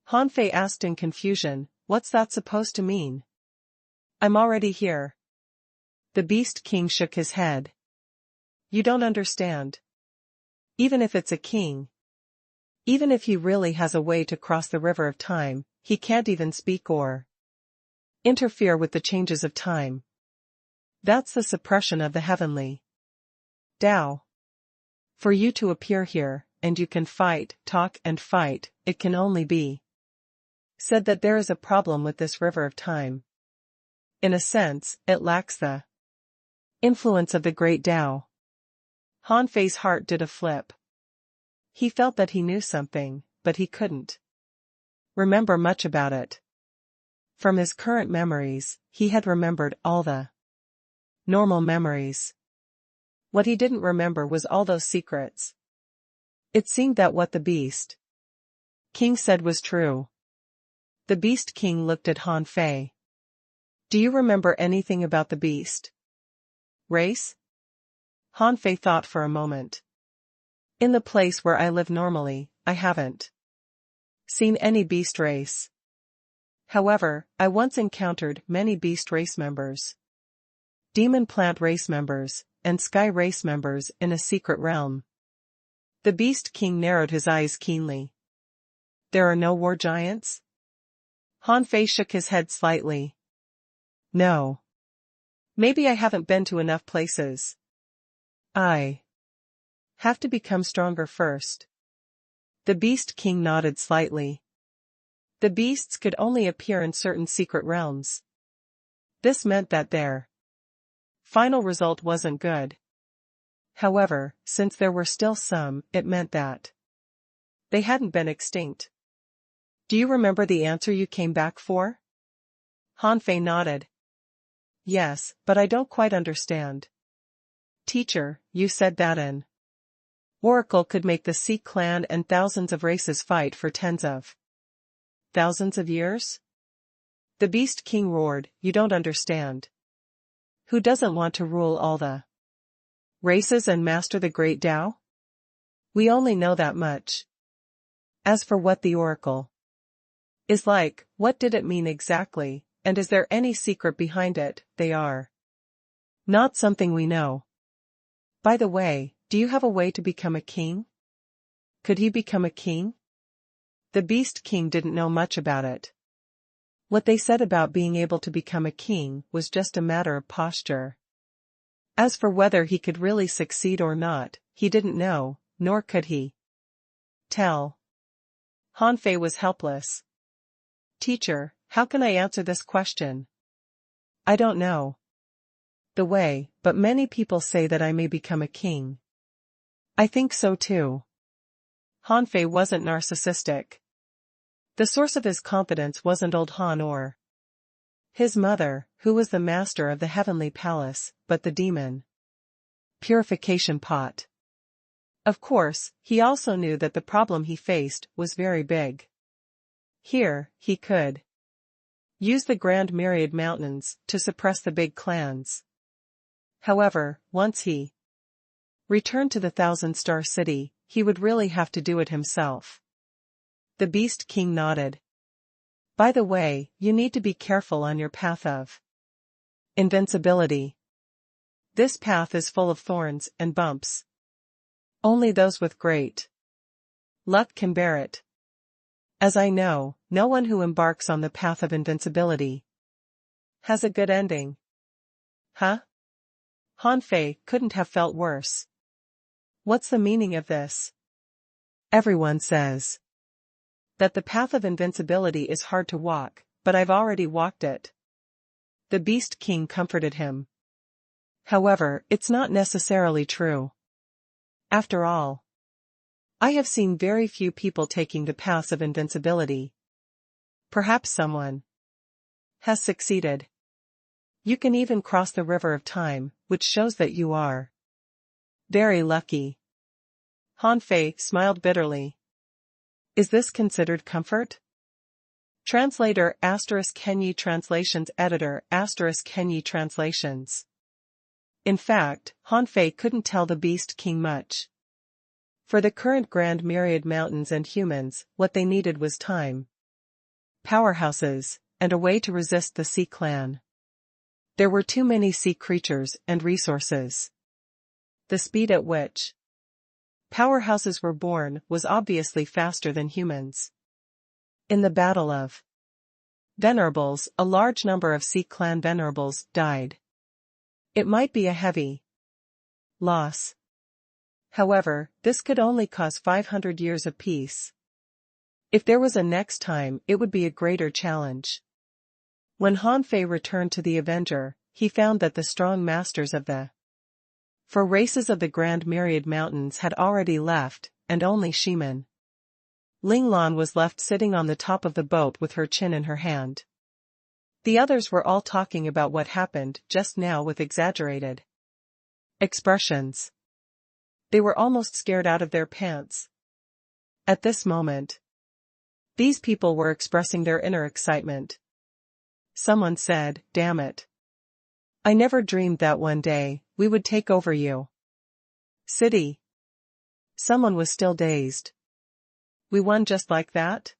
Speaker 1: Han Fei asked in confusion, "What's that supposed to mean?" "I'm already here." The Beast King shook his head. "You don't understand. Even if it's a king, even if he really has a way to cross the river of time, he can't even speak or interfere with the changes of time. That's the suppression of the heavenly Tao. For you to appear here, and you can fight, talk and fight, it can only be said that there is a problem with this river of time. In a sense, it lacks the influence of the great Tao." Han Fei's heart did a flip. He felt that he knew something, but he couldn't remember much about it. From his current memories, he had remembered all the normal memories. What he didn't remember was all those secrets. It seemed that what the Beast King said was true. The Beast King looked at Han Fei. "Do you remember anything about the beast race?" Han Fei thought for a moment. "In the place where I live normally, I haven't seen any beast race. However, I once encountered many beast race members, demon plant race members, and sky race members in a secret realm." The Beast King narrowed his eyes keenly. "There are no war giants?" Han Fei shook his head slightly. "No. Maybe I haven't been to enough places. I have to become stronger first." The Beast King nodded slightly. The beasts could only appear in certain secret realms. This meant that their final result wasn't good. However, since there were still some, it meant that they hadn't been extinct. "Do you remember the answer you came back for?" Han Fei nodded. "Yes, but I don't quite understand." "Teacher, you said that an oracle could make the Sea Clan and thousands of races fight for tens of thousands of years?" The Beast King roared, "You don't understand. Who doesn't want to rule all the races and master the great Tao? We only know that much. As for what the oracle is like, what did it mean exactly, and is there any secret behind it, they are not something we know. By the way, do you have a way to become a king? Could he become a king?" The Beast King didn't know much about it. What they said about being able to become a king was just a matter of posture. As for whether he could really succeed or not, he didn't know, nor could he tell. Han Fei was helpless. "Teacher, how can I answer this question? I don't know the way, but many people say that I may become a king." "I think so too." Han Fei wasn't narcissistic. The source of his confidence wasn't old Han or his mother, who was the master of the heavenly palace, but the demon purification pot. Of course, he also knew that the problem he faced was very big. Here, he could use the Grand Myriad Mountains to suppress the big clans. However, once he returned to the Thousand-Star City, he would really have to do it himself. The Beast King nodded. "By the way, you need to be careful on your path of invincibility. This path is full of thorns and bumps. Only those with great luck can bear it. As I know, no one who embarks on the path of invincibility has a good ending." "Huh?" Han Fei couldn't have felt worse. "What's the meaning of this?" "Everyone says that the path of invincibility is hard to walk, but I've already walked it." The Beast King comforted him. "However, it's not necessarily true. After all, I have seen very few people taking the paths of invincibility. Perhaps someone has succeeded. You can even cross the river of time, which shows that you are very lucky." Han Fei smiled bitterly. Is this considered comfort? Translator *Kenyi Translations Editor *Kenyi Translations. In fact, Han Fei couldn't tell the Beast King much. For the current Grand Myriad Mountains and humans, what they needed was time. powerhouses, and a way to resist the Sea Clan. There were too many sea creatures and resources. The speed at which powerhouses were born was obviously faster than humans. In the Battle of Venerables, a large number of Sea Clan Venerables died. It might be a heavy loss. However, this could only cause 500 years of peace. If there was a next time, it would be a greater challenge. When Han Fei returned to the Avenger, he found that the strong masters of the four races of the Grand Myriad Mountains had already left, and only Shiman Linglan was left sitting on the top of the boat with her chin in her hand. The others were all talking about what happened just now with exaggerated expressions. They were almost scared out of their pants. At this moment, these people were expressing their inner excitement. Someone said, "Damn it. I never dreamed that one day we would take over you city." Someone was still dazed. "We won just like that?"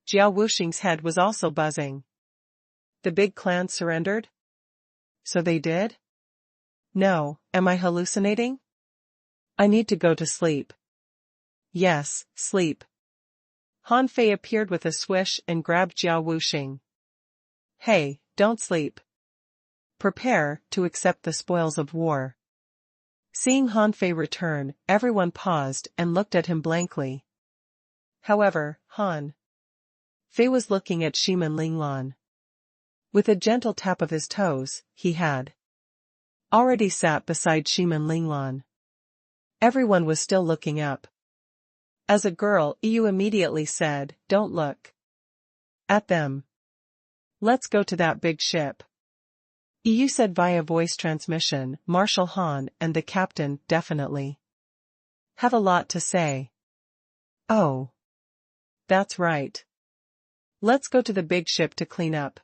Speaker 1: Jiao Wuxing's head was also buzzing. The big clan surrendered? So they did? No, am I hallucinating? I need to go to sleep. Yes, sleep. Han Fei appeared with a swish and grabbed Jiao Wuxing. Hey, don't sleep. Prepare to accept the spoils of war. Seeing Han Fei return, everyone paused and looked at him blankly. However, Han Fei was looking at Shiman Linglan. With a gentle tap of his toes, he had already sat beside Shiman Linglan. Everyone was still looking up. As a girl, Yu immediately said, "Don't look at them. Let's go to that big ship." Yu said via voice transmission, Marshal Han and the captain definitely have a lot to say. Oh. That's right. Let's go to the big ship to clean up.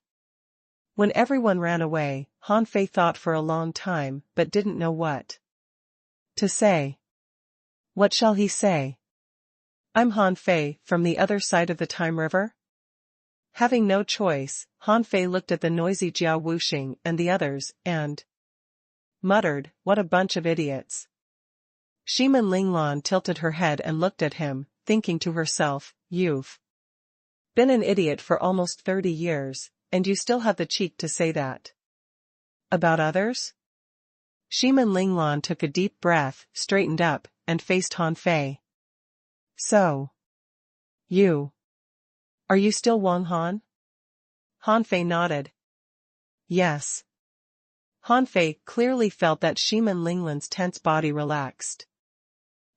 Speaker 1: When everyone ran away, Han Fei thought for a long time but didn't know what to say. What shall he say? I'm Han Fei from the other side of the Time River? Having no choice, Han Fei looked at the noisy Jiao Wuxing and the others and muttered, "What a bunch of idiots." Shiman Linglan tilted her head and looked at him, thinking to herself, "You've been an idiot for almost 30 years, and you still have the cheek to say that about others?" Shiman Linglan took a deep breath, straightened up, and faced Han Fei. So, are you still Wang Han? Han Fei nodded. Yes. Han Fei clearly felt that Shiman Linglan's tense body relaxed.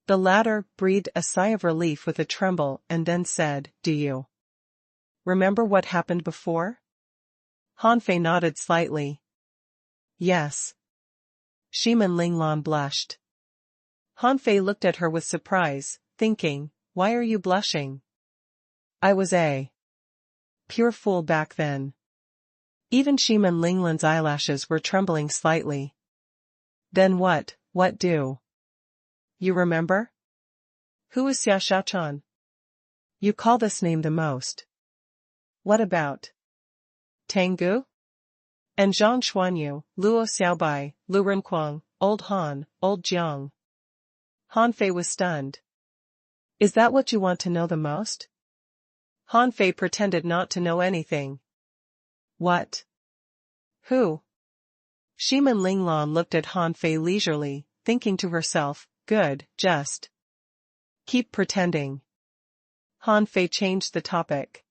Speaker 1: The latter breathed a sigh of relief with a tremble and then said, "Do you remember what happened before?" Han Fei nodded slightly. Yes. Shiman Linglan blushed. Han Fei looked at her with surprise, thinking, "Why are you blushing?" I was a pure fool back then. Even Shiman Linglan's eyelashes were trembling slightly. Then what do you remember? Who is Xia Shaochan? You call this name the most. What about Tanggu? And Zhang Xuanyu, Luo Xiaobai, Lu Renquang, Old Han, Old Jiang. Han Fei was stunned. Is that what you want to know the most? Han Fei pretended not to know anything. What? Who? Shiman Linglan looked at Han Fei leisurely, thinking to herself, good, just keep pretending. Han Fei changed the topic.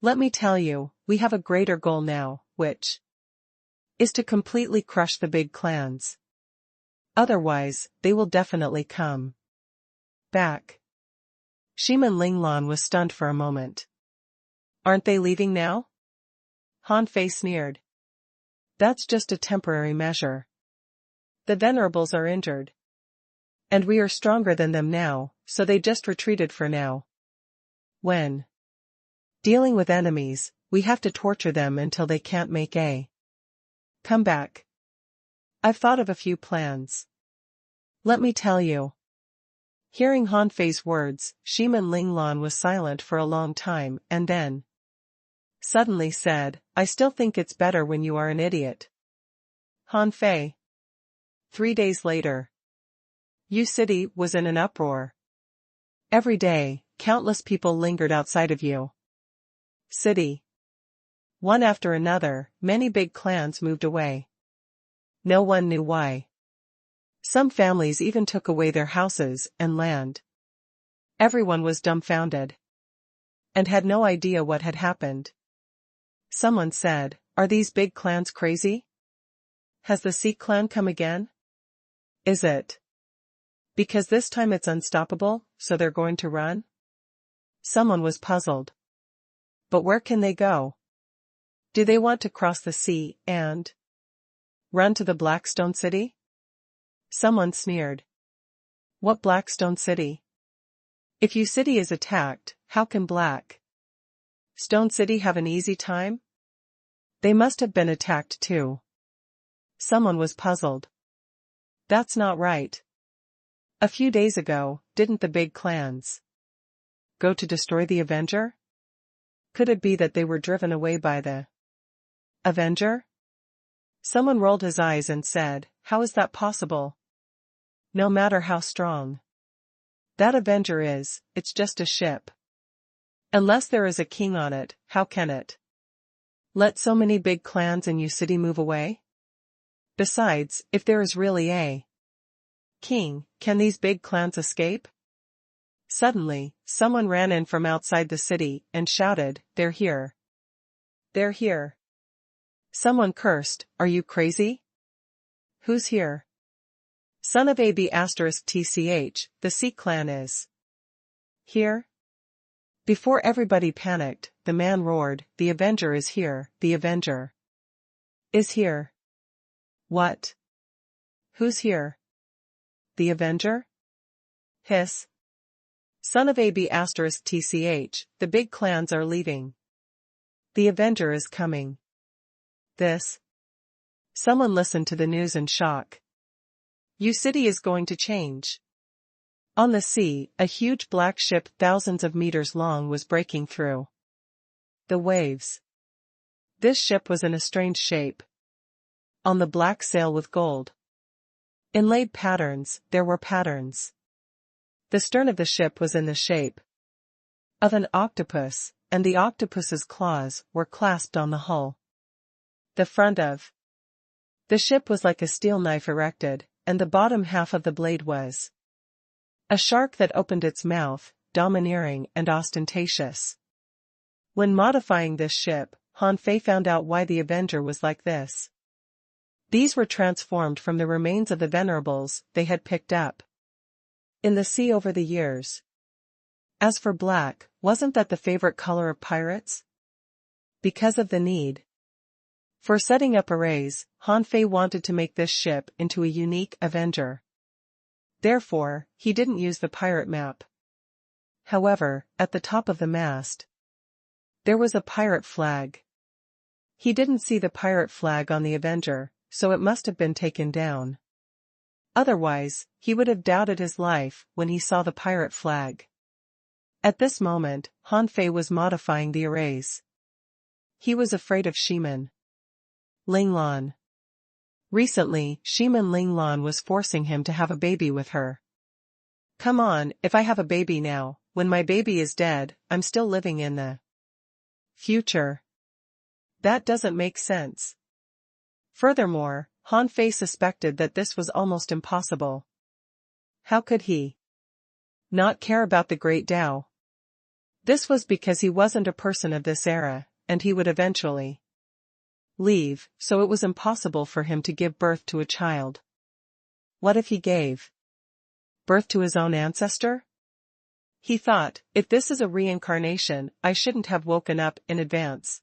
Speaker 1: Let me tell you, we have a greater goal now, which is to completely crush the big clans. Otherwise, they will definitely come back. Shiman Linglan was stunned for a moment. Aren't they leaving now? Han Fei sneered. That's just a temporary measure. The Venerables are injured. And we are stronger than them now, so they just retreated for now. When dealing with enemies, we have to torture them until they can't make a comeback. I've thought of a few plans. Let me tell you. Hearing Han Fei's words, Shiman Linglan was silent for a long time and then Suddenly said, I still think it's better when you are an idiot. Han Fei. 3 days later. Yu City was in an uproar. Every day, countless people lingered outside of Yu City. One after another, many big clans moved away. No one knew why. Some families even took away their houses and land. Everyone was dumbfounded and had no idea what had happened. Someone said, are these big clans crazy? Has the Sea clan come again? Is it because this time it's unstoppable, so they're going to run? Someone was puzzled. But where can they go? Do they want to cross the sea and run to the Blackstone City? Someone sneered. What Blackstone City? If Yu City is attacked, how can Blackstone City have an easy time? They must have been attacked too. Someone was puzzled. That's not right. A few days ago, didn't the big clans go to destroy the Avenger? Could it be that they were driven away by the Avenger? Someone rolled his eyes and said, how is that possible? No matter how strong that Avenger is, it's just a ship. Unless there is a king on it, how can it let so many big clans in Yu City move away? Besides, if there is really a king, can these big clans escape? Suddenly, someone ran in from outside the city and shouted, they're here. They're here. Someone cursed, are you crazy? Who's here? Son of AB***tch, the Sea clan is here? Before everybody panicked, the man roared, the Avenger is here, the Avenger is here. What? Who's here? The Avenger? Hiss. Son of AB***tch, the big clans are leaving. The Avenger is coming. This. Someone listened to the news in shock. Yu City is going to change. On the sea, a huge black ship thousands of meters long was breaking through the waves. This ship was in a strange shape. On the black sail with gold inlaid patterns, there were patterns. The stern of the ship was in the shape of an octopus, and the octopus's claws were clasped on the hull. The front of the ship was like a steel knife erected, and the bottom half of the blade was a shark that opened its mouth, domineering and ostentatious. When modifying this ship, Han Fei found out why the Avenger was like this. These were transformed from the remains of the venerables they had picked up in the sea over the years. As for black, wasn't that the favorite color of pirates? Because of the need for setting up arrays, Han Fei wanted to make this ship into a unique Avenger. Therefore, he didn't use the pirate map. However, at the top of the mast, there was a pirate flag. He didn't see the pirate flag on the Avenger, so it must have been taken down. Otherwise, he would have doubted his life when he saw the pirate flag. At this moment, Han Fei was modifying the arrays. He was afraid of Shiman Linglan. Recently, Shiman Linglan was forcing him to have a baby with her. Come on, if I have a baby now, when my baby is dead, I'm still living in the future. That doesn't make sense. Furthermore, Han Fei suspected that this was almost impossible. How could he not care about the Great Tao? This was because he wasn't a person of this era, and he would eventually leave, so it was impossible for him to give birth to a child. What if he gave birth to his own ancestor? He thought, if this is a reincarnation, I shouldn't have woken up in advance.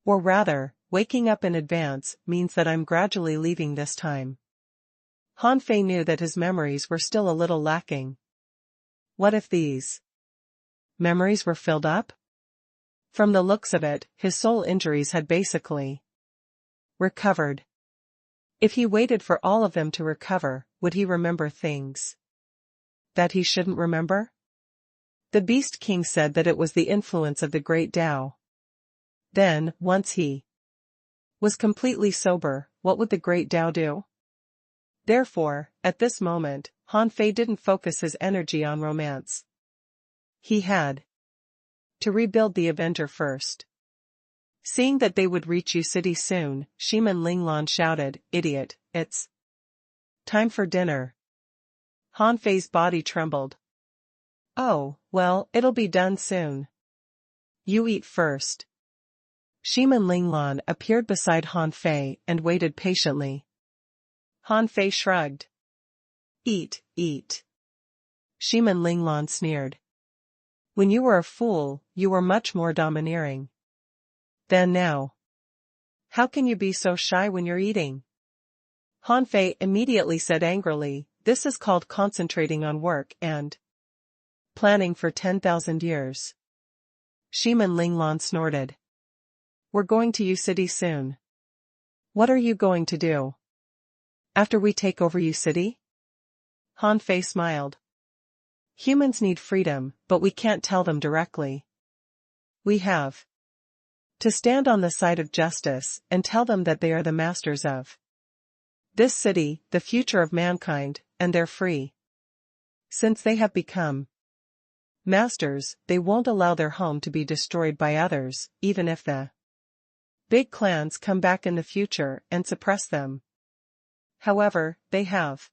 Speaker 1: Or rather, waking up in advance means that I'm gradually leaving this time. Han Fei knew that his memories were still a little lacking. What if these memories were filled up? From the looks of it, his soul injuries had basically recovered. If he waited for all of them to recover, would he remember things that he shouldn't remember? The Beast King said that it was the influence of the Great Tao Then, once he was completely sober, what would the great Tao do? Therefore, at this moment, Han Fei didn't focus his energy on romance. He had to rebuild the Avenger first. Seeing that they would reach Yu City soon, Shiman Linglan shouted, "Idiot, it's time for dinner." Han Fei's body trembled. "Oh, well, it'll be done soon. You eat first." Shiman Linglan appeared beside Han Fei and waited patiently. Han Fei shrugged. "Eat, eat." Shiman Linglan sneered. "When you were a fool, you were much more domineering than now. How can you be so shy when you're eating?" Han Fei immediately said angrily, "This is called concentrating on work and planning for 10,000 years. Shiman Linglan snorted. "We're going to Yu City soon. What are you going to do after we take over Yu City?" Han Fei smiled. "Humans need freedom, but we can't tell them directly. We have to stand on the side of justice and tell them that they are the masters of this city, the future of mankind, and they're free. Since they have become masters, they won't allow their home to be destroyed by others, even if the big clans come back in the future and suppress them. However, they have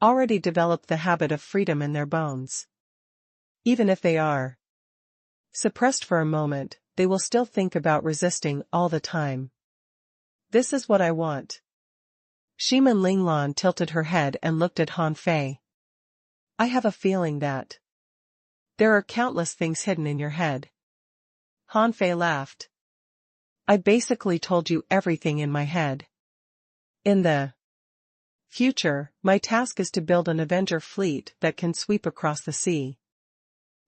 Speaker 1: already developed the habit of freedom in their bones. Even if they are suppressed for a moment, they will still think about resisting all the time. This is what I want." Shiman Linglan tilted her head and looked at Han Fei. "I have a feeling that there are countless things hidden in your head." Han Fei laughed. "I basically told you everything in my head. In the future, my task is to build an Avenger fleet that can sweep across the sea."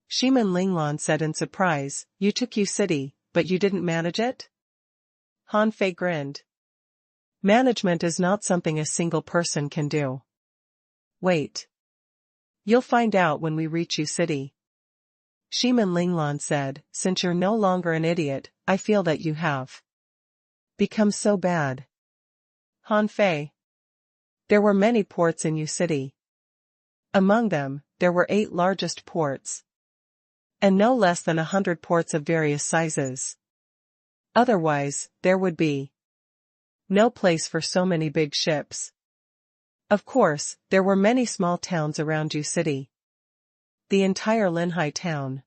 Speaker 1: Shiman Linglan said in surprise, "You took Yu City, but you didn't manage it?" Han Fei grinned. "Management is not something a single person can do. Wait. You'll find out when we reach Yu City." Shiman Linglan said, "Since you're no longer an idiot, I feel that you have become so bad." Han Fei. There were many ports in Yu City. Among them, there were 8 largest ports, and no less than 100 ports of various sizes. Otherwise, there would be no place for so many big ships. Of course, there were many small towns around Yu City. The entire Linhai town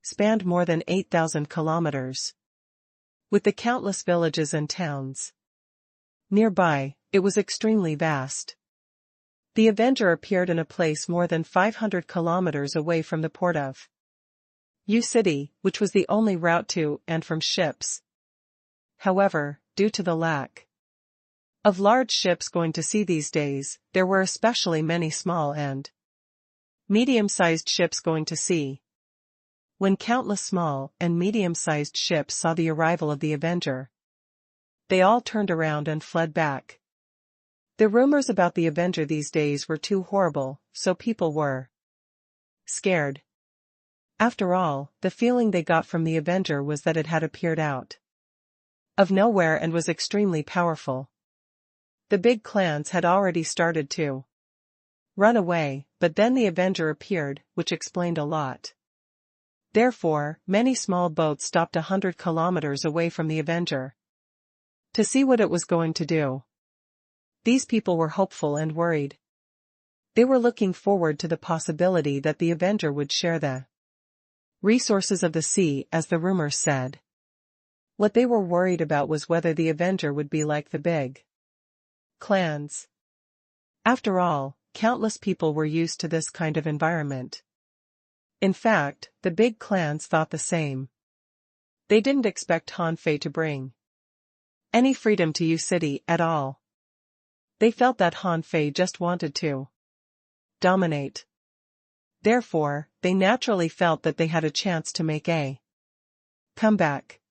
Speaker 1: spanned more than 8,000 kilometers, with the countless villages and towns nearby. It was extremely vast. The Avenger appeared in a place more than 500 kilometers away from the port of Yu City, which was the only route to and from ships. However, due to the lack of large ships going to sea these days, there were especially many small and medium-sized ships going to sea. When countless small and medium-sized ships saw the arrival of the Avenger, they all turned around and fled back. The rumors about the Avenger these days were too horrible, so people were scared. After all, the feeling they got from the Avenger was that it had appeared out of nowhere and was extremely powerful. The big clans had already started to run away, but then the Avenger appeared, which explained a lot. Therefore, many small boats stopped 100 kilometers away from the Avenger to see what it was going to do. These people were hopeful and worried. They were looking forward to the possibility that the Avenger would share the resources of the sea, as the rumors said. What they were worried about was whether the Avenger would be like the big clans. After all, countless people were used to this kind of environment. In fact, the big clans thought the same. They didn't expect Han Fei to bring any freedom to Yu City at all. They felt that Han Fei just wanted to dominate. Therefore, they naturally felt that they had a chance to make a comeback.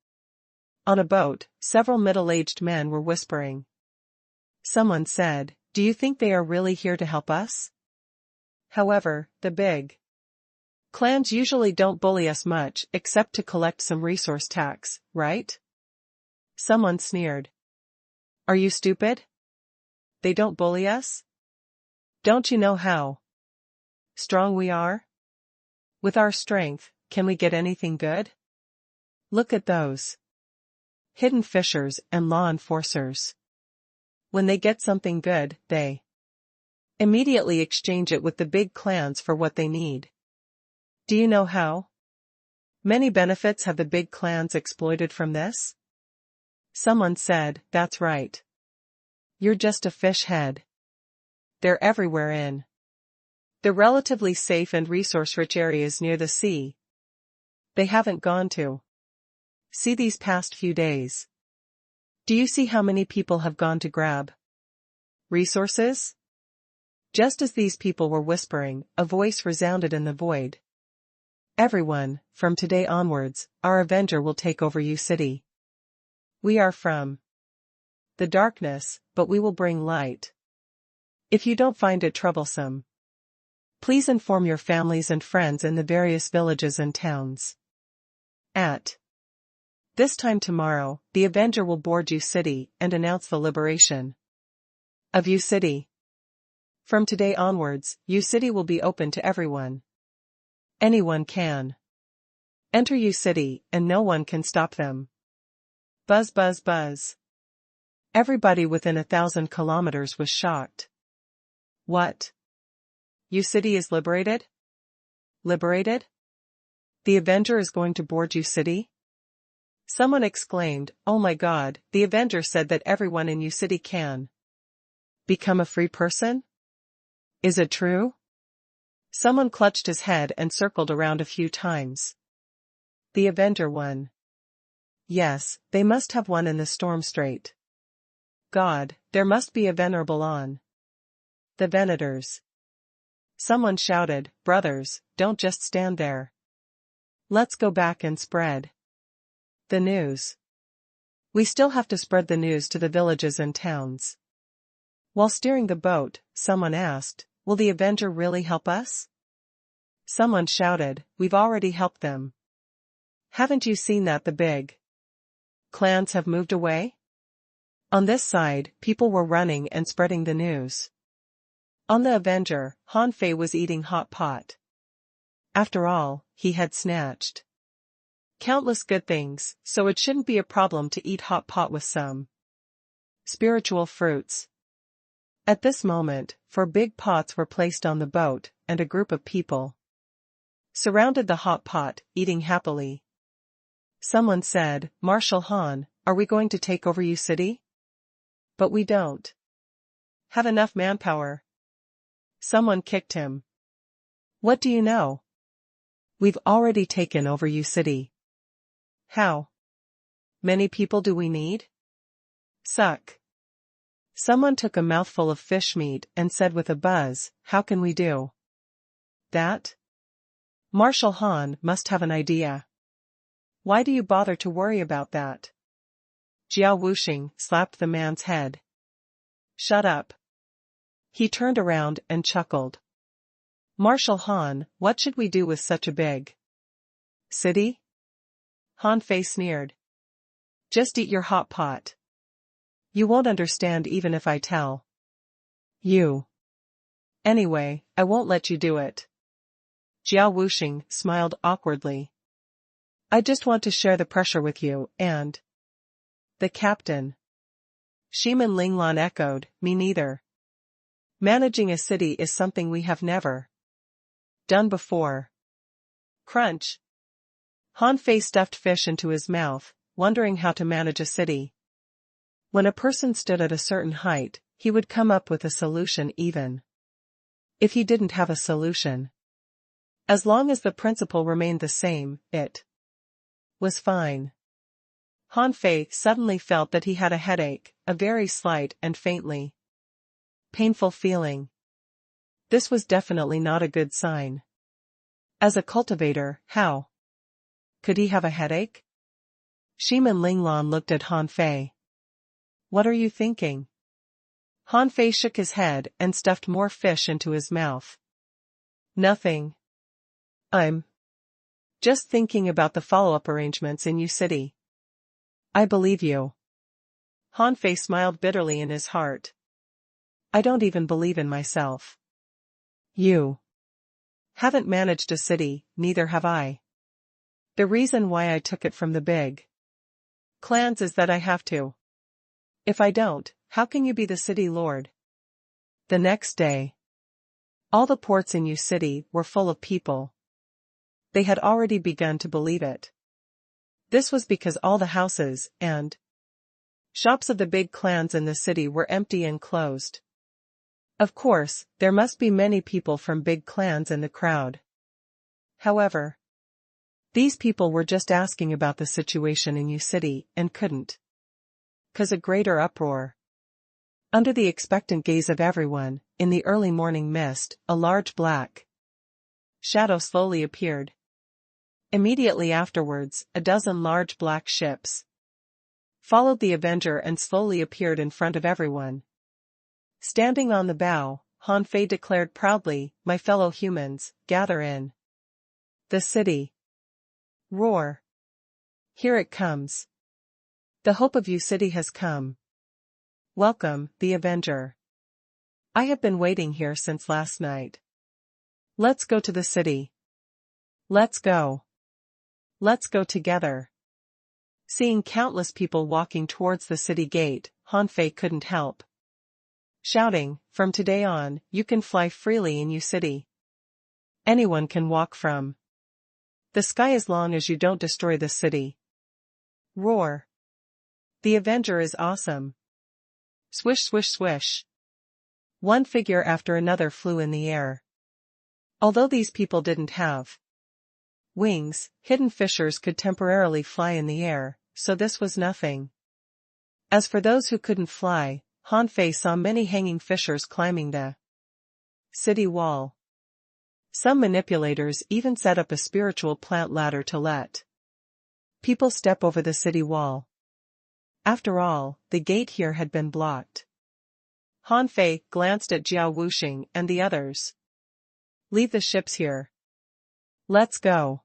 Speaker 1: On a boat, several middle-aged men were whispering. Someone said, "Do you think they are really here to help us?" However, the big Clans usually don't bully us much except to collect some resource tax, right? Someone sneered. Are you stupid? They don't bully us? Don't you know how strong we are? With our strength, can we get anything good? Look at those hidden fishers and law enforcers. When they get something good, they immediately exchange it with the big clans for what they need. Do you know how many benefits have the big clans exploited from this? Someone said, that's right. You're just a fish head. They're everywhere in the relatively safe and resource-rich areas near the sea. They haven't gone to sea these past few days. Do you see how many people have gone to grab resources? Just as these people were whispering, a voice resounded in the void. Everyone, from today onwards, our Avenger will take over you city. We are from the darkness, but we will bring light. If you don't find it troublesome, please inform your families and friends in the various villages and towns. At this time tomorrow, the Avenger will board you city and announce the liberation of you city. From today onwards, you city will be open to everyone. Anyone can enter you city and no one can stop them. Buzz buzz buzz. Everybody within 1,000 kilometers was shocked. What? You city is liberated? Liberated? The Avenger is going to board you city? Someone exclaimed, oh my God, the Avenger said that everyone in you city can become a free person? Is it true? Someone clutched his head and circled around a few times. The Avenger won. Yes, they must have won in the storm strait. God, there must be a venerable on the Venators. Someone shouted, brothers, don't just stand there. Let's go back and spread the news. We still have to spread the news to the villages and towns. While steering the boat, someone asked, will the Avenger really help us? Someone shouted, we've already helped them. Haven't you seen that the big clans have moved away? On this side, people were running and spreading the news. On the Avenger, Han Fei was eating hot pot. After all, he had snatched countless good things, so it shouldn't be a problem to eat hot pot with some spiritual fruits. At this moment, 4 big pots were placed on the boat, and a group of people surrounded the hot pot, eating happily. Someone said, Marshal Han, are we going to take over you city? But we don't have enough manpower. Someone kicked him. What do you know? We've already taken over you city. How many people do we need? Suck. Someone took a mouthful of fish meat and said with a buzz, how can we do that? Marshal Han must have an idea. Why do you bother to worry about that? Jiao Wuxing slapped the man's head. Shut up. He turned around and chuckled. Marshal Han, what should we do with such a big city? Han Fei sneered. Just eat your hot pot. You won't understand even if I tell you. Anyway, I won't let you do it. Jiao Wuxing smiled awkwardly. I just want to share the pressure with you, and the captain. Shimin Linglan echoed, me neither. Managing a city is something we have never done before. Crunch. Han Fei stuffed fish into his mouth, wondering how to manage a city. When a person stood at a certain height, he would come up with a solution even if he didn't have a solution. As long as the principle remained the same, it was fine. Han Fei suddenly felt that he had a headache, a very slight and faintly painful feeling. This was definitely not a good sign. As a cultivator, how could he have a headache? Shimin Linglan looked at Han Fei. What are you thinking? Han Fei shook his head and stuffed more fish into his mouth. Nothing. I'm just thinking about the follow-up arrangements in U City. I believe you. Han Fei smiled bitterly in his heart. I don't even believe in myself. You haven't managed a city, neither have I. The reason why I took it from the big clans is that I have to. If I don't, how can you be the city lord? The next day, all the ports in U City were full of people. They had already begun to believe it. This was because all the houses and shops of the big clans in the city were empty and closed. Of course, there must be many people from big clans in the crowd. However, these people were just asking about the situation in U City and couldn't cause a greater uproar. Under the expectant gaze of everyone, in the early morning mist, a large black shadow slowly appeared. Immediately afterwards, a dozen large black ships followed the Avenger and slowly appeared in front of everyone. Standing on the bow, Han Fei declared proudly, "My fellow humans, gather in the city. Roar. Here it comes. The hope of U City has come. Welcome, the Avenger. I have been waiting here since last night. Let's go to the city. Let's go. Let's go together." Seeing countless people walking towards the city gate, Han Fei couldn't help shouting, "From today on, you can fly freely in U City. Anyone can walk from the sky as long as you don't destroy the city. Roar. The Avenger is awesome." Swish swish swish. One figure after another flew in the air. Although these people didn't have wings, hidden fishers could temporarily fly in the air, so this was nothing. As for those who couldn't fly, Han Fei saw many hanging fishers climbing the city wall. Some manipulators even set up a spiritual plant ladder to let people step over the city wall. After all, the gate here had been blocked. Han Fei glanced at Jiao Wuxing and the others. "Leave the ships here. Let's go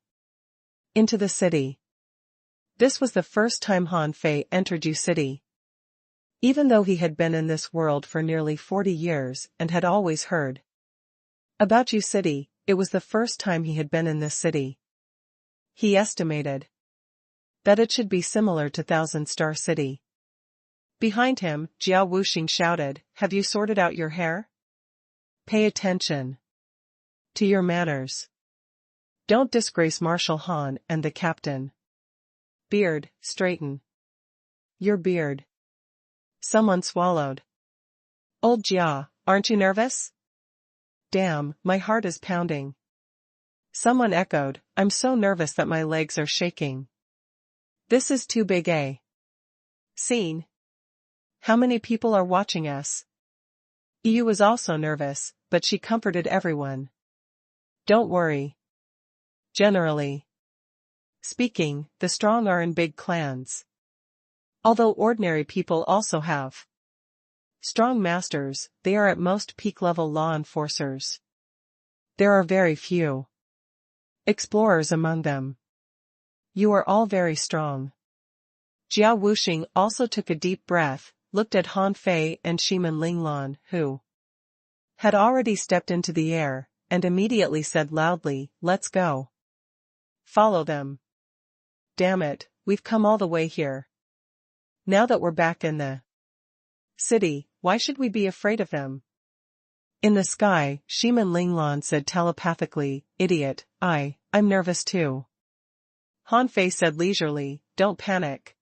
Speaker 1: into the city." This was the first time Han Fei entered U City. Even though he had been in this world for nearly 40 years and had always heard about U City, it was the first time he had been in this city. He estimated that it should be similar to Thousand Star City. Behind him, Jiao Wuxing shouted, "Have you sorted out your hair? Pay attention to your manners. Don't disgrace Marshal Han and the captain. Beard, straighten your beard." Someone swallowed. "Old Jia, aren't you nervous?" "Damn, my heart is pounding." Someone echoed, "I'm so nervous that my legs are shaking. This is too big a scene. How many people are watching us?" Yu was also nervous, but she comforted everyone. "Don't worry. Generally speaking, the strong are in big clans. Although ordinary people also have strong masters, they are at most peak-level law enforcers. There are very few explorers among them. You are all very strong." Jiao Wuxing also took a deep breath, looked at Han Fei and Shiman Linglan, who had already stepped into the air, and immediately said loudly, "Let's go. Follow them. Damn it, we've come all the way here. Now that we're back in the city, why should we be afraid of them?" In the sky, Shiman Linglan said telepathically, "Idiot, I'm nervous too." Han Fei said leisurely, "Don't panic.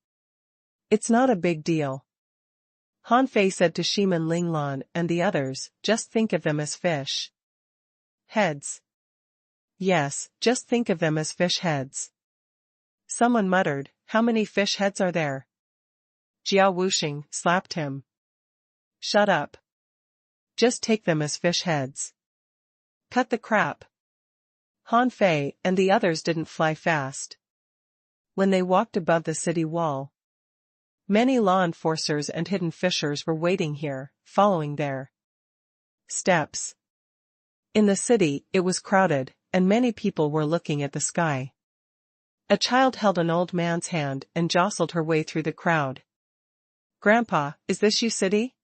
Speaker 1: It's not a big deal." Han Fei said to Shiman Linglan and the others, "Just think of them as fish heads. Yes, just think of them as fish heads." Someone muttered, "How many fish heads are there?" Jiao Wuxing slapped him. "Shut up. Just take them as fish heads. Cut the crap." Han Fei and the others didn't fly fast. When they walked above the city wall, many law enforcers and hidden fishers were waiting here, following their steps. In the city, it was crowded, and many people were looking at the sky. A child held an old man's hand and jostled her way through the crowd. "Grandpa, is this you city?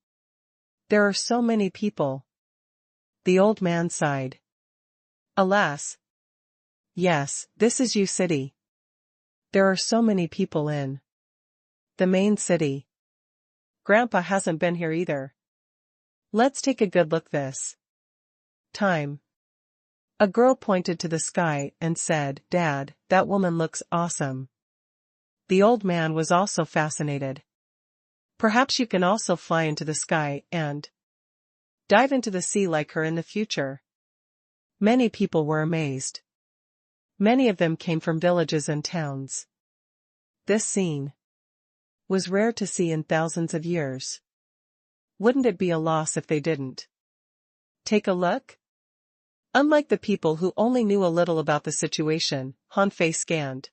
Speaker 1: There are so many people." The old man sighed. "Alas. Yes, this is you city. There are so many people in the main city. Grandpa hasn't been here either. Let's take a good look this time." A girl pointed to the sky and said, "Dad, that woman looks awesome." The old man was also fascinated. "Perhaps you can also fly into the sky and dive into the sea like her in the future." Many people were amazed. Many of them came from villages and towns. This scene was rare to see in thousands of years. Wouldn't it be a loss if they didn't take a look? Unlike the people who only knew a little about the situation, Han Fei scanned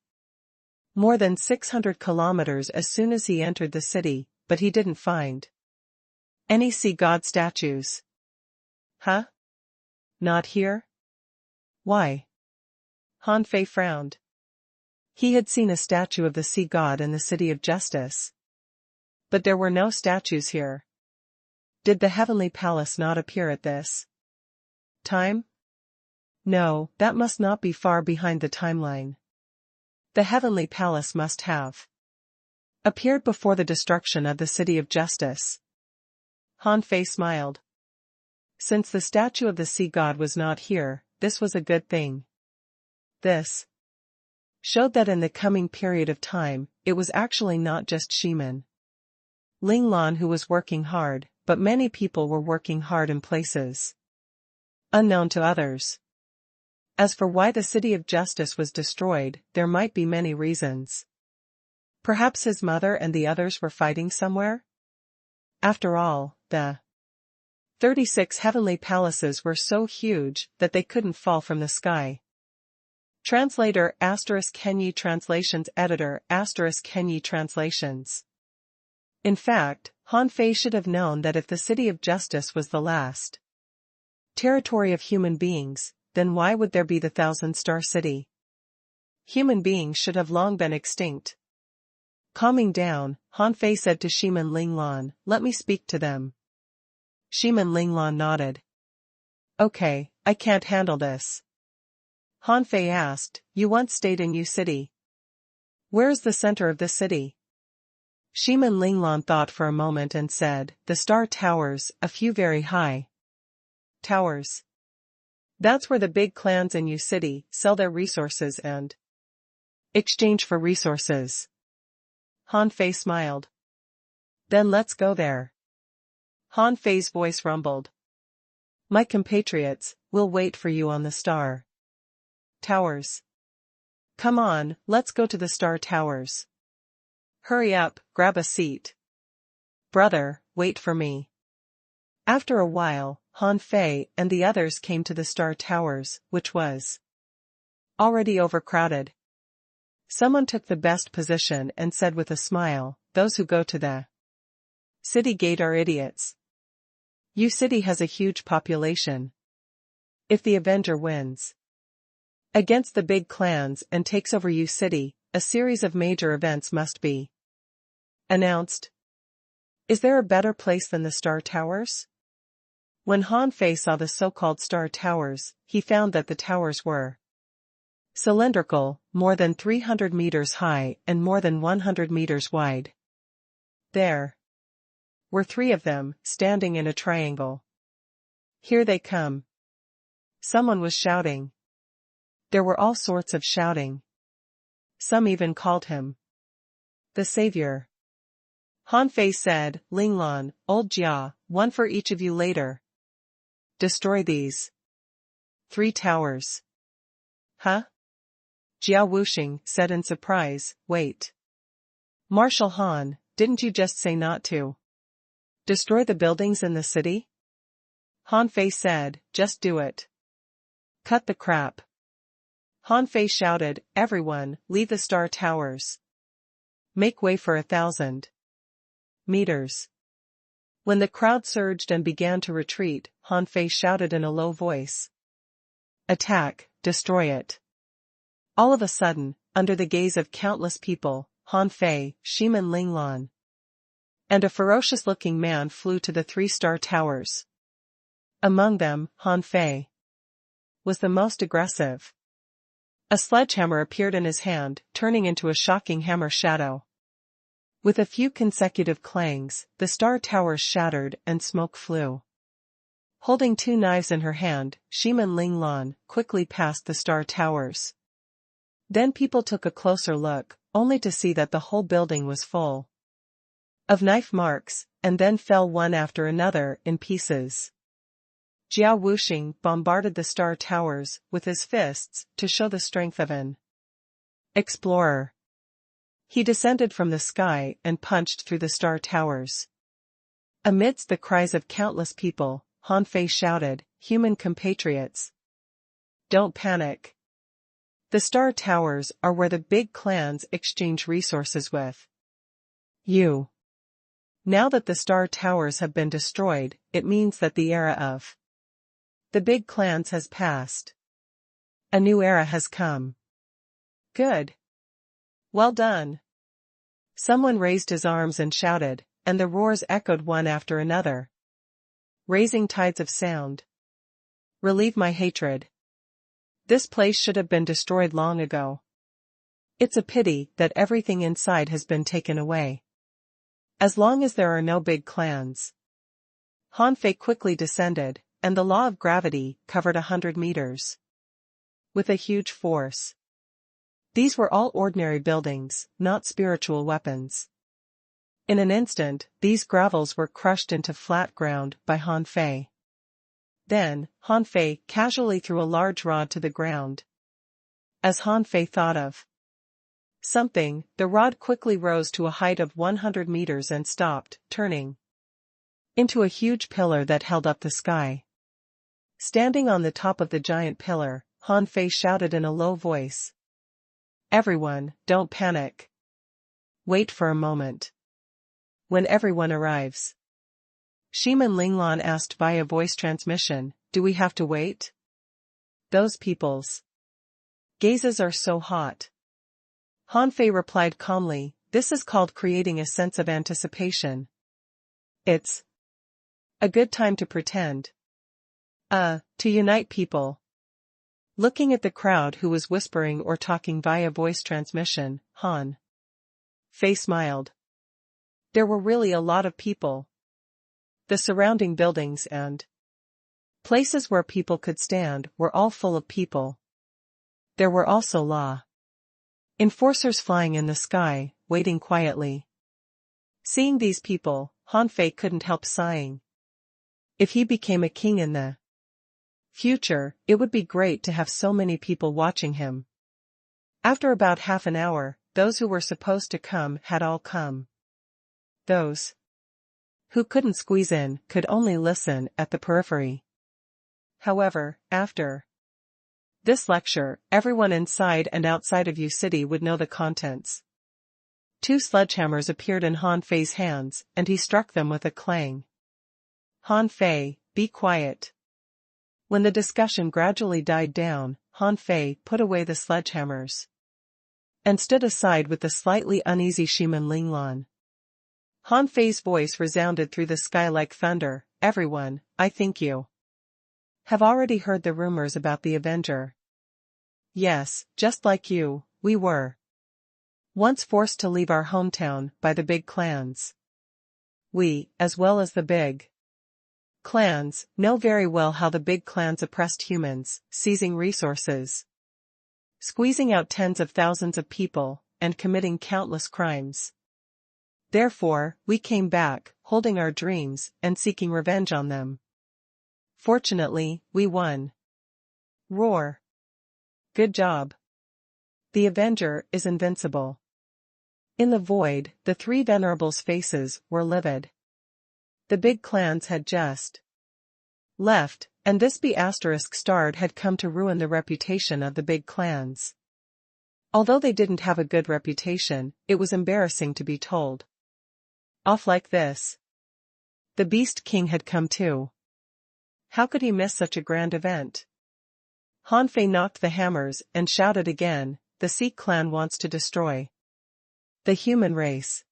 Speaker 1: more than 600 kilometers as soon as he entered the city, but he didn't find any sea god statues. Huh? Not here? Why? Han Fei frowned. He had seen a statue of the sea god in the City of Justice. But there were no statues here. Did the Heavenly Palace not appear at this time? No, that must not be far behind the timeline. The Heavenly Palace must have appeared before the destruction of the City of Justice. Han Fei smiled. Since the statue of the sea god was not here, this was a good thing. This showed that in the coming period of time, it was actually not just Shiman Linglan who was working hard, but many people were working hard in places unknown to others. As for why the City of Justice was destroyed, there might be many reasons. Perhaps his mother and the others were fighting somewhere? After all, the 36 heavenly palaces were so huge that they couldn't fall from the sky. Translator *Kenyi Translations Editor *Kenyi Translations. In fact, Han Fei should have known that if the City of Justice was the last territory of human beings, then why would there be the Thousand-Star City? Human beings should have long been extinct. Calming down, Han Fei said to Shiman Linglan, "Let me speak to them." Shiman Linglan nodded. "Okay, I can't handle this." Han Fei asked, "You once stayed in Yu City. Where is the center of this city?" Shiman Linglan thought for a moment and said, "The Star Towers, a few very high towers. That's where the big clans in Yu City sell their resources and exchange for resources." Han Fei smiled. "Then let's go there." Han Fei's voice rumbled. "My compatriots, we'll wait for you on the Star Towers. Come on, let's go to the Star Towers. Hurry up, grab a seat. Brother, wait for me." After a while, Han Fei and the others came to the Star Towers, which was already overcrowded. Someone took the best position and said with a smile, "Those who go to the city gate are idiots. Yu City has a huge population. If the Avenger wins against the big clans and takes over Yu City, a series of major events must be announced. Is there a better place than the Star Towers?" When Han Fei saw the so-called Star Towers, he found that the towers were cylindrical, more than 300 meters high and more than 100 meters wide. There were 3 of them, standing in a triangle. "Here they come." Someone was shouting. There were all sorts of shouting. Some even called him the Savior. Han Fei said, "Linglan, old Jia, one for each of you later. Destroy these 3 towers." "Huh?" Jia Wuxing said in surprise, "Wait. Marshal Han, didn't you just say not to destroy the buildings in the city?" Han Fei said, "Just do it. Cut the crap." Han Fei shouted, "Everyone, leave the Star Towers. Make way for 1,000 meters." When the crowd surged and began to retreat, Han Fei shouted in a low voice, attack, destroy it. All of a sudden, under the gaze of countless people, Han Fei, Shiman Linglan, and a ferocious-looking man flew to the 3-star towers. Among them, Han Fei was the most aggressive. A sledgehammer appeared in his hand, turning into a shocking hammer shadow. With a few consecutive clangs, the star towers shattered and smoke flew. Holding 2 knives in her hand, Shiman Linglan quickly passed the star towers. Then people took a closer look, only to see that the whole building was full of knife marks, and then fell one after another in pieces. Jiao Wuxing bombarded the star towers with his fists to show the strength of an explorer. He descended from the sky and punched through the star towers. Amidst the cries of countless people, Han Fei shouted, "Human compatriots, don't panic. The star towers are where the big clans exchange resources with you. Now that the star towers have been destroyed, it means that the era of the big clans has passed. A new era has come." Good. Well done. Someone raised his arms and shouted, and the roars echoed one after another, raising tides of sound. Relieve my hatred. This place should have been destroyed long ago. It's a pity that everything inside has been taken away. As long as there are no big clans. Han Fei quickly descended, and the law of gravity covered 100 meters. With a huge force. These were all ordinary buildings, not spiritual weapons. In an instant, these gravels were crushed into flat ground by Han Fei. Then, Han Fei casually threw a large rod to the ground. As Han Fei thought of something, the rod quickly rose to a height of 100 meters and stopped, turning into a huge pillar that held up the sky. Standing on the top of the giant pillar, Han Fei shouted in a low voice, "Everyone, don't panic. Wait for a moment." When everyone arrives, Shiman Linglan asked via voice transmission, "Do we have to wait?" Those people's gazes are so hot. Han Fei replied calmly, "This is called creating a sense of anticipation. It's a good time to pretend. To unite people." Looking at the crowd who was whispering or talking via voice transmission, Han Fei smiled. There were really a lot of people. The surrounding buildings and places where people could stand were all full of people. There were also law enforcers flying in the sky, waiting quietly. Seeing these people, Han Fei couldn't help sighing. If he became a king in the future, it would be great to have so many people watching him. After about half an hour, those who were supposed to come had all come. Those who couldn't squeeze in could only listen at the periphery. However, after this lecture, everyone inside and outside of U City would know the contents. 2 sledgehammers appeared in Han Fei's hands, and he struck them with a clang. Han Fei, be quiet. When the discussion gradually died down, Han Fei put away the sledgehammers and stood aside with the slightly uneasy Shiman Linglan. Han Fei's voice resounded through the sky like thunder, "Everyone, I think you have already heard the rumors about the Avenger. Yes, just like you, we were once forced to leave our hometown by the big clans. We, as well as the big clans, know very well how the big clans oppressed humans, seizing resources, squeezing out tens of thousands of people, and committing countless crimes. Therefore, we came back, holding our dreams, and seeking revenge on them. Fortunately, we won." Roar. Good job. The Avenger is invincible. In the void, the 3 venerables' faces were livid. The big clans had just left, and this B*** had come to ruin the reputation of the big clans. Although they didn't have a good reputation, it was embarrassing to be told off like this. The Beast King had come too. How could he miss such a grand event? Hanfei knocked the hammers and shouted again, the Sea clan wants to destroy the human race.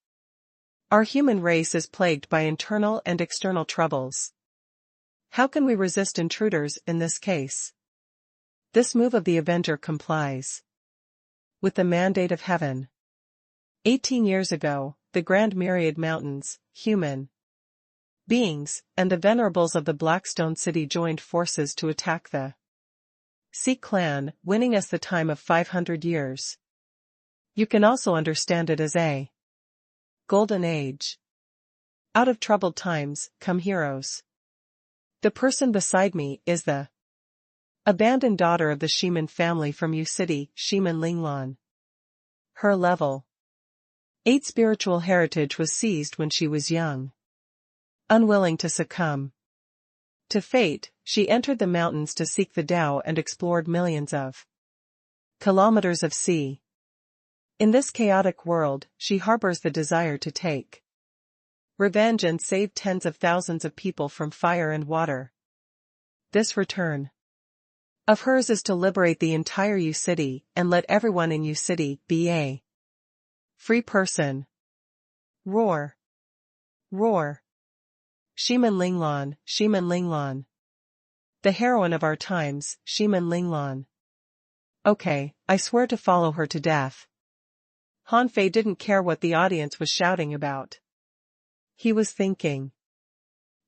Speaker 1: Our human race is plagued by internal and external troubles. How can we resist intruders in this case? This move of the Avenger complies with the mandate of heaven. 18 years ago, the Grand Myriad Mountains, human beings, and the venerables of the Blackstone City joined forces to attack the Sea clan, winning us the time of 500 years. You can also understand it as a golden age. Out of troubled times, come heroes. The person beside me is the abandoned daughter of the Shiman family from Yu City, Shiman Linglan. Her level 8 spiritual heritage was seized when she was young. Unwilling to succumb to fate, she entered the mountains to seek the Tao and explored millions of kilometers of sea. In this chaotic world, she harbors the desire to take revenge and save tens of thousands of people from fire and water. This return of hers is to liberate the entire Yu City and let everyone in Yu City be a free person. Roar! Roar! Shiman Linglan, Shiman Linglan. The heroine of our times, Shiman Linglan. Okay, I swear to follow her to death. Hanfei didn't care what the audience was shouting about. He was thinking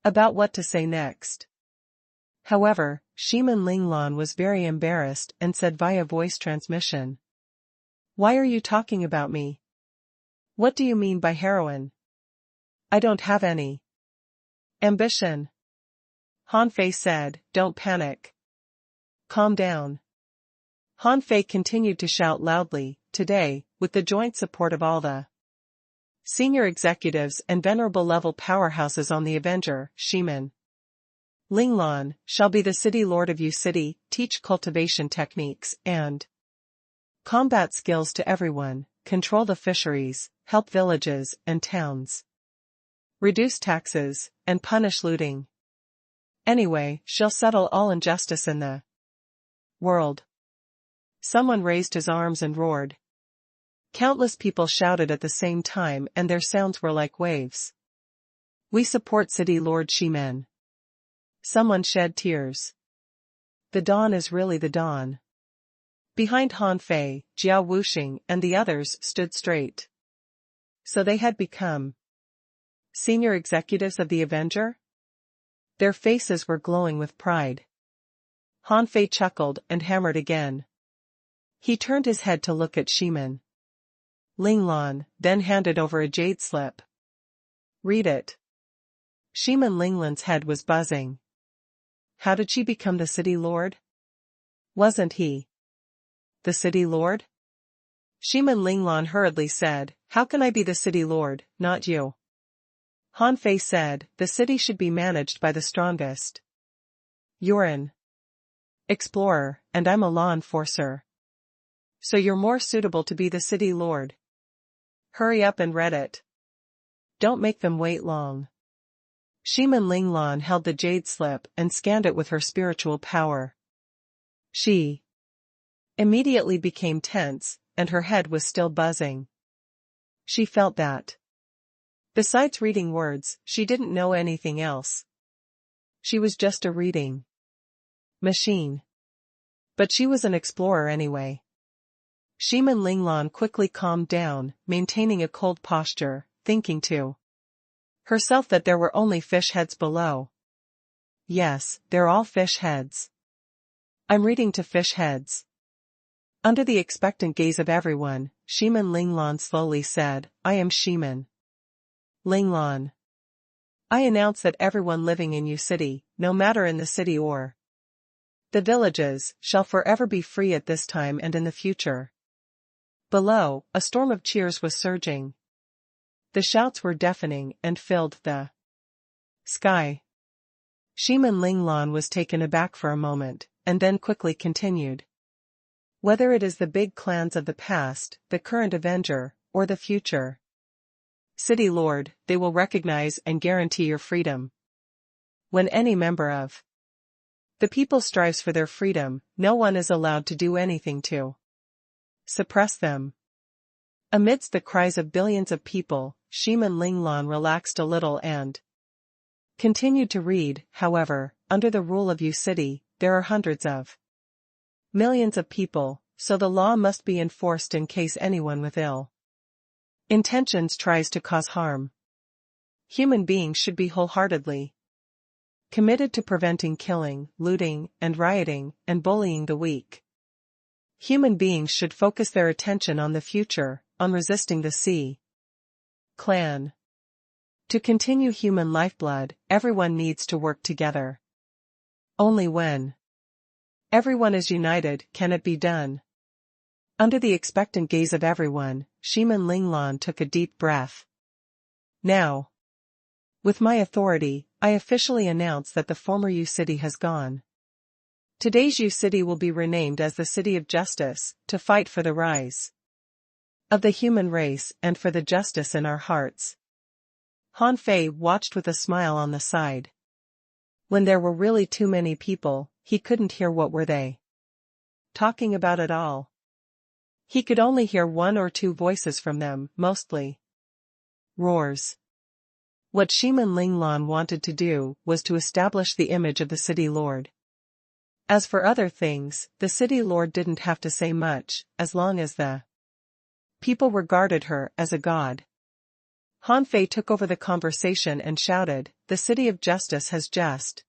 Speaker 1: about what to say next. However, Shiman Linglan was very embarrassed and said via voice transmission, "Why are you talking about me? What do you mean by heroine? I don't have any ambition." Hanfei said, "Don't panic. Calm down." Hanfei continued to shout loudly, "Today, with the joint support of all the senior executives and venerable level powerhouses on the Avenger, Shiman Linglan shall be the city lord of Yu City, teach cultivation techniques and combat skills to everyone, control the fisheries, help villages and towns, reduce taxes, and punish looting. Anyway, she'll settle all injustice in the world." Someone raised his arms and roared. Countless people shouted at the same time and their sounds were like waves. "We support City Lord Shimen." Someone shed tears. The dawn is really the dawn. Behind Hanfei, Jiao Wuxing and the others stood straight. So they had become senior executives of the Avenger? Their faces were glowing with pride. Hanfei chuckled and hammered again. He turned his head to look at Shiman Linglan, then handed over a jade slip. "Read it." Shiman Linglan's head was buzzing. How did she become the city lord? Wasn't he the city lord? Shiman Linglan hurriedly said, "How can I be the city lord, not you?" Hanfei said, "The city should be managed by the strongest. You're an explorer, and I'm a law enforcer. So you're more suitable to be the city lord. Hurry up and read it. Don't make them wait long." Shiman Linglan held the jade slip and scanned it with her spiritual power. She immediately became tense, and her head was still buzzing. She felt that, besides reading words, she didn't know anything else. She was just a reading machine. But she was an explorer anyway. Shiman Linglan quickly calmed down, maintaining a cold posture, thinking to herself that there were only fish heads below. Yes, they're all fish heads. I'm reading to fish heads. Under the expectant gaze of everyone, Shiman Linglan slowly said, "I am Shiman Linglan. I announce that everyone living in Yu City, no matter in the city or the villages, shall forever be free at this time and in the future." Below, a storm of cheers was surging. The shouts were deafening and filled the sky. Shiman Linglan was taken aback for a moment, and then quickly continued. "Whether it is the big clans of the past, the current Avenger, or the future City Lord, they will recognize and guarantee your freedom. When any member of The people strives for their freedom, no one is allowed to do anything to suppress them. Amidst the cries of billions of people, Shiman Linglan relaxed a little and continued to read. However, under the rule of Yu City, there are hundreds of millions of people, so the law must be enforced in case anyone with ill intentions tries to cause harm. Human beings should be wholeheartedly committed to preventing killing, looting, and rioting, and bullying the weak. Human beings should focus their attention on the future, on resisting the Sea Clan. To continue human lifeblood, everyone needs to work together. Only when everyone is united can it be done. Under the expectant gaze of everyone, Shiman Linglan took a deep breath. Now, with my authority, I officially announce that the former Yu City has gone. Today's Yu City will be renamed as the City of Justice, to fight for the rise of the human race and for the justice in our hearts. Han Fei watched with a smile on the side. When there were really too many people, he couldn't hear what were they talking about at all. He could only hear one or two voices from them, mostly roars. What Shiman Linglan wanted to do was to establish the image of the city lord. As for other things, the city lord didn't have to say much, as long as the people regarded her as a god. Han Fei took over the conversation and shouted, "The City of Justice has just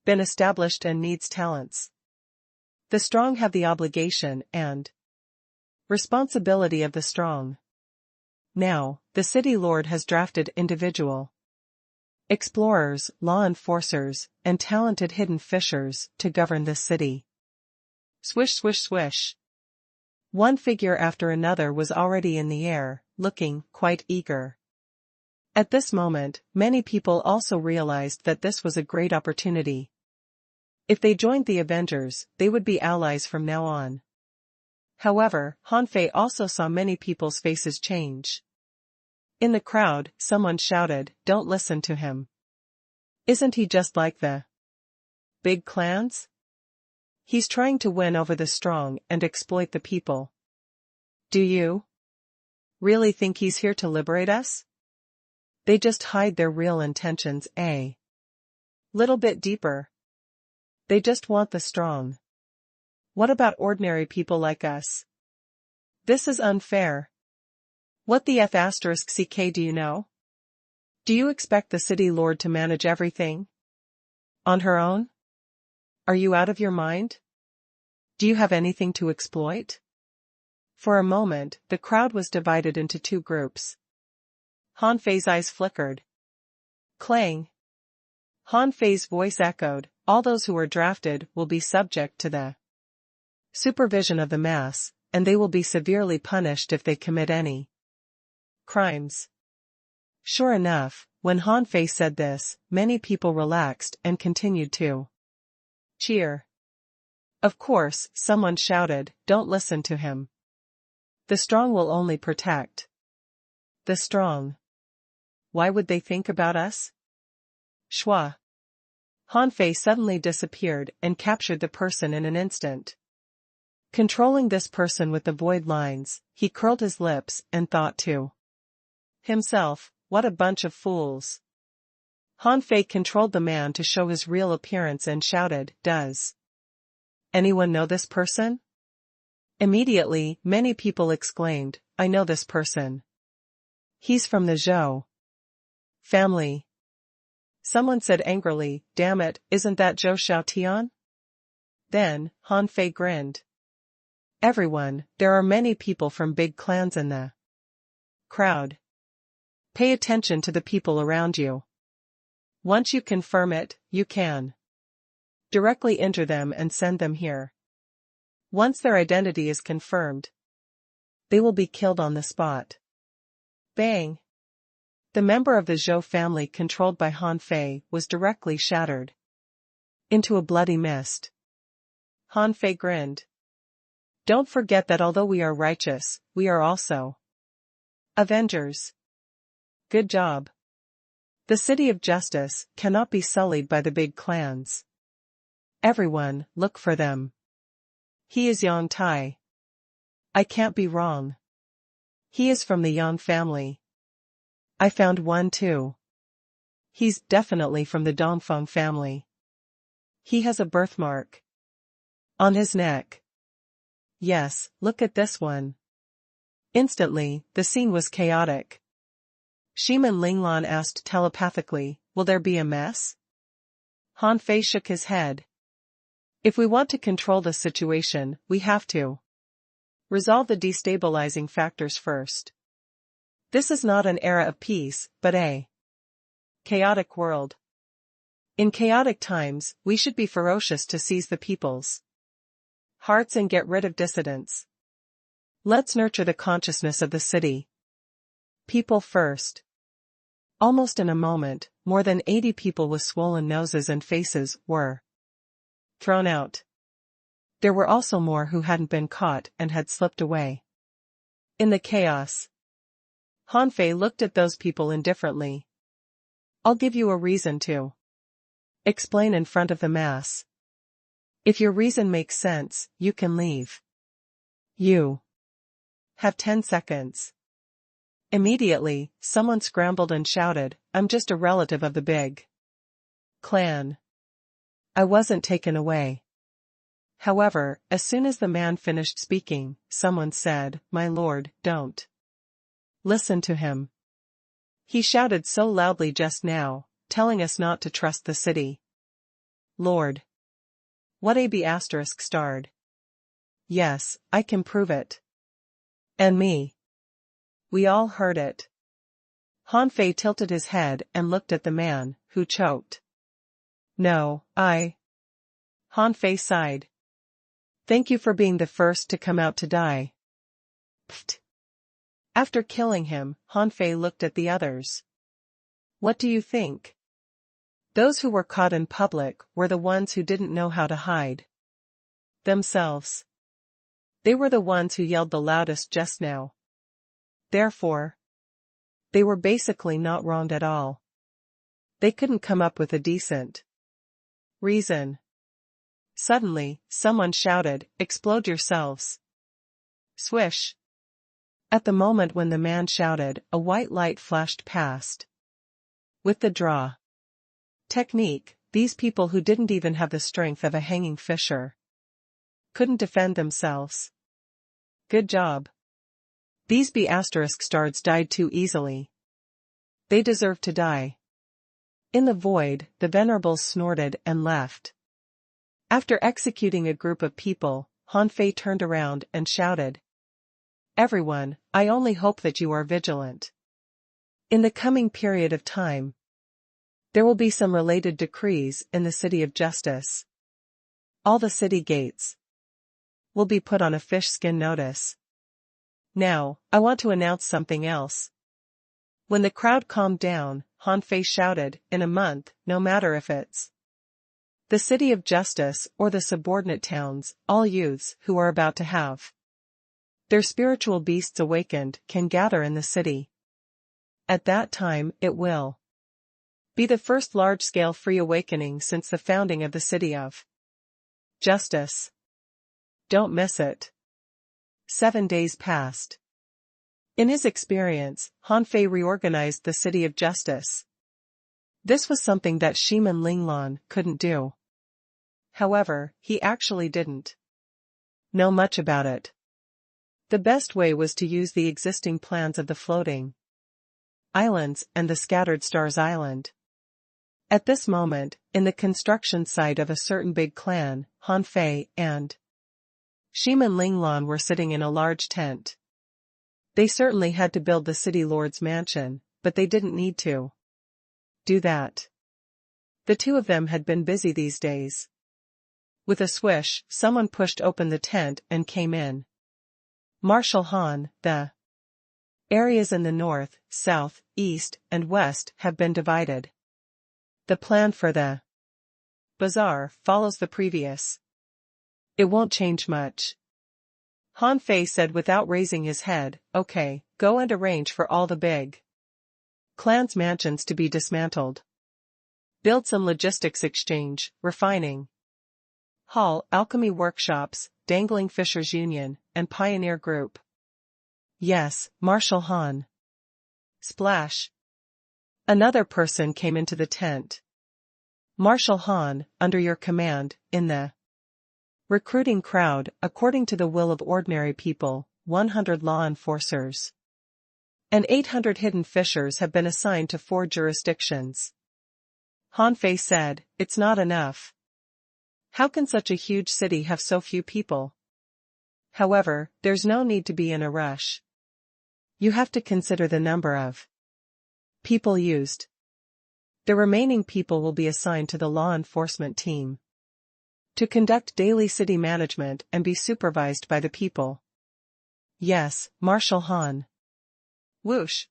Speaker 1: been established and needs talents. The strong have the obligation and responsibility of the strong. Now, the city lord has drafted individual explorers, law enforcers, and talented hidden fishers to govern this city." Swish, swish, swish. One figure after another was already in the air, looking quite eager. At this moment, many people also realized that this was a great opportunity. If they joined the Avengers, they would be allies from now on. However, Han Fei also saw many people's faces change. In the crowd, someone shouted, "Don't listen to him. Isn't he just like the big clans? He's trying to win over the strong and exploit the people. Do you really think he's here to liberate us? They just hide their real intentions a little bit deeper. They just want the strong. What about ordinary people like us? This is unfair. What the F***ck do you know? Do you expect the city lord to manage everything on her own? Are you out of your mind? Do you have anything to exploit?" For a moment, the crowd was divided into two groups. Han Fei's eyes flickered. Clang. Han Fei's voice echoed, "All those who are drafted will be subject to the supervision of the mass, and they will be severely punished if they commit any crimes." Sure enough, when Han Fei said this, many people relaxed and continued to cheer. Of course, someone shouted, "Don't listen to him. The strong will only protect the strong. Why would they think about us?" Shwa. Han Fei suddenly disappeared and captured the person in an instant. Controlling this person with the void lines, he curled his lips and thought to himself, "What a bunch of fools." Han Fei controlled the man to show his real appearance and shouted, "Does anyone know this person?" Immediately, many people exclaimed, "I know this person. He's from the Zhou family." Someone said angrily, "Damn it, isn't that Zhou Xiaotian?" Then, Han Fei grinned. "Everyone, there are many people from big clans in the crowd. Pay attention to the people around you. Once you confirm it, you can directly enter them and send them here. Once their identity is confirmed, they will be killed on the spot." Bang! The member of the Zhou family controlled by Han Fei was directly shattered into a bloody mist. Han Fei grinned. "Don't forget that although we are righteous, we are also Avengers. Good job. The City of Justice cannot be sullied by the big clans. Everyone, look for them. He is Yang Tai. I can't be wrong. He is from the Yan family. I found one too. He's definitely from the Dongfeng family. He has a birthmark on his neck. Yes, look at this one. Instantly, the scene was chaotic. Shiman Linglan asked telepathically, will there be a mess? Han Fei shook his head. If we want to control the situation, we have to resolve the destabilizing factors first. This is not an era of peace, but a chaotic world. In chaotic times, we should be ferocious to seize the people's hearts and get rid of dissidents. Let's nurture the consciousness of the city. People first. Almost in a moment, more than 80 people with swollen noses and faces were thrown out. There were also more who hadn't been caught and had slipped away. In the chaos, Han Fei looked at those people indifferently. I'll give you a reason to explain in front of the mass. If your reason makes sense, you can leave. You have 10 seconds. Immediately, someone scrambled and shouted, I'm just a relative of the big clan. I wasn't taken away. However, as soon as the man finished speaking, someone said, My lord, don't listen to him. He shouted so loudly just now, telling us not to trust the city. Lord. What AB asterisk starred? Yes, I can prove it. And me. We all heard it. Han Fei tilted his head and looked at the man, who choked. No, Han Fei sighed. Thank you for being the first to come out to die. Pfft. After killing him, Han Fei looked at the others. What do you think? Those who were caught in public were the ones who didn't know how to hide themselves. They were the ones who yelled the loudest just now. Therefore, they were basically not wronged at all. They couldn't come up with a decent reason. Suddenly, someone shouted, Explode yourselves. Swish. At the moment when the man shouted, a white light flashed past. With the draw technique, these people who didn't even have the strength of a hanging fisher couldn't defend themselves. Good job. These B** stards died too easily. They deserve to die. In the void, the venerables snorted and left. After executing a group of people, Han Fei turned around and shouted. Everyone, I only hope that you are vigilant. In the coming period of time, there will be some related decrees in the City of Justice. All the city gates will be put on a fish skin notice. Now, I want to announce something else. When the crowd calmed down, Han Fei shouted, in a month, no matter if it's the City of Justice or the subordinate towns, all youths who are about to have their spiritual beasts awakened can gather in the city. At that time, it will be the first large-scale free awakening since the founding of the City of Justice. Don't miss it. 7 days passed. In his experience, Han Fei reorganized the City of Justice. This was something that Shiman Linglan couldn't do. However, he actually didn't know much about it. The best way was to use the existing plans of the floating islands and the scattered stars island. At this moment, in the construction site of a certain big clan, Han Fei and Shiman Linglan were sitting in a large tent. They certainly had to build the city lord's mansion, but they didn't need to do that. The two of them had been busy these days. With a swish, someone pushed open the tent and came in. Marshal Han, the areas in the north, south, east, and west have been divided. The plan for the bazaar follows the previous. It won't change much. Han Fei said without raising his head, okay, go and arrange for all the big clans' mansions to be dismantled. Build some logistics exchange, refining, Hall, Alchemy Workshops, Dangling Fishers Union, and Pioneer Group. Yes, Marshal Han. Splash. Another person came into the tent. Marshal Han, under your command, in the recruiting crowd, according to the will of ordinary people, 100 law enforcers and 800 hidden fishers have been assigned to 4 jurisdictions. Han Fei said, it's not enough. How can such a huge city have so few people? However, there's no need to be in a rush. You have to consider the number of people used. The remaining people will be assigned to the law enforcement team to conduct daily city management and be supervised by the people. Yes, Marshal Han. Whoosh.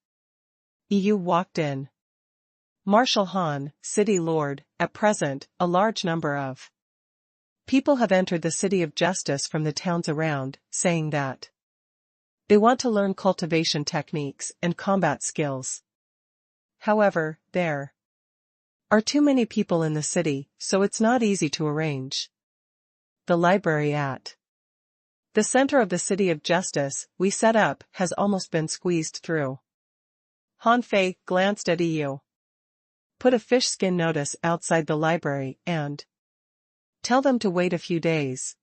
Speaker 1: EU walked in. Marshal Han, City Lord, at present, a large number of people have entered the City of Justice from the towns around, saying that they want to learn cultivation techniques and combat skills. However, there are too many people in the city, so it's not easy to arrange. The library at the center of the City of Justice we set up has almost been squeezed through. Han Fei glanced at EU. Put a fish skin notice outside the library and tell them to wait a few days.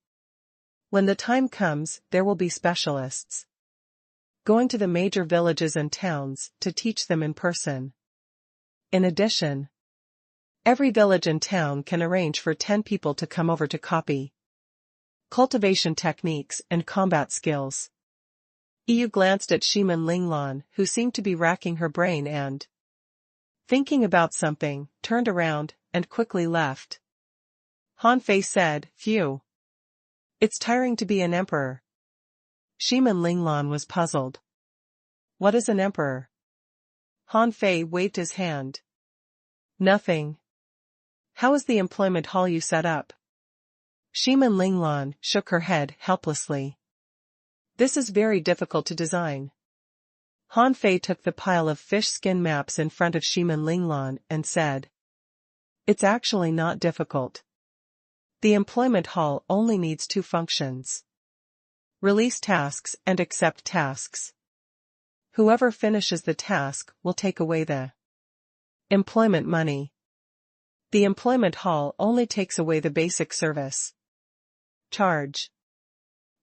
Speaker 1: When the time comes, there will be specialists going to the major villages and towns to teach them in person. In addition, every village and town can arrange for 10 people to come over to copy cultivation techniques and combat skills. EU glanced at Shiman Linglan, who seemed to be racking her brain and thinking about something, turned around, and quickly left. Han Fei said, phew. It's tiring to be an emperor. Shiman Linglan was puzzled. What is an emperor? Han Fei waved his hand. Nothing. How is the employment hall you set up? Shiman Linglan shook her head helplessly. This is very difficult to design. Han Fei took the pile of fish skin maps in front of Shiman Linglan and said, it's actually not difficult. The employment hall only needs 2 functions. Release tasks and accept tasks. Whoever finishes the task will take away the employment money. The employment hall only takes away the basic service charge.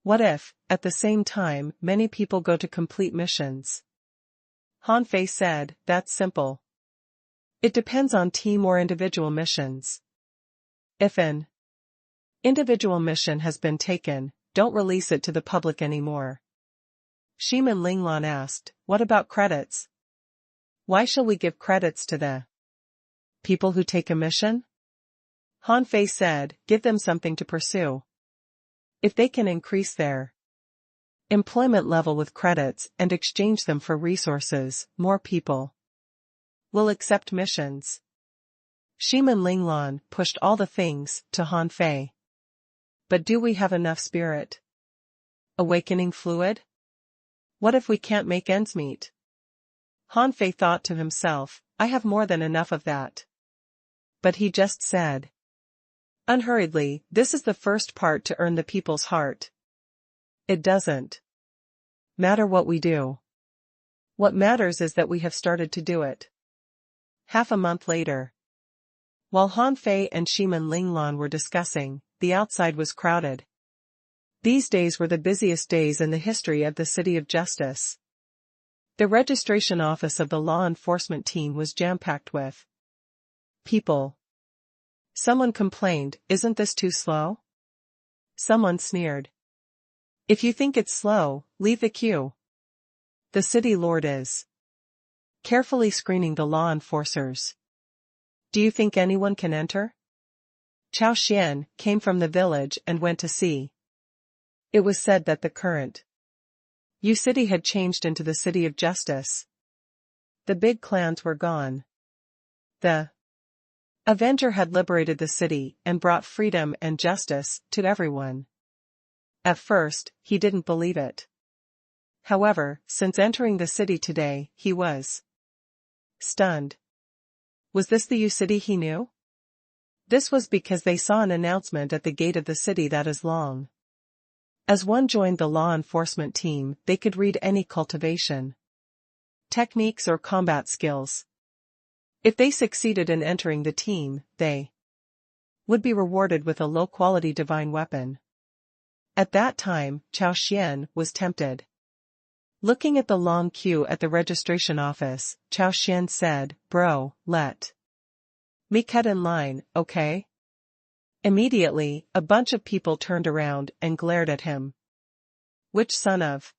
Speaker 1: What if, at the same time, many people go to complete missions? Han Fei said, that's simple. It depends on team or individual missions. If an individual mission has been taken, don't release it to the public anymore. Shiman Linglan asked, what about credits? Why shall we give credits to the people who take a mission? Han Fei said, give them something to pursue. If they can increase their employment level with credits and exchange them for resources, more people will accept missions. Shiman Linglan pushed all the things to Han Fei. But do we have enough spirit? Awakening fluid? What if we can't make ends meet? Han Fei thought to himself, I have more than enough of that. But he just said unhurriedly, this is the first part to earn the people's heart. It doesn't matter what we do. What matters is that we have started to do it. Half a month later. While Han Fei and Shiman Linglan were discussing, the outside was crowded. These days were the busiest days in the history of the City of Justice. The registration office of the law enforcement team was jam-packed with people. Someone complained, isn't this too slow? Someone sneered. If you think it's slow, leave the queue. The city lord is carefully screening the law enforcers. Do you think anyone can enter? Chao Xian came from the village and went to see. It was said that the current U city had changed into the City of Justice. The big clans were gone. The Avenger had liberated the city and brought freedom and justice to everyone. At first, he didn't believe it. However, since entering the city today, he was stunned. Was this the U city he knew? This was because they saw an announcement at the gate of the city that is long. As one joined the law enforcement team, they could read any cultivation techniques or combat skills. If they succeeded in entering the team, they would be rewarded with a low-quality divine weapon. At that time, Chao Xian was tempted. Looking at the long queue at the registration office, Chao Xian said, "Bro, let me cut in line, okay?" Immediately, a bunch of people turned around and glared at him. Which son of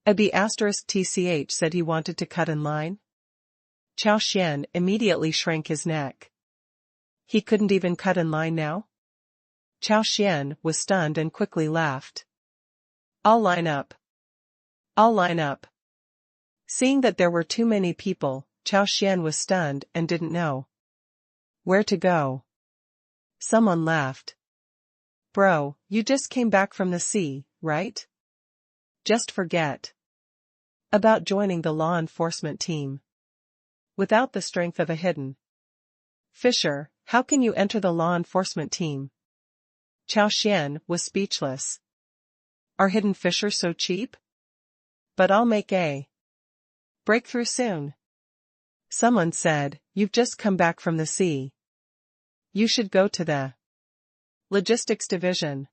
Speaker 1: Abi*TCH said he wanted to cut in line? Chao Xian immediately shrank his neck. He couldn't even cut in line now? Chao Xian was stunned and quickly laughed. "I'll line up. I'll line up." Seeing that there were too many people, Chao Xian was stunned and didn't know where to go. Someone laughed. "Bro, you just came back from the sea, right? Just forget about joining the law enforcement team. Without the strength of a hidden fisher, how can you enter the law enforcement team?" Chao Xian was speechless. "Are hidden fishers so cheap? But I'll make a breakthrough soon." Someone said, "You've just come back from the sea. You should go to the logistics division.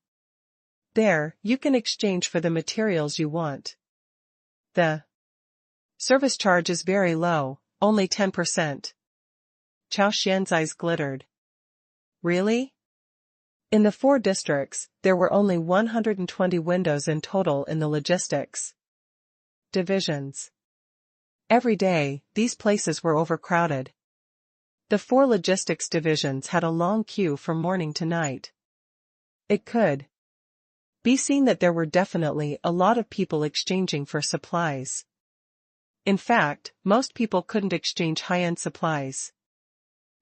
Speaker 1: There, you can exchange for the materials you want. The service charge is very low, only 10%. Chao Xian's eyes glittered. "Really?" In the 4 districts, there were only 120 windows in total in the logistics divisions. Every day, these places were overcrowded. The 4 logistics divisions had a long queue from morning to night. It could be seen that there were definitely a lot of people exchanging for supplies. In fact, most people couldn't exchange high-end supplies.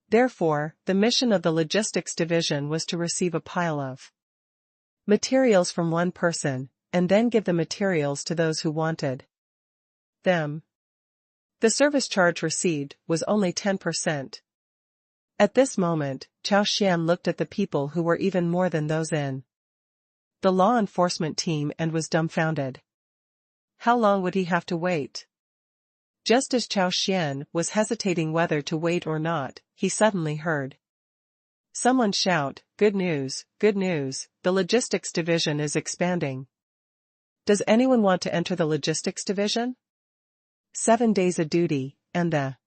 Speaker 1: Therefore, the mission of the logistics division was to receive a pile of materials from one person, and then give the materials to those who wanted them. The service charge received was only 10%. At this moment, Chao Xian looked at the people who were even more than those in the law enforcement team and was dumbfounded. How long would he have to wait? Just as Chao Xian was hesitating whether to wait or not, he suddenly heard someone shout, good news, the logistics division is expanding. Does anyone want to enter the logistics division? 7 days of duty, and the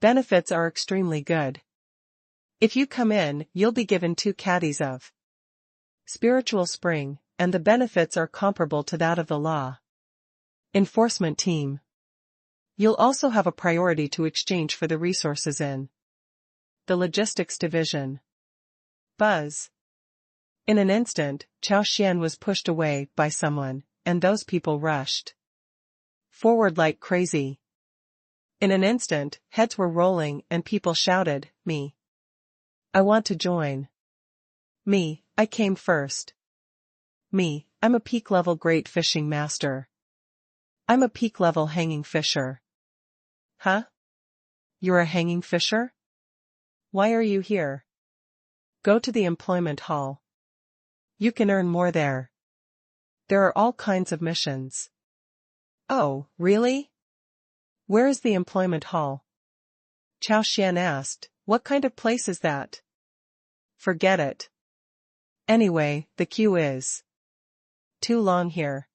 Speaker 1: benefits are extremely good. If you come in, you'll be given 2 caddies of spiritual spring, and the benefits are comparable to that of the law enforcement team. You'll also have a priority to exchange for the resources in the logistics division. Buzz. In an instant, Chao Xian was pushed away by someone, and those people rushed forward like crazy. In an instant, heads were rolling and people shouted, "Me! I want to join. Me, I came first. Me, I'm a peak-level great fishing master. I'm a peak-level hanging fisher." Huh? You're a hanging fisher? Why are you here? Go to the employment hall. You can earn more there. There are all kinds of missions. Oh, really? Where is the employment hall? Chao Xian asked, what kind of place is that? Forget it. Anyway, the queue is too long here.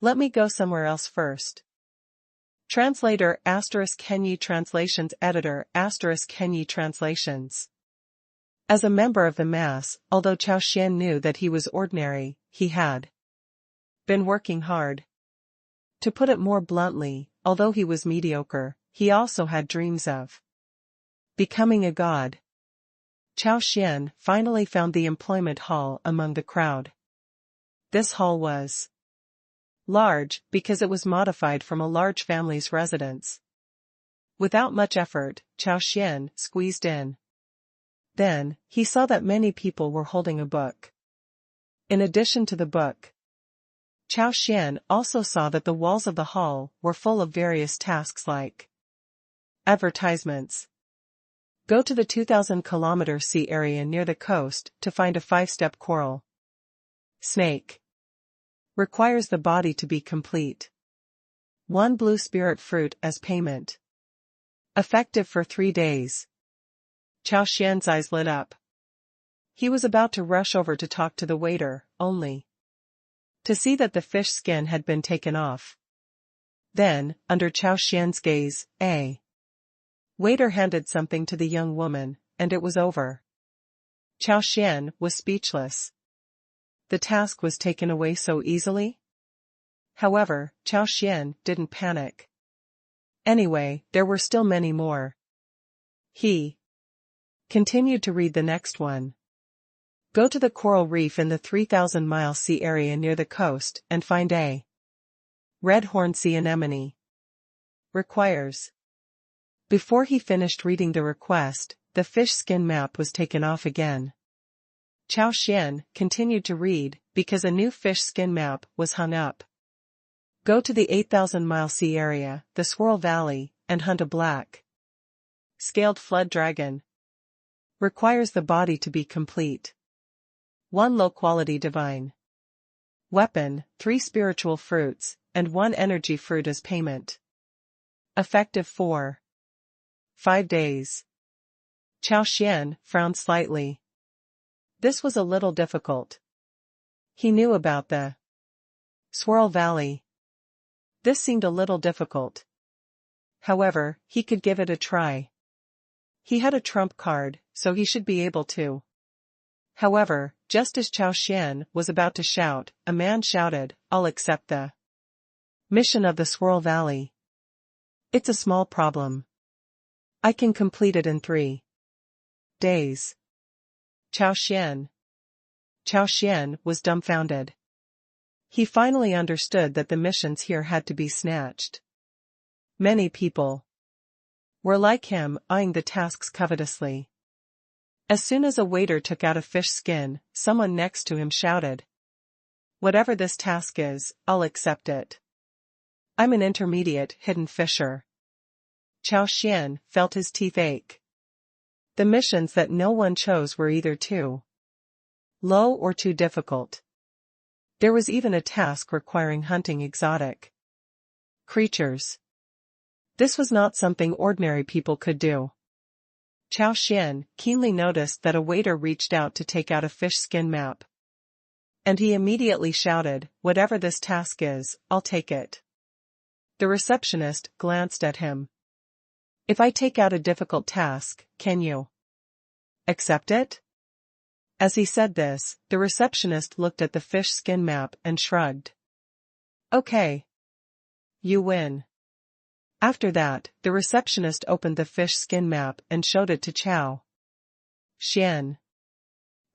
Speaker 1: Let me go somewhere else first. Translator ** Kenyi Translations Editor ** Kenyi Translations. As a member of the mass, although Chao Xian knew that he was ordinary, he had been working hard. To put it more bluntly, although he was mediocre, he also had dreams of becoming a god. Chao Xian finally found the employment hall among the crowd. This hall was large because it was modified from a large family's residence. Without much effort, Chao Xian squeezed in. Then, he saw that many people were holding a book. In addition to the book, Chao Xian also saw that the walls of the hall were full of various tasks like advertisements, Go to the 2,000-kilometer sea area near the coast to find a 5-step coral. Snake. Requires the body to be complete. 1 blue spirit fruit as payment. Effective for 3 days. Chao Xian's eyes lit up. He was about to rush over to talk to the waiter, only to see that the fish skin had been taken off. Then, under Chao Xian's gaze, a waiter handed something to the young woman, and it was over. Chao Xian was speechless. The task was taken away so easily? However, Chao Xian didn't panic. Anyway, there were still many more. He continued to read the next one. Go to the coral reef in the 3,000-mile sea area near the coast and find a red horn sea anemone. Requires. Before he finished reading the request, the fish skin map was taken off again. Chao Xian continued to read, because a new fish skin map was hung up. Go to the 8,000-mile sea area, the Swirl Valley, and hunt a black scaled flood dragon. Requires the body to be complete. 1 low-quality divine weapon, 3 spiritual fruits, and 1 energy fruit as payment. Effective for 5 days. Chao Xian frowned slightly. This was a little difficult. He knew about the Swirl Valley. This seemed a little difficult. However, he could give it a try. He had a trump card, so he should be able to. However, just as Chao Xian was about to shout, a man shouted, "I'll accept the mission of the Swirl Valley. It's a small problem. I can complete it in 3 days." Chao Xian was dumbfounded. He finally understood that the missions here had to be snatched. Many people were like him, eyeing the tasks covetously. As soon as a waiter took out a fish skin, someone next to him shouted, "Whatever this task is, I'll accept it. I'm an intermediate hidden fisher." Chao Xian felt his teeth ache. The missions that no one chose were either too low or too difficult. There was even a task requiring hunting exotic creatures. This was not something ordinary people could do. Chao Xian keenly noticed that a waiter reached out to take out a fish skin map. And he immediately shouted, "Whatever this task is, I'll take it." The receptionist glanced at him. "If I take out a difficult task, can you accept it?" As he said this, the receptionist looked at the fish skin map and shrugged. "Okay. You win." After that, the receptionist opened the fish skin map and showed it to Chao Xian.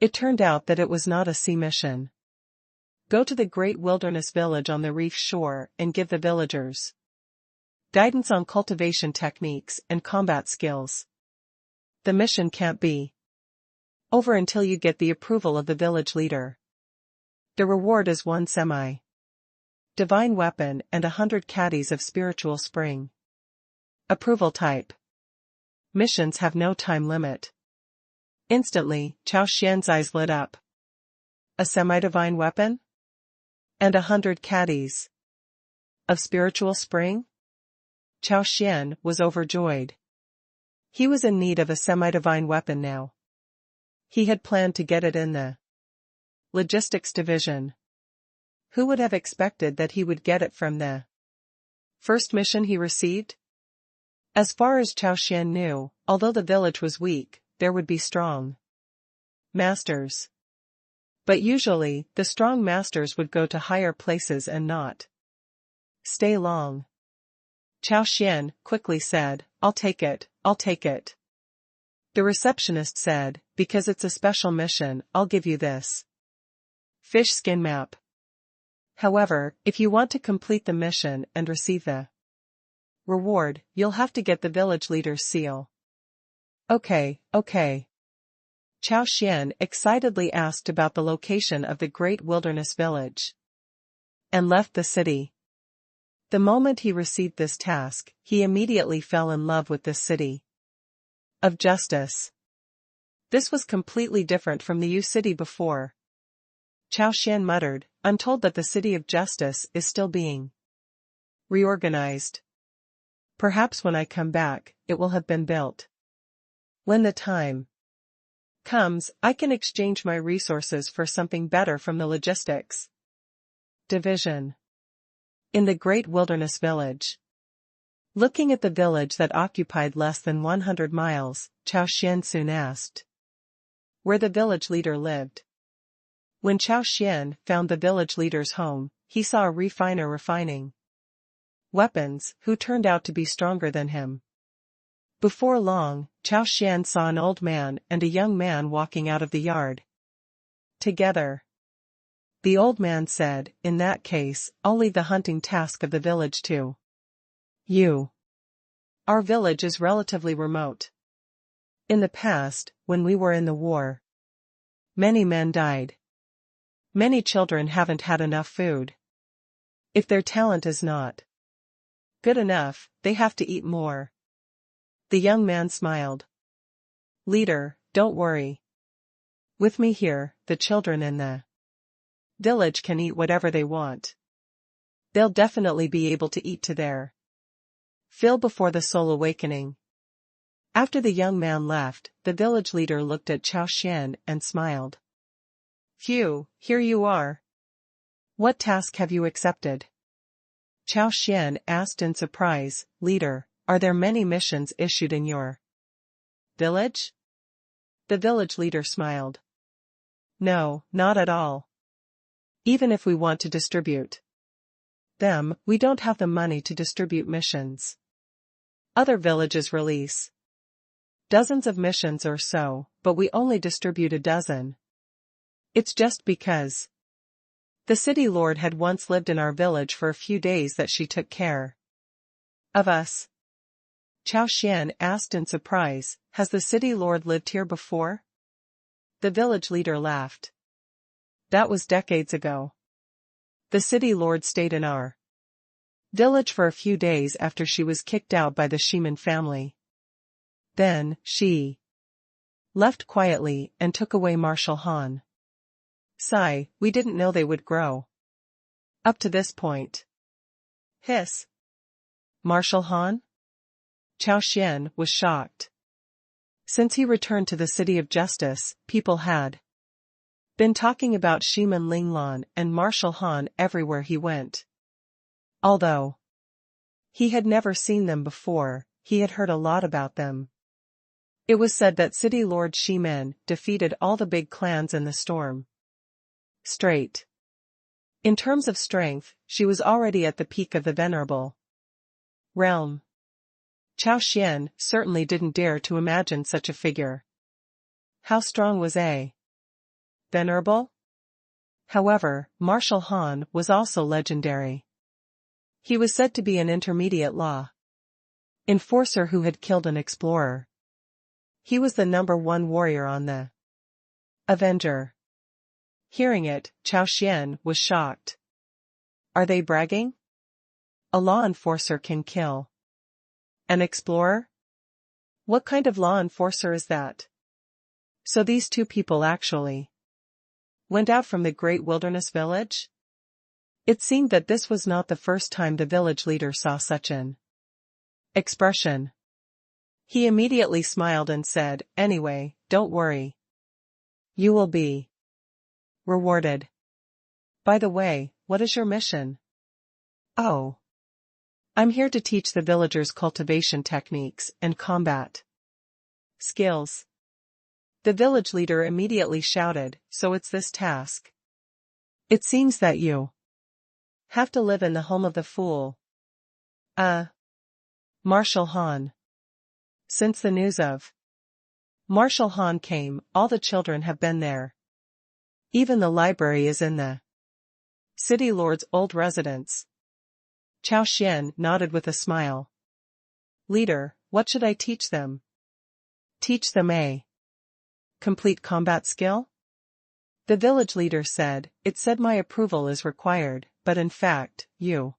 Speaker 1: It turned out that it was not a sea mission. Go to the great wilderness village on the reef shore and give the villagers guidance on cultivation techniques and combat skills. The mission can't be over until you get the approval of the village leader. The reward is 1 semi-divine weapon and 100 caddies of spiritual spring. Approval type. Missions have no time limit. Instantly, Chao Xian's eyes lit up. A semi-divine weapon? And 100 caddies of spiritual spring? Chao Xian was overjoyed. He was in need of a semi-divine weapon now. He had planned to get it in the logistics division. Who would have expected that he would get it from the first mission he received? As far as Chao Xian knew, although the village was weak, there would be strong masters. But usually, the strong masters would go to higher places and not stay long. Chao Xian quickly said, "I'll take it, I'll take it." The receptionist said, "Because it's a special mission, I'll give you this fish skin map. However, if you want to complete the mission and receive the reward, you'll have to get the village leader's seal." "Okay, okay." Chao Xian excitedly asked about the location of the great wilderness village and left the city. The moment he received this task, he immediately fell in love with this city. of justice. This was completely different from the city before. Chao Xian muttered, I'm told that the city of justice is still being reorganized. Perhaps when I come back, it will have been built. When the time comes, I can exchange my resources for something better from the logistics division. In the great wilderness village. Looking at the village that occupied less than 100 miles, Chao Xian soon asked where the village leader lived. When Chao Xian found the village leader's home, he saw a refiner refining weapons, who turned out to be stronger than him. Before long, Chao Xian saw an old man and a young man walking out of the yard together. The old man said, in that case, I'll leave the hunting task of the village to you. Our village is relatively remote. In the past, when we were in the war, many men died. Many children haven't had enough food. If their talent is not good enough, they have to eat more. The young man smiled. Leader, don't worry. With me here, the children in the village can eat whatever they want. They'll definitely be able to eat to their fill before the soul awakening. After the young man left, the village leader looked at Chao Xian and smiled. Phew, here you are. What task have you accepted? Chao Xian asked in surprise. Leader, are there many missions issued in your village? The village leader smiled. No, not at all. Even if we want to distribute them, we don't have the money to distribute missions. Other villages release dozens of missions or so, but we only distribute a dozen. It's just because the city lord had once lived in our village for a few days that she took care of us. Chao Xian asked in surprise, has the city lord lived here before? The village leader laughed. That was decades ago. The city lord stayed in our village for a few days after she was kicked out by the Shiman family. Then, she left quietly and took away Marshal Han. Sigh, we didn't know they would grow up to this point. Hiss. Marshal Han? Chao Xian was shocked. Since he returned to the City of Justice, people had been talking about Shiman Linglan and Marshal Han everywhere he went. Although he had never seen them before, he had heard a lot about them. It was said that City Lord Shiman defeated all the big clans in the storm Strait. In terms of strength, she was already at the peak of the venerable realm. Chao Xian certainly didn't dare to imagine such a figure. How strong was a venerable? However, Marshal Han was also legendary. He was said to be an intermediate law enforcer who had killed an explorer. He was the #1 warrior on the Avenger. Hearing it, Chao Xian was shocked. Are they bragging? A law enforcer can kill an explorer? What kind of law enforcer is that? So these two people actually went out from the great wilderness village? It seemed that this was not the first time the village leader saw such an expression. He immediately smiled and said, anyway, don't worry. You will be rewarded. By the way, what is your mission? Oh. I'm here to teach the villagers cultivation techniques and combat skills. The village leader immediately shouted, so it's this task. It seems that you have to live in the home of the fool. Marshal Han. Since the news of Marshal Han came, all the children have been there. Even the library is in the city lord's old residence. Chao Xian nodded with a smile. Leader, what should I teach them? Teach them a complete combat skill? The village leader said, it said my approval is required, but in fact, you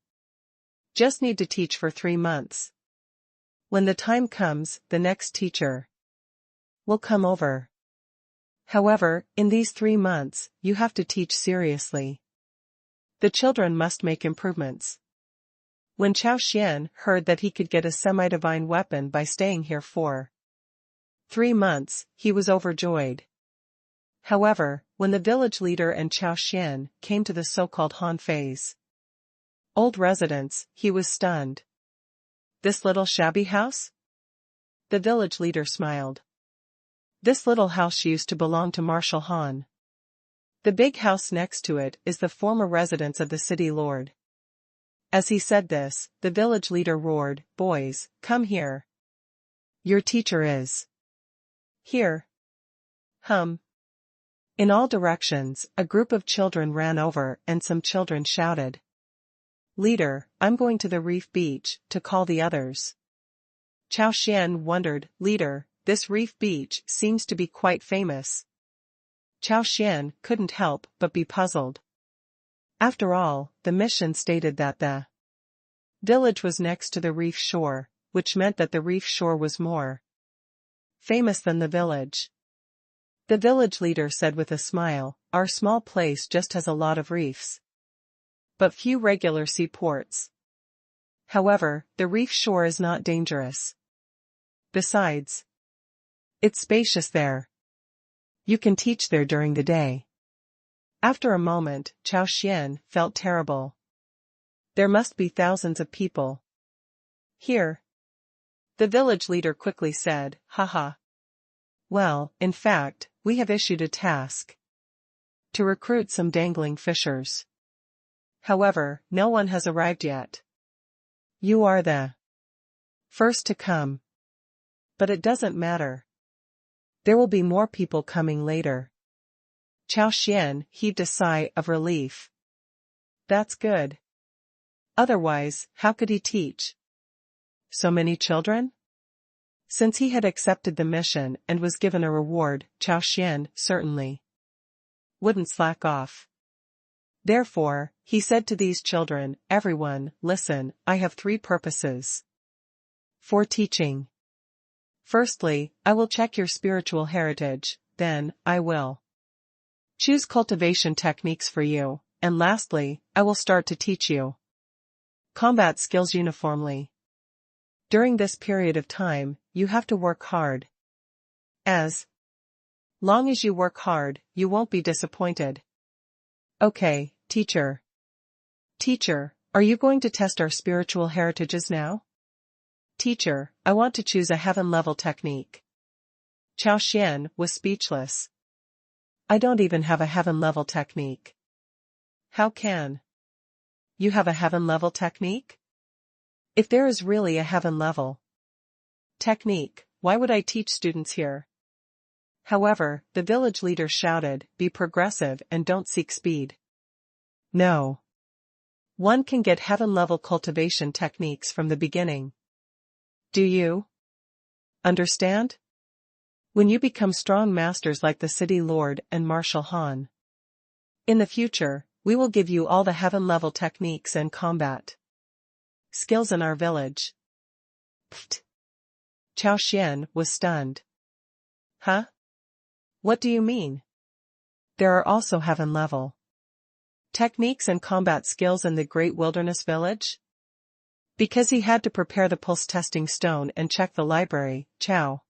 Speaker 1: just need to teach for 3 months. When the time comes, the next teacher will come over. However, in these 3 months, you have to teach seriously. The children must make improvements. When Chao Xian heard that he could get a semi-divine weapon by staying here for 3 months, he was overjoyed. However, when the village leader and Chao Xian came to the so-called Han Fei's old residence, he was stunned. This little shabby house? The village leader smiled. This little house used to belong to Marshal Han. The big house next to it is the former residence of the city lord. As he said this, the village leader roared, "Boys, come here. Your teacher is here." In all directions, a group of children ran over and some children shouted, "Leader, I'm going to the reef beach to call the others." Chao Xian wondered, "Leader, this reef beach seems to be quite famous." Chao Xian couldn't help but be puzzled. After all, the mission stated that the village was next to the reef shore, which meant that the reef shore was more famous than the village. The village leader said with a smile, "Our small place just has a lot of reefs, but few regular seaports. However, the reef shore is not dangerous. Besides, it's spacious there. You can teach there during the day." After a moment, Chao Xian felt terrible. There must be thousands of people here. The village leader quickly said, "Haha. Well, in fact, we have issued a task to recruit some dangling fishers. However, no one has arrived yet. You are the first to come. But it doesn't matter. There will be more people coming later." Chao Xian heaved a sigh of relief. That's good. Otherwise, how could he teach so many children? Since he had accepted the mission and was given a reward, Chao Xian certainly wouldn't slack off. Therefore, he said to these children, "Everyone, listen, I have 3 purposes for teaching. Firstly, I will check your spiritual heritage, then, I will choose cultivation techniques for you, and lastly, I will start to teach you combat skills uniformly. During this period of time, you have to work hard. As long as you work hard, you won't be disappointed." "Okay, teacher." "Teacher, are you going to test our spiritual heritages now?" "Teacher, I want to choose a heaven-level technique." Chao Xian was speechless. "I don't even have a heaven-level technique." "How can you have a heaven-level technique? If there is really a heaven-level technique, why would I teach students here?" However, the village leader shouted, "Be progressive and don't seek speed. No. One can get heaven-level cultivation techniques from the beginning. Do you understand? When you become strong masters like the city lord and Marshal Han, in the future, we will give you all the heaven-level techniques and combat skills in our village." Pfft. Chao Xian was stunned. "Huh? What do you mean? There are also heaven-level techniques and combat skills in the Great Wilderness Village?" Because he had to prepare the pulse testing stone and check the library, Chao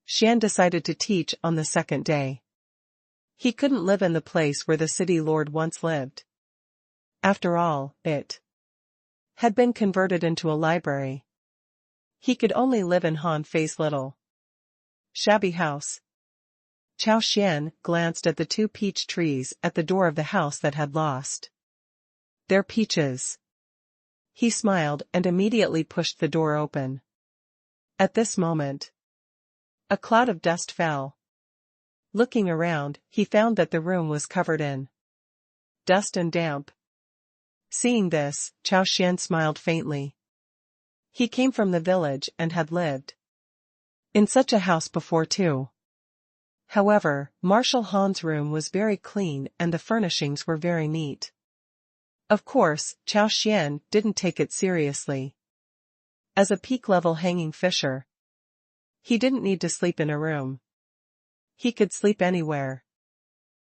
Speaker 1: Xian decided to teach on the second day. He couldn't live in the place where the city lord once lived. After all, it had been converted into a library. He could only live in Han Fei's little shabby house. Chao Xian glanced at the 2 peach trees at the door of the house that had lost their peaches. He smiled and immediately pushed the door open. At this moment, a cloud of dust fell. Looking around, he found that the room was covered in dust and damp. Seeing this, Chao Xian smiled faintly. He came from the village and had lived in such a house before too. However, Marshal Han's room was very clean and the furnishings were very neat. Of course, Chao Xian didn't take it seriously. As a peak-level hanging fisher, he didn't need to sleep in a room. He could sleep anywhere.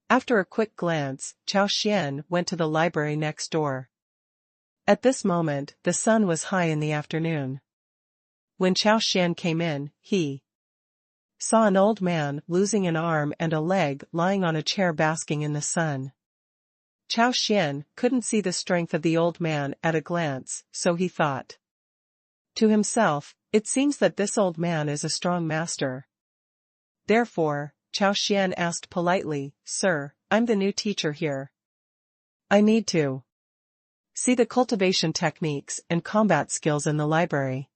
Speaker 1: After a quick glance, Chao Xian went to the library next door. At this moment, the sun was high in the afternoon. When Chao Xian came in, he saw an old man losing an arm and a leg lying on a chair basking in the sun. Chao Xian couldn't see the strength of the old man at a glance, so he thought to himself, it seems that this old man is a strong master. Therefore, Chao Xian asked politely, "Sir, I'm the new teacher here. I need to see the cultivation techniques and combat skills in the library."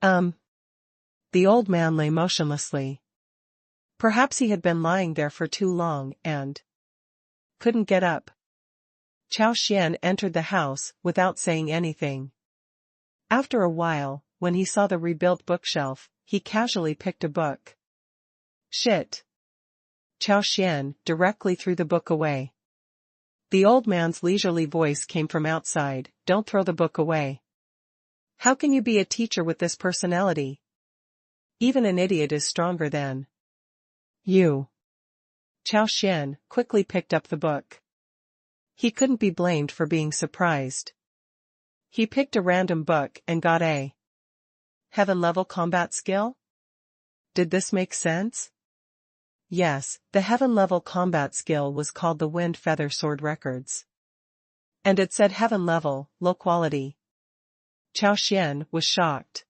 Speaker 1: The old man lay motionlessly. Perhaps he had been lying there for too long and couldn't get up. Chao Xian entered the house without saying anything. After a while, when he saw the rebuilt bookshelf, he casually picked a book. "Shit." Chao Xian directly threw the book away. The old man's leisurely voice came from outside, "Don't throw the book away. How can you be a teacher with this personality? Even an idiot is stronger than you." Chao Xian quickly picked up the book. He couldn't be blamed for being surprised. He picked a random book and got a heaven-level combat skill? Did this make sense? Yes, the heaven-level combat skill was called the Wind Feather Sword Records. And it said heaven-level, low quality. Chao Xian was shocked.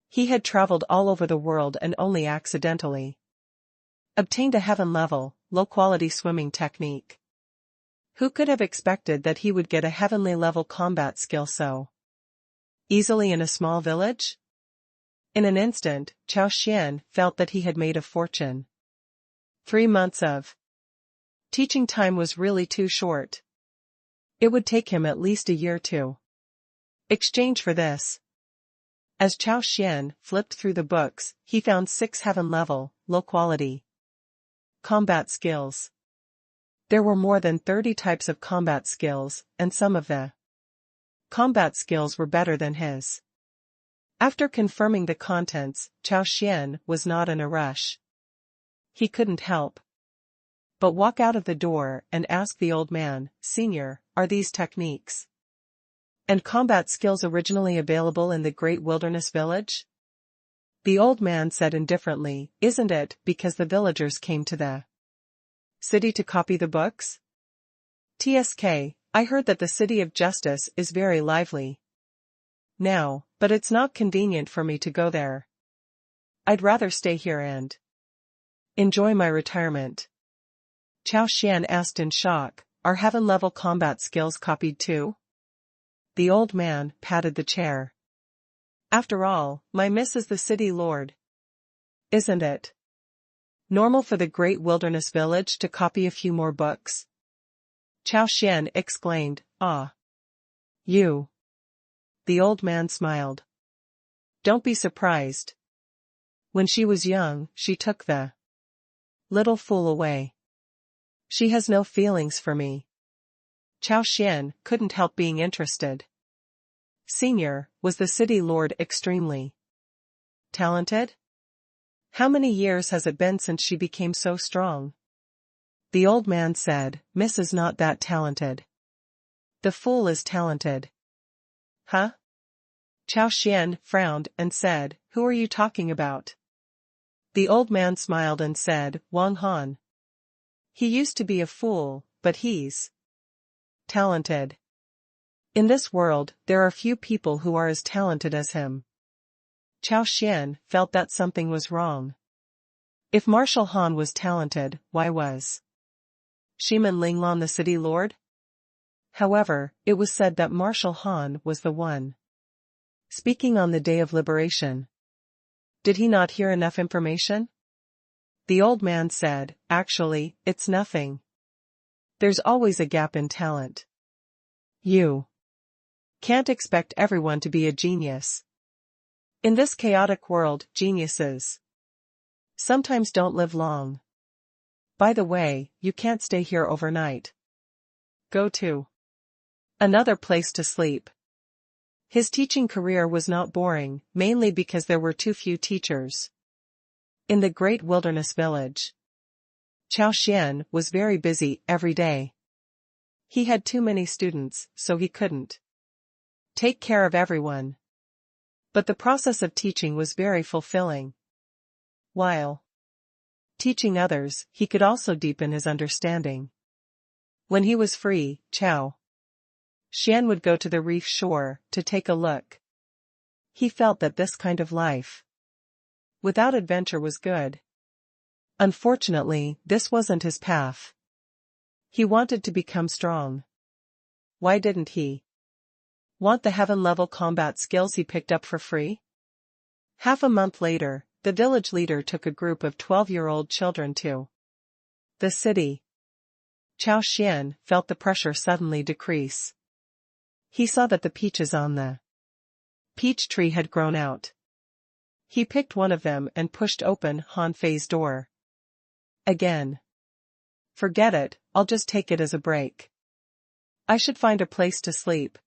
Speaker 1: He had traveled all over the world and only accidentally obtained a heaven-level, low-quality swimming technique. Who could have expected that he would get a heavenly-level combat skill so easily in a small village? In an instant, Chao Xian felt that he had made a fortune. 3 months of teaching time was really too short. It would take him at least a year to exchange for this. As Chao Xian flipped through the books, he found 6 heaven-level, low-quality combat skills. There were more than 30 types of combat skills, and some of the combat skills were better than his. After confirming the contents, Chao Xian was not in a rush. He couldn't help but walk out of the door and ask the old man, "Senior, are these techniques and combat skills originally available in the Great Wilderness Village?" The old man said indifferently, "Isn't it, because the villagers came to the city to copy the books? TSK, I heard that the City of Justice is very lively now, but it's not convenient for me to go there. I'd rather stay here and enjoy my retirement." Chao Xian asked in shock, "Are heaven-level combat skills copied too?" The old man patted the chair. "After all, my miss is the city lord. Isn't it normal for the Great Wilderness Village to copy a few more books?" Chao Xian exclaimed, "Ah. You." The old man smiled. "Don't be surprised. When she was young, she took the little fool away. She has no feelings for me." Chao Xian couldn't help being interested. "Senior, was the city lord extremely talented? How many years has it been since she became so strong?" The old man said, "Miss is not that talented. The fool is talented." "Huh?" Chao Xian frowned and said, "Who are you talking about?" The old man smiled and said, "Wang Han. He used to be a fool, but he's talented. In this world, there are few people who are as talented as him." Chao Xian felt that something was wrong. If Marshal Han was talented, why was Shiman Linglan the city lord? However, it was said that Marshal Han was the one speaking on the day of liberation. Did he not hear enough information? The old man said, "Actually, it's nothing. There's always a gap in talent. You can't expect everyone to be a genius. In this chaotic world, geniuses sometimes don't live long. By the way, you can't stay here overnight. Go to another place to sleep." His teaching career was not boring, mainly because there were too few teachers. In the great wilderness village, Chao Xian was very busy every day. He had too many students, so he couldn't take care of everyone. But the process of teaching was very fulfilling. While teaching others, he could also deepen his understanding. When he was free, Chao Xian would go to the reef shore to take a look. He felt that this kind of life without adventure was good. Unfortunately, this wasn't his path. He wanted to become strong. Why didn't he want the heaven-level combat skills he picked up for free? Half a month later, the village leader took a group of 12-year-old children to the city. Chao Xian felt the pressure suddenly decrease. He saw that the peaches on the peach tree had grown out. He picked one of them and pushed open Han Fei's door. Again. Forget it, I'll just take it as a break. I should find a place to sleep.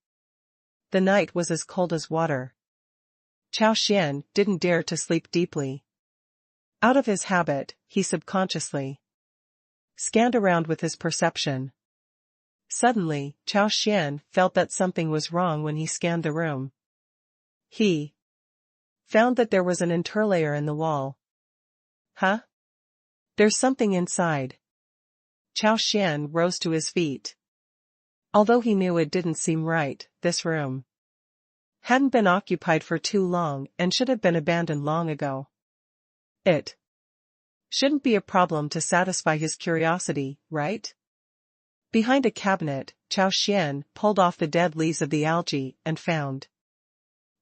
Speaker 1: The night was as cold as water. Chao Xian didn't dare to sleep deeply. Out of his habit, he subconsciously scanned around with his perception. Suddenly, Chao Xian felt that something was wrong when he scanned the room. He found that there was an interlayer in the wall. Huh? There's something inside. Chao Xian rose to his feet. Although he knew it didn't seem right, this room hadn't been occupied for too long and should have been abandoned long ago. It shouldn't be a problem to satisfy his curiosity, right? Behind a cabinet, Chao Xian pulled off the dead leaves of the algae and found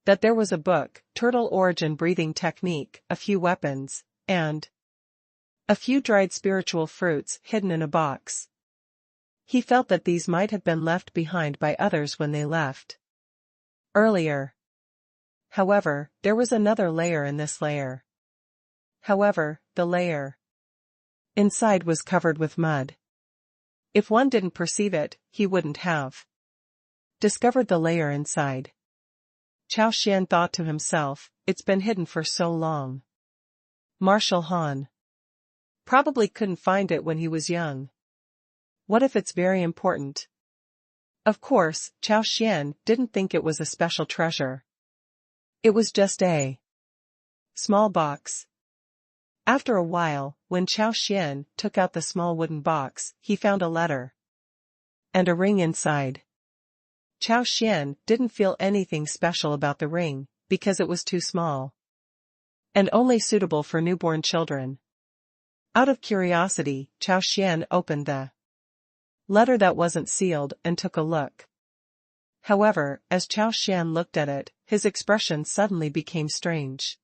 Speaker 1: that there was a book, Turtle Origin Breathing Technique, a few weapons, and a few dried spiritual fruits hidden in a box. He felt that these might have been left behind by others when they left earlier. However, there was another layer in this layer. However, the layer inside was covered with mud. If one didn't perceive it, he wouldn't have discovered the layer inside. Chao Xian thought to himself, it's been hidden for so long. Marshal Han probably couldn't find it when he was young. What if it's very important? Of course, Chao Xian didn't think it was a special treasure. It was just a small box. After a while, when Chao Xian took out the small wooden box, he found a letter and a ring inside. Chao Xian didn't feel anything special about the ring, because it was too small and only suitable for newborn children. Out of curiosity, Chao Xian opened the letter that wasn't sealed and took a look. However, as Chao Xian looked at it, his expression suddenly became strange.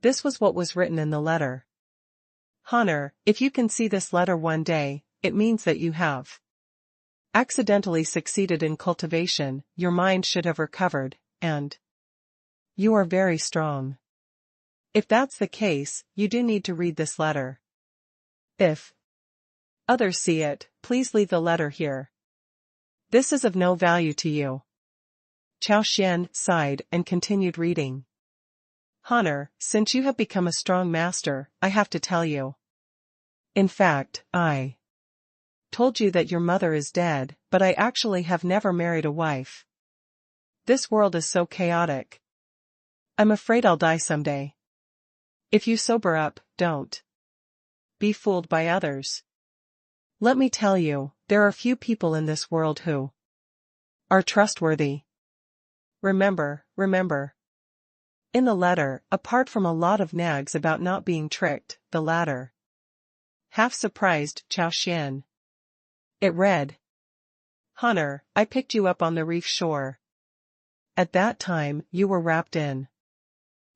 Speaker 1: This was what was written in the letter. Honor, if you can see this letter one day, it means that you have accidentally succeeded in cultivation, your mind should have recovered, and you are very strong. If that's the case, you do need to read this letter. If others see it, please leave the letter here. This is of no value to you. Chao Xian sighed and continued reading. Honor, since you have become a strong master, I have to tell you. In fact, I told you that your mother is dead, but I actually have never married a wife. This world is so chaotic. I'm afraid I'll die someday. If you sober up, don't be fooled by others. Let me tell you, there are few people in this world who are trustworthy. Remember. In the letter, apart from a lot of nags about not being tricked, the latter half surprised Chao Xian. It read, Honor, I picked you up on the reef shore. At that time, you were wrapped in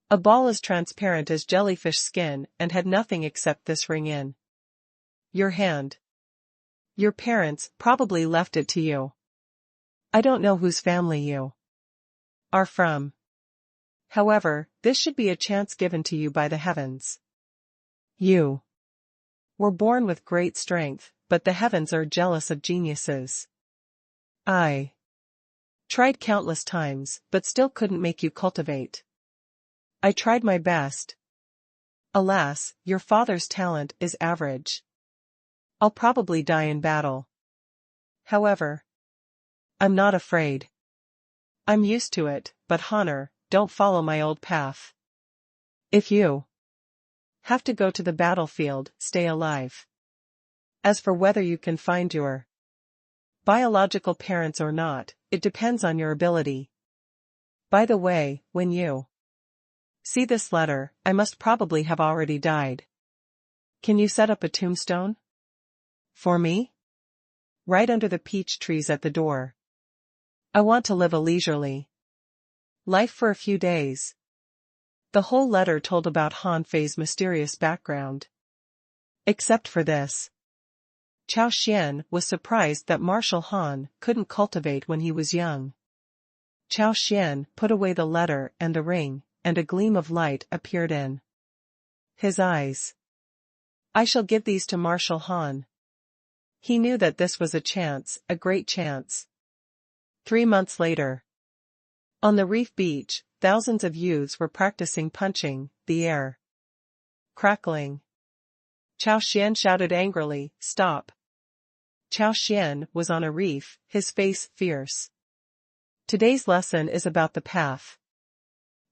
Speaker 1: a ball as transparent as jellyfish skin and had nothing except this ring in your hand. Your parents probably left it to you. I don't know whose family you are from. However, this should be a chance given to you by the heavens. You were born with great strength, but the heavens are jealous of geniuses. I tried countless times, but still couldn't make you cultivate. I tried my best. Alas, your father's talent is average. I'll probably die in battle. However, I'm not afraid. I'm used to it, but Honor, don't follow my old path. If you have to go to the battlefield, stay alive. As for whether you can find your biological parents or not, it depends on your ability. By the way, when you see this letter, I must probably have already died. Can you set up a tombstone for me? Right under the peach trees at the door. I want to live a leisurely life for a few days. The whole letter told about Han Fei's mysterious background. Except for this. Chao Xian was surprised that Marshal Han couldn't cultivate when he was young. Chao Xian put away the letter and the ring, and a gleam of light appeared in his eyes. I shall give these to Marshal Han. He knew that this was a chance, a great chance. 3 months later. On the reef beach, thousands of youths were practicing punching the air. Crackling. Chao Xian shouted angrily, "Stop!" Chao Xian was on a reef, his face fierce. Today's lesson is about the path.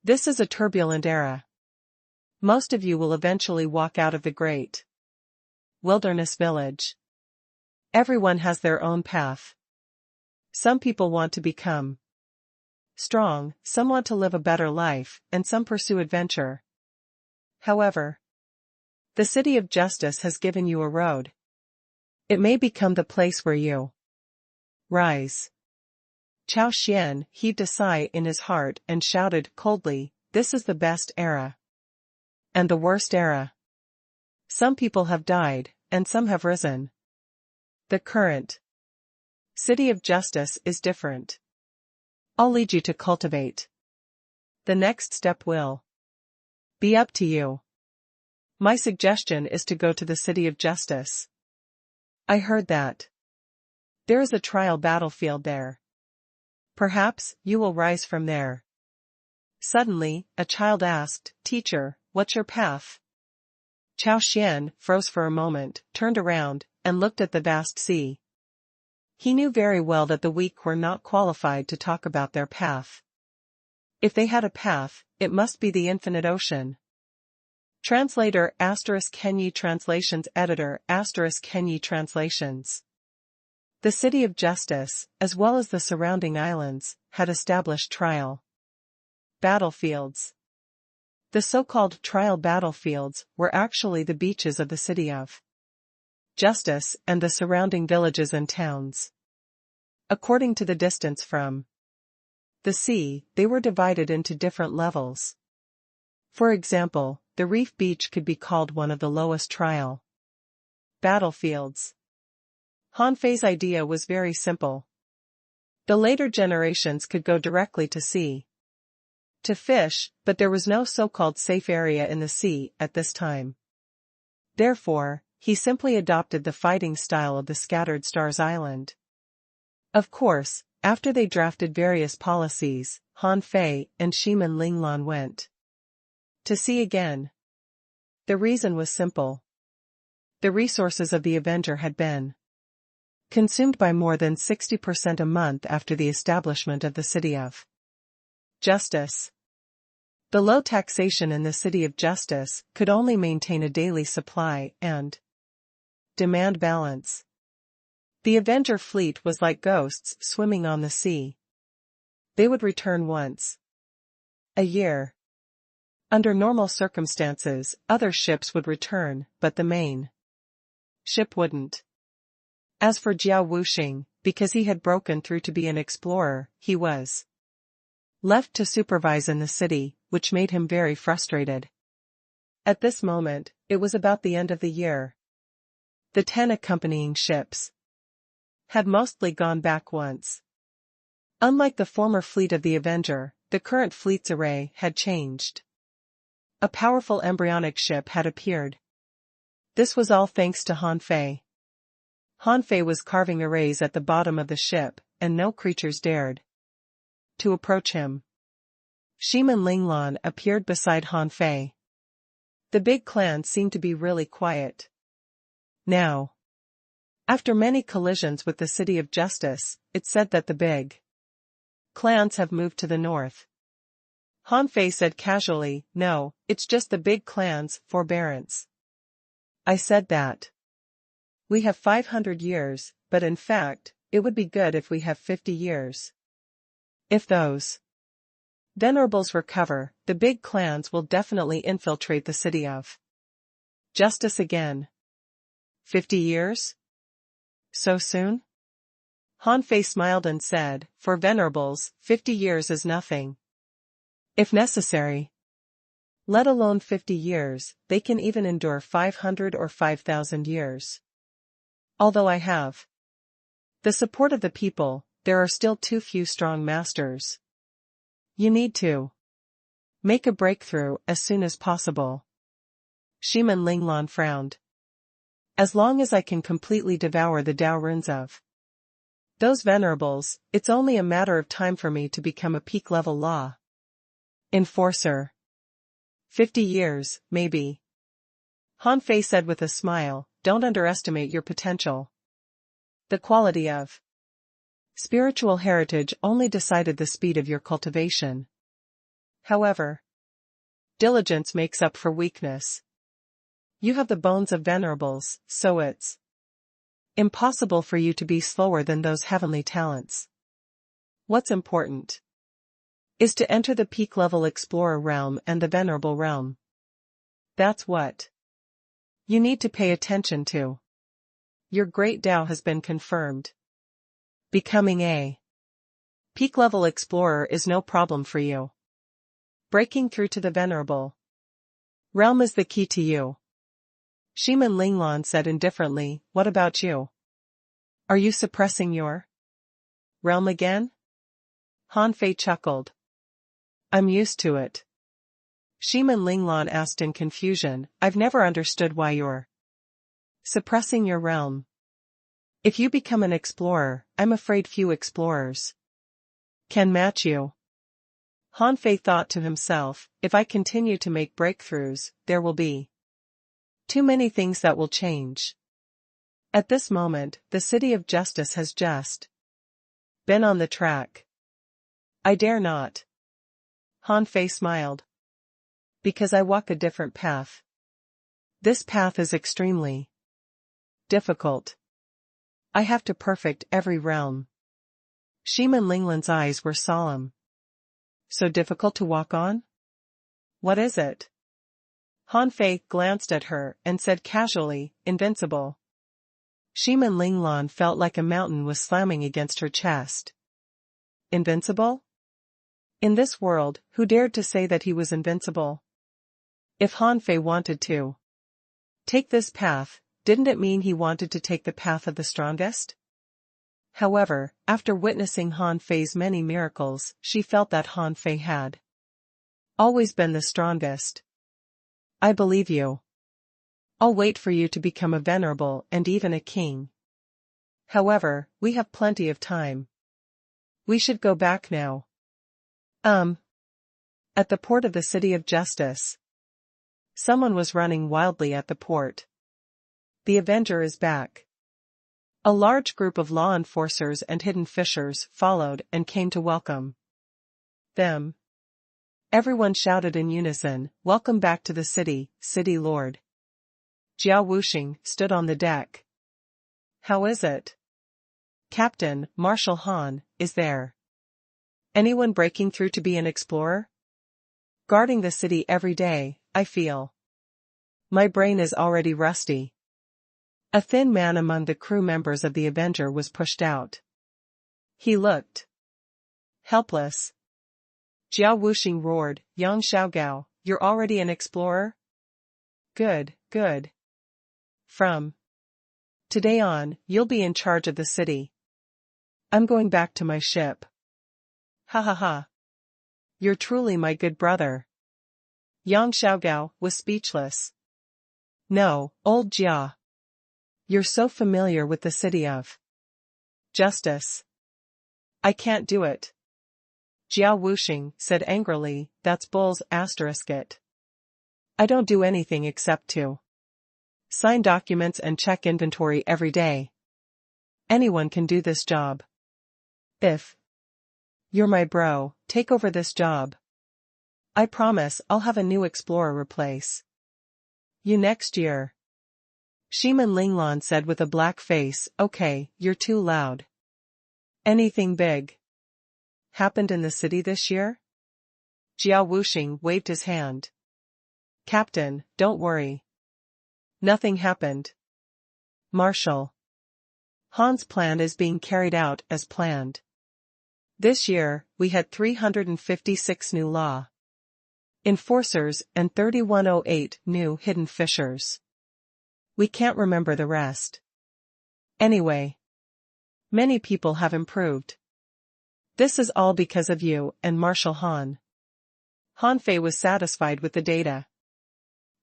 Speaker 1: This is a turbulent era. Most of you will eventually walk out of the great wilderness village. Everyone has their own path. Some people want to become strong, some want to live a better life, and some pursue adventure. However, the City of Justice has given you a road. It may become the place where you rise. Chao Xian heaved a sigh in his heart and shouted coldly, "This is the best era. And the worst era. Some people have died, and some have risen. The current City of Justice is different. I'll lead you to cultivate. The next step will be up to you. My suggestion is to go to the City of Justice. I heard that there is a trial battlefield there. Perhaps you will rise from there." Suddenly, a child asked, "Teacher, what's your path?" Chao Xian froze for a moment, turned around, and looked at the vast sea. He knew very well that the weak were not qualified to talk about their path. If they had a path, it must be the infinite ocean. Translator * Kenyi Translations Editor * Kenyi Translations. The City of Justice, as well as the surrounding islands, had established trial battlefields. The so-called trial battlefields were actually the beaches of the City of Justice and the surrounding villages and towns. According to the distance from the sea, they were divided into different levels. For example, the reef beach could be called one of the lowest trial battlefields. Han Fei's idea was very simple. The later generations could go directly to sea to fish, but there was no so-called safe area in the sea at this time. Therefore, he simply adopted the fighting style of the Scattered Stars Island. Of course, after they drafted various policies, Han Fei and Shimin Linglan went to sea again. The reason was simple. The resources of the Avenger had been consumed by more than 60% a month after the establishment of the City of Justice. The low taxation in the City of Justice could only maintain a daily supply and demand balance. The Avenger fleet was like ghosts swimming on the sea. They would return once a year. Under normal circumstances, other ships would return, but the main ship wouldn't. As for Jiao Wuxing, because he had broken through to be an explorer, he was left to supervise in the city, which made him very frustrated. At this moment, it was about the end of the year. The 10 accompanying ships had mostly gone back once. Unlike the former fleet of the Avenger, the current fleet's array had changed. A powerful embryonic ship had appeared. This was all thanks to Han Fei. Han Fei was carving arrays at the bottom of the ship, and no creatures dared to approach him. Shimin Linglan appeared beside Han Fei. The big clans seem to be really quiet now. After many collisions with the City of Justice, it's said that the big clans have moved to the north. Han Fei said casually, "No, it's just the big clans, forbearance." I said that. We have 500 years, but in fact, it would be good if we have 50 years. If those venerables recover, the big clans will definitely infiltrate the City of Justice again. 50 years? So soon? Han Fei smiled and said, "For venerables, 50 years is nothing. If necessary. Let alone 50 years, they can even endure 500 or 5,000 years. Although I have the support of the people, there are still too few strong masters. You need to make a breakthrough as soon as possible." Shiman Linglan frowned. "As long as I can completely devour the Dao runes of those venerables, it's only a matter of time for me to become a peak-level law enforcer. 50 years, maybe." Han Fei said with a smile, "Don't underestimate your potential. The quality of spiritual heritage only decided the speed of your cultivation. However, diligence makes up for weakness. You have the bones of venerables, so it's impossible for you to be slower than those heavenly talents. What's important is to enter the peak-level explorer realm and the venerable realm. That's what you need to pay attention to. Your great Tao has been confirmed. Becoming a peak-level explorer is no problem for you. Breaking through to the venerable realm is the key to you." Shiman Linglan said indifferently, "What about you? Are you suppressing your realm again?" Han Fei chuckled. "I'm used to it." Shiman Linglan asked in confusion, "I've never understood why you're suppressing your realm. If you become an explorer, I'm afraid few explorers can match you." Han Fei thought to himself, "If I continue to make breakthroughs, there will be too many things that will change. At this moment, the City of Justice has just been on the track. I dare not." Han Fei smiled. "Because I walk a different path. This path is extremely difficult. I have to perfect every realm." Shiman Linglan's eyes were solemn. "So difficult to walk on? What is it?" Han Fei glanced at her and said casually, "Invincible." Shiman Linglan felt like a mountain was slamming against her chest. Invincible? In this world, who dared to say that he was invincible? If Han Fei wanted to take this path, didn't it mean he wanted to take the path of the strongest? However, after witnessing Han Fei's many miracles, she felt that Han Fei had always been the strongest. "I believe you. I'll wait for you to become a venerable and even a king. However, we have plenty of time. We should go back now." At the port of the City of Justice. Someone was running wildly at the port. "The Avenger is back." A large group of law enforcers and hidden fishers followed and came to welcome them. Everyone shouted in unison, "Welcome back to the city, City Lord." Jiao Wuxing stood on the deck. "How is it? Captain, Marshal Han, is there anyone breaking through to be an explorer? Guarding the city every day, I feel my brain is already rusty." A thin man among the crew members of the Avenger was pushed out. He looked helpless. Jiao Wuxing roared, "Yang Xiaogao, you're already an explorer? Good, good. From today on, you'll be in charge of the city. I'm going back to my ship." "Ha ha ha. You're truly my good brother." Yang Xiaogao was speechless. "No, old Jia. You're so familiar with the City of Justice. I can't do it." Jiao Wuxing said angrily, "That's bull's asterisk it. I don't do anything except to sign documents and check inventory every day. Anyone can do this job. If you're my bro, take over this job. I promise I'll have a new explorer replace you next year. Shiman Linglan said with a black face, okay, you're too loud. Anything big happened in the city this year? Jiao Wuxing waved his hand. Captain, don't worry. Nothing happened. Marshal. Han's plan is being carried out as planned. This year, we had 356 new law enforcers and 3108 new hidden fishers. We can't remember the rest. Anyway, many people have improved. This is all because of you and Marshal Han. Han Fei was satisfied with the data.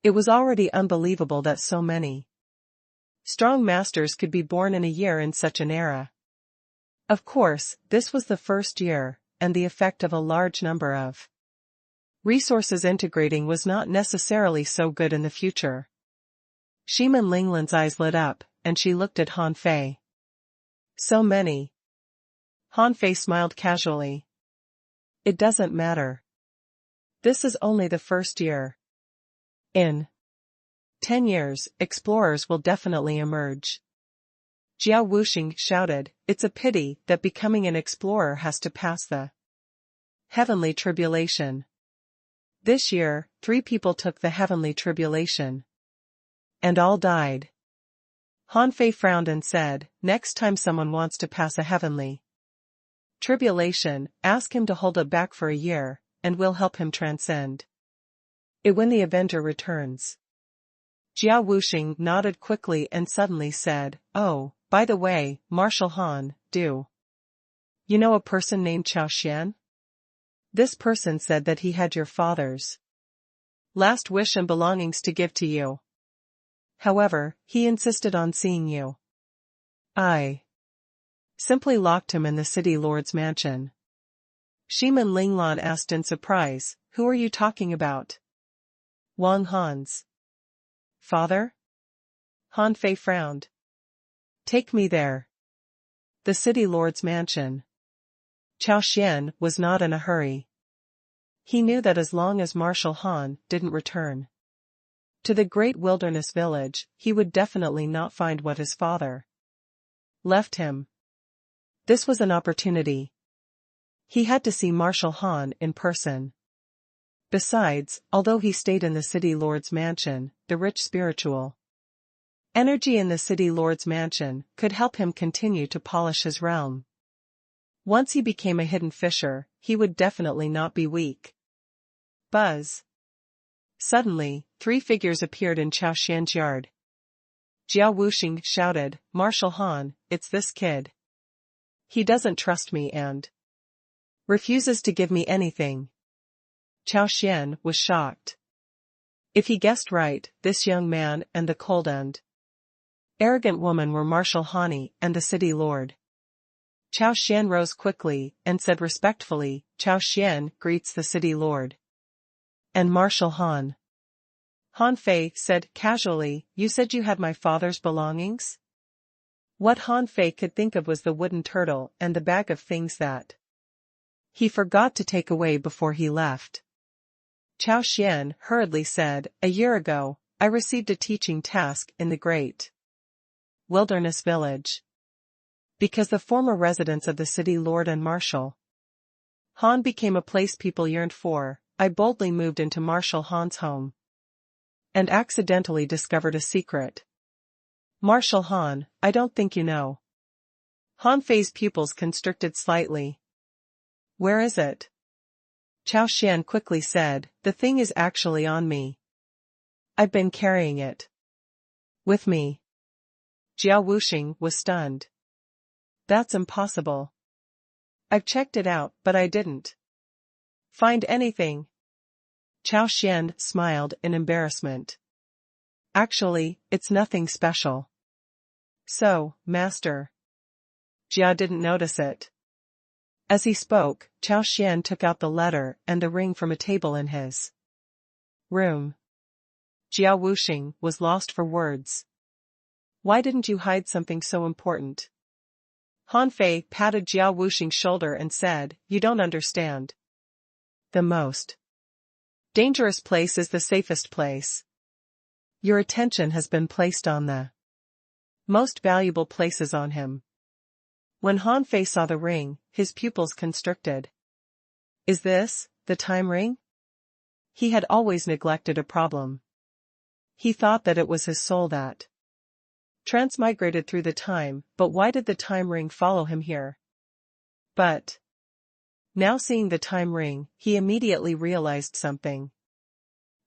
Speaker 1: It was already unbelievable that so many strong masters could be born in a year in such an era. Of course, this was the first year, and the effect of a large number of resources integrating was not necessarily so good in the future. Shiman Linglan's eyes lit up, and she looked at Han Fei. So many. Han Fei smiled casually. It doesn't matter. This is only the first year. In 10 years, explorers will definitely emerge. Jiao Wuxing shouted, it's a pity that becoming an explorer has to pass the heavenly tribulation. This year, 3 people took the heavenly tribulation. And all died. Han Fei frowned and said, next time someone wants to pass a heavenly tribulation, ask him to hold it back for a year, and we'll help him transcend it when the Avenger returns. Jiao Wuxing nodded quickly and suddenly said, oh, by the way, Marshal Han, do you know a person named Chao Xian? This person said that he had your father's last wish and belongings to give to you. However, he insisted on seeing you. I simply locked him in the city lord's mansion. Shiman Linglan asked in surprise, who are you talking about? Wang Han's father? Han Fei frowned. Take me there. The city lord's mansion. Chao Xian was not in a hurry. He knew that as long as Marshal Han didn't return to the great wilderness village, he would definitely not find what his father left him. This was an opportunity. He had to see Marshal Han in person. Besides, although he stayed in the city lord's mansion, the rich spiritual energy in the city lord's mansion could help him continue to polish his realm. Once he became a hidden fisher, he would definitely not be weak. Buzz. Suddenly, 3 figures appeared in Chao Xian's yard. Jiao Wuxing shouted, Marshal Han, it's this kid. He doesn't trust me and refuses to give me anything. Chao Xian was shocked. If he guessed right, this young man and the cold and arrogant woman were Marshal Hani and the city lord. Chao Xian rose quickly and said respectfully, Chao Xian greets the city lord. And Marshal Han. Han Fei said casually, you said you had my father's belongings? What Han Fei could think of was the wooden turtle and the bag of things that he forgot to take away before he left. Chao Xian hurriedly said, a year ago, I received a teaching task in the great wilderness village. Because the former residence of the city lord and Marshal Han became a place people yearned for, I boldly moved into Marshal Han's home and accidentally discovered a secret. Marshal Han, I don't think you know. Han Fei's pupils constricted slightly. Where is it? Chao Xian quickly said, the thing is actually on me. I've been carrying it with me. Jiao Wuxing was stunned. That's impossible. I've checked it out, but I didn't find anything. Chao Xian smiled in embarrassment. Actually, it's nothing special. So, master. Jia didn't notice it. As he spoke, Chao Xian took out the letter and the ring from a table in his room. Jiao Wuxing was lost for words. Why didn't you hide something so important? Han Fei patted Jiao Wuxing's shoulder and said, you don't understand. The most dangerous place is the safest place. Your attention has been placed on the most valuable places on him. When Han Fei saw the ring, his pupils constricted. Is this the time ring? He had always neglected a problem. He thought that it was his soul that transmigrated through the time, but why did the time ring follow him here? But now seeing the time ring, he immediately realized something.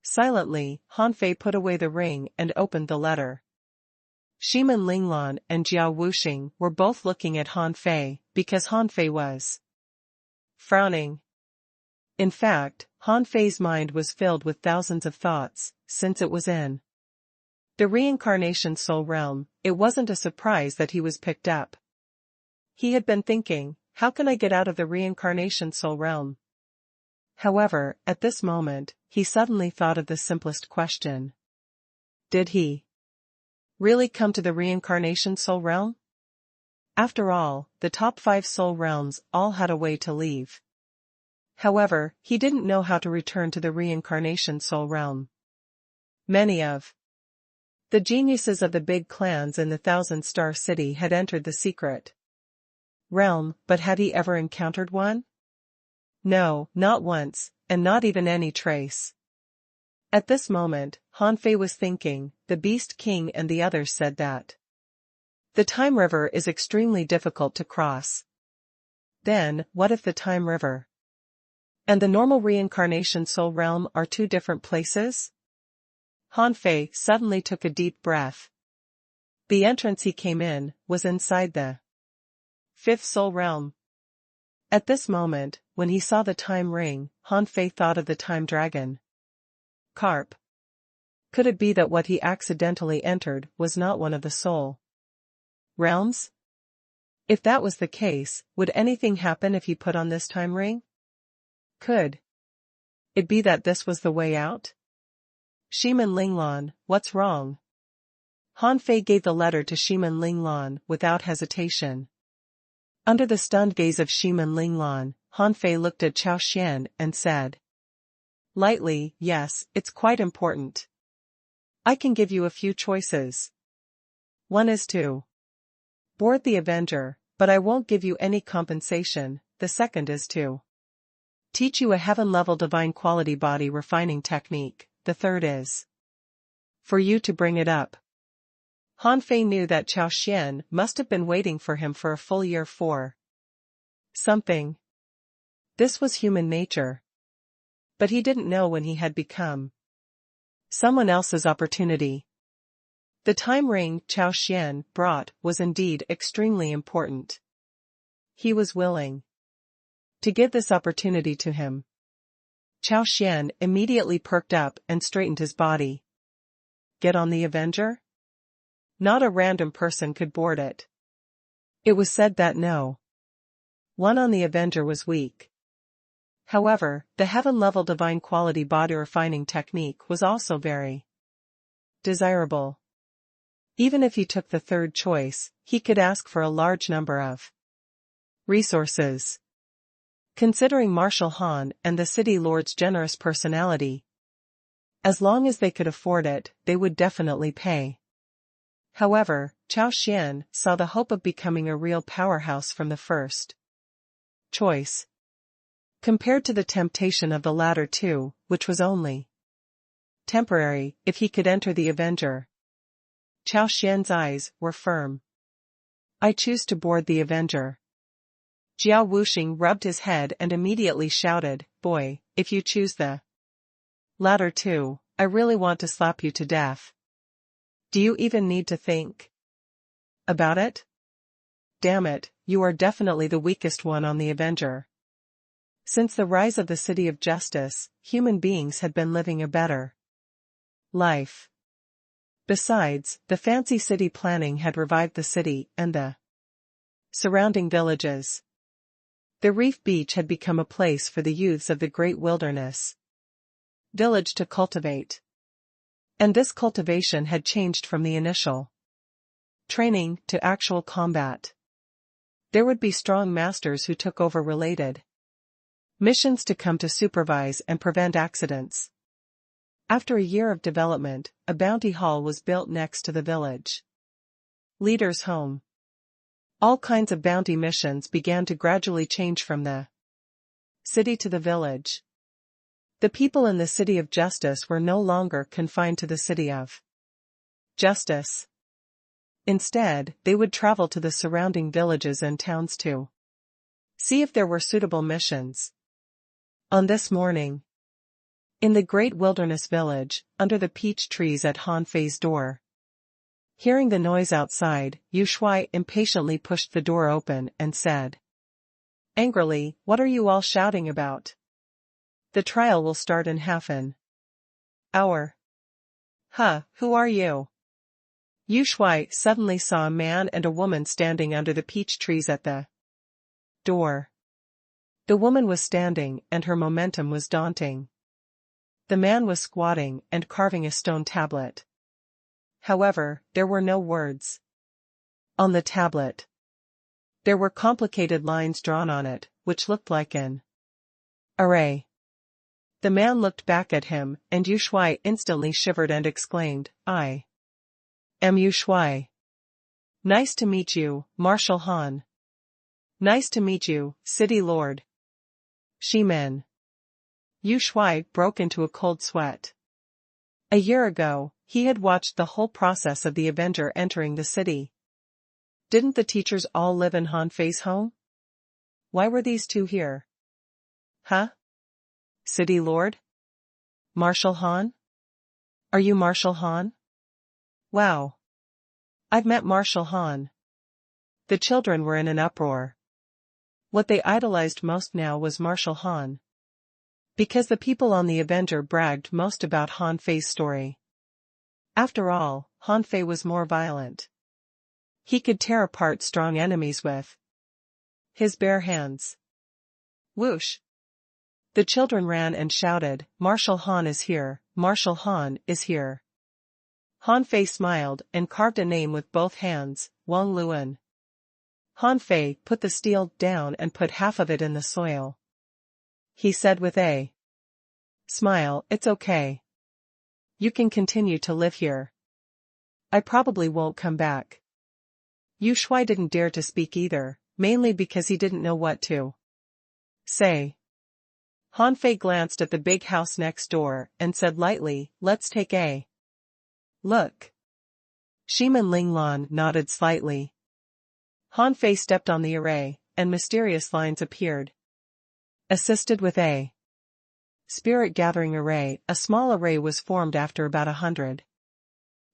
Speaker 1: Silently, Han Fei put away the ring and opened the letter. Shimin Linglan and Jiao Wuxing were both looking at Han Fei, because Han Fei was frowning. In fact, Han Fei's mind was filled with thousands of thoughts, since it was in the reincarnation soul realm. It wasn't a surprise that he was picked up. He had been thinking, how can I get out of the reincarnation soul realm? However, at this moment, he suddenly thought of the simplest question. Did he really come to the reincarnation soul realm? After all, the top 5 soul realms all had a way to leave. However, he didn't know how to return to the reincarnation soul realm. Many of the geniuses of the big clans in the Thousand-Star City had entered the secret realm, but had he ever encountered one? No, not once, and not even any trace. At this moment, Han Fei was thinking, the Beast King and the others said that the Time River is extremely difficult to cross. Then, what if the Time River and the normal reincarnation soul realm are 2 different places? Han Fei suddenly took a deep breath. The entrance he came in was inside the 5th soul realm. At this moment, when he saw the time ring, Han Fei thought of the time dragon. Carp. Could it be that what he accidentally entered was not one of the soul realms? If that was the case, would anything happen if he put on this time ring? Could it be that this was the way out? Shimin Linglan, what's wrong? Han Fei gave the letter to Shimin Linglan without hesitation. Under the stunned gaze of Shimin Linglan, Han Fei looked at Chao Xian and said lightly, yes, it's quite important. I can give you a few choices. One is to board the Avenger, but I won't give you any compensation. The second is to teach you a heaven-level divine quality body refining technique. The third is for you to bring it up. Han Fei knew that Chao Xian must have been waiting for him for a full year for something. This was human nature. But he didn't know when he had become someone else's opportunity. The time ring Chao Xian brought was indeed extremely important. He was willing to give this opportunity to him. Chao Xian immediately perked up and straightened his body. Get on the Avenger? Not a random person could board it. It was said that no one on the Avenger was weak. However, the heaven-level divine quality body refining technique was also very desirable. Even if he took the third choice, he could ask for a large number of resources. Considering Marshal Han and the city lord's generous personality, as long as they could afford it, they would definitely pay. However, Chao Xian saw the hope of becoming a real powerhouse from the first choice, compared to the temptation of the latter two, which was only temporary. If he could enter the Avenger. Chao Xian's eyes were firm. I choose to board the Avenger. Jiao Wuxing rubbed his head and immediately shouted, boy, if you choose the latter two, I really want to slap you to death. Do you even need to think about it? Damn it, you are definitely the weakest one on the Avenger. Since the rise of the City of Justice, human beings had been living a better life. Besides, the fancy city planning had revived the city and the surrounding villages. The reef beach had become a place for the youths of the great wilderness village to cultivate. And this cultivation had changed from the initial training to actual combat. There would be strong masters who took over related missions to come to supervise and prevent accidents. After a year of development, a bounty hall was built next to the village leader's home. All kinds of bounty missions began to gradually change from the city to the village. The people in the city of justice were no longer confined to the city of justice. Instead, they would travel to the surrounding villages and towns to see if there were suitable missions. On this morning, in the great wilderness village, under the peach trees at Han Fei's door, hearing the noise outside, Yu Shuai impatiently pushed the door open and said angrily, "What are you all shouting about? The trial will start in half an hour." "Huh, who are you?" Yu Shuai suddenly saw a man and a woman standing under the peach trees at the door. The woman was standing, and her momentum was daunting. The man was squatting and carving a stone tablet. However, there were no words on the tablet. There were complicated lines drawn on it, which looked like an array. The man looked back at him, and Yu Shuai instantly shivered and exclaimed, "I am Yu Shuai. Nice to meet you, Marshal Han. Nice to meet you, City Lord Shimen." Yu Shuai broke into a cold sweat. A year ago, he had watched the whole process of the Avenger entering the city. Didn't the teachers all live in Han Fei's home? Why were these two here? Huh? City Lord? Marshal Han? Are you Marshal Han? Wow. I've met Marshal Han. The children were in an uproar. What they idolized most now was Marshal Han. Because the people on the Avenger bragged most about Han Fei's story. After all, Han Fei was more violent. He could tear apart strong enemies with his bare hands. Whoosh! The children ran and shouted, "Marshal Han is here, Marshal Han is here." Han Fei smiled and carved a name with both hands, Wang Luan. Han Fei put the steel down and put half of it in the soil. He said with a smile, "It's okay. You can continue to live here. I probably won't come back." Yu Shuai didn't dare to speak either, mainly because he didn't know what to say. Han Fei glanced at the big house next door and said lightly, "Let's take a look." Shimen Linglan nodded slightly. Han Fei stepped on the array, and mysterious lines appeared. Assisted with a spirit-gathering array, a small array was formed after about 100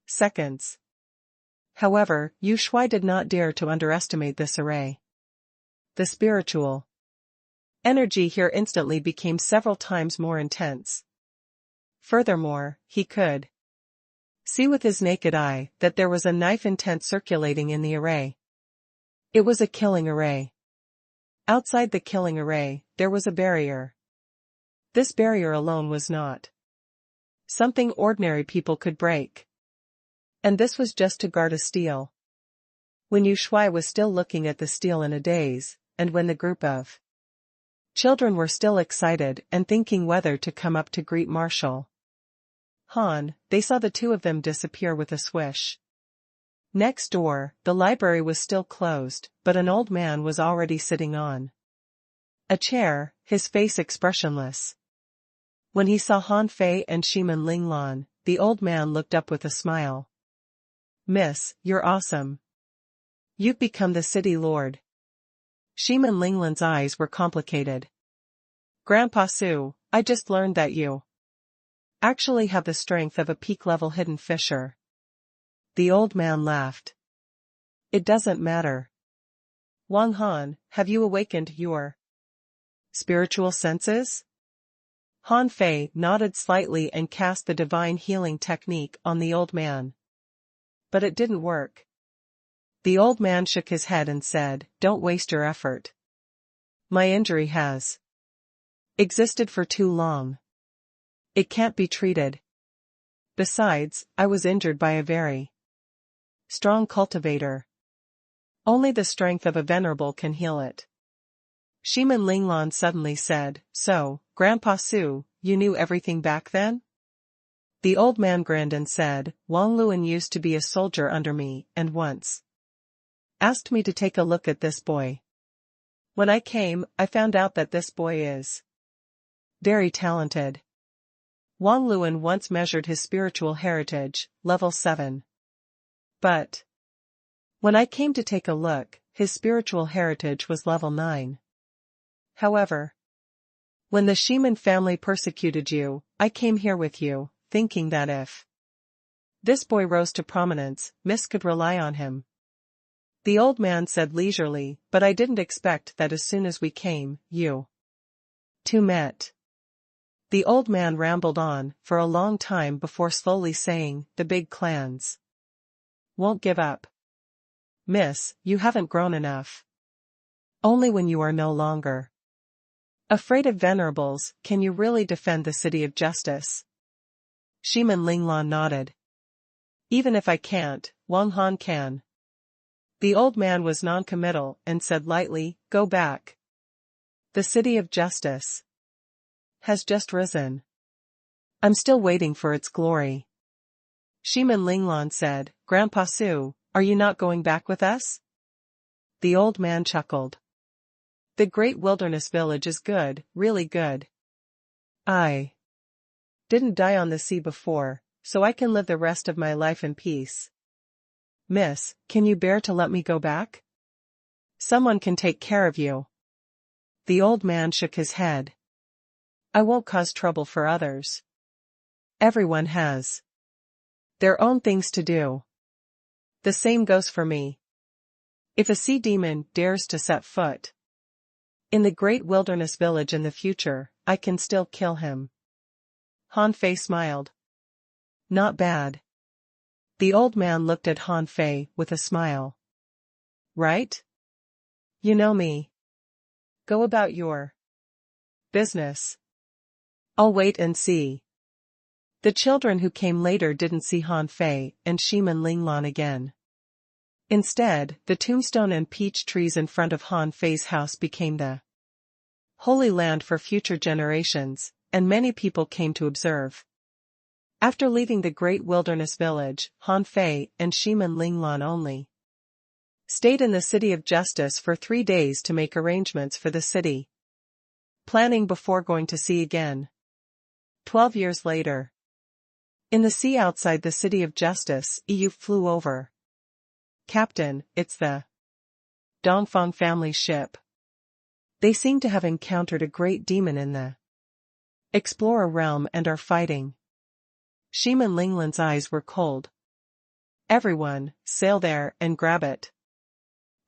Speaker 1: seconds. However, Yu Shuai did not dare to underestimate this array. The spiritual energy here instantly became several times more intense. Furthermore, he could see with his naked eye that there was a knife intent circulating in the array. It was a killing array. Outside the killing array, there was a barrier. This barrier alone was not something ordinary people could break. And this was just to guard a steel. When Yu Shuai was still looking at the steel in a daze, and when the group of children were still excited and thinking whether to come up to greet Marshal Han, they saw the two of them disappear with a swish. Next door, the library was still closed, but an old man was already sitting on a chair, his face expressionless. When he saw Han Fei and Shimen Linglan, the old man looked up with a smile. "Miss, you're awesome. You've become the city lord." Shimen Linglan's eyes were complicated. "Grandpa Su, I just learned that you actually have the strength of a peak-level hidden fisher." The old man laughed. "It doesn't matter. Wang Han, have you awakened your spiritual senses?" Han Fei nodded slightly and cast the divine healing technique on the old man. But it didn't work. The old man shook his head and said, "Don't waste your effort. My injury has existed for too long. It can't be treated." Besides, I was injured by a very strong cultivator. Only the strength of a venerable can heal it. Shimin Linglan suddenly said, "So, Grandpa Su, you knew everything back then?" The old man grinned and said, "Wang Luan used to be a soldier under me and once asked me to take a look at this boy. When I came, I found out that this boy is very talented." Wang Luan once measured his spiritual heritage, level 7. But when I came to take a look, his spiritual heritage was level 9. However, when the Shimin family persecuted you, I came here with you, thinking that if this boy rose to prominence, Miss could rely on him. The old man said leisurely, "But I didn't expect that as soon as we came, you two met." The old man rambled on for a long time before slowly saying, "The big clans won't give up. Miss, you haven't grown enough. Only when you are no longer afraid of venerables can you really defend the city of justice." Shimin Linglan nodded. "Even if I can't, Wang Han can." The old man was non-committal and said lightly, "Go back. The city of justice has just risen. I'm still waiting for its glory." Shimin Linglan said, "Grandpa Su, are you not going back with us?" The old man chuckled. "The great wilderness village is good, really good. I didn't die on the sea before, so I can live the rest of my life in peace. Miss, can you bear to let me go back? Someone can take care of you." The old man shook his head. "I won't cause trouble for others. Everyone has their own things to do. The same goes for me. If a sea demon dares to set foot in the great wilderness village in the future, I can still kill him." Han Fei smiled. "Not bad." The old man looked at Han Fei with a smile. "Right? You know me. Go about your business. I'll wait and see." The children who came later didn't see Han Fei and Shimin Linglan again. Instead, the tombstone and peach trees in front of Han Fei's house became the holy land for future generations, and many people came to observe. After leaving the great wilderness village, Han Fei and Shimin Linglan only stayed in the city of justice for 3 days to make arrangements for the city planning before going to sea again. 12 years later, in the sea outside the city of justice, EU flew over. "Captain, it's the Dongfang family ship. They seem to have encountered a great demon in the Explorer realm and are fighting." Shimin Linglan's eyes were cold. "Everyone, sail there and grab it."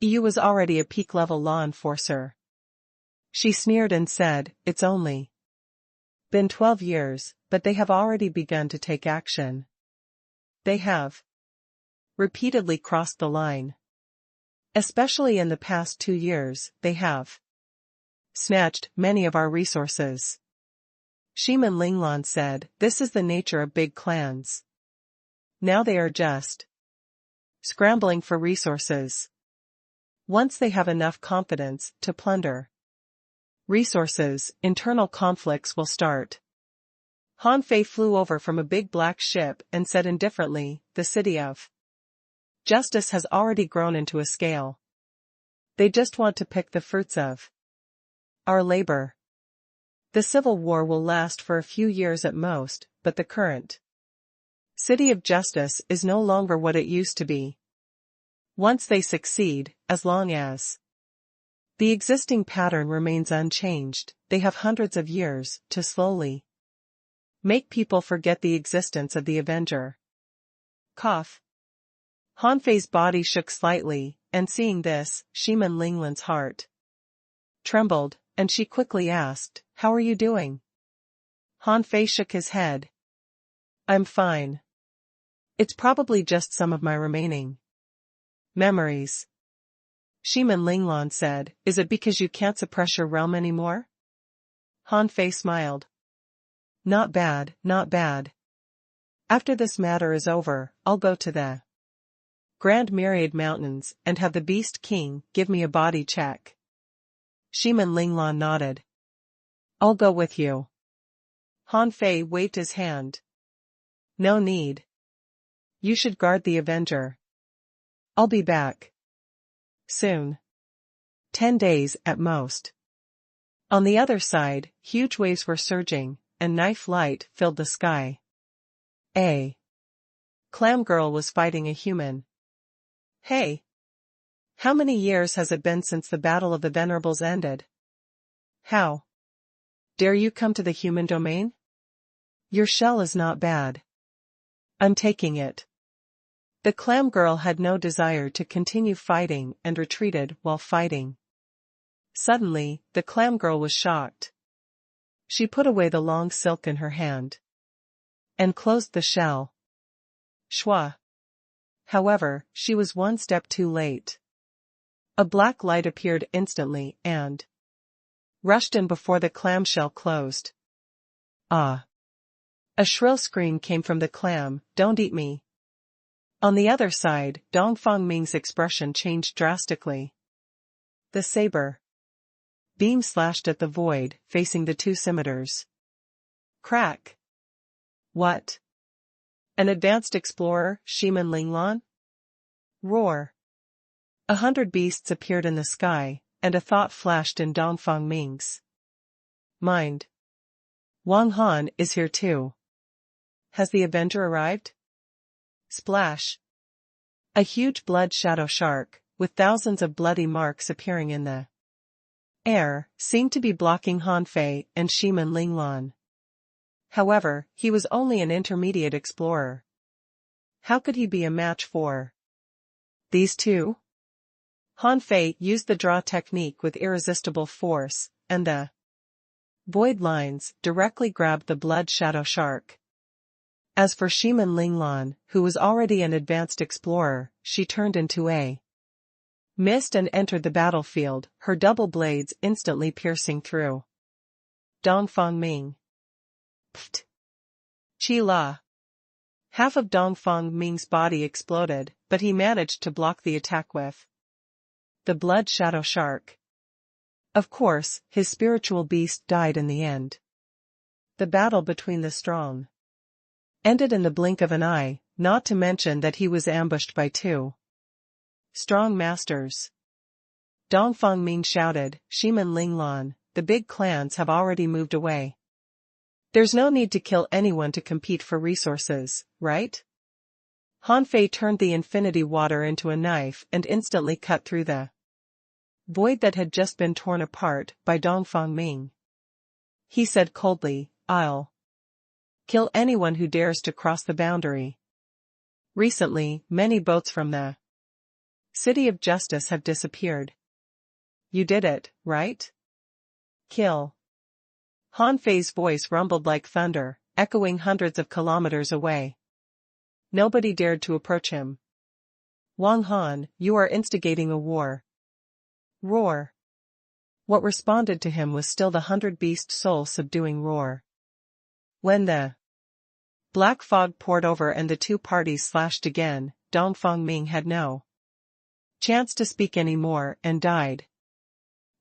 Speaker 1: EU was already a peak-level law enforcer. She sneered and said, "It's only been 12 years, but they have already begun to take action. They have repeatedly crossed the line. Especially in the past 2 years, they have snatched many of our resources." Shimin Linglan said, "This is the nature of big clans. Now they are just scrambling for resources. Once they have enough confidence to plunder resources, internal conflicts will start." Han Fei flew over from a big black ship and said indifferently, "The city of justice has already grown into a scale. They just want to pick the fruits of our labor. The civil war will last for a few years at most, but the current city of justice is no longer what it used to be. Once they succeed, as long as the existing pattern remains unchanged, they have hundreds of years to slowly make people forget the existence of the Avenger." Cough. Han Fei's body shook slightly, and seeing this, Shimin Linglan's heart trembled, and she quickly asked, "How are you doing?" Han Fei shook his head. "I'm fine. It's probably just some of my remaining memories." Shimin Linglan said, "Is it because you can't suppress your realm anymore?" Han Fei smiled. Not bad, not bad. After this matter is over, I'll go to the Grand Myriad Mountains and have the Beast King give me a body check. Shiman Linglan nodded. I'll go with you. Han Fei waved his hand. No need. You should guard the Avenger. I'll be back. Soon. 10 days at most. On the other side, huge waves were surging, and knife light filled the sky. A clam girl was fighting a human. Hey! How many years has it been since the Battle of the Venerables ended? How dare you come to the human domain? Your shell is not bad. I'm taking it. The clam girl had no desire to continue fighting and retreated while fighting. Suddenly, the clam girl was shocked. She put away the long silk in her hand and closed the shell. Shwa. However, she was one step too late. A black light appeared instantly and rushed in before the clamshell closed. Ah! A shrill scream came from the clam, "Don't eat me." On the other side, Dongfang Ming's expression changed drastically. The saber beam slashed at the void, facing the two scimitars. Crack! What? An advanced explorer, Shiman Linglan? Roar! 100 beasts appeared in the sky, and a thought flashed in Dongfang Ming's mind. Wang Han is here too. Has the Avenger arrived? Splash! A huge blood shadow shark, with thousands of bloody marks appearing in the air, seemed to be blocking Han Fei and Shiman Linglan. However, he was only an intermediate explorer. How could he be a match for these two? Han Fei used the draw technique with irresistible force, and the void lines directly grabbed the blood shadow shark. As for Shiman Linglan, who was already an advanced explorer, she turned into a mist and entered the battlefield, her double blades instantly piercing through Dongfang Ming. Pfft! Chi La! Half of Dongfang Ming's body exploded, but he managed to block the attack with the blood shadow shark. Of course, his spiritual beast died in the end. The battle between the strong ended in the blink of an eye, not to mention that he was ambushed by two strong masters. Dongfang Ming shouted, "Shiman Linglan, the big clans have already moved away. There's no need to kill anyone to compete for resources, right?" Han Fei turned the infinity water into a knife and instantly cut through the void that had just been torn apart by Dongfang Ming. He said coldly, "I'll kill anyone who dares to cross the boundary." Recently, many boats from the City of Justice have disappeared. You did it, right? Kill. Han Fei's voice rumbled like thunder, echoing hundreds of kilometers away. Nobody dared to approach him. Wang Han, you are instigating a war. Roar. What responded to him was still the 100-beast soul-subduing roar. When the black fog poured over and the two parties slashed again, Dongfang Ming had no chance to speak anymore and died.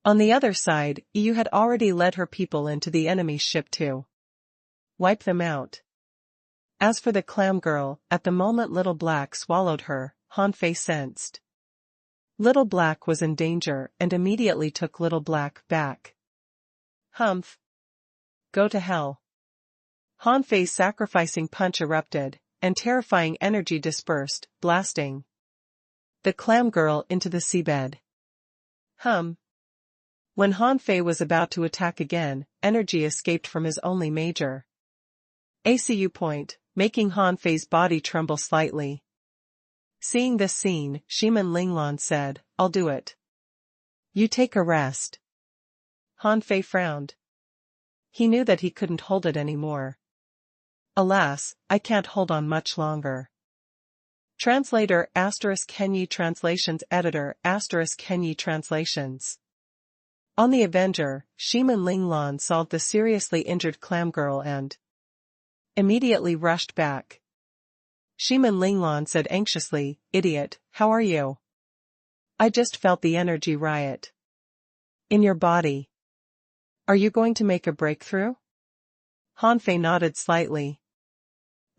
Speaker 1: On the other side, Yu had already led her people into the enemy's ship to wipe them out. As for the clam girl, at the moment Little Black swallowed her, Han Fei sensed Little Black was in danger and immediately took Little Black back. Humph! Go to hell. Han Fei's sacrificing punch erupted, and terrifying energy dispersed, blasting the clam girl into the seabed. When Han Fei was about to attack again, energy escaped from his only major ACU point, making Han Fei's body tremble slightly. Seeing this scene, Shiman Linglan said, "I'll do it. You take a rest." Han Fei frowned. He knew that he couldn't hold it anymore. Alas, I can't hold on much longer. Translator ** Kenyi Translations Editor ** Kenyi Translations. On the Avenger, Shiman Linglan solved the seriously injured clam girl and immediately rushed back. Shiman Linglan said anxiously, "Idiot, how are you?" "I just felt the energy riot in your body. Are you going to make a breakthrough?" Han Fei nodded slightly.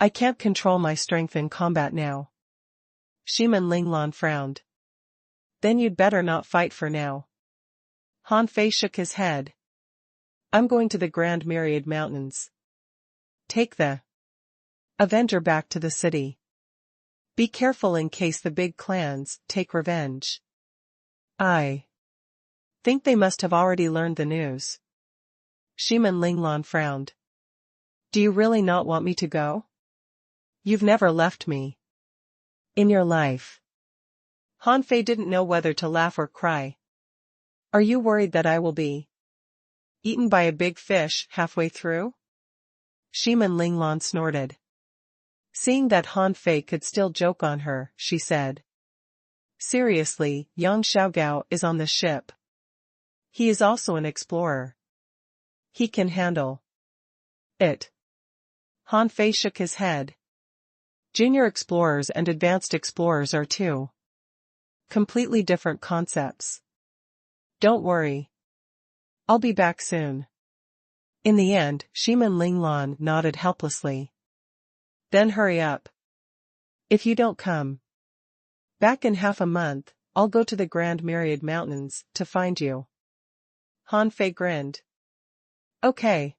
Speaker 1: "I can't control my strength in combat now." Shiman Linglan frowned. "Then you'd better not fight for now." Han Fei shook his head. "I'm going to the Grand Myriad Mountains. Take the Avenger back to the city. Be careful in case the big clans take revenge." "I think they must have already learned the news." Shiman Linglan frowned. "Do you really not want me to go? You've never left me in your life." Han Fei didn't know whether to laugh or cry. "Are you worried that I will be eaten by a big fish halfway through?" Shiman Linglan snorted. Seeing that Han Fei could still joke on her, she said, "Seriously, Yang Xiaogao is on the ship. He is also an explorer. He can handle it." Han Fei shook his head. Junior explorers and advanced explorers are two completely different concepts. "Don't worry. I'll be back soon." In the end, Shiman Linglan nodded helplessly. "Then hurry up. If you don't come back in half a month, I'll go to the Grand Myriad Mountains to find you." Han Fei grinned. "Okay."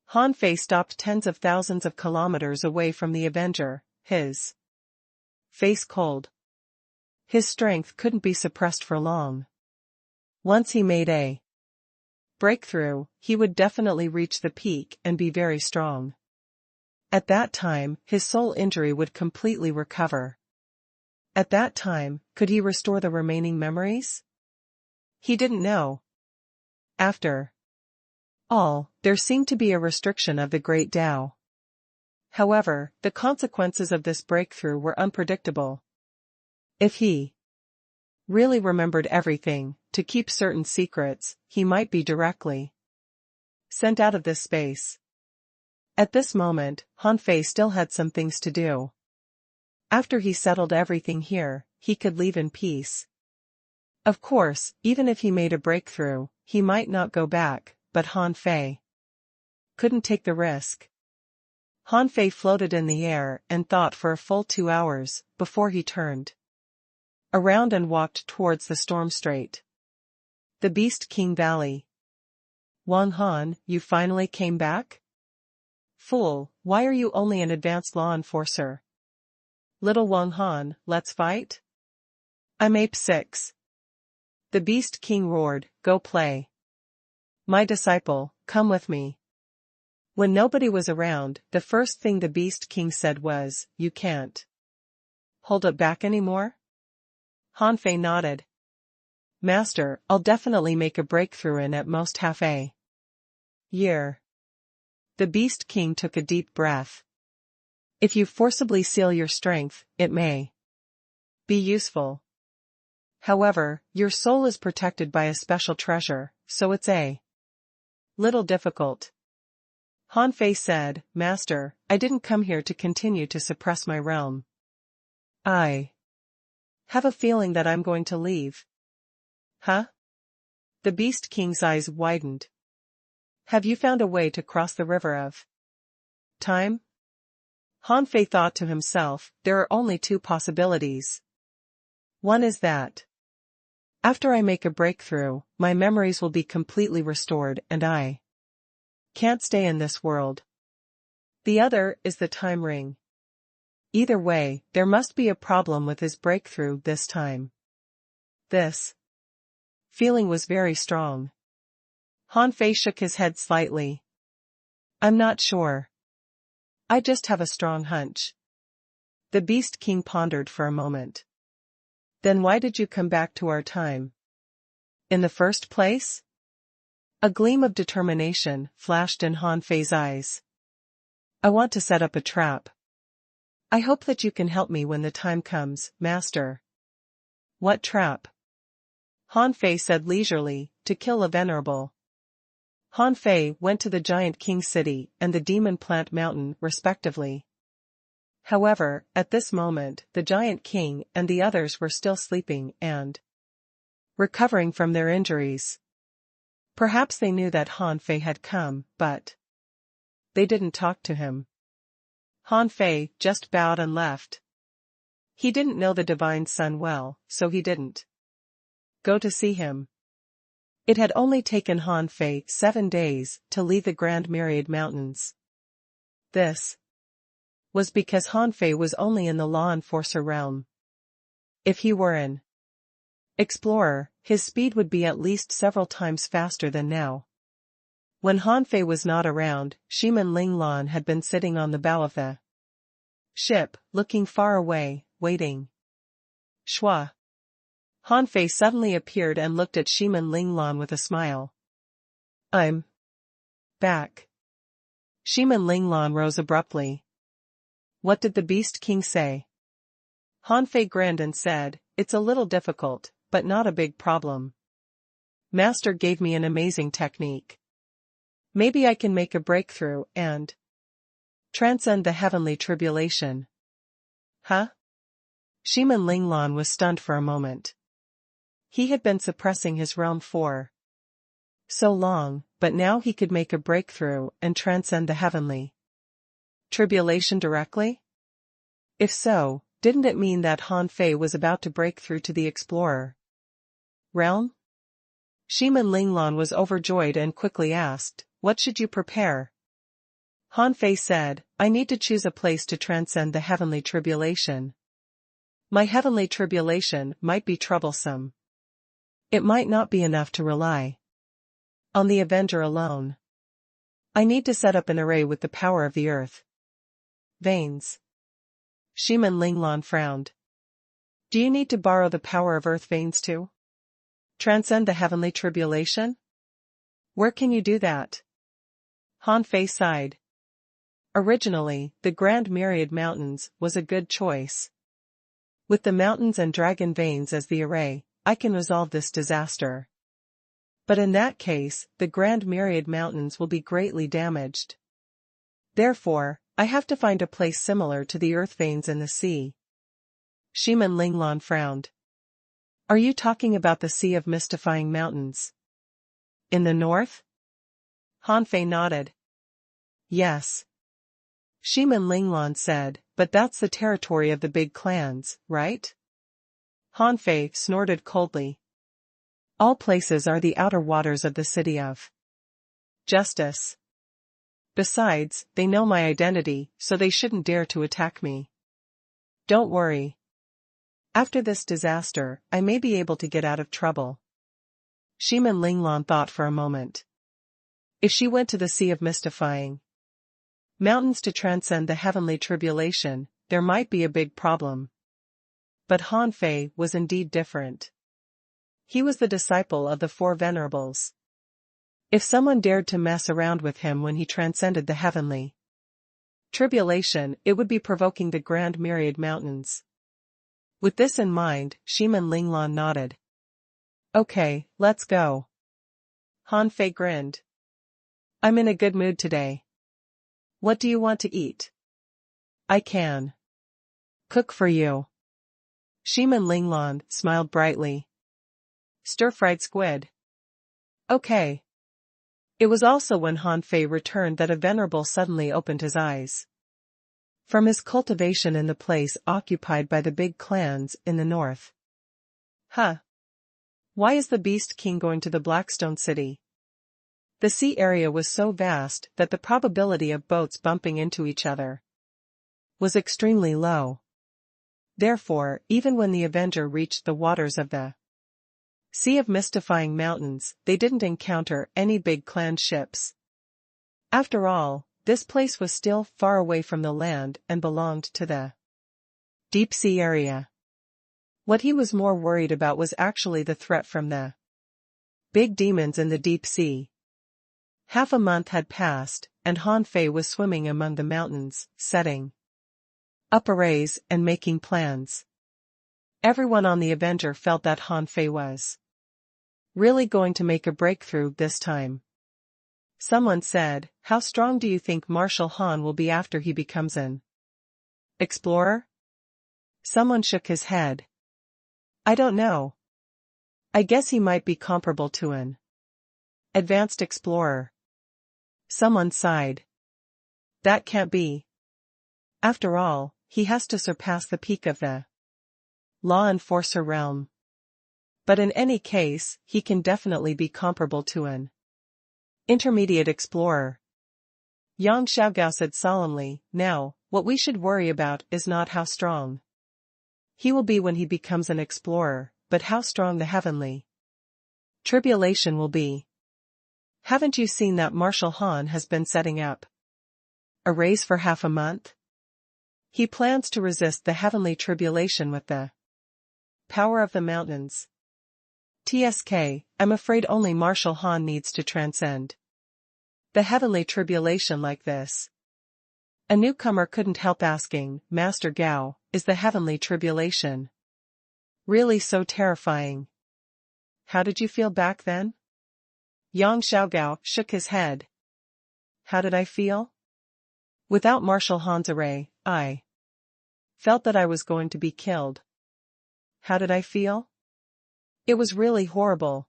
Speaker 1: Han Fei stopped tens of thousands of kilometers away from the Avenger, his face cold. His strength couldn't be suppressed for long. Once he made a breakthrough, he would definitely reach the peak and be very strong. At that time, his soul injury would completely recover. At that time, could he restore the remaining memories? He didn't know. After all, there seemed to be a restriction of the Great Tao. However, the consequences of this breakthrough were unpredictable. If he really remembered everything, to keep certain secrets, he might be directly sent out of this space. At this moment, Han Fei still had some things to do. After he settled everything here, he could leave in peace. Of course, even if he made a breakthrough, he might not go back, but Han Fei couldn't take the risk. Han Fei floated in the air and thought for a full 2 hours, before he turned around and walked towards the storm strait. The Beast King Valley. "Wang Han, you finally came back? Fool, why are you only an advanced law enforcer? Little Wang Han, let's fight?" "I'm Ape 6. The Beast King roared, "Go play. My disciple, come with me." When nobody was around, the first thing the Beast King said was, "You can't hold it back anymore?" Han Fei nodded. "Master, I'll definitely make a breakthrough in at most half a year." The Beast King took a deep breath. "If you forcibly seal your strength, it may be useful. However, your soul is protected by a special treasure, so it's a little difficult." Han Fei said, "Master, I didn't come here to continue to suppress my realm. I have a feeling that I'm going to leave." "Huh?" The Beast King's eyes widened. "Have you found a way to cross the river of time?" Han Fei thought to himself, there are only two possibilities. One is that after I make a breakthrough, my memories will be completely restored and I can't stay in this world. The other is the time ring. Either way, there must be a problem with his breakthrough this time. This feeling was very strong. Han Fei shook his head slightly. "I'm not sure. I just have a strong hunch." The Beast King pondered for a moment. "Then why did you come back to our time in the first place?" A gleam of determination flashed in Han Fei's eyes. "I want to set up a trap. I hope that you can help me when the time comes, Master." "What trap?" Han Fei said leisurely, "To kill a venerable." Han Fei went to the Giant King City and the Demon Plant Mountain respectively. However, at this moment, the giant king and the others were still sleeping and recovering from their injuries. Perhaps they knew that Han Fei had come, but they didn't talk to him. Han Fei just bowed and left. He didn't know the divine son well, so he didn't go to see him. It had only taken Han Fei 7 days to leave the Grand Myriad Mountains. This was because Han Fei was only in the law enforcer realm. If he were an explorer, his speed would be at least several times faster than now. When Han Fei was not around, Shimin Linglan had been sitting on the bow of the ship, looking far away, waiting. Shua. Han Fei suddenly appeared and looked at Shimin Linglan with a smile. I'm back. Shimin Linglan rose abruptly. What did the Beast King say? Han Fei grinned and said, it's a little difficult, but not a big problem. Master gave me an amazing technique. Maybe I can make a breakthrough and transcend the heavenly tribulation. Huh? Shimin Linglan was stunned for a moment. He had been suppressing his realm for so long, but now he could make a breakthrough and transcend the heavenly tribulation directly? If so, didn't it mean that Han Fei was about to break through to the explorer realm? Shimin Linglan was overjoyed and quickly asked, what should you prepare? Han Fei said, I need to choose a place to transcend the heavenly tribulation. My heavenly tribulation might be troublesome. It might not be enough to rely on the Avenger alone. I need to set up an array with the power of the earth veins. Shimin Linglan frowned. Do you need to borrow the power of earth veins too? Transcend the heavenly tribulation? Where can you do that? Han Fei sighed. Originally, the Grand Myriad Mountains was a good choice. With the mountains and dragon veins as the array, I can resolve this disaster. But in that case, the Grand Myriad Mountains will be greatly damaged. Therefore, I have to find a place similar to the earth veins in the sea. Shimin Linglan frowned. Are you talking about the Sea of Mystifying Mountains? In the north? Han Fei nodded. Yes. Shimin Linglan said, but that's the territory of the big clans, right? Han Fei snorted coldly. All places are the outer waters of the city of justice. Besides, they know my identity, so they shouldn't dare to attack me. Don't worry. After this disaster, I may be able to get out of trouble. Shimin Linglan thought for a moment. If she went to the Sea of Mystifying Mountains to transcend the heavenly tribulation, there might be a big problem. But Han Fei was indeed different. He was the disciple of the Four Venerables. If someone dared to mess around with him when he transcended the heavenly tribulation, it would be provoking the Grand Myriad Mountains. With this in mind, Shimin Linglan nodded. Okay, let's go. Han Fei grinned. I'm in a good mood today. What do you want to eat? I can cook for you. Shimin Linglan smiled brightly. Stir-fried squid. Okay. It was also when Han Fei returned that a venerable suddenly opened his eyes. From his cultivation in the place occupied by the big clans in the north. Huh. Why is the Beast King going to the Blackstone City? The sea area was so vast that the probability of boats bumping into each other was extremely low. Therefore, even when the Avenger reached the waters of the Sea of Mystifying Mountains, they didn't encounter any big clan ships. After all, this place was still far away from the land and belonged to the deep sea area. What he was more worried about was actually the threat from the big demons in the deep sea. Half a month had passed, and Han Fei was swimming among the mountains, setting up arrays and making plans. Everyone on the Avenger felt that Han Fei was really going to make a breakthrough this time. Someone said, how strong do you think Marshal Han will be after he becomes an Explorer? Someone shook his head. I don't know. I guess he might be comparable to an advanced explorer. Someone sighed. That can't be. After all, he has to surpass the peak of the law enforcer realm. But in any case, he can definitely be comparable to an intermediate explorer. Yang Xiaogao said solemnly, now, what we should worry about is not how strong he will be when he becomes an explorer, but how strong the heavenly tribulation will be. Haven't you seen that Marshal Han has been setting up arrays for half a month? He plans to resist the heavenly tribulation with the power of the mountains. TSK, I'm afraid only Marshal Han needs to transcend the heavenly tribulation like this. A newcomer couldn't help asking, Master Gao, is the heavenly tribulation really so terrifying? How did you feel back then? Yang Xiaogao shook his head. How did I feel? Without Marshal Han's array, I felt that I was going to be killed. How did I feel? It was really horrible.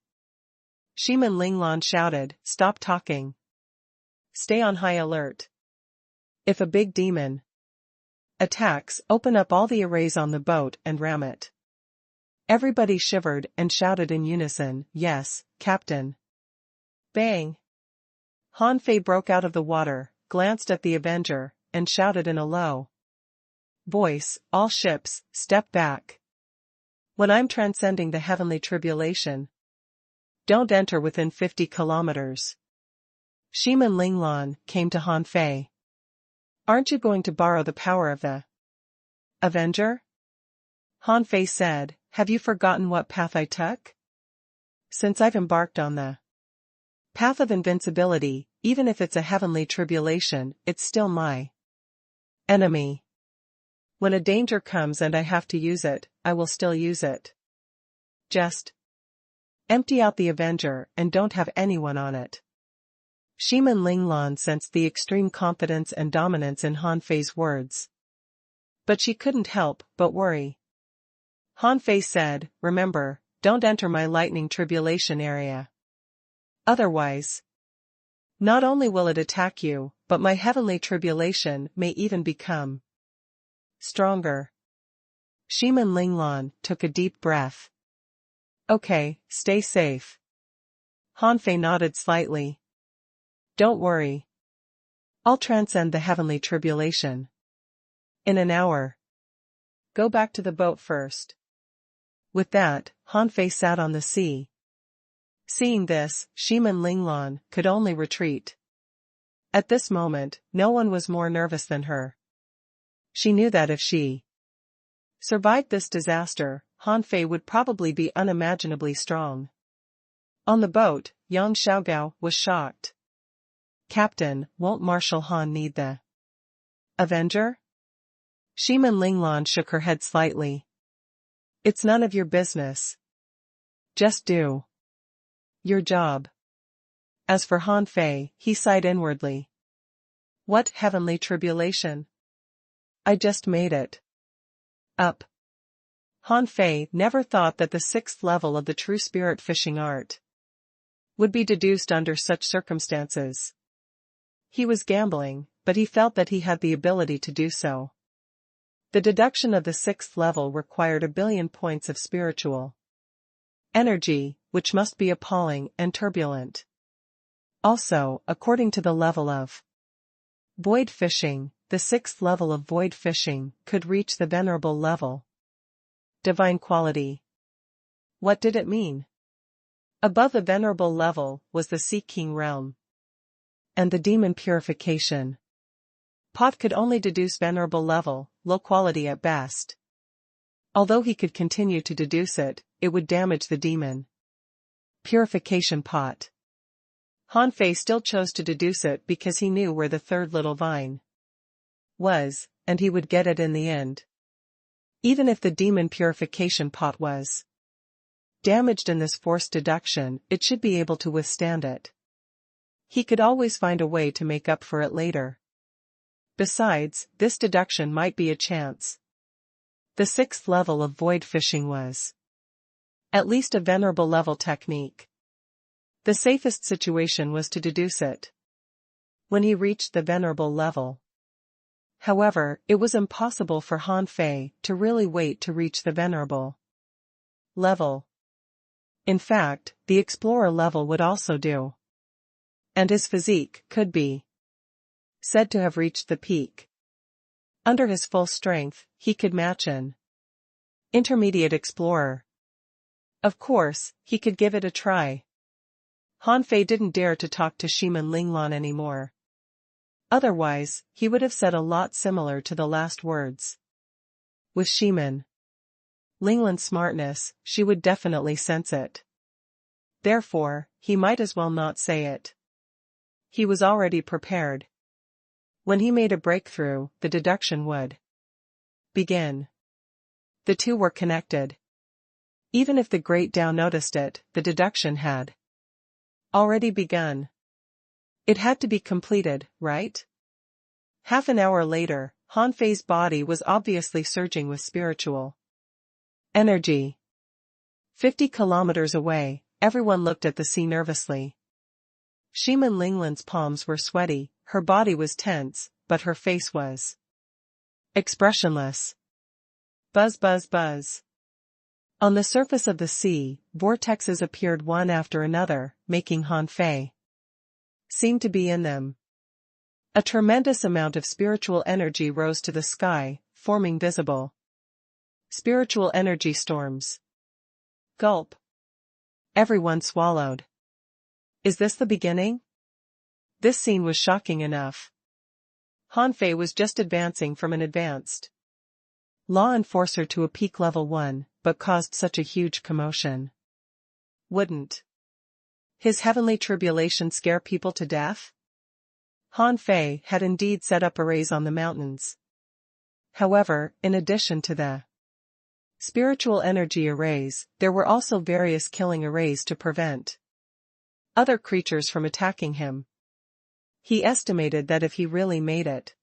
Speaker 1: Shimin Linglan shouted, stop talking. Stay on high alert. If a big demon attacks, open up all the arrays on the boat and ram it. Everybody shivered and shouted in unison, yes, Captain. Bang! Han Fei broke out of the water, glanced at the Avenger, and shouted in a low voice, all ships, step back. When I'm transcending the heavenly tribulation, don't enter within 50 kilometers. Shimin Linglan came to Han Fei. Aren't you going to borrow the power of the Avenger? Han Fei said, have you forgotten what path I took? Since I've embarked on the path of invincibility, even if it's a heavenly tribulation, it's still my enemy. When a danger comes and I have to use it, I will still use it. Just empty out the Avenger and don't have anyone on it. Shimin Linglan sensed the extreme confidence and dominance in Han Fei's words. But she couldn't help but worry. Han Fei said, remember, don't enter my lightning tribulation area. Otherwise, not only will it attack you, but my heavenly tribulation may even become stronger. Shimin Linglan took a deep breath. Okay, stay safe. Han Fei nodded slightly. Don't worry. I'll transcend the heavenly tribulation in an hour. Go back to the boat first. With that, Han Fei sat on the sea. Seeing this, Shimin Linglan could only retreat. At this moment, no one was more nervous than her. She knew that if she survived this disaster, Han Fei would probably be unimaginably strong. On the boat, Yang Xiaogao was shocked. Captain, won't Marshal Han need the Avenger? Shimin Linglan shook her head slightly. It's none of your business. Just do your job. As for Han Fei, he sighed inwardly. What heavenly tribulation? I just made it up. Han Fei never thought that the 6th level of the true spirit fishing art would be deduced under such circumstances. He was gambling, but he felt that he had the ability to do so. The deduction of the 6th level required 1 billion points of spiritual energy, which must be appalling and turbulent. Also, according to the level of void fishing, the 6th level of void fishing could reach the venerable level. Divine quality. What did it mean? Above the venerable level was the Sea King realm and the demon purification pot could only deduce venerable level, low quality at best. Although he could continue to deduce it, it would damage the demon purification pot. Han Fei still chose to deduce it because he knew where the 3rd little vine was, and he would get it in the end. Even if the demon purification pot was damaged in this forced deduction, it should be able to withstand it. He could always find a way to make up for it later. Besides, this deduction might be a chance. The sixth level of void fishing was at least a venerable level technique. The safest situation was to deduce it when he reached the venerable level. However, it was impossible for Han Fei to really wait to reach the venerable level. In fact, the explorer level would also do. And his physique could be said to have reached the peak. Under his full strength, he could match an intermediate explorer. Of course, he could give it a try. Han Fei didn't dare to talk to Shiman Linglan anymore. Otherwise, he would have said a lot similar to the last words. With Shiman Linglan's smartness, she would definitely sense it. Therefore, he might as well not say it. He was already prepared. When he made a breakthrough, the deduction would begin. The two were connected. Even if the Great Tao noticed it, the deduction had already begun. It had to be completed, right? Half an hour later, Han Fei's body was obviously surging with spiritual energy. 50 kilometers away, everyone looked at the sea nervously. Shiman Linglan's palms were sweaty, her body was tense, but her face was expressionless. Buzz buzz buzz. On the surface of the sea, vortexes appeared one after another, making Han Fei seem to be in them. A tremendous amount of spiritual energy rose to the sky, forming visible spiritual energy storms. Gulp. Everyone swallowed. Is this the beginning? This scene was shocking enough. Han Fei was just advancing from an advanced law enforcer to a peak level 1, but caused such a huge commotion. Wouldn't his heavenly tribulation scare people to death? Han Fei had indeed set up arrays on the mountains. However, in addition to the spiritual energy arrays, there were also various killing arrays to prevent other creatures from attacking him. He estimated that if he really made it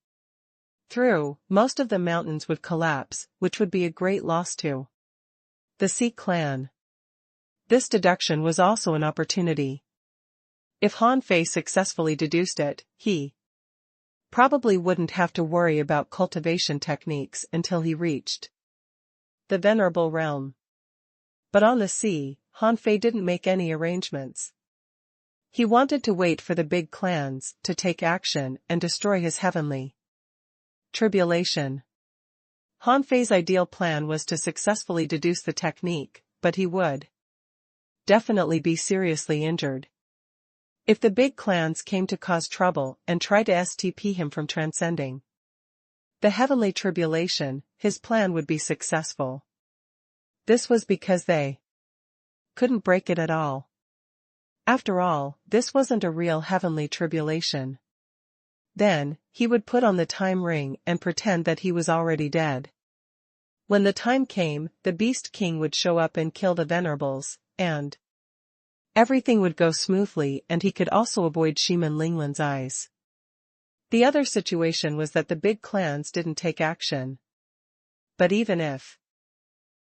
Speaker 1: through, most of the mountains would collapse, which would be a great loss to the Sea clan. This deduction was also an opportunity. If Han Fei successfully deduced it, he probably wouldn't have to worry about cultivation techniques until he reached the venerable realm. But on the sea, Han Fei didn't make any arrangements. He wanted to wait for the big clans to take action and destroy his heavenly tribulation. Han Fei's ideal plan was to successfully deduce the technique, but he would definitely be seriously injured. If the big clans came to cause trouble and try to STP him from transcending the heavenly tribulation, his plan would be successful. This was because they couldn't break it at all. After all, this wasn't a real heavenly tribulation. Then, he would put on the time ring and pretend that he was already dead. When the time came, the Beast King would show up and kill the Venerables, and everything would go smoothly, and he could also avoid Shiman Linglan's eyes. The other situation was that the big clans didn't take action. But even if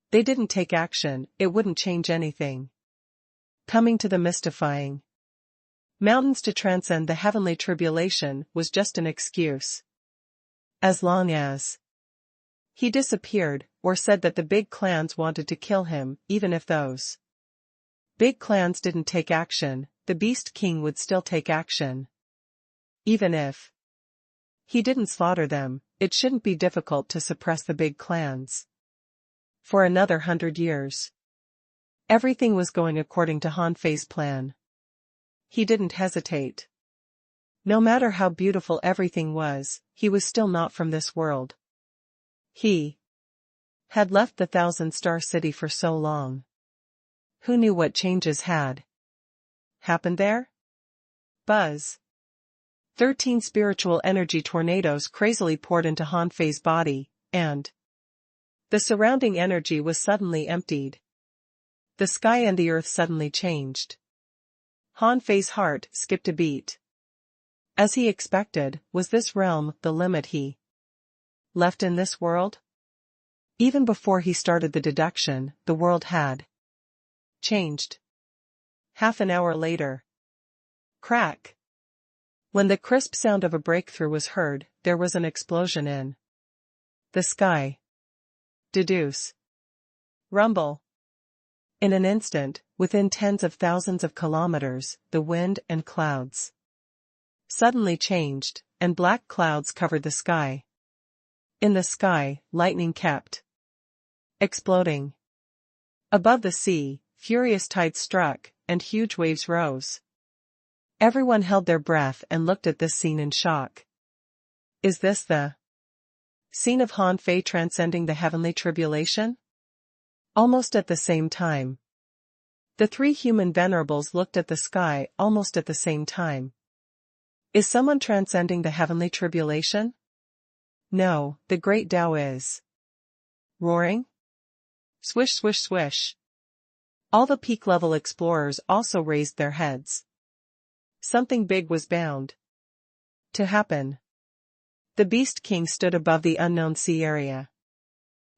Speaker 1: they didn't take action, it wouldn't change anything. Coming to the mystifying mountains to transcend the heavenly tribulation was just an excuse. As long as he disappeared, or said that the big clans wanted to kill him, even if those big clans didn't take action, the Beast King would still take action. Even if he didn't slaughter them, it shouldn't be difficult to suppress the big clans. For another 100 years. Everything was going according to Han Fei's plan. He didn't hesitate. No matter how beautiful everything was, he was still not from this world. He had left the 1,000-star city for so long. Who knew what changes had happened there? Buzz. 13 spiritual energy tornadoes crazily poured into Han Fei's body, and the surrounding energy was suddenly emptied. The sky and the earth suddenly changed. Han Fei's heart skipped a beat. As he expected, was this realm the limit he left in this world? Even before he started the deduction, the world had changed. Half an hour later. Crack. When the crisp sound of a breakthrough was heard, there was an explosion in the sky. Deduce. Rumble. In an instant, within tens of thousands of kilometers, the wind and clouds suddenly changed, and black clouds covered the sky. In the sky, lightning kept exploding. Above the sea, furious tides struck, and huge waves rose. Everyone held their breath and looked at this scene in shock. Is this the scene of Han Fei transcending the heavenly tribulation? Almost at the same time. The three human venerables looked at the sky almost at the same time. Is someone transcending the heavenly tribulation? No, the great Tao is roaring. Swish swish swish. All the peak-level explorers also raised their heads. Something big was bound to happen. The Beast King stood above the unknown sea area.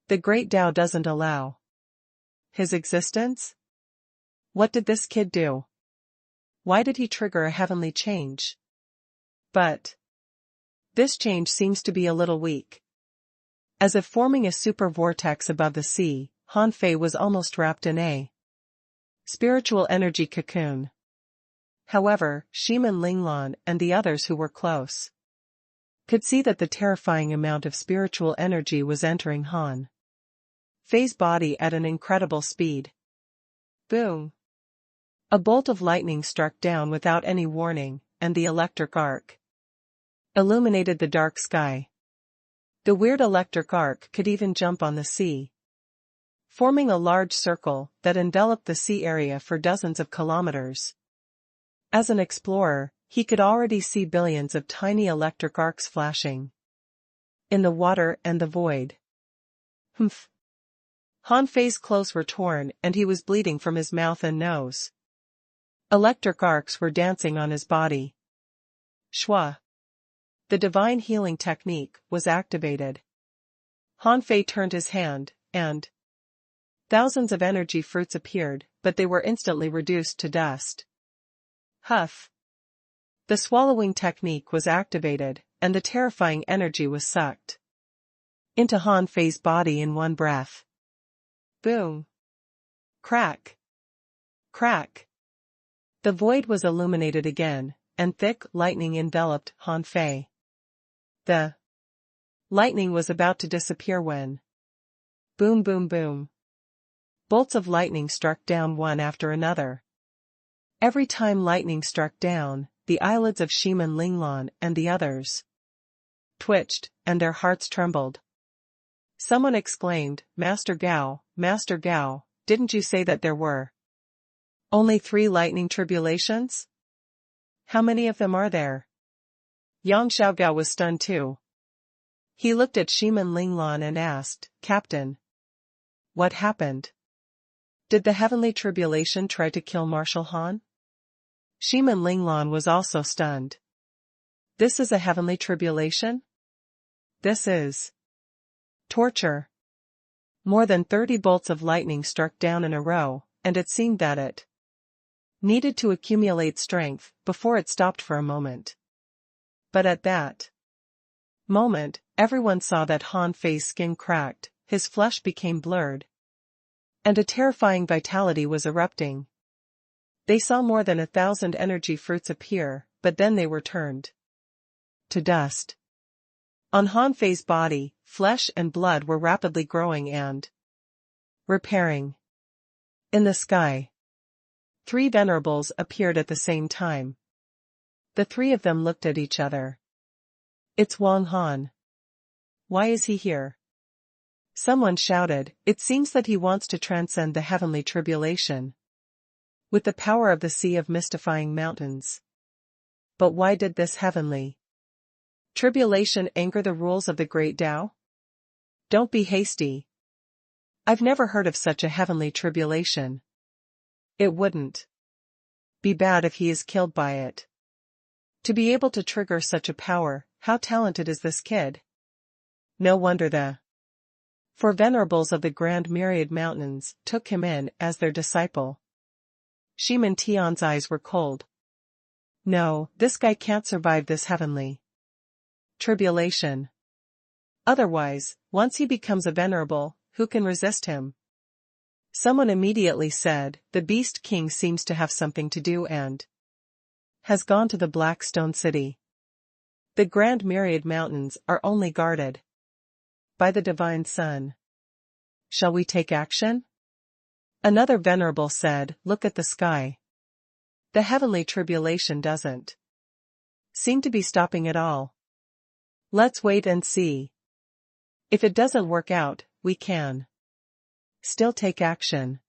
Speaker 1: The great Tao doesn't allow his existence? What did this kid do? Why did he trigger a heavenly change? But this change seems to be a little weak. As if forming a super vortex above the sea, Han Fei was almost wrapped in a spiritual energy cocoon. However, Shiman Linglan and the others who were close could see that the terrifying amount of spiritual energy was entering Han Fei's body at an incredible speed. Boom! A bolt of lightning struck down without any warning, and the electric arc illuminated the dark sky. The weird electric arc could even jump on the sea, forming a large circle that enveloped the sea area for dozens of kilometers. As an explorer, he could already see billions of tiny electric arcs flashing in the water and the void. Humph. Han Fei's clothes were torn and he was bleeding from his mouth and nose. Electric arcs were dancing on his body. Shwa. The divine healing technique was activated. Han Fei turned his hand, and thousands of energy fruits appeared, but they were instantly reduced to dust. Huff. The swallowing technique was activated, and the terrifying energy was sucked into Han Fei's body in one breath. Boom. Crack. Crack. The void was illuminated again, and thick lightning enveloped Han Fei. The lightning was about to disappear when boom boom boom. Bolts of lightning struck down one after another. Every time lightning struck down, the eyelids of Shiman Linglan and the others twitched, and their hearts trembled. Someone exclaimed, Master Gao, didn't you say that there were only 3 lightning tribulations? How many of them are there? Yang Xiaogao was stunned too. He looked at Shiman Linglan and asked, Captain, what happened? Did the heavenly tribulation try to kill Marshal Han? Shiman Linglan was also stunned. This is a heavenly tribulation? This is torture. More than 30 bolts of lightning struck down in a row, and it seemed that it needed to accumulate strength before it stopped for a moment. But at that moment, everyone saw that Han Fei's skin cracked, his flesh became blurred, and a terrifying vitality was erupting. They saw more than 1,000 energy fruits appear, but then they were turned to dust. On Han Fei's body, flesh and blood were rapidly growing and repairing. In the sky, 3 venerables appeared at the same time. The 3 of them looked at each other. It's Wang Han. Why is he here? Someone shouted, it seems that he wants to transcend the heavenly tribulation with the power of the sea of mystifying mountains. But why did this heavenly tribulation anger the rules of the great Tao? Don't be hasty. I've never heard of such a heavenly tribulation. It wouldn't be bad if he is killed by it. To be able to trigger such a power, how talented is this kid? No wonder the four venerables of the Grand Myriad Mountains took him in as their disciple. Shiman Tion's eyes were cold. No, this guy can't survive this heavenly tribulation. Otherwise, once he becomes a venerable, who can resist him? Someone immediately said, the Beast King seems to have something to do and has gone to the Black Stone City. The Grand Myriad Mountains are only guarded by the Divine Sun. Shall we take action? Another venerable said, look at the sky. The heavenly tribulation doesn't seem to be stopping at all. Let's wait and see. If it doesn't work out, we can still take action.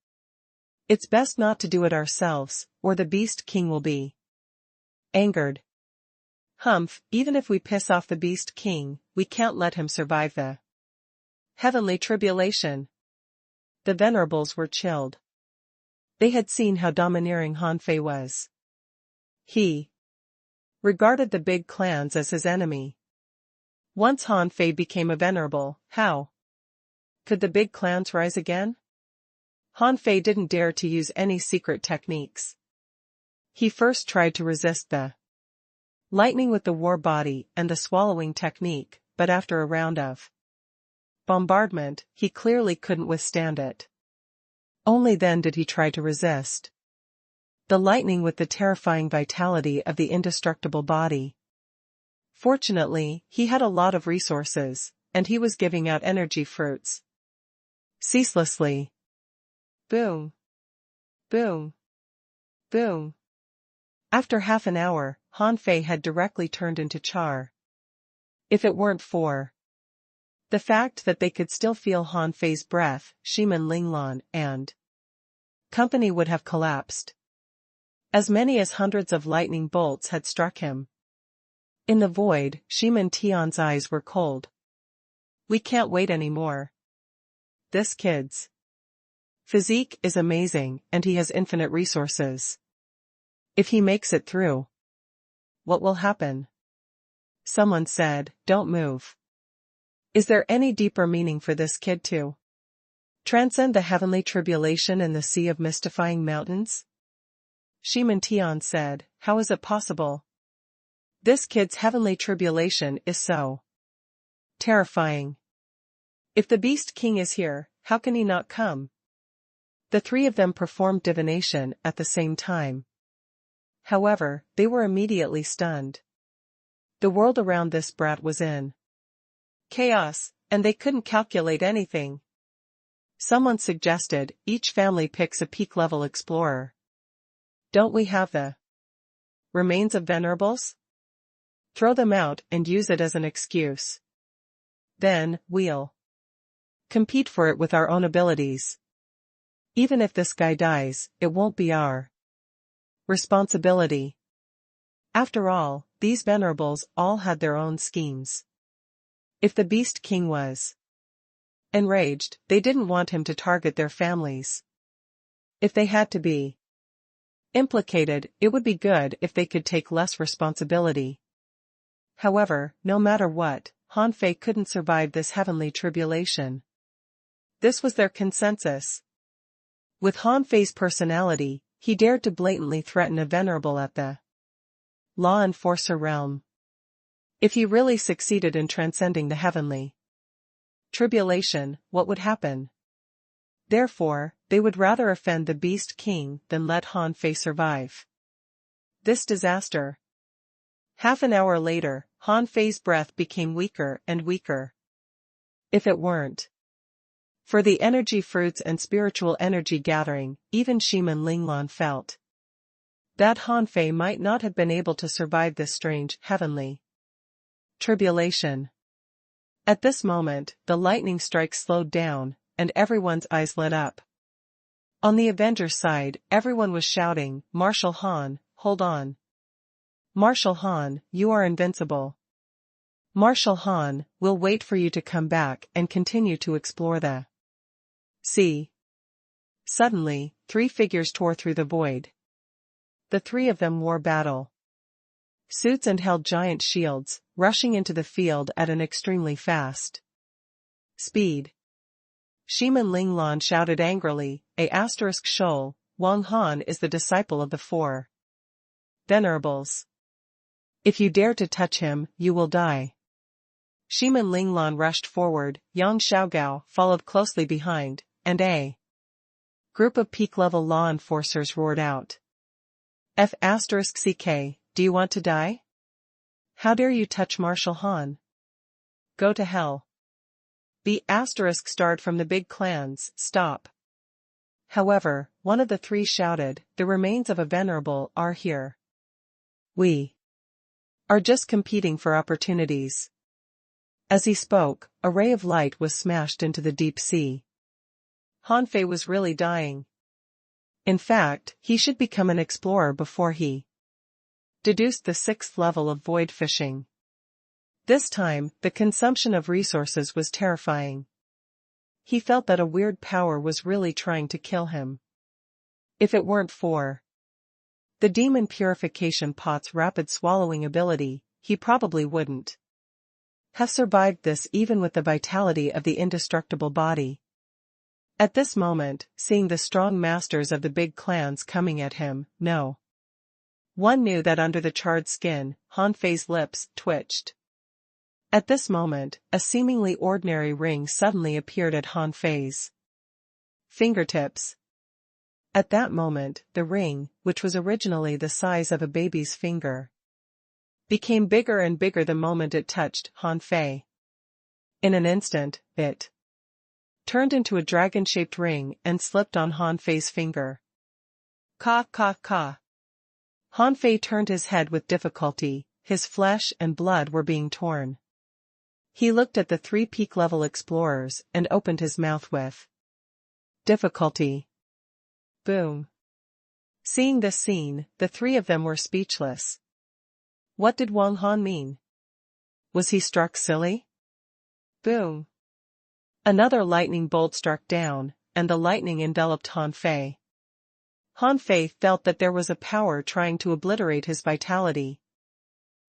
Speaker 1: It's best not to do it ourselves, or the Beast King will be angered. Humph, even if we piss off the Beast King, we can't let him survive the heavenly tribulation. The venerables were chilled. They had seen how domineering Han Fei was. He regarded the big clans as his enemy. Once Han Fei became a venerable, how could the big clans rise again? Han Fei didn't dare to use any secret techniques. He first tried to resist the lightning with the war body and the swallowing technique, but after a round of bombardment, he clearly couldn't withstand it. Only then did he try to resist the lightning with the terrifying vitality of the indestructible body. Fortunately, he had a lot of resources, and he was giving out energy fruits ceaselessly. Boom. Boom. Boom. After half an hour, Han Fei had directly turned into char. If it weren't for the fact that they could still feel Han Fei's breath, Shiman Linglan and company would have collapsed. As many as hundreds of lightning bolts had struck him. In the void, Shiman Tion's eyes were cold. We can't wait anymore. This kid's physique is amazing, and he has infinite resources. If he makes it through, what will happen? Someone said, don't move. Is there any deeper meaning for this kid to transcend the heavenly tribulation in the sea of mystifying mountains? Shiman Tion said, how is it possible? This kid's heavenly tribulation is so terrifying. If the Beast King is here, how can he not come? The three of them performed divination at the same time. However, they were immediately stunned. The world around this brat was in chaos, and they couldn't calculate anything. Someone suggested, each family picks a peak-level explorer. Don't we have the remains of venerables? Throw them out and use it as an excuse. Then, we'll compete for it with our own abilities. Even if this guy dies, it won't be our responsibility. After all, these venerables all had their own schemes. If the Beast King was enraged, they didn't want him to target their families. If they had to be implicated, it would be good if they could take less responsibility. However, no matter what, Han Fei couldn't survive this heavenly tribulation. This was their consensus. With Han Fei's personality, he dared to blatantly threaten a venerable at the law enforcer realm. If he really succeeded in transcending the heavenly tribulation, what would happen? Therefore, they would rather offend the Beast King than let Han Fei survive this disaster. Half an hour later, Han Fei's breath became weaker and weaker. If it weren't for the energy fruits and spiritual energy gathering, even Shiman Linglan felt that Han Fei might not have been able to survive this strange, heavenly tribulation. At this moment, the lightning strike slowed down, and everyone's eyes lit up. On the Avengers side, everyone was shouting, Marshal Han, hold on. Marshal Han, you are invincible. Marshal Han, we'll wait for you to come back and continue to explore the sea. Suddenly, three figures tore through the void. The three of them wore battle suits and held giant shields, rushing into the field at an extremely fast speed. Shiman Linglan shouted angrily, *Shoal, Wang Han is the disciple of the four venerables. If you dare to touch him, you will die. Shiman Linglan rushed forward, Yang Xiaogao followed closely behind, and a group of peak-level law enforcers roared out. F*CK, do you want to die? How dare you touch Marshal Han? Go to hell. B*starred from the big clans, stop. However, one of the three shouted, the remains of a venerable are here. We are just competing for opportunities. As he spoke, a ray of light was smashed into the deep sea. Han Fei was really dying. In fact, he should become an explorer before he deduced the 6th level of void fishing. This time, the consumption of resources was terrifying. He felt that a weird power was really trying to kill him. If it weren't for the demon purification pot's rapid swallowing ability, he probably wouldn't have survived this even with the vitality of the indestructible body. At this moment, seeing the strong masters of the big clans coming at him, no one knew that under the charred skin, Han Fei's lips twitched. At this moment, a seemingly ordinary ring suddenly appeared at Han Fei's fingertips. At that moment, the ring, which was originally the size of a baby's finger, became bigger and bigger the moment it touched Han Fei. In an instant, it turned into a dragon-shaped ring and slipped on Han Fei's finger. Ka ka ka. Han Fei turned his head with difficulty, his flesh and blood were being torn. He looked at the 3 peak-level explorers and opened his mouth with difficulty. Boom. Seeing this scene, the 3 of them were speechless. What did Wang Han mean? Was he struck silly? Boom. Another lightning bolt struck down, and the lightning enveloped Han Fei. Han Fei felt that there was a power trying to obliterate his vitality.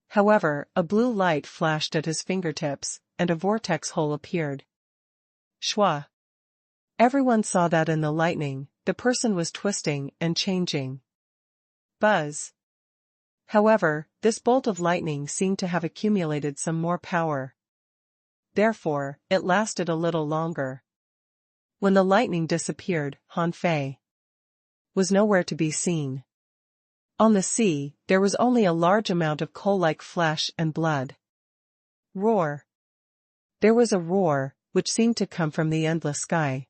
Speaker 1: However, a blue light flashed at his fingertips, and a vortex hole appeared. Shwa. Everyone saw that in the lightning, the person was twisting and changing. Buzz. However, this bolt of lightning seemed to have accumulated some more power. Therefore, it lasted a little longer. When the lightning disappeared, Han Fei was nowhere to be seen. On the sea, there was only a large amount of coal-like flesh and blood. Roar. There was a roar, which seemed to come from the endless sky.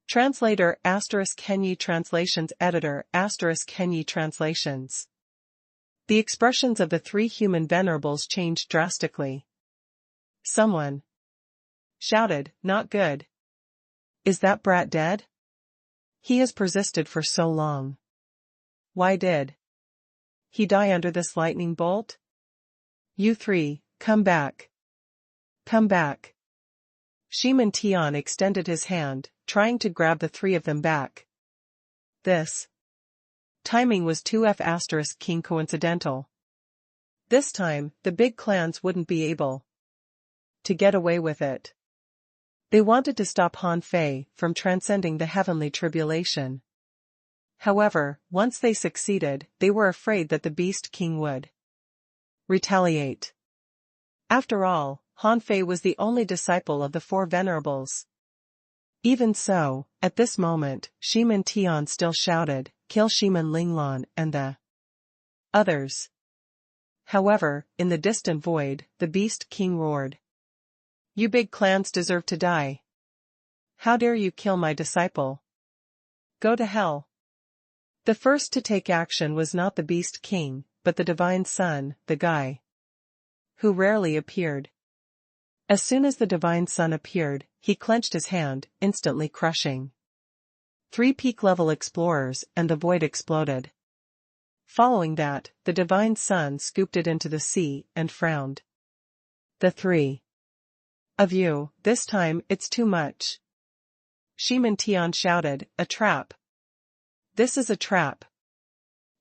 Speaker 1: Translator *Kenyi Translations Editor *Kenyi Translations. The expressions of the 3 human venerables changed drastically. Someone shouted, not good. Is that brat dead? He has persisted for so long. Why did he die under this lightning bolt? You 3, come back. Come back. Shiman Tian extended his hand, trying to grab the 3 of them back. This timing was too F*King coincidental. This time, the big clans wouldn't be able to get away with it. They wanted to stop Han Fei from transcending the heavenly tribulation. However, once they succeeded, they were afraid that the Beast King would retaliate. After all, Han Fei was the only disciple of the 4 venerables. Even so, at this moment, Shiman Tian still shouted, kill Shiman Linglan and the others. However, in the distant void, the Beast King roared. You big clans deserve to die. How dare you kill my disciple? Go to hell. The first to take action was not the Beast King, but the Divine Son, the guy who rarely appeared. As soon as the Divine Son appeared, he clenched his hand, instantly crushing 3 peak-level explorers, and the void exploded. Following that, the Divine Son scooped it into the sea and frowned. The 3 of you, this time, it's too much. Shiman Tian shouted, a trap. This is a trap.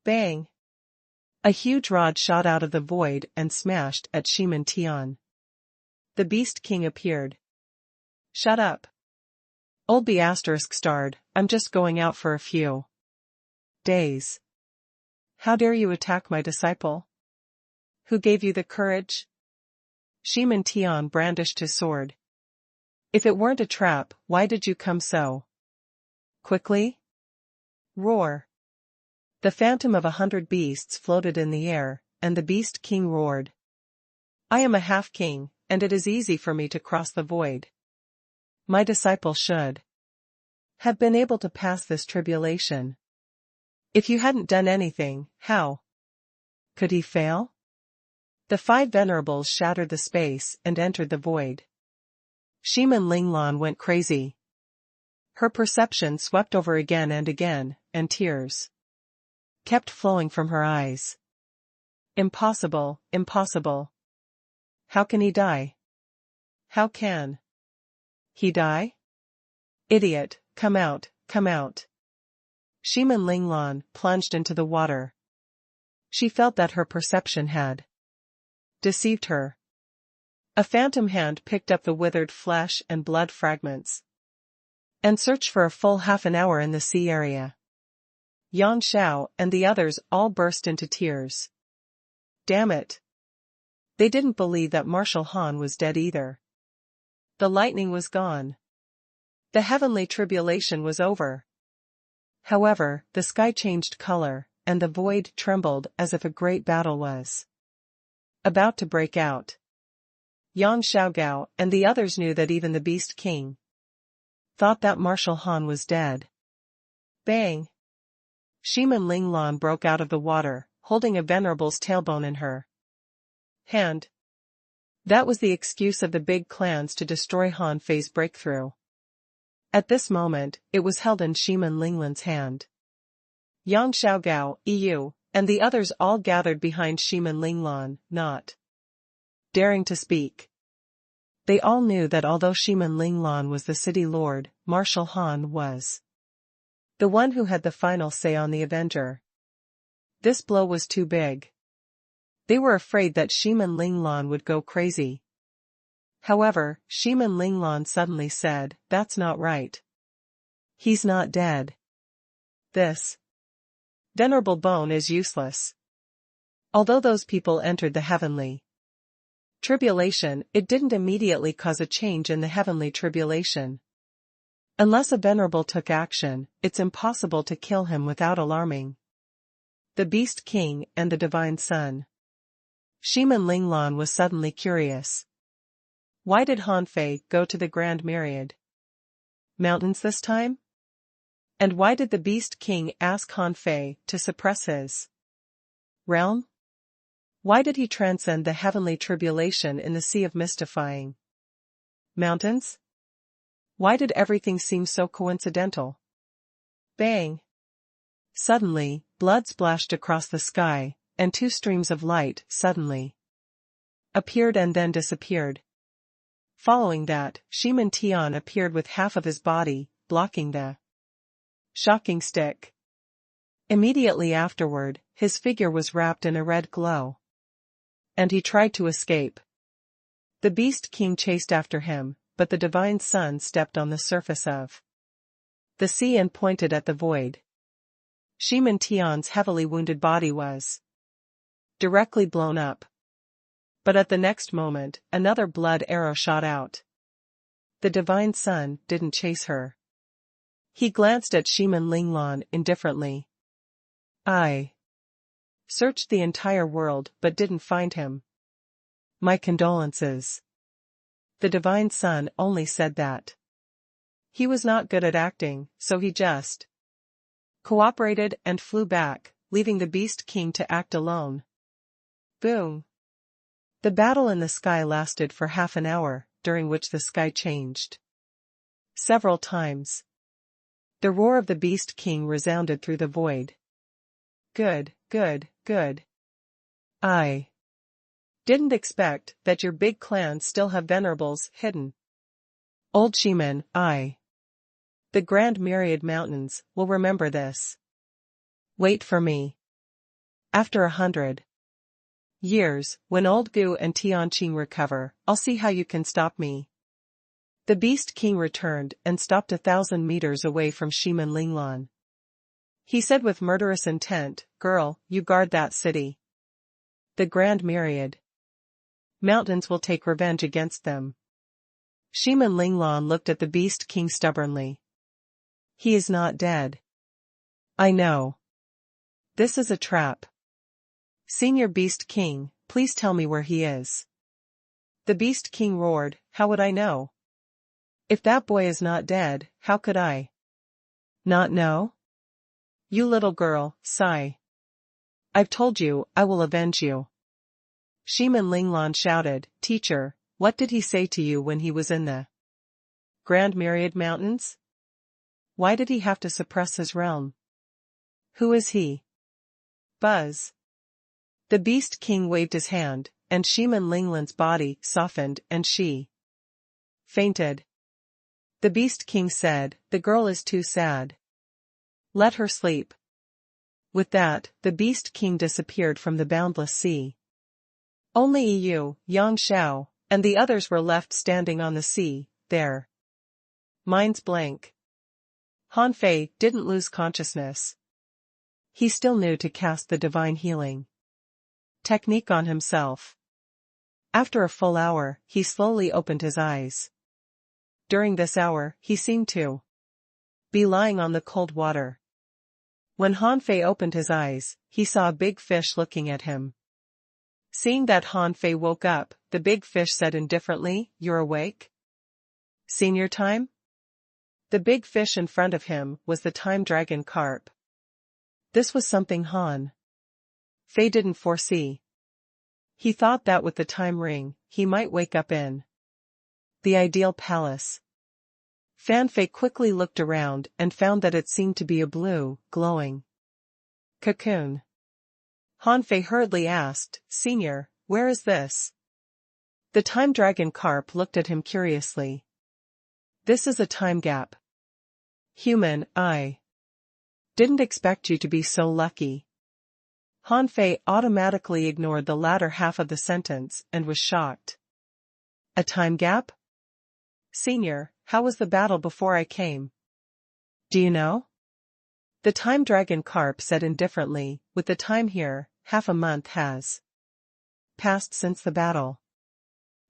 Speaker 1: Bang. A huge rod shot out of the void and smashed at Shaman Tian. The Beast King appeared. Shut up. Old B** starred, I'm just going out for a few days. How dare you attack my disciple? Who gave you the courage? Shaman Tian brandished his sword. If it weren't a trap, why did you come so quickly? Roar. The phantom of 100 beasts floated in the air, and the Beast King roared. I am a half-king, and it is easy for me to cross the void. My disciple should have been able to pass this tribulation. If you hadn't done anything, how could he fail? The 5 venerables shattered the space and entered the void. Shaman Linglan went crazy. Her perception swept over again, and tears kept flowing from her eyes. Impossible, impossible. How can he die? How can he die? Idiot, come out, come out. Shaman Linglan plunged into the water. She felt that her perception had deceived her. A phantom hand picked up the withered flesh and blood fragments and searched for a full half an hour in the sea area. Yang Xiao and the others all burst into tears. Damn it. They didn't believe that Marshal Han was dead either. The lightning was gone. The heavenly tribulation was over. However, the sky changed color, and the void trembled as if a great battle was about to break out. Yang Xiaogao and the others knew that even the Beast King thought that Marshal Han was dead. Bang! Shaman Linglan broke out of the water, holding a venerable's tailbone in her hand. That was the excuse of the big clans to destroy Han Fei's breakthrough. At this moment, it was held in Shaman Linglan's hand. Yang Xiaogao, EU, and the others all gathered behind Shaman Linglan, not daring to speak. They all knew that although Shaman Linglan was the city lord, Marshal Han was the one who had the final say on the Avenger. This blow was too big. They were afraid that Shaman Linglan would go crazy. However, Shaman Linglan suddenly said, "That's not right. He's not dead. This venerable bone is useless." Although those people entered the heavenly tribulation, it didn't immediately cause a change in the heavenly tribulation. Unless a venerable took action, it's impossible to kill him without alarming the Beast King and the Divine Son. Shaman Linglan was suddenly curious. Why did Han Fei go to the Grand Myriad Mountains this time? And why did the Beast King ask Han Fei to suppress his realm? Why did he transcend the heavenly tribulation in the sea of mystifying mountains? Why did everything seem so coincidental? Bang! Suddenly, blood splashed across the sky, and 2 streams of light suddenly appeared and then disappeared. Following that, Shaman Tian appeared with half of his body, blocking the shocking stick. Immediately afterward, his figure was wrapped in a red glow. And he tried to escape. The Beast King chased after him, but the Divine Son stepped on the surface of the sea and pointed at the void. Shaman Tian's heavily wounded body was directly blown up. But at the next moment, another blood arrow shot out. The Divine Son didn't chase her. He glanced at Shaman Linglan indifferently. I searched the entire world but didn't find him. My condolences. The Divine Son only said that he was not good at acting, so he just cooperated and flew back, leaving the Beast King to act alone. Boom! The battle in the sky lasted for half an hour, during which the sky changed several times. The roar of the Beast King resounded through the void. Good, good, good. I didn't expect that your big clans still have venerables hidden. Old Shaman, the Grand Myriad Mountains, will remember this. Wait for me. After 100 years, when old Gu and Tianqing recover, I'll see how you can stop me. The Beast King returned and stopped 1,000 meters away from Shiman Linglan. He said with murderous intent, "Girl, you guard that city. The Grand Myriad Mountains will take revenge against them." Shiman Linglan looked at the Beast King stubbornly. "He is not dead." "I know. This is a trap. Senior Beast King, please tell me where he is." The Beast King roared, "How would I know? If that boy is not dead, how could I not know? You little girl, sigh. I've told you, I will avenge you." Shiman Linglan shouted, "Teacher, what did he say to you when he was in the Grand Myriad Mountains? Why did he have to suppress his realm? Who is he?" Buzz. The Beast King waved his hand, and Shiman Linglan's body softened and she fainted. The Beast King said, "The girl is too sad. Let her sleep." With that, the Beast King disappeared from the boundless sea. Only Yu, Yang Xiao, and the others were left standing on the sea, their minds blank. Han Fei didn't lose consciousness. He still knew to cast the divine healing technique on himself. After a full hour, he slowly opened his eyes. During this hour, he seemed to be lying on the cold water. When Han Fei opened his eyes, he saw a big fish looking at him. Seeing that Han Fei woke up, the big fish said indifferently, "You're awake? Senior time?" The big fish in front of him was the time dragon carp. This was something Han Fei didn't foresee. He thought that with the time ring, he might wake up in the ideal palace. Fan Fei quickly looked around and found that it seemed to be a blue, glowing cocoon. Han Fei hurriedly asked, "Senior, where is this?" The time dragon carp looked at him curiously. "This is a time gap. Human, I didn't expect you to be so lucky." Han Fei automatically ignored the latter half of the sentence and was shocked. "A time gap? Senior, how was the battle before I came? Do you know?" The time dragon carp said indifferently, "With the time here, half a month has passed since the battle.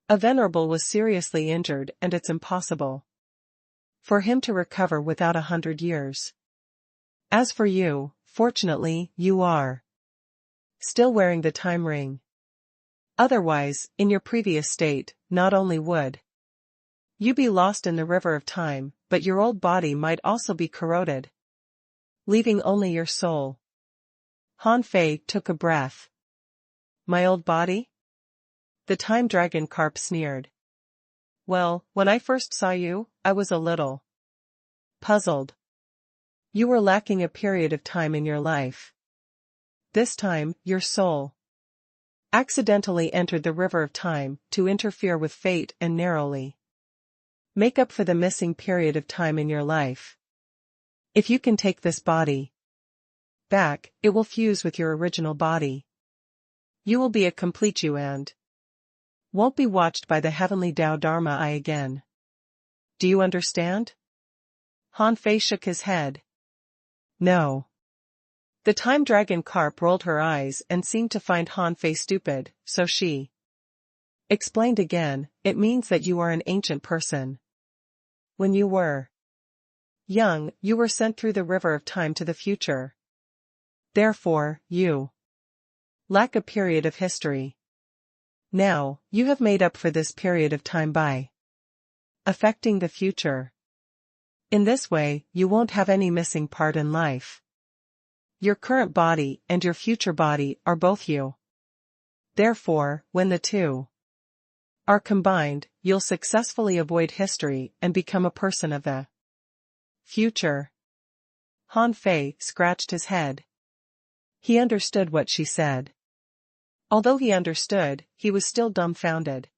Speaker 1: A venerable was seriously injured and it's impossible for him to recover without 100 years. As for you, fortunately, you are still wearing the time ring. Otherwise, in your previous state, not only would you be lost in the river of time, but your old body might also be corroded, leaving only your soul." Han Fei took a breath. "My old body?" The time dragon carp sneered. "Well, when I first saw you, I was a little puzzled. You were lacking a period of time in your life. This time, your soul accidentally entered the river of time to interfere with fate and narrowly make up for the missing period of time in your life. If you can take this body back, it will fuse with your original body. You will be a complete you and won't be watched by the heavenly Tao Dharma eye again. Do you understand?" Han Fei shook his head. "No." The time dragon carp rolled her eyes and seemed to find Han Fei stupid, so she explained again, "It means that you are an ancient person. When you were young, you were sent through the river of time to the future. Therefore, you lack a period of history. Now, you have made up for this period of time by affecting the future. In this way, you won't have any missing part in life. Your current body and your future body are both you. Therefore, when the two are combined, you'll successfully avoid history and become a person of the future." Han Fei scratched his head. He understood what she said. Although he understood, he was still dumbfounded.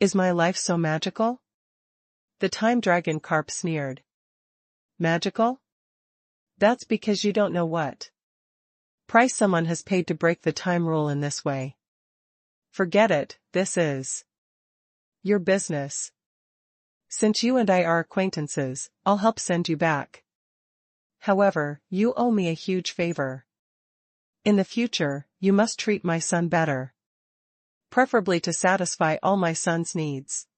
Speaker 1: "Is my life so magical?" The time dragon carp sneered. "Magical? That's because you don't know what Price someone has paid to break the time rule in this way. Forget it, this is your business. Since you and I are acquaintances, I'll help send you back. However, you owe me a huge favor. In the future, you must treat my son better. Preferably to satisfy all my son's needs.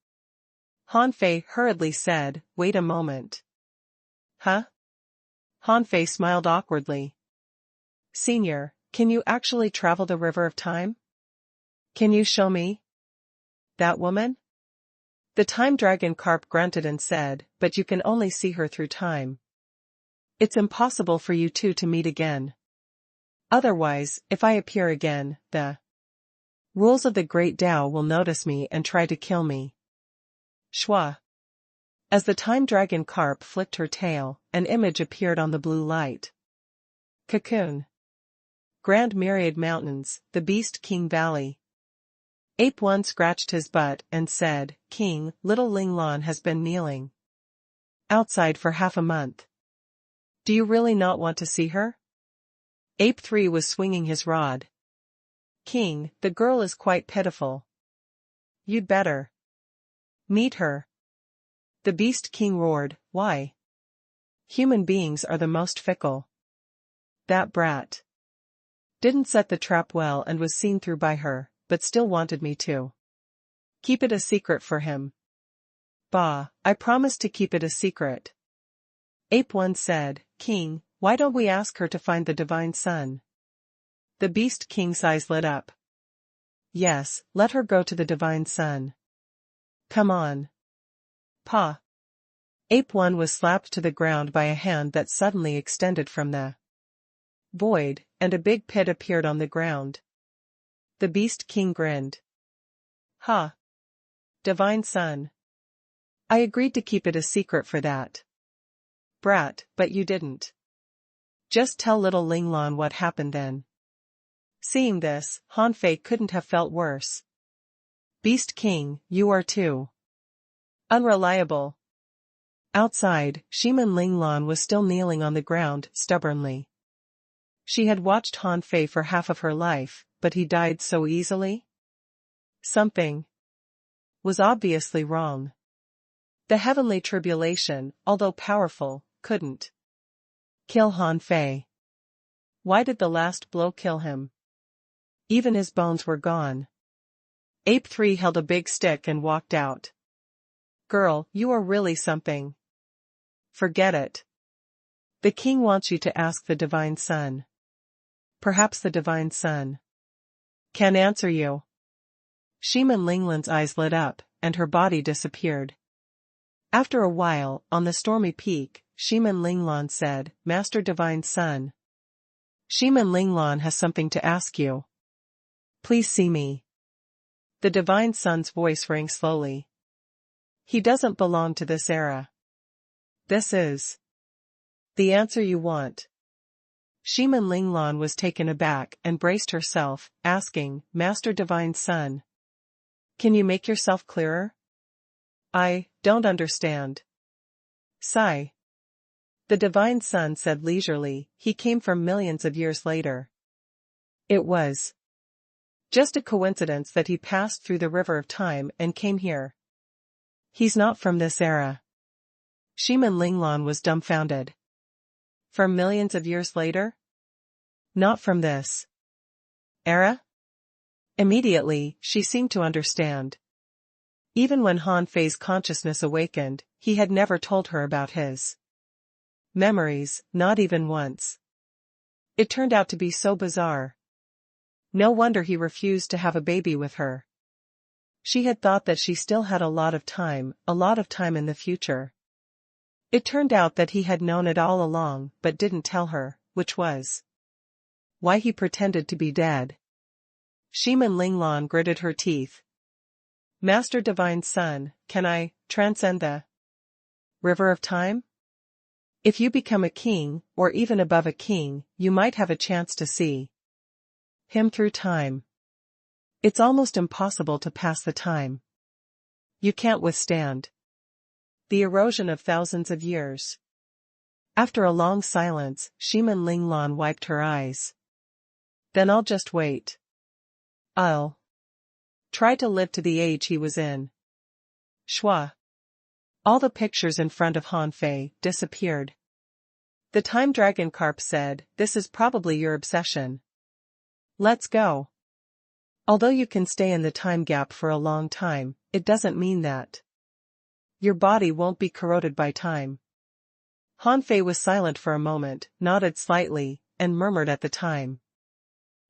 Speaker 1: Han Fei hurriedly said, "Wait a moment." Huh? Han Fei smiled awkwardly. Senior, can you actually travel the river of time? Can you show me that woman? The time dragon carp grunted and said, "But you can only see her through time. It's impossible for you two to meet again. Otherwise, if I appear again, the rules of the Great Tao will notice me and try to kill me." Shwa. As the time dragon carp flicked her tail, an image appeared on the blue light. Cocoon. Grand Myriad Mountains, the Beast King Valley. Ape 1 scratched his butt and said, "King, little Ling Lan has been kneeling outside for half a month. Do you really not want to see her?" Ape 3 was swinging his rod. "King, the girl is quite pitiful. You'd better meet her." The Beast King roared, "Why? Human beings are the most fickle. That brat didn't set the trap well and was seen through by her, but still wanted me to keep it a secret for him." "Bah, I promised to keep it a secret." Ape 1 said, "King, why don't we ask her to find the divine sun?" The Beast King's eyes lit up. "Yes, let her go to the divine sun. Come on." Pa. Ape 1 was slapped to the ground by a hand that suddenly extended from the void, and a big pit appeared on the ground. The Beast King grinned. "Ha! Divine Sun. I agreed to keep it a secret for that brat, but you didn't just tell little Ling Lan what happened then." Seeing this, Han Fei couldn't have felt worse. "Beast King, you are too unreliable." Outside, Shiman Ling Lan was still kneeling on the ground, stubbornly. She had watched Han Fei for half of her life, but he died so easily? Something was obviously wrong. The heavenly tribulation, although powerful, couldn't kill Han Fei. Why did the last blow kill him? Even his bones were gone. Ape 3 held a big stick and walked out. "Girl, you are really something. Forget it. The king wants you to ask the divine sun. Perhaps the divine sun can answer you." Shiman Linglan's eyes lit up, and her body disappeared. After a while, on the stormy peak, Shiman Linglan said, "Master Divine Sun. Shiman Linglan has something to ask you. Please see me." The Divine Sun's voice rang slowly. "He doesn't belong to this era. This is the answer you want." Shiman Linglan was taken aback and braced herself, asking, "Master Divine Sun, can you make yourself clearer? I don't understand." Sigh. The Divine Sun said leisurely, "He came from millions of years later. It was just a coincidence that he passed through the river of time and came here. He's not from this era." Shiman Linglan was dumbfounded. "From millions of years later? Not from this era?" Immediately, she seemed to understand. Even when Han Fei's consciousness awakened, he had never told her about his memories, not even once. It turned out to be so bizarre. No wonder he refused to have a baby with her. She had thought that she still had a lot of time in the future. It turned out that he had known it all along but didn't tell her, which was why he pretended to be dead. Shiman Linglan gritted her teeth. "Master Divine Sun, can I transcend the river of time? If you become a king, or even above a king, you might have a chance to see him through time. It's almost impossible to pass the time. You can't withstand the erosion of thousands of years." After a long silence, Shiman Linglan wiped her eyes. Then I'll just wait. I'll try to live to the age he was in. Shwa. All the pictures in front of Han Fei disappeared. The time dragon carp said, "This is probably your obsession. Let's go. Although you can stay in the time gap for a long time, it doesn't mean that your body won't be corroded by time." Han Fei was silent for a moment, nodded slightly, and murmured at the time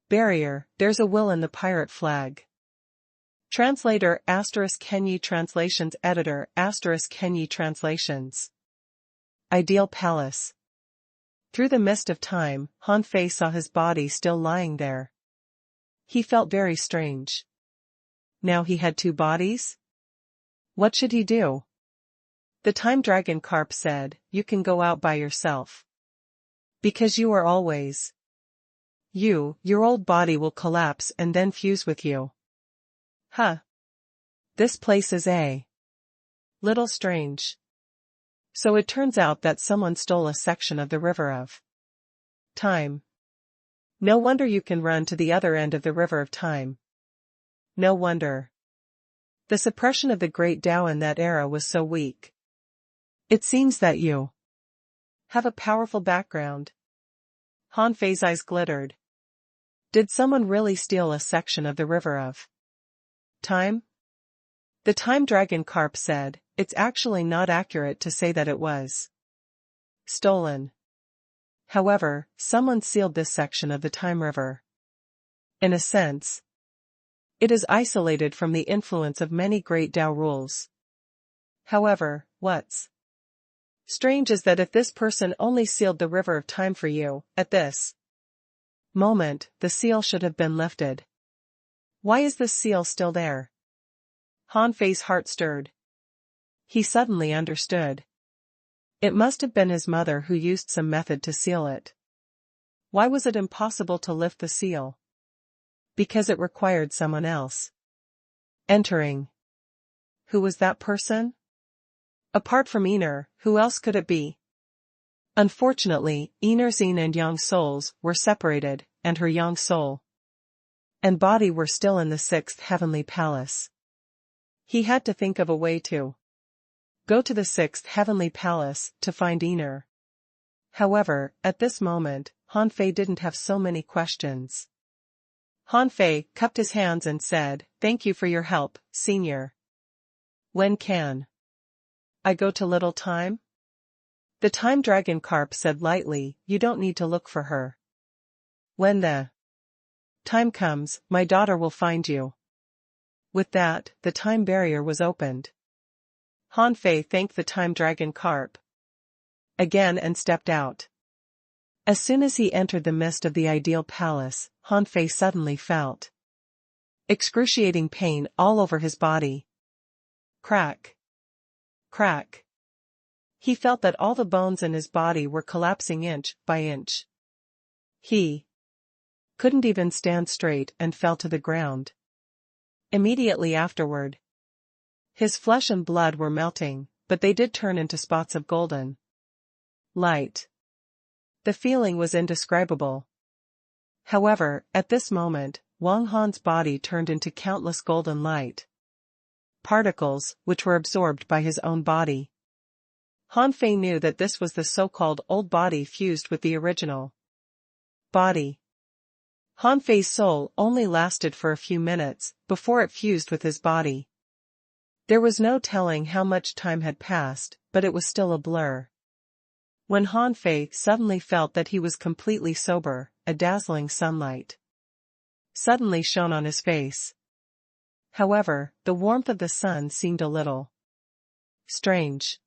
Speaker 1: barrier, "There's a will in the pirate flag." Translator *Kenyi Translations Editor *Kenyi Translations. Ideal Palace. Through the mist of time, Han Fei saw his body still lying there. He felt very strange. Now he had two bodies? What should he do? The time dragon carp said, "You can go out by yourself. Because you are always your old body will collapse and then fuse with you." Huh. This place is a little strange. So it turns out that someone stole a section of the river of time. No wonder you can run to the other end of the river of time. No wonder the suppression of the great Tao in that era was so weak. It seems that you have a powerful background. Han Fei's eyes glittered. Did someone really steal a section of the river of time? The time dragon carp said, "It's actually not accurate to say that it was stolen. However, someone sealed this section of the time river. In a sense, it is isolated from the influence of many great Tao rules. However, what's strange is that if this person only sealed the river of time for you, at this moment, the seal should have been lifted. Why is this seal still there?" Han Fei's heart stirred. He suddenly understood. It must have been his mother who used some method to seal it. Why was it impossible to lift the seal? Because it required someone else entering. Who was that person? Apart from Ener, who else could it be? Unfortunately, Ener's yin and yang souls were separated, and her yang soul and body were still in the sixth heavenly palace. He had to think of a way to go to the sixth heavenly palace to find Ener. However, at this moment, Han Fei didn't have so many questions. Han Fei cupped his hands and said, "Thank you for your help, Senior. When can I go to Little Time?" The time dragon carp said lightly, "You don't need to look for her. When the time comes, my daughter will find you." With that, the time barrier was opened. Han Fei thanked the time dragon carp again and stepped out. As soon as he entered the mist of the ideal palace, Han Fei suddenly felt excruciating pain all over his body. Crack. Crack. He felt that all the bones in his body were collapsing inch by inch. He couldn't even stand straight and fell to the ground. Immediately afterward, his flesh and blood were melting, but they did turn into spots of golden light. The feeling was indescribable. However, at this moment, Wang Han's body turned into countless golden light particles, which were absorbed by his own body. Han Fei knew that this was the so-called old body fused with the original body. Han Fei's soul only lasted for a few minutes before it fused with his body. There was no telling how much time had passed, but it was still a blur. When Han Fei suddenly felt that he was completely sober, a dazzling sunlight suddenly shone on his face. However, the warmth of the sun seemed a little strange.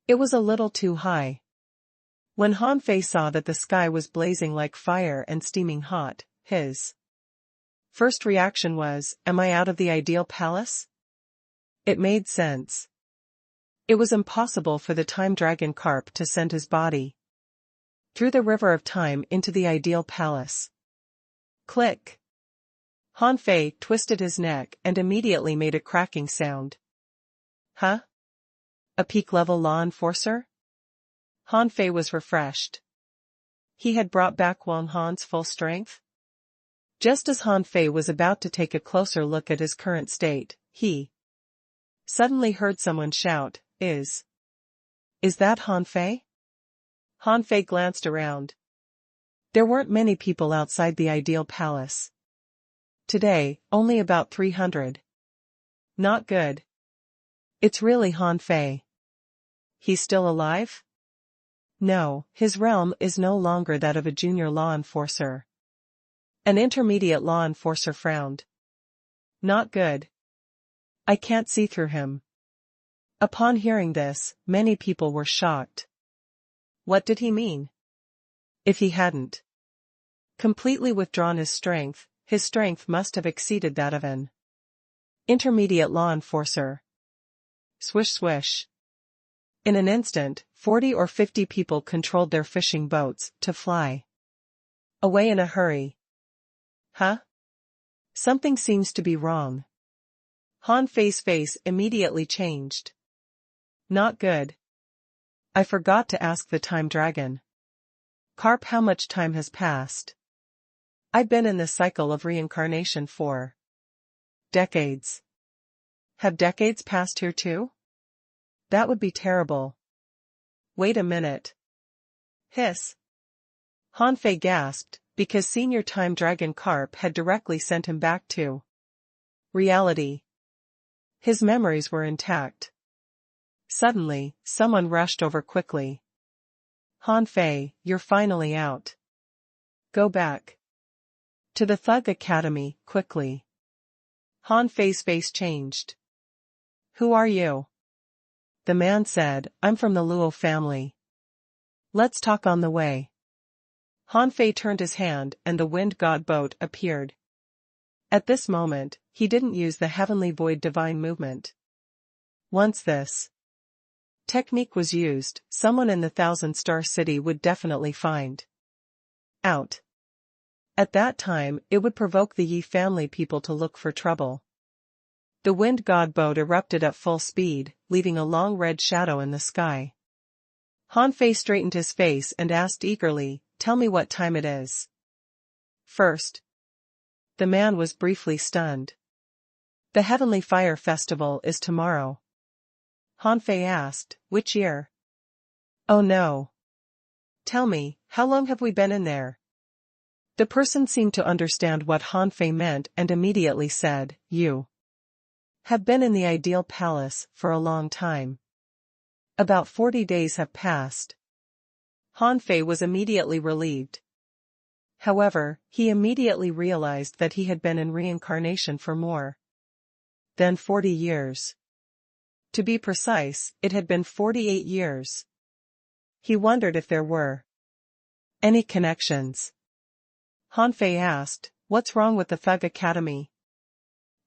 Speaker 1: It was a little too high. When Han Fei saw that the sky was blazing like fire and steaming hot, his first reaction was, "Am I out of the ideal palace?" It made sense. It was impossible for the time dragon carp to send his body through the river of time into the ideal palace. Click. Han Fei twisted his neck and immediately made a cracking sound. Huh? A peak-level law enforcer? Han Fei was refreshed. He had brought back Wang Han's full strength? Just as Han Fei was about to take a closer look at his current state, he suddenly heard someone shout, Is that Han Fei? Han Fei glanced around. There weren't many people outside the ideal palace. Today, only about 300. Not good. It's really Han Fei. He's still alive? No, his realm is no longer that of a junior law enforcer. An intermediate law enforcer frowned. Not good. I can't see through him. Upon hearing this, many people were shocked. What did he mean? If he hadn't completely withdrawn his strength must have exceeded that of an intermediate law enforcer. Swish swish. In an instant, 40 or 50 people controlled their fishing boats to fly away in a hurry. Huh? Something seems to be wrong. Han Fei's face immediately changed. Not good. I forgot to ask the time dragon. Carp, how much time has passed? I've been in this cycle of reincarnation for decades. Have decades passed here too? That would be terrible. Wait a minute. Hiss. Han Fei gasped, because Senior Time Dragon Carp had directly sent him back to reality. His memories were intact. Suddenly, someone rushed over quickly. Han Fei, you're finally out. Go back to the Thug Academy, quickly. Han Fei's face changed. Who are you? The man said, I'm from the Luo family. Let's talk on the way. Han Fei turned his hand and the wind god boat appeared. At this moment, he didn't use the heavenly void divine movement. Once this technique was used, someone in the Thousand-Star City would definitely find out. At that time, it would provoke the Yi family people to look for trouble. The wind god boat erupted at full speed, leaving a long red shadow in the sky. Han Fei straightened his face and asked eagerly, Tell me what time it is. First. The man was briefly stunned. The Heavenly Fire Festival is tomorrow. Han Fei asked, Which year? Oh no. Tell me, how long have we been in there? The person seemed to understand what Han Fei meant and immediately said, You have been in the ideal palace for a long time. About 40 days have passed. Han Fei was immediately relieved. However, he immediately realized that he had been in reincarnation for more than 40 years. To be precise, it had been 48 years. He wondered if there were any connections. Han Fei asked, What's wrong with the Thug Academy?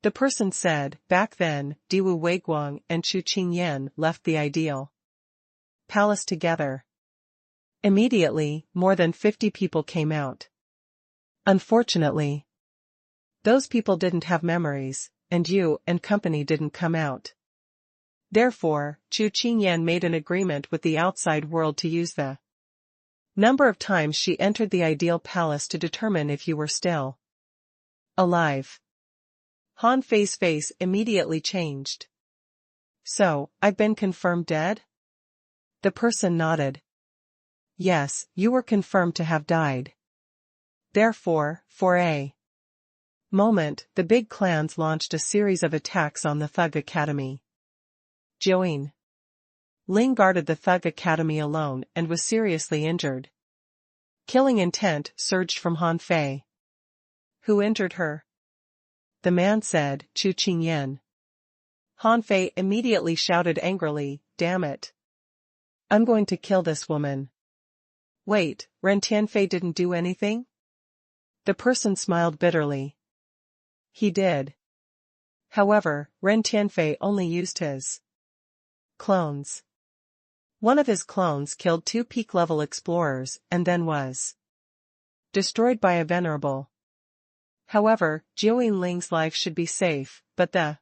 Speaker 1: The person said, Back then, Diwu Weiguang and Chu Qingyan left the ideal palace together. Immediately, more than 50 people came out. Unfortunately, those people didn't have memories, and you and company didn't come out. Therefore, Chu Qingyan made an agreement with the outside world to use the number of times she entered the ideal palace to determine if you were still alive. Han Fei's face immediately changed. So, I've been confirmed dead? The person nodded. Yes, you were confirmed to have died. Therefore, for a moment, the big clans launched a series of attacks on the Thug Academy. Join Ling guarded the Thug Academy alone and was seriously injured. Killing intent surged from Han Fei. Who injured her? The man said, Chu Qingyan. Han Fei immediately shouted angrily, Damn it. I'm going to kill this woman. Wait, Ren Tianfei didn't do anything? The person smiled bitterly. He did. However, Ren Tianfei only used his clones. One of his clones killed 2 peak-level explorers and then was destroyed by a venerable. However, Jiuyin Ling's life should be safe, but the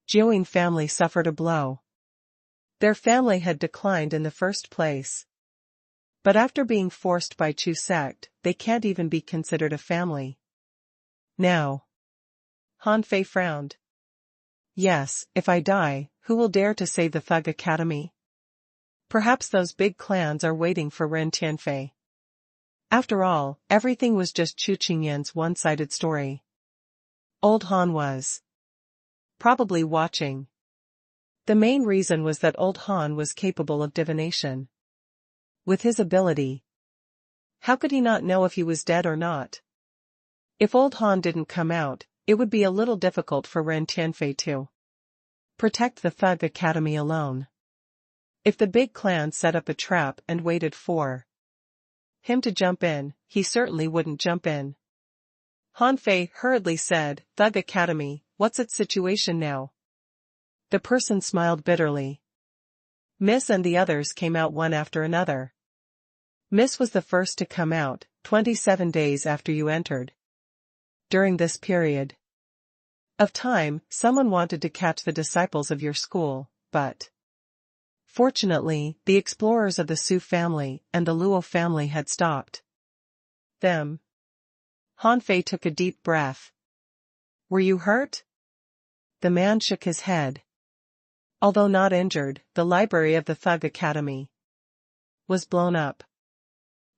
Speaker 1: Jiuyin family suffered a blow. Their family had declined in the first place. But after being forced by Chu sect, they can't even be considered a family. Now. Han Fei frowned. Yes, if I die, who will dare to save the Thug Academy? Perhaps those big clans are waiting for Ren Tianfei. After all, everything was just Chu Qingyan's one-sided story. Old Han was probably watching. The main reason was that Old Han was capable of divination. With his ability, how could he not know if he was dead or not? If Old Han didn't come out, it would be a little difficult for Ren Tianfei to protect the Thug Academy alone. If the big clan set up a trap and waited for him to jump in, he certainly wouldn't jump in. Han Fei hurriedly said, Thug Academy, what's its situation now? The person smiled bitterly. Miss and the others came out one after another. Miss was the first to come out, 27 days after you entered. During this period of time, someone wanted to catch the disciples of your school, but fortunately, the explorers of the Su family and the Luo family had stopped them. Han Fei took a deep breath. Were you hurt? The man shook his head. Although not injured, the library of the Thug Academy was blown up.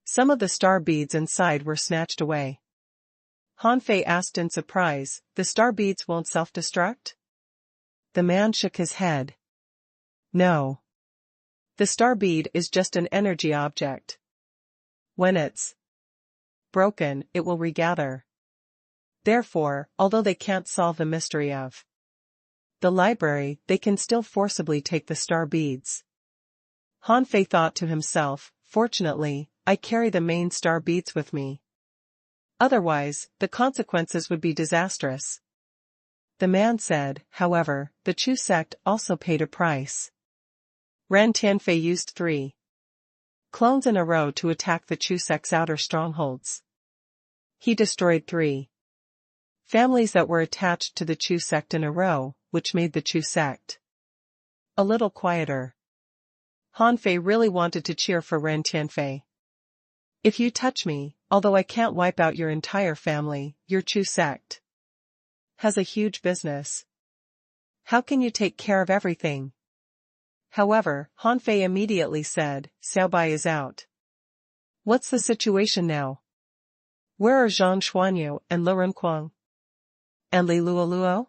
Speaker 1: Some of the star beads inside were snatched away. Han Fei asked in surprise, the star beads won't self-destruct? The man shook his head. No. The star bead is just an energy object. When it's broken, it will regather. Therefore, although they can't solve the mystery of the library, they can still forcibly take the star beads. Han Fei thought to himself, fortunately, I carry the main star beads with me. Otherwise, the consequences would be disastrous. The man said, however, the Chu sect also paid a price. Ren Tianfei used 3 clones in a row to attack the Chu sect's outer strongholds. He destroyed 3 families that were attached to the Chu sect in a row, which made the Chu sect a little quieter. Han Fei really wanted to cheer for Ren Tianfei. If you touch me, although I can't wipe out your entire family, your Chu sect has a huge business. How can you take care of everything? However, Han Fei immediately said, Xiao Bai is out. What's the situation now? Where are Zhang Xuanyu and Lu Renquang? And Li Luoluo?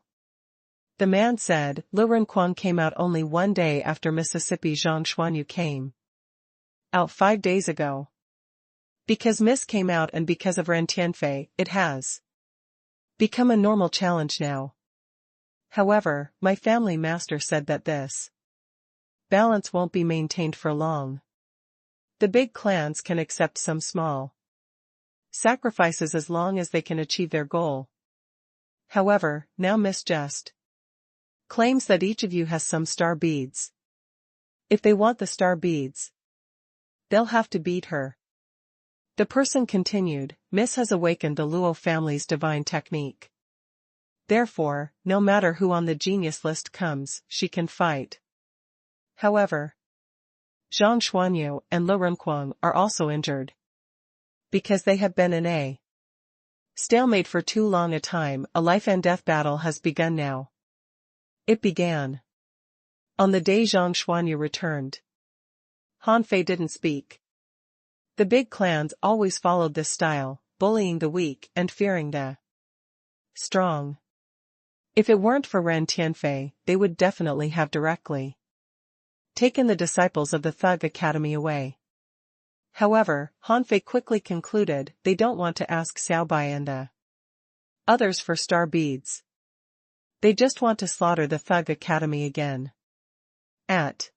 Speaker 1: The man said, Lu Renquang came out only 1 day after Mississippi. Zhang Xuanyu came out 5 days ago. Because Miss came out and because of Ren Tianfei, it has become a normal challenge now. However, my family master said that this balance won't be maintained for long. The big clans can accept some small sacrifices as long as they can achieve their goal. However, now Miss just claims that each of you has some star beads. If they want the star beads, they'll have to beat her. The person continued, Miss has awakened the Luo family's divine technique. Therefore, no matter who on the genius list comes, she can fight. However, Zhang Xuanyu and Lu Renquang are also injured. Because they have been in a stalemate for too long a time, a life and death battle has begun now. It began on the day Zhang Xuanyu returned. Han Fei didn't speak. The big clans always followed this style, bullying the weak and fearing the strong. If it weren't for Ren Tianfei, they would definitely have directly taken the disciples of the Thug Academy away. However, Han Fei quickly concluded they don't want to ask Xiao Bai and the others for star beads. They just want to slaughter the Thug Academy again. At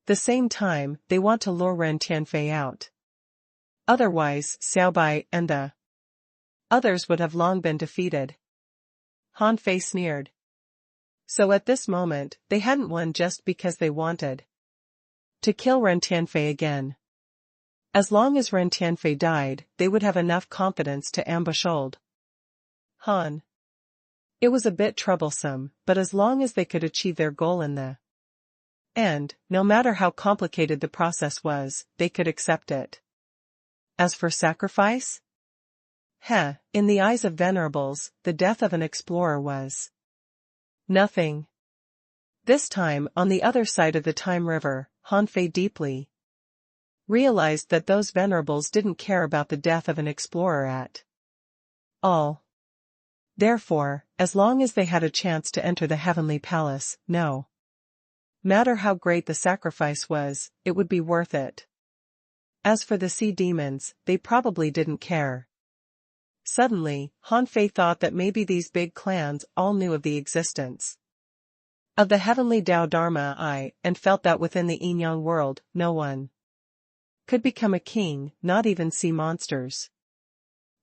Speaker 1: the same time, they want to lure Ren Tianfei out. Otherwise, Xiao Bai and the others would have long been defeated. Han Fei sneered. So at this moment, they hadn't won just because they wanted to kill Ren Tianfei again. As long as Ren Tianfei died, they would have enough confidence to ambush Old Han. It was a bit troublesome, but as long as they could achieve their goal in the end, no matter how complicated the process was, they could accept it. As for sacrifice? In the eyes of venerables, the death of an explorer was nothing. This time, on the other side of the Time River, Hanfei deeply realized that those venerables didn't care about the death of an explorer at all. Therefore, as long as they had a chance to enter the heavenly palace, no matter how great the sacrifice was, it would be worth it. As for the sea demons, they probably didn't care. Suddenly, Hanfei thought that maybe these big clans all knew of the existence of the heavenly Tao Dharma and felt that within the yin-yang world, no one could become a king, not even sea monsters.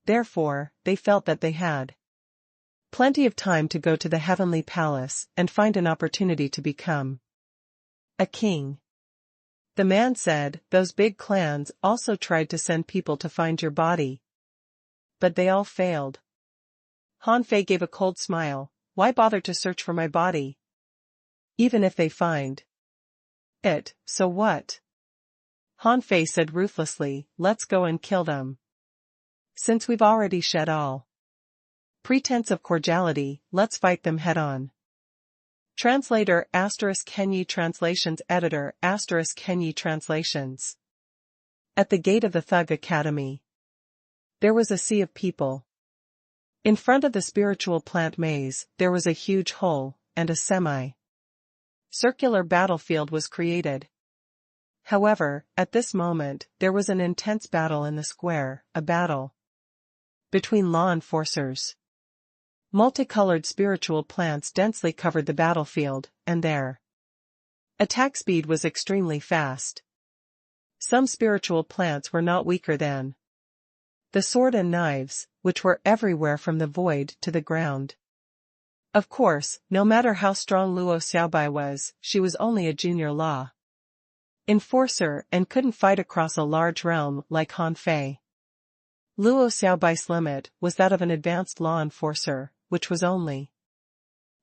Speaker 1: Therefore, they felt that they had plenty of time to go to the heavenly palace and find an opportunity to become a king. The man said, those big clans also tried to send people to find your body, but they all failed. Hanfei gave a cold smile. Why bother to search for my body? Even if they find it, so what? Hanfei said ruthlessly, let's go and kill them. Since we've already shed all pretense of cordiality, let's fight them head-on. Translator *Kenyi Translations Editor *Kenyi Translations. At the gate of the Thug Academy, there was a sea of people. In front of the spiritual plant maze, there was a huge hole, and a semi-circular battlefield was created. However, at this moment, there was an intense battle in the square, a battle between law enforcers. Multicolored spiritual plants densely covered the battlefield, and their attack speed was extremely fast. Some spiritual plants were not weaker than the sword and knives, which were everywhere from the void to the ground. Of course, no matter how strong Luo Xiaobai was, she was only a junior law enforcer and couldn't fight across a large realm like Hanfei. Luo Xiaobai's limit was that of an advanced law enforcer, which was only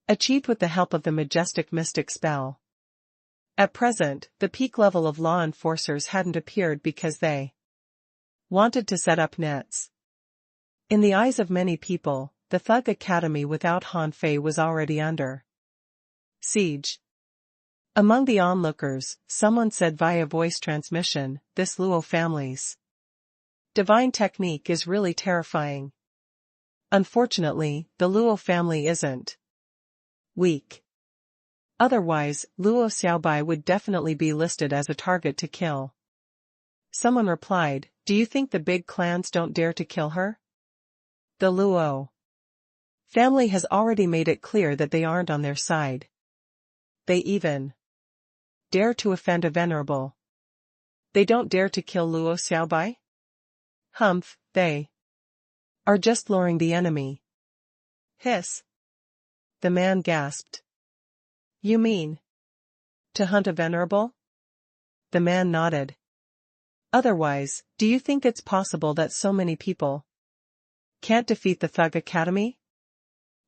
Speaker 1: achieved with the help of the majestic mystic spell. At present, the peak level of law enforcers hadn't appeared because they wanted to set up nets. In the eyes of many people, the Thug Academy without Hanfei was already under siege. Among the onlookers, someone said via voice transmission, this Luo family's divine technique is really terrifying. Unfortunately, the Luo family isn't weak. Otherwise, Luo Xiaobai would definitely be listed as a target to kill. Someone replied, do you think the big clans don't dare to kill her? The Luo family has already made it clear that they aren't on their side. They even dare to offend a venerable. They don't dare to kill Luo Xiaobai? Humph, they are just luring the enemy. Hiss. The man gasped. You mean to hunt a venerable? The man nodded. Otherwise, do you think it's possible that so many people can't defeat the Thug Academy?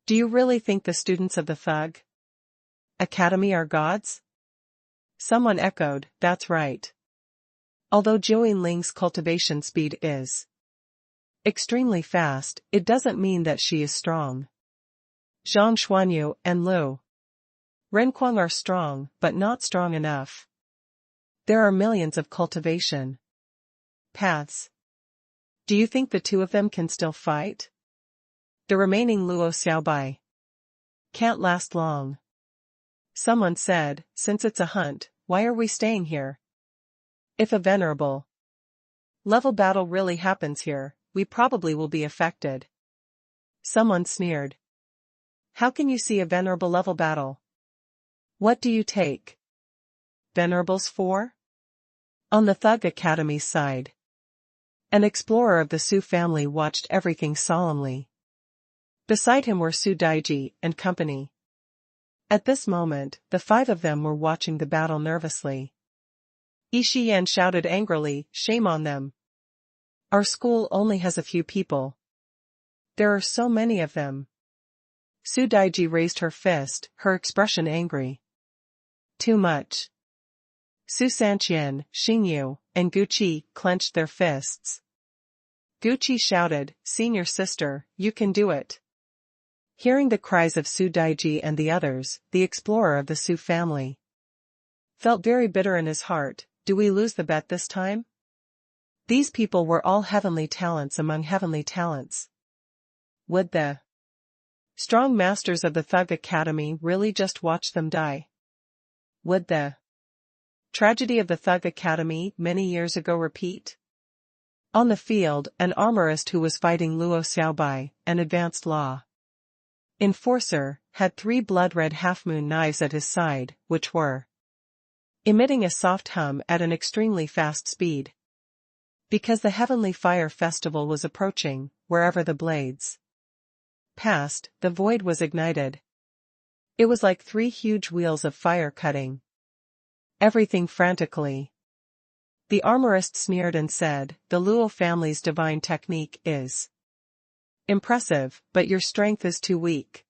Speaker 1: Do you really think the students of the Thug Academy are gods? Someone echoed, that's right. Although Zhou Ling's cultivation speed is extremely fast, it doesn't mean that she is strong. Zhang Xuanyu and Lu Renquang are strong, but not strong enough. There are millions of cultivation paths. Do you think the two of them can still fight? The remaining Luo Xiaobai can't last long. Someone said, since it's a hunt, why are we staying here? If a venerable level battle really happens here, we probably will be affected. Someone sneered. How can you see a venerable level battle? What do you take venerables for? On the Thug Academy's side, an explorer of the Su family watched everything solemnly. Beside him were Su Daiji and company. At this moment, the five of them were watching the battle nervously. Yi Shiyan shouted angrily, shame on them. Our school only has a few people. There are so many of them. Su Daiji raised her fist, her expression angry. Too much. Su Sanqian, Xingyu, and Guqi clenched their fists. Gucci shouted, "Senior sister, you can do it." Hearing the cries of Su Daiji and the others, the explorer of the Su family felt very bitter in his heart. Do we lose the bet this time? These people were all heavenly talents among heavenly talents. Would the strong masters of the Thug Academy really just watch them die? Would the tragedy of the Thug Academy many years ago repeat? On the field, an armorist who was fighting Luo Xiaobai, an advanced law enforcer, had 3 blood-red half-moon knives at his side, which were emitting a soft hum at an extremely fast speed. Because the Heavenly Fire Festival was approaching, wherever the blades passed, the void was ignited. It was like 3 huge wheels of fire cutting everything frantically. The armorist sneered and said, "The Luo family's divine technique is impressive, but your strength is too weak.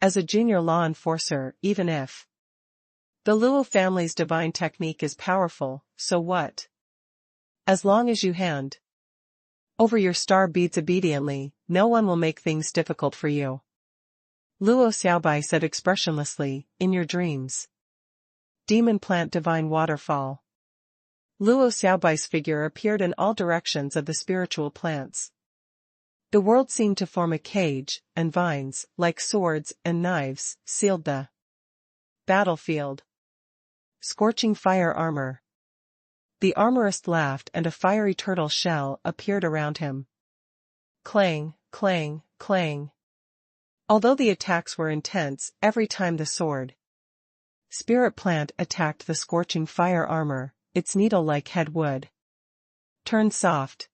Speaker 1: As a junior law enforcer, even if the Luo family's divine technique is powerful, so what? As long as you hand over your star beads obediently, no one will make things difficult for you." Luo Xiaobai said expressionlessly, "In your dreams. Demon plant divine waterfall." Luo Xiaobai's figure appeared in all directions of the spiritual plants. The world seemed to form a cage, and vines, like swords and knives, sealed the battlefield. Scorching fire armor. The armorist laughed and a fiery turtle shell appeared around him. Clang, clang, clang. Although the attacks were intense, every time the sword spirit plant attacked the scorching fire armor, its needle-like head would turn soft.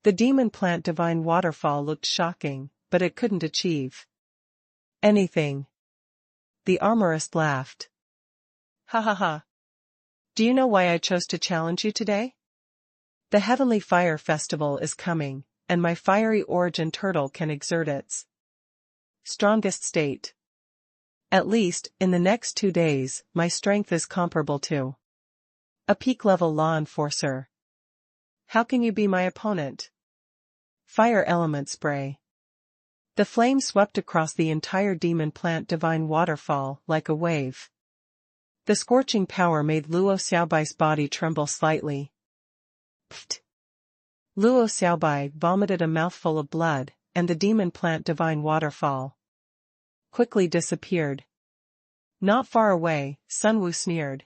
Speaker 1: The demon plant divine waterfall looked shocking, but it couldn't achieve anything. The armorist laughed. "Ha ha ha. Do you know why I chose to challenge you today? The Heavenly Fire Festival is coming, and my fiery origin turtle can exert its strongest state. At least, in the next 2 days, my strength is comparable to a peak-level law enforcer. How can you be my opponent?" Fire element spray. The flame swept across the entire demon plant divine waterfall like a wave. The scorching power made Luo Xiaobai's body tremble slightly. Pfft. Luo Xiaobai vomited a mouthful of blood, and the demon plant divine waterfall quickly disappeared. Not far away, Sun Wu sneered.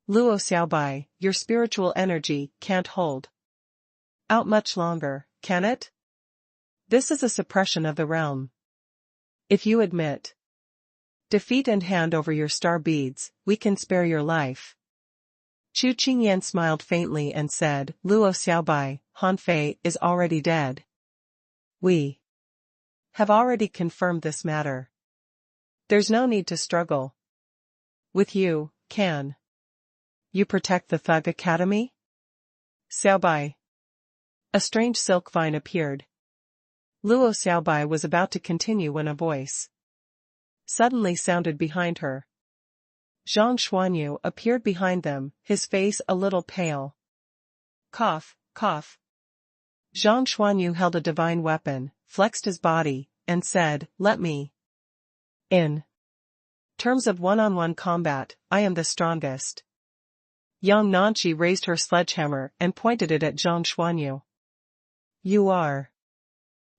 Speaker 1: "Luo Xiaobai, your spiritual energy can't hold out much longer, can it? This is a suppression of the realm. If you admit defeat and hand over your star beads, we can spare your life." Chu Qingyan smiled faintly and said, "Luo Xiaobai, Han Fei is already dead. We have already confirmed this matter. There's no need to struggle with you, can you protect the Thug Academy?" Xiaobai. A strange silk vine appeared. Luo Xiaobai was about to continue when a voice suddenly sounded behind her. Zhang Xuanyu appeared behind them, his face a little pale. Cough, cough. Zhang Xuanyu held a divine weapon, flexed his body, and said, "Let me in. Terms of one-on-one combat, I am the strongest." Yang Nanqi raised her sledgehammer and pointed it at Zhang Xuanyu. "You are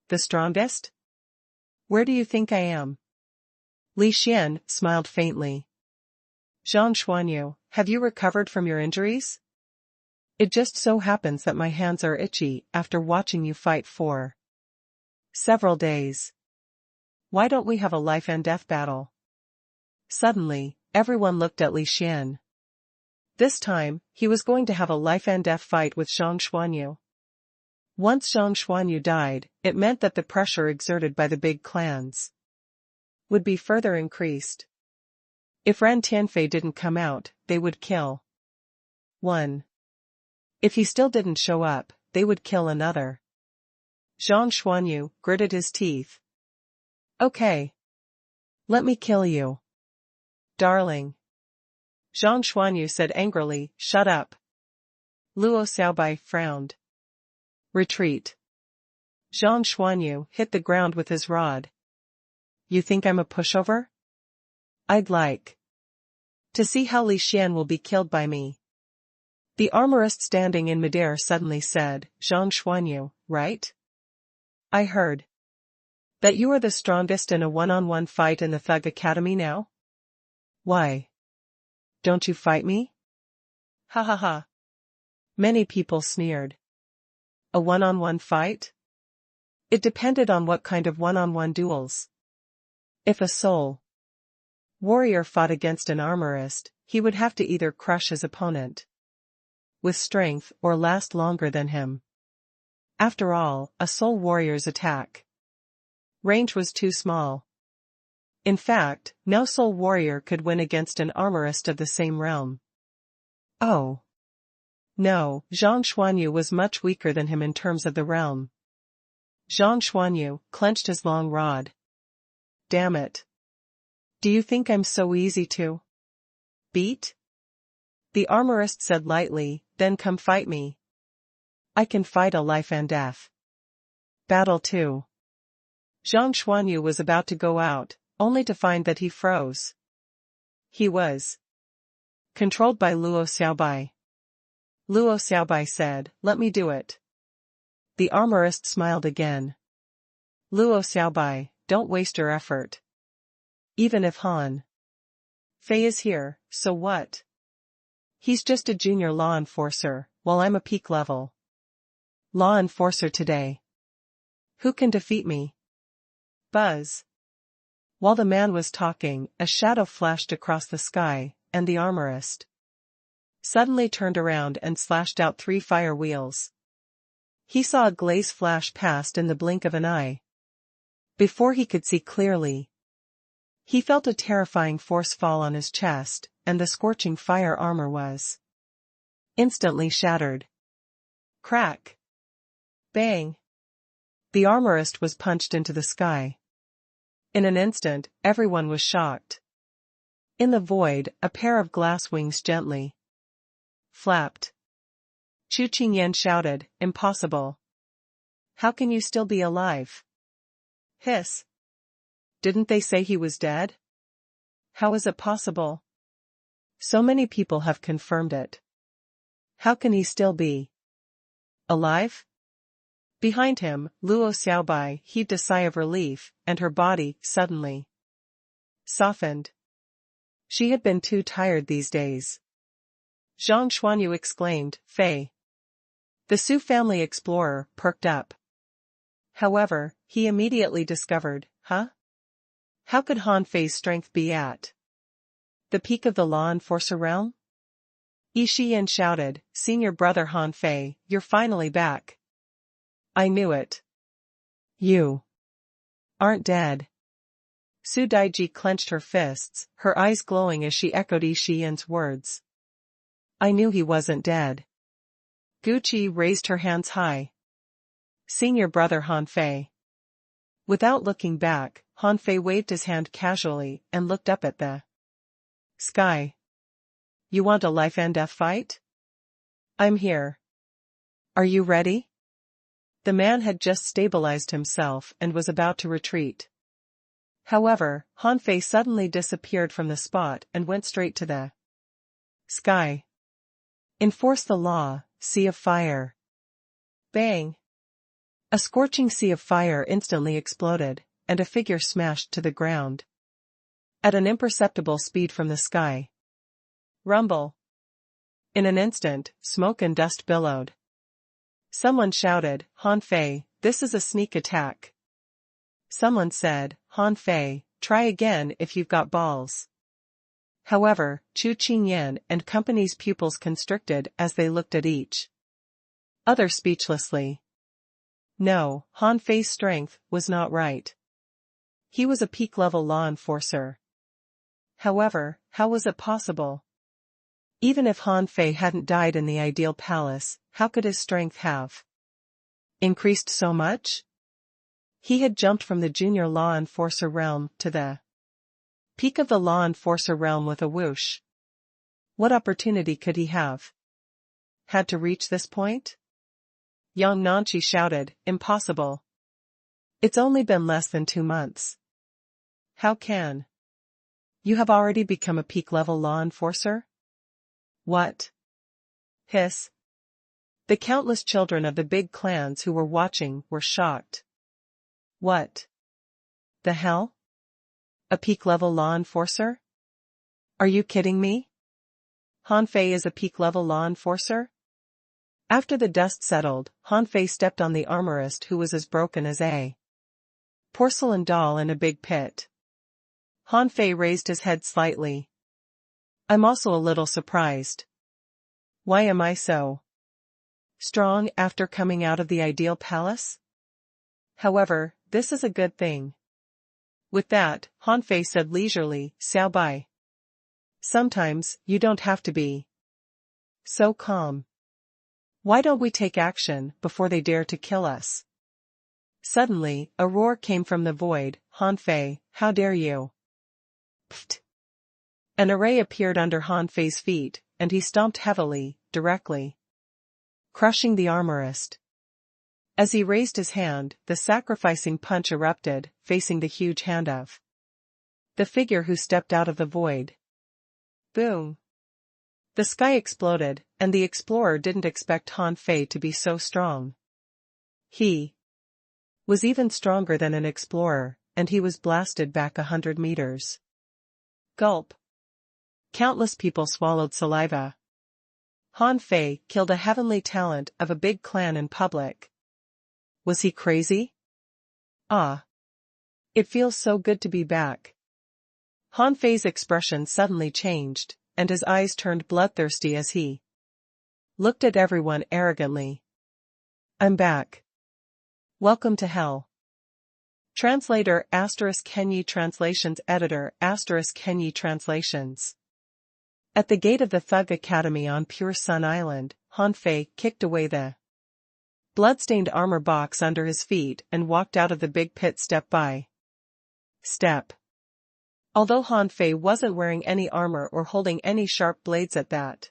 Speaker 1: the strongest? Where do you think I am?" Li Xian smiled faintly. "Zhang Xuanyu, have you recovered from your injuries? It just so happens that my hands are itchy after watching you fight for several days. Why don't we have a life and death battle?" Suddenly, everyone looked at Li Xian. This time, he was going to have a life and death fight with Zhang Xuanyu. Once Zhang Xuanyu died, it meant that the pressure exerted by the big clans would be further increased. If Ren Tianfei didn't come out, they would kill one. If he still didn't show up, they would kill another. Zhang Xuanyu gritted his teeth. "Okay. Let me kill you, darling." Zhang Xuanyu said angrily, "Shut up." Luo Xiaobai frowned. Retreat. Zhang Xuanyu hit the ground with his rod. You think I'm a pushover? I'd like to see how Li Xian will be killed by me. The armorist standing in midair suddenly said, Zhang Xuanyu, right? I heard that you are the strongest in a one-on-one fight in the Thug Academy now? Why? Don't you fight me? Ha ha ha. Many people sneered. A one-on-one fight? It depended on what kind of one-on-one duels. If a soul warrior fought against an armorist, he would have to either crush his opponent with strength or last longer than him. After all, a soul warrior's attack range was too small. In fact, no soul warrior could win against an armorist of the same realm. Oh. No, Zhang Xuanyu was much weaker than him in terms of the realm. Zhang Xuanyu clenched his long rod. Damn it. Do you think I'm so easy to beat? The armorist said lightly, then come fight me. I can fight a life and death battle too. Zhang Xuanyu was about to go out, only to find that he froze. He was controlled by Luo Xiaobai. Luo Xiaobai said, let me do it. The armorist smiled again. Luo Xiaobai, don't waste your effort. Even if Han Fei is here, so what? He's just a junior law enforcer, while I'm a peak level law enforcer today. Who can defeat me? Buzz. While the man was talking, a shadow flashed across the sky, and the armorist suddenly turned around and slashed out 3 fire wheels. He saw a glaze flash past in the blink of an eye. Before he could see clearly, he felt a terrifying force fall on his chest, and the scorching fire armor was instantly shattered. Crack. Bang. The armorist was punched into the sky. In an instant, everyone was shocked. In the void, a pair of glass wings gently flapped. Chu Qingyan shouted, impossible. How can you still be alive? Hiss. Didn't they say he was dead? How is it possible? So many people have confirmed it. How can he still be alive? Behind him, Luo Xiaobai heaved a sigh of relief, and her body, suddenly, softened. She had been too tired these days. Zhang Xuanyu exclaimed, Fei. The Su family explorer perked up. However, he immediately discovered, How could Han Fei's strength be at the peak of the law enforcer realm? Yi Shiyan shouted, Senior brother Han Fei, you're finally back. I knew it. You aren't dead. Su Daiji clenched her fists, her eyes glowing as she echoed Yi Shiyan's words. I knew he wasn't dead. Guqi raised her hands high. Senior brother Han Fei. Without looking back, Han Fei waved his hand casually and looked up at the sky. You want a life and death fight? I'm here. Are you ready? The man had just stabilized himself and was about to retreat. However, Han Fei suddenly disappeared from the spot and went straight to the sky. Enforce the law, sea of fire. Bang! A scorching sea of fire instantly exploded, and a figure smashed to the ground. At an imperceptible speed from the sky. Rumble. In an instant, smoke and dust billowed. Someone shouted, Han Fei, this is a sneak attack. Someone said, Han Fei, try again if you've got balls. However, Chu Qingyan and company's pupils constricted as they looked at each other speechlessly. No, Han Fei's strength was not right. He was a peak-level law enforcer. However, how was it possible? Even if Han Fei hadn't died in the ideal palace, how could his strength have increased so much? He had jumped from the junior law enforcer realm to the peak of the law enforcer realm with a whoosh. What opportunity could he have had to reach this point? Yang Nanchi shouted, impossible. It's only been less than 2 months. How can you have already become a peak-level law enforcer? What? Hiss. The countless children of the big clans who were watching were shocked. What the hell? A peak-level law enforcer? Are you kidding me? Han Fei is a peak-level law enforcer? After the dust settled, Han Fei stepped on the armorist who was as broken as a porcelain doll in a big pit. Han Fei raised his head slightly. I'm also a little surprised. Why am I so strong after coming out of the ideal palace? However, this is a good thing. With that, Han Fei said leisurely, Xiao Bai. Sometimes, you don't have to be so calm. Why don't we take action before they dare to kill us? Suddenly, a roar came from the void. Han Fei, how dare you? Pfft. An array appeared under Han Fei's feet, and he stomped heavily, directly crushing the armorist. As he raised his hand, the sacrificing punch erupted, facing the huge hand of the figure who stepped out of the void. Boom! The sky exploded, and the explorer didn't expect Han Fei to be so strong. He was even stronger than an explorer, and he was blasted back 100 meters. Gulp! Countless people swallowed saliva. Han Fei killed a heavenly talent of a big clan in public. Was he crazy? Ah! It feels so good to be back. Han Fei's expression suddenly changed, and his eyes turned bloodthirsty as he looked at everyone arrogantly. I'm back. Welcome to hell. Translator ** Kenyi Translations Editor ** Kenyi Translations. At the gate of the Thug Academy on Pure Sun Island, Han Fei kicked away the bloodstained armor box under his feet and walked out of the big pit step by step. Although Han Fei wasn't wearing any armor or holding any sharp blades at that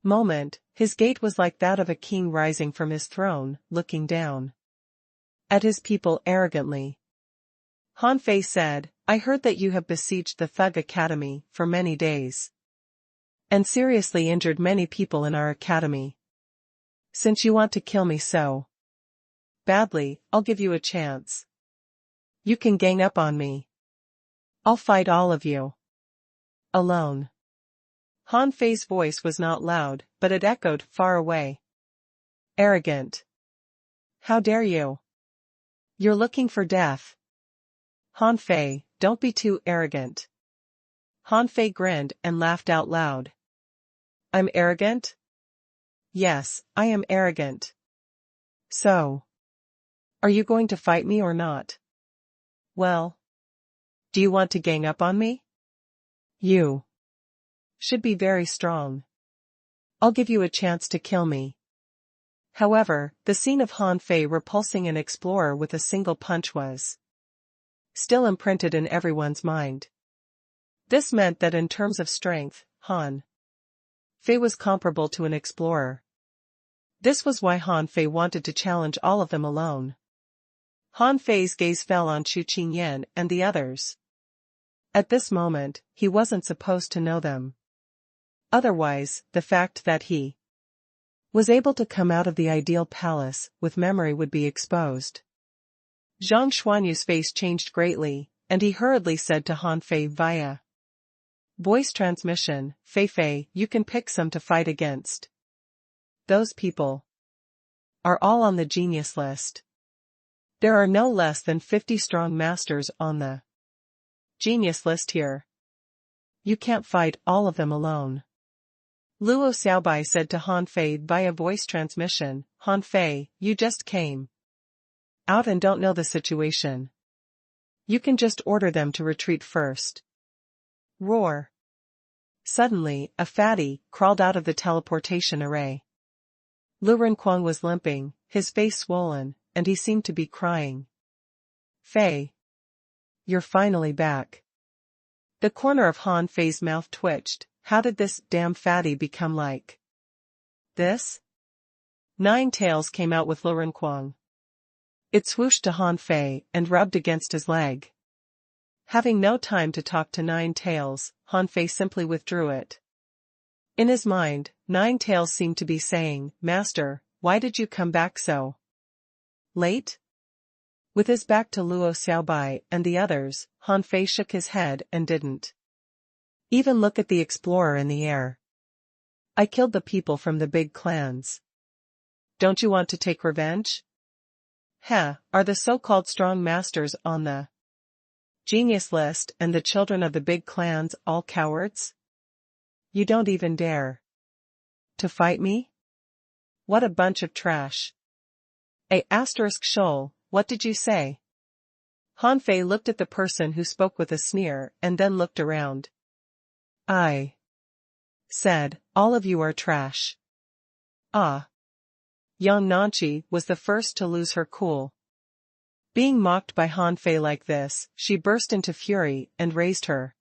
Speaker 1: moment, his gait was like that of a king rising from his throne, looking down at his people arrogantly. Han Fei said, I heard that you have besieged the Thug Academy for many days and seriously injured many people in our academy. Since you want to kill me so badly, I'll give you a chance. You can gang up on me. I'll fight all of you alone. Han Fei's voice was not loud, but it echoed far away. Arrogant. How dare you? You're looking for death. Han Fei, don't be too arrogant. Han Fei grinned and laughed out loud. I'm arrogant? Yes, I am arrogant. So, are you going to fight me or not? Well, do you want to gang up on me? You should be very strong. I'll give you a chance to kill me. However, the scene of Han Fei repulsing an explorer with a single punch was still imprinted in everyone's mind. This meant that in terms of strength, Han Fei was comparable to an explorer. This was why Han Fei wanted to challenge all of them alone. Han Fei's gaze fell on Chu Qingyan and the others. At this moment, he wasn't supposed to know them. Otherwise, the fact that he was able to come out of the ideal palace with memory would be exposed. Zhang Xuanyu's face changed greatly, and he hurriedly said to Han Fei via voice transmission, Fei Fei, you can pick some to fight against. Those people are all on the genius list. There are no less than 50 strong masters on the genius list here. You can't fight all of them alone. Luo Xiaobai said to Han Fei via voice transmission, Han Fei, you just came out and don't know the situation. You can just order them to retreat first. Roar. Suddenly, a fatty crawled out of the teleportation array. Lu Renquang was limping, his face swollen, and he seemed to be crying. Fei. You're finally back. The corner of Han Fei's mouth twitched. How did this damn fatty become like this? Nine Tails came out with Lurenquang. It swooshed to Han Fei and rubbed against his leg. Having no time to talk to Nine Tails, Han Fei simply withdrew it. In his mind, Nine Tails seemed to be saying, "Master, why did you come back so late?" With his back to Luo Xiaobai and the others, Han Fei shook his head and didn't even look at the explorer in the air. "I killed the people from the big clans. Don't you want to take revenge? Heh, are the so-called strong masters on the genius list and the children of the big clans all cowards? You don't even dare to fight me? What a bunch of trash." Shoal, what did you say? Han Fei looked at the person who spoke with a sneer and then looked around. "I said, all of you are trash." Ah. Yang Nanchi was the first to lose her cool. Being mocked by Han Fei like this, she burst into fury and raised her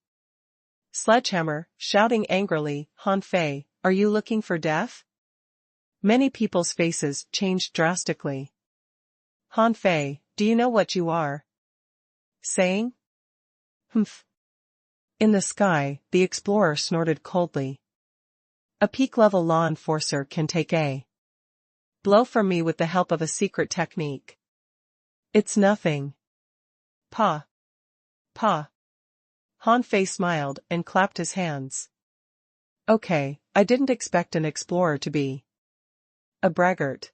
Speaker 1: sledgehammer, shouting angrily, "Han Fei, are you looking for death?" Many people's faces changed drastically. "Han Fei, do you know what you are saying?" "Humph." In the sky, the explorer snorted coldly. "A peak-level law enforcer can take a blow from me with the help of a secret technique. It's nothing." "Pa. Pa." Han Fei smiled and clapped his hands. "Okay, I didn't expect an explorer to be a braggart.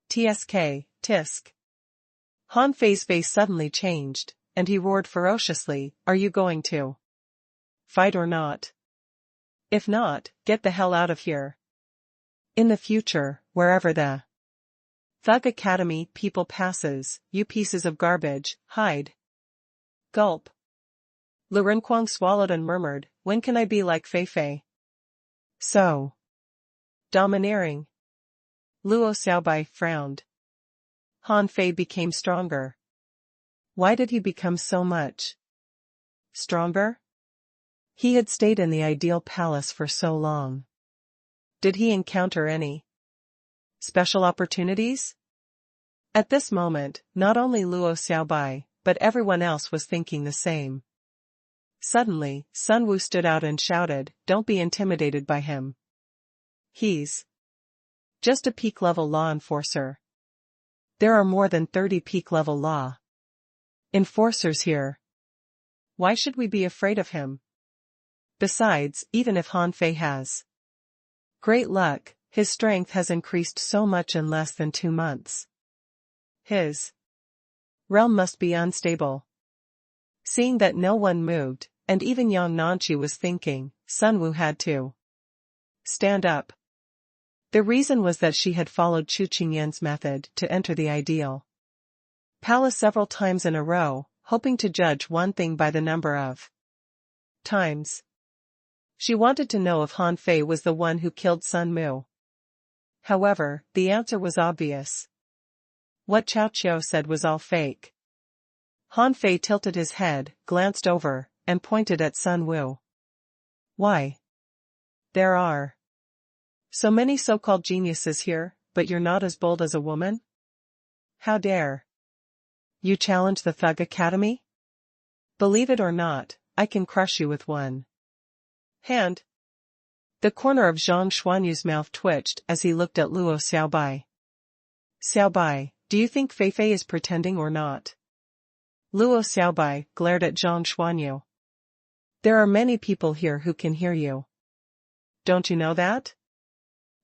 Speaker 1: Tsk, tisk." Han Fei's face suddenly changed, and he roared ferociously, "Are you going to fight or not? If not, get the hell out of here. In the future, wherever the Thug Academy people passes, you pieces of garbage, hide." Gulp. Lurenquang swallowed and murmured, "When can I be like Fei Fei? So domineering." Luo Xiaobai frowned. Han Fei became stronger. Why did he become so much stronger? He had stayed in the ideal palace for so long. Did he encounter any special opportunities? At this moment, not only Luo Xiaobai, but everyone else was thinking the same. Suddenly, Sun Wu stood out and shouted, "Don't be intimidated by him. He's just a peak-level law enforcer. There are more than 30 peak-level law enforcers here. Why should we be afraid of him? Besides, even if Han Fei has great luck, his strength has increased so much in less than 2 months. His realm must be unstable." Seeing that no one moved, and even Yang Nanchi was thinking, Sun Wu had to stand up. The reason was that she had followed Chu Qingyan's method to enter the ideal palace several times in a row, hoping to judge one thing by the number of times. She wanted to know if Han Fei was the one who killed Sun Mu. However, the answer was obvious. What Cao Qiao said was all fake. Han Fei tilted his head, glanced over, and pointed at Sun Wu. "Why? There are so many so-called geniuses here, but you're not as bold as a woman? How dare you challenge the Thug Academy? Believe it or not, I can crush you with one hand." The corner of Zhang Xuanyu's mouth twitched as he looked at Luo Xiaobai. "Xiaobai, do you think Fei Fei is pretending or not?" Luo Xiaobai glared at Zhang Xuanyu. "There are many people here who can hear you. Don't you know that?"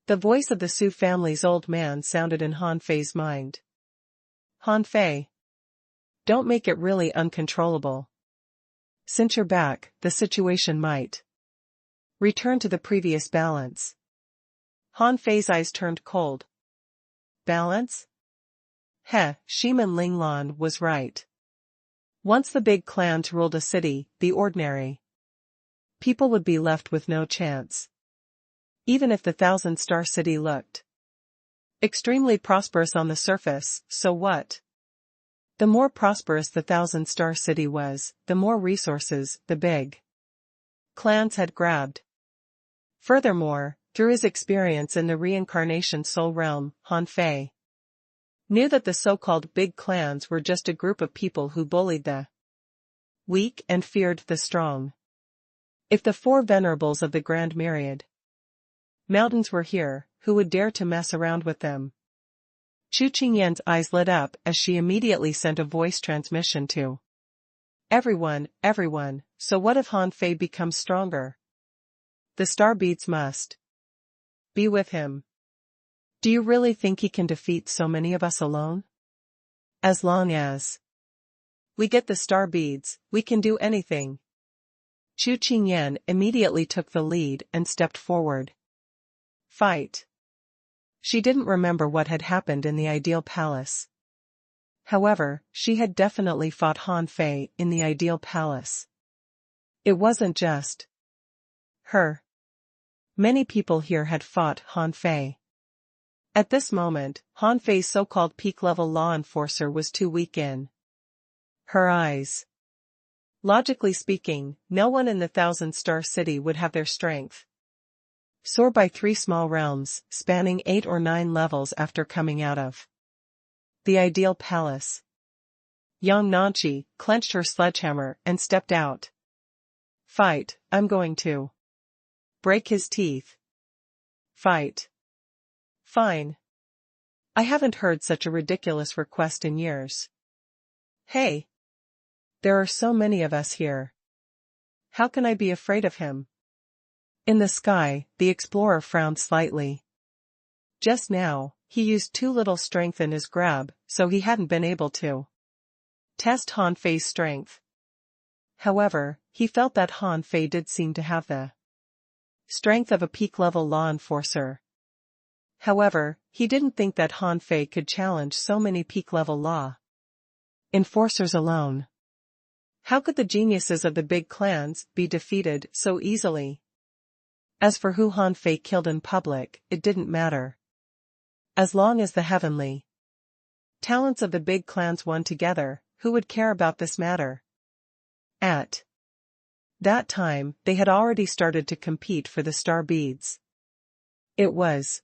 Speaker 1: The voice of the Su family's old man sounded in Han Fei's mind. "Han Fei, don't make it really uncontrollable. Since you're back, the situation might return to the previous balance." Han Fei's eyes turned cold. Balance? Heh, Shiman Linglan was right. Once the big clans ruled a city, the ordinary people would be left with no chance. Even if the 1,000-star city looked extremely prosperous on the surface, so what? The more prosperous the 1,000-star city was, the more resources the big clans had grabbed. Furthermore, through his experience in the reincarnation soul realm, Han Fei knew that the so-called big clans were just a group of people who bullied the weak and feared the strong. If the four venerables of the Grand Myriad Mountains were here, who would dare to mess around with them? Chu Qingyan's eyes lit up as she immediately sent a voice transmission to everyone, so what if Han Fei becomes stronger? The star beads must be with him. Do you really think he can defeat so many of us alone? As long as we get the star beads, we can do anything. Chu Qingyan immediately took the lead and stepped forward. Fight. She didn't remember what had happened in the Ideal Palace. However, she had definitely fought Han Fei in the Ideal Palace. It wasn't just her. Many people here had fought Han Fei. At this moment, Han Fei's so-called peak-level law enforcer was too weak in her eyes. Logically speaking, no one in the Thousand-Star City would have their strength soar by 3 small realms, spanning 8 or 9 levels after coming out of the Ideal Palace. Yang Nanqi clenched her sledgehammer and stepped out. Fight, I'm going to break his teeth. Fight. Fine. I haven't heard such a ridiculous request in years. Hey. There are so many of us here. How can I be afraid of him? In the sky, the explorer frowned slightly. Just now, he used too little strength in his grab, so he hadn't been able to test Han Fei's strength. However, he felt that Han Fei did seem to have the strength of a peak-level law enforcer. However, he didn't think that Han Fei could challenge so many peak-level law enforcers alone. How could the geniuses of the big clans be defeated so easily? As for who Han Fei killed in public, it didn't matter. As long as the heavenly talents of the big clans won together, who would care about this matter? At that time, they had already started to compete for the star beads. It was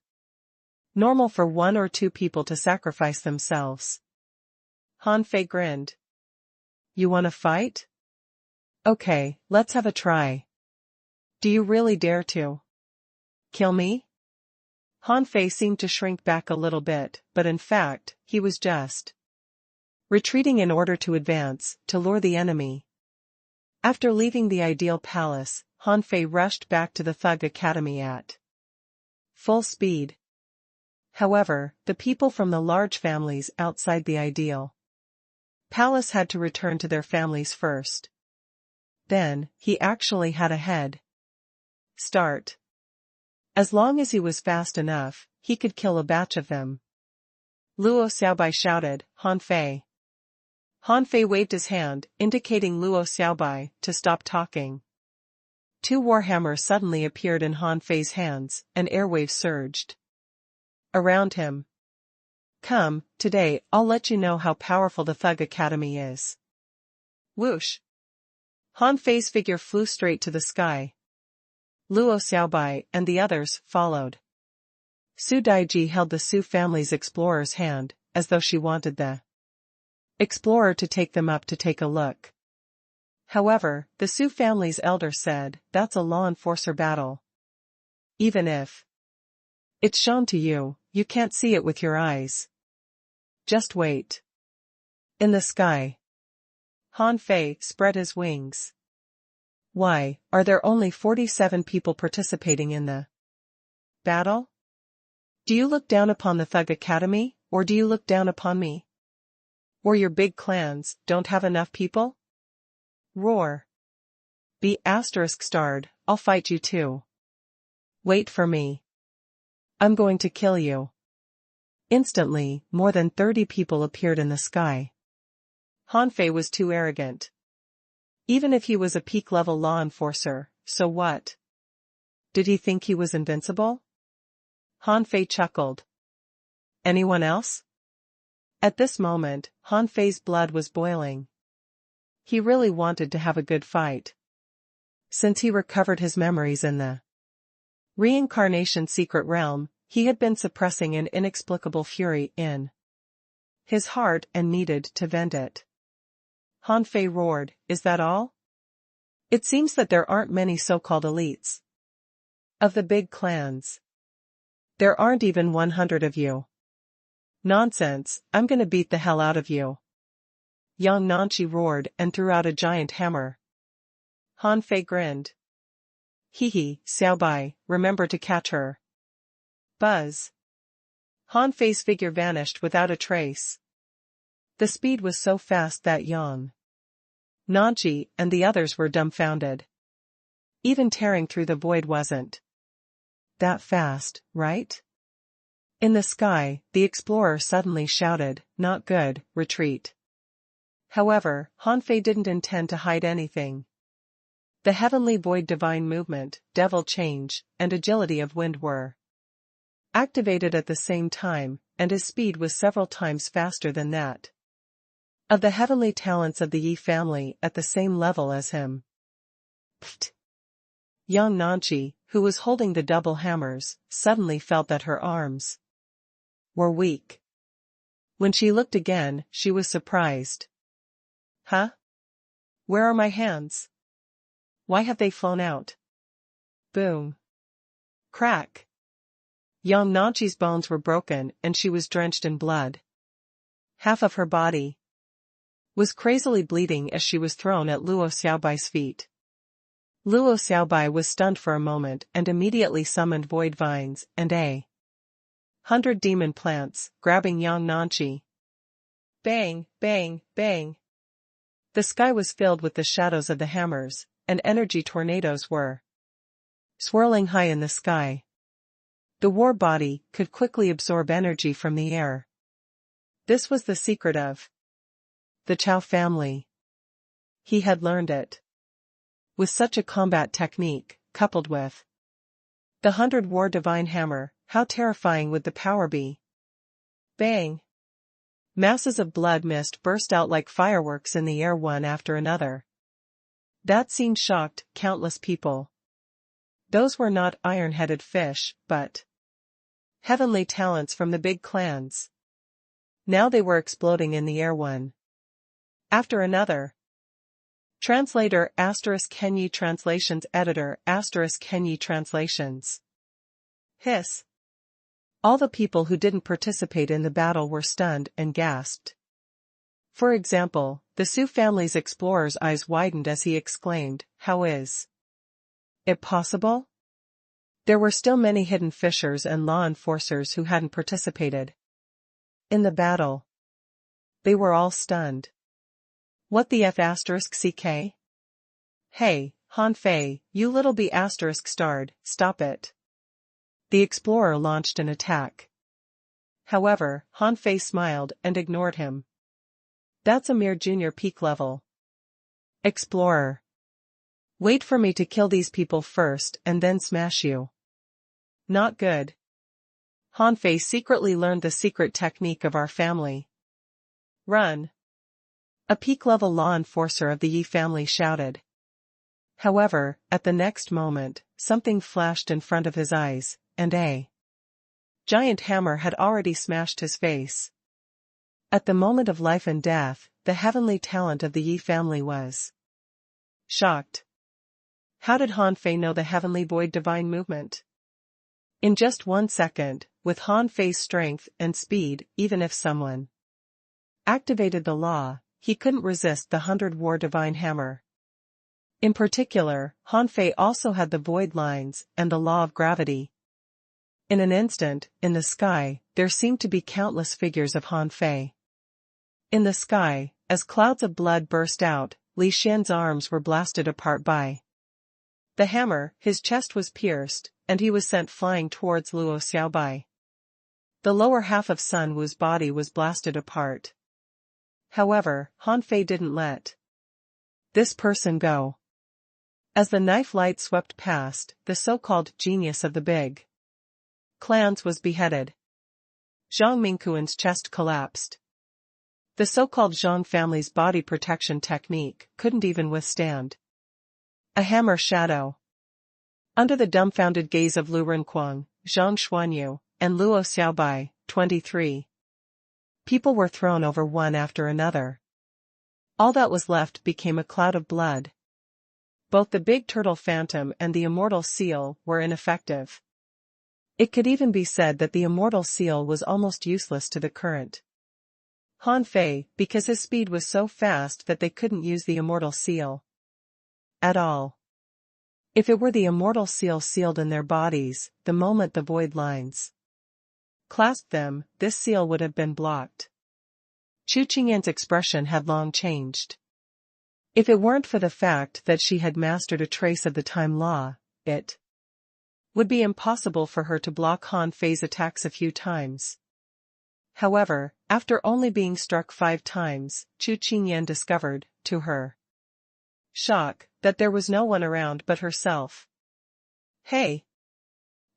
Speaker 1: normal for 1 or 2 people to sacrifice themselves. Han Fei grinned. You want to fight? Okay, let's have a try. Do you really dare to kill me? Han Fei seemed to shrink back a little bit, but in fact, he was just retreating in order to advance, to lure the enemy. After leaving the Ideal Palace, Han Fei rushed back to the Thug Academy at full speed. However, the people from the large families outside the Ideal Palace had to return to their families first. Then, he actually had a head start. As long as he was fast enough, he could kill a batch of them. Luo Xiaobai shouted, Han Fei. Han Fei waved his hand, indicating Luo Xiaobai to stop talking. 2 warhammers suddenly appeared in Han Fei's hands, and airwaves surged around him. Come, today I'll let you know how powerful the Thug Academy is. Whoosh! Han Fei's figure flew straight to the sky. Luo Xiaobai and the others followed. Su Daiji held the Su family's explorer's hand, as though she wanted the explorer to take them up to take a look. However, the Su family's elder said, that's a law enforcer battle. Even if it's shown to you, you can't see it with your eyes. Just wait. In the sky, Han Fei spread his wings. Why, are there only 47 people participating in the battle? Do you look down upon the Thug Academy, or do you look down upon me? Or your big clans don't have enough people? Roar. Be *starred, I'll fight you too. Wait for me. I'm going to kill you. Instantly, more than 30 people appeared in the sky. Han Fei was too arrogant. Even if he was a peak-level law enforcer, so what? Did he think he was invincible? Han Fei chuckled. Anyone else? At this moment, Han Fei's blood was boiling. He really wanted to have a good fight. Since he recovered his memories in the Reincarnation secret realm, he had been suppressing an inexplicable fury in his heart and needed to vent it. Han Fei roared, "Is that all? It seems that there aren't many so-called elites of the big clans. There aren't even 100 of you. Nonsense, I'm gonna beat the hell out of you." Yang Nanchi roared and threw out a giant hammer. Han Fei grinned. "Hee, Xiaobai, remember to catch her." Buzz. Han Fei's figure vanished without a trace. The speed was so fast that Yang Nanchi and the others were dumbfounded. Even tearing through the void wasn't that fast, right? In the sky, the explorer suddenly shouted, "Not good, retreat." However, Han Fei didn't intend to hide anything. The heavenly void divine movement, devil change, and agility of wind were activated at the same time, and his speed was several times faster than that of the heavenly talents of the Yi family at the same level as him. Pfft. Yang Nanchi, who was holding the double hammers, suddenly felt that her arms were weak. When she looked again, she was surprised. Huh? Where are my hands? Why have they flown out? Boom. Crack. Yang Nanchi's bones were broken and she was drenched in blood. Half of her body was crazily bleeding as she was thrown at Luo Xiaobai's feet. Luo Xiaobai was stunned for a moment and immediately summoned void vines and 100 demon plants, grabbing Yang Nanchi. Bang, bang, bang. The sky was filled with the shadows of the hammers, and energy tornadoes were swirling high in the sky. The war body could quickly absorb energy from the air. This was the secret of the Chao family. He had learned it. With such a combat technique, coupled with the 100 war divine hammer, how terrifying would the power be? Bang! Masses of blood mist burst out like fireworks in the air one after another. That scene shocked countless people. Those were not iron-headed fish, but heavenly talents from the big clans. Now they were exploding in the air one after another. Translator ** Kenyi Translations Editor ** Kenyi Translations. Hiss. All the people who didn't participate in the battle were stunned and gasped. For example, the Su family's explorer's eyes widened as he exclaimed, "How is it possible?" There were still many hidden fishers and law enforcers who hadn't participated in the battle. They were all stunned. What the F***ck? Hey, Han Fei, you little B** starred, stop it. The explorer launched an attack. However, Han Fei smiled and ignored him. That's a mere junior peak level explorer. Wait for me to kill these people first and then smash you. Not good. Han Fei secretly learned the secret technique of our family. Run. A peak-level law enforcer of the Yi family shouted. However, at the next moment, something flashed in front of his eyes, and a giant hammer had already smashed his face. At the moment of life and death, the heavenly talent of the Yi family was shocked. How did Han Fei know the heavenly void divine movement? In just 1 second, with Han Fei's strength and speed, even if someone activated the law, he couldn't resist the 100 war divine hammer. In particular, Han Fei also had the void lines and the law of gravity. In an instant, in the sky, there seemed to be countless figures of Han Fei. In the sky, as clouds of blood burst out, Li Xian's arms were blasted apart by the hammer, his chest was pierced, and he was sent flying towards Luo Xiaobai. The lower half of Sun Wu's body was blasted apart. However, Han Fei didn't let this person go. As the knife light swept past, the so-called genius of the big clans was beheaded. Zhang Mingquan's chest collapsed. The so-called Zhang family's body protection technique couldn't even withstand a hammer shadow. Under the dumbfounded gaze of Lu Renquang, Zhang Xuanyu, and Luo Xiaobai, 23. People were thrown over one after another. All that was left became a cloud of blood. Both the big turtle phantom and the immortal seal were ineffective. It could even be said that the immortal seal was almost useless to the current. Han Fei, because his speed was so fast that they couldn't use the immortal seal at all. If it were the immortal seal sealed in their bodies, the moment the void lines clasped them, this seal would have been blocked. Chu Qingyan's expression had long changed. If it weren't for the fact that she had mastered a trace of the time law, it would be impossible for her to block Han Fei's attacks a few times. However, after only being struck 5 times, Chu Qingyan discovered, to her shock, that there was no one around but herself. Hey!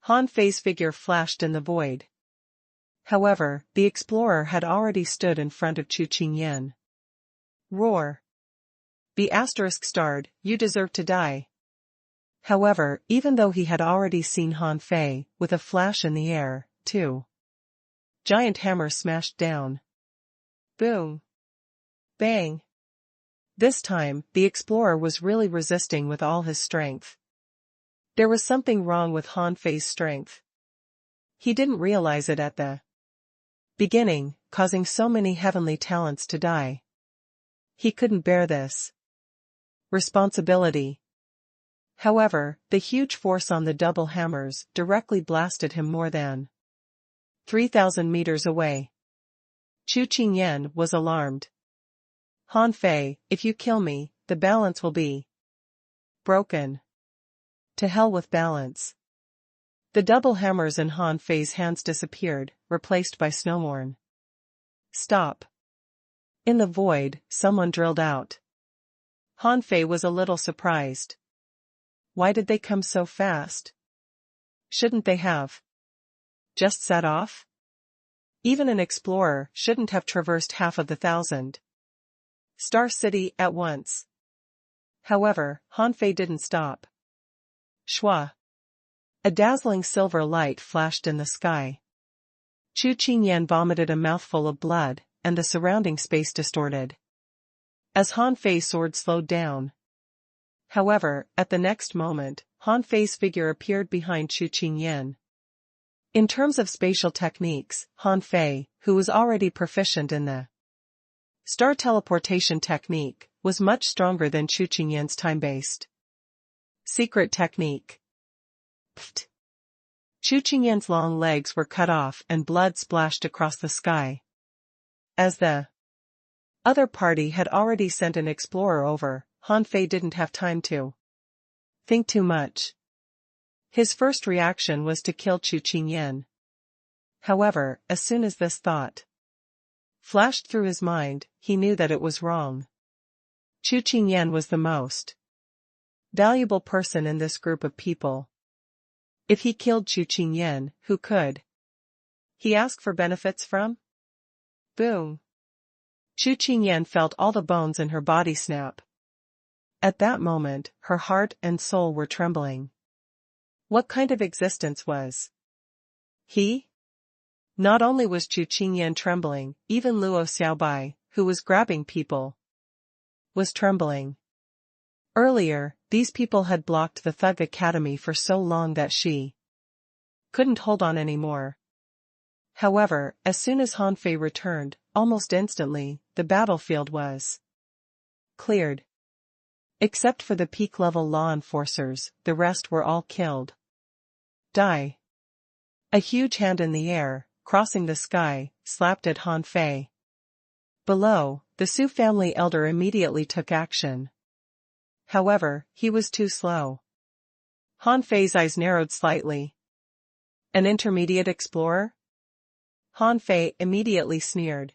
Speaker 1: Han Fei's figure flashed in the void. However, the explorer had already stood in front of Chu Qingyan. Roar! The asterisk starred, you deserve to die. However, even though he had already seen Han Fei, with a flash in the air, 2 giant hammers smashed down. Boom! Bang! This time, the explorer was really resisting with all his strength. There was something wrong with Han Fei's strength. He didn't realize it at the beginning, causing so many heavenly talents to die. He couldn't bear this responsibility. However, the huge force on the double hammers directly blasted him more than 3,000 meters away. Chu Qingyan was alarmed. Han Fei, if you kill me, the balance will be broken. To hell with balance. The double hammers in Han Fei's hands disappeared, replaced by snowmorn. Stop. In the void, someone drilled out. Han Fei was a little surprised. Why did they come so fast? Shouldn't they have just set off? Even an explorer shouldn't have traversed half of the 1,000 Star City at once. However, Han Fei didn't stop. Shua! A dazzling silver light flashed in the sky. Chu Qingyan vomited a mouthful of blood, and the surrounding space distorted as Han Fei's sword slowed down. However, at the next moment, Han Fei's figure appeared behind Chu Qingyan. In terms of spatial techniques, Han Fei, who was already proficient in the star teleportation technique, was much stronger than Chu Qingyan's time-based secret technique. Pfft! Chu Qingyan's long legs were cut off and blood splashed across the sky. As the other party had already sent an explorer over, Han Fei didn't have time to think too much. His first reaction was to kill Chu Qingyan. However, as soon as this thought flashed through his mind, he knew that it was wrong. Chu Qingyan was the most valuable person in this group of people. If he killed Chu Qingyan, who could he ask for benefits from? Boom! Chu Qingyan felt all the bones in her body snap. At that moment, her heart and soul were trembling. What kind of existence was he? Not only was Chu Qingyan trembling, even Luo Xiaobai, who was grabbing people, was trembling. Earlier, these people had blocked the Thug Academy for so long that she couldn't hold on anymore. However, as soon as Han Fei returned, almost instantly, the battlefield was cleared. Except for the peak-level law enforcers, the rest were all killed. Die. A huge hand in the air, crossing the sky, slapped at Han Fei. Below, the Su family elder immediately took action. However, he was too slow. Han Fei's eyes narrowed slightly. An intermediate explorer? Han Fei immediately sneered.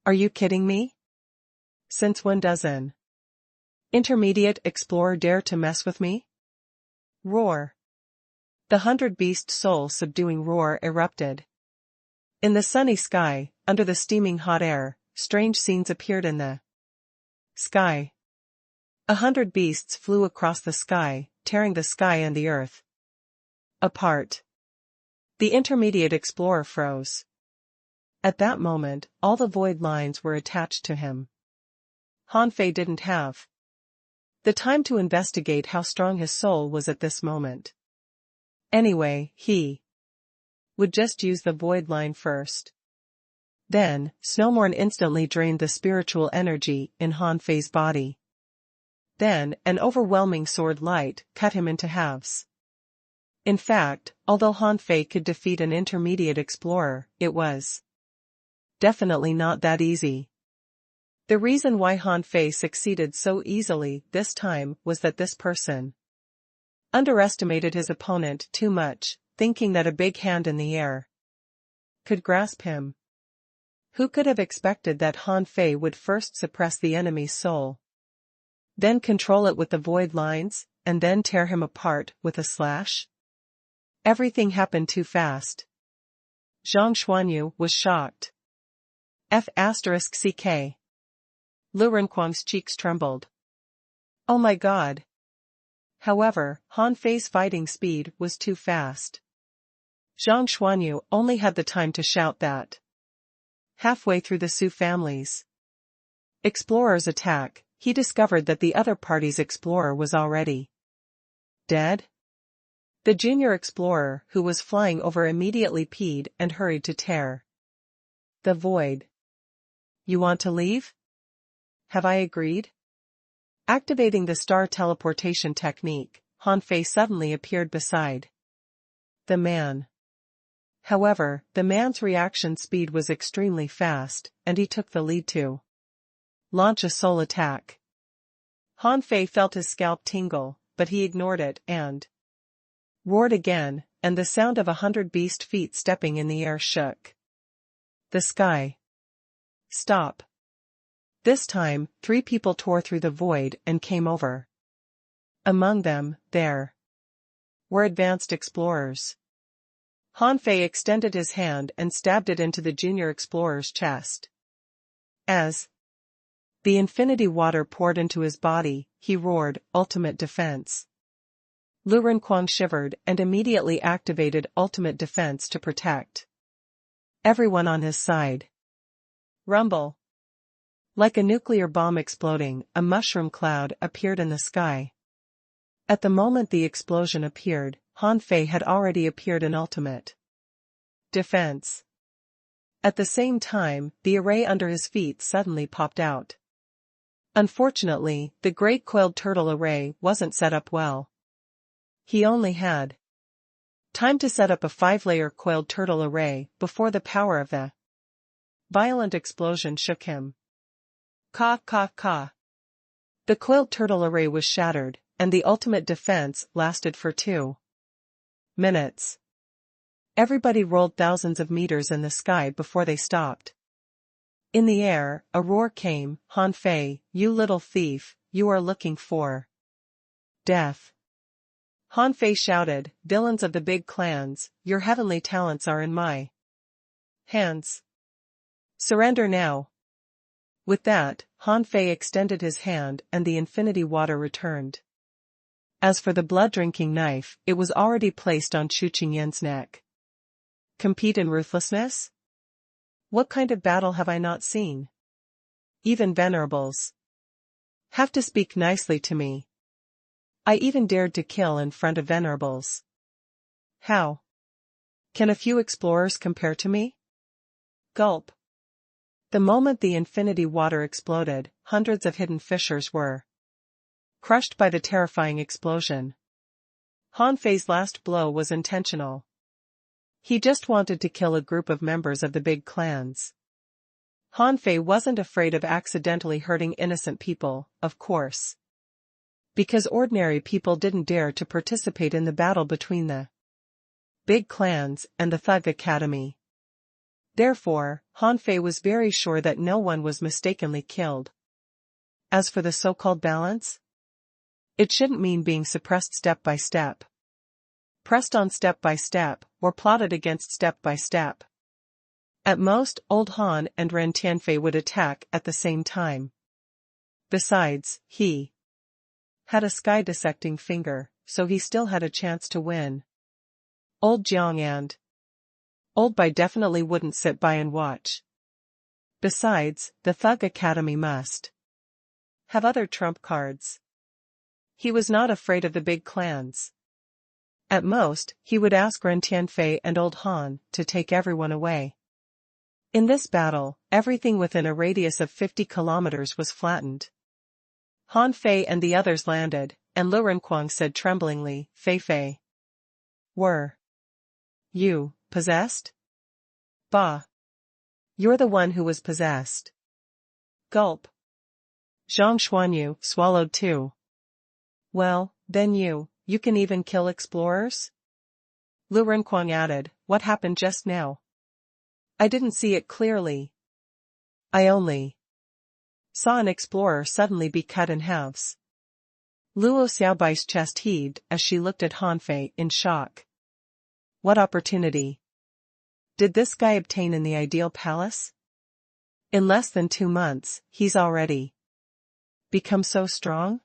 Speaker 1: Are you kidding me? Since when does an intermediate explorer dare to mess with me? Roar. The 100-beast soul-subduing roar erupted. In the sunny sky, under the steaming hot air, strange scenes appeared in the sky. 100 beasts flew across the sky, tearing the sky and the earth apart. The intermediate explorer froze. At that moment, all the void lines were attached to him. Han Fei didn't have the time to investigate how strong his soul was at this moment. Anyway, he would just use the void line first. Then, Snowmorn instantly drained the spiritual energy in Han Fei's body. Then, an overwhelming sword light cut him into halves. In fact, although Han Fei could defeat an intermediate explorer, it was definitely not that easy. The reason why Han Fei succeeded so easily this time was that this person underestimated his opponent too much, thinking that a big hand in the air could grasp him. Who could have expected that Han Fei would first suppress the enemy's soul, then control it with the void lines, and then tear him apart with a slash? Everything happened too fast. Zhang Xuanyu was shocked. F***ck. Lu Renkuang's cheeks trembled. Oh my god. However, Han Fei's fighting speed was too fast. Zhang Xuanyu only had the time to shout that. Halfway through the Su family's explorer's attack, he discovered that the other party's explorer was already dead. The junior explorer who was flying over immediately peed and hurried to tear the void. You want to leave? Have I agreed? Activating the star teleportation technique, Han Fei suddenly appeared beside the man. However, the man's reaction speed was extremely fast, and he took the lead to launch a soul attack. Han Fei felt his scalp tingle, but he ignored it and roared again, and the sound of 100 beast feet stepping in the air shook the sky. Stop. This time, 3 people tore through the void and came over. Among them, there were advanced explorers. Han Fei extended his hand and stabbed it into the junior explorer's chest. As the infinity water poured into his body, he roared, "Ultimate defense." Lu Renkuang shivered and immediately activated ultimate defense to protect everyone on his side. Rumble. Like a nuclear bomb exploding, a mushroom cloud appeared in the sky. At the moment the explosion appeared, Han Fei had already appeared in ultimate defense. At the same time, the array under his feet suddenly popped out. Unfortunately, the great coiled turtle array wasn't set up well. He only had time to set up a 5-layer coiled turtle array before the power of the violent explosion shook him. Ka ka ka. The coiled turtle array was shattered, and the ultimate defense lasted for 2 minutes. Everybody rolled thousands of meters in the sky before they stopped. In the air, a roar came, "Han Fei, you little thief, you are looking for death." Han Fei shouted, "Villains of the big clans, your heavenly talents are in my hands. Surrender now." With that, Han Fei extended his hand and the infinity water returned. As for the blood-drinking knife, it was already placed on Chu Qingyan's neck. Compete in ruthlessness? What kind of battle have I not seen? Even venerables have to speak nicely to me. I even dared to kill in front of venerables. How can a few explorers compare to me? Gulp. The moment the infinity water exploded, hundreds of hidden fissures were crushed by the terrifying explosion. Han Fei's last blow was intentional. He just wanted to kill a group of members of the big clans. Han Fei wasn't afraid of accidentally hurting innocent people, of course. Because ordinary people didn't dare to participate in the battle between the big clans and the Thug Academy. Therefore, Han Fei was very sure that no one was mistakenly killed. As for the so-called balance, it shouldn't mean being suppressed step by step, pressed on step by step, or plotted against step by step. At most, Old Han and Ren Tianfei would attack at the same time. Besides, he had a sky-dissecting finger, so he still had a chance to win. Old Jiang and Old Bai definitely wouldn't sit by and watch. Besides, the Thug Academy must have other trump cards. He was not afraid of the big clans. At most, he would ask Ren Tianfei and Old Han to take everyone away. In this battle, everything within a radius of 50 kilometers was flattened. Han Fei and the others landed, and Lu Renquang said tremblingly, "Fei Fei. Were you possessed?" "Bah. You're the one who was possessed." Gulp. Zhang Xuanyu swallowed too. "Well, then you can even kill explorers?" Lu Renquang added, "What happened just now? I didn't see it clearly. I only saw an explorer suddenly be cut in halves." Luo Xiaobai's chest heaved as she looked at Han Fei in shock. What opportunity did this guy obtain in the ideal palace? In less than 2 months, he's already become so strong?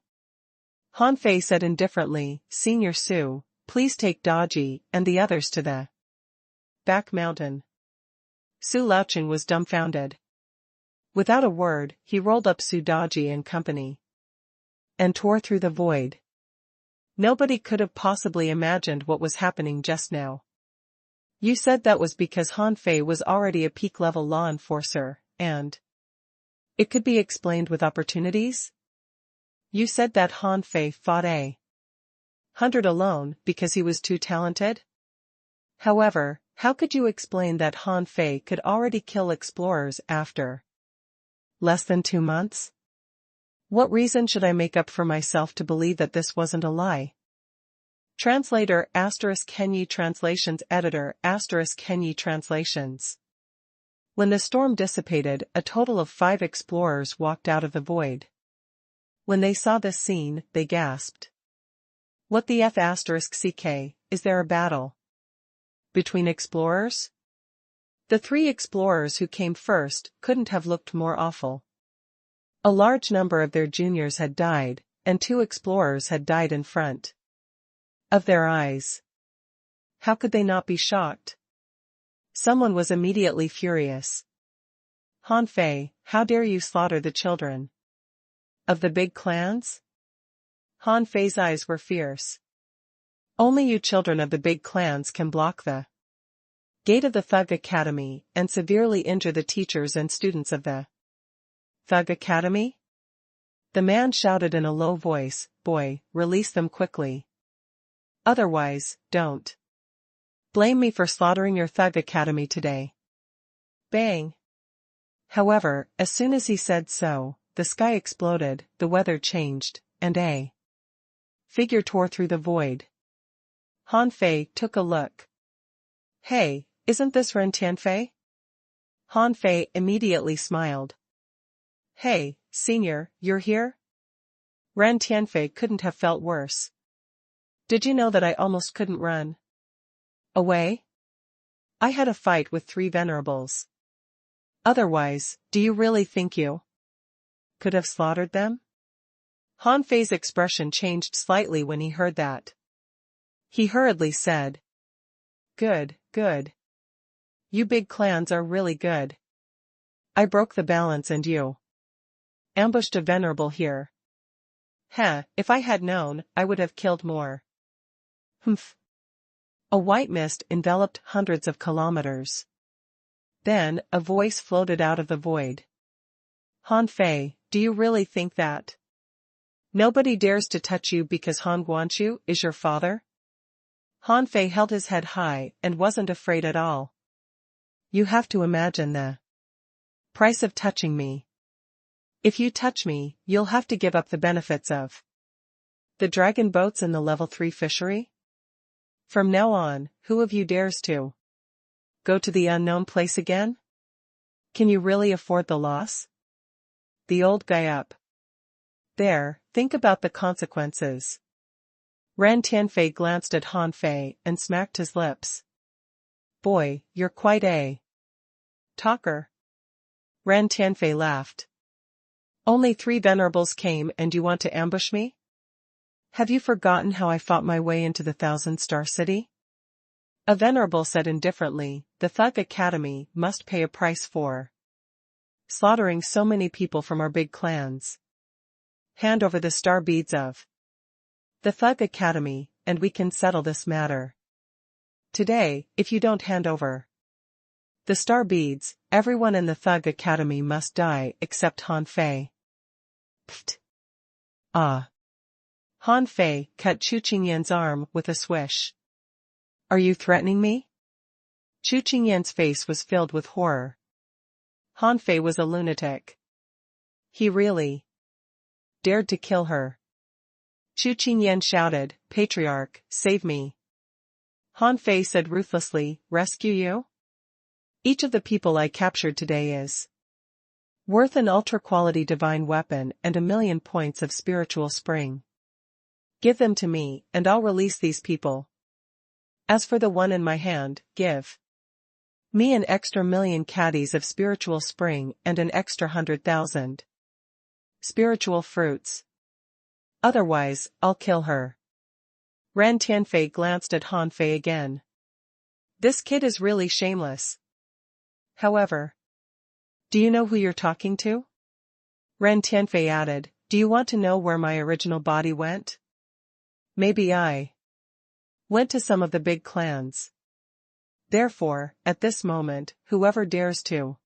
Speaker 1: Han Fei said indifferently, "Senior Su, please take Daji and the others to the back mountain." Su Laocheng was dumbfounded. Without a word, he rolled up Su Daji and company and tore through the void. Nobody could have possibly imagined what was happening just now. "You said that was because Han Fei was already a peak-level law enforcer, and it could be explained with opportunities? You said that Han Fei fought 100 alone because he was too talented? However, how could you explain that Han Fei could already kill explorers after less than 2 months? What reason should I make up for myself to believe that this wasn't a lie?" Translator * Kenyi Translations Editor * Kenyi Translations. When the storm dissipated, a total of 5 explorers walked out of the void. When they saw this scene, they gasped. "What the F***, is there a battle between explorers?" The 3 explorers who came first couldn't have looked more awful. A large number of their juniors had died, and 2 explorers had died in front of their eyes. How could they not be shocked? Someone was immediately furious. "Han Fei, how dare you slaughter the children of the big clans?" Han Fei's eyes were fierce. "Only you children of the big clans can block the gate of the Thug Academy and severely injure the teachers and students of the Thug Academy?" The man shouted in a low voice, "Boy, release them quickly. Otherwise, don't blame me for slaughtering your Thug Academy today." Bang! However, as soon as he said so, the sky exploded, the weather changed, and a figure tore through the void. Han Fei took a look. "Hey, isn't this Ren Tianfei?" Han Fei immediately smiled. "Hey, senior, you're here?" Ren Tianfei couldn't have felt worse. "Did you know that I almost couldn't run away? I had a fight with 3 venerables. Otherwise, do you really think you could have slaughtered them?" Han Fei's expression changed slightly when he heard that. He hurriedly said, Good. You big clans are really good. I broke the balance and you ambushed a venerable here. If I had known, I would have killed more." Humph. A white mist enveloped hundreds of kilometers. Then, a voice floated out of the void. "Han Fei, do you really think that nobody dares to touch you because Han Guanchu is your father?" Han Fei held his head high and wasn't afraid at all. "You have to imagine the price of touching me. If you touch me, you'll have to give up the benefits of the dragon boats in the level 3 fishery? From now on, who of you dares to go to the unknown place again? Can you really afford the loss?" The old guy up there, think about the consequences. Ren Tianfei glanced at Han Fei and smacked his lips. "Boy, you're quite a talker." Ren Tianfei laughed. "Only 3 venerables came and you want to ambush me?" Have you forgotten how I fought my way into the 1,000-star city? A venerable said indifferently, the Thug Academy must pay a price for slaughtering so many people from our big clans. Hand over the star beads of the Thug Academy, and we can settle this matter. Today, if you don't hand over the star beads, everyone in the Thug Academy must die except Han Fei. Pfft. Ah. Han Fei cut Chu Qingyan's arm with a swish. Are you threatening me? Chu Qingyan's face was filled with horror. Han Fei was a lunatic. He really dared to kill her. Chu Qingyan shouted, Patriarch, save me. Han Fei said ruthlessly, rescue you? Each of the people I captured today is worth an ultra-quality divine weapon and 1,000,000 points of spiritual spring. Give them to me, and I'll release these people. As for the one in my hand, give me an extra 1,000,000 caddies of spiritual spring and an extra 100,000 spiritual fruits. Otherwise, I'll kill her. Ran Tianfei glanced at Han Fei again. This kid is really shameless. However, do you know who you're talking to? Ran Tianfei added, do you want to know where my original body went? Maybe I went to some of the big clans. Therefore, at this moment, whoever dares to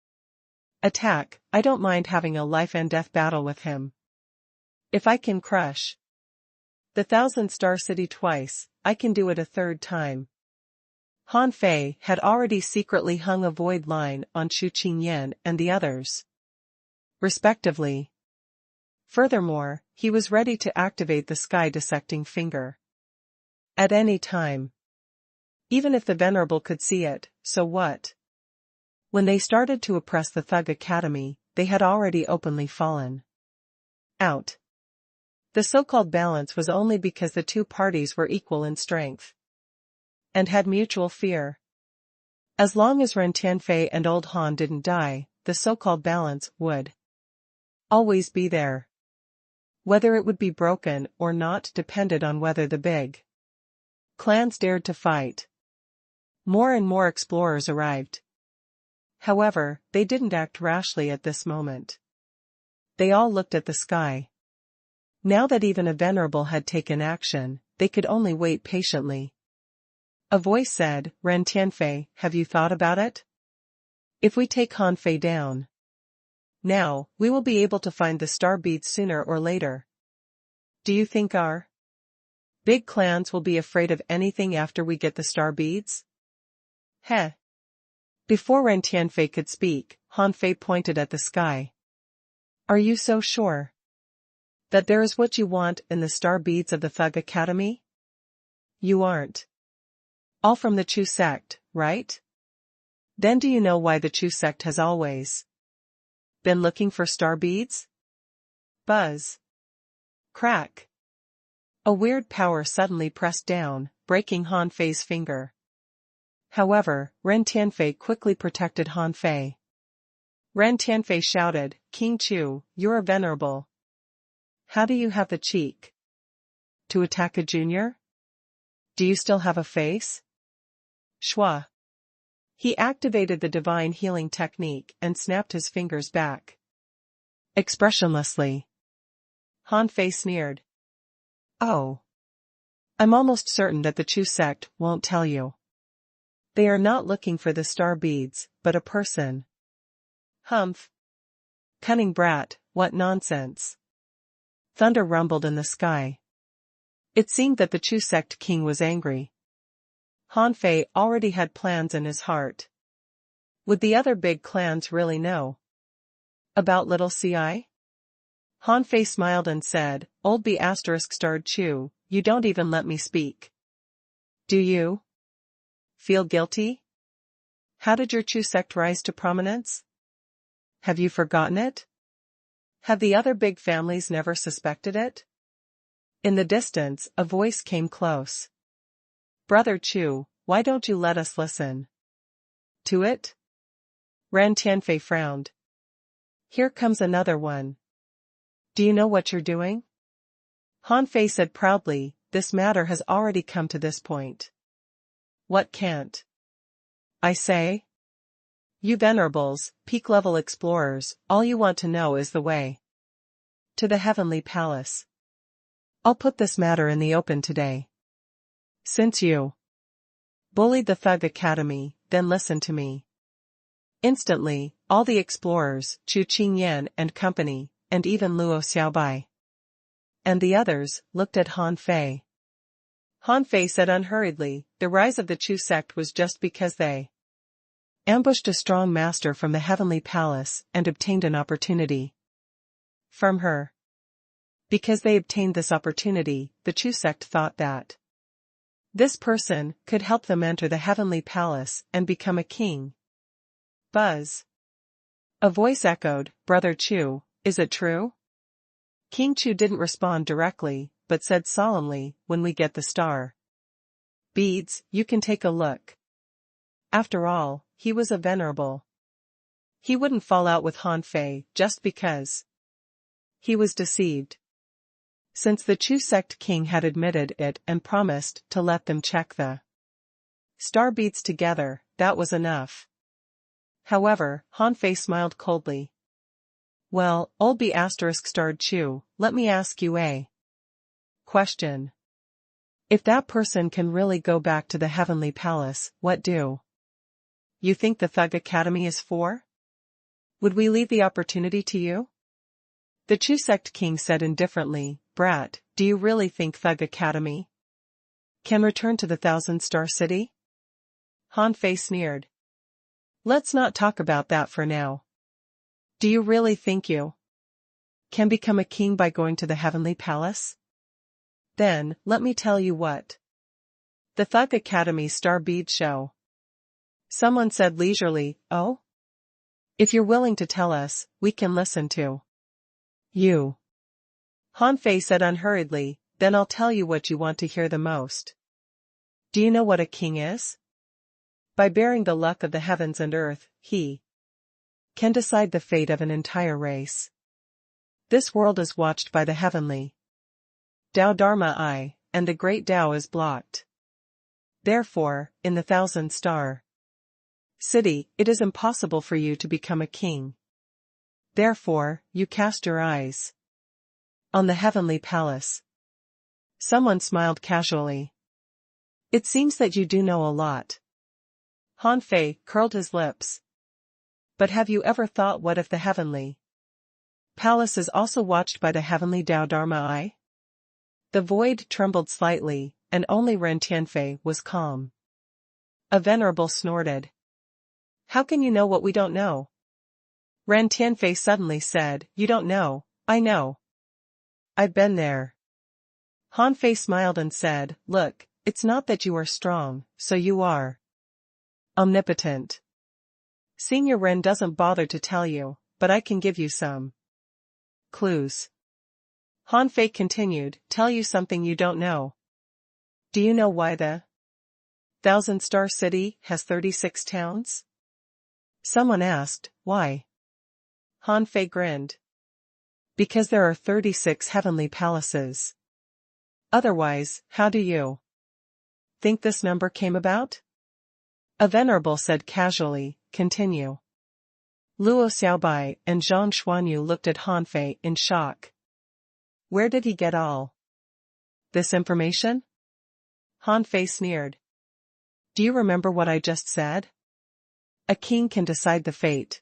Speaker 1: attack, I don't mind having a life-and-death battle with him. If I can crush the 1,000-star city twice, I can do it a third time. Han Fei had already secretly hung a void line on Chu Qingyan and the others, respectively. Furthermore, he was ready to activate the sky-dissecting finger at any time. Even if the Venerable could see it, so what? When they started to oppress the Thug Academy, they had already openly fallen out. The so-called balance was only because the two parties were equal in strength and had mutual fear. As long as Ren Tianfei and Old Han didn't die, the so-called balance would always be there. Whether it would be broken or not depended on whether the big clans dared to fight. More and more explorers arrived. However, they didn't act rashly at this moment. They all looked at the sky. Now that even a venerable had taken action, they could only wait patiently. A voice said, Ren Tianfei, have you thought about it? If we take Han Fei down now, we will be able to find the star beads sooner or later. Do you think our big clans will be afraid of anything after we get the star beads? Heh. Before Ren Tianfei could speak, Han Fei pointed at the sky. Are you so sure that there is what you want in the star beads of the Thug Academy? You aren't all from the Chu sect, right? Then do you know why the Chu sect has always been looking for star beads? Buzz. Crack. A weird power suddenly pressed down, breaking Han Fei's finger. However, Ren Tianfei quickly protected Han Fei. Ren Tianfei shouted, King Chu, you're a venerable. How do you have the cheek to attack a junior? Do you still have a face? Shua. He activated the divine healing technique and snapped his fingers back. Expressionlessly. Han Fei sneered. Oh. I'm almost certain that the Chu sect won't tell you. They are not looking for the star beads, but a person. Humph. Cunning brat, what nonsense. Thunder rumbled in the sky. It seemed that the Chu sect king was angry. Han Fei already had plans in his heart. Would the other big clans really know about little Ci? Han Fei smiled and said, Old B** starred Chu, you don't even let me speak. Do you feel guilty? How did your Chu sect rise to prominence? Have you forgotten it? Have the other big families never suspected it? In the distance, a voice came close. Brother Chu, why don't you let us listen to it? Ran Tianfei frowned. Here comes another one. Do you know what you're doing? Han Fei said proudly, this matter has already come to this point. What can't I say? You venerables, peak-level explorers, all you want to know is the way to the heavenly palace. I'll put this matter in the open today. Since you bullied the Thug Academy, then listen to me. Instantly, all the explorers, Chu Qingyan and company, and even Luo Xiaobai, and the others, looked at Han Fei. Han Fei said unhurriedly, the rise of the Chu sect was just because they ambushed a strong master from the heavenly palace and obtained an opportunity from her. Because they obtained this opportunity, the Chu sect thought that this person could help them enter the heavenly palace and become a king. Buzz. A voice echoed, Brother Chu, is it true? King Chu didn't respond directly, but said solemnly, when we get the star beads, you can take a look. After all, he was a venerable. He wouldn't fall out with Han Fei just because he was deceived. Since the Chu sect king had admitted it and promised to let them check the star beads together, that was enough. However, Han Fei smiled coldly. Well, old B** starred Chu, let me ask you a question. If that person can really go back to the heavenly palace, what do you think the Thug Academy is for? Would we leave the opportunity to you? The Chu sect king said indifferently, Brat, do you really think Thug Academy can return to the Thousand-Star City? Han Fei sneered. Let's not talk about that for now. Do you really think you can become a king by going to the heavenly palace? Then, let me tell you what. The Thug Academy Star Bead Show. Someone said leisurely, oh? If you're willing to tell us, we can listen to you. Han Fei said unhurriedly, then I'll tell you what you want to hear the most. Do you know what a king is? By bearing the luck of the heavens and earth, he can decide the fate of an entire race. This world is watched by the heavenly Tao Dharma eye, and the great Tao is blocked. Therefore, in the Thousand-Star City, it is impossible for you to become a king. Therefore, you cast your eyes on the heavenly palace. Someone smiled casually. It seems that you do know a lot. Han Fei curled his lips. But have you ever thought, what if the heavenly palace is also watched by the heavenly Tao Dharma eye? The void trembled slightly, and only Ren Tianfei was calm. A venerable snorted. How can you know what we don't know? Ren Tianfei suddenly said, you don't know, I know. I've been there. Han Fei smiled and said, look, it's not that you are strong, so you are omnipotent. Senior Ren doesn't bother to tell you, but I can give you some clues. Han Fei continued, tell you something you don't know. Do you know why the Thousand-Star City has 36 towns? Someone asked, why? Han Fei grinned. Because there are 36 heavenly palaces. Otherwise, how do you think this number came about? A venerable said casually, continue. Luo Xiaobai and Zhang Xuanyu looked at Han Fei in shock. Where did he get all this information? Han Fei sneered. Do you remember what I just said? A king can decide the fate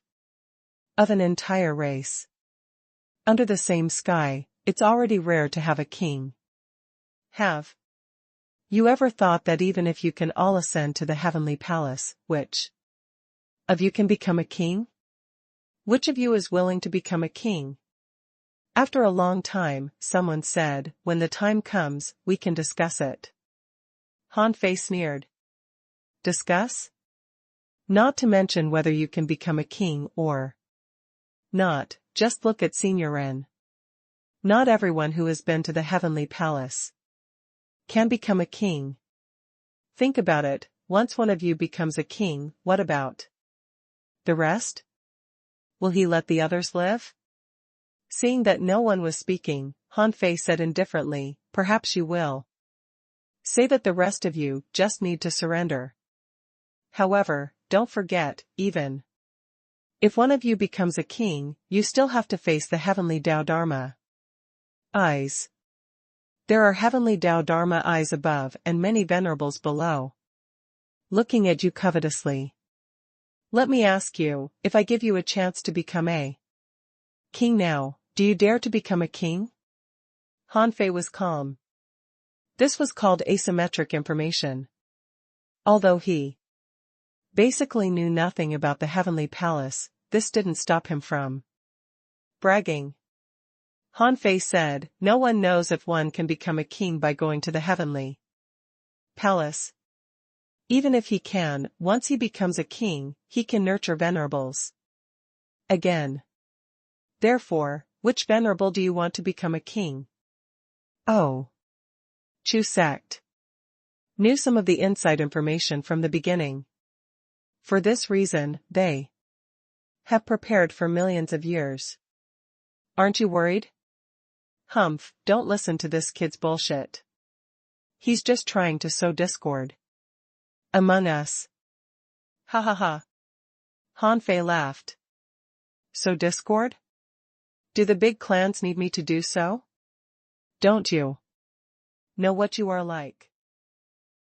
Speaker 1: of an entire race. Under the same sky, it's already rare to have a king. Have you ever thought that even if you can all ascend to the heavenly palace, which of you can become a king? Which of you is willing to become a king? After a long time, someone said, when the time comes, we can discuss it. Han Fei sneered. Discuss? Not to mention whether you can become a king or not, just look at Senior Ren. Not everyone who has been to the heavenly palace can become a king. Think about it, once one of you becomes a king, what about the rest? Will he let the others live? Seeing that no one was speaking, Han Fei said indifferently, perhaps you will. Say that the rest of you just need to surrender. However, don't forget, even if one of you becomes a king, you still have to face the heavenly Tao Dharma eyes. There are heavenly Tao Dharma eyes above and many venerables below, looking at you covetously. Let me ask you, if I give you a chance to become a king now, do you dare to become a king? Han Fei was calm. This was called asymmetric information. Although he basically knew nothing about the heavenly palace, this didn't stop him from bragging. Han Fei said, no one knows if one can become a king by going to the heavenly palace. Even if he can, once he becomes a king, he can nurture venerables again. Therefore, which venerable do you want to become a king? Oh. Chu sect knew some of the inside information from the beginning. For this reason, they have prepared for millions of years. Aren't you worried? Humph, don't listen to this kid's bullshit. He's just trying to sow discord among us. Ha ha ha. Han Fei laughed. Sow discord? Do the big clans need me to do so? Don't you know what you are like?